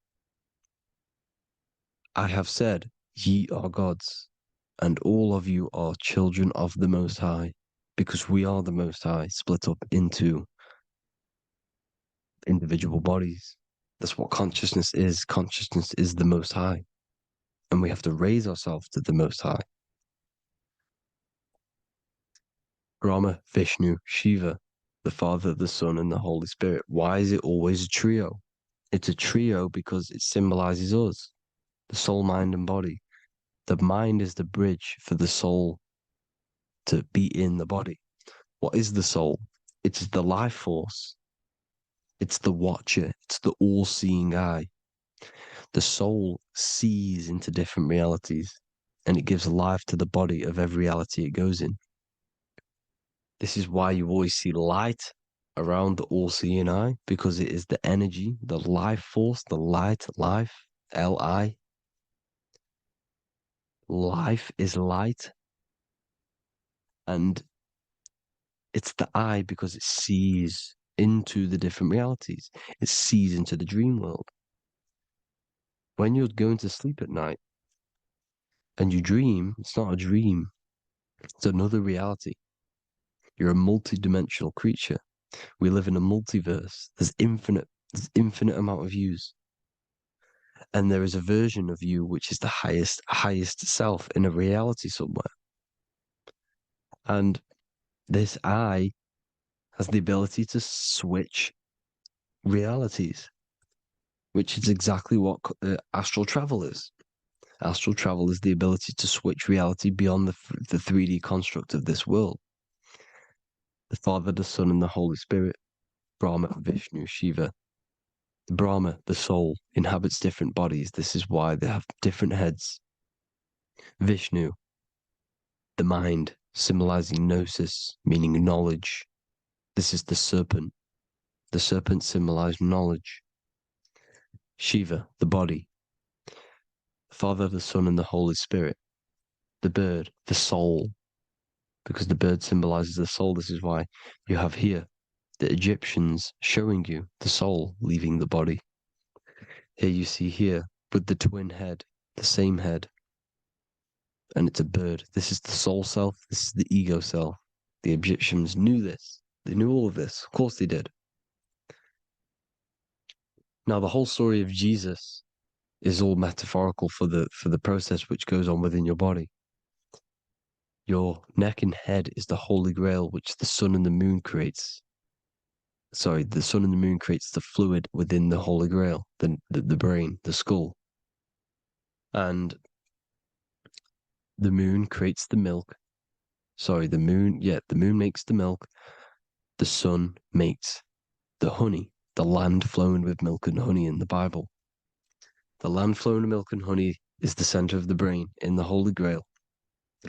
I have said, ye are gods, and all of you are children of the Most High, because we are the Most High, split up into individual bodies. That's what consciousness is. Consciousness is the Most High, and we have to raise ourselves to the Most High. Brahma, Vishnu, Shiva, the Father, the Son, and the Holy Spirit. Why is it always a trio? It's a trio because it symbolizes us, the soul, mind, and body. The mind is the bridge for the soul to be in the body. What is the soul? It is the life force. It's the watcher. It's the all-seeing eye. The soul sees into different realities, and it gives life to the body of every reality it goes in. This is why you always see light around the all-seeing eye, because it is the energy, the life force, the light, life, Li. Life is light. And it's the eye because it sees into the different realities. It sees into the dream world. When you're going to sleep at night and you dream, it's not a dream. It's another reality. You're a multi-dimensional creature. We live in a multiverse. There's infinite amount of yous. And there is a version of you which is the highest self in a reality somewhere. And this eye has the ability to switch realities, which is exactly what astral travel is. Astral travel is the ability to switch reality beyond the 3D construct of this world. The Father, the Son, and the Holy Spirit, Brahma, Vishnu, Shiva. Brahma, the soul, inhabits different bodies. This is why they have different heads. Vishnu, the mind, symbolizing gnosis, meaning knowledge. This is the serpent. The serpent symbolized knowledge. Shiva, the body. Father, the Son, and the Holy Spirit. The bird, the soul, because the bird symbolizes the soul. This is why you have here the Egyptians showing you the soul leaving the body. Here you see here with the twin head, the same head, and it's a bird. This is the soul self. This is the ego self. The Egyptians knew this. They knew all of this. Of course they did. Now the whole story of Jesus is all metaphorical for the process which goes on within your body. Your neck and head is the holy grail which the sun and the moon creates. Sorry, the sun and the moon creates the fluid within the holy grail, the brain, the skull. And the moon creates the milk. Sorry, the moon makes the milk. The sun makes the honey, the land flowing with milk and honey in the Bible. The land flowing with milk and honey is the center of the brain in the Holy Grail.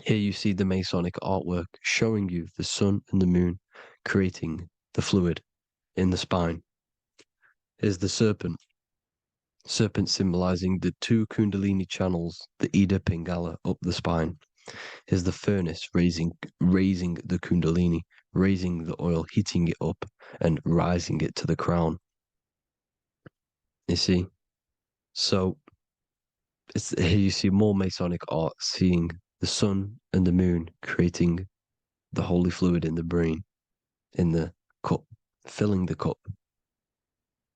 Here you see the Masonic artwork showing you the sun and the moon creating the fluid in the spine. Here's the serpent. Serpent symbolizing the two Kundalini channels, the Ida Pingala up the spine. Here's the furnace raising the Kundalini, raising the oil, heating it up, and rising it to the crown. You see? So here you see more Masonic art, seeing the sun and the moon creating the holy fluid in the brain, in the cup, filling the cup.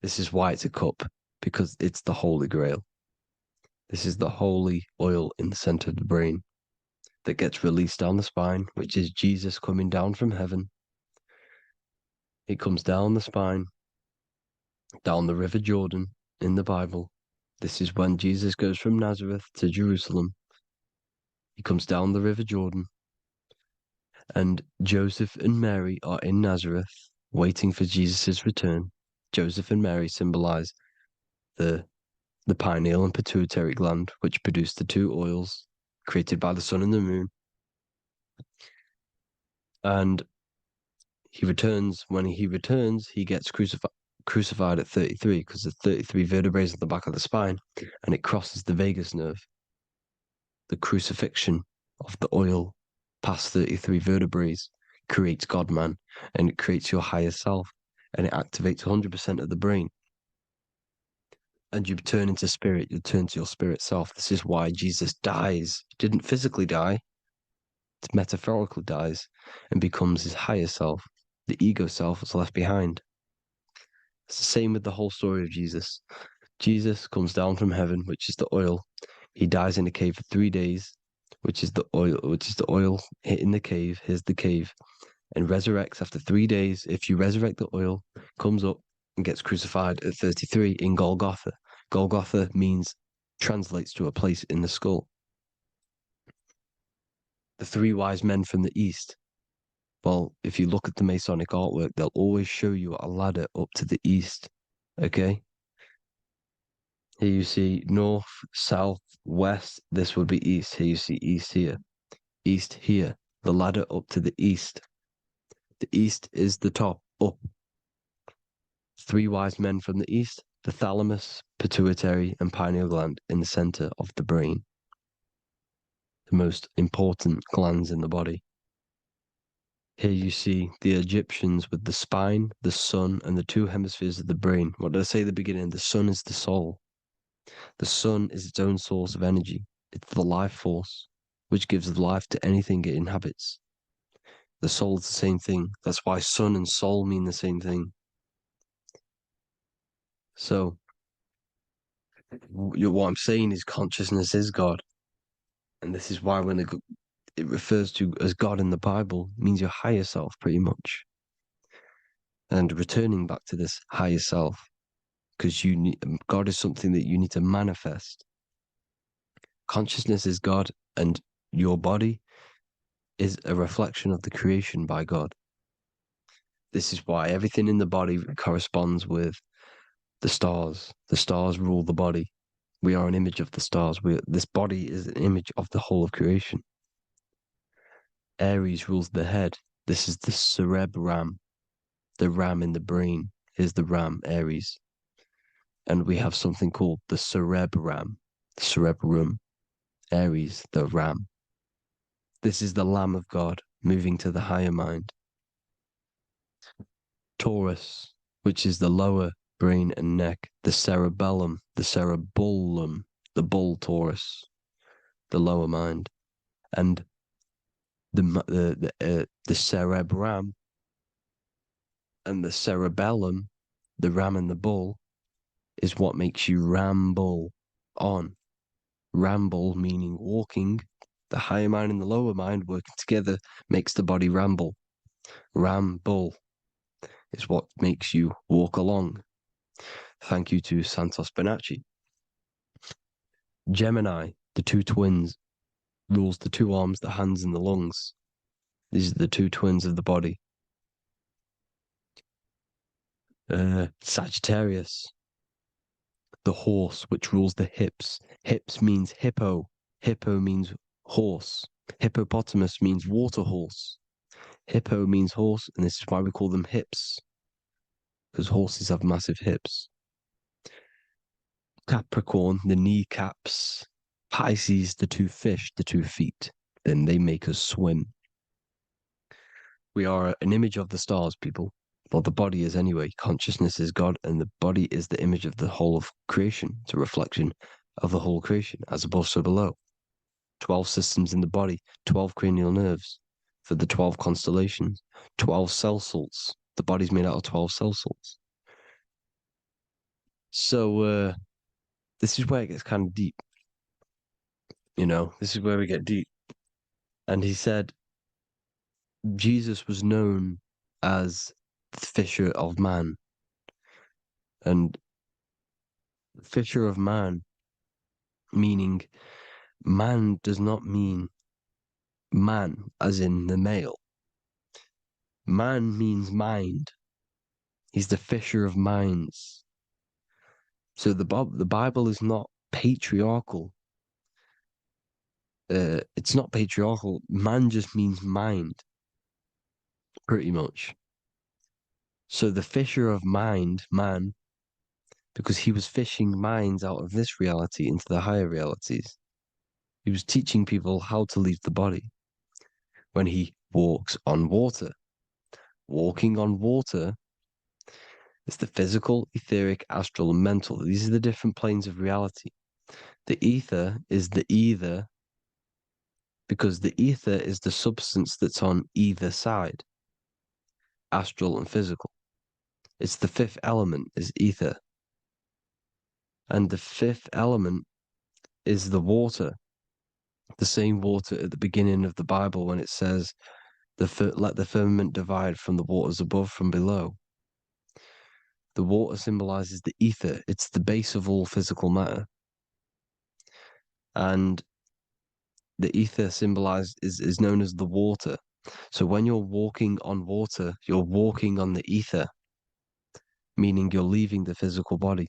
This is why it's a cup, because it's the Holy Grail. This is the holy oil in the center of the brain that gets released down the spine, which is Jesus coming down from heaven. It comes down the spine, down the River Jordan in the Bible. This is when Jesus goes from Nazareth to Jerusalem. He comes down the River Jordan, and Joseph and Mary are in Nazareth waiting for Jesus' return. Joseph and Mary symbolize the pineal and pituitary gland, which produce the two oils created by the sun and the moon. And he returns. When he returns, he gets crucified at 33, because there's 33 vertebrae at the back of the spine, and it crosses the vagus nerve. The crucifixion of the oil past 33 vertebrae creates God-man, and it creates your higher self, and it activates 100% of the brain. And you turn into spirit, you turn to your spirit self. This is why Jesus dies. He didn't physically die, it metaphorically dies and becomes his higher self. The ego self is left behind. It's the same with the whole story of Jesus. Jesus comes down from heaven, which is the oil. He dies in a cave for 3 days, which is the oil hitting the cave. Here's the cave, and resurrects after 3 days. If you resurrect the oil, comes up and gets crucified at 33 in Golgotha. Golgotha translates to a place in the skull. The three wise men from the east, Well, if you look at the Masonic artwork, they'll always show you a ladder up to the east. Okay? Here you see north, south, west. This would be east. Here you see east here. East here. The ladder up to the east. The east is the top, up. 3 wise men from the east, the thalamus, pituitary, and pineal gland in the center of the brain. The most important glands in the body. Here you see the Egyptians with the spine, the sun, and the 2 hemispheres of the brain. What did I say at the beginning? The sun is the soul. The sun is its own source of energy. It's the life force, which gives life to anything it inhabits. The soul is the same thing. That's why sun and soul mean the same thing. So, what I'm saying is consciousness is God. And this is why when it refers to as God in the Bible, it means your higher self, pretty much. And returning back to this higher self, because God is something that you need to manifest. Consciousness is God, and your body is a reflection of the creation by God. This is why everything in the body corresponds with the stars. The stars rule the body. We are an image of the stars. This body is an image of the whole of creation. Aries rules the head. This is the cerebrum, the ram in the brain. Here's the ram, Aries. And we have something called the cerebrum, Aries, the ram. This is the Lamb of God moving to the higher mind. Taurus, which is the lower brain and neck, the cerebellum, the bull Taurus, the lower mind, and the cerebrum and the cerebellum, the ram and the bull, is what makes you ramble on. Ramble meaning walking. The higher mind and the lower mind working together makes the body ramble. Ramble is what makes you walk along. Thank you to Santos Bonacci. Gemini, the 2 twins, rules the 2 arms, the hands, and the lungs. These are the 2 twins of the body. Sagittarius, the horse, which rules the hips. Hips means hippo. Hippo means horse. Hippopotamus means water horse. Hippo means horse, and this is why we call them hips, because horses have massive hips. Capricorn, the kneecaps. Pisces, the 2 fish, the 2 feet. Then they make us swim. We are an image of the stars, people. Well, the body is anyway. Consciousness is God, and the body is the image of the whole of creation. It's a reflection of the whole creation, as above, so below. 12 systems in the body, 12 cranial nerves for the 12 constellations, 12 cell salts. The body's made out of 12 cell salts. So, this is where it gets kind of deep. This is where we get deep. And he said, Jesus was known as the fisher of man. And fisher of man, meaning man does not mean man as in the male. Man means mind. He's the fisher of minds. So the Bible is not patriarchal. It's not patriarchal. Man just means mind, pretty much. So the fisher of mind, man, because he was fishing minds out of this reality into the higher realities. He was teaching people how to leave the body when he walks on water. Walking on water is the physical, etheric, astral, and mental. These are the different planes of reality. The ether is the either, because the ether is the substance that's on either side, astral and physical. It's the 5th element, is ether. And the 5th element is the water. The same water at the beginning of the Bible when it says, let the firmament divide from the waters above from below. The water symbolizes the ether. It's the base of all physical matter. And the ether symbolized is known as the water. So when you're walking on water, you're walking on the ether, meaning you're leaving the physical body.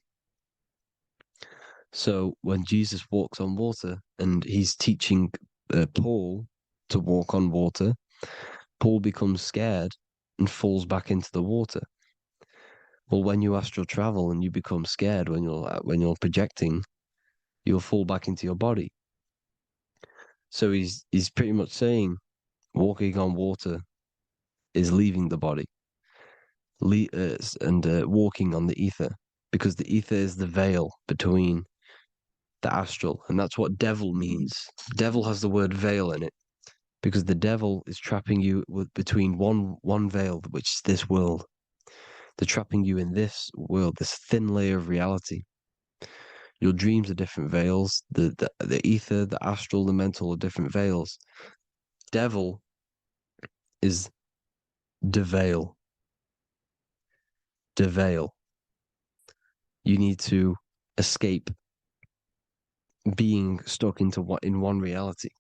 So when Jesus walks on water and he's teaching Paul to walk on water, Paul becomes scared and falls back into the water. Well, when you astral travel and you become scared when you're projecting, you'll fall back into your body. So he's pretty much saying walking on water is leaving the body, and walking on the ether, because the ether is the veil between the astral, and that's what devil means. Devil has the word veil in it, because the devil is trapping you between one veil, which is this world. They're trapping you in this world, this thin layer of reality. Your dreams are different veils. The ether, the astral, the mental are different veils. Devil is the veil. The veil. You need to escape being stuck in one reality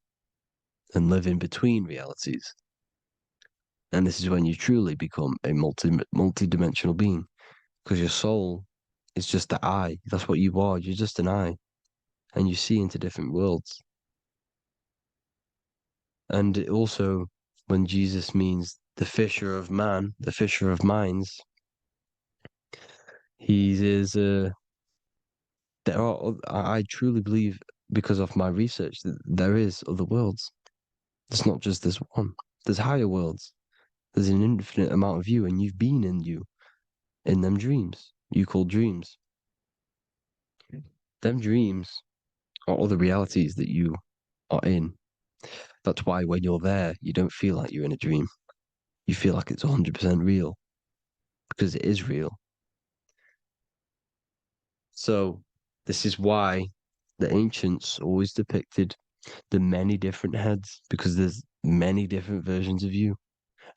and live in between realities. And this is when you truly become a multi-dimensional being, because your soul is just the eye. That's what you are. You're just an eye, and you see into different worlds. And it also, when Jesus means the fisher of man, the fisher of minds, I truly believe, because of my research, that there is other worlds. It's not just this one. There's higher worlds. There's an infinite amount of you, and you've been in them dreams you call dreams. Them dreams are other realities that you are in. That's why when you're there, you don't feel like you're in a dream. You feel like it's 100% real, because it is real. So this is why the ancients always depicted the many different heads, because there's many different versions of you.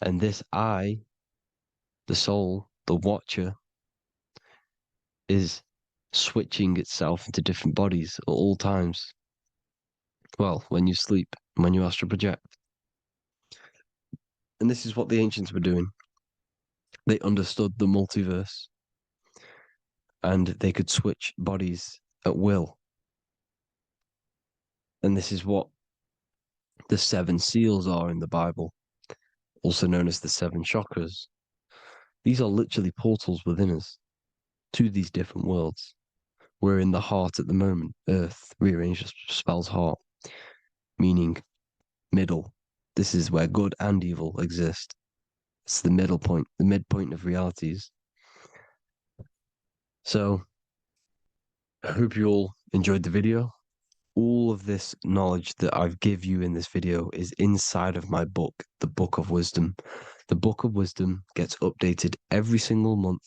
And this I, the soul, the watcher, is switching itself into different bodies at all times. Well, when you sleep, when you astral project. And this is what the ancients were doing. They understood the multiverse, and they could switch bodies at will. And this is what the 7 seals are in the Bible, also known as the 7 chakras. These are literally portals within us to these different worlds. We're in the heart at the moment. Earth, rearranged, spells heart, meaning middle. This is where good and evil exist. It's the middle point, the midpoint of realities. So, I hope you all enjoyed the video. All of this knowledge that I've give you in this video is inside of my book, the Book of Wisdom. The Book of Wisdom gets updated every single month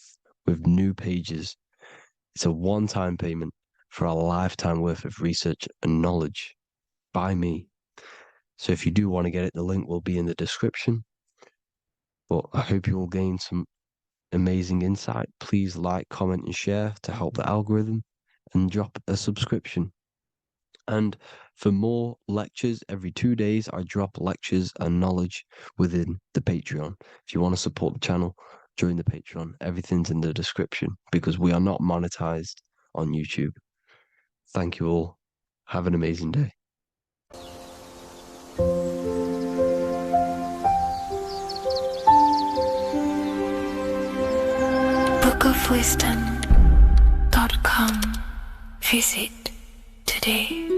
with new pages. It's a one-time payment for a lifetime worth of research and knowledge by me. So if you do want to get it, the link will be in the description. But I hope you will gain some amazing insight. Please like, comment, and share to help the algorithm, and drop a subscription. And for more lectures, every 2 days, I drop lectures and knowledge within the Patreon. If you want to support the channel, join the Patreon. Everything's in the description, because we are not monetized on YouTube. Thank you all. Have an amazing day. bookofwisdom.com. Visit today.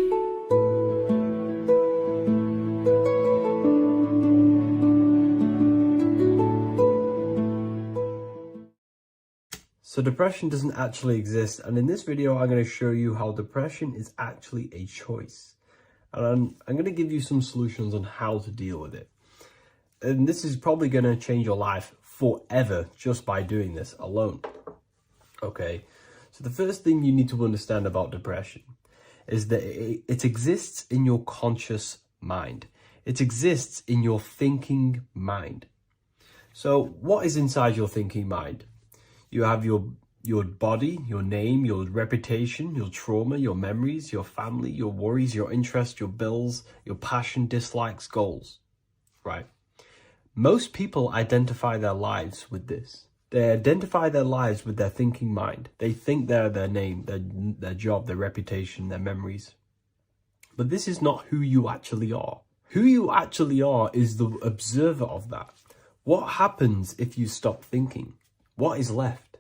So depression doesn't actually exist, and in this video I'm going to show you how depression is actually a choice. And I'm going to give you some solutions on how to deal with it. And this is probably going to change your life forever just by doing this alone. Okay, so the first thing you need to understand about depression is that it exists in your conscious mind. It exists in your thinking mind. So what is inside your thinking mind? You have your body, your name, your reputation, your trauma, your memories, your family, your worries, your interests, your bills, your passion, dislikes, goals, right? Most people identify their lives with this. They identify their lives with their thinking mind. They think they're their name, their job, their reputation, their memories. But this is not who you actually are. Who you actually are is the observer of that. What happens if you stop thinking? What is left?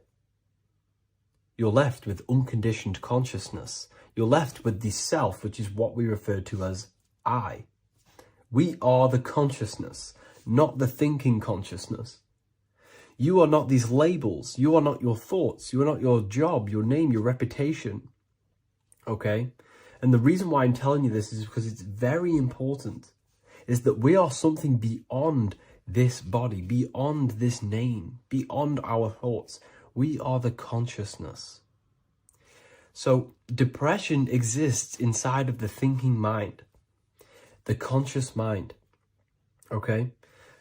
You're left with unconditioned consciousness. You're left with the self, which is what we refer to as I. We are the consciousness, not the thinking consciousness. You are not these labels. You are not your thoughts. You are not your job, your name, your reputation. Okay? And the reason why I'm telling you this is because it's very important, is that we are something beyond this body, beyond this name, beyond our thoughts. We are the consciousness. So depression exists inside of the thinking mind, the conscious mind. Okay?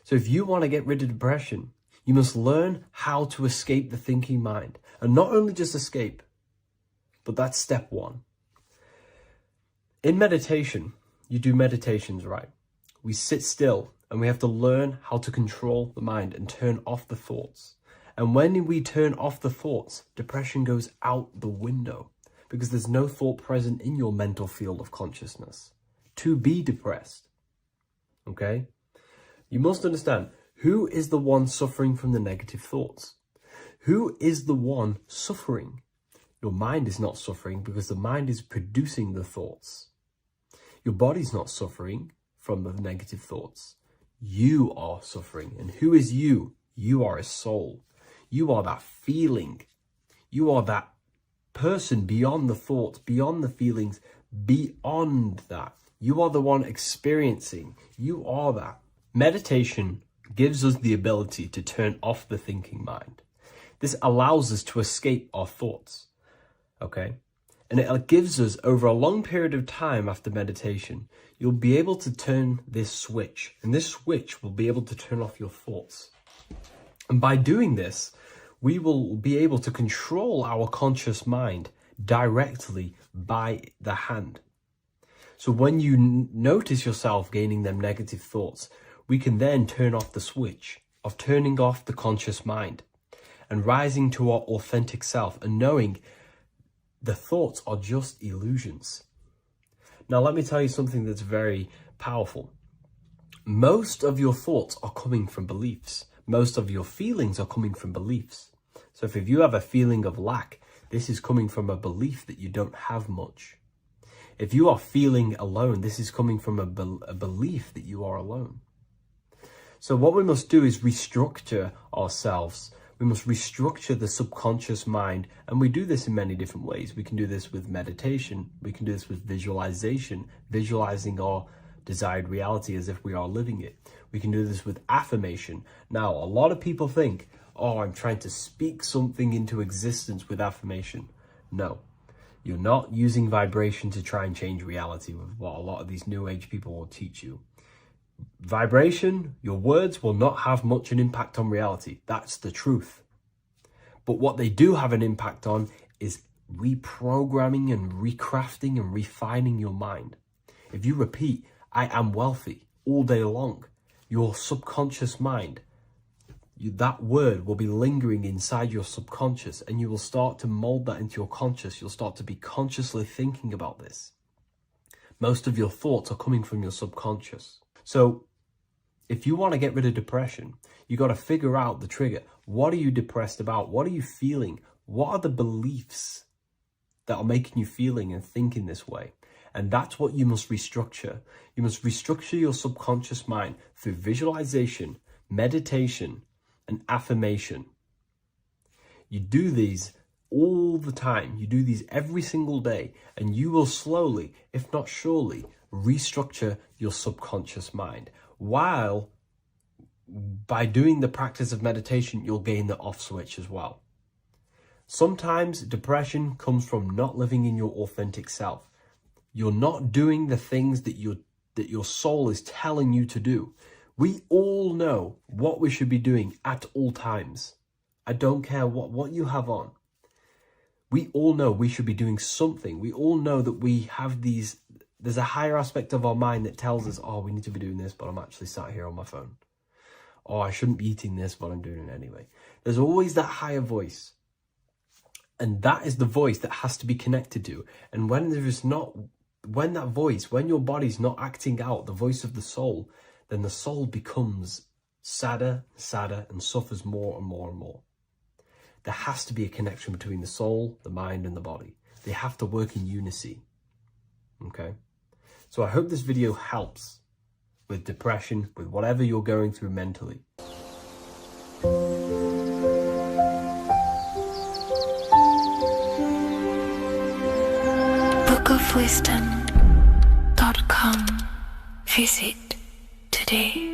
So if you want to get rid of depression, you must learn how to escape the thinking mind. And not only just escape, but that's step one. In meditation, you do meditations, right? We sit still and we have to learn how to control the mind and turn off the thoughts. And when we turn off the thoughts, depression goes out the window because there's no thought present in your mental field of consciousness to be depressed. Okay? You must understand, who is the one suffering from the negative thoughts? Who is the one suffering? Your mind is not suffering because the mind is producing the thoughts. Your body's not suffering from the negative thoughts. You are suffering. And who is you? You are a soul. You are that feeling. You are that person beyond the thoughts, beyond the feelings, beyond that. You are the one experiencing. You are that. Meditation gives us the ability to turn off the thinking mind. This allows us to escape our thoughts. Okay? And it gives us, over a long period of time after meditation, you'll be able to turn this switch. And this switch will be able to turn off your thoughts. And by doing this, we will be able to control our conscious mind directly by the hand. So when you notice yourself gaining them negative thoughts, we can then turn off the switch of turning off the conscious mind and rising to our authentic self and knowing the thoughts are just illusions. Now, let me tell you something that's very powerful. Most of your thoughts are coming from beliefs. Most of your feelings are coming from beliefs. So if you have a feeling of lack, this is coming from a belief that you don't have much. If you are feeling alone, this is coming from a belief that you are alone. So what we must do is restructure ourselves. We must restructure the subconscious mind. And we do this in many different ways. We can do this with meditation. We can do this with visualization, visualizing our desired reality as if we are living it. We can do this with affirmation. Now, a lot of people think, oh, I'm trying to speak something into existence with affirmation. No, you're not using vibration to try and change reality with what a lot of these new age people will teach you. Vibration, your words will not have much an impact on reality. That's the truth. But what they do have an impact on is reprogramming and recrafting and refining your mind. If you repeat, I am wealthy all day long, your subconscious mind, that word will be lingering inside your subconscious and you will start to mold that into your conscious. You'll start to be consciously thinking about this. Most of your thoughts are coming from your subconscious. So if you want to get rid of depression, you got to figure out the trigger. What are you depressed about? What are you feeling? What are the beliefs that are making you feeling and thinking this way? And that's what you must restructure. You must restructure your subconscious mind through visualization, meditation, and affirmation. You do these all the time. You do these every single day, and you will slowly, if not surely, restructure your subconscious mind. While by doing the practice of meditation, you'll gain the off switch as well. Sometimes depression comes from not living in your authentic self. You're not doing the things that your soul is telling you to do. We all know what we should be doing at all times. I don't care what you have on. We all know we should be doing something. We all know that we have there's a higher aspect of our mind that tells us, oh, we need to be doing this, but I'm actually sat here on my phone. oh, I shouldn't be eating this, but I'm doing it anyway. There's always that higher voice. And that is the voice that has to be connected to. And when your body's not acting out the voice of the soul, then the soul becomes sadder, sadder, and suffers more and more and more. There has to be a connection between the soul, the mind, and the body. They have to work in unity. Okay? So I hope this video helps with depression, with whatever you're going through mentally. bookofwisdom.com. Visit today.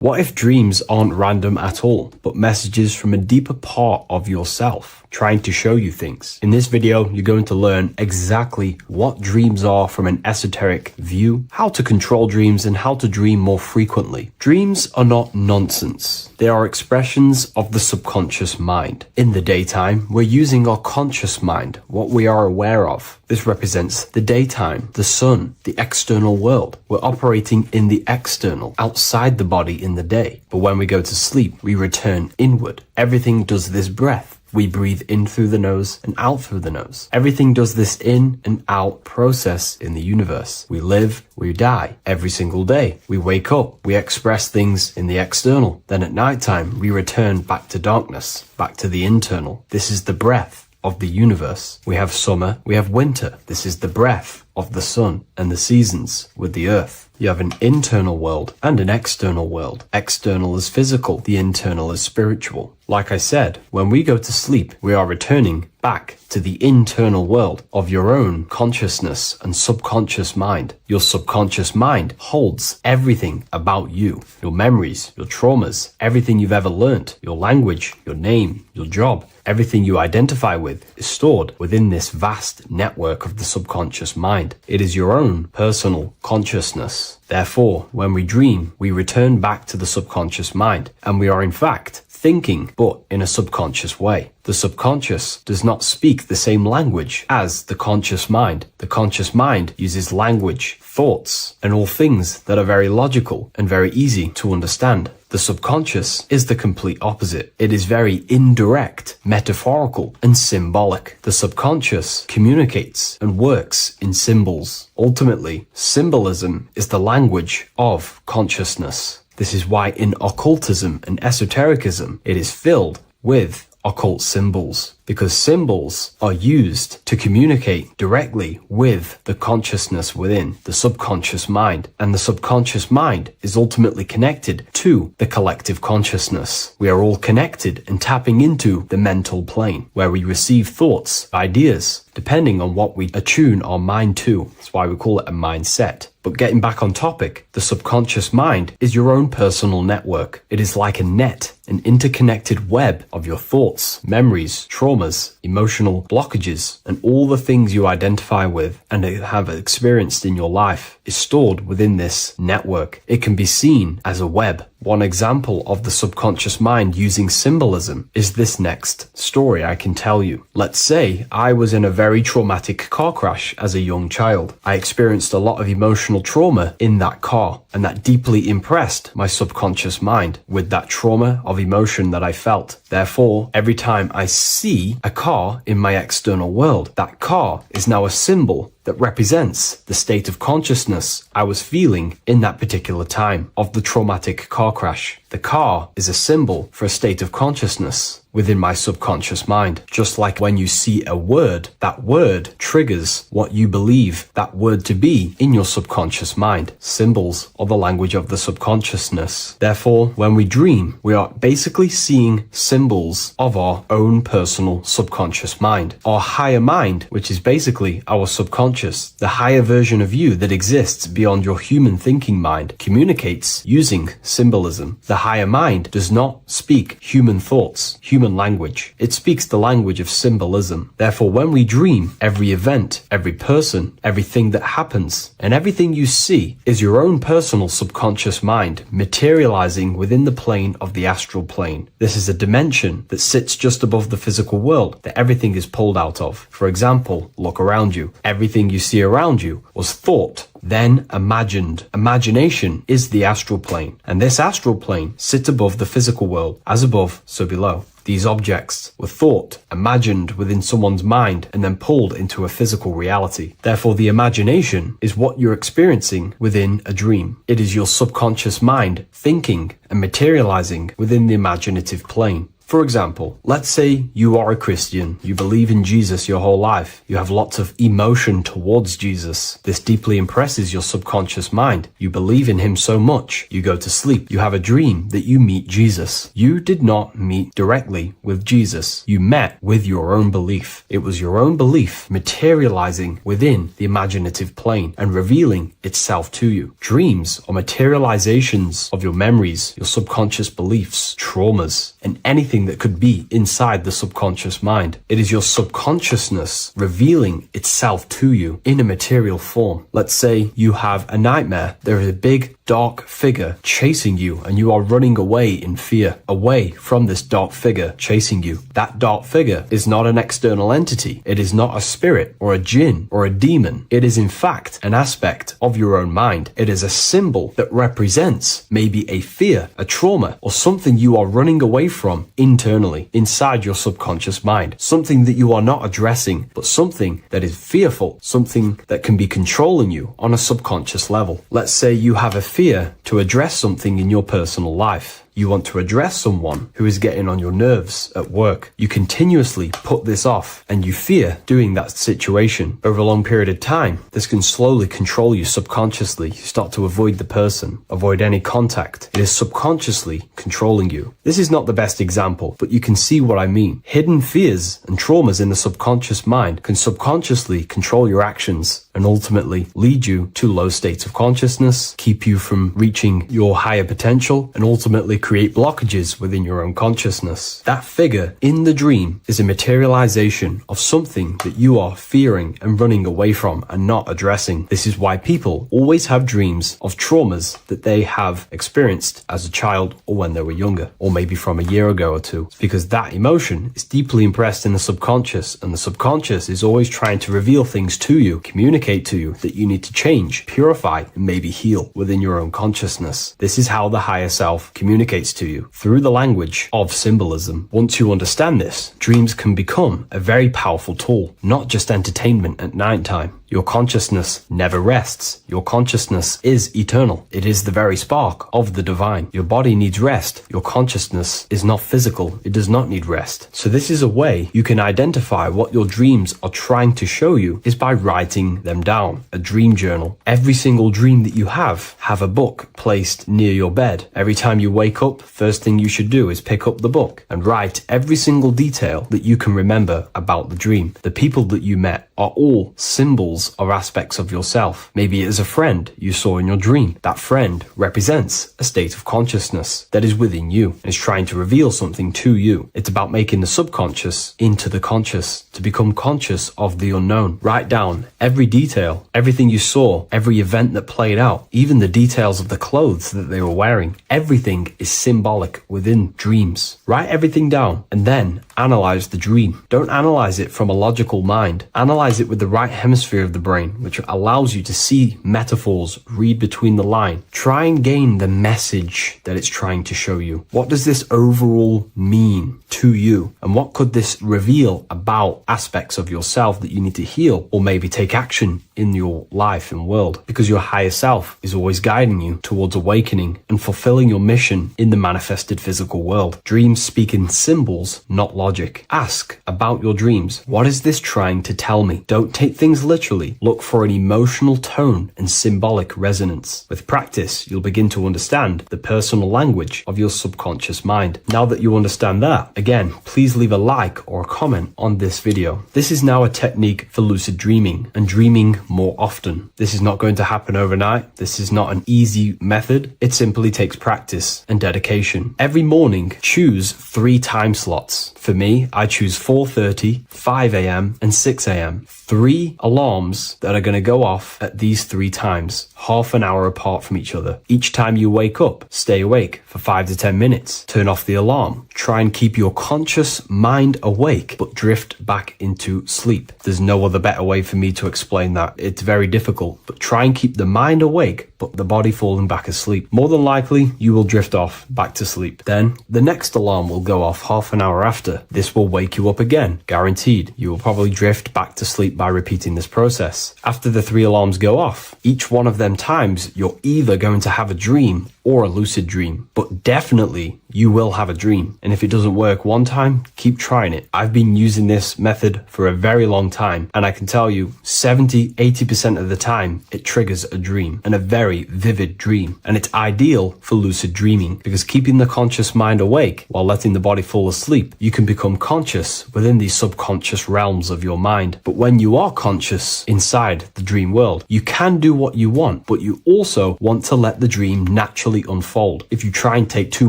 What if dreams aren't random at all, but messages from a deeper part of yourself, trying to show you things? In this video, you're going to learn exactly what dreams are from an esoteric view, how to control dreams, and how to dream more frequently. Dreams are not nonsense. They are expressions of the subconscious mind. In the daytime, we're using our conscious mind, what we are aware of. This represents the daytime, the sun, the external world. We're operating in the external, outside the body in the day. But when we go to sleep, we return inward. Everything does this breath. We breathe in through the nose and out through the nose. Everything does this in and out process in the universe. We live, we die every single day. We wake up, we express things in the external. Then at nighttime, we return back to darkness, back to the internal. This is the breath of the universe. We have summer, we have winter. This is the breath of the sun and the seasons with the earth. You have an internal world and an external world. External is physical, the internal is spiritual. Like I said, when we go to sleep, we are returning back to the internal world of your own consciousness and subconscious mind. Your subconscious mind holds everything about you, your memories, your traumas, everything you've ever learnt, your language, your name, your job. Everything you identify with is stored within this vast network of the subconscious mind. It is your own personal consciousness. Therefore, when we dream, we return back to the subconscious mind, and we are in fact thinking, but in a subconscious way. The subconscious does not speak the same language as the conscious mind. The conscious mind uses language, thoughts, and all things that are very logical and very easy to understand. The subconscious is the complete opposite. It is very indirect, metaphorical, and symbolic. The subconscious communicates and works in symbols. Ultimately, symbolism is the language of consciousness. This is why in occultism and esotericism, it is filled with occult symbols, because symbols are used to communicate directly with the consciousness within the subconscious mind, and the subconscious mind is ultimately connected to the collective consciousness. We are all connected and tapping into the mental plane, where we receive thoughts, ideas, depending on what we attune our mind to. That's why we call it a mindset. But getting back on topic, the subconscious mind is your own personal network. It is like a net, an interconnected web of your thoughts, memories, traumas, emotional blockages, and all the things you identify with and have experienced in your life is stored within this network. It can be seen as a web. One example of the subconscious mind using symbolism is this next story I can tell you. Let's say I was in a very traumatic car crash as a young child. I experienced a lot of emotional trauma in that car, and that deeply impressed my subconscious mind with that trauma of emotion that I felt. Therefore, every time I see a car in my external world, that car is now a symbol that represents the state of consciousness I was feeling in that particular time of the traumatic car crash. The car is a symbol for a state of consciousness within my subconscious mind. Just like when you see a word, that word triggers what you believe that word to be in your subconscious mind. Symbols are the language of the subconsciousness. Therefore, when we dream, we are basically seeing symbols of our own personal subconscious mind. Our higher mind, which is basically our subconscious, the higher version of you that exists beyond your human thinking mind, communicates using symbolism. The higher mind does not speak human thoughts, human human language. It speaks the language of symbolism. Therefore, when we dream, every event, every person, everything that happens, and everything you see is your own personal subconscious mind materializing within the plane of the astral plane. This is a dimension that sits just above the physical world that everything is pulled out of. For example, look around you. Everything you see around you was thought, then imagined. Imagination is the astral plane, and this astral plane sits above the physical world. As above, so below. These objects were thought, imagined within someone's mind, and then pulled into a physical reality. Therefore, the imagination is what you're experiencing within a dream. It is your subconscious mind thinking and materializing within the imaginative plane. For example, let's say you are a Christian, you believe in Jesus your whole life, you have lots of emotion towards Jesus. This deeply impresses your subconscious mind. You believe in him so much, you go to sleep, you have a dream that you meet Jesus. You did not meet directly with Jesus. You met with your own belief. It was your own belief materializing within the imaginative plane and revealing itself to you. Dreams are materializations of your memories, your subconscious beliefs, traumas, and anything that could be inside the subconscious mind. It is your subconsciousness revealing itself to you in a material form. Let's say you have a nightmare. There is a big dark figure chasing you and you are running away in fear, away from this dark figure chasing you. That dark figure is not an external entity. It is not a spirit or a jinn or a demon. It is in fact an aspect of your own mind. It is a symbol that represents maybe a fear, a trauma, or something you are running away from internally, inside your subconscious mind. Something that you are not addressing, but something that is fearful, something that can be controlling you on a subconscious level. Let's say you have a fear to address something in your personal life. You want to address someone who is getting on your nerves at work. You continuously put this off and you fear doing that situation. Over a long period of time, this can slowly control you subconsciously. You start to avoid the person, avoid any contact. It is subconsciously controlling you. This is not the best example, but you can see what I mean. Hidden fears and traumas in the subconscious mind can subconsciously control your actions and ultimately lead you to low states of consciousness, keep you from reaching your higher potential, and ultimately create blockages within your own consciousness. That figure in the dream is a materialization of something that you are fearing and running away from and not addressing. This is why people always have dreams of traumas that they have experienced as a child or when they were younger, or maybe from a year ago or two. It's because that emotion is deeply impressed in the subconscious, and the subconscious is always trying to reveal things to you, communicate to you that you need to change, purify, and maybe heal within your own consciousness. This is how the higher self communicates to you through the language of symbolism. Once you understand this, dreams can become a very powerful tool, not just entertainment at nighttime. Your consciousness never rests. Your consciousness is eternal. It is the very spark of the divine. Your body needs rest. Your consciousness is not physical. It does not need rest. So this is a way you can identify what your dreams are trying to show you is by writing them down. A dream journal. Every single dream that you have a book placed near your bed. Every time you wake up, first thing you should do is pick up the book and write every single detail that you can remember about the dream. The people that you met are all symbols or aspects of yourself. Maybe it is a friend you saw in your dream. That friend represents a state of consciousness that is within you and is trying to reveal something to you. It's about making the subconscious into the conscious, to become conscious of the unknown. Write down every detail, everything you saw, every event that played out, even the details of the clothes that they were wearing. Everything is symbolic within dreams. Write everything down and then analyze the dream. Don't analyze it from a logical mind. Analyze it with the right hemisphere of the brain, which allows you to see metaphors, read between the line. Try and gain the message that it's trying to show you. What does this overall mean to you? And what could this reveal about aspects of yourself that you need to heal or maybe take action in your life and world? Because your higher self is always guiding you towards awakening and fulfilling your mission in the manifested physical world. Dreams speak in symbols, not logic. Ask about your dreams. What is this trying to tell me? Don't take things literally. Look for an emotional tone and symbolic resonance. With practice, you'll begin to understand the personal language of your subconscious mind. Now that you understand that, again, please leave a like or a comment on this video. This is now a technique for lucid dreaming and dreaming more often. This is not going to happen overnight. This is not an easy method. It simply takes practice and dedication. dedication. Every morning, choose 3 time slots. For me, I choose 4:30, 5 a.m. and 6 a.m. 3 alarms that are going to go off at these 3 times, half an hour apart from each other. Each time you wake up, stay awake for 5 to 10 minutes. Turn off the alarm. Try and keep your conscious mind awake, but drift back into sleep. There's no other better way for me to explain that. It's very difficult, but try and keep the mind awake, but the body falling back asleep. More than likely, you will drift off back to sleep. Then the next alarm will go off half an hour after. This will wake you up again, guaranteed. You will probably drift back to sleep by repeating this process. After the 3 alarms go off, each one of them times, you're either going to have a dream or a lucid dream, but definitely you will have a dream. And if it doesn't work one time, keep trying it. I've been using this method for a very long time, and I can tell you 70-80% of the time it triggers a dream, and a very vivid dream. And it's ideal for lucid dreaming because keeping the conscious mind awake while letting the body fall asleep, you can become conscious within these subconscious realms of your mind. But when you are conscious inside the dream world, you can do what you want, but you also want to let the dream naturally unfold. If you try and take too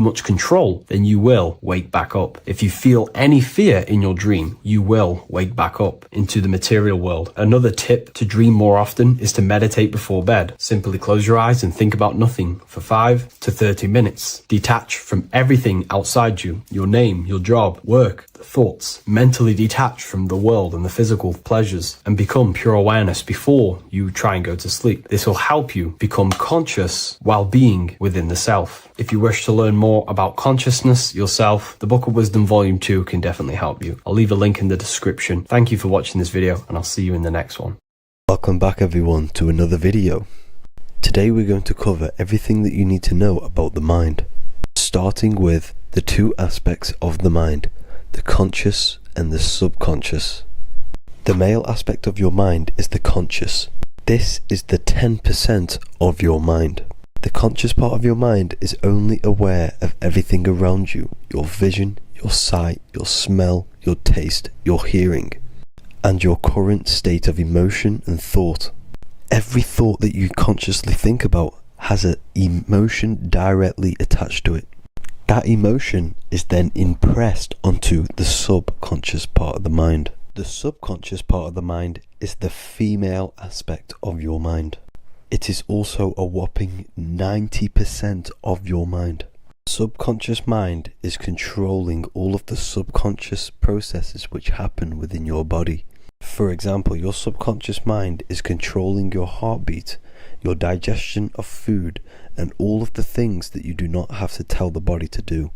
much control, then you will wake back up. If you feel any fear in your dream, you will wake back up into the material world. Another tip to dream more often is to meditate before bed. Simply close your eyes and think about nothing for 5 to 30 minutes. Detach from everything outside you, your name, your job, work, thoughts. Mentally detach from the world and the physical pleasures and become pure awareness before you try and go to sleep. This will help you become conscious while being within the self. If you wish to learn more about consciousness, yourself, the Book of Wisdom Volume 2 can definitely help you. I'll leave a link in the description. Thank you for watching this video, and I'll see you in the next one. Welcome back everyone to another video. Today we're going to cover everything that you need to know about the mind, starting with the 2 aspects of the mind, the conscious and the subconscious. The male aspect of your mind is the conscious. This is the 10% of your mind. The conscious part of your mind is only aware of everything around you, your vision, your sight, your smell, your taste, your hearing, and your current state of emotion and thought. Every thought that you consciously think about has an emotion directly attached to it. That emotion is then impressed onto the subconscious part of the mind. The subconscious part of the mind is the female aspect of your mind. It is also a whopping 90% of your mind. Subconscious mind is controlling all of the subconscious processes which happen within your body. For example, your subconscious mind is controlling your heartbeat, your digestion of food, and all of the things that you do not have to tell the body to do.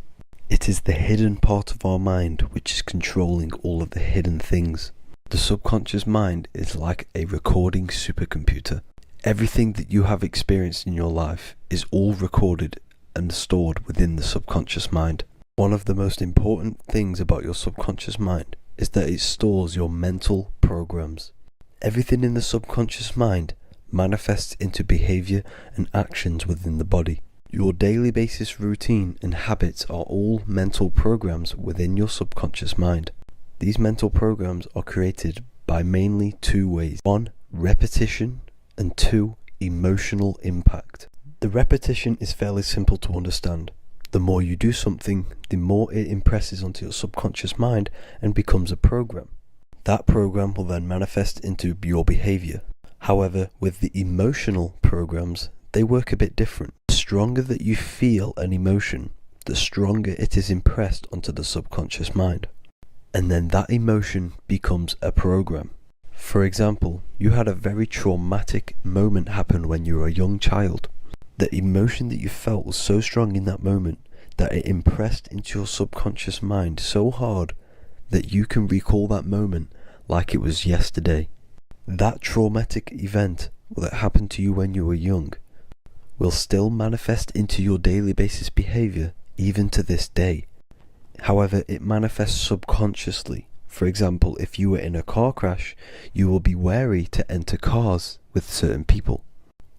It is the hidden part of our mind which is controlling all of the hidden things. The subconscious mind is like a recording supercomputer. Everything that you have experienced in your life is all recorded and stored within the subconscious mind. One of the most important things about your subconscious mind is that it stores your mental programs. Everything in the subconscious mind manifests into behavior and actions within the body. Your daily basis routine and habits are all mental programs within your subconscious mind. These mental programs are created by mainly 2 ways. 1, repetition, and 2, emotional impact. The repetition is fairly simple to understand. The more you do something, the more it impresses onto your subconscious mind and becomes a program. That program will then manifest into your behavior. However, with the emotional programs, they work a bit different. The stronger that you feel an emotion, the stronger it is impressed onto the subconscious mind. And then that emotion becomes a program. For example, you had a very traumatic moment happen when you were a young child. The emotion that you felt was so strong in that moment that it impressed into your subconscious mind so hard that you can recall that moment like it was yesterday. That traumatic event that happened to you when you were young will still manifest into your daily basis behavior even to this day. However, it manifests subconsciously. For example, if you were in a car crash, you will be wary to enter cars with certain people.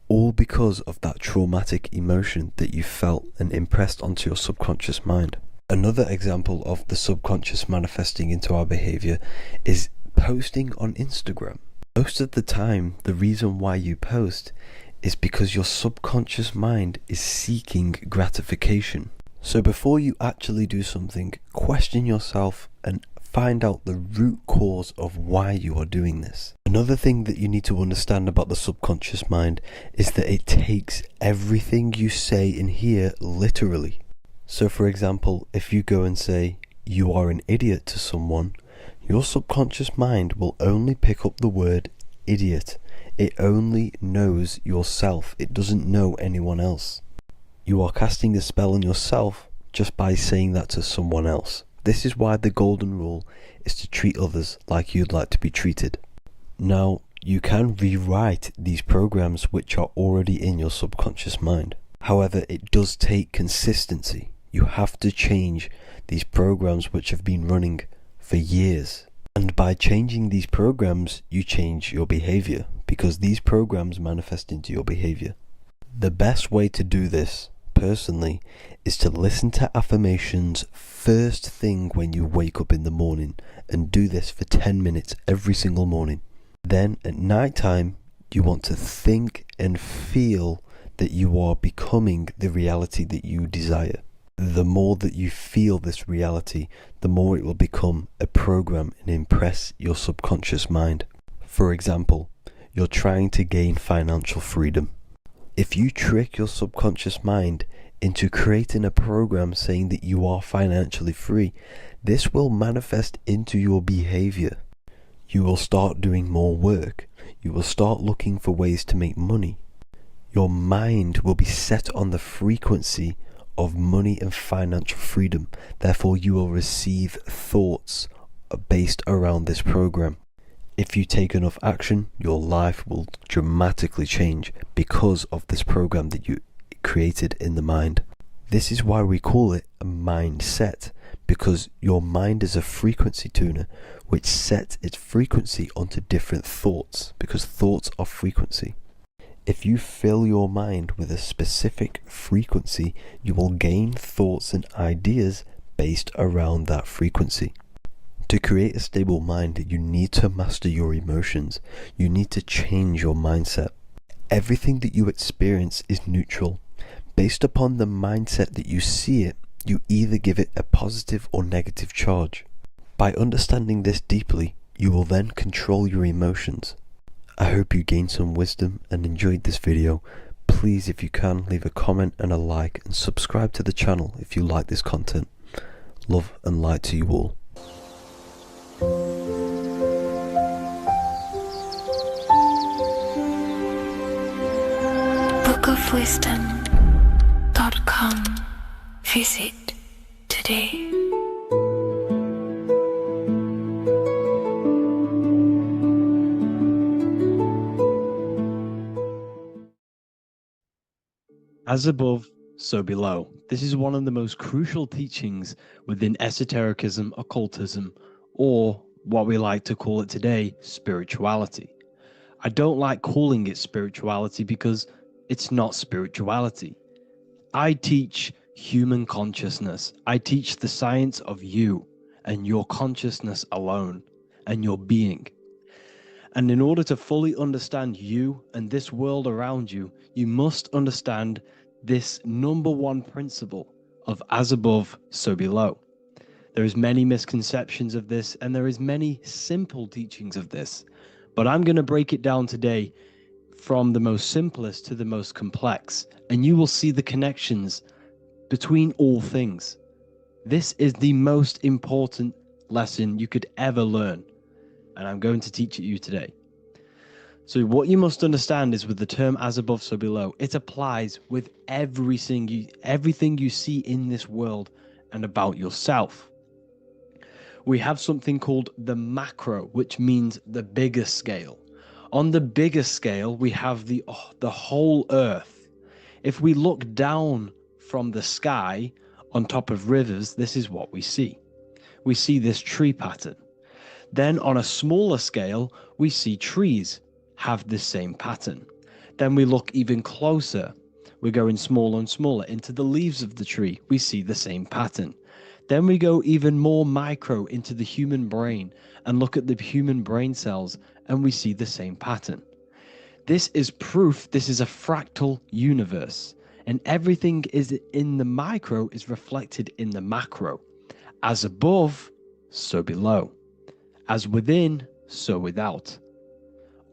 All because of that traumatic emotion that you felt and impressed onto your subconscious mind. Another example of the subconscious manifesting into our behavior is posting on Instagram. Most of the time, the reason why you post is because your subconscious mind is seeking gratification. So before you actually do something, question yourself and find out the root cause of why you are doing this. Another thing that you need to understand about the subconscious mind is that it takes everything you say and hear literally. So for example, if you go and say, "You are an idiot" to someone, your subconscious mind will only pick up the word idiot. It only knows yourself. It doesn't know anyone else. You are casting a spell on yourself just by saying that to someone else. This is why the golden rule is to treat others like you'd like to be treated. Now, you can rewrite these programs which are already in your subconscious mind. However, it does take consistency. You have to change these programs which have been running for years. And by changing these programs, you change your behavior, because these programs manifest into your behavior. The best way to do this, personally, is to listen to affirmations first thing when you wake up in the morning, and do this for 10 minutes every single morning. Then at night time, you want to think and feel that you are becoming the reality that you desire. The more that you feel this reality, the more it will become a program and impress your subconscious mind. For example, you're trying to gain financial freedom. If you trick your subconscious mind into creating a program saying that you are financially free, this will manifest into your behavior. You will start doing more work. You will start looking for ways to make money. Your mind will be set on the frequency of money and financial freedom. Therefore, you will receive thoughts based around this program. If you take enough action, your life will dramatically change because of this program that you created in the mind. This is why we call it a mindset, because your mind is a frequency tuner which sets its frequency onto different thoughts, because thoughts are frequency. If you fill your mind with a specific frequency, you will gain thoughts and ideas based around that frequency. To create a stable mind, you need to master your emotions. You need to change your mindset. Everything that you experience is neutral. Based upon the mindset that you see it, you either give it a positive or negative charge. By understanding this deeply, you will then control your emotions. I hope you gained some wisdom and enjoyed this video. Please, if you can, leave a comment and a like, and subscribe to the channel if you like this content. Love and light to you all. bookofwisdom.com. Visit today. As above, so below. This is one of the most crucial teachings within esotericism, occultism, or what we like to call it today, spirituality. I don't like calling it spirituality because it's not spirituality. I teach human consciousness. I teach the science of you and your consciousness alone and your being. And in order to fully understand you and this world around you, you must understand this number one principle of as above, so below. There is many misconceptions of this, and there is many simple teachings of this, but I'm going to break it down today from the most simplest to the most complex, and you will see the connections between all things. This is the most important lesson you could ever learn, and I'm going to teach it you today. So what you must understand is, with the term as above, so below, it applies with everything you see in this world and about yourself. We have something called the macro, which means the bigger scale. On the bigger scale, we have the whole earth. If we look down from the sky on top of rivers, this is what we see. We see this tree pattern. Then on a smaller scale, we see trees have the same pattern. Then we look even closer. We're going smaller and smaller into the leaves of the tree. We see the same pattern. Then we go even more micro into the human brain and look at the human brain cells, and we see the same pattern. This is proof this is a fractal universe. And everything is in the micro is reflected in the macro. As above, so below. As within, so without.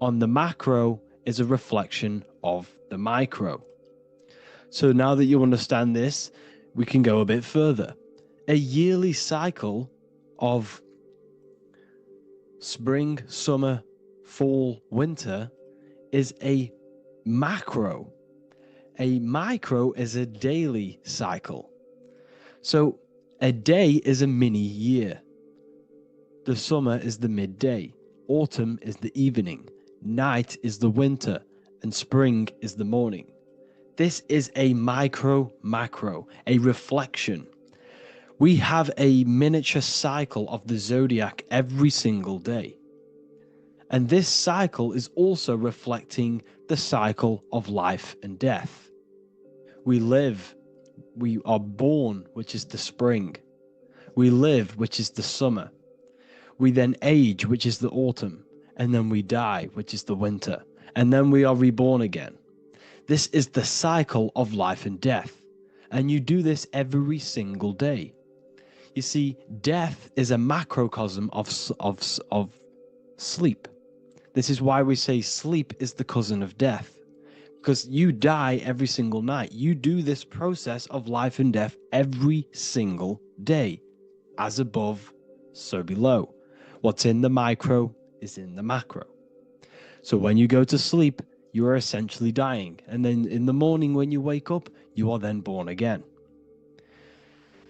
On the macro is a reflection of the micro. So now that you understand this, we can go a bit further. A yearly cycle of spring, summer, fall, winter is a macro. A micro is a daily cycle. So a day is a mini year. The summer is the midday. Autumn is the evening. Night is the winter. And spring is the morning. This is a macro, a reflection. We have a miniature cycle of the zodiac every single day. And this cycle is also reflecting the cycle of life and death. We live, we are born, which is the spring. We live, which is the summer. We then age, which is the autumn. And then we die, which is the winter. And then we are reborn again. This is the cycle of life and death. And you do this every single day. You see, death is a macrocosm of sleep. This is why we say sleep is the cousin of death. Because you die every single night. You do this process of life and death every single day. As above, so below. What's in the micro is in the macro. So when you go to sleep, you are essentially dying. And then in the morning when you wake up, you are then born again.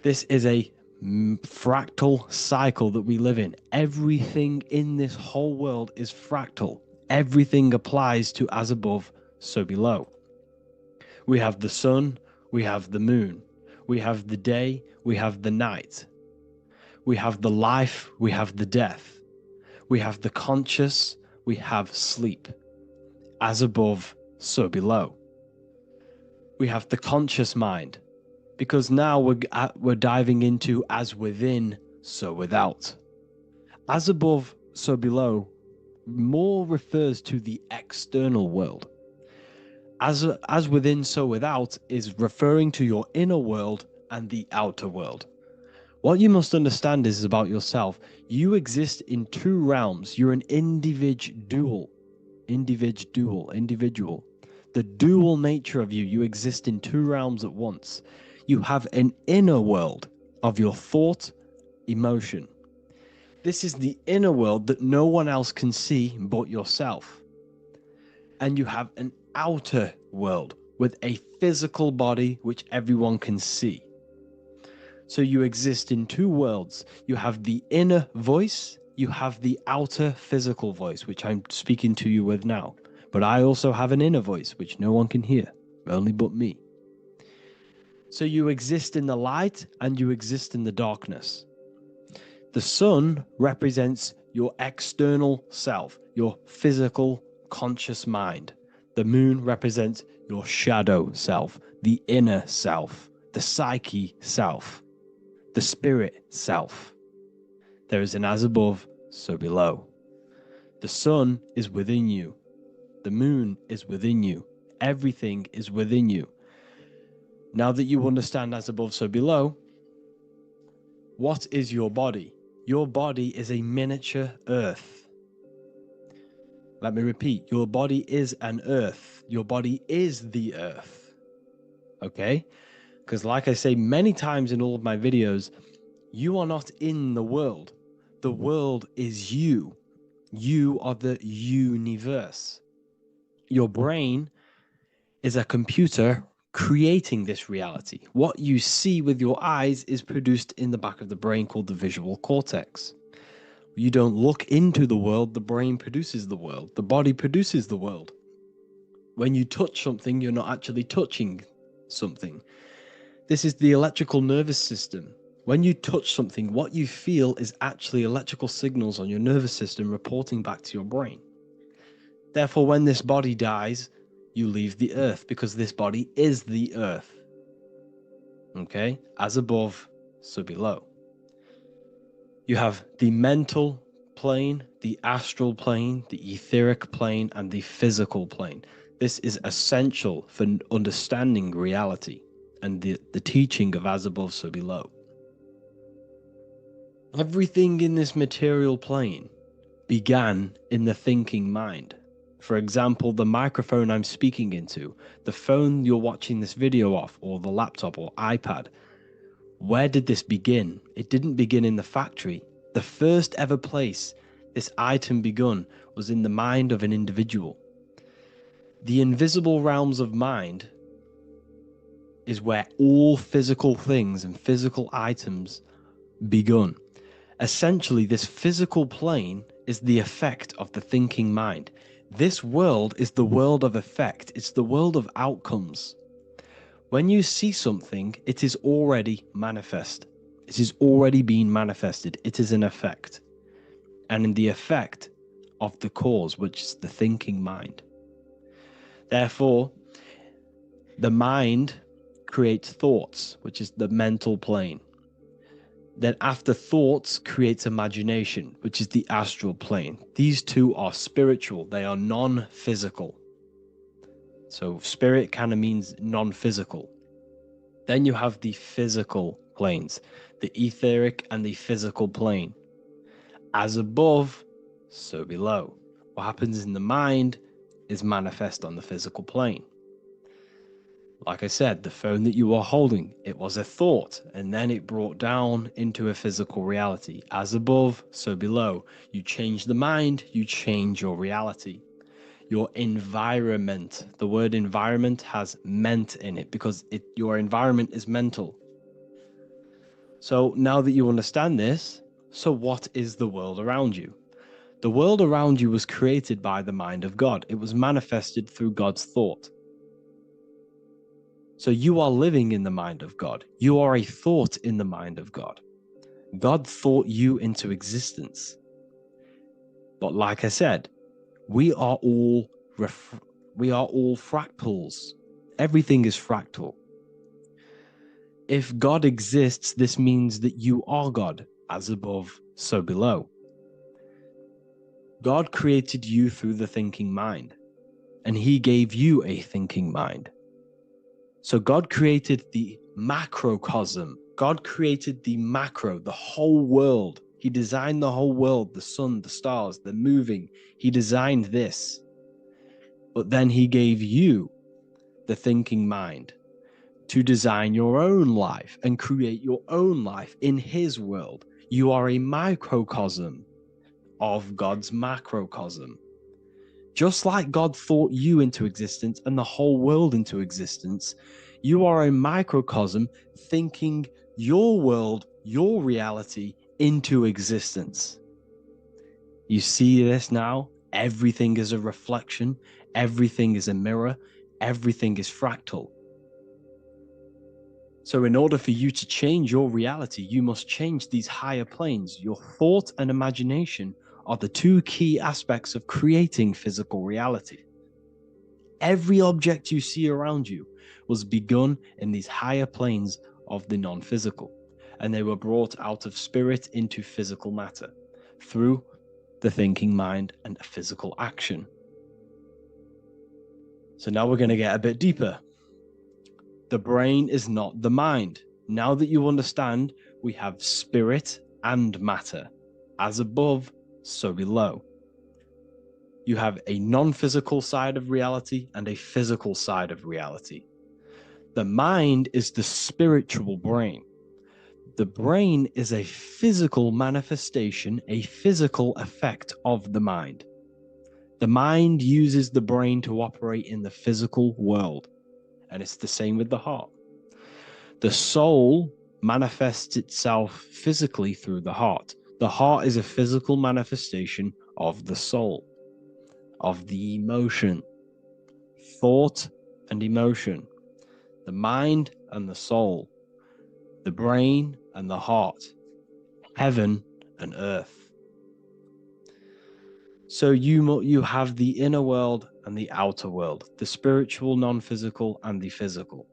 This is a fractal cycle that we live in. Everything in this whole world is fractal. Everything applies to as above, so below. We have the sun, we have the moon, we have the day, we have the night. We have the life, we have the death. We have the conscious, we have sleep. As above, so below. We have the conscious mind, because now we're diving into as within, so without. As above, so below more refers to the external world. As within, so without is referring to your inner world and the outer world. What you must understand is about yourself. You exist in two realms. You're an individual. The dual nature of you exist in two realms at once. You have an inner world of your thought, emotion. This is the inner world that no one else can see but yourself. And you have an outer world with a physical body which everyone can see. So you exist in two worlds. You have the inner voice, you have the outer physical voice, which I'm speaking to you with now. But I also have an inner voice, which no one can hear, only but me. So you exist in the light and you exist in the darkness. The sun represents your external self, your physical, conscious mind. The moon represents your shadow self, the inner self, the psyche self, the spirit self. There is an as above, so below. The sun is within you. The moon is within you. Everything is within you. Now that you understand as above, so below, what is your body? Your body is a miniature earth. Let me repeat, your body is an earth. Your body is the earth. Okay? Because like I say many times in all of my videos, you are not in the world. The world is you. You are the universe. Your brain is a computer creating this reality. What you see with your eyes is produced in the back of the brain called the visual cortex. You don't look into the world, the brain produces the world. The body produces the world. When you touch something, you're not actually touching something. This is the electrical nervous system. When you touch something, what you feel is actually electrical signals on your nervous system reporting back to your brain. Therefore, when this body dies, you leave the earth because this body is the earth. Okay? As above, so below. You have the mental plane, the astral plane, the etheric plane, and the physical plane. This is essential for understanding reality and the teaching of as above, so below. Everything in this material plane began in the thinking mind. For example, the microphone I'm speaking into, the phone you're watching this video off, or the laptop or iPad. Where did this begin? It didn't begin in the factory. The first ever place this item begun was in the mind of an individual. The invisible realms of mind is where all physical things and physical items begun. Essentially, this physical plane is the effect of the thinking mind. This world is the world of effect. It's the world of outcomes. When you see something, it is already manifest. It is already being manifested. It is an effect. And in the effect of the cause, which is the thinking mind. Therefore, the mind creates thoughts, which is the mental plane. Then after thoughts creates imagination, which is the astral plane. These two are spiritual. They are non-physical. So spirit kind of means non-physical. Then you have the physical planes, the etheric and the physical plane. As above, so below. What happens in the mind is manifest on the physical plane. Like I said, the phone that you are holding, it was a thought, and then it brought down into a physical reality. As above, so below. You change the mind, you change your reality. Your environment, the word environment has ment in it because your environment is mental. So now that you understand this, so what is the world around you? The world around you was created by the mind of God. It was manifested through God's thought. So you are living in the mind of God. You are a thought in the mind of God. God thought you into existence. But like I said, we are all fractals. Everything is fractal. If God exists, this means that you are God, as above, so below. God created you through the thinking mind, and he gave you a thinking mind. So God created the macrocosm. God created the macro, the whole world. He designed the whole world, the sun, the stars, the moving. He designed this. But then he gave you the thinking mind to design your own life and create your own life in his world. You are a microcosm of God's macrocosm. Just like God thought you into existence and the whole world into existence, you are a microcosm thinking your world, your reality into existence. You see this now? Everything is a reflection. Everything is a mirror. Everything is fractal. So in order for you to change your reality, you must change these higher planes. Your thought and imagination are the two key aspects of creating physical reality. Every object you see around you was begun in these higher planes of the non-physical, and they were brought out of spirit into physical matter through the thinking mind and physical action. So now we're going to get a bit deeper. The brain is not the mind. Now that you understand, we have spirit and matter. As above, so below. You have a non-physical side of reality and a physical side of reality. The mind is the spiritual brain. The brain is a physical manifestation, a physical effect of the mind. The mind uses the brain to operate in the physical world, and it's the same with the heart. The soul manifests itself physically through the heart. The heart is a physical manifestation of the soul, of the emotion, thought and emotion, the mind and the soul, the brain and the heart, heaven and earth. So you have the inner world and the outer world, the spiritual, non-physical, and the physical.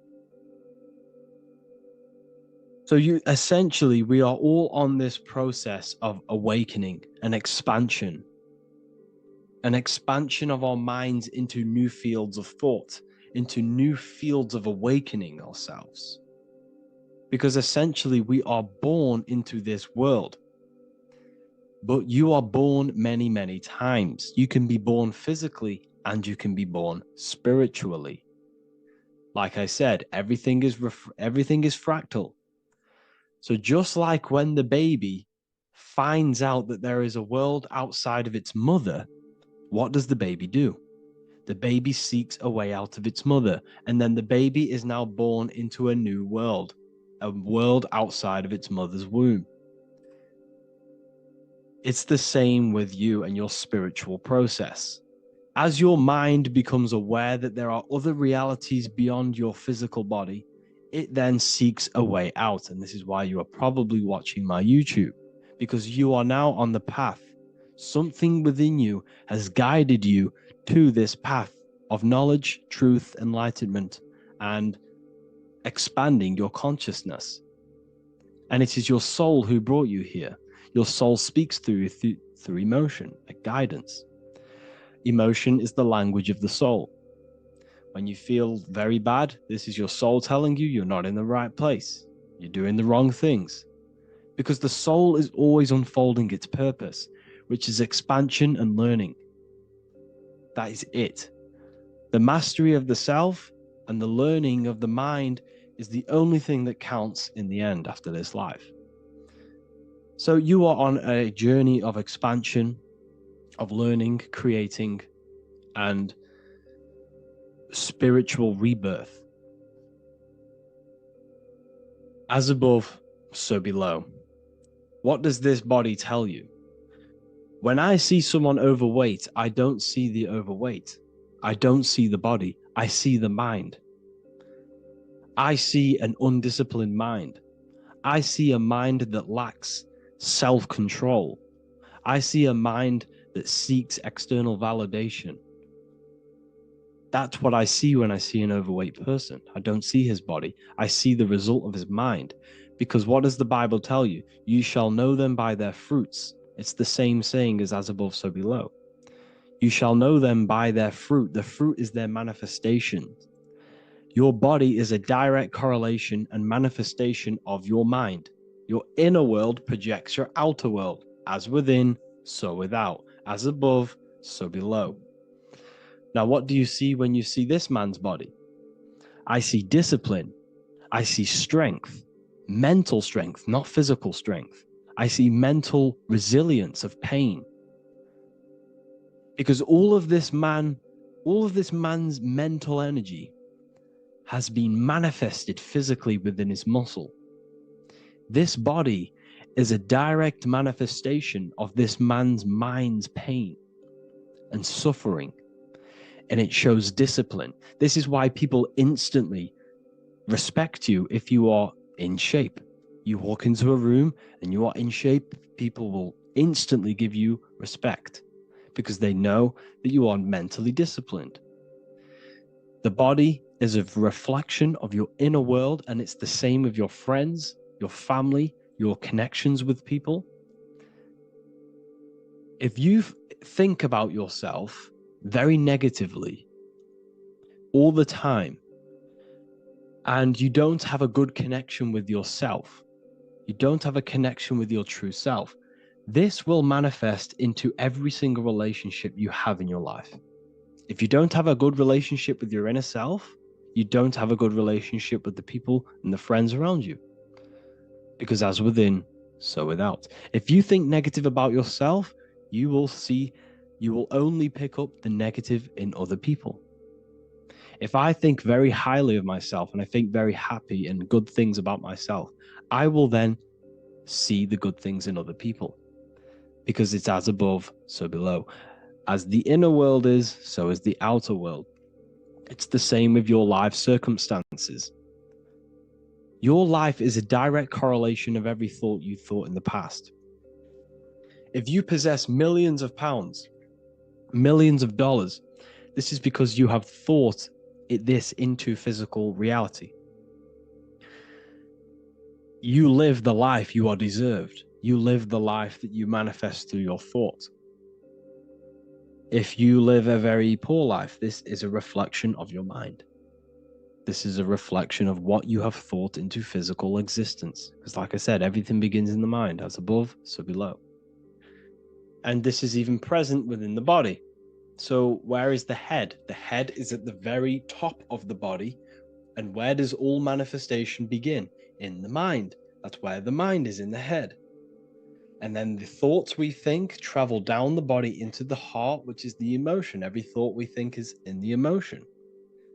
So we are all on this process of awakening and expansion. an expansion of our minds into new fields of thought, into new fields of awakening ourselves. Because essentially we are born into this world. But you are born many, many times. You can be born physically and you can be born spiritually. Like I said, everything is fractal. So just like when the baby finds out that there is a world outside of its mother, what does the baby do? The baby seeks a way out of its mother, and then the baby is now born into a new world, a world outside of its mother's womb. It's the same with you and your spiritual process. As your mind becomes aware that there are other realities beyond your physical body, it then seeks a way out. And this is why you are probably watching my YouTube, because you are now on the path. Something within you has guided you to this path of knowledge, truth, enlightenment, and expanding your consciousness. And it is your soul who brought you here. Your soul speaks through emotion, like guidance. Emotion is the language of the soul. When you feel very bad, this is your soul telling you you're not in the right place. You're doing the wrong things. Because the soul is always unfolding its purpose, which is expansion and learning. That is it. The mastery of the self and the learning of the mind is the only thing that counts in the end after this life. So you are on a journey of expansion, of learning, creating, and spiritual rebirth. As above, so below. What does this body tell you? When I see someone overweight, I don't see the overweight. I don't see the body. I see the mind. I see an undisciplined mind. I see a mind that lacks self-control. I see a mind that seeks external validation. That's what I see when I see an overweight person. I don't see his body. I see the result of his mind. Because what does the Bible tell you? You shall know them by their fruits. It's the same saying as above, so below. You shall know them by their fruit. The fruit is their manifestation. Your body is a direct correlation and manifestation of your mind. Your inner world projects your outer world. As within, so without. As above, so below. Now, what do you see when you see this man's body? I see discipline. I see strength. Mental strength, not physical strength. I see mental resilience of pain. Because all of this man's mental energy has been manifested physically within his muscle. This body is a direct manifestation of this man's mind's pain and suffering, and it shows discipline. This is why people instantly respect you if you are in shape. You walk into a room and you are in shape, people will instantly give you respect because they know that you are mentally disciplined. The body is a reflection of your inner world, and it's the same with your friends, your family, your connections with people. If you think about yourself very negatively all the time, and you don't have a good connection with yourself, you don't have a connection with your true self, this will manifest into every single relationship you have in your life. If you don't have a good relationship with your inner self, you don't have a good relationship with the people and the friends around you. Because as within, so without. If you think negative about yourself, you will only pick up the negative in other people. If I think very highly of myself and I think very happy and good things about myself, I will then see the good things in other people. Because it's as above, so below. As the inner world is, so is the outer world. It's the same with your life circumstances. Your life is a direct correlation of every thought you thought in the past. If you possess millions of pounds, millions of dollars, this is because you have thought this into physical reality. You live the life you are deserved. You live the life that you manifest through your thought. If you live a very poor life, this is a reflection of your mind. This is a reflection of what you have thought into physical existence. Because like I said, everything begins in the mind, as above, so below. And this is even present within the body. So where is the head? The head is at the very top of the body. And where does all manifestation begin? In the mind. That's where the mind is, in the head. And then the thoughts we think travel down the body into the heart, which is the emotion. Every thought we think is in the emotion.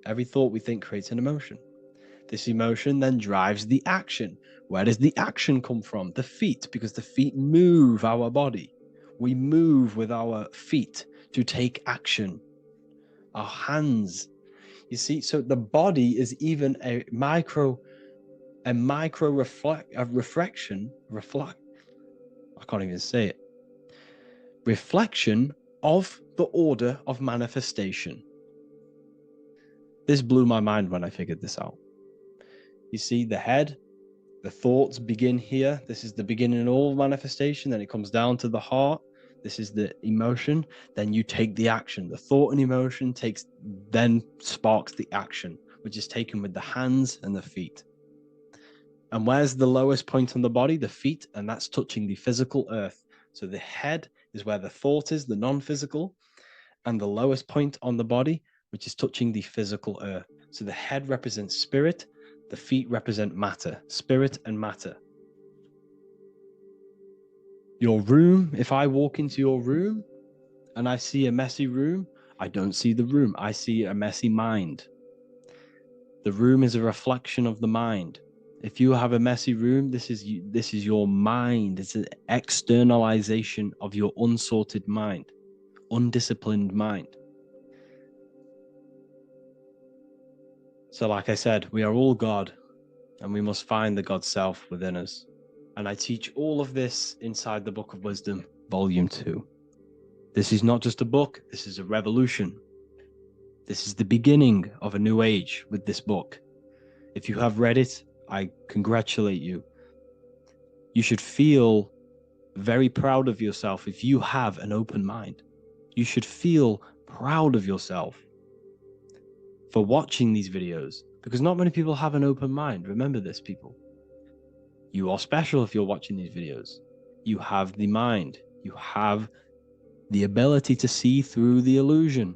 Every thought we think creates an emotion. This emotion then drives the action. Where does the action come from? The feet, because the feet move our body. We move with our feet to take action. Our hands. You see, so the body is even a micro reflection. I can't even say it. Reflection of the order of manifestation. This blew my mind when I figured this out. You see, the head, the thoughts begin here. This is the beginning of all manifestation. Then it comes down to the heart. This is the emotion. Then you take the action. The thought and emotion then sparks the action, which is taken with the hands and the feet. And where's the lowest point on the body? The feet, and that's touching the physical earth. So the head is where the thought is, the non-physical, and the lowest point on the body, which is touching the physical earth. So the head represents spirit, the feet represent matter, spirit and matter. Your room, if I walk into your room and I see a messy room, I don't see the room, I see a messy mind. The room is a reflection of the mind. If you have a messy room, this is your mind. It's an externalization of your unsorted mind, undisciplined mind. So like I said, we are all God, and we must find the God self within us. And I teach all of this inside the Book of Wisdom, Volume 2. This is not just a book, this is a revolution. This is the beginning of a new age with this book. If you have read it, I congratulate you. You should feel very proud of yourself if you have an open mind. You should feel proud of yourself for watching these videos, because not many people have an open mind. Remember this, people. You are special if you're watching these videos. You have the mind. You have the ability to see through the illusion.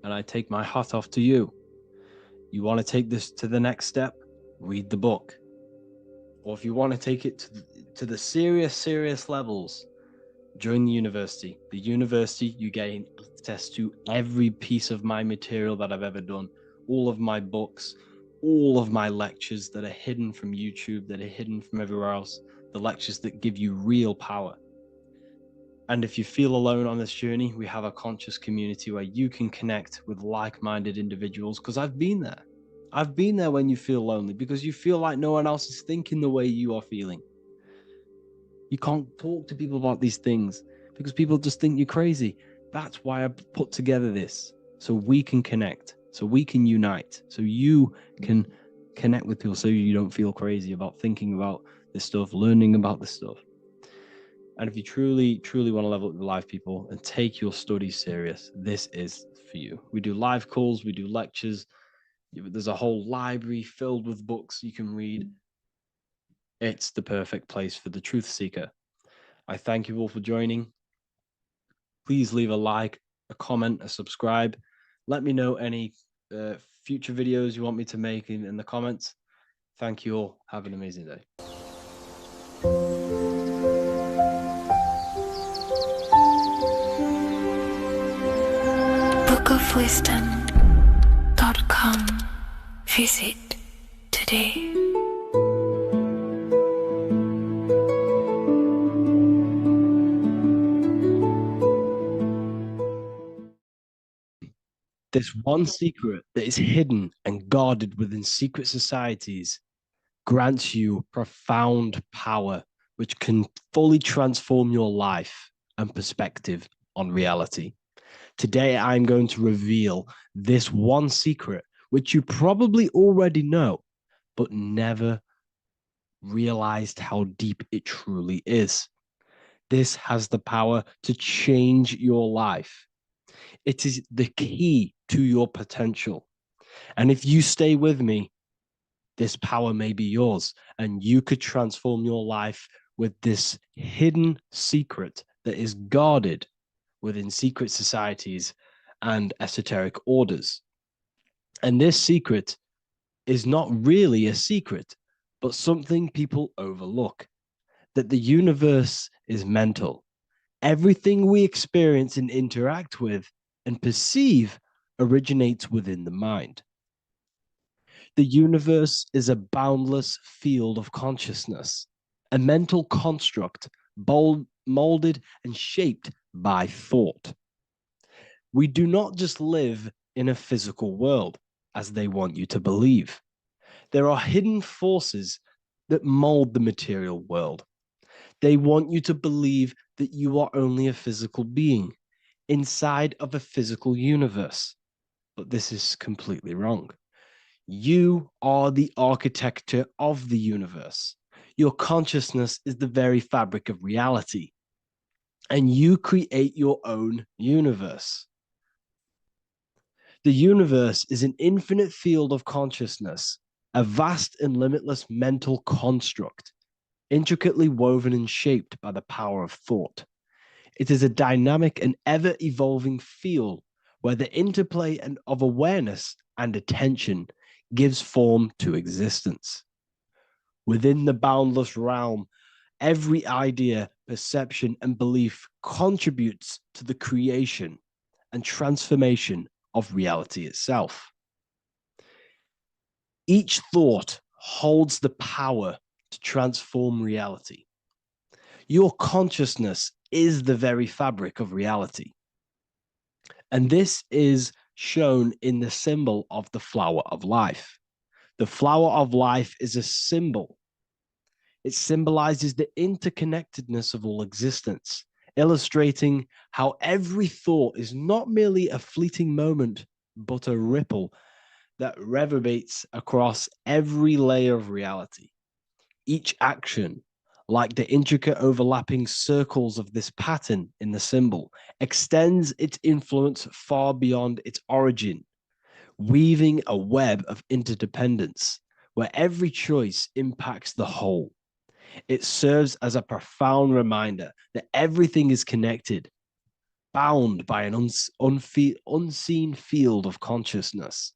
And I take my hat off to you. You want to take this to the next step? Read the book. Or if you want to take it to the serious levels, join the university. The university, you gain access to every piece of my material that I've ever done, all of my books, all of my lectures that are hidden from YouTube, that are hidden from everywhere else, the lectures that give you real power. And if you feel alone on this journey, we have a conscious community where you can connect with like-minded individuals, because I've been there. I've been there when you feel lonely, because you feel like no one else is thinking the way you are feeling. You can't talk to people about these things because people just think you're crazy. That's why I put together this, so we can connect, so we can unite, so you can connect with people, so you don't feel crazy about thinking about this stuff, learning about this stuff. And if you truly want to level up your life, people, and take your studies serious, this is for you. We do live calls, we do lectures. There's a whole library filled with books you can read. It's the perfect place for the truth seeker. I thank you all for joining. Please leave a like, a comment, a subscribe. Let me know any future videos you want me to make in the comments. Thank you all. Have an amazing day. bookofwisdom.com. Visit today. This one secret that is hidden and guarded within secret societies grants you profound power, which can fully transform your life and perspective on reality. Today, I'm going to reveal this one secret, which you probably already know, but never realized how deep it truly is. This has the power to change your life. It is the key to your potential. And if you stay with me, this power may be yours, and you could transform your life with this hidden secret that is guarded within secret societies and esoteric orders. And this secret is not really a secret, but something people overlook, that the universe is mental. Everything we experience and interact with and perceive originates within the mind. The universe is a boundless field of consciousness, a mental construct molded and shaped by thought. We do not just live in a physical world, as they want you to believe. There are hidden forces that mold the material world. They want you to believe that you are only a physical being inside of a physical universe. But this is completely wrong. You are the architecture of the universe. Your consciousness is the very fabric of reality. And you create your own universe. The universe is an infinite field of consciousness, a vast and limitless mental construct, intricately woven and shaped by the power of thought. It is a dynamic and ever-evolving field where the interplay of awareness and attention gives form to existence. Within the boundless realm, every idea, perception, and belief contributes to the creation and transformation of reality itself. Each thought holds the power to transform reality. Your consciousness is the very fabric of reality. And this is shown in the symbol of the flower of life. The flower of life is a symbol. It symbolizes the interconnectedness of all existence, illustrating how every thought is not merely a fleeting moment, but a ripple that reverberates across every layer of reality. Each action, like the intricate overlapping circles of this pattern in the symbol, extends its influence far beyond its origin, weaving a web of interdependence where every choice impacts the whole. It serves as a profound reminder that everything is connected, bound by an unseen field of consciousness.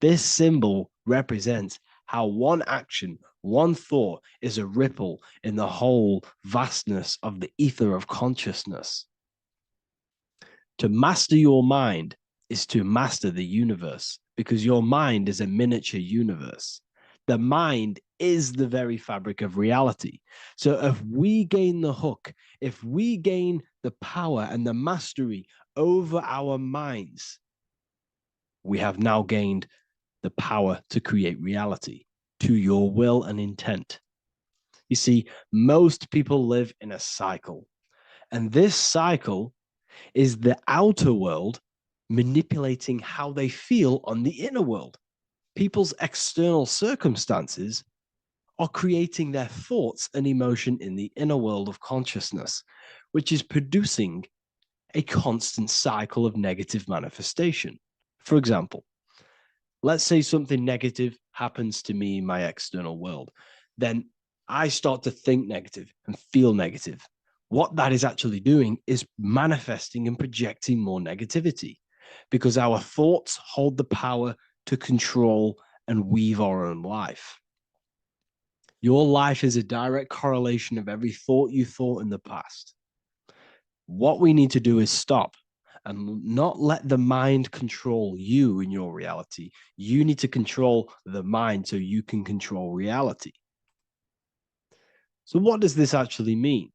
This symbol represents how one action, one thought is a ripple in the whole vastness of the ether of consciousness. To master your mind is to master the universe, because your mind is a miniature universe. The mind is the very fabric of reality. So if we gain the hook, if we gain the power and the mastery over our minds, we have now gained the power to create reality to your will and intent. You see, most people live in a cycle, and this cycle is the outer world manipulating how they feel on the inner world. People's external circumstances are creating their thoughts and emotion in the inner world of consciousness, which is producing a constant cycle of negative manifestation. For example, let's say something negative happens to me in my external world. Then I start to think negative and feel negative. What that is actually doing is manifesting and projecting more negativity, because our thoughts hold the power to control and weave our own life. Your life is a direct correlation of every thought you thought in the past. What we need to do is stop and not let the mind control you in your reality. You need to control the mind so you can control reality. So what does this actually mean?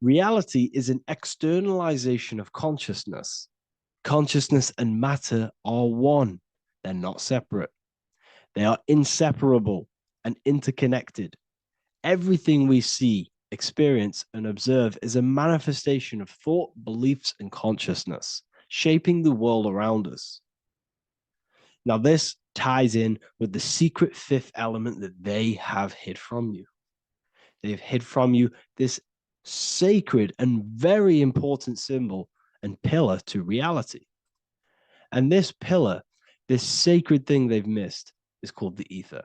Reality is an externalization of consciousness. Consciousness and matter are one. They're not separate. They are inseparable and interconnected. Everything we see, experience, and observe is a manifestation of thought, beliefs, and consciousness, shaping the world around us. Now, this ties in with the secret fifth element that they have hid from you. They've hid from you this sacred and very important symbol and pillar to reality. And this pillar, this sacred thing they've missed, is called the ether.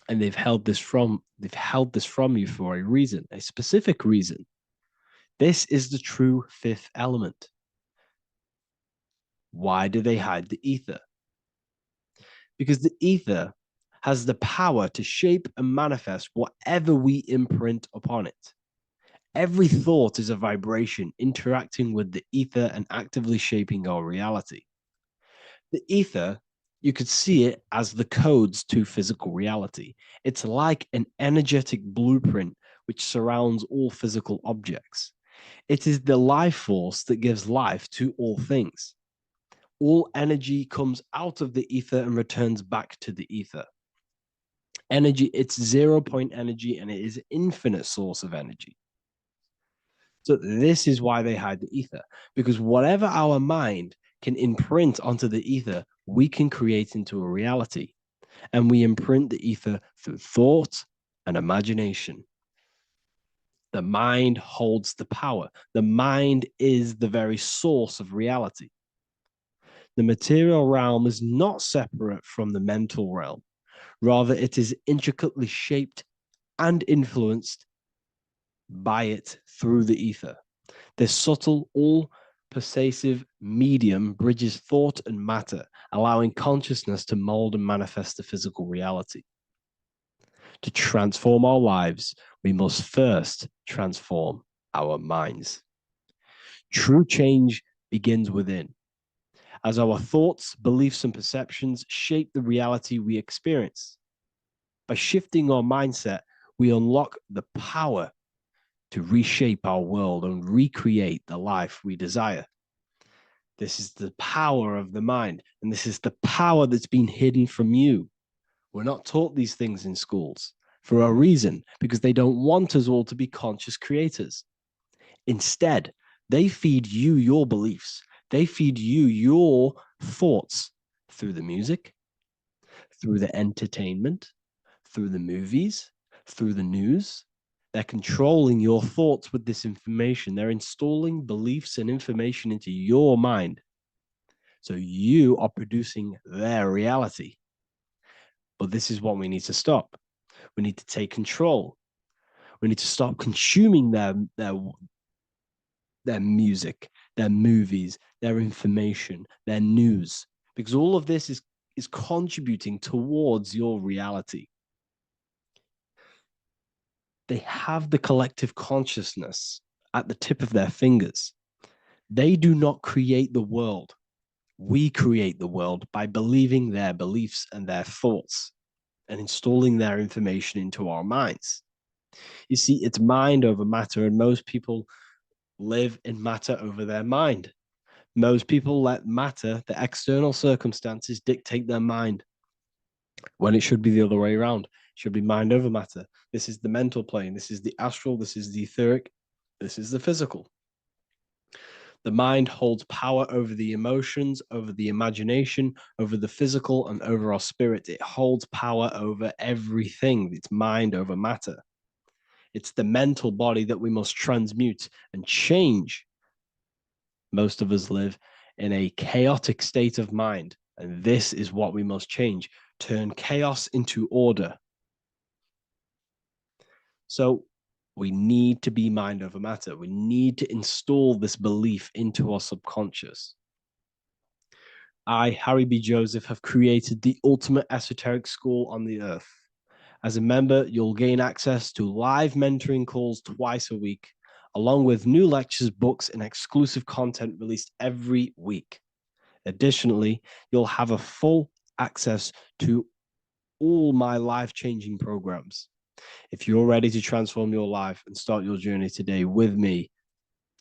And they've held this from you for a reason, a specific reason. This is the true fifth element. Why do they hide the ether? Because the ether has the power to shape and manifest whatever we imprint upon it. Every thought is a vibration interacting with the ether and actively shaping our reality. The ether, you could see it as the codes to physical reality. It's like an energetic blueprint which surrounds all physical objects. It is the life force that gives life to all things. All energy comes out of the ether and returns back to the ether. Energy, it's 0 point energy, and it is an infinite source of energy. So this is why they hide the ether, because whatever our mind can imprint onto the ether, we can create into a reality. And we imprint the ether through thought and imagination. The mind holds the power. The mind is the very source of reality. The material realm is not separate from the mental realm. Rather, it is intricately shaped and influenced by it through the ether. This subtle, all-pervasive medium bridges thought and matter, allowing consciousness to mold and manifest the physical reality. To transform our lives, we must first transform our minds. True change begins within, as our thoughts, beliefs, and perceptions shape the reality we experience. By shifting our mindset, we unlock the power to reshape our world and recreate the life we desire. This is the power of the mind, and this is the power that's been hidden from you. We're not taught these things in schools for a reason, because they don't want us all to be conscious creators. Instead, they feed you your beliefs. They feed you your thoughts through the music, through the entertainment, through the movies, through the news. They're controlling your thoughts with this information. They're installing beliefs and information into your mind. So you are producing their reality. But this is what we need to stop. We need to take control. We need to stop consuming their music, their movies, their information, their news, because all of this is contributing towards your reality. They have the collective consciousness at the tip of their fingers. They do not create the world. We create the world by believing their beliefs and their thoughts and installing their information into our minds. You see, it's mind over matter, and most people live in matter over their mind. Most people let matter, the external circumstances, dictate their mind, when it should be the other way around. It should be mind over matter. This is the mental plane. This is the astral. This is the etheric. This is the physical. The mind holds power over the emotions, over the imagination, over the physical, and over our spirit. It holds power over everything. It's mind over matter. It's the mental body that we must transmute and change. Most of us live in a chaotic state of mind, and this is what we must change. Turn chaos into order. So we need to be mind over matter. We need to install this belief into our subconscious. I, Harry B. Joseph, have created the ultimate esoteric school on the earth. As a member, you'll gain access to live mentoring calls twice a week, along with new lectures, books, and exclusive content released every week. Additionally, you'll have a full access to all my life-changing programs. If you're ready to transform your life and start your journey today with me,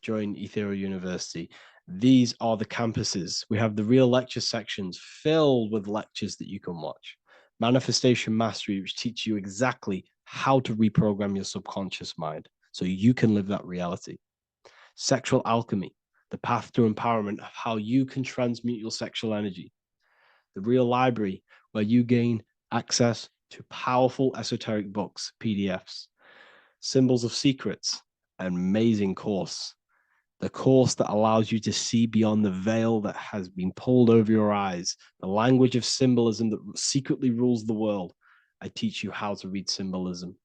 join Ethereal University. These are the campuses. We have the real lecture sections filled with lectures that you can watch. Manifestation Mastery, which teach you exactly how to reprogram your subconscious mind so you can live that reality. Sexual Alchemy, the path to empowerment of how you can transmute your sexual energy. The Real Library, where you gain access to powerful esoteric books, PDFs. Symbols of Secrets, an amazing course. The course that allows you to see beyond the veil that has been pulled over your eyes, the language of symbolism that secretly rules the world. I teach you how to read symbolism.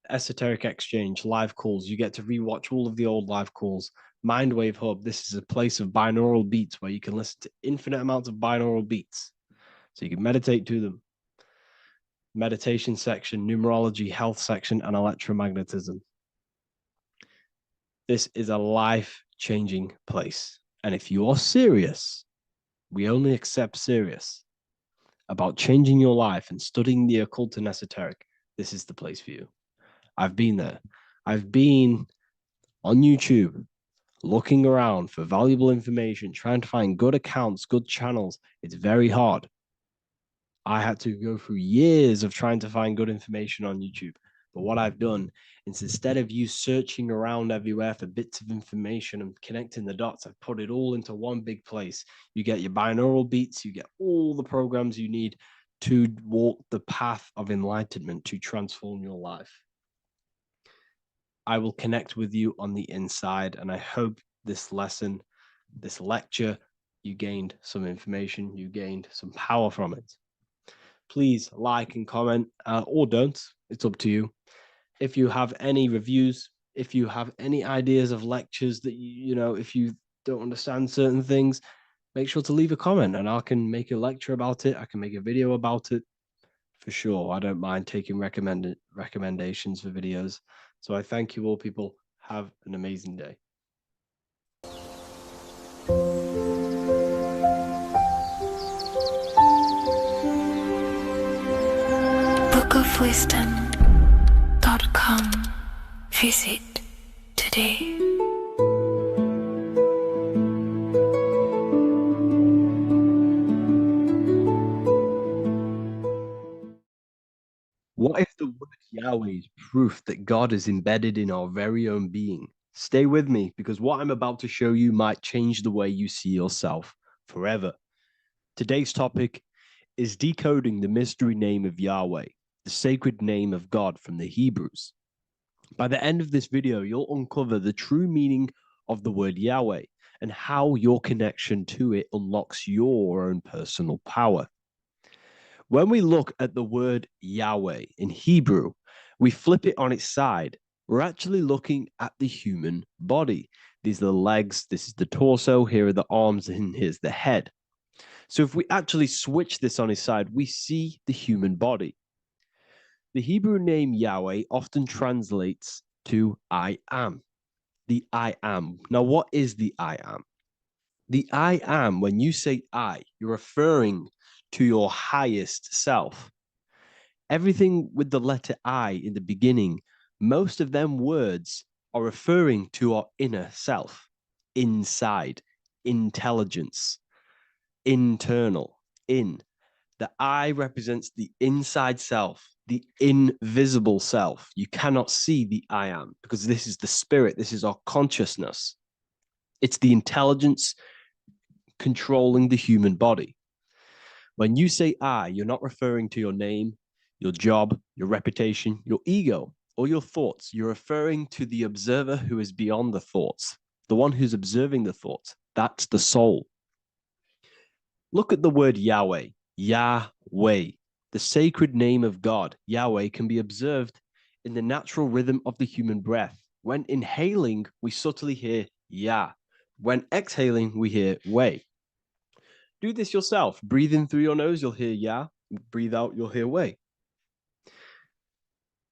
Esoteric Exchange, live calls. You get to rewatch all of the old live calls. Mindwave Hub, this is a place of binaural beats where you can listen to infinite amounts of binaural beats. So you can meditate to them. Meditation section, numerology, health section, and electromagnetism. This is a life-changing place. And if you are serious, we only accept serious about changing your life and studying the occult and esoteric, this is the place for you. I've been there. I've been on YouTube looking around for valuable information, trying to find good accounts, good channels. It's very hard. I had to go through years of trying to find good information on YouTube. But what I've done is instead of you searching around everywhere for bits of information and connecting the dots, I've put it all into one big place. You get your binaural beats, you get all the programs you need to walk the path of enlightenment to transform your life. I will connect with you on the inside, and I hope this lesson, this lecture, you gained some information, you gained some power from it. Please like and comment, or don't. It's up to you. If you have any reviews, if you have any ideas of lectures that if you don't understand certain things, make sure to leave a comment and I can make a lecture about it. I can make a video about it for sure. I don't mind taking recommendations for videos. So I thank you all, people. Have an amazing day. bookofwisdom.com. Visit today. What if the word Yahweh is proof that God is embedded in our very own being? Stay with me, because what I'm about to show you might change the way you see yourself forever. Today's topic is decoding the mystery name of Yahweh, the sacred name of God from the Hebrews. By the end of this video, you'll uncover the true meaning of the word Yahweh and how your connection to it unlocks your own personal power. When we look at the word Yahweh in Hebrew, we flip it on its side. We're actually looking at the human body. These are the legs, this is the torso, here are the arms, and here's the head. So if we actually switch this on its side, we see the human body. The Hebrew name Yahweh often translates to I am. The I am. Now, what is the I am? The I am, when you say I, you're referring to your highest self. Everything with the letter I in the beginning, most of them words are referring to our inner self, inside, intelligence, internal, in. The I represents the inside self, the invisible self. You cannot see the I am because this is the spirit, this is our consciousness. It's the intelligence controlling the human body. When you say I, you're not referring to your name, your job, your reputation, your ego, or your thoughts. You're referring to the observer who is beyond the thoughts, the one who's observing the thoughts. That's the soul. Look at the word Yahweh, Yahweh, the sacred name of God. Yahweh can be observed in the natural rhythm of the human breath. When inhaling, we subtly hear Yah. When exhaling, we hear Way. Do this yourself. Breathe in through your nose, you'll hear Yah. Breathe out, you'll hear Way.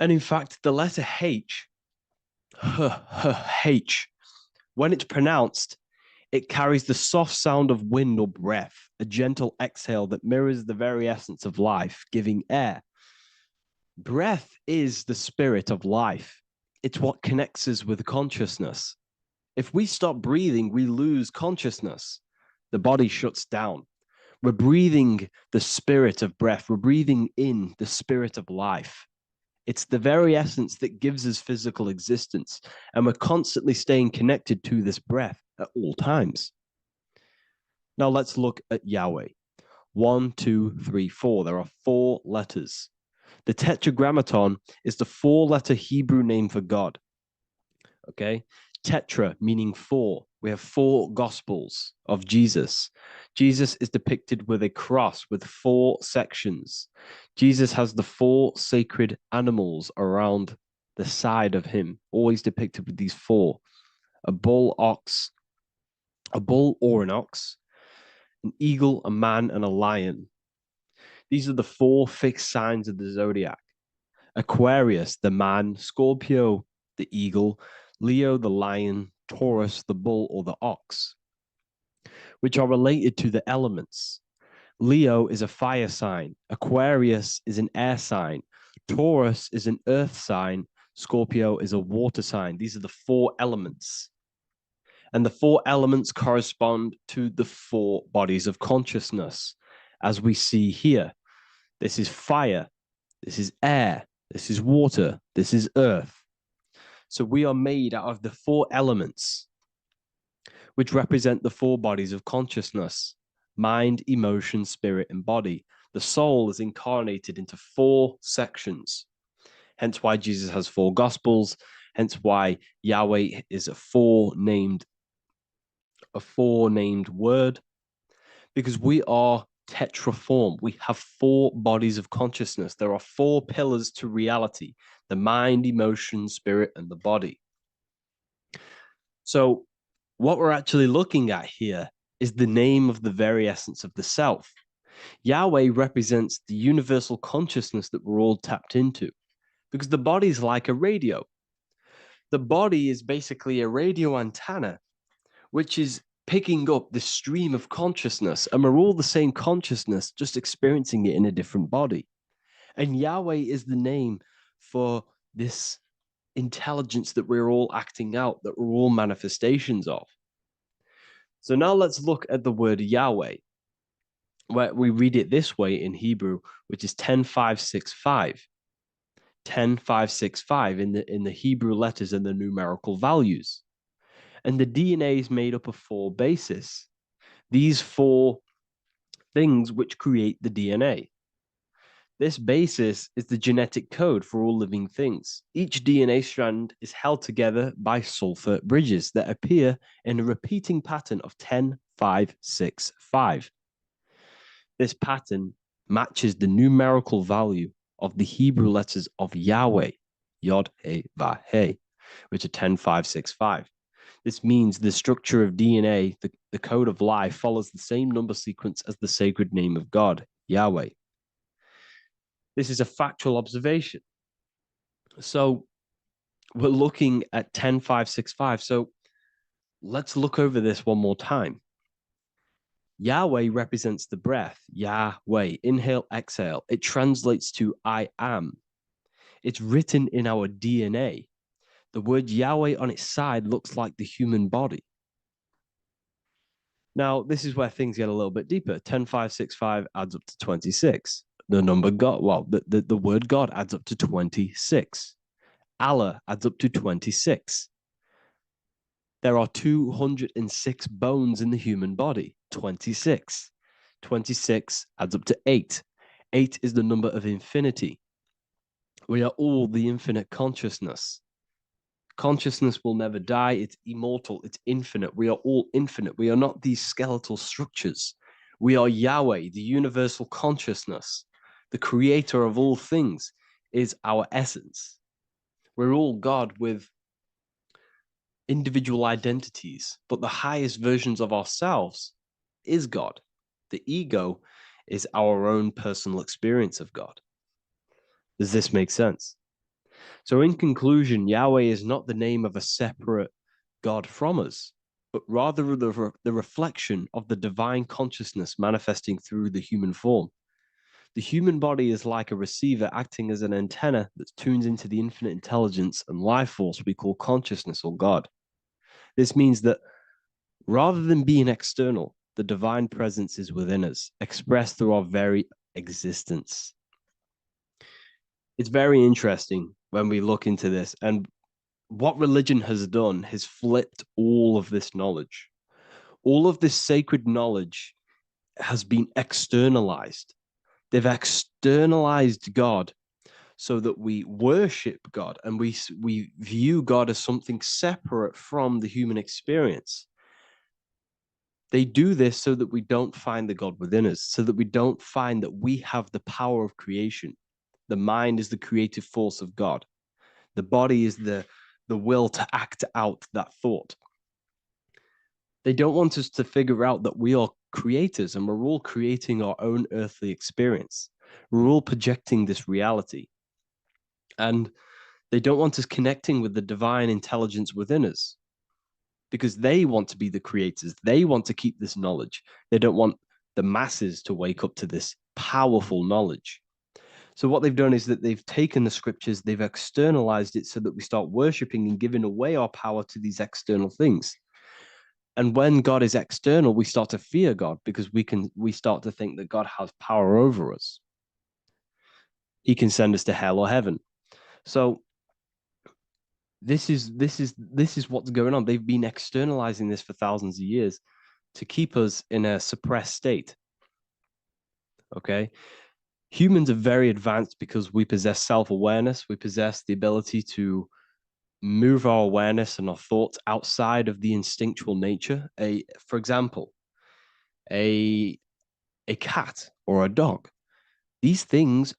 And in fact, the letter H, H, when it's pronounced, it carries the soft sound of wind or breath, a gentle exhale that mirrors the very essence of life, giving air. Breath is the spirit of life. It's what connects us with consciousness. If we stop breathing, we lose consciousness. The body shuts down. We're breathing the spirit of breath. We're breathing in the spirit of life. It's the very essence that gives us physical existence, and we're constantly staying connected to this breath at all times. Now let's look at Yahweh. 1, 2, 3, 4. There are 4 letters. The Tetragrammaton is the 4-letter Hebrew name for God. Okay. Tetra, meaning four. We have four gospels of Jesus. Jesus is depicted with a cross with four sections. Jesus has the four sacred animals around the side of him, always depicted with these four: a bull, a bull or an ox, an eagle, a man, and a lion. These are the four fixed signs of the zodiac. Aquarius, the man; Scorpio, the eagle; Leo, the lion; Taurus, the bull or the ox, which are related to the elements. Leo is a fire sign, Aquarius is an air sign, Taurus is an earth sign, Scorpio is a water sign. These are the four elements. And the four elements correspond to the four bodies of consciousness, as we see here. This is fire, this is air, this is water, this is earth. So we are made out of the four elements, which represent the four bodies of consciousness: mind, emotion, spirit, and body. The soul is incarnated into four sections. Hence why Jesus has four gospels. Hence why Yahweh is a four-named word, because we are tetraform. We have four bodies of consciousness. There are four pillars to reality: the mind, emotion, spirit, and the body. So what we're actually looking at here is the name of the very essence of the self. Yahweh represents the universal consciousness that we're all tapped into, because the body is like a radio. The body is basically a radio antenna, which is picking up the stream of consciousness, and we're all the same consciousness, just experiencing it in a different body. And Yahweh is the name for this intelligence that we're all acting out, that we're all manifestations of. So now let's look at the word Yahweh, where we read it this way in Hebrew, which is 10565. 10565 in the Hebrew letters and the numerical values. And the DNA is made up of four bases. These four things which create the DNA. This basis is the genetic code for all living things. Each DNA strand is held together by sulfur bridges that appear in a repeating pattern of 10565. This pattern matches the numerical value of the Hebrew letters of Yahweh, Yod, He, Vah, He, which are 10565. This means the structure of DNA, the code of life, follows the same number sequence as the sacred name of God, Yahweh. This is a factual observation. So we're looking at 10565. So let's look over this one more time. Yahweh represents the breath, Yahweh, inhale, exhale. It translates to I am. It's written in our DNA. The word Yahweh on its side looks like the human body. Now, this is where things get a little bit deeper. 10565 adds up to 26. The number God, well, the word God adds up to 26. Allah adds up to 26. There are 206 bones in the human body, 26. 26 adds up to 8. 8 is the number of infinity. We are all the infinite consciousness. Consciousness will never die. It's immortal. It's infinite. We are all infinite. We are not these skeletal structures. We are Yahweh, the universal consciousness. The creator of all things is our essence. We're all God with individual identities, but the highest versions of ourselves is God. The ego is our own personal experience of God. Does this make sense? So in conclusion, Yahweh is not the name of a separate God from us, but rather the reflection of the divine consciousness manifesting through the human form. The human body is like a receiver acting as an antenna that tunes into the infinite intelligence and life force we call consciousness or God. This means that rather than being external, the divine presence is within us, expressed through our very existence. It's very interesting when we look into this, and what religion has done has flipped all of this knowledge. All of this sacred knowledge has been externalized. They've externalized God so that we worship God and we view God as something separate from the human experience. They do this so that we don't find the God within us, so that we don't find that we have the power of creation. The mind is the creative force of God. The body is the will to act out that thought. They don't want us to figure out that we are creators and we're all creating our own earthly experience. We're all projecting this reality. And they don't want us connecting with the divine intelligence within us because they want to be the creators. They want to keep this knowledge. They don't want the masses to wake up to this powerful knowledge. So what they've done is that they've taken the scriptures, they've externalized it so that we start worshiping and giving away our power to these external things. And when God is external, we start to fear God because we start to think that God has power over us. He can send us to hell or heaven. So this is what's going on. They've been externalizing this for thousands of years to keep us in a suppressed state. Okay? Humans are very advanced because we possess self-awareness. We possess the ability to move our awareness and our thoughts outside of the instinctual nature. For example, a cat or a dog. These things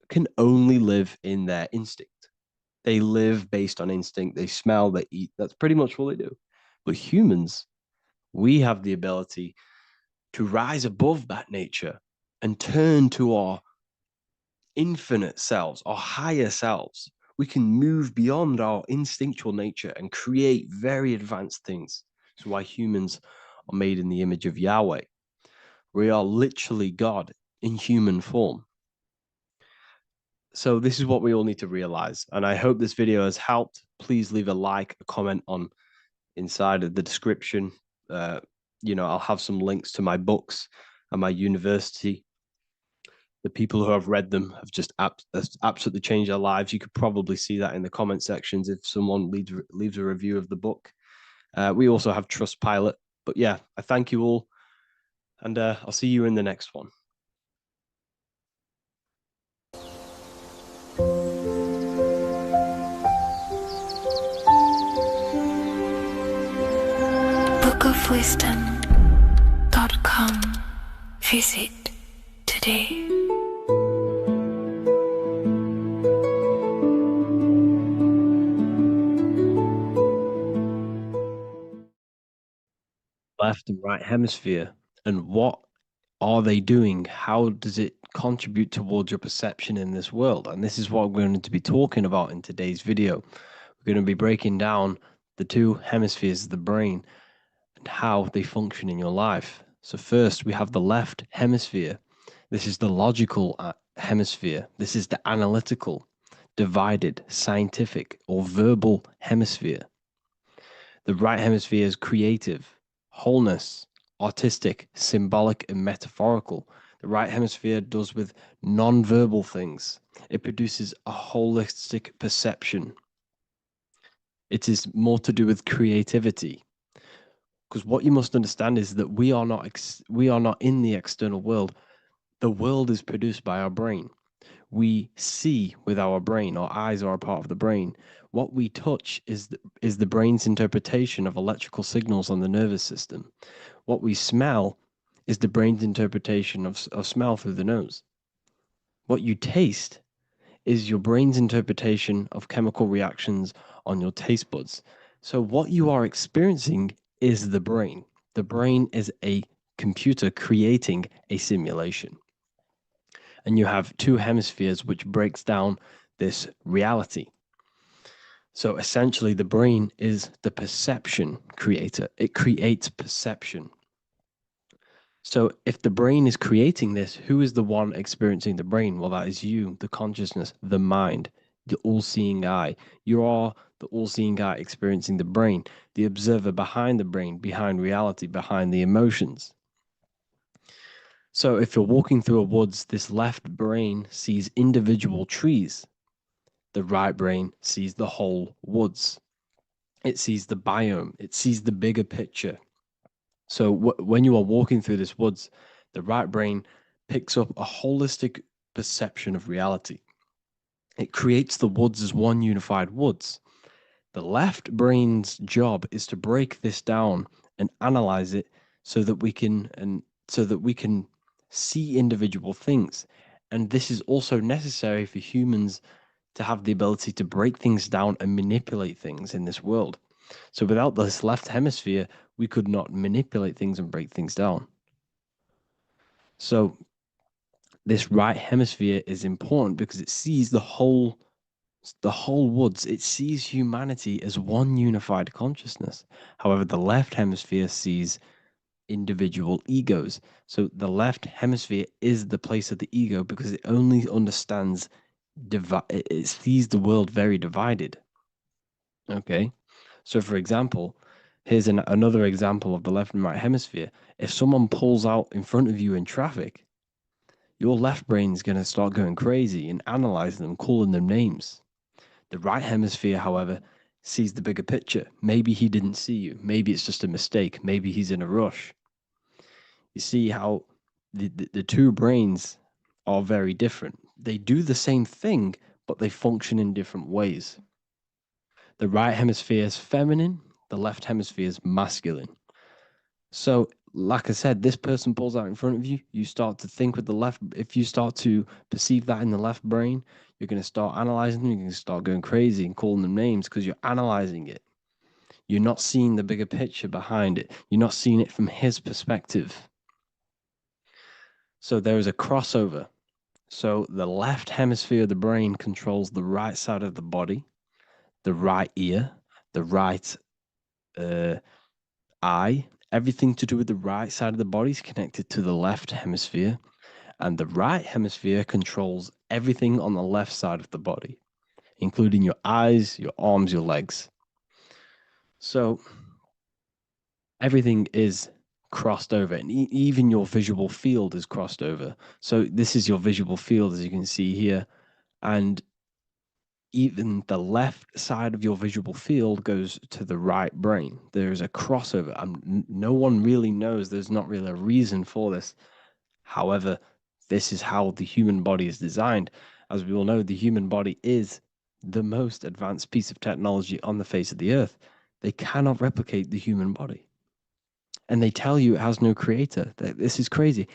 can only live in their instinct. They live based on instinct. They smell, they eat. That's pretty much what they do. But humans, we have the ability to rise above that nature and turn to our infinite selves, our higher selves. We can move beyond our instinctual nature and create very advanced things. That's why humans are made in the image of Yahweh. We are literally God in human form. So this is what we all need to realize. And I hope this video has helped. Please leave a like, a comment on inside of the description. I'll have some links to my books and my university. The people who have read them have just absolutely changed their lives. You could probably see that in the comment sections if someone leaves a review of the book. We also have Trustpilot. But yeah, I thank you all. And I'll see you in the next one. bookofwisdom.com. Visit today. Left and right hemisphere, and what are they doing? How does it contribute towards your perception in this world? And this is what we're going to be talking about in today's video. We're going to be breaking down the two hemispheres of the brain and how they function in your life. So first, we have the left hemisphere. This is the logical hemisphere. This is the analytical, divided, scientific, or verbal hemisphere. The right hemisphere is creative, wholeness, artistic, symbolic, and metaphorical. The right hemisphere does with non-verbal things. It produces a holistic perception. It is more to do with creativity. Because what you must understand is that we are not in the external world. The world is produced by our brain. We see with our brain. Our eyes are a part of the brain. What we touch is the brain's interpretation of electrical signals on the nervous system. What we smell is the brain's interpretation of smell through the nose. What you taste is your brain's interpretation of chemical reactions on your taste buds. So what you are experiencing is the brain. The brain is a computer creating a simulation. And you have two hemispheres which breaks down this reality. So essentially the brain is the perception creator. It creates perception. So if the brain is creating this, who is the one experiencing the brain? Well, that is you, the consciousness, the mind, the all-seeing eye. You are the all-seeing eye experiencing the brain, the observer behind the brain, behind reality, behind the emotions. So if you're walking through a woods, this left brain sees individual trees. The right brain sees the whole woods. It sees the biome. It sees the bigger picture. So when you are walking through this woods, the right brain picks up a holistic perception of reality. It creates the woods as one unified woods. The left brain's job is to break this down and analyze it so that we can see individual things. And this is also necessary for humans to have the ability to break things down and manipulate things in this world. So without this left hemisphere, we could not manipulate things and break things down. So this right hemisphere is important because it sees the whole woods. It sees humanity as one unified consciousness. However, the left hemisphere sees individual egos. So the left hemisphere is the place of the ego because it only understands it sees the world very divided. Okay. So for example, here's another example of the left and right hemisphere. If someone pulls out in front of you in traffic, your left brain is going to start going crazy and analyzing them, calling them names. The right hemisphere, however, sees the bigger picture. Maybe he didn't see you. Maybe it's just a mistake. Maybe he's in a rush. You see how the two brains are very different. They do the same thing, but they function in different ways. The right hemisphere is feminine, the left hemisphere is masculine. So, like I said, this person pulls out in front of you, you start to think with the left. If you start to perceive that in the left brain, you're going to start analyzing them, you're going to start going crazy and calling them names because you're analyzing it. You're not seeing the bigger picture behind it. You're not seeing it from his perspective. So there is a crossover. So the left hemisphere of the brain controls the right side of the body, the right ear, the right eye. Everything to do with the right side of the body is connected to the left hemisphere, and the right hemisphere controls everything on the left side of the body, including your eyes, your arms, your legs. So everything is crossed over, and even your visual field is crossed over. So this is your visual field, as you can see here, and even the left side of your visual field goes to the right brain. There's a crossover. No one really knows. There's not really a reason for this. However, this is how the human body is designed. As we all know, the human body is the most advanced piece of technology on the face of the earth. They cannot replicate the human body. And they tell you it has no creator. This is crazy.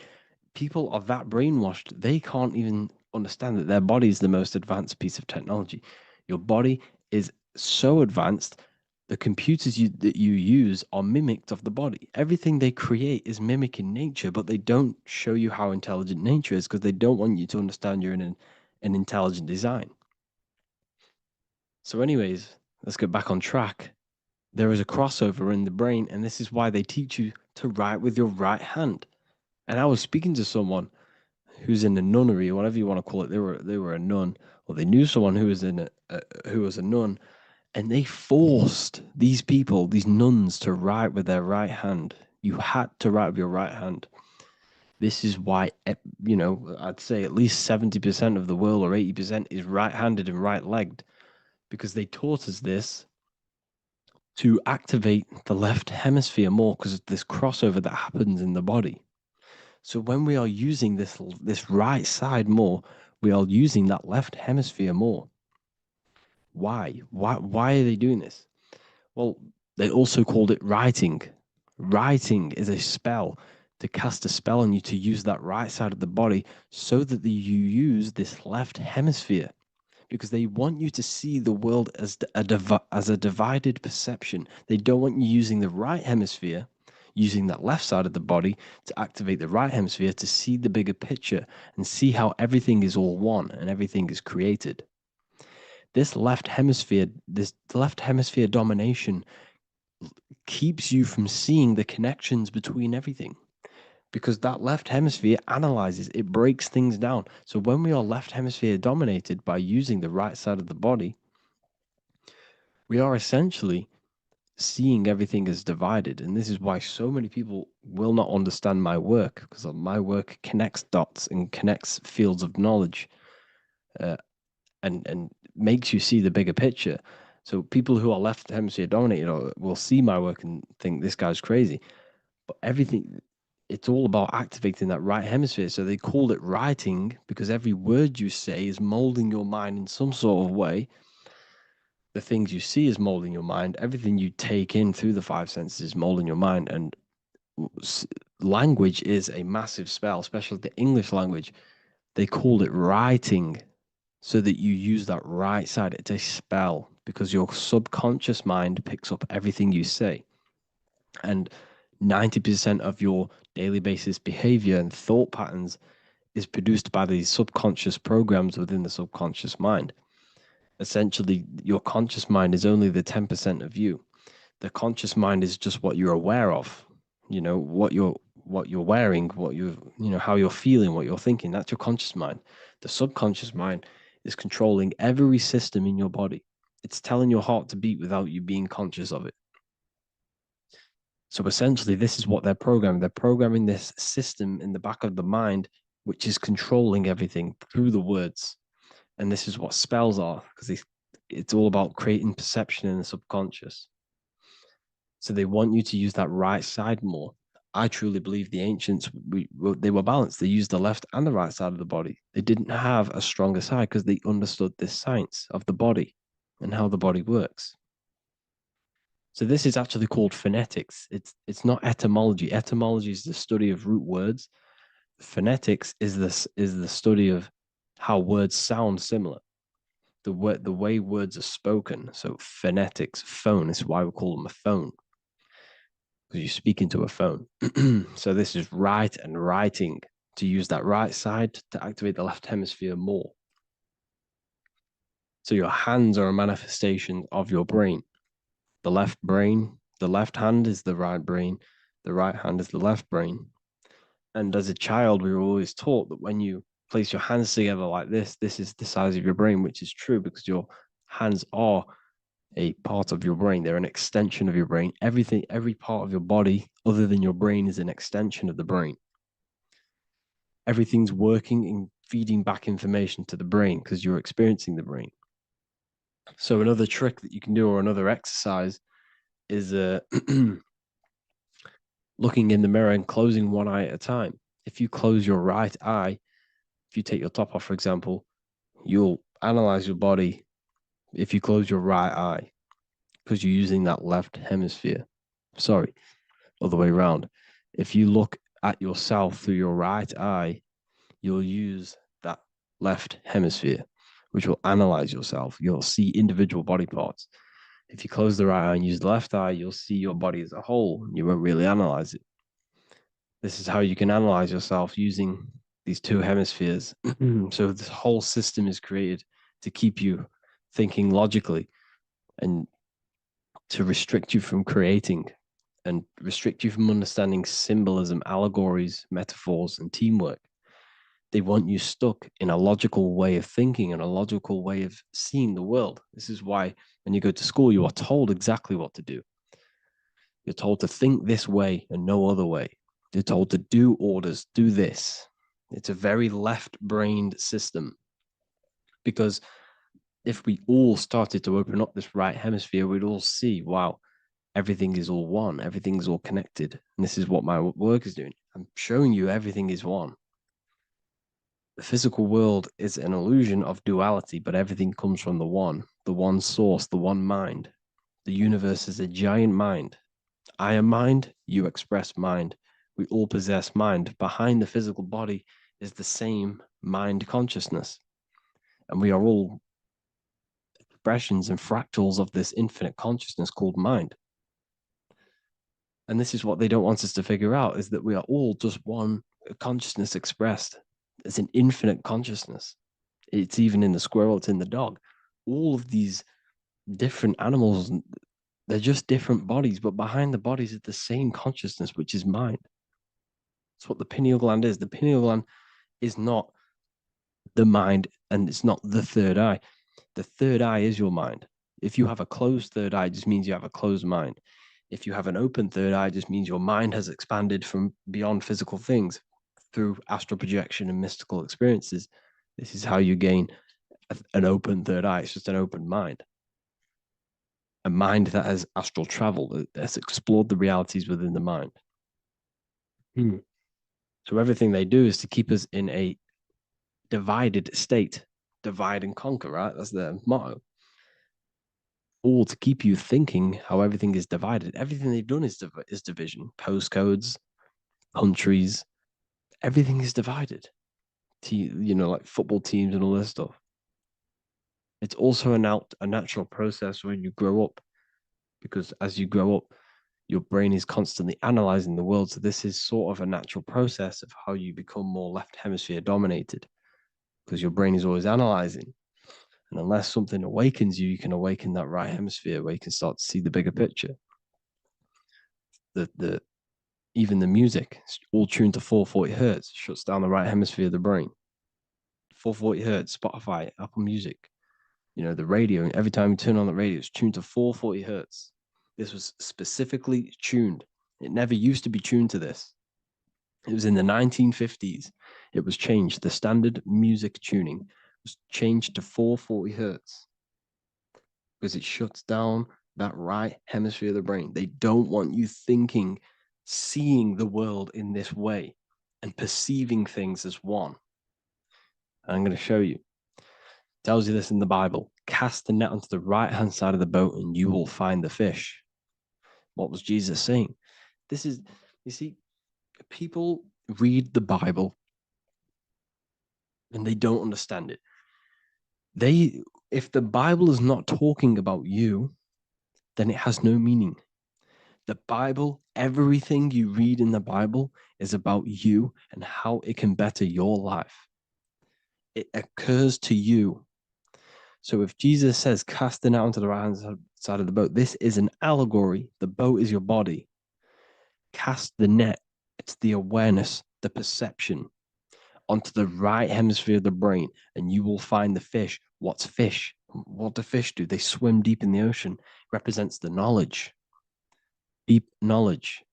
People are that brainwashed, they can't even understand that their body is the most advanced piece of technology. Your body is so advanced, the computers that you use are mimicked of the body. Everything they create is mimicking nature, but they don't show you how intelligent nature is because they don't want you to understand you're in an intelligent design. So anyways, let's get back on track. There is a crossover in the brain, and this is why they teach you to write with your right hand. And I was speaking to someone who's in a nunnery, or whatever you want to call it. They were a nun, or they knew someone who was who was a nun, and they forced these people, these nuns, to write with their right hand. You had to write with your right hand. This is why, I'd say at least 70% of the world or 80% is right-handed and right-legged, because they taught us this to activate the left hemisphere more because of this crossover that happens in the body. So when we are using this right side more, we are using that left hemisphere more. Why? Why are they doing this? Well, they also called it writing. Writing is a spell, to cast a spell on you, to use that right side of the body so that you use this left hemisphere, because they want you to see the world as a divided perception. They don't want you using the right hemisphere, using that left side of the body to activate the right hemisphere to see the bigger picture and see how everything is all one and everything is created. This left hemisphere domination keeps you from seeing the connections between everything, because that left hemisphere analyzes, it breaks things down. So when we are left hemisphere dominated by using the right side of the body, we are essentially seeing everything as divided. And this is why so many people will not understand my work, because my work connects dots and connects fields of knowledge, and makes you see the bigger picture. So people who are left hemisphere dominated will see my work and think this guy's crazy. But everything, it's all about activating that right hemisphere. So they called it writing because every word you say is molding your mind in some sort of way. The things you see is molding your mind. Everything you take in through the five senses is molding your mind. And language is a massive spell, especially the English language. They called it writing so that you use that right side. It's a spell because your subconscious mind picks up everything you say. And 90% of your daily basis behavior and thought patterns is produced by these subconscious programs within the subconscious mind. Essentially, your conscious mind is only the 10% of you. The conscious mind is just what you're aware of, what you're wearing, how you're feeling, what you're thinking. That's your conscious mind. The subconscious mind is controlling every system in your body. It's telling your heart to beat without you being conscious of it. So essentially, this is what they're programming. They're programming this system in the back of the mind, which is controlling everything through the words. And this is what spells are, because it's all about creating perception in the subconscious. So they want you to use that right side more. I truly believe the ancients, they were balanced. They used the left and the right side of the body. They didn't have a stronger side because they understood this science of the body and how the body works. So this is actually called phonetics. It's not etymology. Etymology is the study of root words. Phonetics is the study of how words sound similar. The way words are spoken. So phonetics, phone is why we call them a phone, because you speak into a phone. So this is write and writing, to use that right side to activate the left hemisphere more. So your hands are a manifestation of your brain. The left hand is the right brain, the right hand is the left brain. And as a child, we were always taught that when you place your hands together like this is the size of your brain, which is true because your hands are a part of your brain. They're an extension of your brain. Every part of your body other than your brain is an extension of the brain. Everything's working and feeding back information to the brain because you're experiencing the brain. So another trick that you can do, or another exercise, is looking in the mirror and closing one eye at a time. If you close your right eye, if you take your top off, for example, you'll analyze your body if you close your right eye because you're using that left hemisphere. Sorry, other way around. If you look at yourself through your right eye, you'll use that left hemisphere, which will analyze yourself. You'll see individual body parts. If you close the right eye and use the left eye, you'll see your body as a whole. You won't really analyze it. This is how you can analyze yourself using these two hemispheres. So this whole system is created to keep you thinking logically and to restrict you from creating and restrict you from understanding symbolism, allegories, metaphors, and teamwork. They want you stuck in a logical way of thinking and a logical way of seeing the world. This is why when you go to school, you are told exactly what to do. You're told to think this way and no other way. You're told to do orders, do this. It's a very left-brained system because if we all started to open up this right hemisphere, we'd all see, wow, everything is all one, everything's all connected. And this is what my work is doing. I'm showing you everything is one. The physical world is an illusion of duality, but everything comes from the one source, the one mind. The universe is a giant mind. I am mind, you express mind. We all possess mind. Behind the physical body is the same mind consciousness. And we are all expressions and fractals of this infinite consciousness called mind. And this is what they don't want us to figure out, is that we are all just one consciousness expressed. It's an infinite consciousness. It's even in the squirrel, it's in the dog. All of these different animals, they're just different bodies, but behind the bodies is the same consciousness, which is mind. That's what the pineal gland is. The pineal gland is not the mind, and it's not the third eye. The third eye is your mind. If you have a closed third eye, it just means you have a closed mind. If you have an open third eye, it just means your mind has expanded from beyond physical things through astral projection and mystical experiences. This is how you gain an open third eye. It's just an open mind. A mind that has astral traveled, that has explored the realities within the mind. So everything they do is to keep us in a divided state. Divide and conquer, right? That's their motto. All to keep you thinking how everything is divided. Everything they've done is division. Postcodes, countries, everything is divided. Like football teams and all this stuff. It's also a natural process when you grow up, because as you grow up, your brain is constantly analyzing the world. So this is sort of a natural process of how you become more left hemisphere dominated, because your brain is always analyzing. And unless something awakens you, you can awaken that right hemisphere where you can start to see the bigger picture. Even the music, all tuned to 440 hertz, shuts down the right hemisphere of the brain. 440 hertz, Spotify, Apple Music, the radio. Every time you turn on the radio, it's tuned to 440 hertz. This was specifically tuned. It never used to be tuned to this. It was in the 1950s. It was changed. The standard music tuning was changed to 440 hertz because it shuts down that right hemisphere of the brain. They don't want you thinking, seeing the world in this way and perceiving things as one. I'm going to show you. It tells you this in the Bible. Cast the net onto the right-hand side of the boat and you will find the fish. What was Jesus saying? You see, people read the Bible and they don't understand it. If the Bible is not talking about you, then it has no meaning. The Bible, everything you read in the Bible is about you and how it can better your life. It occurs to you. So if Jesus says, cast the net onto the right-hand side of the boat, this is an allegory. The boat is your body. Cast the net. It's the awareness, the perception onto the right hemisphere of the brain, and you will find the fish. What's fish? What do fish do? They swim deep in the ocean. It represents the knowledge. Deep knowledge.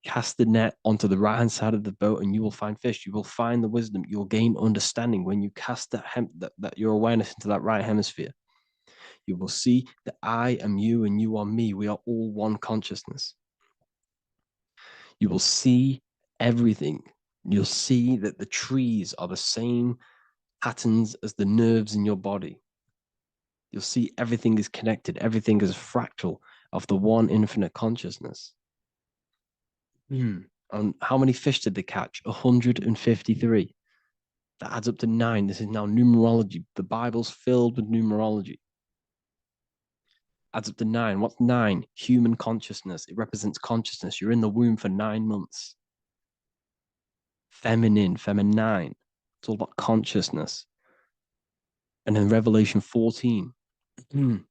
Cast the net onto the right-hand side of the boat and you will find fish. You will find the wisdom. You will gain understanding when you cast that your awareness into that right hemisphere. You will see that I am you and you are me. We are all one consciousness. You will see everything. You'll see that the trees are the same patterns as the nerves in your body. You'll see everything is connected. Everything is a fractal of the one infinite consciousness. And how many fish did they catch? 153. That adds up to 9. This is now numerology. The Bible's filled with numerology. Adds up to 9. What's 9? Human consciousness. It represents consciousness. You're in the womb for 9 months. Feminine. It's all about consciousness. And then Revelation 14. And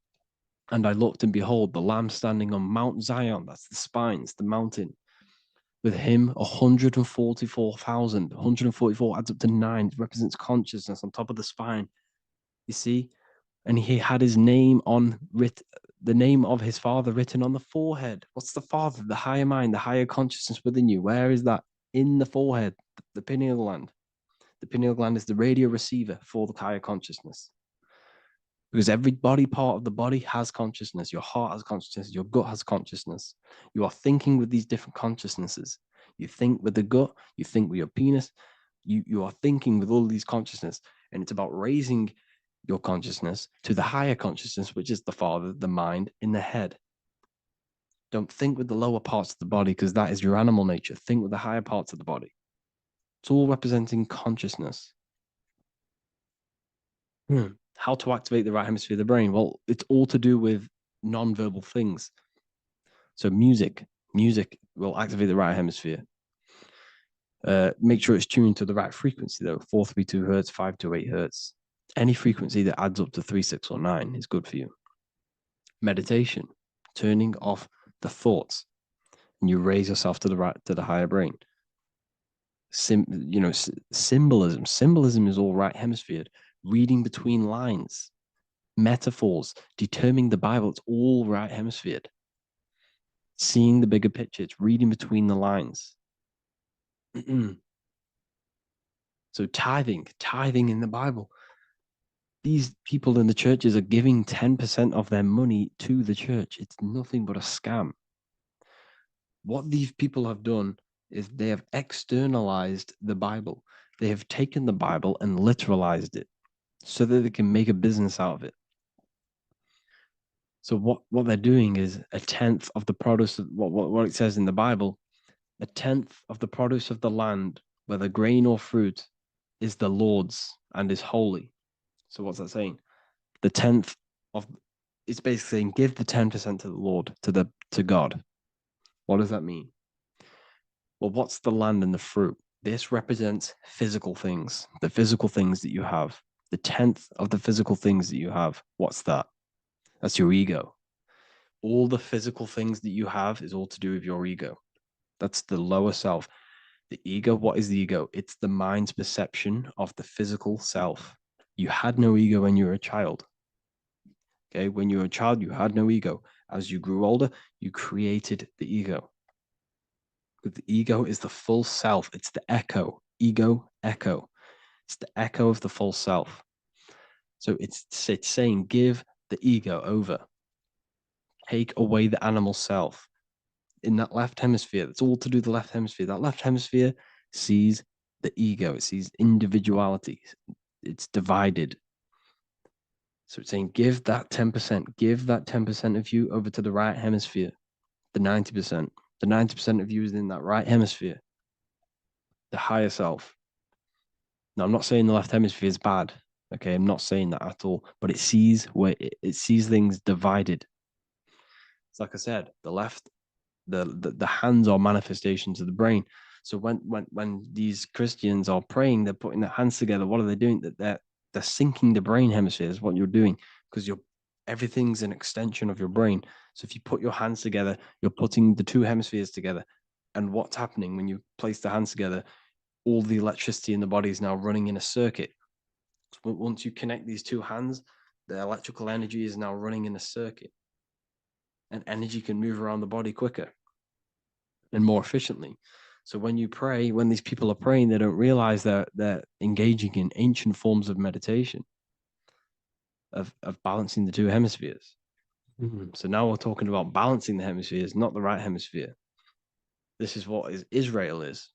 I looked, and behold, the Lamb standing on Mount Zion. That's the spines, the mountain. With him, 144,000. 144 adds up to 9. It represents consciousness on top of the spine. You see? And he had his name the name of his Father written on the forehead. What's the Father? The higher mind, the higher consciousness within you. Where is that? In the forehead, the pineal gland. The pineal gland is the radio receiver for the higher consciousness. Because every body part of the body has consciousness. Your heart has consciousness. Your gut has consciousness. You are thinking with these different consciousnesses. You think with the gut. You think with your penis. You are thinking with all these consciousness. And it's about raising your consciousness to the higher consciousness, which is the Father, the mind in the head. Don't think with the lower parts of the body, because that is your animal nature. Think with the higher parts of the body. It's all representing consciousness. How to activate the right hemisphere of the brain? Well, it's all to do with non-verbal things. So music will activate the right hemisphere. Make sure it's tuned to the right frequency though. 432 hertz, 528 hertz. Any frequency that adds up to 3, 6, or 9 is good for you. Meditation, turning off the thoughts, and you raise yourself to the higher brain. Symbolism. Symbolism is all right hemisphered. Reading between lines, metaphors, determining the Bible, it's all right hemisphered. Seeing the bigger picture, it's reading between the lines. So tithing in the Bible. These people in the churches are giving 10% of their money to the church. It's nothing but a scam. What these people have done is they have externalized the Bible. They have taken the Bible and literalized it so that they can make a business out of it. So what they're doing is a tenth of the produce of what it says in the Bible, a tenth of the produce of the land, whether grain or fruit, is the Lord's and is holy. So what's that saying? The tenth of it's basically saying give the 10% to the Lord, to God. What does that mean? Well, what's the land and the fruit? This represents physical things, the physical things that you have. The tenth of the physical things that you have. What's that? That's your ego. All the physical things that you have is all to do with your ego. That's the lower self. The ego, what is the ego? It's the mind's perception of the physical self. You had no ego when you were a child. Okay, when you were a child, you had no ego. As you grew older, you created the ego. But the ego is the full self. It's the echo. Ego, echo. It's the echo of the full self. So it's saying give the ego over. Take away the animal self. In that left hemisphere, that's all to do with the left hemisphere. That left hemisphere sees the ego. It sees individuality. It's divided. So it's saying give that 10%. Give that 10% of you over to the right hemisphere. The 90%. The 90% of you is in that right hemisphere. The higher self. Now, I'm not saying the left hemisphere is bad. Okay, I'm not saying that at all. But it sees it sees things divided. It's like I said, the left, the hands are manifestations of the brain. So when these Christians are praying, they're putting their hands together. What are they doing? They're syncing the brain hemispheres. What you're doing, because everything's an extension of your brain. So if you put your hands together, you're putting the two hemispheres together. And what's happening when you place the hands together? All the electricity in the body is now running in a circuit. So once you connect these two hands, the electrical energy is now running in a circuit. And energy can move around the body quicker and more efficiently. So when you pray, when these people are praying, they don't realize that they're engaging in ancient forms of meditation, of balancing the two hemispheres. So now we're talking about balancing the hemispheres, not the right hemisphere. This is what Israel is.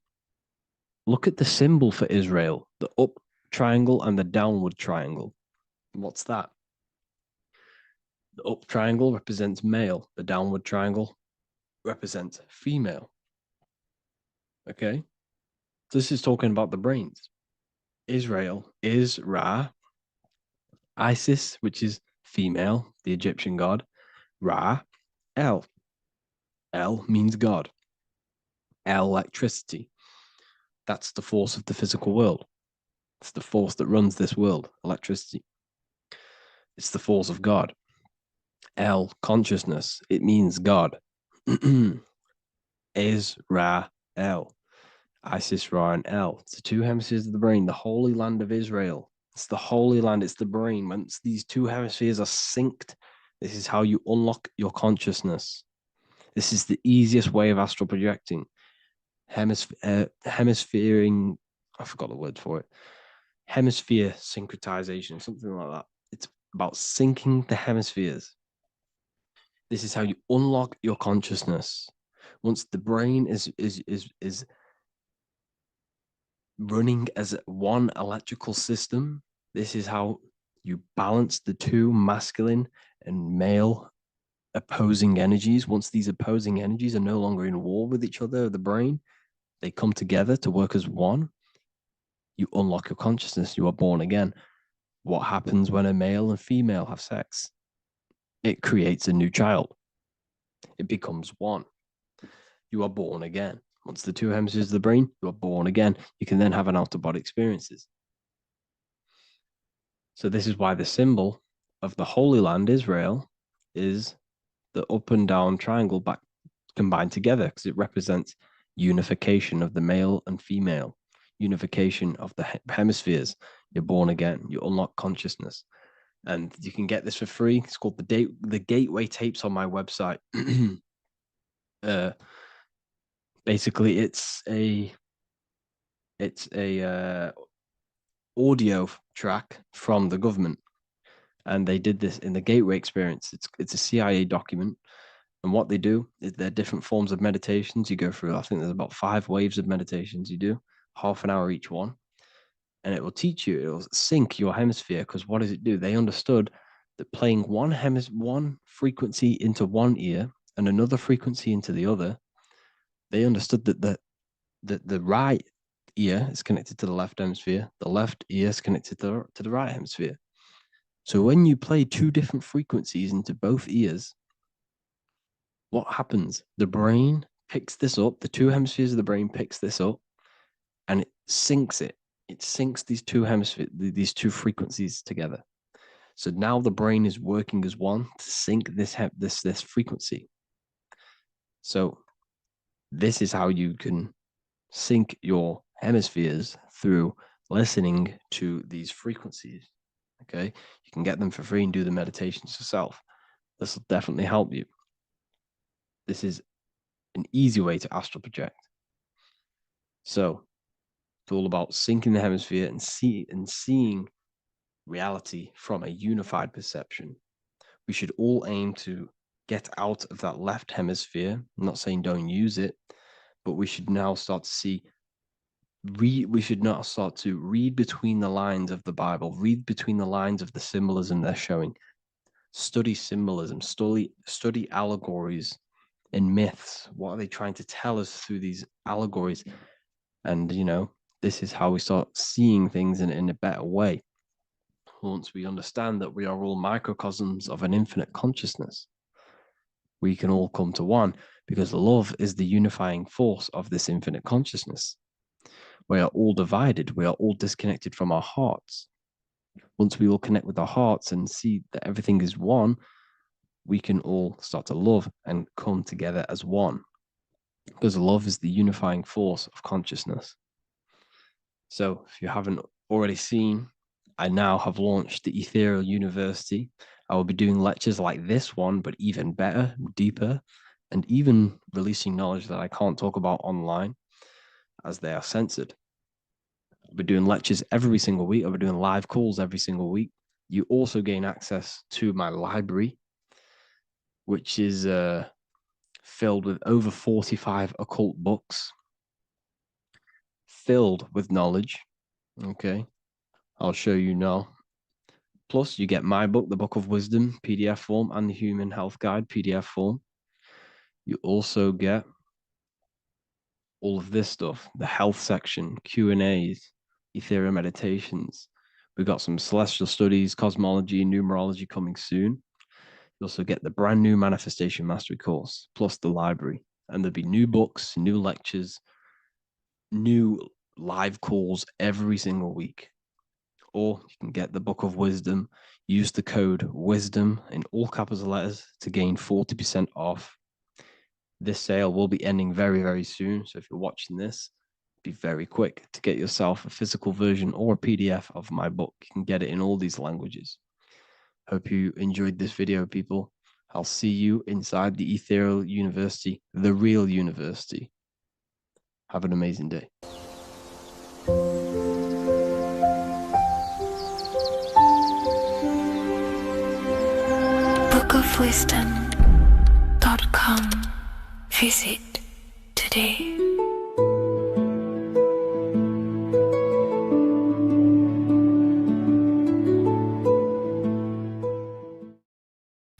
Look at the symbol for Israel, the up triangle and the downward triangle. What's that? The up triangle represents male. The downward triangle represents female. Okay? So this is talking about the brains. Israel is Ra, Isis, which is female, the Egyptian god. Ra, El. El means God. El, electricity. That's the force of the physical world. It's the force that runs this world, electricity. It's the force of God. El, consciousness. It means God. Is Ra, El. Isis, Ra, and El. It's the two hemispheres of the brain, the holy land of Israel. It's the holy land, it's the brain. Once these two hemispheres are synced, this is how you unlock your consciousness. This is the easiest way of astral projecting. Hemisphering, I forgot the word for it. Hemisphere syncretization, something like that. It's about syncing the hemispheres. This is how you unlock your consciousness. Once the brain is running as one electrical system, this is how you balance the two masculine and male opposing energies. Once these opposing energies are no longer in war with each other, the brain, they come together to work as one. You unlock your consciousness. You are born again. What happens when a male and female have sex? It creates a new child. It becomes one. You are born again. Once the two hemispheres of the brain, you are born again. You can then have an out-of-body experiences. So this is why the symbol of the Holy Land, Israel, is the up and down triangle back combined together, because it represents unification of the male and female, unification of the hemispheres. You're born again. You unlock consciousness. And you can get this for free. It's called the Gateway Tapes on my website. Basically, it's a audio track from the government, and they did this in the Gateway Experience. It's a CIA document, And what they do is they're different forms of meditations. You go through, I think there's about 5 waves of meditations you do, half an hour each one. And it will teach you, it will sync your hemisphere. Because what does it do? They understood that playing one frequency into one ear and another frequency into the other, they understood that the right ear is connected to the left hemisphere, the left ear is connected to the right hemisphere. So when you play 2 different frequencies into both ears, what happens? The brain picks this up, the 2 hemispheres of the brain picks this up, and it syncs it. It syncs these 2 hemispheres, these 2 frequencies together. So now the brain is working as one to sync this frequency. So this is how you can sync your hemispheres through listening to these frequencies. Okay, you can get them for free and do the meditations yourself. This will definitely help you. This is an easy way to astral project. So it's all about syncing the hemisphere and seeing reality from a unified perception. We should all aim to get out of that left hemisphere. I'm not saying don't use it, but we should now start to read between the lines of the Bible, read between the lines of the symbolism they're showing. Study symbolism, study allegories and myths. What are they trying to tell us through these allegories? And, this is how we start seeing things in a better way. Once we understand that we are all microcosms of an infinite consciousness, we can all come to one, because love is the unifying force of this infinite consciousness. We are all divided. We are all disconnected from our hearts. Once we all connect with our hearts and see that everything is one, we can all start to love and come together as one, because love is the unifying force of consciousness. So if you haven't already seen, I now have launched the Ethereal University. I will be doing lectures like this one, but even better, deeper, and even releasing knowledge that I can't talk about online as they are censored. I'll be doing lectures every single week. I'll be doing live calls every single week. You also gain access to my library, which is filled with over 45 occult books, filled with knowledge. Okay, I'll show you now. Plus, you get my book, The Book of Wisdom, PDF form, and the Human Health Guide, PDF form. You also get all of this stuff, the health section, Q&As, ethereal meditations. We've got some celestial studies, cosmology, numerology coming soon. You also get the brand new Manifestation Mastery course, plus the library. And there'll be new books, new lectures, new live calls every single week. Or you can get the Book of Wisdom, use the code WISDOM in all capital letters to gain 40% off. This sale will be ending very, very soon. So if you're watching this, be very quick to get yourself a physical version or a PDF of my book. You can get it in all these languages. Hope you enjoyed this video, people. I'll see you inside the Ethereal University, the real university. Have an amazing day. bookofwisdom.com. Visit today.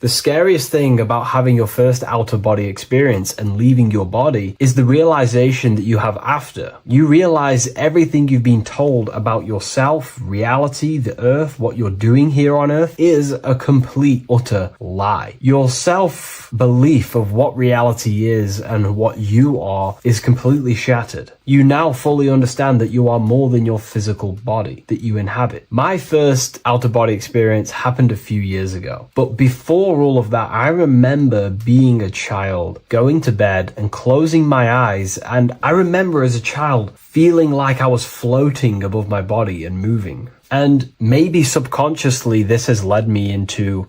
The scariest thing about having your first out-of-body experience and leaving your body is the realization that you have after. You realize everything you've been told about yourself, reality, the earth, what you're doing here on earth is a complete, utter lie. Your self-belief of what reality is and what you are is completely shattered. You now fully understand that you are more than your physical body that you inhabit. My first out-of-body experience happened a few years ago, but before all of that, I remember being a child, going to bed and closing my eyes, and I remember as a child feeling like I was floating above my body and moving. And maybe subconsciously this has led me into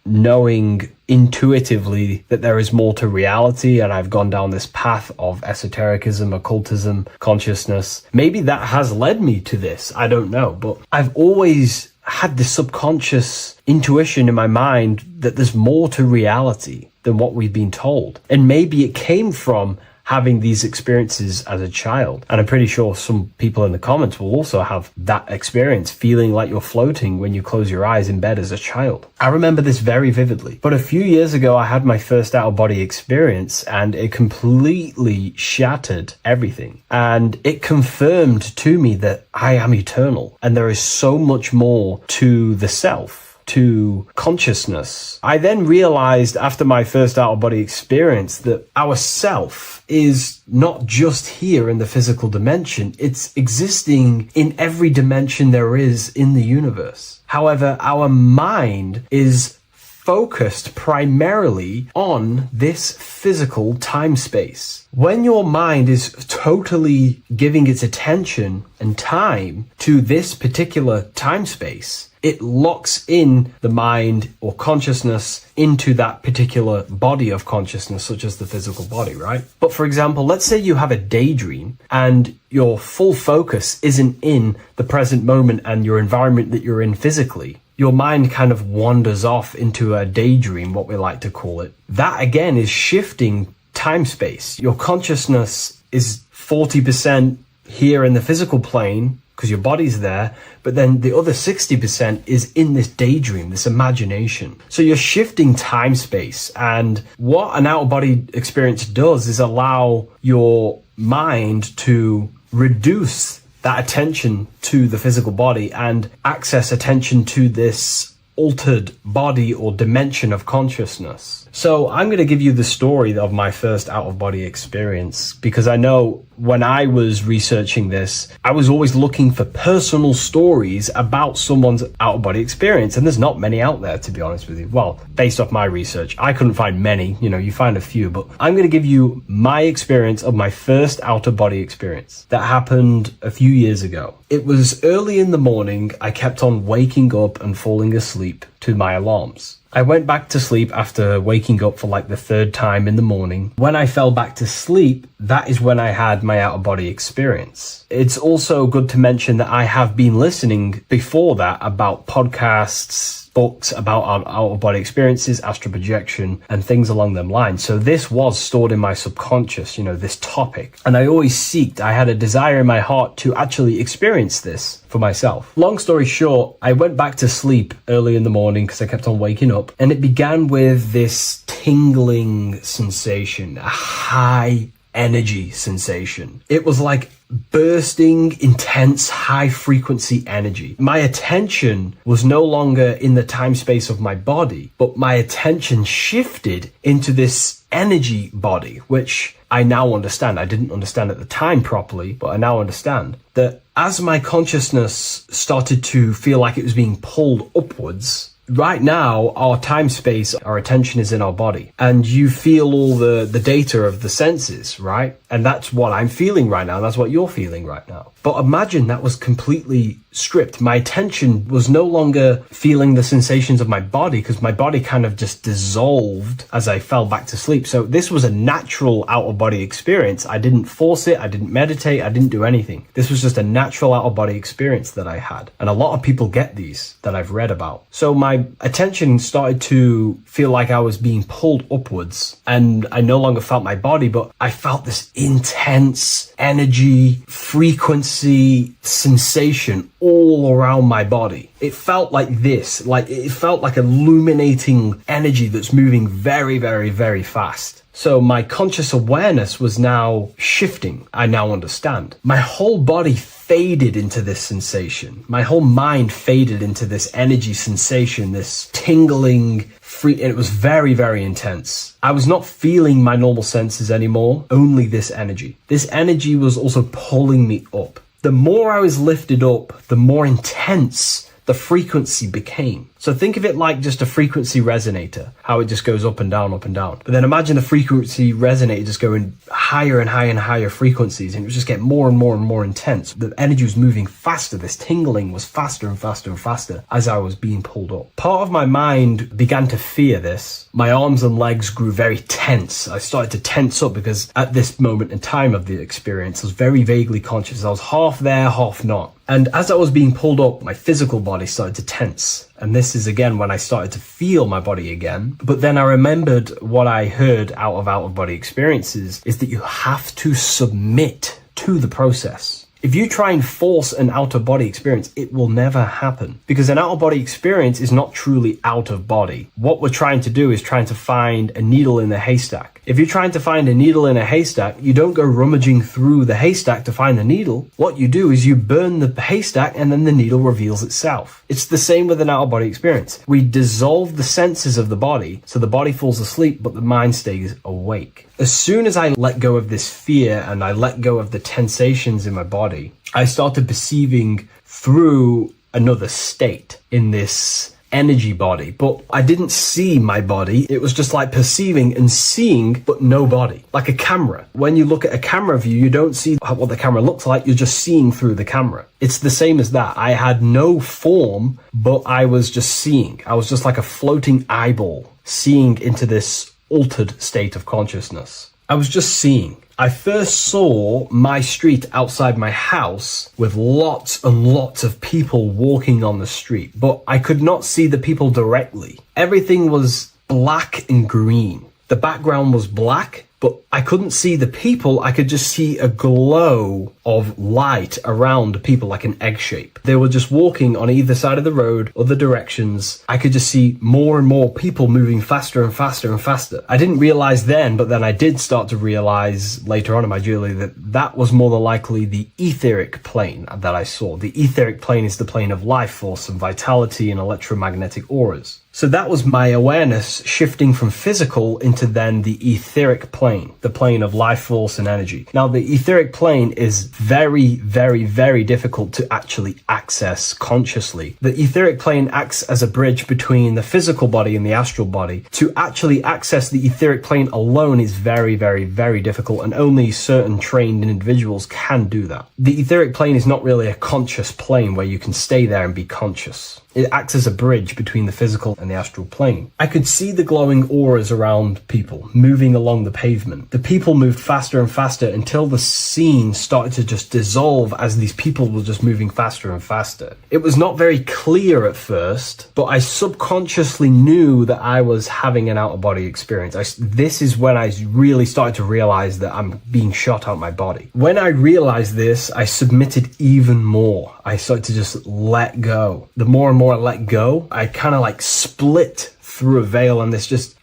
knowing intuitively that there is more to reality, and I've gone down this path of esotericism, occultism, consciousness. Maybe that has led me to this, I don't know, but I've always had this subconscious intuition in my mind that there's more to reality. than what we've been told. And maybe it came from having these experiences as a child. And I'm pretty sure some people in the comments will also have that experience, feeling like you're floating when you close your eyes in bed as a child. I remember this very vividly. But a few years ago, I had my first out-of-body experience, and it completely shattered everything. And it confirmed to me that I am eternal, and there is so much more to the self, to consciousness. I then realized after my first out-of-body experience that our self is not just here in the physical dimension, it's existing in every dimension there is in the universe. However, our mind is focused primarily on this physical time space. When your mind is totally giving its attention and time to this particular time space, it locks in the mind or consciousness into that particular body of consciousness, such as the physical body, right? But for example, let's say you have a daydream and your full focus isn't in the present moment and your environment that you're in physically. Your mind kind of wanders off into a daydream, what we like to call it. That again is shifting time space. Your consciousness is 40% here in the physical plane because your body's there, but then the other 60% is in this daydream, this imagination. So you're shifting time space, and what an out-of-body experience does is allow your mind to reduce that attention to the physical body and access attention to this altered body or dimension of consciousness. So I'm going to give you the story of my first out-of-body experience, because I know when I was researching this, I was always looking for personal stories about someone's out-of-body experience, and there's not many out there, to be honest with you. Well, based off my research, I couldn't find many. You find a few, but I'm going to give you my experience of my first out-of-body experience that happened a few years ago. It was early in the morning. I kept on waking up and falling asleep to my alarms. I went back to sleep after waking up for like the third time in the morning. When I fell back to sleep, that is when I had my out-of-body experience. It's also good to mention that I have been listening before that about podcasts, books about our out-of-body experiences, astral projection, and things along them lines. So this was stored in my subconscious, this topic. And I had a desire in my heart to actually experience this for myself. Long story short, I went back to sleep early in the morning because I kept on waking up, and it began with this tingling sensation, a high energy sensation. It was like bursting, intense, high frequency energy. My attention was no longer in the time space of my body, but my attention shifted into this energy body, which I now understand. I didn't understand at the time properly, but I now understand that as my consciousness started to feel like it was being pulled upwards. Right now, our time space, our attention is in our body, and you feel all the data of the senses, right? And that's what I'm feeling right now. That's what you're feeling right now. But imagine that was completely stripped. My attention was no longer feeling the sensations of my body, because my body kind of just dissolved as I fell back to sleep. So this was a natural out-of-body experience. I didn't force it. I didn't meditate. I didn't do anything. This was just a natural out-of-body experience that I had. And a lot of people get these that I've read about. So my attention started to feel like I was being pulled upwards, and I no longer felt my body, but I felt this intense energy, frequency, sensation all around my body. It felt like this, it felt like illuminating energy that's moving very, very, very fast. So my conscious awareness was now shifting. I now understand. My whole body faded into this sensation. My whole mind faded into this energy sensation, this tingling, and it was very, very intense. I was not feeling my normal senses anymore, only this energy. This energy was also pulling me up. The more I was lifted up, the more intense the frequency became. So think of it like just a frequency resonator, how it just goes up and down, up and down. But then imagine a frequency resonator just going higher and higher and higher frequencies, and it was just getting more and more and more intense. The energy was moving faster. This tingling was faster and faster and faster as I was being pulled up. Part of my mind began to fear this. My arms and legs grew very tense. I started to tense up because at this moment in time of the experience, I was very vaguely conscious. I was half there, half not. And as I was being pulled up, my physical body started to tense. And this is again when I started to feel my body again. But then I remembered what I heard out of body experiences is that you have to submit to the process. If you try and force an out-of-body experience, it will never happen, because an out-of-body experience is not truly out of body. What we're trying to do is trying to find a needle in a haystack. If you're trying to find a needle in a haystack, you don't go rummaging through the haystack to find the needle. What you do is you burn the haystack and then the needle reveals itself. It's the same with an out-of-body experience. We dissolve the senses of the body, so the body falls asleep, but the mind stays awake. As soon as I let go of this fear and I let go of the tensations in my body, I started perceiving through another state in this energy body, but I didn't see my body. It was just like perceiving and seeing, but no body, like a camera. When you look at a camera view, you don't see what the camera looks like. You're just seeing through the camera. It's the same as that. I had no form, but I was just seeing. I was just like a floating eyeball, seeing into this altered state of consciousness. I was just seeing. I first saw my street outside my house with lots and lots of people walking on the street, but I could not see the people directly. Everything was black and green. The background was black, but I couldn't see the people. I could just see a glow of light around people, like an egg shape. They were just walking on either side of the road, other directions. I could just see more and more people moving faster and faster and faster. I didn't realize then, but then I did start to realize later on in my journey that that was more than likely the etheric plane that I saw. The etheric plane is the plane of life force and vitality and electromagnetic auras. So that was my awareness shifting from physical into then the etheric plane, the plane of life force and energy. Now, the etheric plane is very, very, very difficult to actually access consciously. The etheric plane acts as a bridge between the physical body and the astral body. To actually access the etheric plane alone is very, very, very difficult, and only certain trained individuals can do that. The etheric plane is not really a conscious plane where you can stay there and be conscious. It acts as a bridge between the physical and the astral plane. I could see the glowing auras around people moving along the pavement. The people moved faster and faster until the scene started to just dissolve as these people were just moving faster and faster. It was not very clear at first, but I subconsciously knew that I was having an out-of-body experience. This is when I really started to realize that I'm being shot out my body. When I realized this, I submitted even more. I started to just let go. The more and more I let go, I kind of like split through a veil, and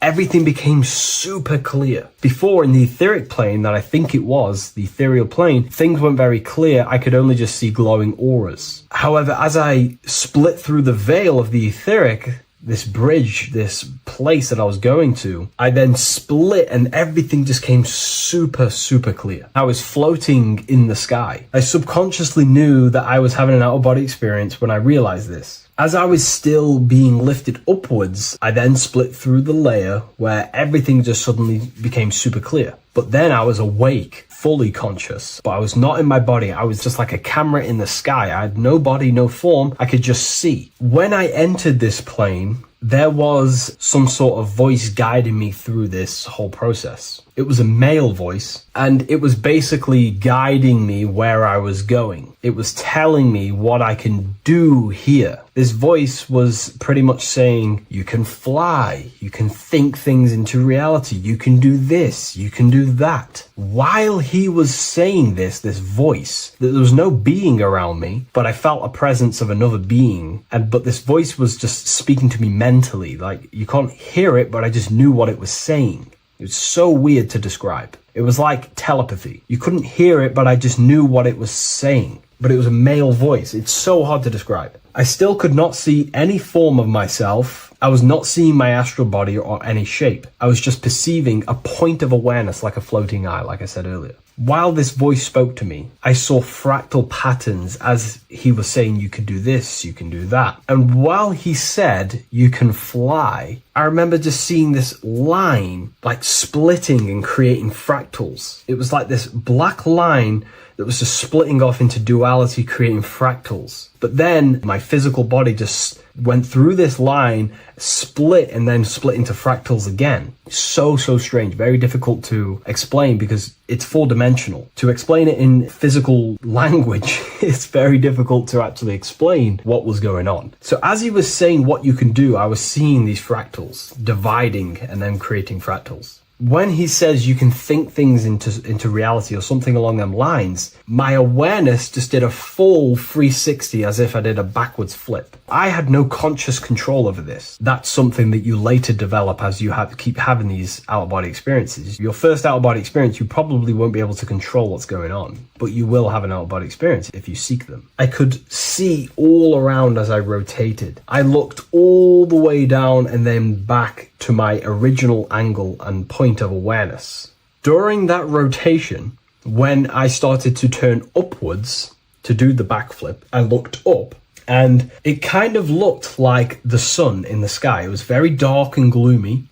everything became super clear. Before, in the etheric plane that I think it was, the ethereal plane, things weren't very clear. I could only just see glowing auras. However, as I split through the veil of the etheric, this bridge, this place that I was going to, I then split and everything just came super, super clear. I was floating in the sky. I subconsciously knew that I was having an out-of-body experience when I realized this. As I was still being lifted upwards, I then split through the layer where everything just suddenly became super clear. But then I was awake, fully conscious, but I was not in my body. I was just like a camera in the sky. I had no body, no form. I could just see. When I entered this plane, there was some sort of voice guiding me through this whole process. It was a male voice, and it was basically guiding me where I was going. It was telling me what I can do here. This voice was pretty much saying, you can fly, you can think things into reality, you can do this, you can do that. While he was saying this voice, there was no being around me, but I felt a presence of another being. But this voice was just speaking to me mentally. Like, you can't hear it, but I just knew what it was saying. It was so weird to describe. It was like telepathy. You couldn't hear it, but I just knew what it was saying. But it was a male voice. It's so hard to describe. I still could not see any form of myself. I was not seeing my astral body or any shape. I was just perceiving a point of awareness like a floating eye, like I said earlier. While this voice spoke to me, I saw fractal patterns as he was saying, you can do this, you can do that. And while he said, you can fly, I remember just seeing this line like splitting and creating fractals. It was like this black line that was just splitting off into duality, creating fractals. But then my physical body just went through this line, split, and then split into fractals again. So strange, very difficult to explain because it's four-dimensional. To explain it in physical language, it's very difficult to actually explain what was going on. So as he was saying what you can do, I was seeing these fractals dividing and then creating fractals. When he says you can think things into reality or something along them lines, my awareness just did a full 360 as if I did a backwards flip. I had no conscious control over this. That's something that you later develop as you keep having these out-of-body experiences. Your first out-of-body experience, you probably won't be able to control what's going on, but you will have an out-of-body experience if you seek them. I could see all around as I rotated. I looked all the way down and then back to my original angle and point of awareness. During that rotation, when I started to turn upwards to do the backflip, I looked up and it kind of looked like the sun in the sky. It was very dark and gloomy.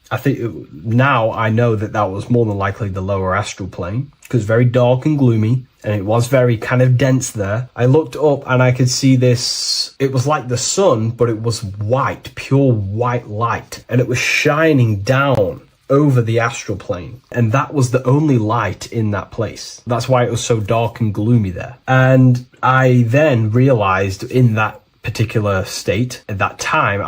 Now I know that was more than likely the lower astral plane because very dark and gloomy, and it was very kind of dense there. I looked up and I could see this. It was like the sun, but it was white, pure white light, and it was shining down over the astral plane, and that was the only light in that place. That's why it was so dark and gloomy there. And I then realized in that particular state at that time,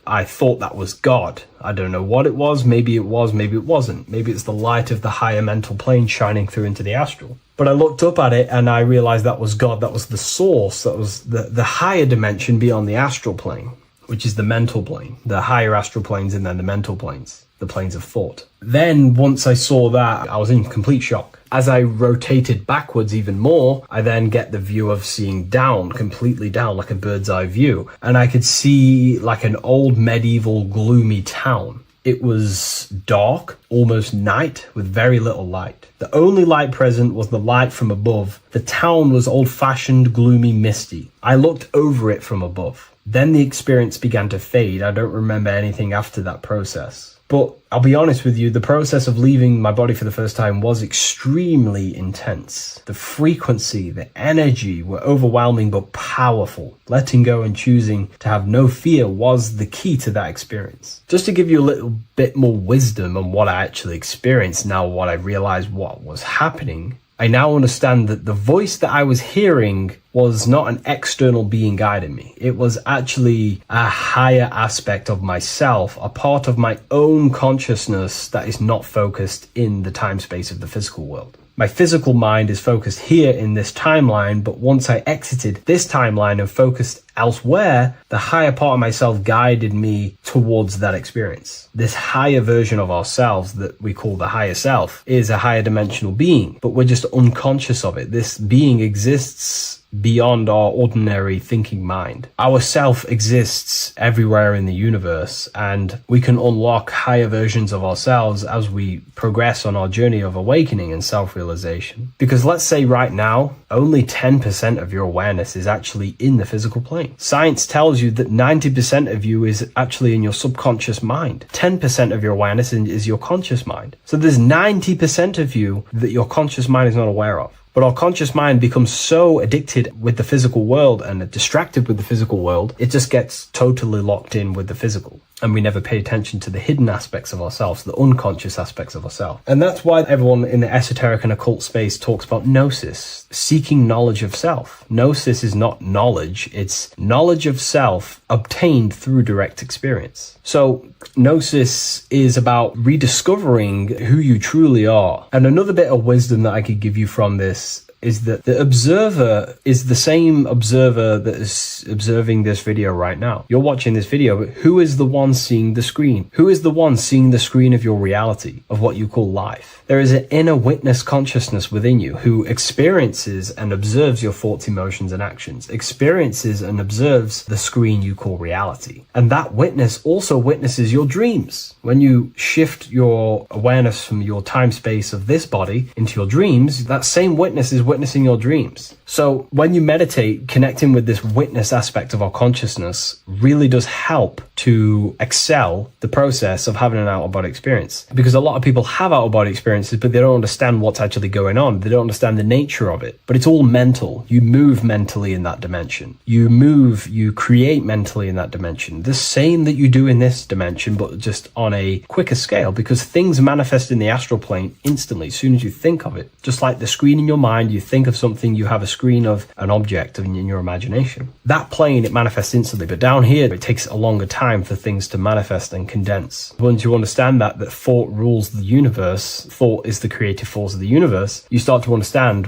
I thought that was God. I don't know what it was. Maybe it was, maybe it wasn't. Maybe it's the light of the higher mental plane shining through into the astral. But I looked up at it and I realized that was God. That was the source. That was the higher dimension beyond the astral plane, which is the mental plane, the higher astral planes, and then the mental planes, the planes of thought. Then once I saw that, I was in complete shock. As I rotated backwards even more, I then get the view of seeing down, completely down, like a bird's eye view. And I could see like an old medieval gloomy town. It was dark, almost night, with very little light. The only light present was the light from above. The town was old-fashioned, gloomy, misty. I looked over it from above. Then the experience began to fade. I don't remember anything after that process. But I'll be honest with you, the process of leaving my body for the first time was extremely intense. The frequency, the energy were overwhelming but powerful. Letting go and choosing to have no fear was the key to that experience. Just to give you a little bit more wisdom on what I actually experienced now, what I realized what was happening, I now understand that the voice that I was hearing was not an external being guiding me. It was actually a higher aspect of myself, a part of my own consciousness that is not focused in the time space of the physical world. My physical mind is focused here in this timeline, but once I exited this timeline and focused elsewhere, the higher part of myself guided me towards that experience. This higher version of ourselves that we call the higher self is a higher dimensional being, but we're just unconscious of it. This being exists beyond our ordinary thinking mind. Our self exists everywhere in the universe, and we can unlock higher versions of ourselves as we progress on our journey of awakening and self-realization. Because let's say right now, only 10% of your awareness is actually in the physical plane. Science tells you that 90% of you is actually in your subconscious mind. 10% of your awareness is your conscious mind. So there's 90% of you that your conscious mind is not aware of. But our conscious mind becomes so addicted with the physical world and distracted with the physical world, it just gets totally locked in with the physical. And we never pay attention to the hidden aspects of ourselves, the unconscious aspects of ourselves. And that's why everyone in the esoteric and occult space talks about gnosis, seeking knowledge of self. Gnosis is not knowledge, it's knowledge of self obtained through direct experience. So gnosis is about rediscovering who you truly are. And another bit of wisdom that I could give you from this is that the observer is the same observer that is observing this video right now. You're watching this video, but who is the one seeing the screen? Who is the one seeing the screen of your reality, of what you call life? There is an inner witness consciousness within you who experiences and observes your thoughts, emotions, and actions, experiences and observes the screen you call reality. And that witness also witnesses your dreams. When you shift your awareness from your time space of this body into your dreams, that same witness is witnessing your dreams. So when you meditate, connecting with this witness aspect of our consciousness really does help to excel the process of having an out-of-body experience. Because a lot of people have out-of-body experiences, but they don't understand what's actually going on. They don't understand the nature of it. But it's all mental. You move mentally in that dimension. You create mentally in that dimension. The same that you do in this dimension, but just on a quicker scale, because things manifest in the astral plane instantly as soon as you think of it. Just like the screen in your mind, you think of something, you have a screen of an object in your imagination. That plane, it manifests instantly, but down here, it takes a longer time for things to manifest and condense. Once you understand that thought rules the universe, thought is the creative force of the universe, you start to understand,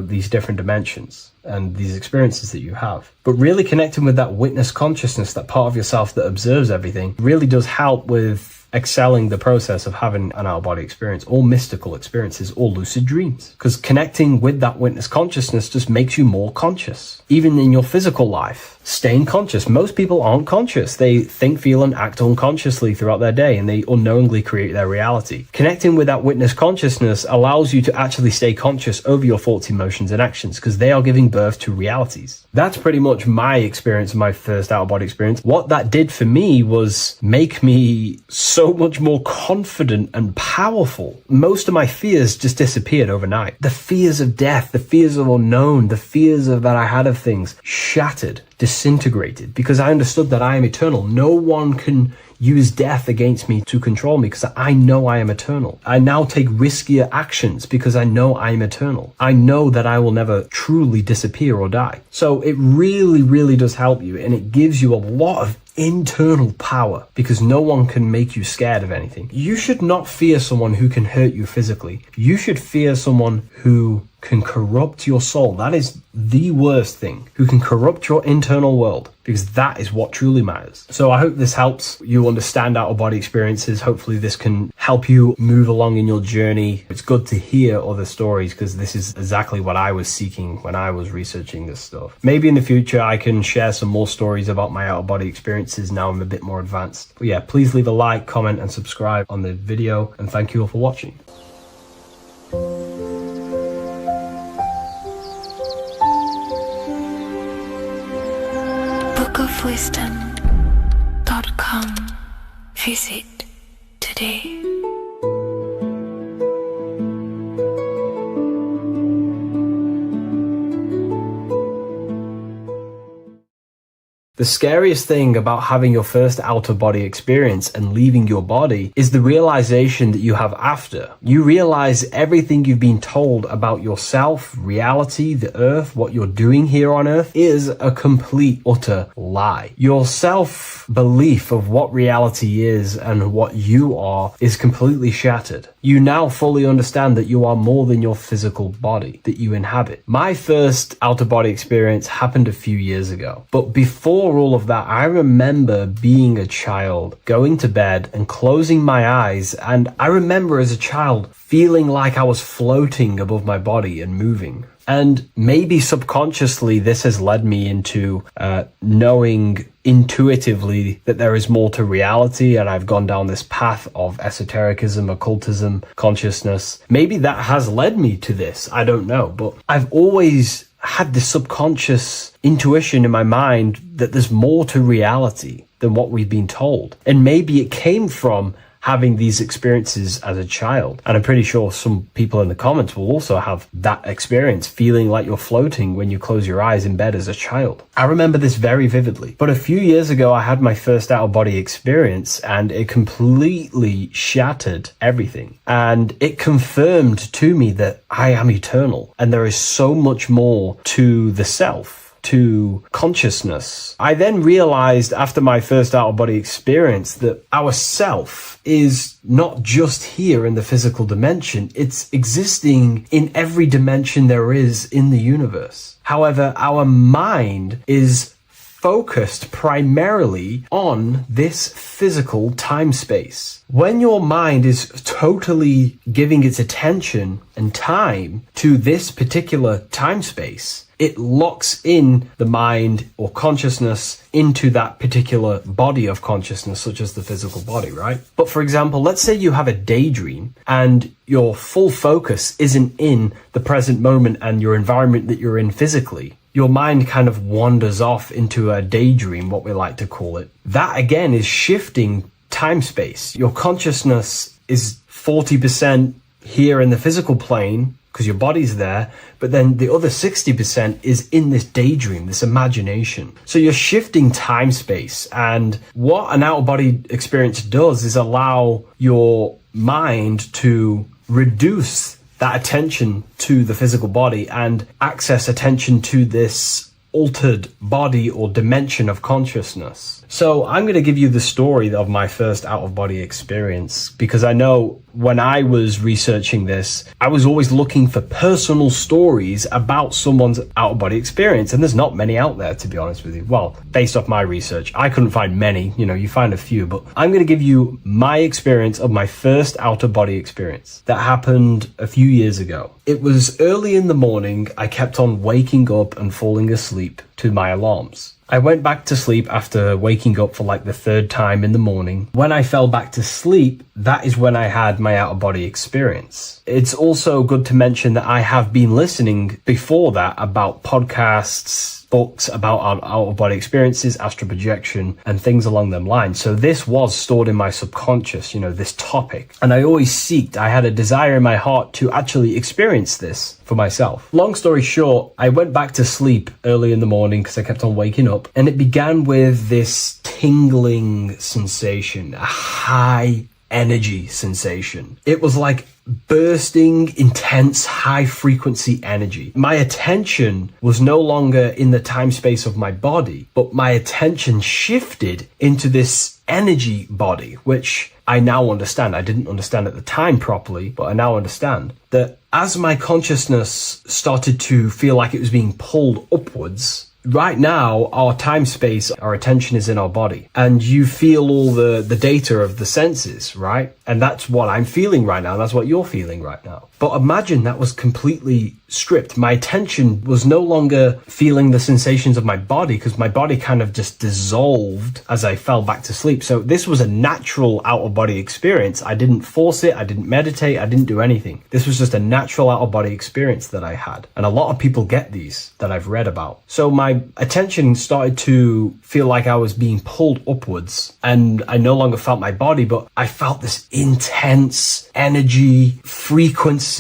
these different dimensions and these experiences that you have. But really connecting with that witness consciousness, that part of yourself that observes everything, really does help with excelling the process of having an out-of-body experience, or mystical experiences, or lucid dreams. Because connecting with that witness consciousness just makes you more conscious. Even in your physical life, staying conscious. Most people aren't conscious. They think, feel, and act unconsciously throughout their day, and they unknowingly create their reality. Connecting with that witness consciousness allows you to actually stay conscious over your thoughts, emotions, and actions, because they are giving birth to realities. That's pretty much my experience, my first out-of-body experience. What that did for me was make me so much more confident and powerful. Most of my fears just disappeared overnight. The fears of death, the fears of unknown, the fears that I had of things shattered, disintegrated, because I understood that I am eternal. No one can use death against me to control me, because I know I am eternal. I now take riskier actions because I know I am eternal. I know that I will never truly disappear or die. So it really, really does help you, and it gives you a lot of internal power, because no one can make you scared of anything. You should not fear someone who can hurt you physically. You should fear someone who can corrupt your soul. That is the worst thing, who can corrupt your internal world, because that is what truly matters. So I hope this helps you understand out-of-body experiences. Hopefully this can help you move along in your journey. It's good to hear other stories, because this is exactly what I was seeking when I was researching this stuff. Maybe in the future I can share some more stories about my out-of-body experiences now I'm a bit more advanced. But yeah, please leave a like, comment, and subscribe on the video, and thank you all for watching. bookofwisdom.com. Visit today. The scariest thing about having your first out-of-body experience and leaving your body is the realization that you have after. You realize everything you've been told about yourself, reality, the earth, what you're doing here on earth is a complete, utter lie. Your self-belief of what reality is and what you are is completely shattered. You now fully understand that you are more than your physical body that you inhabit. My first out-of-body experience happened a few years ago, but before all of that, I remember being a child, going to bed and closing my eyes, and I remember as a child feeling like I was floating above my body and moving. And maybe subconsciously this has led me into knowing intuitively that there is more to reality, and I've gone down this path of esotericism, occultism, consciousness. Maybe that has led me to this, I don't know, but I've always had this subconscious intuition in my mind that there's more to reality than what we've been told. And maybe it came from having these experiences as a child. And I'm pretty sure some people in the comments will also have that experience, feeling like you're floating when you close your eyes in bed as a child. I remember this very vividly. But a few years ago, I had my first out-of-body experience, and it completely shattered everything. And it confirmed to me that I am eternal, and there is so much more to the self, to consciousness. I then realized after my first out-of-body experience that our self is not just here in the physical dimension, it's existing in every dimension there is in the universe. However, our mind is focused primarily on this physical time space. When your mind is totally giving its attention and time to this particular time space, it locks in the mind or consciousness into that particular body of consciousness, such as the physical body, right? But for example, let's say you have a daydream and your full focus isn't in the present moment and your environment that you're in physically. your mind kind of wanders off into a daydream, what we like to call it. That again is shifting time-space. Your consciousness is 40% here in the physical plane because your body's there, but then the other 60% is in this daydream, this imagination. So you're shifting time-space, and what an out-of-body experience does is allow your mind to reduce that attention to the physical body and access attention to this altered body or dimension of consciousness. So I'm going to give you the story of my first out-of-body experience, because I know when I was researching this, I was always looking for personal stories about someone's out-of-body experience, and there's not many out there, to be honest with you. Well, based off my research, I couldn't find many. You find a few, but I'm going to give you my experience of my first out-of-body experience that happened a few years ago. It was early in the morning. I kept on waking up and falling asleep to my alarms. I went back to sleep after waking up for like the third time in the morning. When I fell back to sleep, that is when I had my out-of-body experience. It's also good to mention that I have been listening before that about podcasts, books about out-of-body experiences, astral projection, and things along them lines. So this was stored in my subconscious, this topic. And I had a desire in my heart to actually experience this for myself. Long story short, I went back to sleep early in the morning because I kept on waking up, and it began with this tingling sensation, a high energy sensation. It was like bursting, intense, high frequency energy. My attention was no longer in the time space of my body, but my attention shifted into this energy body, which I now understand. I didn't understand at the time properly, but I now understand that as my consciousness started to feel like it was being pulled upwards, right now, our time space, our attention is in our body, and you feel all the data of the senses, right? And that's what I'm feeling right now. That's what you're feeling right now. But imagine that was completely stripped. My attention was no longer feeling the sensations of my body because my body kind of just dissolved as I fell back to sleep. So this was a natural out-of-body experience. I didn't force it. I didn't meditate. I didn't do anything. This was just a natural out-of-body experience that I had. And a lot of people get these that I've read about. So my attention started to feel like I was being pulled upwards, and I no longer felt my body, but I felt this intense energy, frequency,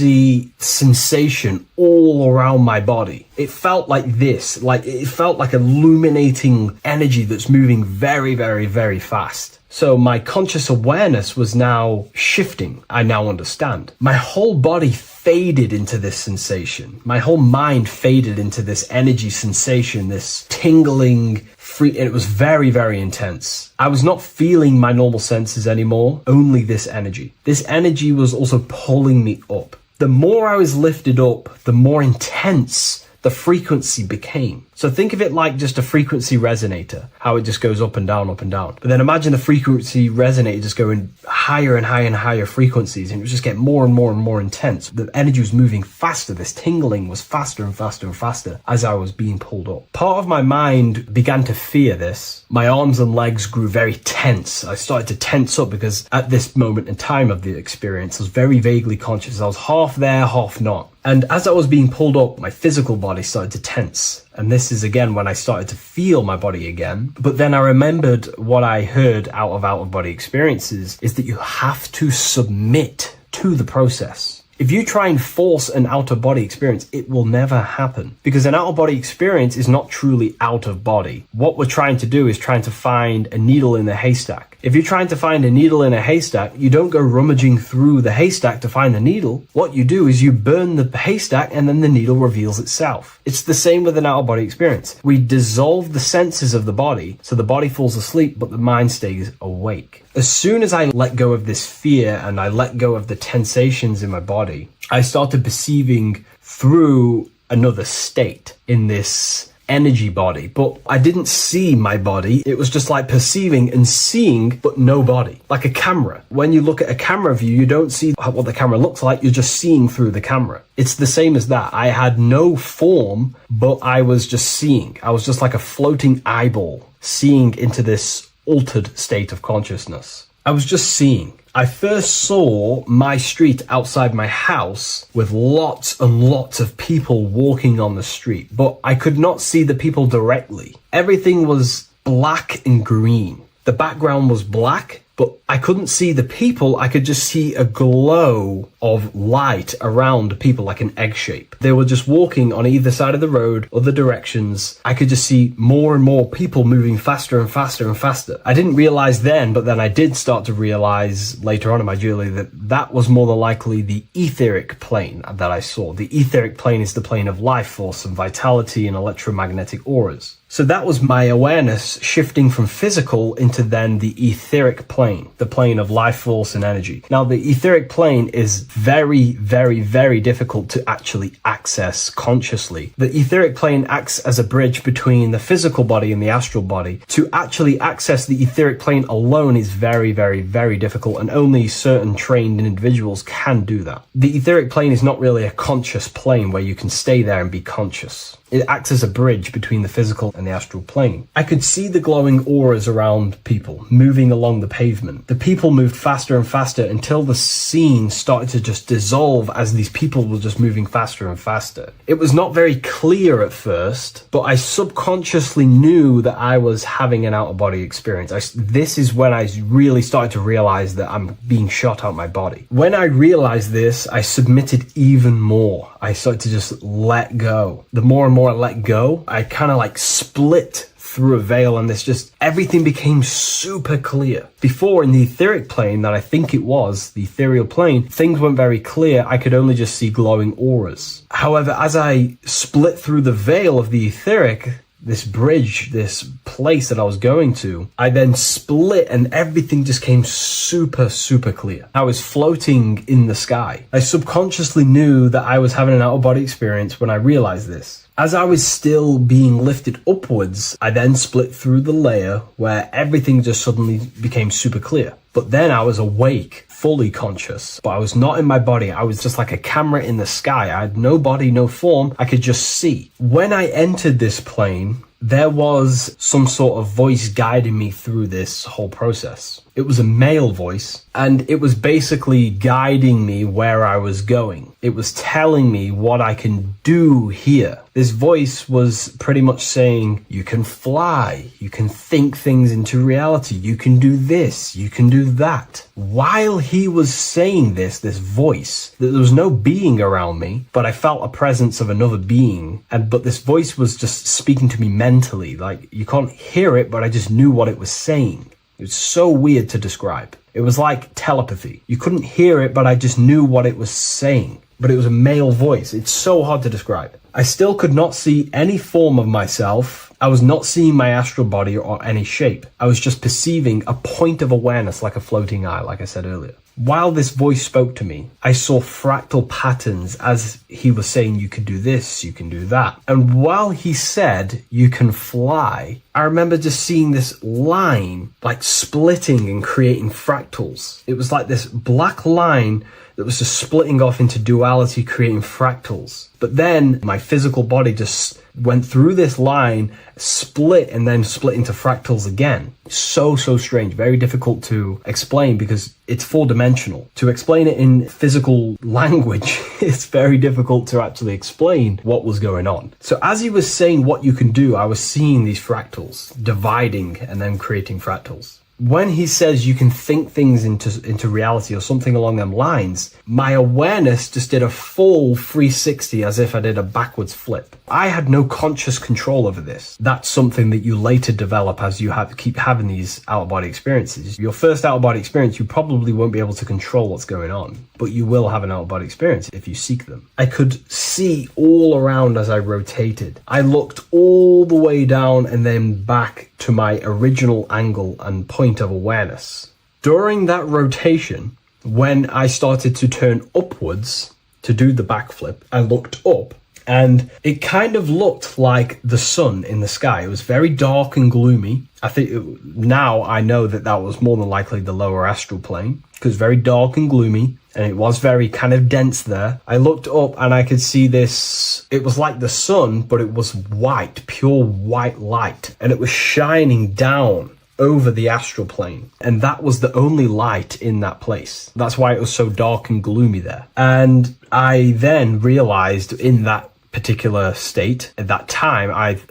sensation all around my body. It felt like this, it felt like illuminating energy that's moving very, very, very fast. So my conscious awareness was now shifting. I now understand. My whole body faded into this sensation. My whole mind faded into this energy sensation, this tingling, free, and it was very, very intense. I was not feeling my normal senses anymore, only this energy. This energy was also pulling me up. The more I was lifted up, the more intense the frequency became. So think of it like just a frequency resonator, how it just goes up and down, up and down. But then imagine the frequency resonator just going higher and higher and higher frequencies, and it would just get more and more and more intense. The energy was moving faster. This tingling was faster and faster and faster as I was being pulled up. Part of my mind began to fear this. My arms and legs grew very tense. I started to tense up because at this moment in time of the experience, I was very vaguely conscious. I was half there, half not. And as I was being pulled up, my physical body started to tense. And this is again when I started to feel my body again. But then I remembered what I heard out of body experiences is that you have to submit to the process. If you try and force an out-of-body experience, it will never happen, because an out-of-body experience is not truly out of body. What we're trying to do is trying to find a needle in a haystack. If you're trying to find a needle in a haystack, you don't go rummaging through the haystack to find the needle. What you do is you burn the haystack and then the needle reveals itself. It's the same with an out-of-body experience. We dissolve the senses of the body, so the body falls asleep, but the mind stays awake. As soon as I let go of this fear and I let go of the tensations in my body, I started perceiving through another state in this energy body, but I didn't see my body. It was just like perceiving and seeing, but no body, like a camera. When you look at a camera view, you don't see what the camera looks like. You're just seeing through the camera. It's the same as that. I had no form, but I was just seeing. I was just like a floating eyeball seeing into this altered state of consciousness. I was just seeing. I first saw my street outside my house with lots and lots of people walking on the street, but I could not see the people directly. Everything was black and green. The background was black, but I couldn't see the people. I could just see a glow of light around people, like an egg shape. They were just walking on either side of the road, other directions. I could just see more and more people moving faster and faster and faster. I didn't realize then, but then I did start to realize later on in my journey that that was more than likely the etheric plane that I saw. The etheric plane is the plane of life force and vitality and electromagnetic auras. So that was my awareness shifting from physical into then the etheric plane, the plane of life force and energy. Now, the etheric plane is very, very, very difficult to actually access consciously. The etheric plane acts as a bridge between the physical body and the astral body. To actually access the etheric plane alone is very, very, very difficult, and only certain trained individuals can do that. The etheric plane is not really a conscious plane where you can stay there and be conscious. It acts as a bridge between the physical and the astral plane. I could see the glowing auras around people moving along the pavement. The people moved faster and faster until the scene started to just dissolve as these people were just moving faster and faster. It was not very clear at first, but I subconsciously knew that I was having an out-of-body experience. This is when I really started to realize that I'm being shot out my body. When I realized this, I submitted even more. I started to just let go. The more and more I let go, I kind of like split through a veil, and everything became super clear. Before, in the etheric plane that I think it was, the ethereal plane, things weren't very clear. I could only just see glowing auras. However, as I split through the veil of the etheric, this bridge, this place that I was going to, I then split and everything just came super, super clear. I was floating in the sky. I subconsciously knew that I was having an out-of-body experience when I realized this. As I was still being lifted upwards, I then split through the layer where everything just suddenly became super clear. But then I was awake, fully conscious, but I was not in my body. I was just like a camera in the sky. I had no body, no form. I could just see. When I entered this plane, there was some sort of voice guiding me through this whole process. It was a male voice, and it was basically guiding me where I was going. It was telling me what I can do here. This voice was pretty much saying, you can fly, you can think things into reality, you can do this, you can do that. While he was saying this voice, there was no being around me, but I felt a presence of another being. But this voice was just speaking to me mentally. Like, you can't hear it, but I just knew what it was saying. It was so weird to describe. It was like telepathy. You couldn't hear it, but I just knew what it was saying. But it was a male voice. It's so hard to describe. I still could not see any form of myself. I was not seeing my astral body or any shape. I was just perceiving a point of awareness, like a floating eye, like I said earlier. While this voice spoke to me, I saw fractal patterns as he was saying, you can do this, you can do that. And while he said, you can fly, I remember just seeing this line like splitting and creating fractals. It was like this black line that was just splitting off into duality, creating fractals. But then my physical body just went through this line, split, and then split into fractals again. So strange, very difficult to explain because it's four-dimensional. To explain it in physical language, it's very difficult to actually explain what was going on. So as he was saying what you can do, I was seeing these fractals dividing and then creating fractals. When he says you can think things into reality or something along them lines, my awareness just did a full 360 as if I did a backwards flip. I had no conscious control over this. That's something that you later develop as you keep having these out-of-body experiences. Your first out-of-body experience, you probably won't be able to control what's going on, but you will have an out-of-body experience if you seek them. I could see all around as I rotated. I looked all the way down and then back to my original angle and point of awareness. During that rotation, when I started to turn upwards to do the backflip, I looked up and it kind of looked like the sun in the sky. It was very dark and gloomy. Now I know that was more than likely the lower astral plane because very dark and gloomy. And it was very kind of dense there. I looked up and I could see this. It was like the sun, but it was white, pure white light. And it was shining down over the astral plane. And that was the only light in that place. That's why it was so dark and gloomy there. And I then realized in that particular state at that time,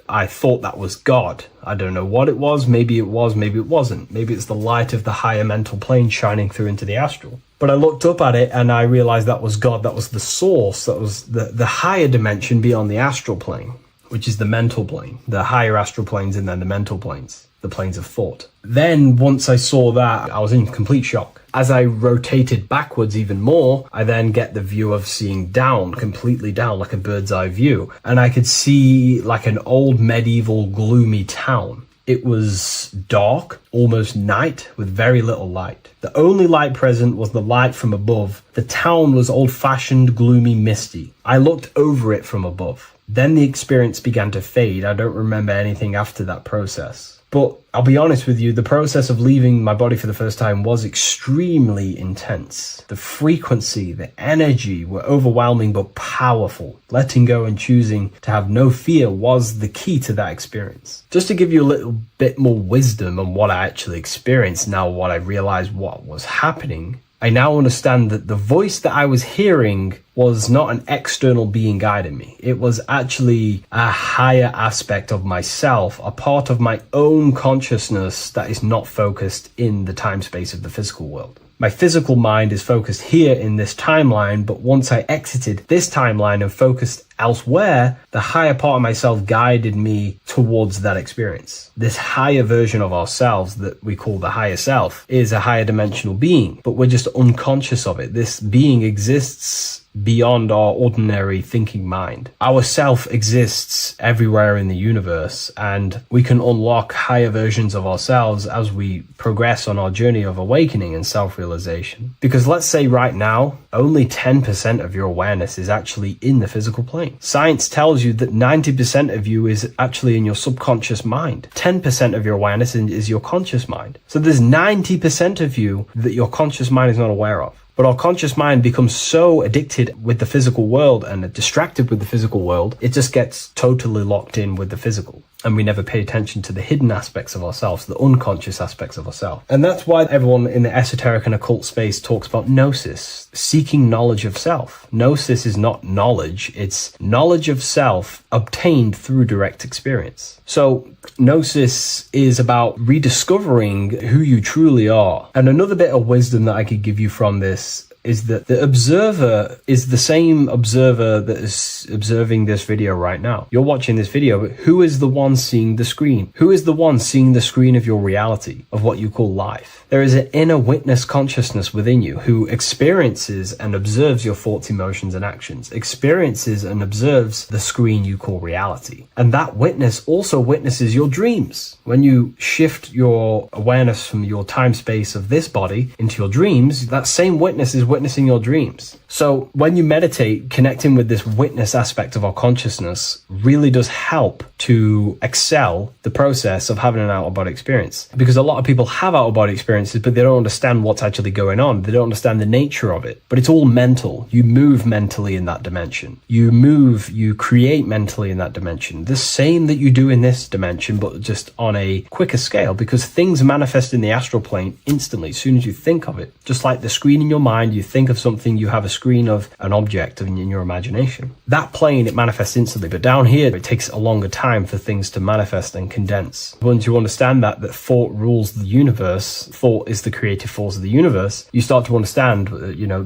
I thought that was God. I don't know what it was, maybe it wasn't. Maybe it's the light of the higher mental plane shining through into the astral. But I looked up at it and I realized that was God, that was the source, that was the higher dimension beyond the astral plane, which is the mental plane, the higher astral planes and then the mental planes, the planes of thought. Then once I saw that, I was in complete shock. As I rotated backwards even more, I then get the view of seeing down, completely down, like a bird's eye view. And I could see like an old medieval gloomy town. It was dark, almost night, with very little light. The only light present was the light from above. The town was old-fashioned, gloomy, misty. I looked over it from above. Then the experience began to fade. I don't remember anything after that process. But I'll be honest with you, the process of leaving my body for the first time was extremely intense. The frequency, the energy were overwhelming but powerful. Letting go and choosing to have no fear was the key to that experience. Just to give you a little bit more wisdom on what I actually experienced now, what I realized what was happening, I now understand that the voice that I was hearing was not an external being guiding me. It was actually a higher aspect of myself, a part of my own consciousness that is not focused in the time space of the physical world. My physical mind is focused here in this timeline, but once I exited this timeline and focused elsewhere, the higher part of myself guided me towards that experience. This higher version of ourselves that we call the higher self is a higher dimensional being, but we're just unconscious of it. This being exists beyond our ordinary thinking mind. Our self exists everywhere in the universe, and we can unlock higher versions of ourselves as we progress on our journey of awakening and self-realization. Because let's say right now, only 10% of your awareness is actually in the physical plane. Science tells you that 90% of you is actually in your subconscious mind. 10% of your awareness is your conscious mind. So there's 90% of you that your conscious mind is not aware of. But our conscious mind becomes so addicted with the physical world and distracted with the physical world, it just gets totally locked in with the physical. And we never pay attention to the hidden aspects of ourselves, the unconscious aspects of ourselves. And that's why everyone in the esoteric and occult space talks about gnosis, seeking knowledge of self. Gnosis is not knowledge, it's knowledge of self obtained through direct experience. So gnosis is about rediscovering who you truly are. And another bit of wisdom that I could give you from this is that the observer is the same observer that is observing this video right now. You're watching this video, but who is the one seeing the screen? Who is the one seeing the screen of your reality, of what you call life? There is an inner witness consciousness within you who experiences and observes your thoughts, emotions, and actions, experiences and observes the screen you call reality. And that witness also witnesses your dreams. When you shift your awareness from your time space of this body into your dreams, that same witness is witnessing your dreams. So when you meditate, connecting with this witness aspect of our consciousness really does help to excel the process of having an out-of-body experience. Because a lot of people have out-of-body experiences, but they don't understand what's actually going on. They don't understand the nature of it. But it's all mental. You move mentally in that dimension. You create mentally in that dimension. The same that you do in this dimension, but just on a quicker scale, because things manifest in the astral plane instantly as soon as you think of it. Just like the screen in your mind, you think of something, you have a screen of an object in your imagination. That plane, it manifests instantly, but down here, it takes a longer time for things to manifest and condense. Once you understand that thought rules the universe, thought is the creative force of the universe, you start to understand,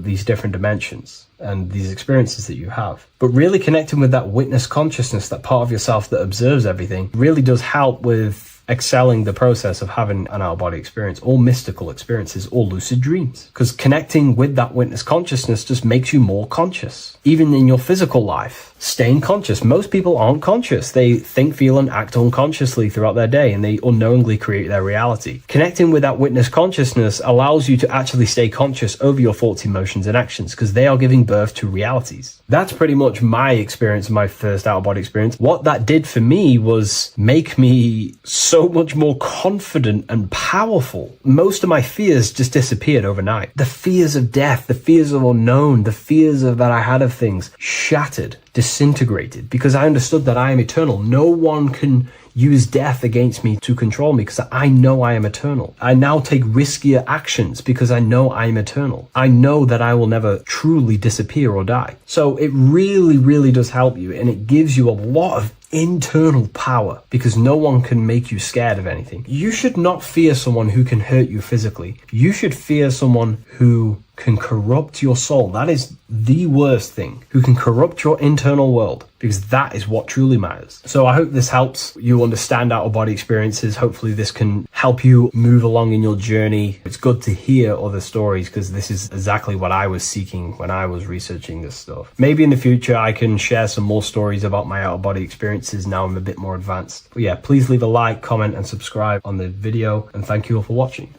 these different dimensions and these experiences that you have. But really connecting with that witness consciousness, that part of yourself that observes everything, really does help with excelling the process of having an out-of-body experience, or mystical experiences, or lucid dreams. Because connecting with that witness consciousness just makes you more conscious. Even in your physical life, staying conscious. Most people aren't conscious. They think, feel, and act unconsciously throughout their day, and they unknowingly create their reality. Connecting with that witness consciousness allows you to actually stay conscious over your thoughts, emotions, and actions, because they are giving birth to realities. That's pretty much my experience, my first out-of-body experience. What that did for me was make me so so much more confident and powerful. Most of my fears just disappeared overnight. The fears of death, the fears of unknown, the fears of that I had of things shattered, disintegrated, because I understood that I am eternal. No one can use death against me to control me because I know I am eternal. I now take riskier actions because I know I am eternal. I know that I will never truly disappear or die. So it really, really does help you, and it gives you a lot of internal power because no one can make you scared of anything. You should not fear someone who can hurt you physically. You should fear someone who can corrupt your soul. That is the worst thing, who can corrupt your internal world, because that is what truly matters. So I hope this helps you understand out-of-body experiences. Hopefully this can help you move along in your journey. It's good to hear other stories because this is exactly what I was seeking when I was researching this stuff. Maybe in the future I can share some more stories about my out-of-body experiences now I'm a bit more advanced. But yeah, please leave a like, comment and subscribe on the video, and thank you all for watching.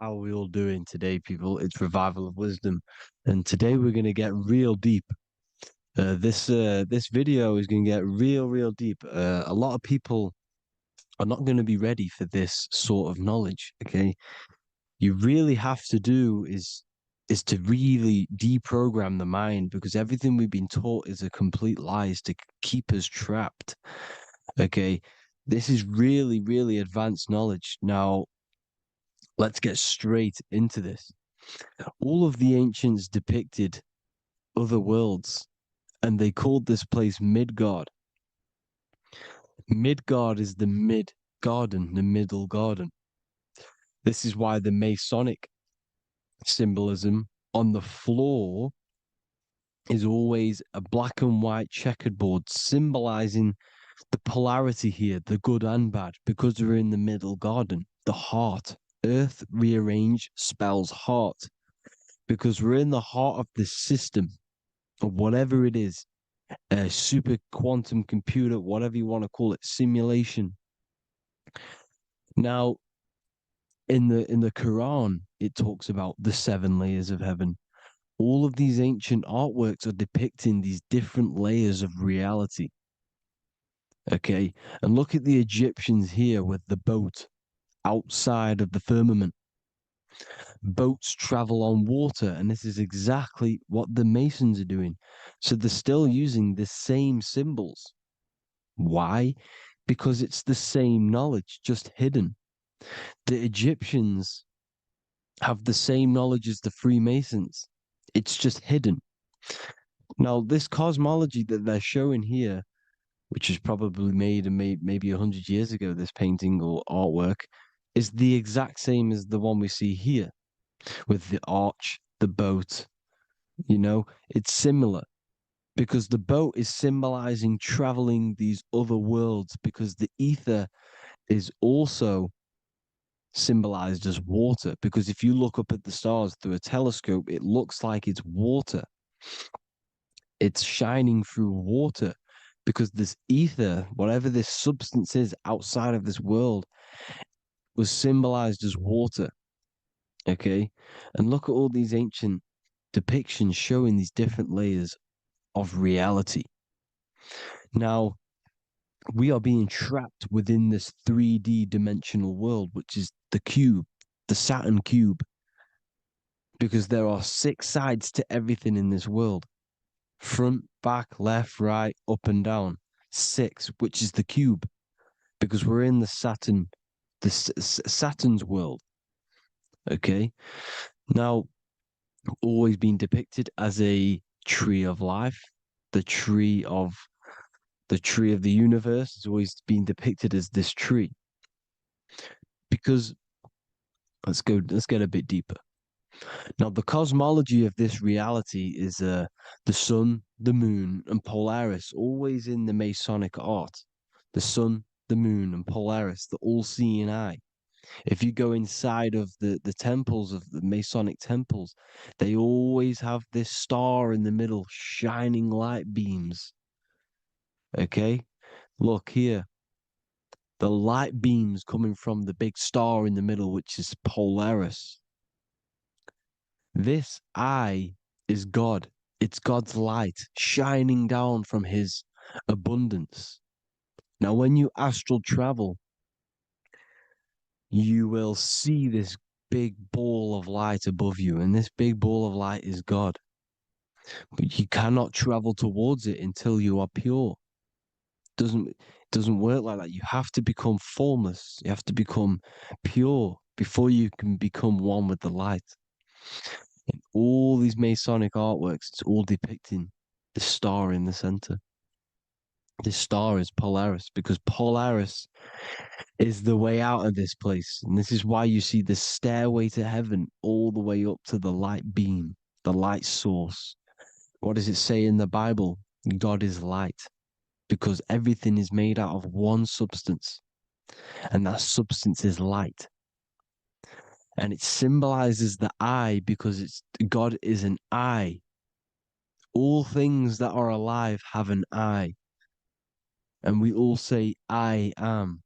How are we all doing today, people? It's Revival of Wisdom, and today we're going to get real deep. This video is going to get real deep. A lot of people are not going to be ready for this sort of knowledge. Okay, you really have to do is to really deprogram the mind, because everything we've been taught is a complete lie, is to keep us trapped. Okay, this is really advanced knowledge. Now, let's get straight into this. All of the ancients depicted other worlds, and they called this place Midgard. Midgard is the mid-garden, the middle garden. This is why the Masonic symbolism on the floor is always a black and white checkered board, symbolizing the polarity here, the good and bad, because we're in the middle garden, the heart. Earth rearranged spells heart, because we're in the heart of this system, or whatever it is, a super quantum computer, whatever you want to call it, simulation. Now, in the Quran, it talks about the 7 layers of heaven. All of these ancient artworks are depicting these different layers of reality. Okay, and look at the Egyptians here with the boat outside of the firmament. Boats travel on water, and this is exactly what the Masons are doing. So they're still using the same symbols. Why? Because it's the same knowledge, just hidden. The Egyptians have the same knowledge as the Freemasons. It's just hidden. Now, this cosmology that they're showing here, which is probably made maybe 100 years ago, this painting or artwork, is the exact same as the one we see here, with the arch, the boat. You know, it's similar, because the boat is symbolizing traveling these other worlds, because the ether is also symbolized as water, because if you look up at the stars through a telescope, it looks like it's water. It's shining through water, because this ether, whatever this substance is outside of this world, was symbolized as water. Okay, and look at all these ancient depictions showing these different layers of reality. Now, we are being trapped within this 3D dimensional world, which is the cube, the Saturn cube, because there are 6 sides to everything in this world: front, back, left, right, up and down. 6, which is the cube, because we're in the Saturn, Saturn's world. Okay, now, always been depicted as a tree of life, the tree of the universe has always been depicted as this tree. Because let's get a bit deeper. Now, the cosmology of this reality is the sun, the moon, and Polaris, always in the Masonic art. The sun, the moon, and Polaris, the all-seeing eye. If you go inside of the temples, of the Masonic temples, they always have this star in the middle, shining light beams. Okay, look here. The light beams coming from the big star in the middle, which is Polaris. This eye is God. It's God's light shining down from his abundance. Now, when you astral travel, you will see this big ball of light above you, and this big ball of light is God. But you cannot travel towards it until you are pure. Doesn't work like that. You have to become formless. You have to become pure before you can become one with the light. In all these Masonic artworks, it's all depicting the star in the center. This star is Polaris, because Polaris is the way out of this place. And this is why you see the stairway to heaven all the way up to the light beam, the light source. What does it say in the Bible? God is light, because everything is made out of one substance, and that substance is light. And it symbolizes the eye, because God is an eye. All things that are alive have an eye. And we all say, I am.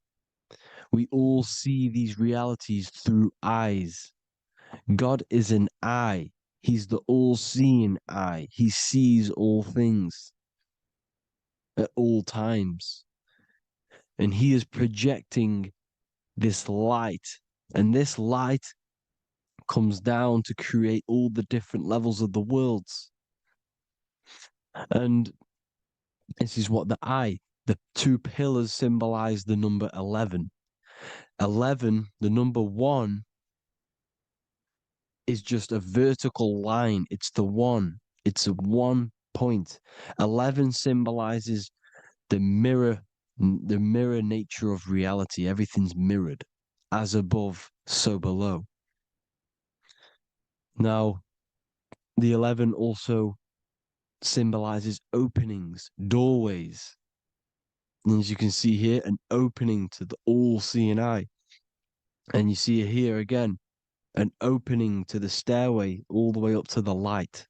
We all see these realities through eyes. God is an eye. He's the all-seeing eye. He sees all things at all times. And he is projecting this light. And this light comes down to create all the different levels of the worlds. And this is what the two pillars symbolize the number 11. 11, the number 1, is just a vertical line. It's the one. It's a 1 point. 11 symbolizes the mirror nature of reality. Everything's mirrored. As above, so below. Now, the 11 also symbolizes openings, doorways. And as you can see here, an opening to the all-seeing eye. And you see here again, an opening to the stairway all the way up to the light.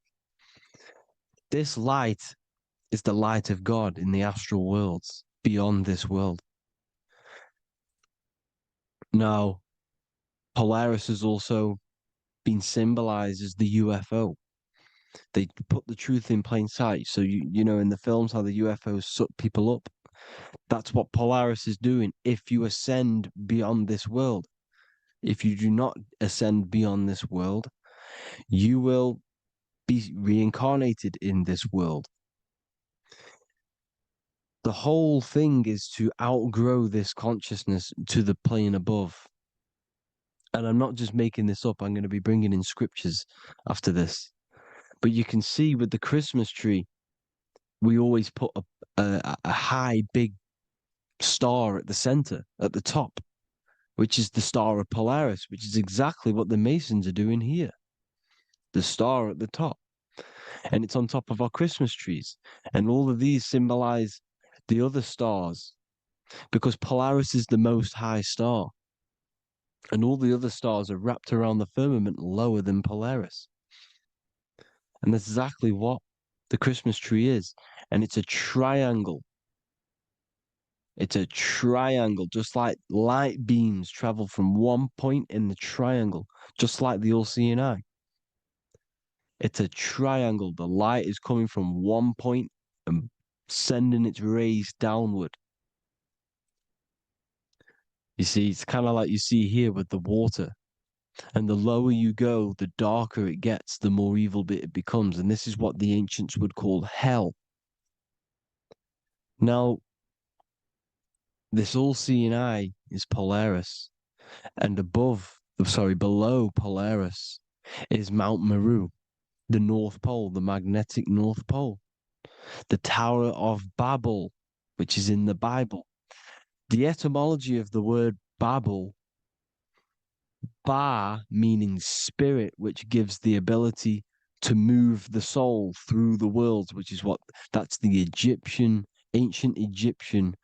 This light is the light of God in the astral worlds, beyond this world. Now, Polaris has also been symbolized as the UFO. They put the truth in plain sight. So, you know, in the films, how the UFOs suck people up. That's what Polaris is doing if you ascend beyond this world. If you do not ascend beyond this world, you will be reincarnated in this world. The whole thing is to outgrow this consciousness to the plane above. And I'm not just making this up. I'm going to be bringing in scriptures after this. But you can see with the Christmas tree, we always put a high, big star at the center, at the top, which is the star of Polaris, which is exactly what the Masons are doing here. The star at the top. And it's on top of our Christmas trees. And all of these symbolize the other stars, because Polaris is the most high star. And all the other stars are wrapped around the firmament lower than Polaris. And that's exactly what the Christmas tree is. And it's a triangle. It's a triangle, just like light beams travel from one point in the triangle, just like the all-seeing eye. It's a triangle. The light is coming from one point and sending its rays downward. You see, it's kind of like you see here with the water. And the lower you go, the darker it gets, the more evil it becomes. And this is what the ancients would call hell. Now, this all-seeing eye is Polaris. And below Polaris is Mount Meru, the North Pole, the magnetic North Pole. The Tower of Babel, which is in the Bible. The etymology of the word Babel, Ba meaning spirit, which gives the ability to move the soul through the worlds, that's the ancient Egyptian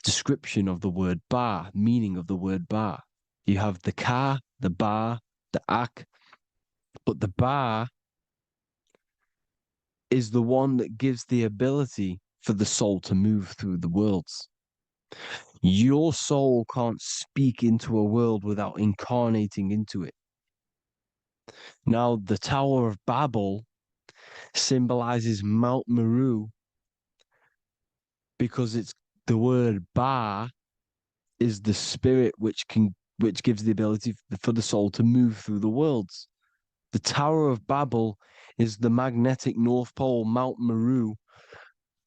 description of the word Ba, meaning of the word Ba. You have the Ka, the Ba, the Ak, but the Ba is the one that gives the ability for the soul to move through the worlds. Your soul can't speak into a world without incarnating into it. Now, the Tower of Babel symbolizes Mount Meru because it's the word Ba is the spirit which gives the ability for the soul to move through the worlds. The Tower of Babel is the magnetic North Pole, Mount Meru,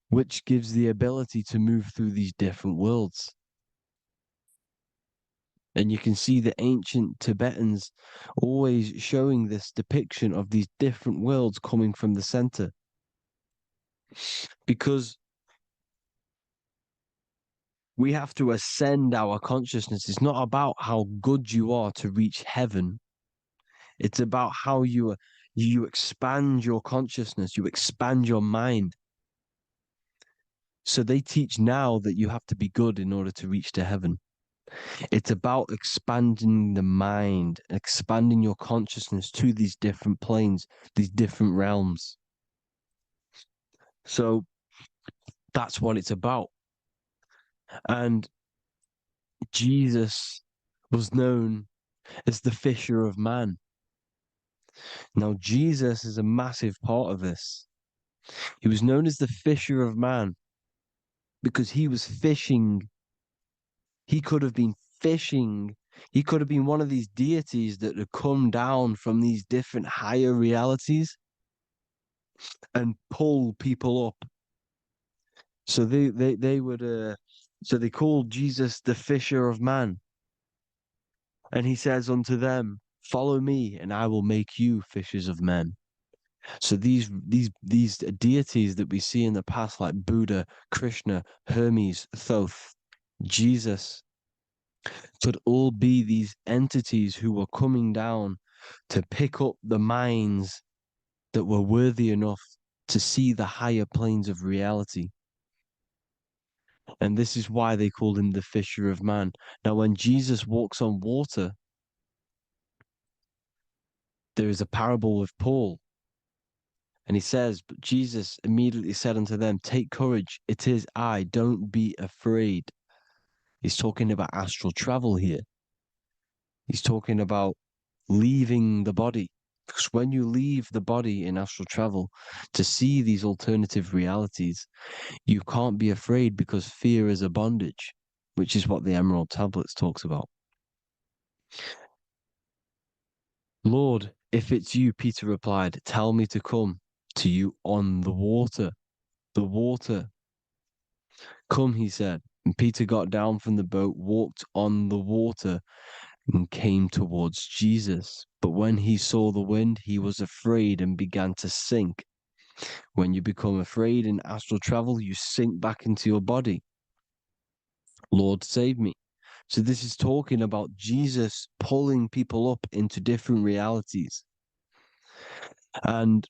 which gives the ability to move through these different worlds. And you can see the ancient Tibetans always showing this depiction of these different worlds coming from the center. Because we have to ascend our consciousness. It's not about how good you are to reach heaven. It's about how you expand your consciousness, you expand your mind. So they teach now that you have to be good in order to reach to heaven. It's about expanding the mind, expanding your consciousness to these different planes, these different realms. So that's what it's about. And Jesus was known as the fisher of man. Now, Jesus is a massive part of this. He was known as the fisher of man because he was fishing. He could have been fishing. He could have been one of these deities that had come down from these different higher realities and pull people up. So they would so they called Jesus the fisher of man. And he says unto them, follow me and I will make you fishers of men. So these deities that we see in the past, like Buddha, Krishna, Hermes, Thoth, Jesus, could all be these entities who were coming down to pick up the minds that were worthy enough to see the higher planes of reality. And this is why they called him the fisher of man. Now, when Jesus walks on water, there is a parable with Paul. And he says, but Jesus immediately said unto them, take courage, it is I, don't be afraid. He's talking about astral travel here. He's talking about leaving the body. Because when you leave the body in astral travel to see these alternative realities, you can't be afraid because fear is a bondage, which is what the Emerald Tablets talks about. Lord, if it's you, Peter replied, tell me to come to you on the water. The water. Come, he said. And Peter got down from the boat, walked on the water, and came towards Jesus. But when he saw the wind, he was afraid and began to sink. When you become afraid in astral travel, you sink back into your body. Lord, save me. So this is talking about Jesus pulling people up into different realities. And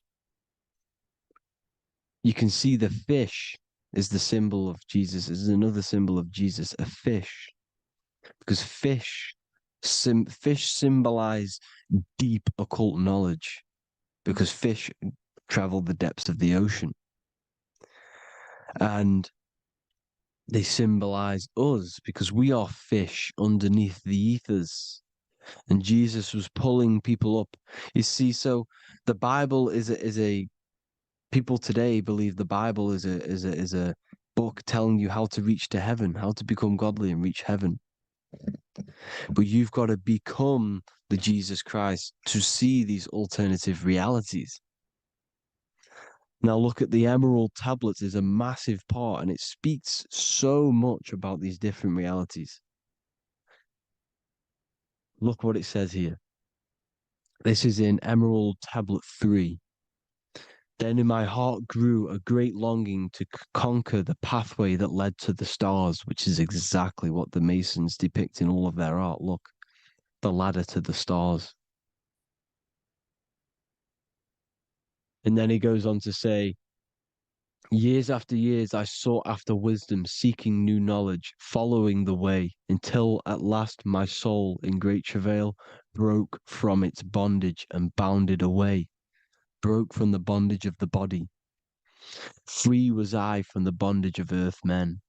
you can see the fish is the symbol of Jesus, is another symbol of Jesus, a fish. Because fish symbolize deep occult knowledge, because fish travel the depths of the ocean. And they symbolize us because we are fish underneath the ethers. And Jesus was pulling people up. You see, so the Bible is a people today believe the Bible is a book telling you how to reach to heaven, how to become godly and reach heaven. But you've got to become the Jesus Christ to see these alternative realities. Now look at the Emerald Tablets is a massive part, and it speaks so much about these different realities. Look what it says here. This is in Emerald Tablet 3. Then in my heart grew a great longing to conquer the pathway that led to the stars, which is exactly what the Masons depict in all of their art. Look, the ladder to the stars. And then he goes on to say, years after years, I sought after wisdom, seeking new knowledge, following the way, until at last my soul, in great travail, broke from its bondage and bounded away, broke from the bondage of the body. Free was I from the bondage of earth men.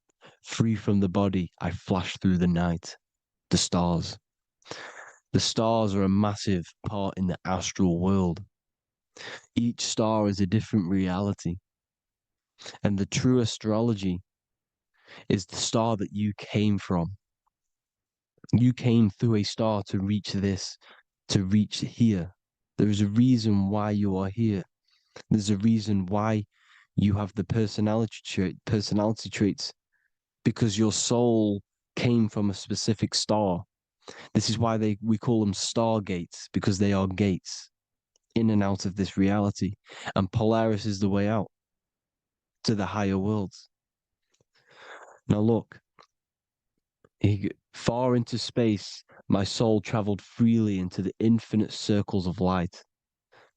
Free from the body, I flashed through the night. The stars. The stars are a massive part in the astral world. Each star is a different reality. And the true astrology is the star that you came from. You came through a star to reach this, to reach here. There is a reason why you are here. There's a reason why you have the personality traits, because your soul came from a specific star. This is why we call them stargates, because they are gates in and out of this reality. And Polaris is the way out to the higher worlds. Now look, far into space, my soul traveled freely into the infinite circles of light.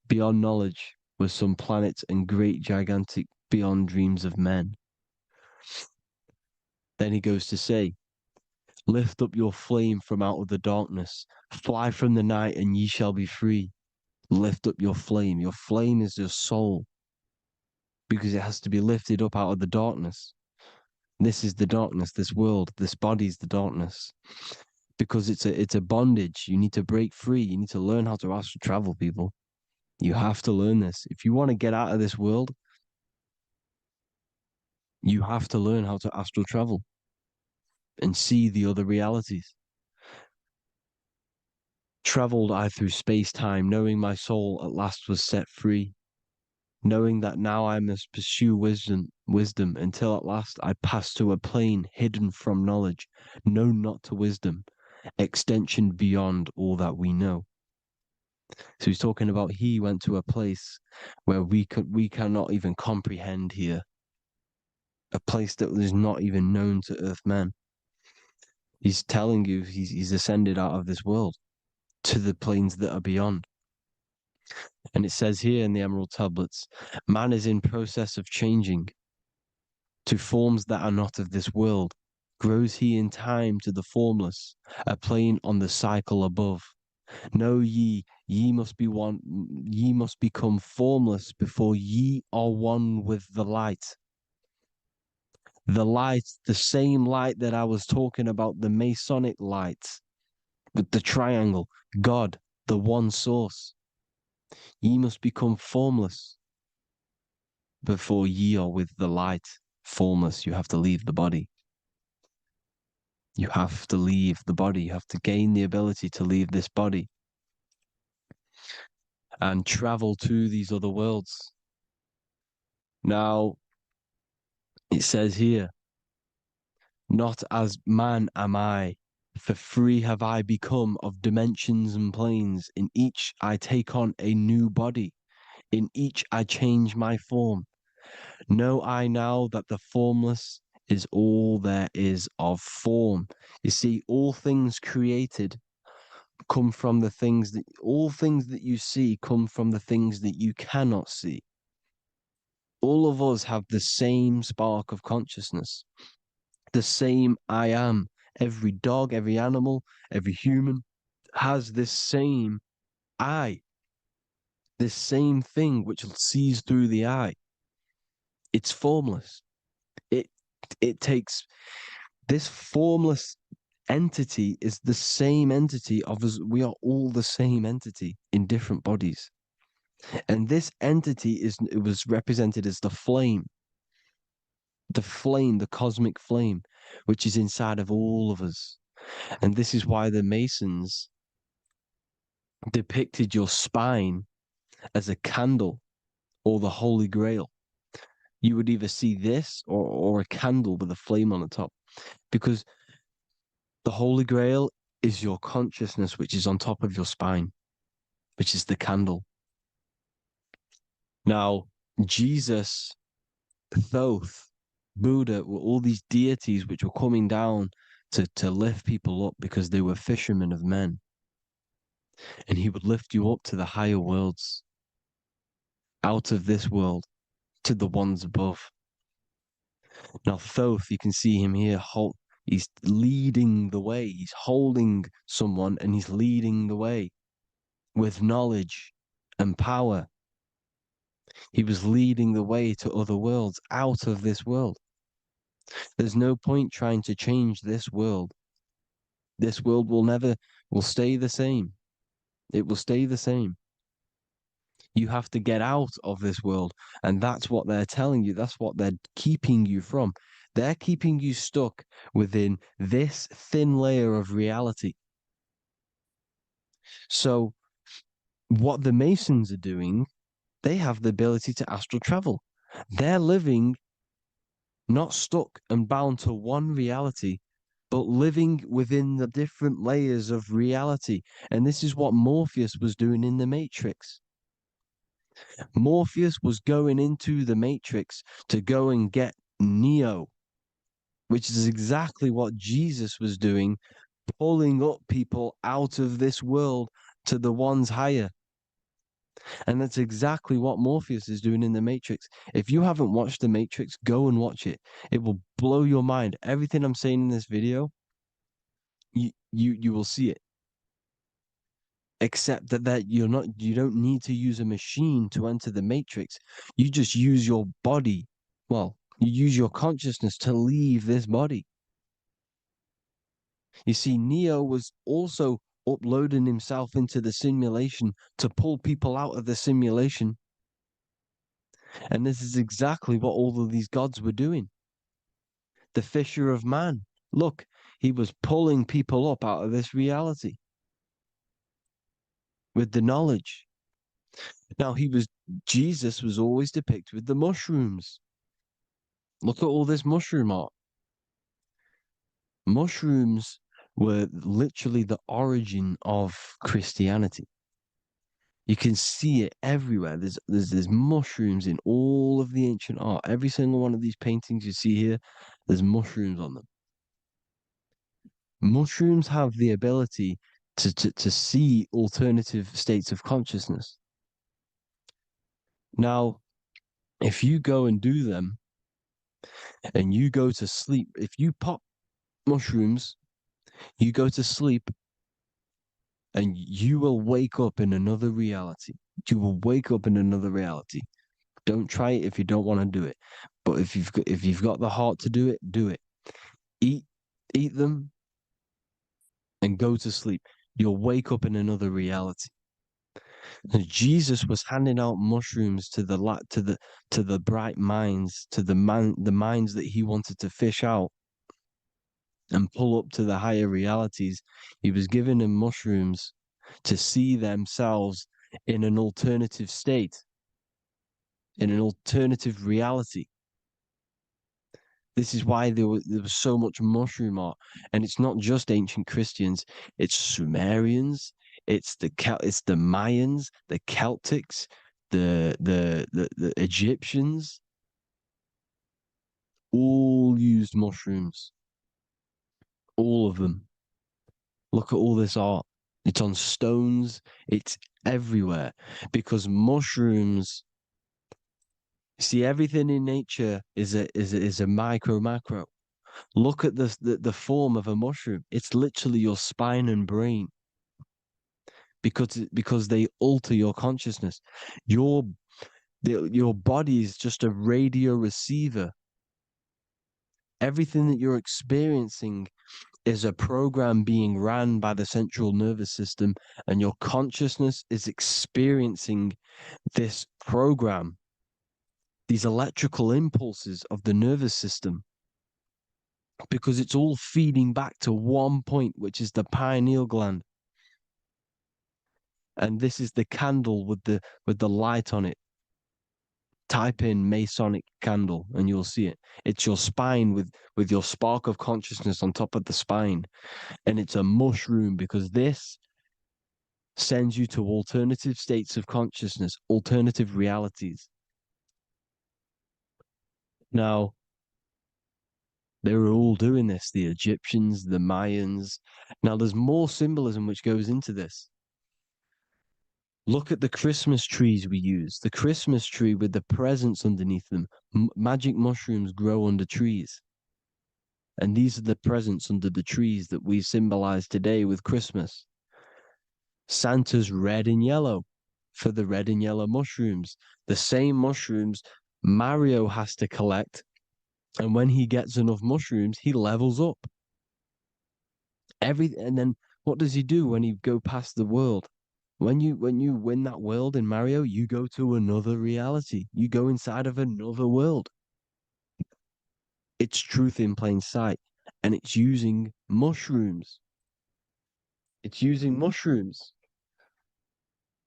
Beyond knowledge were some planets and great gigantic beyond dreams of men. Then he goes to say, lift up your flame from out of the darkness, fly from the night and ye shall be free. Lift up your flame. Your flame is your soul, because it has to be lifted up out of the darkness. This is the darkness, this world, this body is the darkness. Because it's a bondage. You need to break free. You need to learn how to astral travel, people. You have to learn this. If you want to get out of this world, you have to learn how to astral travel and see the other realities. Traveled I through space-time, knowing my soul at last was set free, knowing that now I must pursue wisdom until at last I pass to a plane hidden from knowledge, known not to wisdom, extension beyond all that we know. So he's talking about he went to a place where we cannot even comprehend here, a place that is not even known to Earthmen. He's telling you he's ascended out of this world to the planes that are beyond. And it says here in the Emerald Tablets, man is in process of changing to forms that are not of this world. Grows he in time to the formless, a plane on the cycle above. Know ye must be one, ye must become formless before ye are one with the light. The light, the same light that I was talking about, the Masonic light, with the triangle, God, the one source. Ye must become formless before ye are with the light. Formless, you have to leave the body. You have to leave the body. You have to gain the ability to leave this body and travel to these other worlds. Now, it says here, not as man am I, for free have I become of dimensions and planes. In each I take on a new body. In each I change my form. Know I now that the formless is all there is of form. You see, all things created come from the things that, all things that you see come from the things that you cannot see. All of us have the same spark of consciousness, the same I am. Every dog, every animal, every human has this same I, this same thing which sees through the eye. It's formless. It takes this formless entity is the same entity of us. We are all the same entity in different bodies. And this entity it was represented as the flame, the cosmic flame, which is inside of all of us. And this is why the Masons depicted your spine as a candle or the Holy Grail. You would either see this or a candle with a flame on the top, because the Holy Grail is your consciousness, which is on top of your spine, which is the candle. Now, Jesus, Thoth, Buddha were all these deities which were coming down to lift people up because they were fishermen of men. And he would lift you up to the higher worlds, out of this world, to the ones above. Now, Thoth, you can see him here, he's leading the way. He's holding someone and he's leading the way with knowledge and power. He was leading the way to other worlds, out of this world. There's no point trying to change this world. This world will stay the same. It will stay the same. You have to get out of this world. And that's what they're telling you. That's what they're keeping you from. They're keeping you stuck within this thin layer of reality. So what the Masons are doing, they have the ability to astral travel. They're living not stuck and bound to one reality, but living within the different layers of reality. And this is what Morpheus was doing in the Matrix. Morpheus was going into the Matrix to go and get Neo, which is exactly what Jesus was doing, pulling up people out of this world to the ones higher. And that's exactly what Morpheus is doing in the Matrix. If you haven't watched the Matrix, go and watch it. It will blow your mind. Everything I'm saying in this video, you will see it. Except that you don't need to use a machine to enter the Matrix. You just use your body. Well, you use your consciousness to leave this body. You see, Neo was also uploading himself into the simulation to pull people out of the simulation. And this is exactly what all of these gods were doing. The Fisher of Man. Look, he was pulling people up out of this reality with the knowledge. Now, Jesus was always depicted with the mushrooms. Look at all this mushroom art. Mushrooms were literally the origin of Christianity. You can see it everywhere. There's mushrooms in all of the ancient art. Every single one of these paintings you see here, there's mushrooms on them. Mushrooms have the ability to see alternative states of consciousness. Now, if you go and do them and you go to sleep, if you pop mushrooms, you go to sleep and you will wake up in another reality. You will wake up in another reality. Don't try it if you don't want to do it. But if you've got the heart to do it, do it. Eat them and go to sleep. You'll wake up in another reality. And Jesus was handing out mushrooms to the bright minds, to the minds that he wanted to fish out and pull up to the higher realities. He was giving them mushrooms to see themselves in an alternative state, in an alternative reality. This is why there was so much mushroom art, and it's not just ancient Christians; it's Sumerians, it's the Mayans, the Celtics, the Egyptians. All used mushrooms, all of them. Look at all this art. It's on stones. It's everywhere because mushrooms. See, everything in nature is a macro. Look at the form of a mushroom. It's literally your spine and brain because they alter your consciousness. Your body is just a radio receiver. Everything that you're experiencing is a program being ran by the central nervous system, and your consciousness is experiencing this program, these electrical impulses of the nervous system, because it's all feeding back to one point, which is the pineal gland. And this is the candle with the light on it. Type in Masonic candle and you'll see it. It's your spine with your spark of consciousness on top of the spine. And it's a mushroom because this sends you to alternative states of consciousness, alternative realities. Now, they were all doing this, the Egyptians, the Mayans. Now, there's more symbolism which goes into this. Look at the Christmas trees we use. The Christmas tree with the presents underneath them. Magic mushrooms grow under trees. And these are the presents under the trees that we symbolize today with Christmas. Santa's red and yellow for the red and yellow mushrooms. The same mushrooms Mario has to collect. And when he gets enough mushrooms, he levels up. And then what does he do when he go past the world? When you win that world in Mario, you go to another reality. You go inside of another world. It's truth in plain sight. And it's using mushrooms. It's using mushrooms.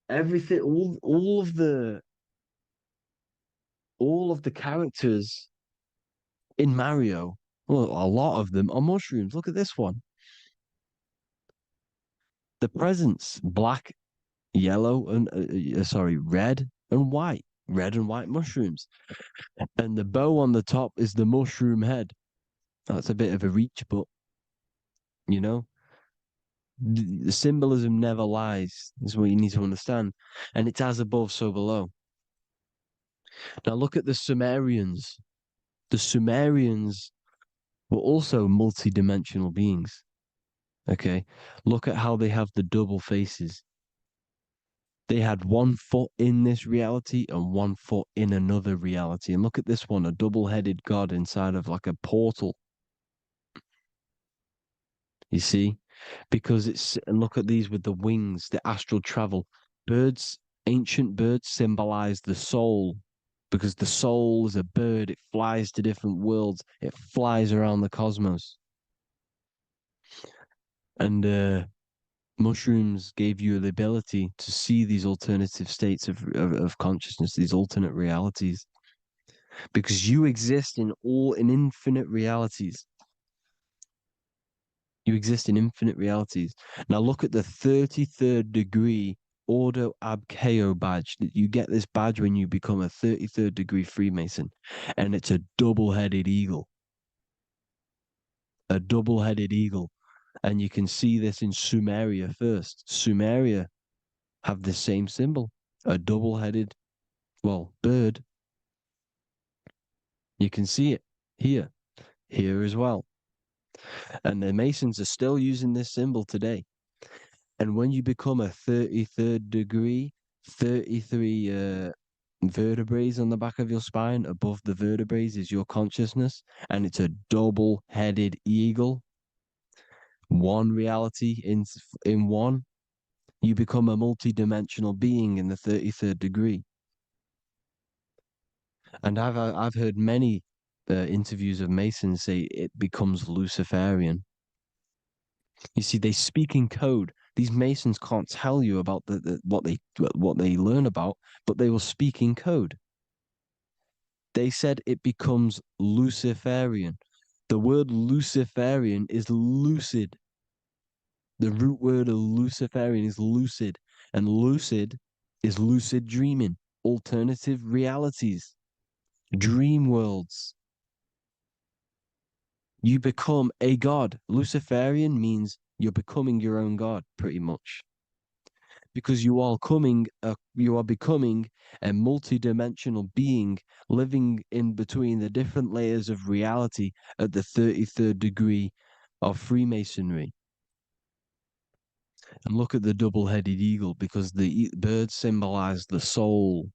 Everything, all of the characters in Mario, well, a lot of them are mushrooms. Look at this one. The presents, black, yellow, and red and white. Red and white mushrooms. And the bow on the top is the mushroom head. That's a bit of a reach, but you know, the symbolism never lies, is what you need to understand. And it's as above, so below. Now look at the Sumerians. The Sumerians were also multi-dimensional beings. Okay, look at how they have the double faces. They had 1 foot in this reality and 1 foot in another reality. And look at this one, a double-headed god inside of like a portal. You see? Because and look at these with the wings, the astral travel. Birds, ancient birds symbolize the soul because the soul is a bird. It flies to different worlds. It flies around the cosmos. And mushrooms gave you the ability to see these alternative states of consciousness, these alternate realities, because you exist in infinite realities. You exist in infinite realities. Now look at the 33rd degree Ordo Ab Chao badge. You get this badge when you become a 33rd degree Freemason, and it's a double-headed eagle. A double-headed eagle. And you can see this in Sumeria first. Sumeria have the same symbol, a double-headed, bird. You can see it here as well. And the Masons are still using this symbol today. And when you become a 33rd degree, 33 vertebrae on the back of your spine, above the vertebrae is your consciousness, and it's a double-headed eagle. One reality in one, you become a multi-dimensional being in the 33rd degree. And I've heard many interviews of Masons say it becomes Luciferian. You see, they speak in code. These Masons can't tell you about what they learn about, but they will speak in code. They said it becomes Luciferian. The word Luciferian is lucid. The root word of Luciferian is lucid, and lucid is lucid dreaming, alternative realities, dream worlds. You become a god. Luciferian means you're becoming your own god, pretty much. Because you are becoming a multi-dimensional being living in between the different layers of reality at the 33rd degree of Freemasonry. And look at the double-headed eagle, because the birds symbolize the soul.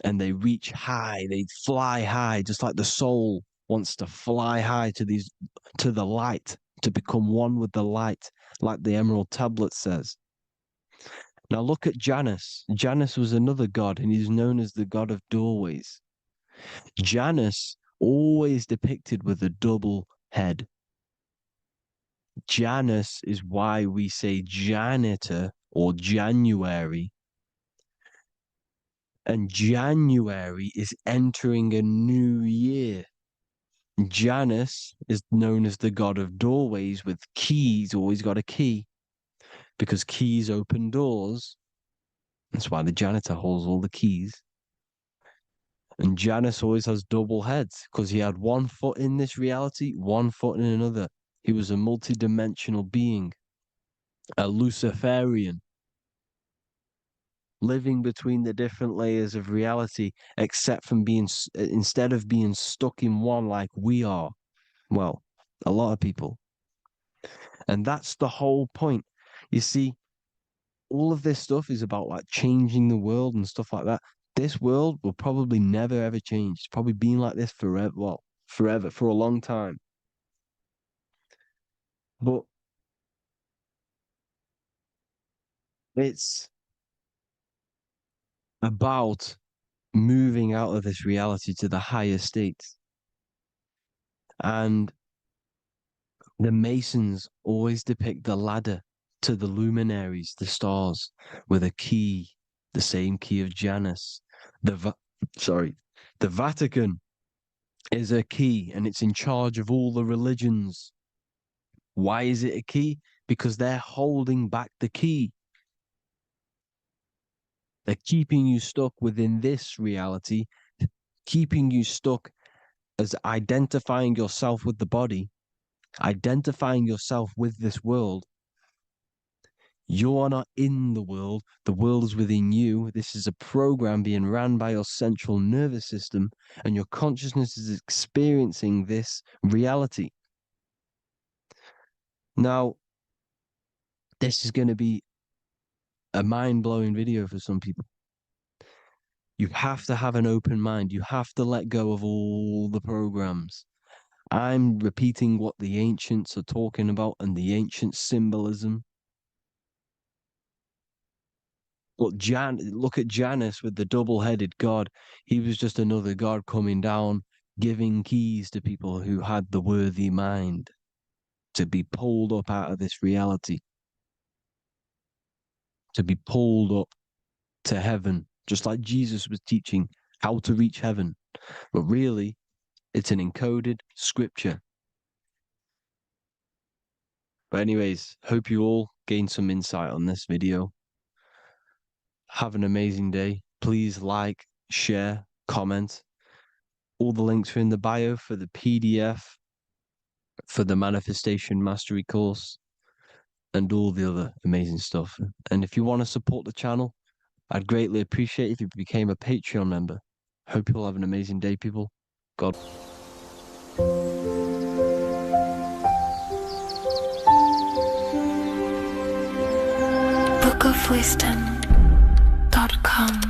And they reach high, they fly high, just like the soul wants to fly high to the light, to become one with the light, like the Emerald Tablet says. Now look at Janus. Janus was another god, and he's known as the god of doorways. Janus always depicted with a double head. Janus is why we say janitor or January. And January is entering a new year. Janus is known as the god of doorways with keys, always got a key, because keys open doors. That's why the janitor holds all the keys. And Janus always has double heads, because he had 1 foot in this reality, 1 foot in another. He was a multi-dimensional being, a Luciferian, living between the different layers of reality, instead of being stuck in one like we are. Well, a lot of people. And that's the whole point. You see, all of this stuff is about like changing the world and stuff like that. This world will probably never ever change. It's probably been like this forever. Well, forever, for a long time. But it's about moving out of this reality to the higher states. And the Masons always depict the ladder to the luminaries, the stars, with a key, the same key of Janus. The Vatican is a key, and it's in charge of all the religions. Why is it a key? Because they're holding back the key. They're keeping you stuck within this reality, keeping you stuck as identifying yourself with the body, identifying yourself with this world. You are not in the world is within you. This is a program being ran by your central nervous system, and your consciousness is experiencing this reality. Now, this is going to be a mind-blowing video for some people. You have to have an open mind. You have to let go of all the programs. I'm repeating what the ancients are talking about and the ancient symbolism. Look at Janus with the double-headed god. He was just another god coming down, giving keys to people who had the worthy mind to be pulled up out of this reality, to be pulled up to heaven, just like Jesus was teaching how to reach heaven. But really, it's an encoded scripture. But anyways, hope you all gained some insight on this video. Have an amazing day. Please like, share, comment. All the links are in the bio for the PDF, for the Manifestation Mastery course, and all the other amazing stuff. And if you want to support the channel, I'd greatly appreciate it if you became a Patreon member. Hope you'll have an amazing day, people. God. bookofwisdom.com.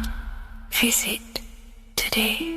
Visit today.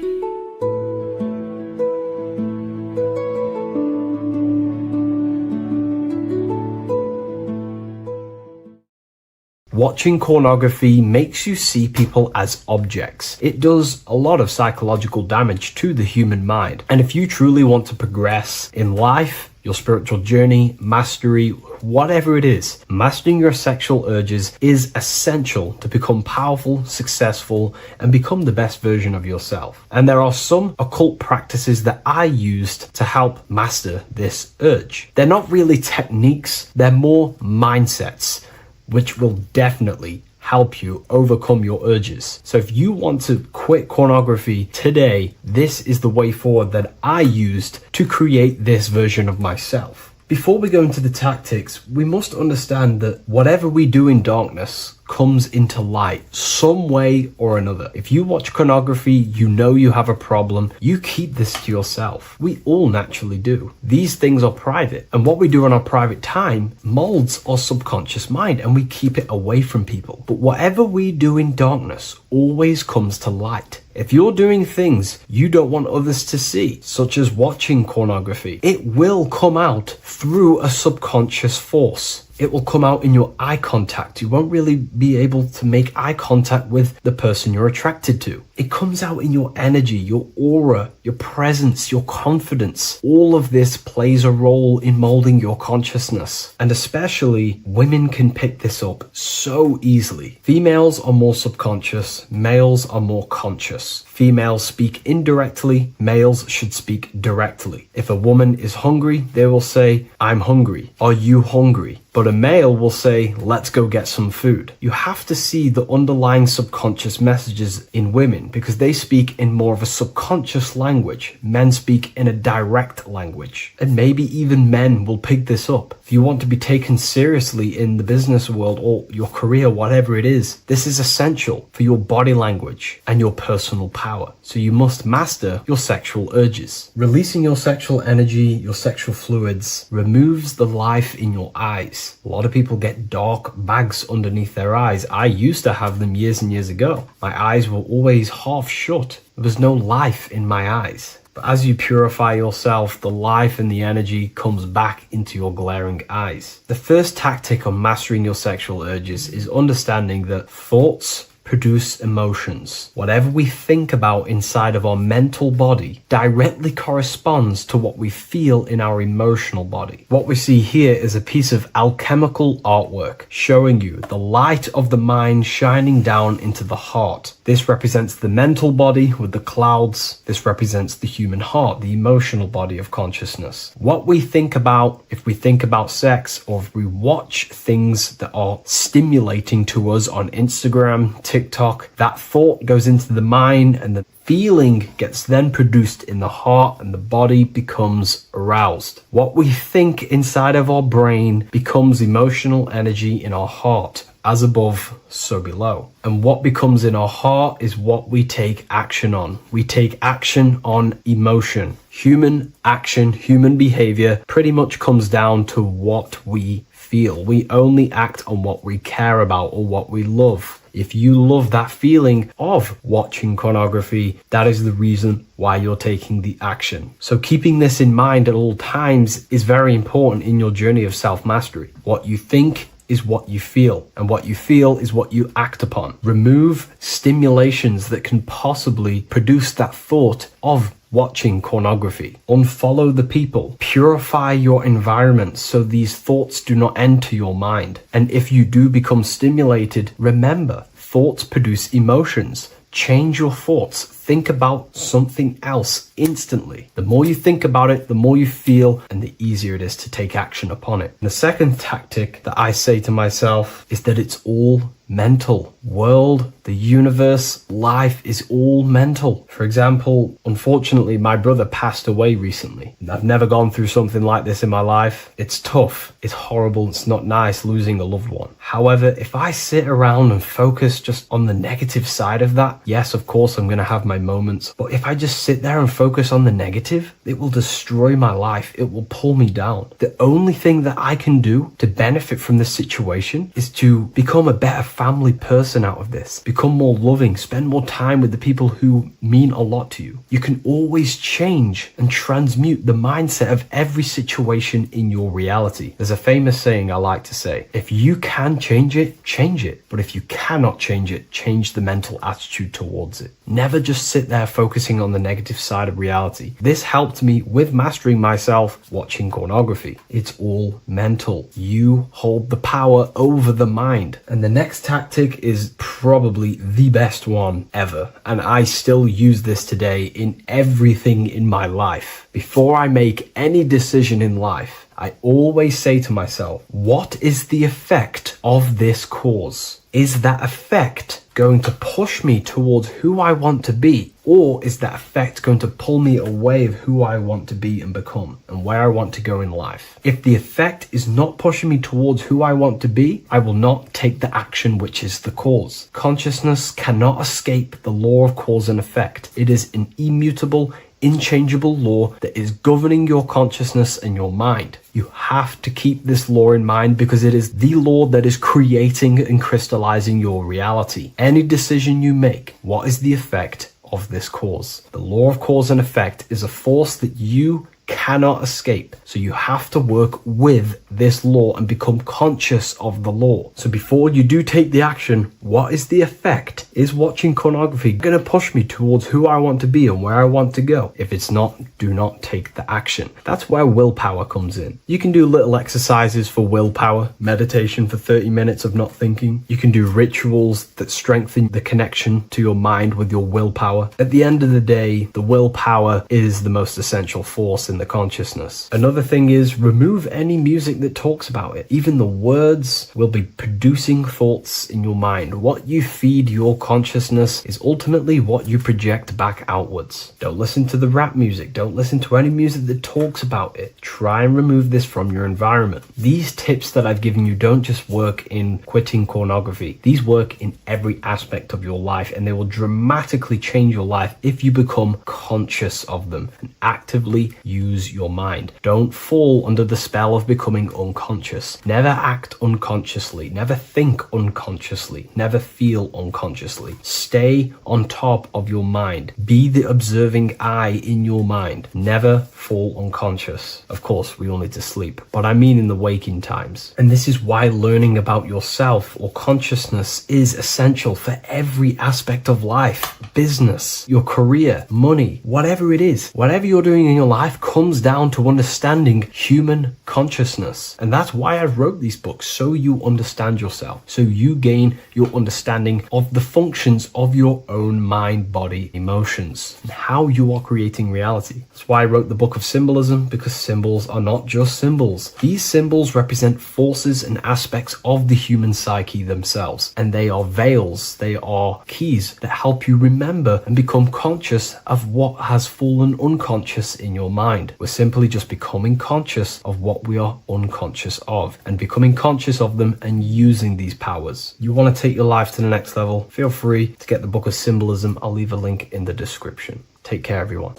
Watching pornography makes you see people as objects. It does a lot of psychological damage to the human mind. And if you truly want to progress in life, your spiritual journey, mastery, whatever it is, mastering your sexual urges is essential to become powerful, successful, and become the best version of yourself. And there are some occult practices that I used to help master this urge. They're not really techniques, they're more mindsets, which will definitely help you overcome your urges. So if you want to quit pornography today, this is the way forward that I used to create this version of myself. Before we go into the tactics, we must understand that whatever we do in darkness comes into light some way or another. If you watch pornography, you know you have a problem, you keep this to yourself. We all naturally do. These things are private, and what we do in our private time molds our subconscious mind, and we keep it away from people. But whatever we do in darkness always comes to light. If you're doing things you don't want others to see, such as watching pornography, it will come out through a subconscious force. It will come out in your eye contact. You won't really be able to make eye contact with the person you're attracted to. It comes out in your energy, your aura, your presence, your confidence. All of this plays a role in molding your consciousness. And especially women can pick this up so easily. Females are more subconscious, males are more conscious. Females speak indirectly, males should speak directly. If a woman is hungry, they will say, "I'm hungry. Are you hungry?" But a male will say, "Let's go get some food." You have to see the underlying subconscious messages in women because they speak in more of a subconscious language. Men speak in a direct language. And maybe even men will pick this up. If you want to be taken seriously in the business world or your career, whatever it is, this is essential for your body language and your personal power. So you must master your sexual urges. Releasing your sexual energy, your sexual fluids, removes the life in your eyes. A lot of people get dark bags underneath their eyes. I used to have them years and years ago. My eyes were always half shut. There was no life in my eyes. But as you purify yourself, the life and the energy comes back into your glaring eyes. The first tactic on mastering your sexual urges is understanding that thoughts produce emotions. Whatever we think about inside of our mental body directly corresponds to what we feel in our emotional body. What we see here is a piece of alchemical artwork showing you the light of the mind shining down into the heart. This represents the mental body with the clouds. This represents the human heart, the emotional body of consciousness. What we think about, if we think about sex, or if we watch things that are stimulating to us on Instagram, TikTok, that thought goes into the mind and the feeling gets then produced in the heart and the body becomes aroused. What we think inside of our brain becomes emotional energy in our heart. As above, so below. And what becomes in our heart is what we take action on. We take action on emotion. Human action, human behavior pretty much comes down to what we feel. We only act on what we care about or what we love. If you love that feeling of watching pornography, that is the reason why you're taking the action. So keeping this in mind at all times is very important in your journey of self-mastery. What you think is what you feel, and what you feel is what you act upon. Remove stimulations that can possibly produce that thought of watching pornography. Unfollow the people. Purify your environment so these thoughts do not enter your mind. And if you do become stimulated, remember, thoughts produce emotions. Change your thoughts. Think about something else instantly. The more you think about it, the more you feel, and the easier it is to take action upon it. And the second tactic that I say to myself is that it's all mental. World, the universe, life is all mental. For example, unfortunately, my brother passed away recently. I've never gone through something like this in my life. It's tough. It's horrible. It's not nice losing a loved one. However, if I sit around and focus just on the negative side of that, yes, of course, I'm going to have my moments. But if I just sit there and focus on the negative, it will destroy my life. It will pull me down. The only thing that I can do to benefit from this situation is to become a better family person out of this. Become more loving. Spend more time with the people who mean a lot to you. You can always change and transmute the mindset of every situation in your reality. There's a famous saying I like to say, if you can change it, change it. But if you cannot change it, change the mental attitude towards it. Never just sit there focusing on the negative side of reality. This helped me with mastering myself watching pornography. It's all mental. You hold the power over the mind. And the next tactic is probably the best one ever. And I still use this today in everything in my life. Before I make any decision in life, I always say to myself, what is the effect of this cause? Is that effect going to push me towards who I want to be? Or is that effect going to pull me away of who I want to be and become and where I want to go in life? If the effect is not pushing me towards who I want to be, I will not take the action which is the cause. Consciousness cannot escape the law of cause and effect. It is an immutable, inchangeable law that is governing your consciousness and your mind. You have to keep this law in mind because it is the law that is creating and crystallizing your reality. Any decision you make, what is the effect of this cause? The law of cause and effect is a force that you cannot escape. So you have to work with this law and become conscious of the law. So before you do take the action, what is the effect? Is watching pornography going to push me towards who I want to be and where I want to go? If it's not, do not take the action. That's where willpower comes in. You can do little exercises for willpower, meditation for 30 minutes of not thinking. You can do rituals that strengthen the connection to your mind with your willpower. At the end of the day, the willpower is the most essential force in the consciousness. Another thing is remove any music that talks about it. Even the words will be producing thoughts in your mind. What you feed your consciousness is ultimately what you project back outwards. Don't listen to the rap music. Don't listen to any music that talks about it. Try and remove this from your environment. These tips that I've given you don't just work in quitting pornography. These work in every aspect of your life, and they will dramatically change your life if you become conscious of them and actively use your mind. Don't fall under the spell of becoming unconscious. Never act unconsciously. Never think unconsciously. Never feel unconsciously. continuously. Stay on top of your mind. Be the observing eye in your mind. Never fall unconscious. Of course, we all need to sleep, but I mean in the waking times. And this is why learning about yourself or consciousness is essential for every aspect of life. Business, your career, money, whatever it is. Whatever you're doing in your life comes down to understanding human consciousness. And that's why I wrote these books, so you understand yourself, so you gain your understanding of the functions of your own mind, body, emotions, and how you are creating reality. That's why I wrote the book of symbolism, because symbols are not just symbols. These symbols represent forces and aspects of the human psyche themselves, and they are veils, they are keys that help you remember and become conscious of what has fallen unconscious in your mind. We're simply just becoming conscious of what we are unconscious of, and becoming conscious of them and using these powers. You want to take your life to the next level? Feel free to get the book of symbolism. I'll leave a link in the description. Take care, everyone.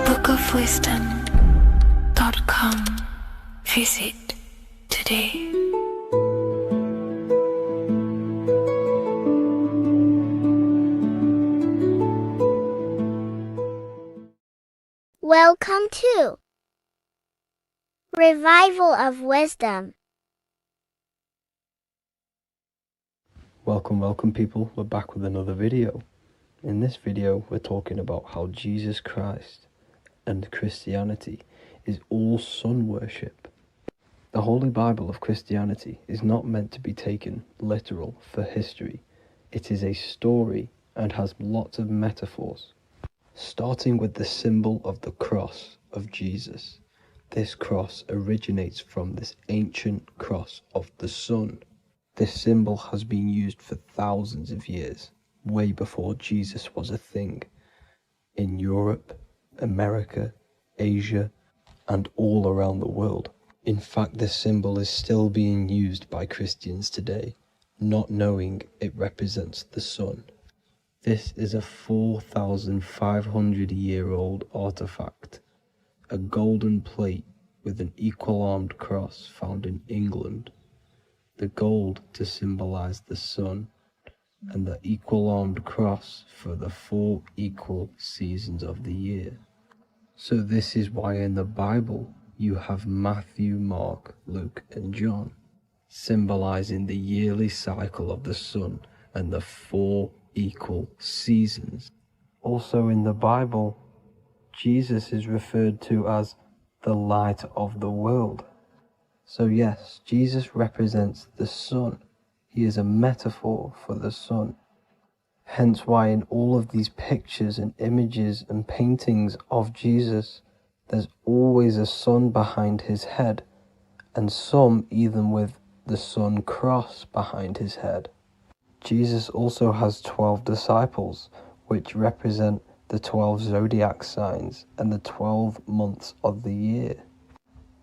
bookofwisdom.com. Visit today. Welcome to Revival of Wisdom. Welcome people, we're back with another video. In this video we're talking about how Jesus Christ and Christianity is all sun worship. The Holy Bible of Christianity is not meant to be taken literal for history. It is a story and has lots of metaphors. Starting with the symbol of the cross of Jesus. This cross originates from this ancient cross of the sun. This symbol has been used for thousands of years, way before Jesus was a thing, in Europe, America, Asia, and all around the world. In fact, this symbol is still being used by Christians today, not knowing it represents the sun. This is a 4,500-year-old artifact, a golden plate with an equal-armed cross found in England. The gold to symbolize the sun, and the equal-armed cross for the 4 equal seasons of the year. So this is why in the Bible you have Matthew, Mark, Luke, and John, symbolizing the yearly cycle of the sun and the 4 equal seasons. Also in the Bible, Jesus is referred to as the light of the world. So yes, Jesus represents the sun. He is a metaphor for the sun. Hence why in all of these pictures and images and paintings of Jesus, there's always a sun behind his head, and some even with the sun cross behind his head. Jesus also has 12 disciples, which represent the 12 zodiac signs and the 12 months of the year.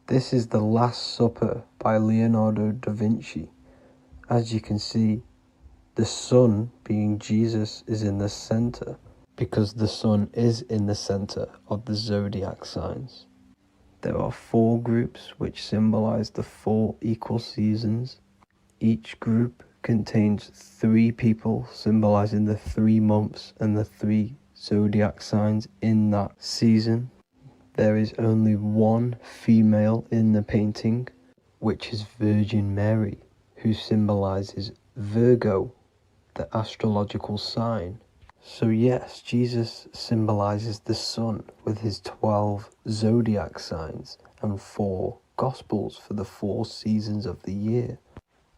This is the Last Supper by Leonardo da Vinci. As you can see, the sun, being Jesus, is in the center, because the sun is in the center of the zodiac signs. There are 4 groups which symbolize the 4 equal seasons. Each group contains 3 people symbolizing the 3 months and the 3 zodiac signs in that season. There is only 1 female in the painting, which is Virgin Mary, who symbolizes Virgo, the astrological sign. So yes, Jesus symbolizes the sun with his 12 zodiac signs and 4 gospels for the 4 seasons of the year.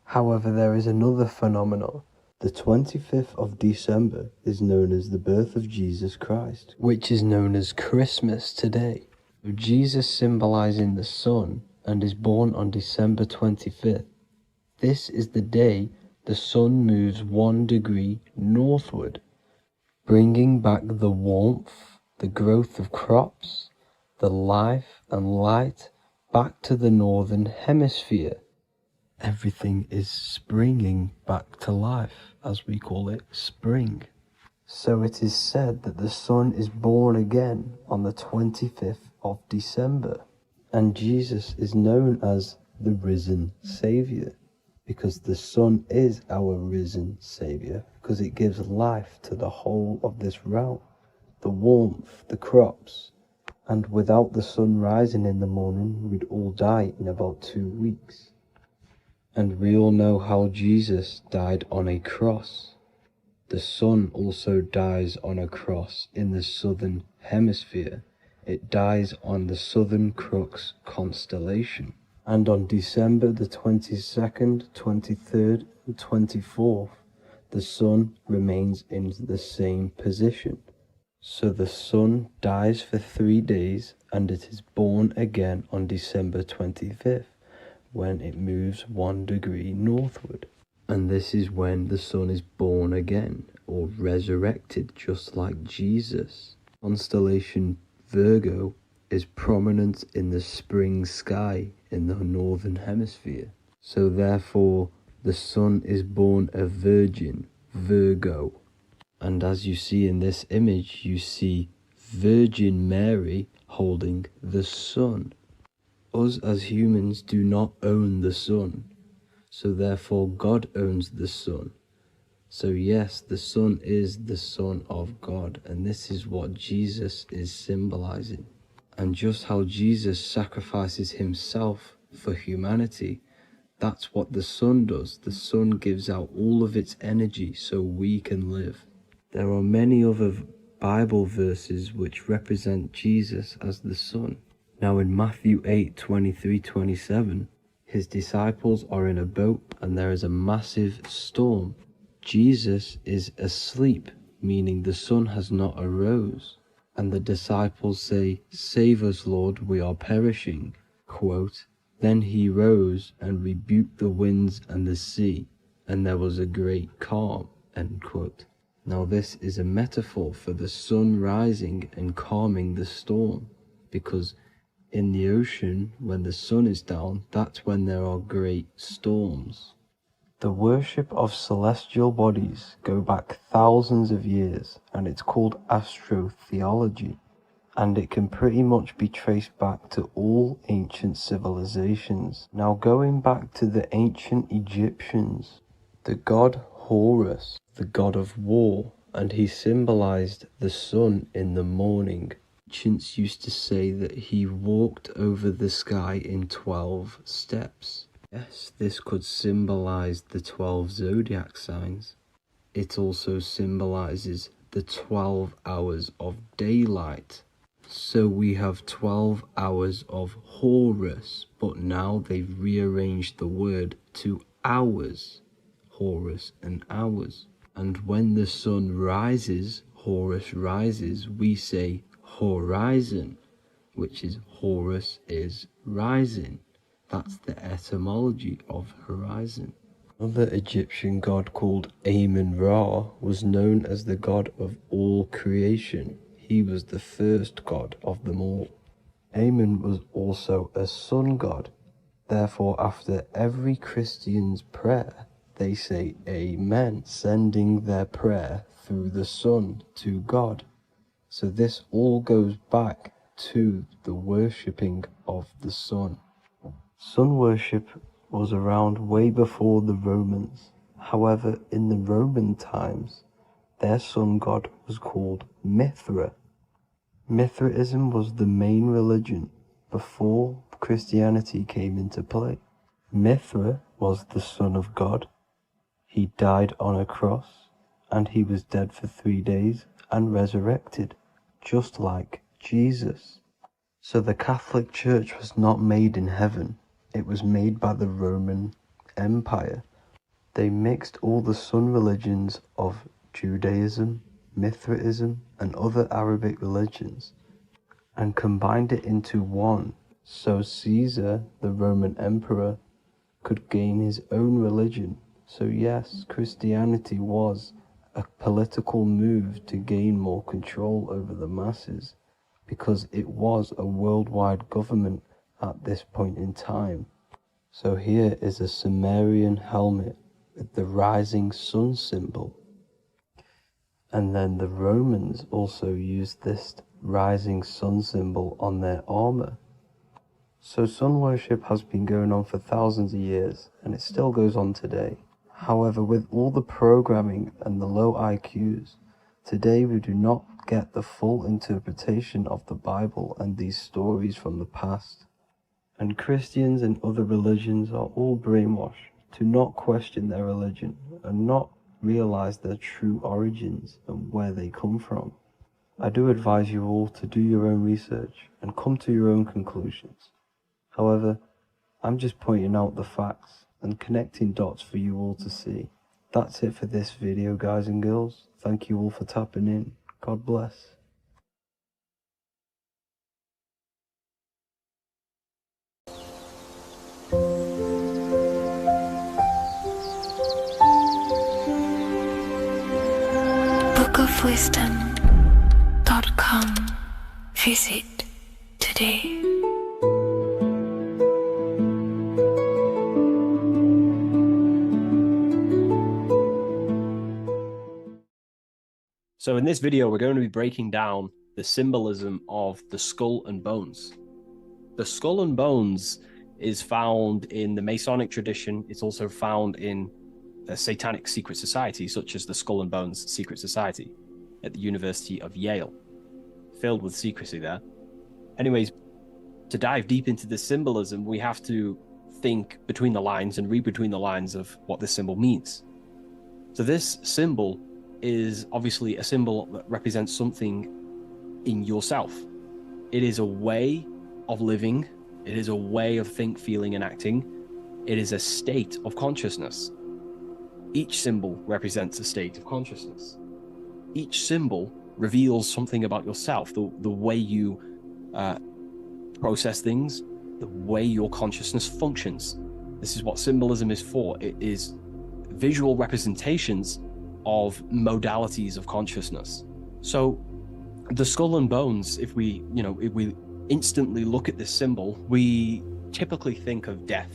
However, there is another phenomenon. The 25th of December is known as the birth of Jesus Christ, which is known as Christmas today. Jesus symbolizing the sun and is born on December 25th. This is the day the sun moves 1 degree northward, bringing back the warmth, the growth of crops, the life and light back to the northern hemisphere. Everything is springing back to life, as we call it, spring. So it is said that the sun is born again on the 25th of December. And Jesus is known as the risen Saviour, because the sun is our risen Saviour, because it gives life to the whole of this realm, the warmth, the crops. And without the sun rising in the morning, we'd all die in about 2 weeks. And we all know how Jesus died on a cross. The sun also dies on a cross in the southern hemisphere. It dies on the Southern Crux constellation. And on December the 22nd, 23rd, and 24th, the sun remains in the same position. So the sun dies for 3 days and it is born again on December 25th, when it moves 1 degree northward. And this is when the sun is born again, or resurrected, just like Jesus. Constellation Virgo is prominent in the spring sky in the northern hemisphere. So therefore, the sun is born a virgin, Virgo. And as you see in this image, you see Virgin Mary holding the sun. Us as humans do not own the sun, so therefore God owns the sun. So yes, the sun is the Son of God, and this is what Jesus is symbolizing. And just how Jesus sacrifices himself for humanity, that's what the sun does. The sun gives out all of its energy so we can live. There are many other Bible verses which represent Jesus as the sun. Now in Matthew 8:23-27, his disciples are in a boat and there is a massive storm. Jesus is asleep, meaning the sun has not arose. And the disciples say, "Save us, Lord, we are perishing." Quote, "Then he rose and rebuked the winds and the sea, and there was a great calm." End quote. Now this is a metaphor for the sun rising and calming the storm, because in the ocean, when the sun is down, that's when there are great storms. The worship of celestial bodies go back thousands of years, and it's called astrotheology, and it can pretty much be traced back to all ancient civilizations. Now going back to the ancient Egyptians, the god Horus, the god of war, and he symbolized the sun in the morning. Ancients used to say that he walked over the sky in 12 steps. Yes, this could symbolize the 12 zodiac signs. It also symbolizes the 12 hours of daylight. So we have 12 hours of Horus, but now they've rearranged the word to hours. Horus and hours. And when the sun rises, Horus rises, we say horizon, which is Horus is rising. That's the etymology of horizon. Another Egyptian god called Amun-Ra was known as the god of all creation. He was the first god of them all. Amun was also a sun god. Therefore, after every Christian's prayer, they say Amen, sending their prayer through the sun to God. So this all goes back to the worshipping of the sun. Sun worship was around way before the Romans. However, in the Roman times, their sun god was called Mithra. Mithraism was the main religion before Christianity came into play. Mithra was the son of God. He died on a cross, and he was dead for 3 days and resurrected, just like Jesus. So the Catholic Church was not made in heaven, it was made by the Roman Empire. They mixed all the sun religions of Judaism, Mithraism, and other Arabic religions, and combined it into one, so Caesar, the Roman emperor, could gain his own religion. So yes, Christianity was a political move to gain more control over the masses, because it was a worldwide government at this point in time. So here is a Sumerian helmet with the rising sun symbol. And then the Romans also used this rising sun symbol on their armor. So sun worship has been going on for thousands of years, and it still goes on today. However, with all the programming and the low IQs, today we do not get the full interpretation of the Bible and these stories from the past. And Christians and other religions are all brainwashed to not question their religion and not realize their true origins and where they come from. I do advise you all to do your own research and come to your own conclusions. However, I'm just pointing out the facts and connecting dots for you all to see. That's it for this video, guys and girls. Thank you all for tapping in. God bless. bookofwisdom.com. Visit today. So in this video, we're going to be breaking down the symbolism of the skull and bones. The skull and bones is found in the Masonic tradition. It's also found in a satanic secret society, such as the Skull and Bones Secret Society at the University of Yale, filled with secrecy there. Anyways, to dive deep into the symbolism, we have to think between the lines and read between the lines of what this symbol means. So this symbol is obviously a symbol that represents something in yourself. It is a way of living. It is a way of think, feeling, and acting. It is a state of consciousness. Each symbol represents a state of consciousness. Each symbol reveals something about yourself, the way you process things, the way your consciousness functions. This is what symbolism is for. It is visual representations of modalities of consciousness. So the skull and bones, if we instantly look at this symbol, we typically think of death,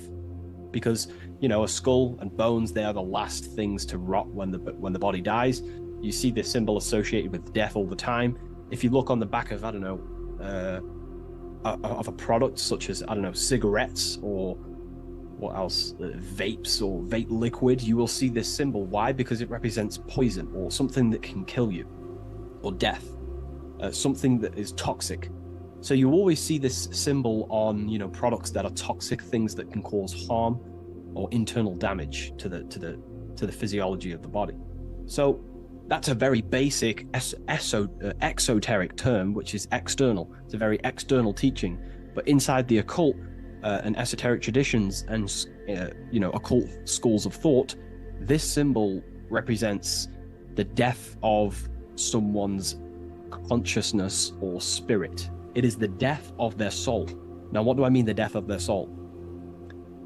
because a skull and bones, they are the last things to rot when the body dies. You see this symbol associated with death all the time. If you look on the back of of a product such as cigarettes or what else, vapes or vape liquid, you will see this symbol. Why? Because it represents poison or something that can kill you, or death, something that is toxic. So you always see this symbol on products that are toxic, things that can cause harm or internal damage to the physiology of the body. So that's a very basic exoteric term, which is external. It's a very external teaching. But inside the occult and esoteric traditions and occult schools of thought, this symbol represents the death of someone's consciousness or spirit. It is the death of their soul. Now, what do I mean, the death of their soul?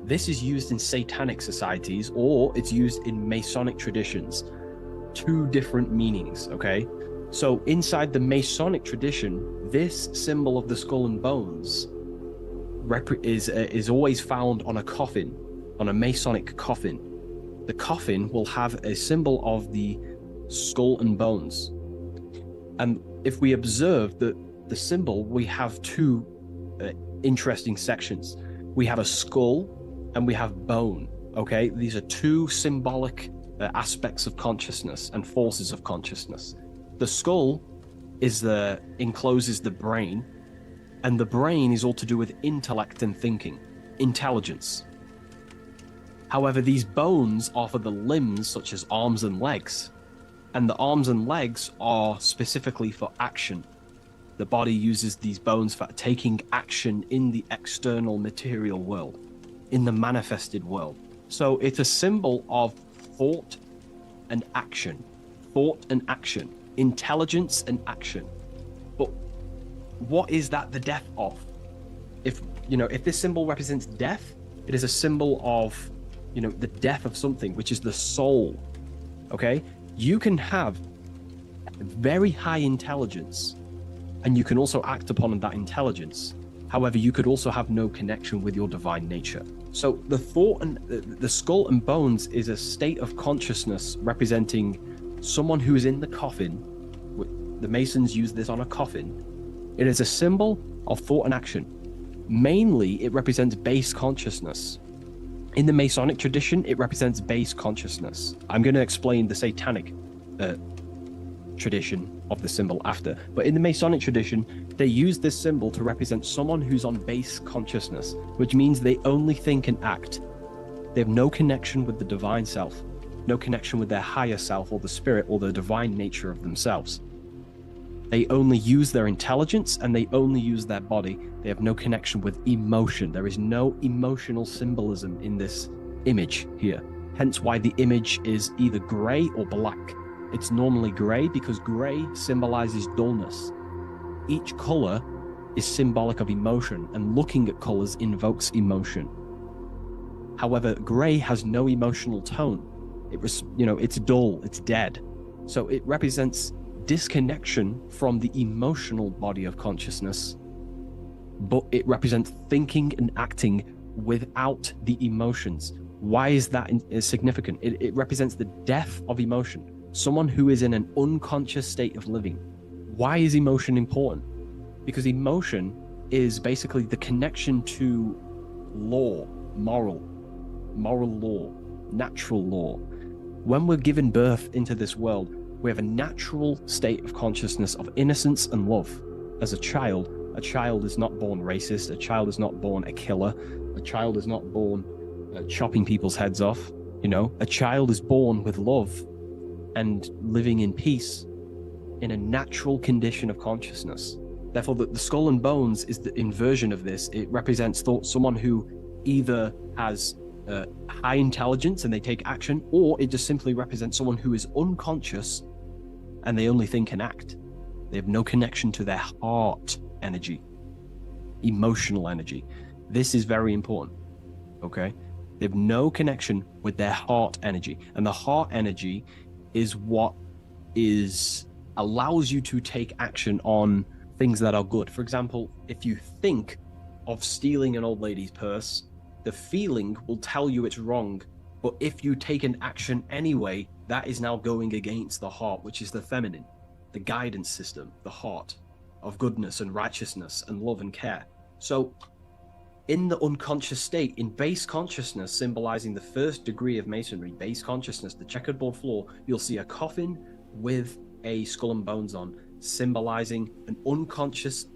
This is used in satanic societies, or it's used in Masonic traditions. Two different meanings, okay? So inside the Masonic tradition, this symbol of the skull and bones is always found on a coffin, on a Masonic coffin. The coffin will have a symbol of the skull and bones. And if we observe the symbol, we have two interesting sections. We have a skull and we have bone, okay? These are two symbolic aspects of consciousness and forces of consciousness. The skull encloses the brain, and the brain is all to do with intellect and thinking, intelligence. However, these bones are for the limbs, such as arms and legs, and the arms and legs are specifically for action. The body uses these bones for taking action in the external material world, in the manifested world. So it's a symbol of thought and action, intelligence and action. But what is that the death of? If this symbol represents death, it is a symbol of the death of something, which is the soul. Okay, you can have very high intelligence and you can also act upon that intelligence. However, you could also have no connection with your divine nature. So the thought and the skull and bones is a state of consciousness representing someone who is in the coffin. The Masons use this on a coffin. It is a symbol of thought and action. Mainly, it represents base consciousness. In the Masonic tradition, it represents base consciousness. I'm going to explain the Satanic tradition of the symbol after. But in the Masonic tradition, they use this symbol to represent someone who's on base consciousness, which means they only think and act. They have no connection with the divine self, no connection with their higher self or the spirit or the divine nature of themselves. They only use their intelligence and they only use their body. They have no connection with emotion. There is no emotional symbolism in this image here. Hence why the image is either gray or black. It's normally gray because gray symbolizes dullness. Each color is symbolic of emotion, and looking at colors invokes emotion. However, gray has no emotional tone. It's dull, it's dead. So it represents disconnection from the emotional body of consciousness, but it represents thinking and acting without the emotions. Why is that significant? It represents the death of emotion. Someone who is in an unconscious state of living. Why is emotion important? Because emotion is basically the connection to law, moral law, natural law. When we're given birth into this world, we have a natural state of consciousness of innocence and love. As a child is not born racist, a child is not born a killer, a child is not born chopping people's heads off. A child is born with love and living in peace in a natural condition of consciousness. Therefore, the skull and bones is the inversion of this. It represents someone who either has high intelligence and they take action, or it just simply represents someone who is unconscious and they only think and act. They have no connection to their heart energy, emotional energy. This is very important, okay? They have no connection with their heart energy. And the heart energy is what allows you to take action on things that are good. For example, if you think of stealing an old lady's purse, the feeling will tell you it's wrong. But if you take an action anyway, that is now going against the heart, which is the feminine, the guidance system, the heart of goodness and righteousness and love and care. So in the unconscious state, in base consciousness, symbolizing the first degree of masonry, base consciousness, the checkerboard floor, you'll see a coffin with a skull and bones on, symbolizing an unconscious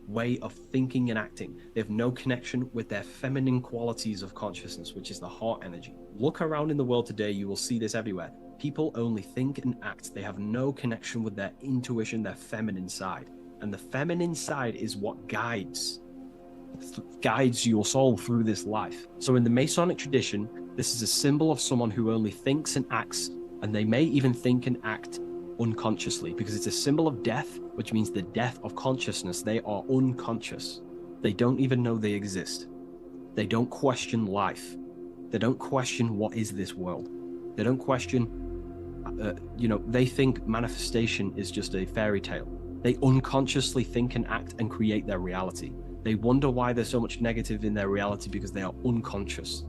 way of thinking and acting. They have no connection with their feminine qualities of consciousness, which is the heart energy. Look around in the world today, you will see this everywhere. People only think and act. They have no connection with their intuition, their feminine side. And the feminine side is what guides your soul through this life. So in the Masonic tradition, this is a symbol of someone who only thinks and acts, and they may even think and act unconsciously, because it's a symbol of death, which means the death of consciousness. They are unconscious. They don't even know they exist. They don't question life. They don't question what is this world. They don't question, they think manifestation is just a fairy tale. They unconsciously think and act and create their reality. They wonder why there's so much negative in their reality because they are unconscious.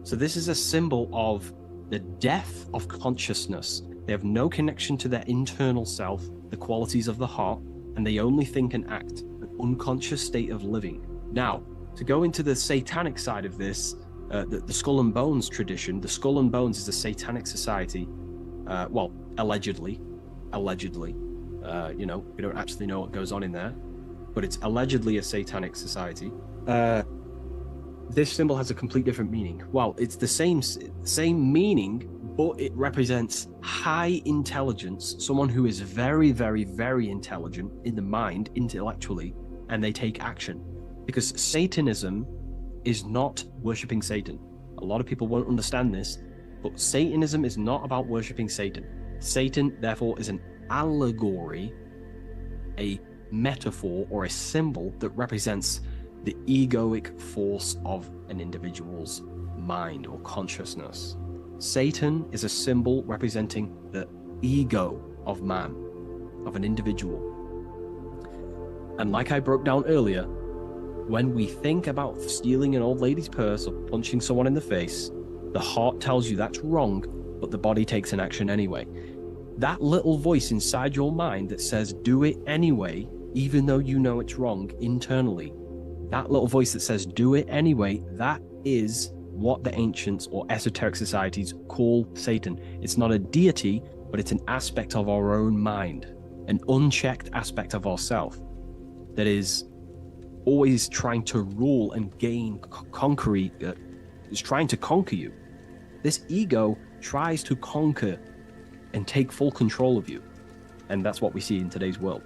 So this is a symbol of the death of consciousness. They have no connection to their internal self, the qualities of the heart, and they only think and act, an unconscious state of living. Now, to go into the satanic side of this, the Skull and Bones tradition, the Skull and Bones is a satanic society. Allegedly. We don't actually know what goes on in there, but it's allegedly a satanic society. This symbol has a complete different meaning. Well, it's the same meaning, but it represents high intelligence, someone who is very, very, very intelligent in the mind, intellectually, and they take action. Because Satanism is not worshipping Satan. A lot of people won't understand this, but Satanism is not about worshipping Satan. Satan, therefore, is an allegory, a metaphor, or a symbol that represents the egoic force of an individual's mind or consciousness. Satan is a symbol representing the ego of man, of an individual. And like I broke down earlier, when we think about stealing an old lady's purse or punching someone in the face, the heart tells you that's wrong, but the body takes an action anyway. That little voice inside your mind that says, do it anyway, even though you know it's wrong internally, that little voice that says, do it anyway, that is what the ancients or esoteric societies call Satan. It's not a deity, but it's an aspect of our own mind, an unchecked aspect of ourself that is always trying to rule and gain, is trying to conquer you. This ego tries to conquer and take full control of you. And that's what we see in today's world.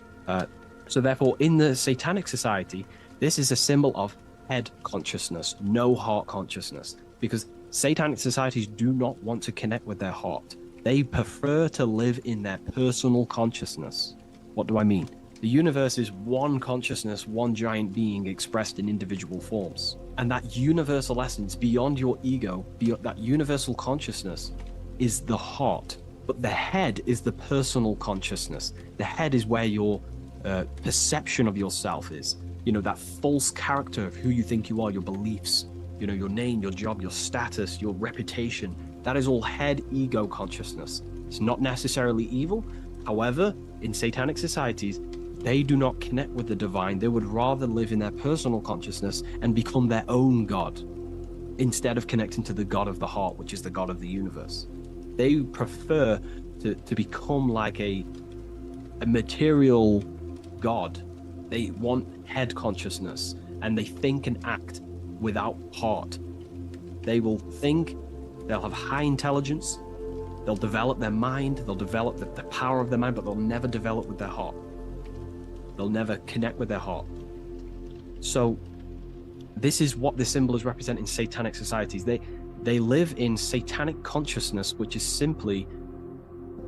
So therefore, in the satanic society, this is a symbol of head consciousness, no heart consciousness, because satanic societies do not want to connect with their heart. They prefer to live in their personal consciousness. What do I mean? The universe is one consciousness, one giant being expressed in individual forms. And that universal essence beyond your ego, beyond that universal consciousness, is the heart. But the head is the personal consciousness. The head is where your perception of yourself is. You know, that false character of who you think you are, your beliefs, you know, your name, your job, your status, your reputation. That is all head ego consciousness. It's not necessarily evil. However, in satanic societies, they do not connect with the divine. They would rather live in their personal consciousness and become their own God instead of connecting to the God of the heart, which is the God of the universe. They prefer to become like a material God. They want head consciousness, and they think and act without heart. They will think, they'll have high intelligence, they'll develop their mind, they'll develop the power of their mind, but they'll never develop with their heart. They'll never connect with their heart. So this is what the symbol is representing in satanic societies. They live in satanic consciousness, which is simply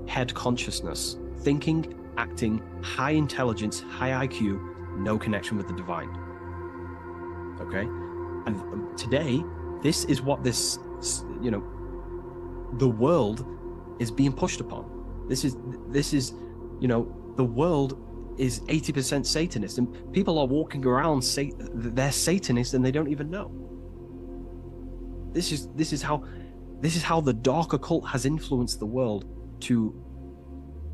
head consciousness, thinking, acting, high intelligence, high IQ, no connection with the divine. Okay? And today, this is what this, you know, the world is being pushed upon. This is, you know, the world is 80% Satanist, and people are walking around they're Satanists and they don't even know. This is how the dark occult has influenced the world to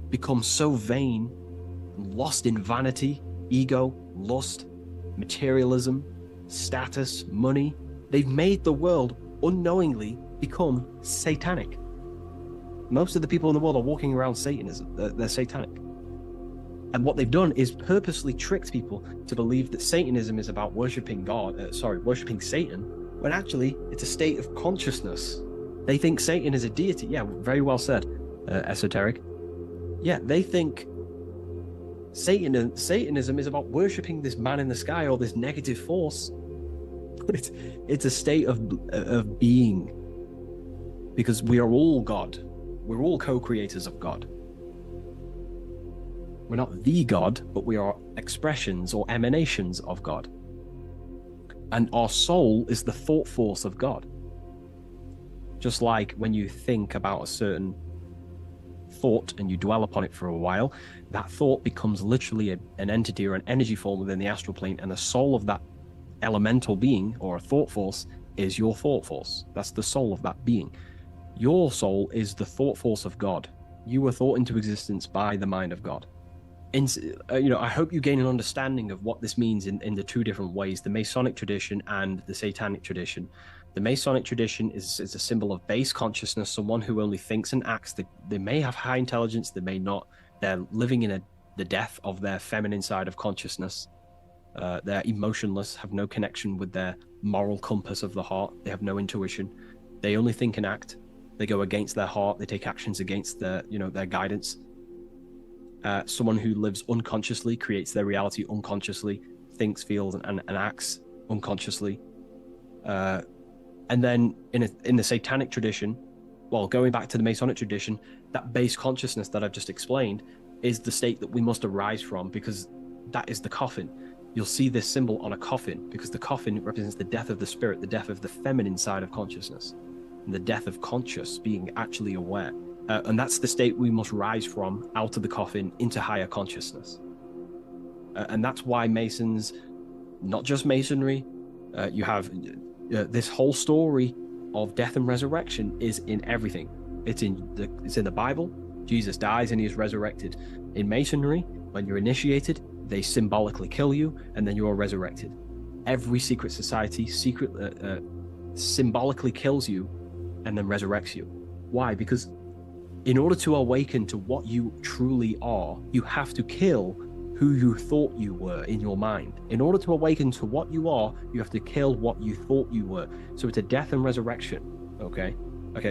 become so vain, lost in vanity, ego, lust, materialism, status, money. They've made the world unknowingly become satanic. Most of the people in the world are walking around Satanism. They're satanic. And what they've done is purposely tricked people to believe that Satanism is about worshipping worshipping Satan, when actually it's a state of consciousness. They think Satan is a deity. Yeah, very well said, esoteric. Yeah, they think Satanism is about worshipping this man in the sky or this negative force. But it's a state of being, because we are all God. We're all co-creators of God. We're not the God, but we are expressions or emanations of God. And our soul is the thought force of God. Just like when you think about a certain thought and you dwell upon it for a while, that thought becomes literally an entity or an energy form within the astral plane, and the soul of that elemental being or a thought force is your thought force. That's the soul of that being. Your soul is the thought force of God. You were thought into existence by the mind of God. I hope you gain an understanding of what this means in the two different ways, the Masonic tradition and the Satanic tradition. The Masonic tradition is a symbol of base consciousness, someone who only thinks and acts. They may have high intelligence, they may not. They're living in the death of their feminine side of consciousness. They're emotionless, have no connection with their moral compass of the heart. They have no intuition. They only think and act. They go against their heart. They take actions against their guidance. Someone who lives unconsciously, creates their reality unconsciously, thinks, feels, and acts unconsciously. And then in the Satanic tradition, well, going back to the Masonic tradition, that base consciousness that I've just explained is the state that we must arise from, because that is the coffin. You'll see this symbol on a coffin, because the coffin represents the death of the spirit, the death of the feminine side of consciousness, and the death of conscious, being actually aware. And that's the state we must rise from, out of the coffin into higher consciousness. And that's why Masons, not just Masonry, you have this whole story of death and resurrection is in everything. It's in the Bible. Jesus dies and he is resurrected. In Masonry, when you're initiated, they symbolically kill you and then you are resurrected. every secret society symbolically kills you and then resurrects you. Why? Because in order to awaken to what you truly are, you have to kill who you thought you were in your mind. In order to awaken to what you are, you have to kill what you thought you were. So it's a death and resurrection. Okay,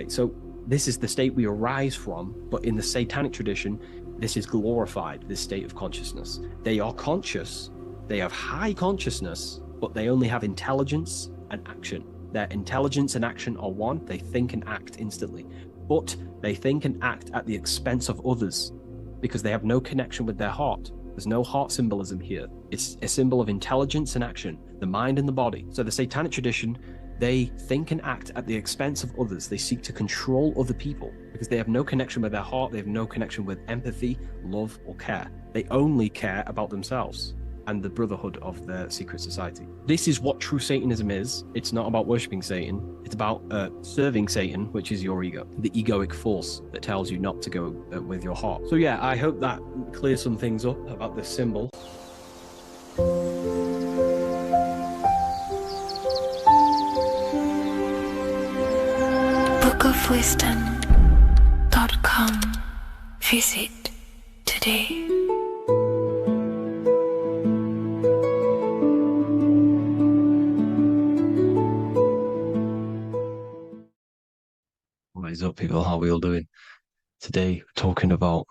so this is the state we arise from, but in the satanic tradition, this is glorified, this state of consciousness. They are conscious, they have high consciousness, but they only have intelligence and action. Their intelligence and action are one. They think and act instantly, but they think and act at the expense of others because they have no connection with their heart. There's no heart symbolism here. It's a symbol of intelligence and action, the mind and the body. So the satanic tradition, they think and act at the expense of others. They seek to control other people because they have no connection with their heart. They have no connection with empathy, love, or care. They only care about themselves and the brotherhood of their secret society. This is what true Satanism is. It's not about worshipping Satan. It's about serving Satan, which is your ego, the egoic force that tells you not to go with your heart. So yeah, I hope that clears some things up about this symbol. bookofwisdom.com. Visit today. What is up, people? How are we all doing? Today, we're talking about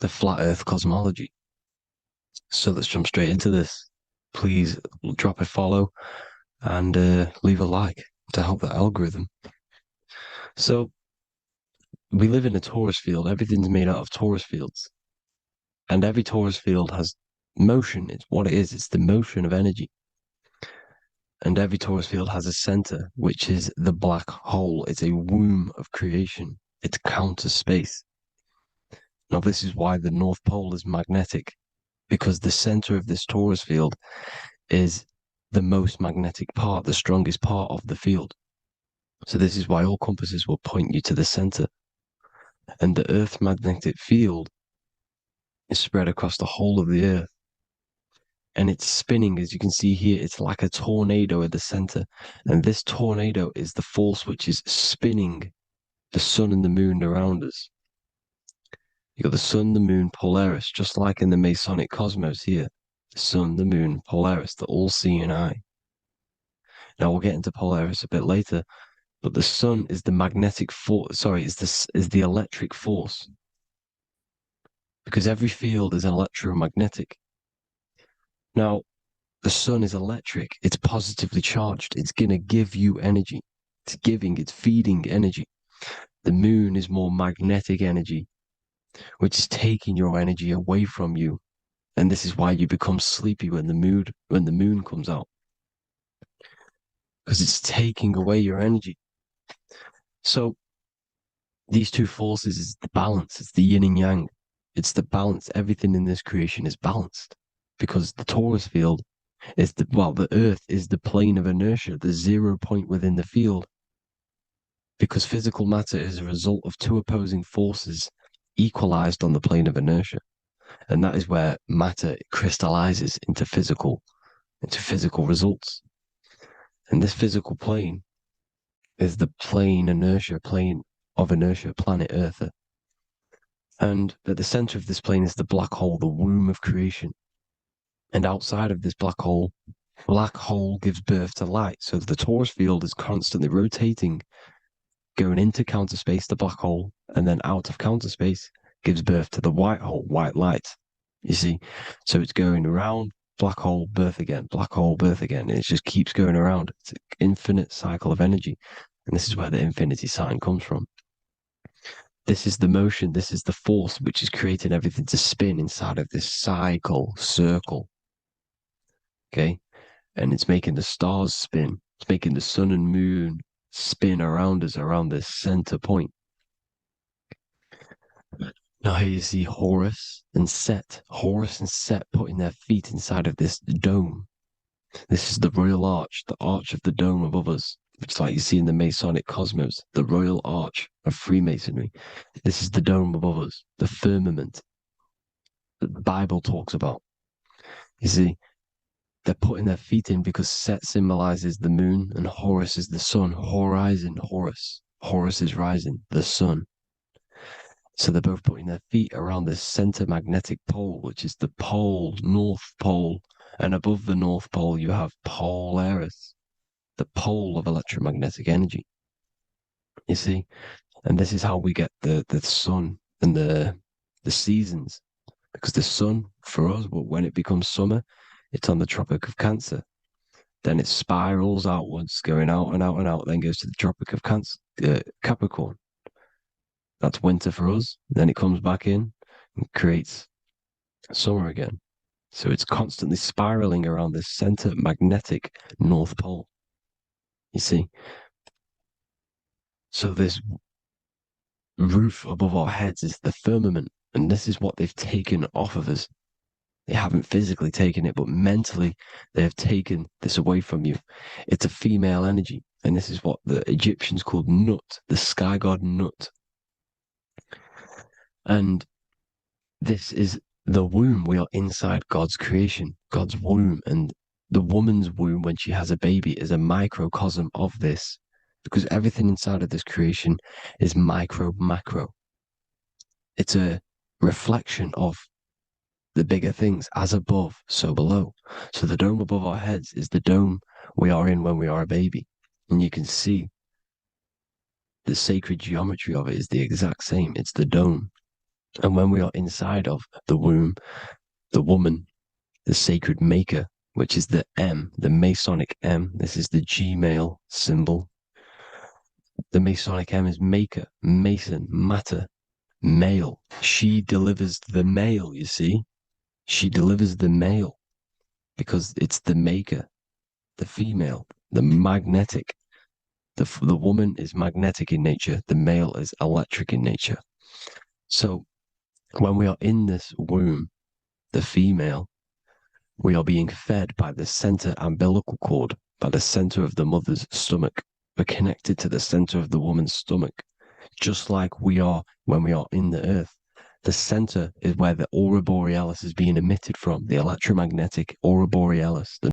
the flat earth cosmology. So let's jump straight into this. Please drop a follow and leave a like to help the algorithm. So we live in a torus field. Everything's made out of torus fields. And every torus field has motion. It's what it is. It's the motion of energy. And every torus field has a center, which is the black hole. It's a womb of creation. It's counter space. Now, this is why the North Pole is magnetic, because the center of this torus field is the most magnetic part, the strongest part of the field. So this is why all compasses will point you to the center. And the Earth's magnetic field is spread across the whole of the Earth. And it's spinning, as you can see here. It's like a tornado at the center. And this tornado is the force which is spinning the sun and the moon around us. You got the sun, the moon, Polaris, just like in the Masonic cosmos here. The sun, the moon, Polaris, the all-seeing eye. Now we'll get into Polaris a bit later, but the sun is the magnetic force. Sorry, is the electric force, because every field is electromagnetic. Now, the sun is electric. It's positively charged. It's going to give you energy. It's feeding energy. The moon is more magnetic energy, which is taking your energy away from you. And this is why you become sleepy when the moon comes out, because it's taking away your energy. So these two forces is the balance. It's the yin and yang. It's the balance. Everything in this creation is balanced, because the torus field is the Earth is the plane of inertia, the 0 point within the field, because physical matter is a result of two opposing forces equalized on the plane of inertia. And that is where matter crystallizes into physical results. And this physical plane is the plane of inertia, planet Earth. And at the center of this plane is the black hole, the womb of creation. And outside of this black hole gives birth to light. So the torus field is constantly rotating, going into counter space, the black hole, and then out of counter space gives birth to the white hole, white light. You see? So it's going around, black hole, birth again, black hole, birth again. And it just keeps going around. It's an infinite cycle of energy. And this is where the infinity sign comes from. This is the motion, this is the force which is creating everything to spin inside of this circle. Okay? And it's making the stars spin. It's making the sun and moon spin around us, around this center point. Now here you see Horus and Set putting their feet inside of this dome. This is the royal arch, the arch of the dome above us, which is like you see in the Masonic cosmos, the royal arch of Freemasonry. This is the dome above us, the firmament that the Bible talks about. You see, they're putting their feet in because Set symbolizes the moon and Horus is the sun. Horizon, Horus. Horus is rising, the sun. So they're both putting their feet around the center magnetic pole, which is the pole, North Pole. And above the North Pole, you have Polaris, the pole of electromagnetic energy. You see? And this is how we get the sun and the seasons. Because the sun, for us, when it becomes summer, it's on the Tropic of Cancer. Then it spirals outwards, going out and out and out, then goes to the Tropic of Capricorn. That's winter for us. Then it comes back in and creates summer again. So it's constantly spiraling around this center magnetic North Pole. You see? So this roof above our heads is the firmament, and this is what they've taken off of us. They haven't physically taken it, but mentally they have taken this away from you. It's a female energy, and this is what the Egyptians called Nut, the sky god Nut. And this is the womb. We are inside God's creation, God's womb, and the woman's womb when she has a baby is a microcosm of this, because everything inside of this creation is micro, macro. It's a reflection of the bigger things, as above, so below. So the dome above our heads is the dome we are in when we are a baby. And you can see the sacred geometry of it is the exact same. It's the dome. And when we are inside of the womb, the woman, the sacred maker, which is the M, the Masonic M, this is the G male symbol. The Masonic M is maker, mason, matter, male. She delivers the male, you see. She delivers the male because it's the maker, the female, the magnetic. The woman is magnetic in nature. The male is electric in nature. So when we are in this womb, the female, we are being fed by the center umbilical cord, by the center of the mother's stomach. We're connected to the center of the woman's stomach, just like we are when we are in the earth. The center is where the aurora borealis is being emitted from, the electromagnetic aurora borealis, the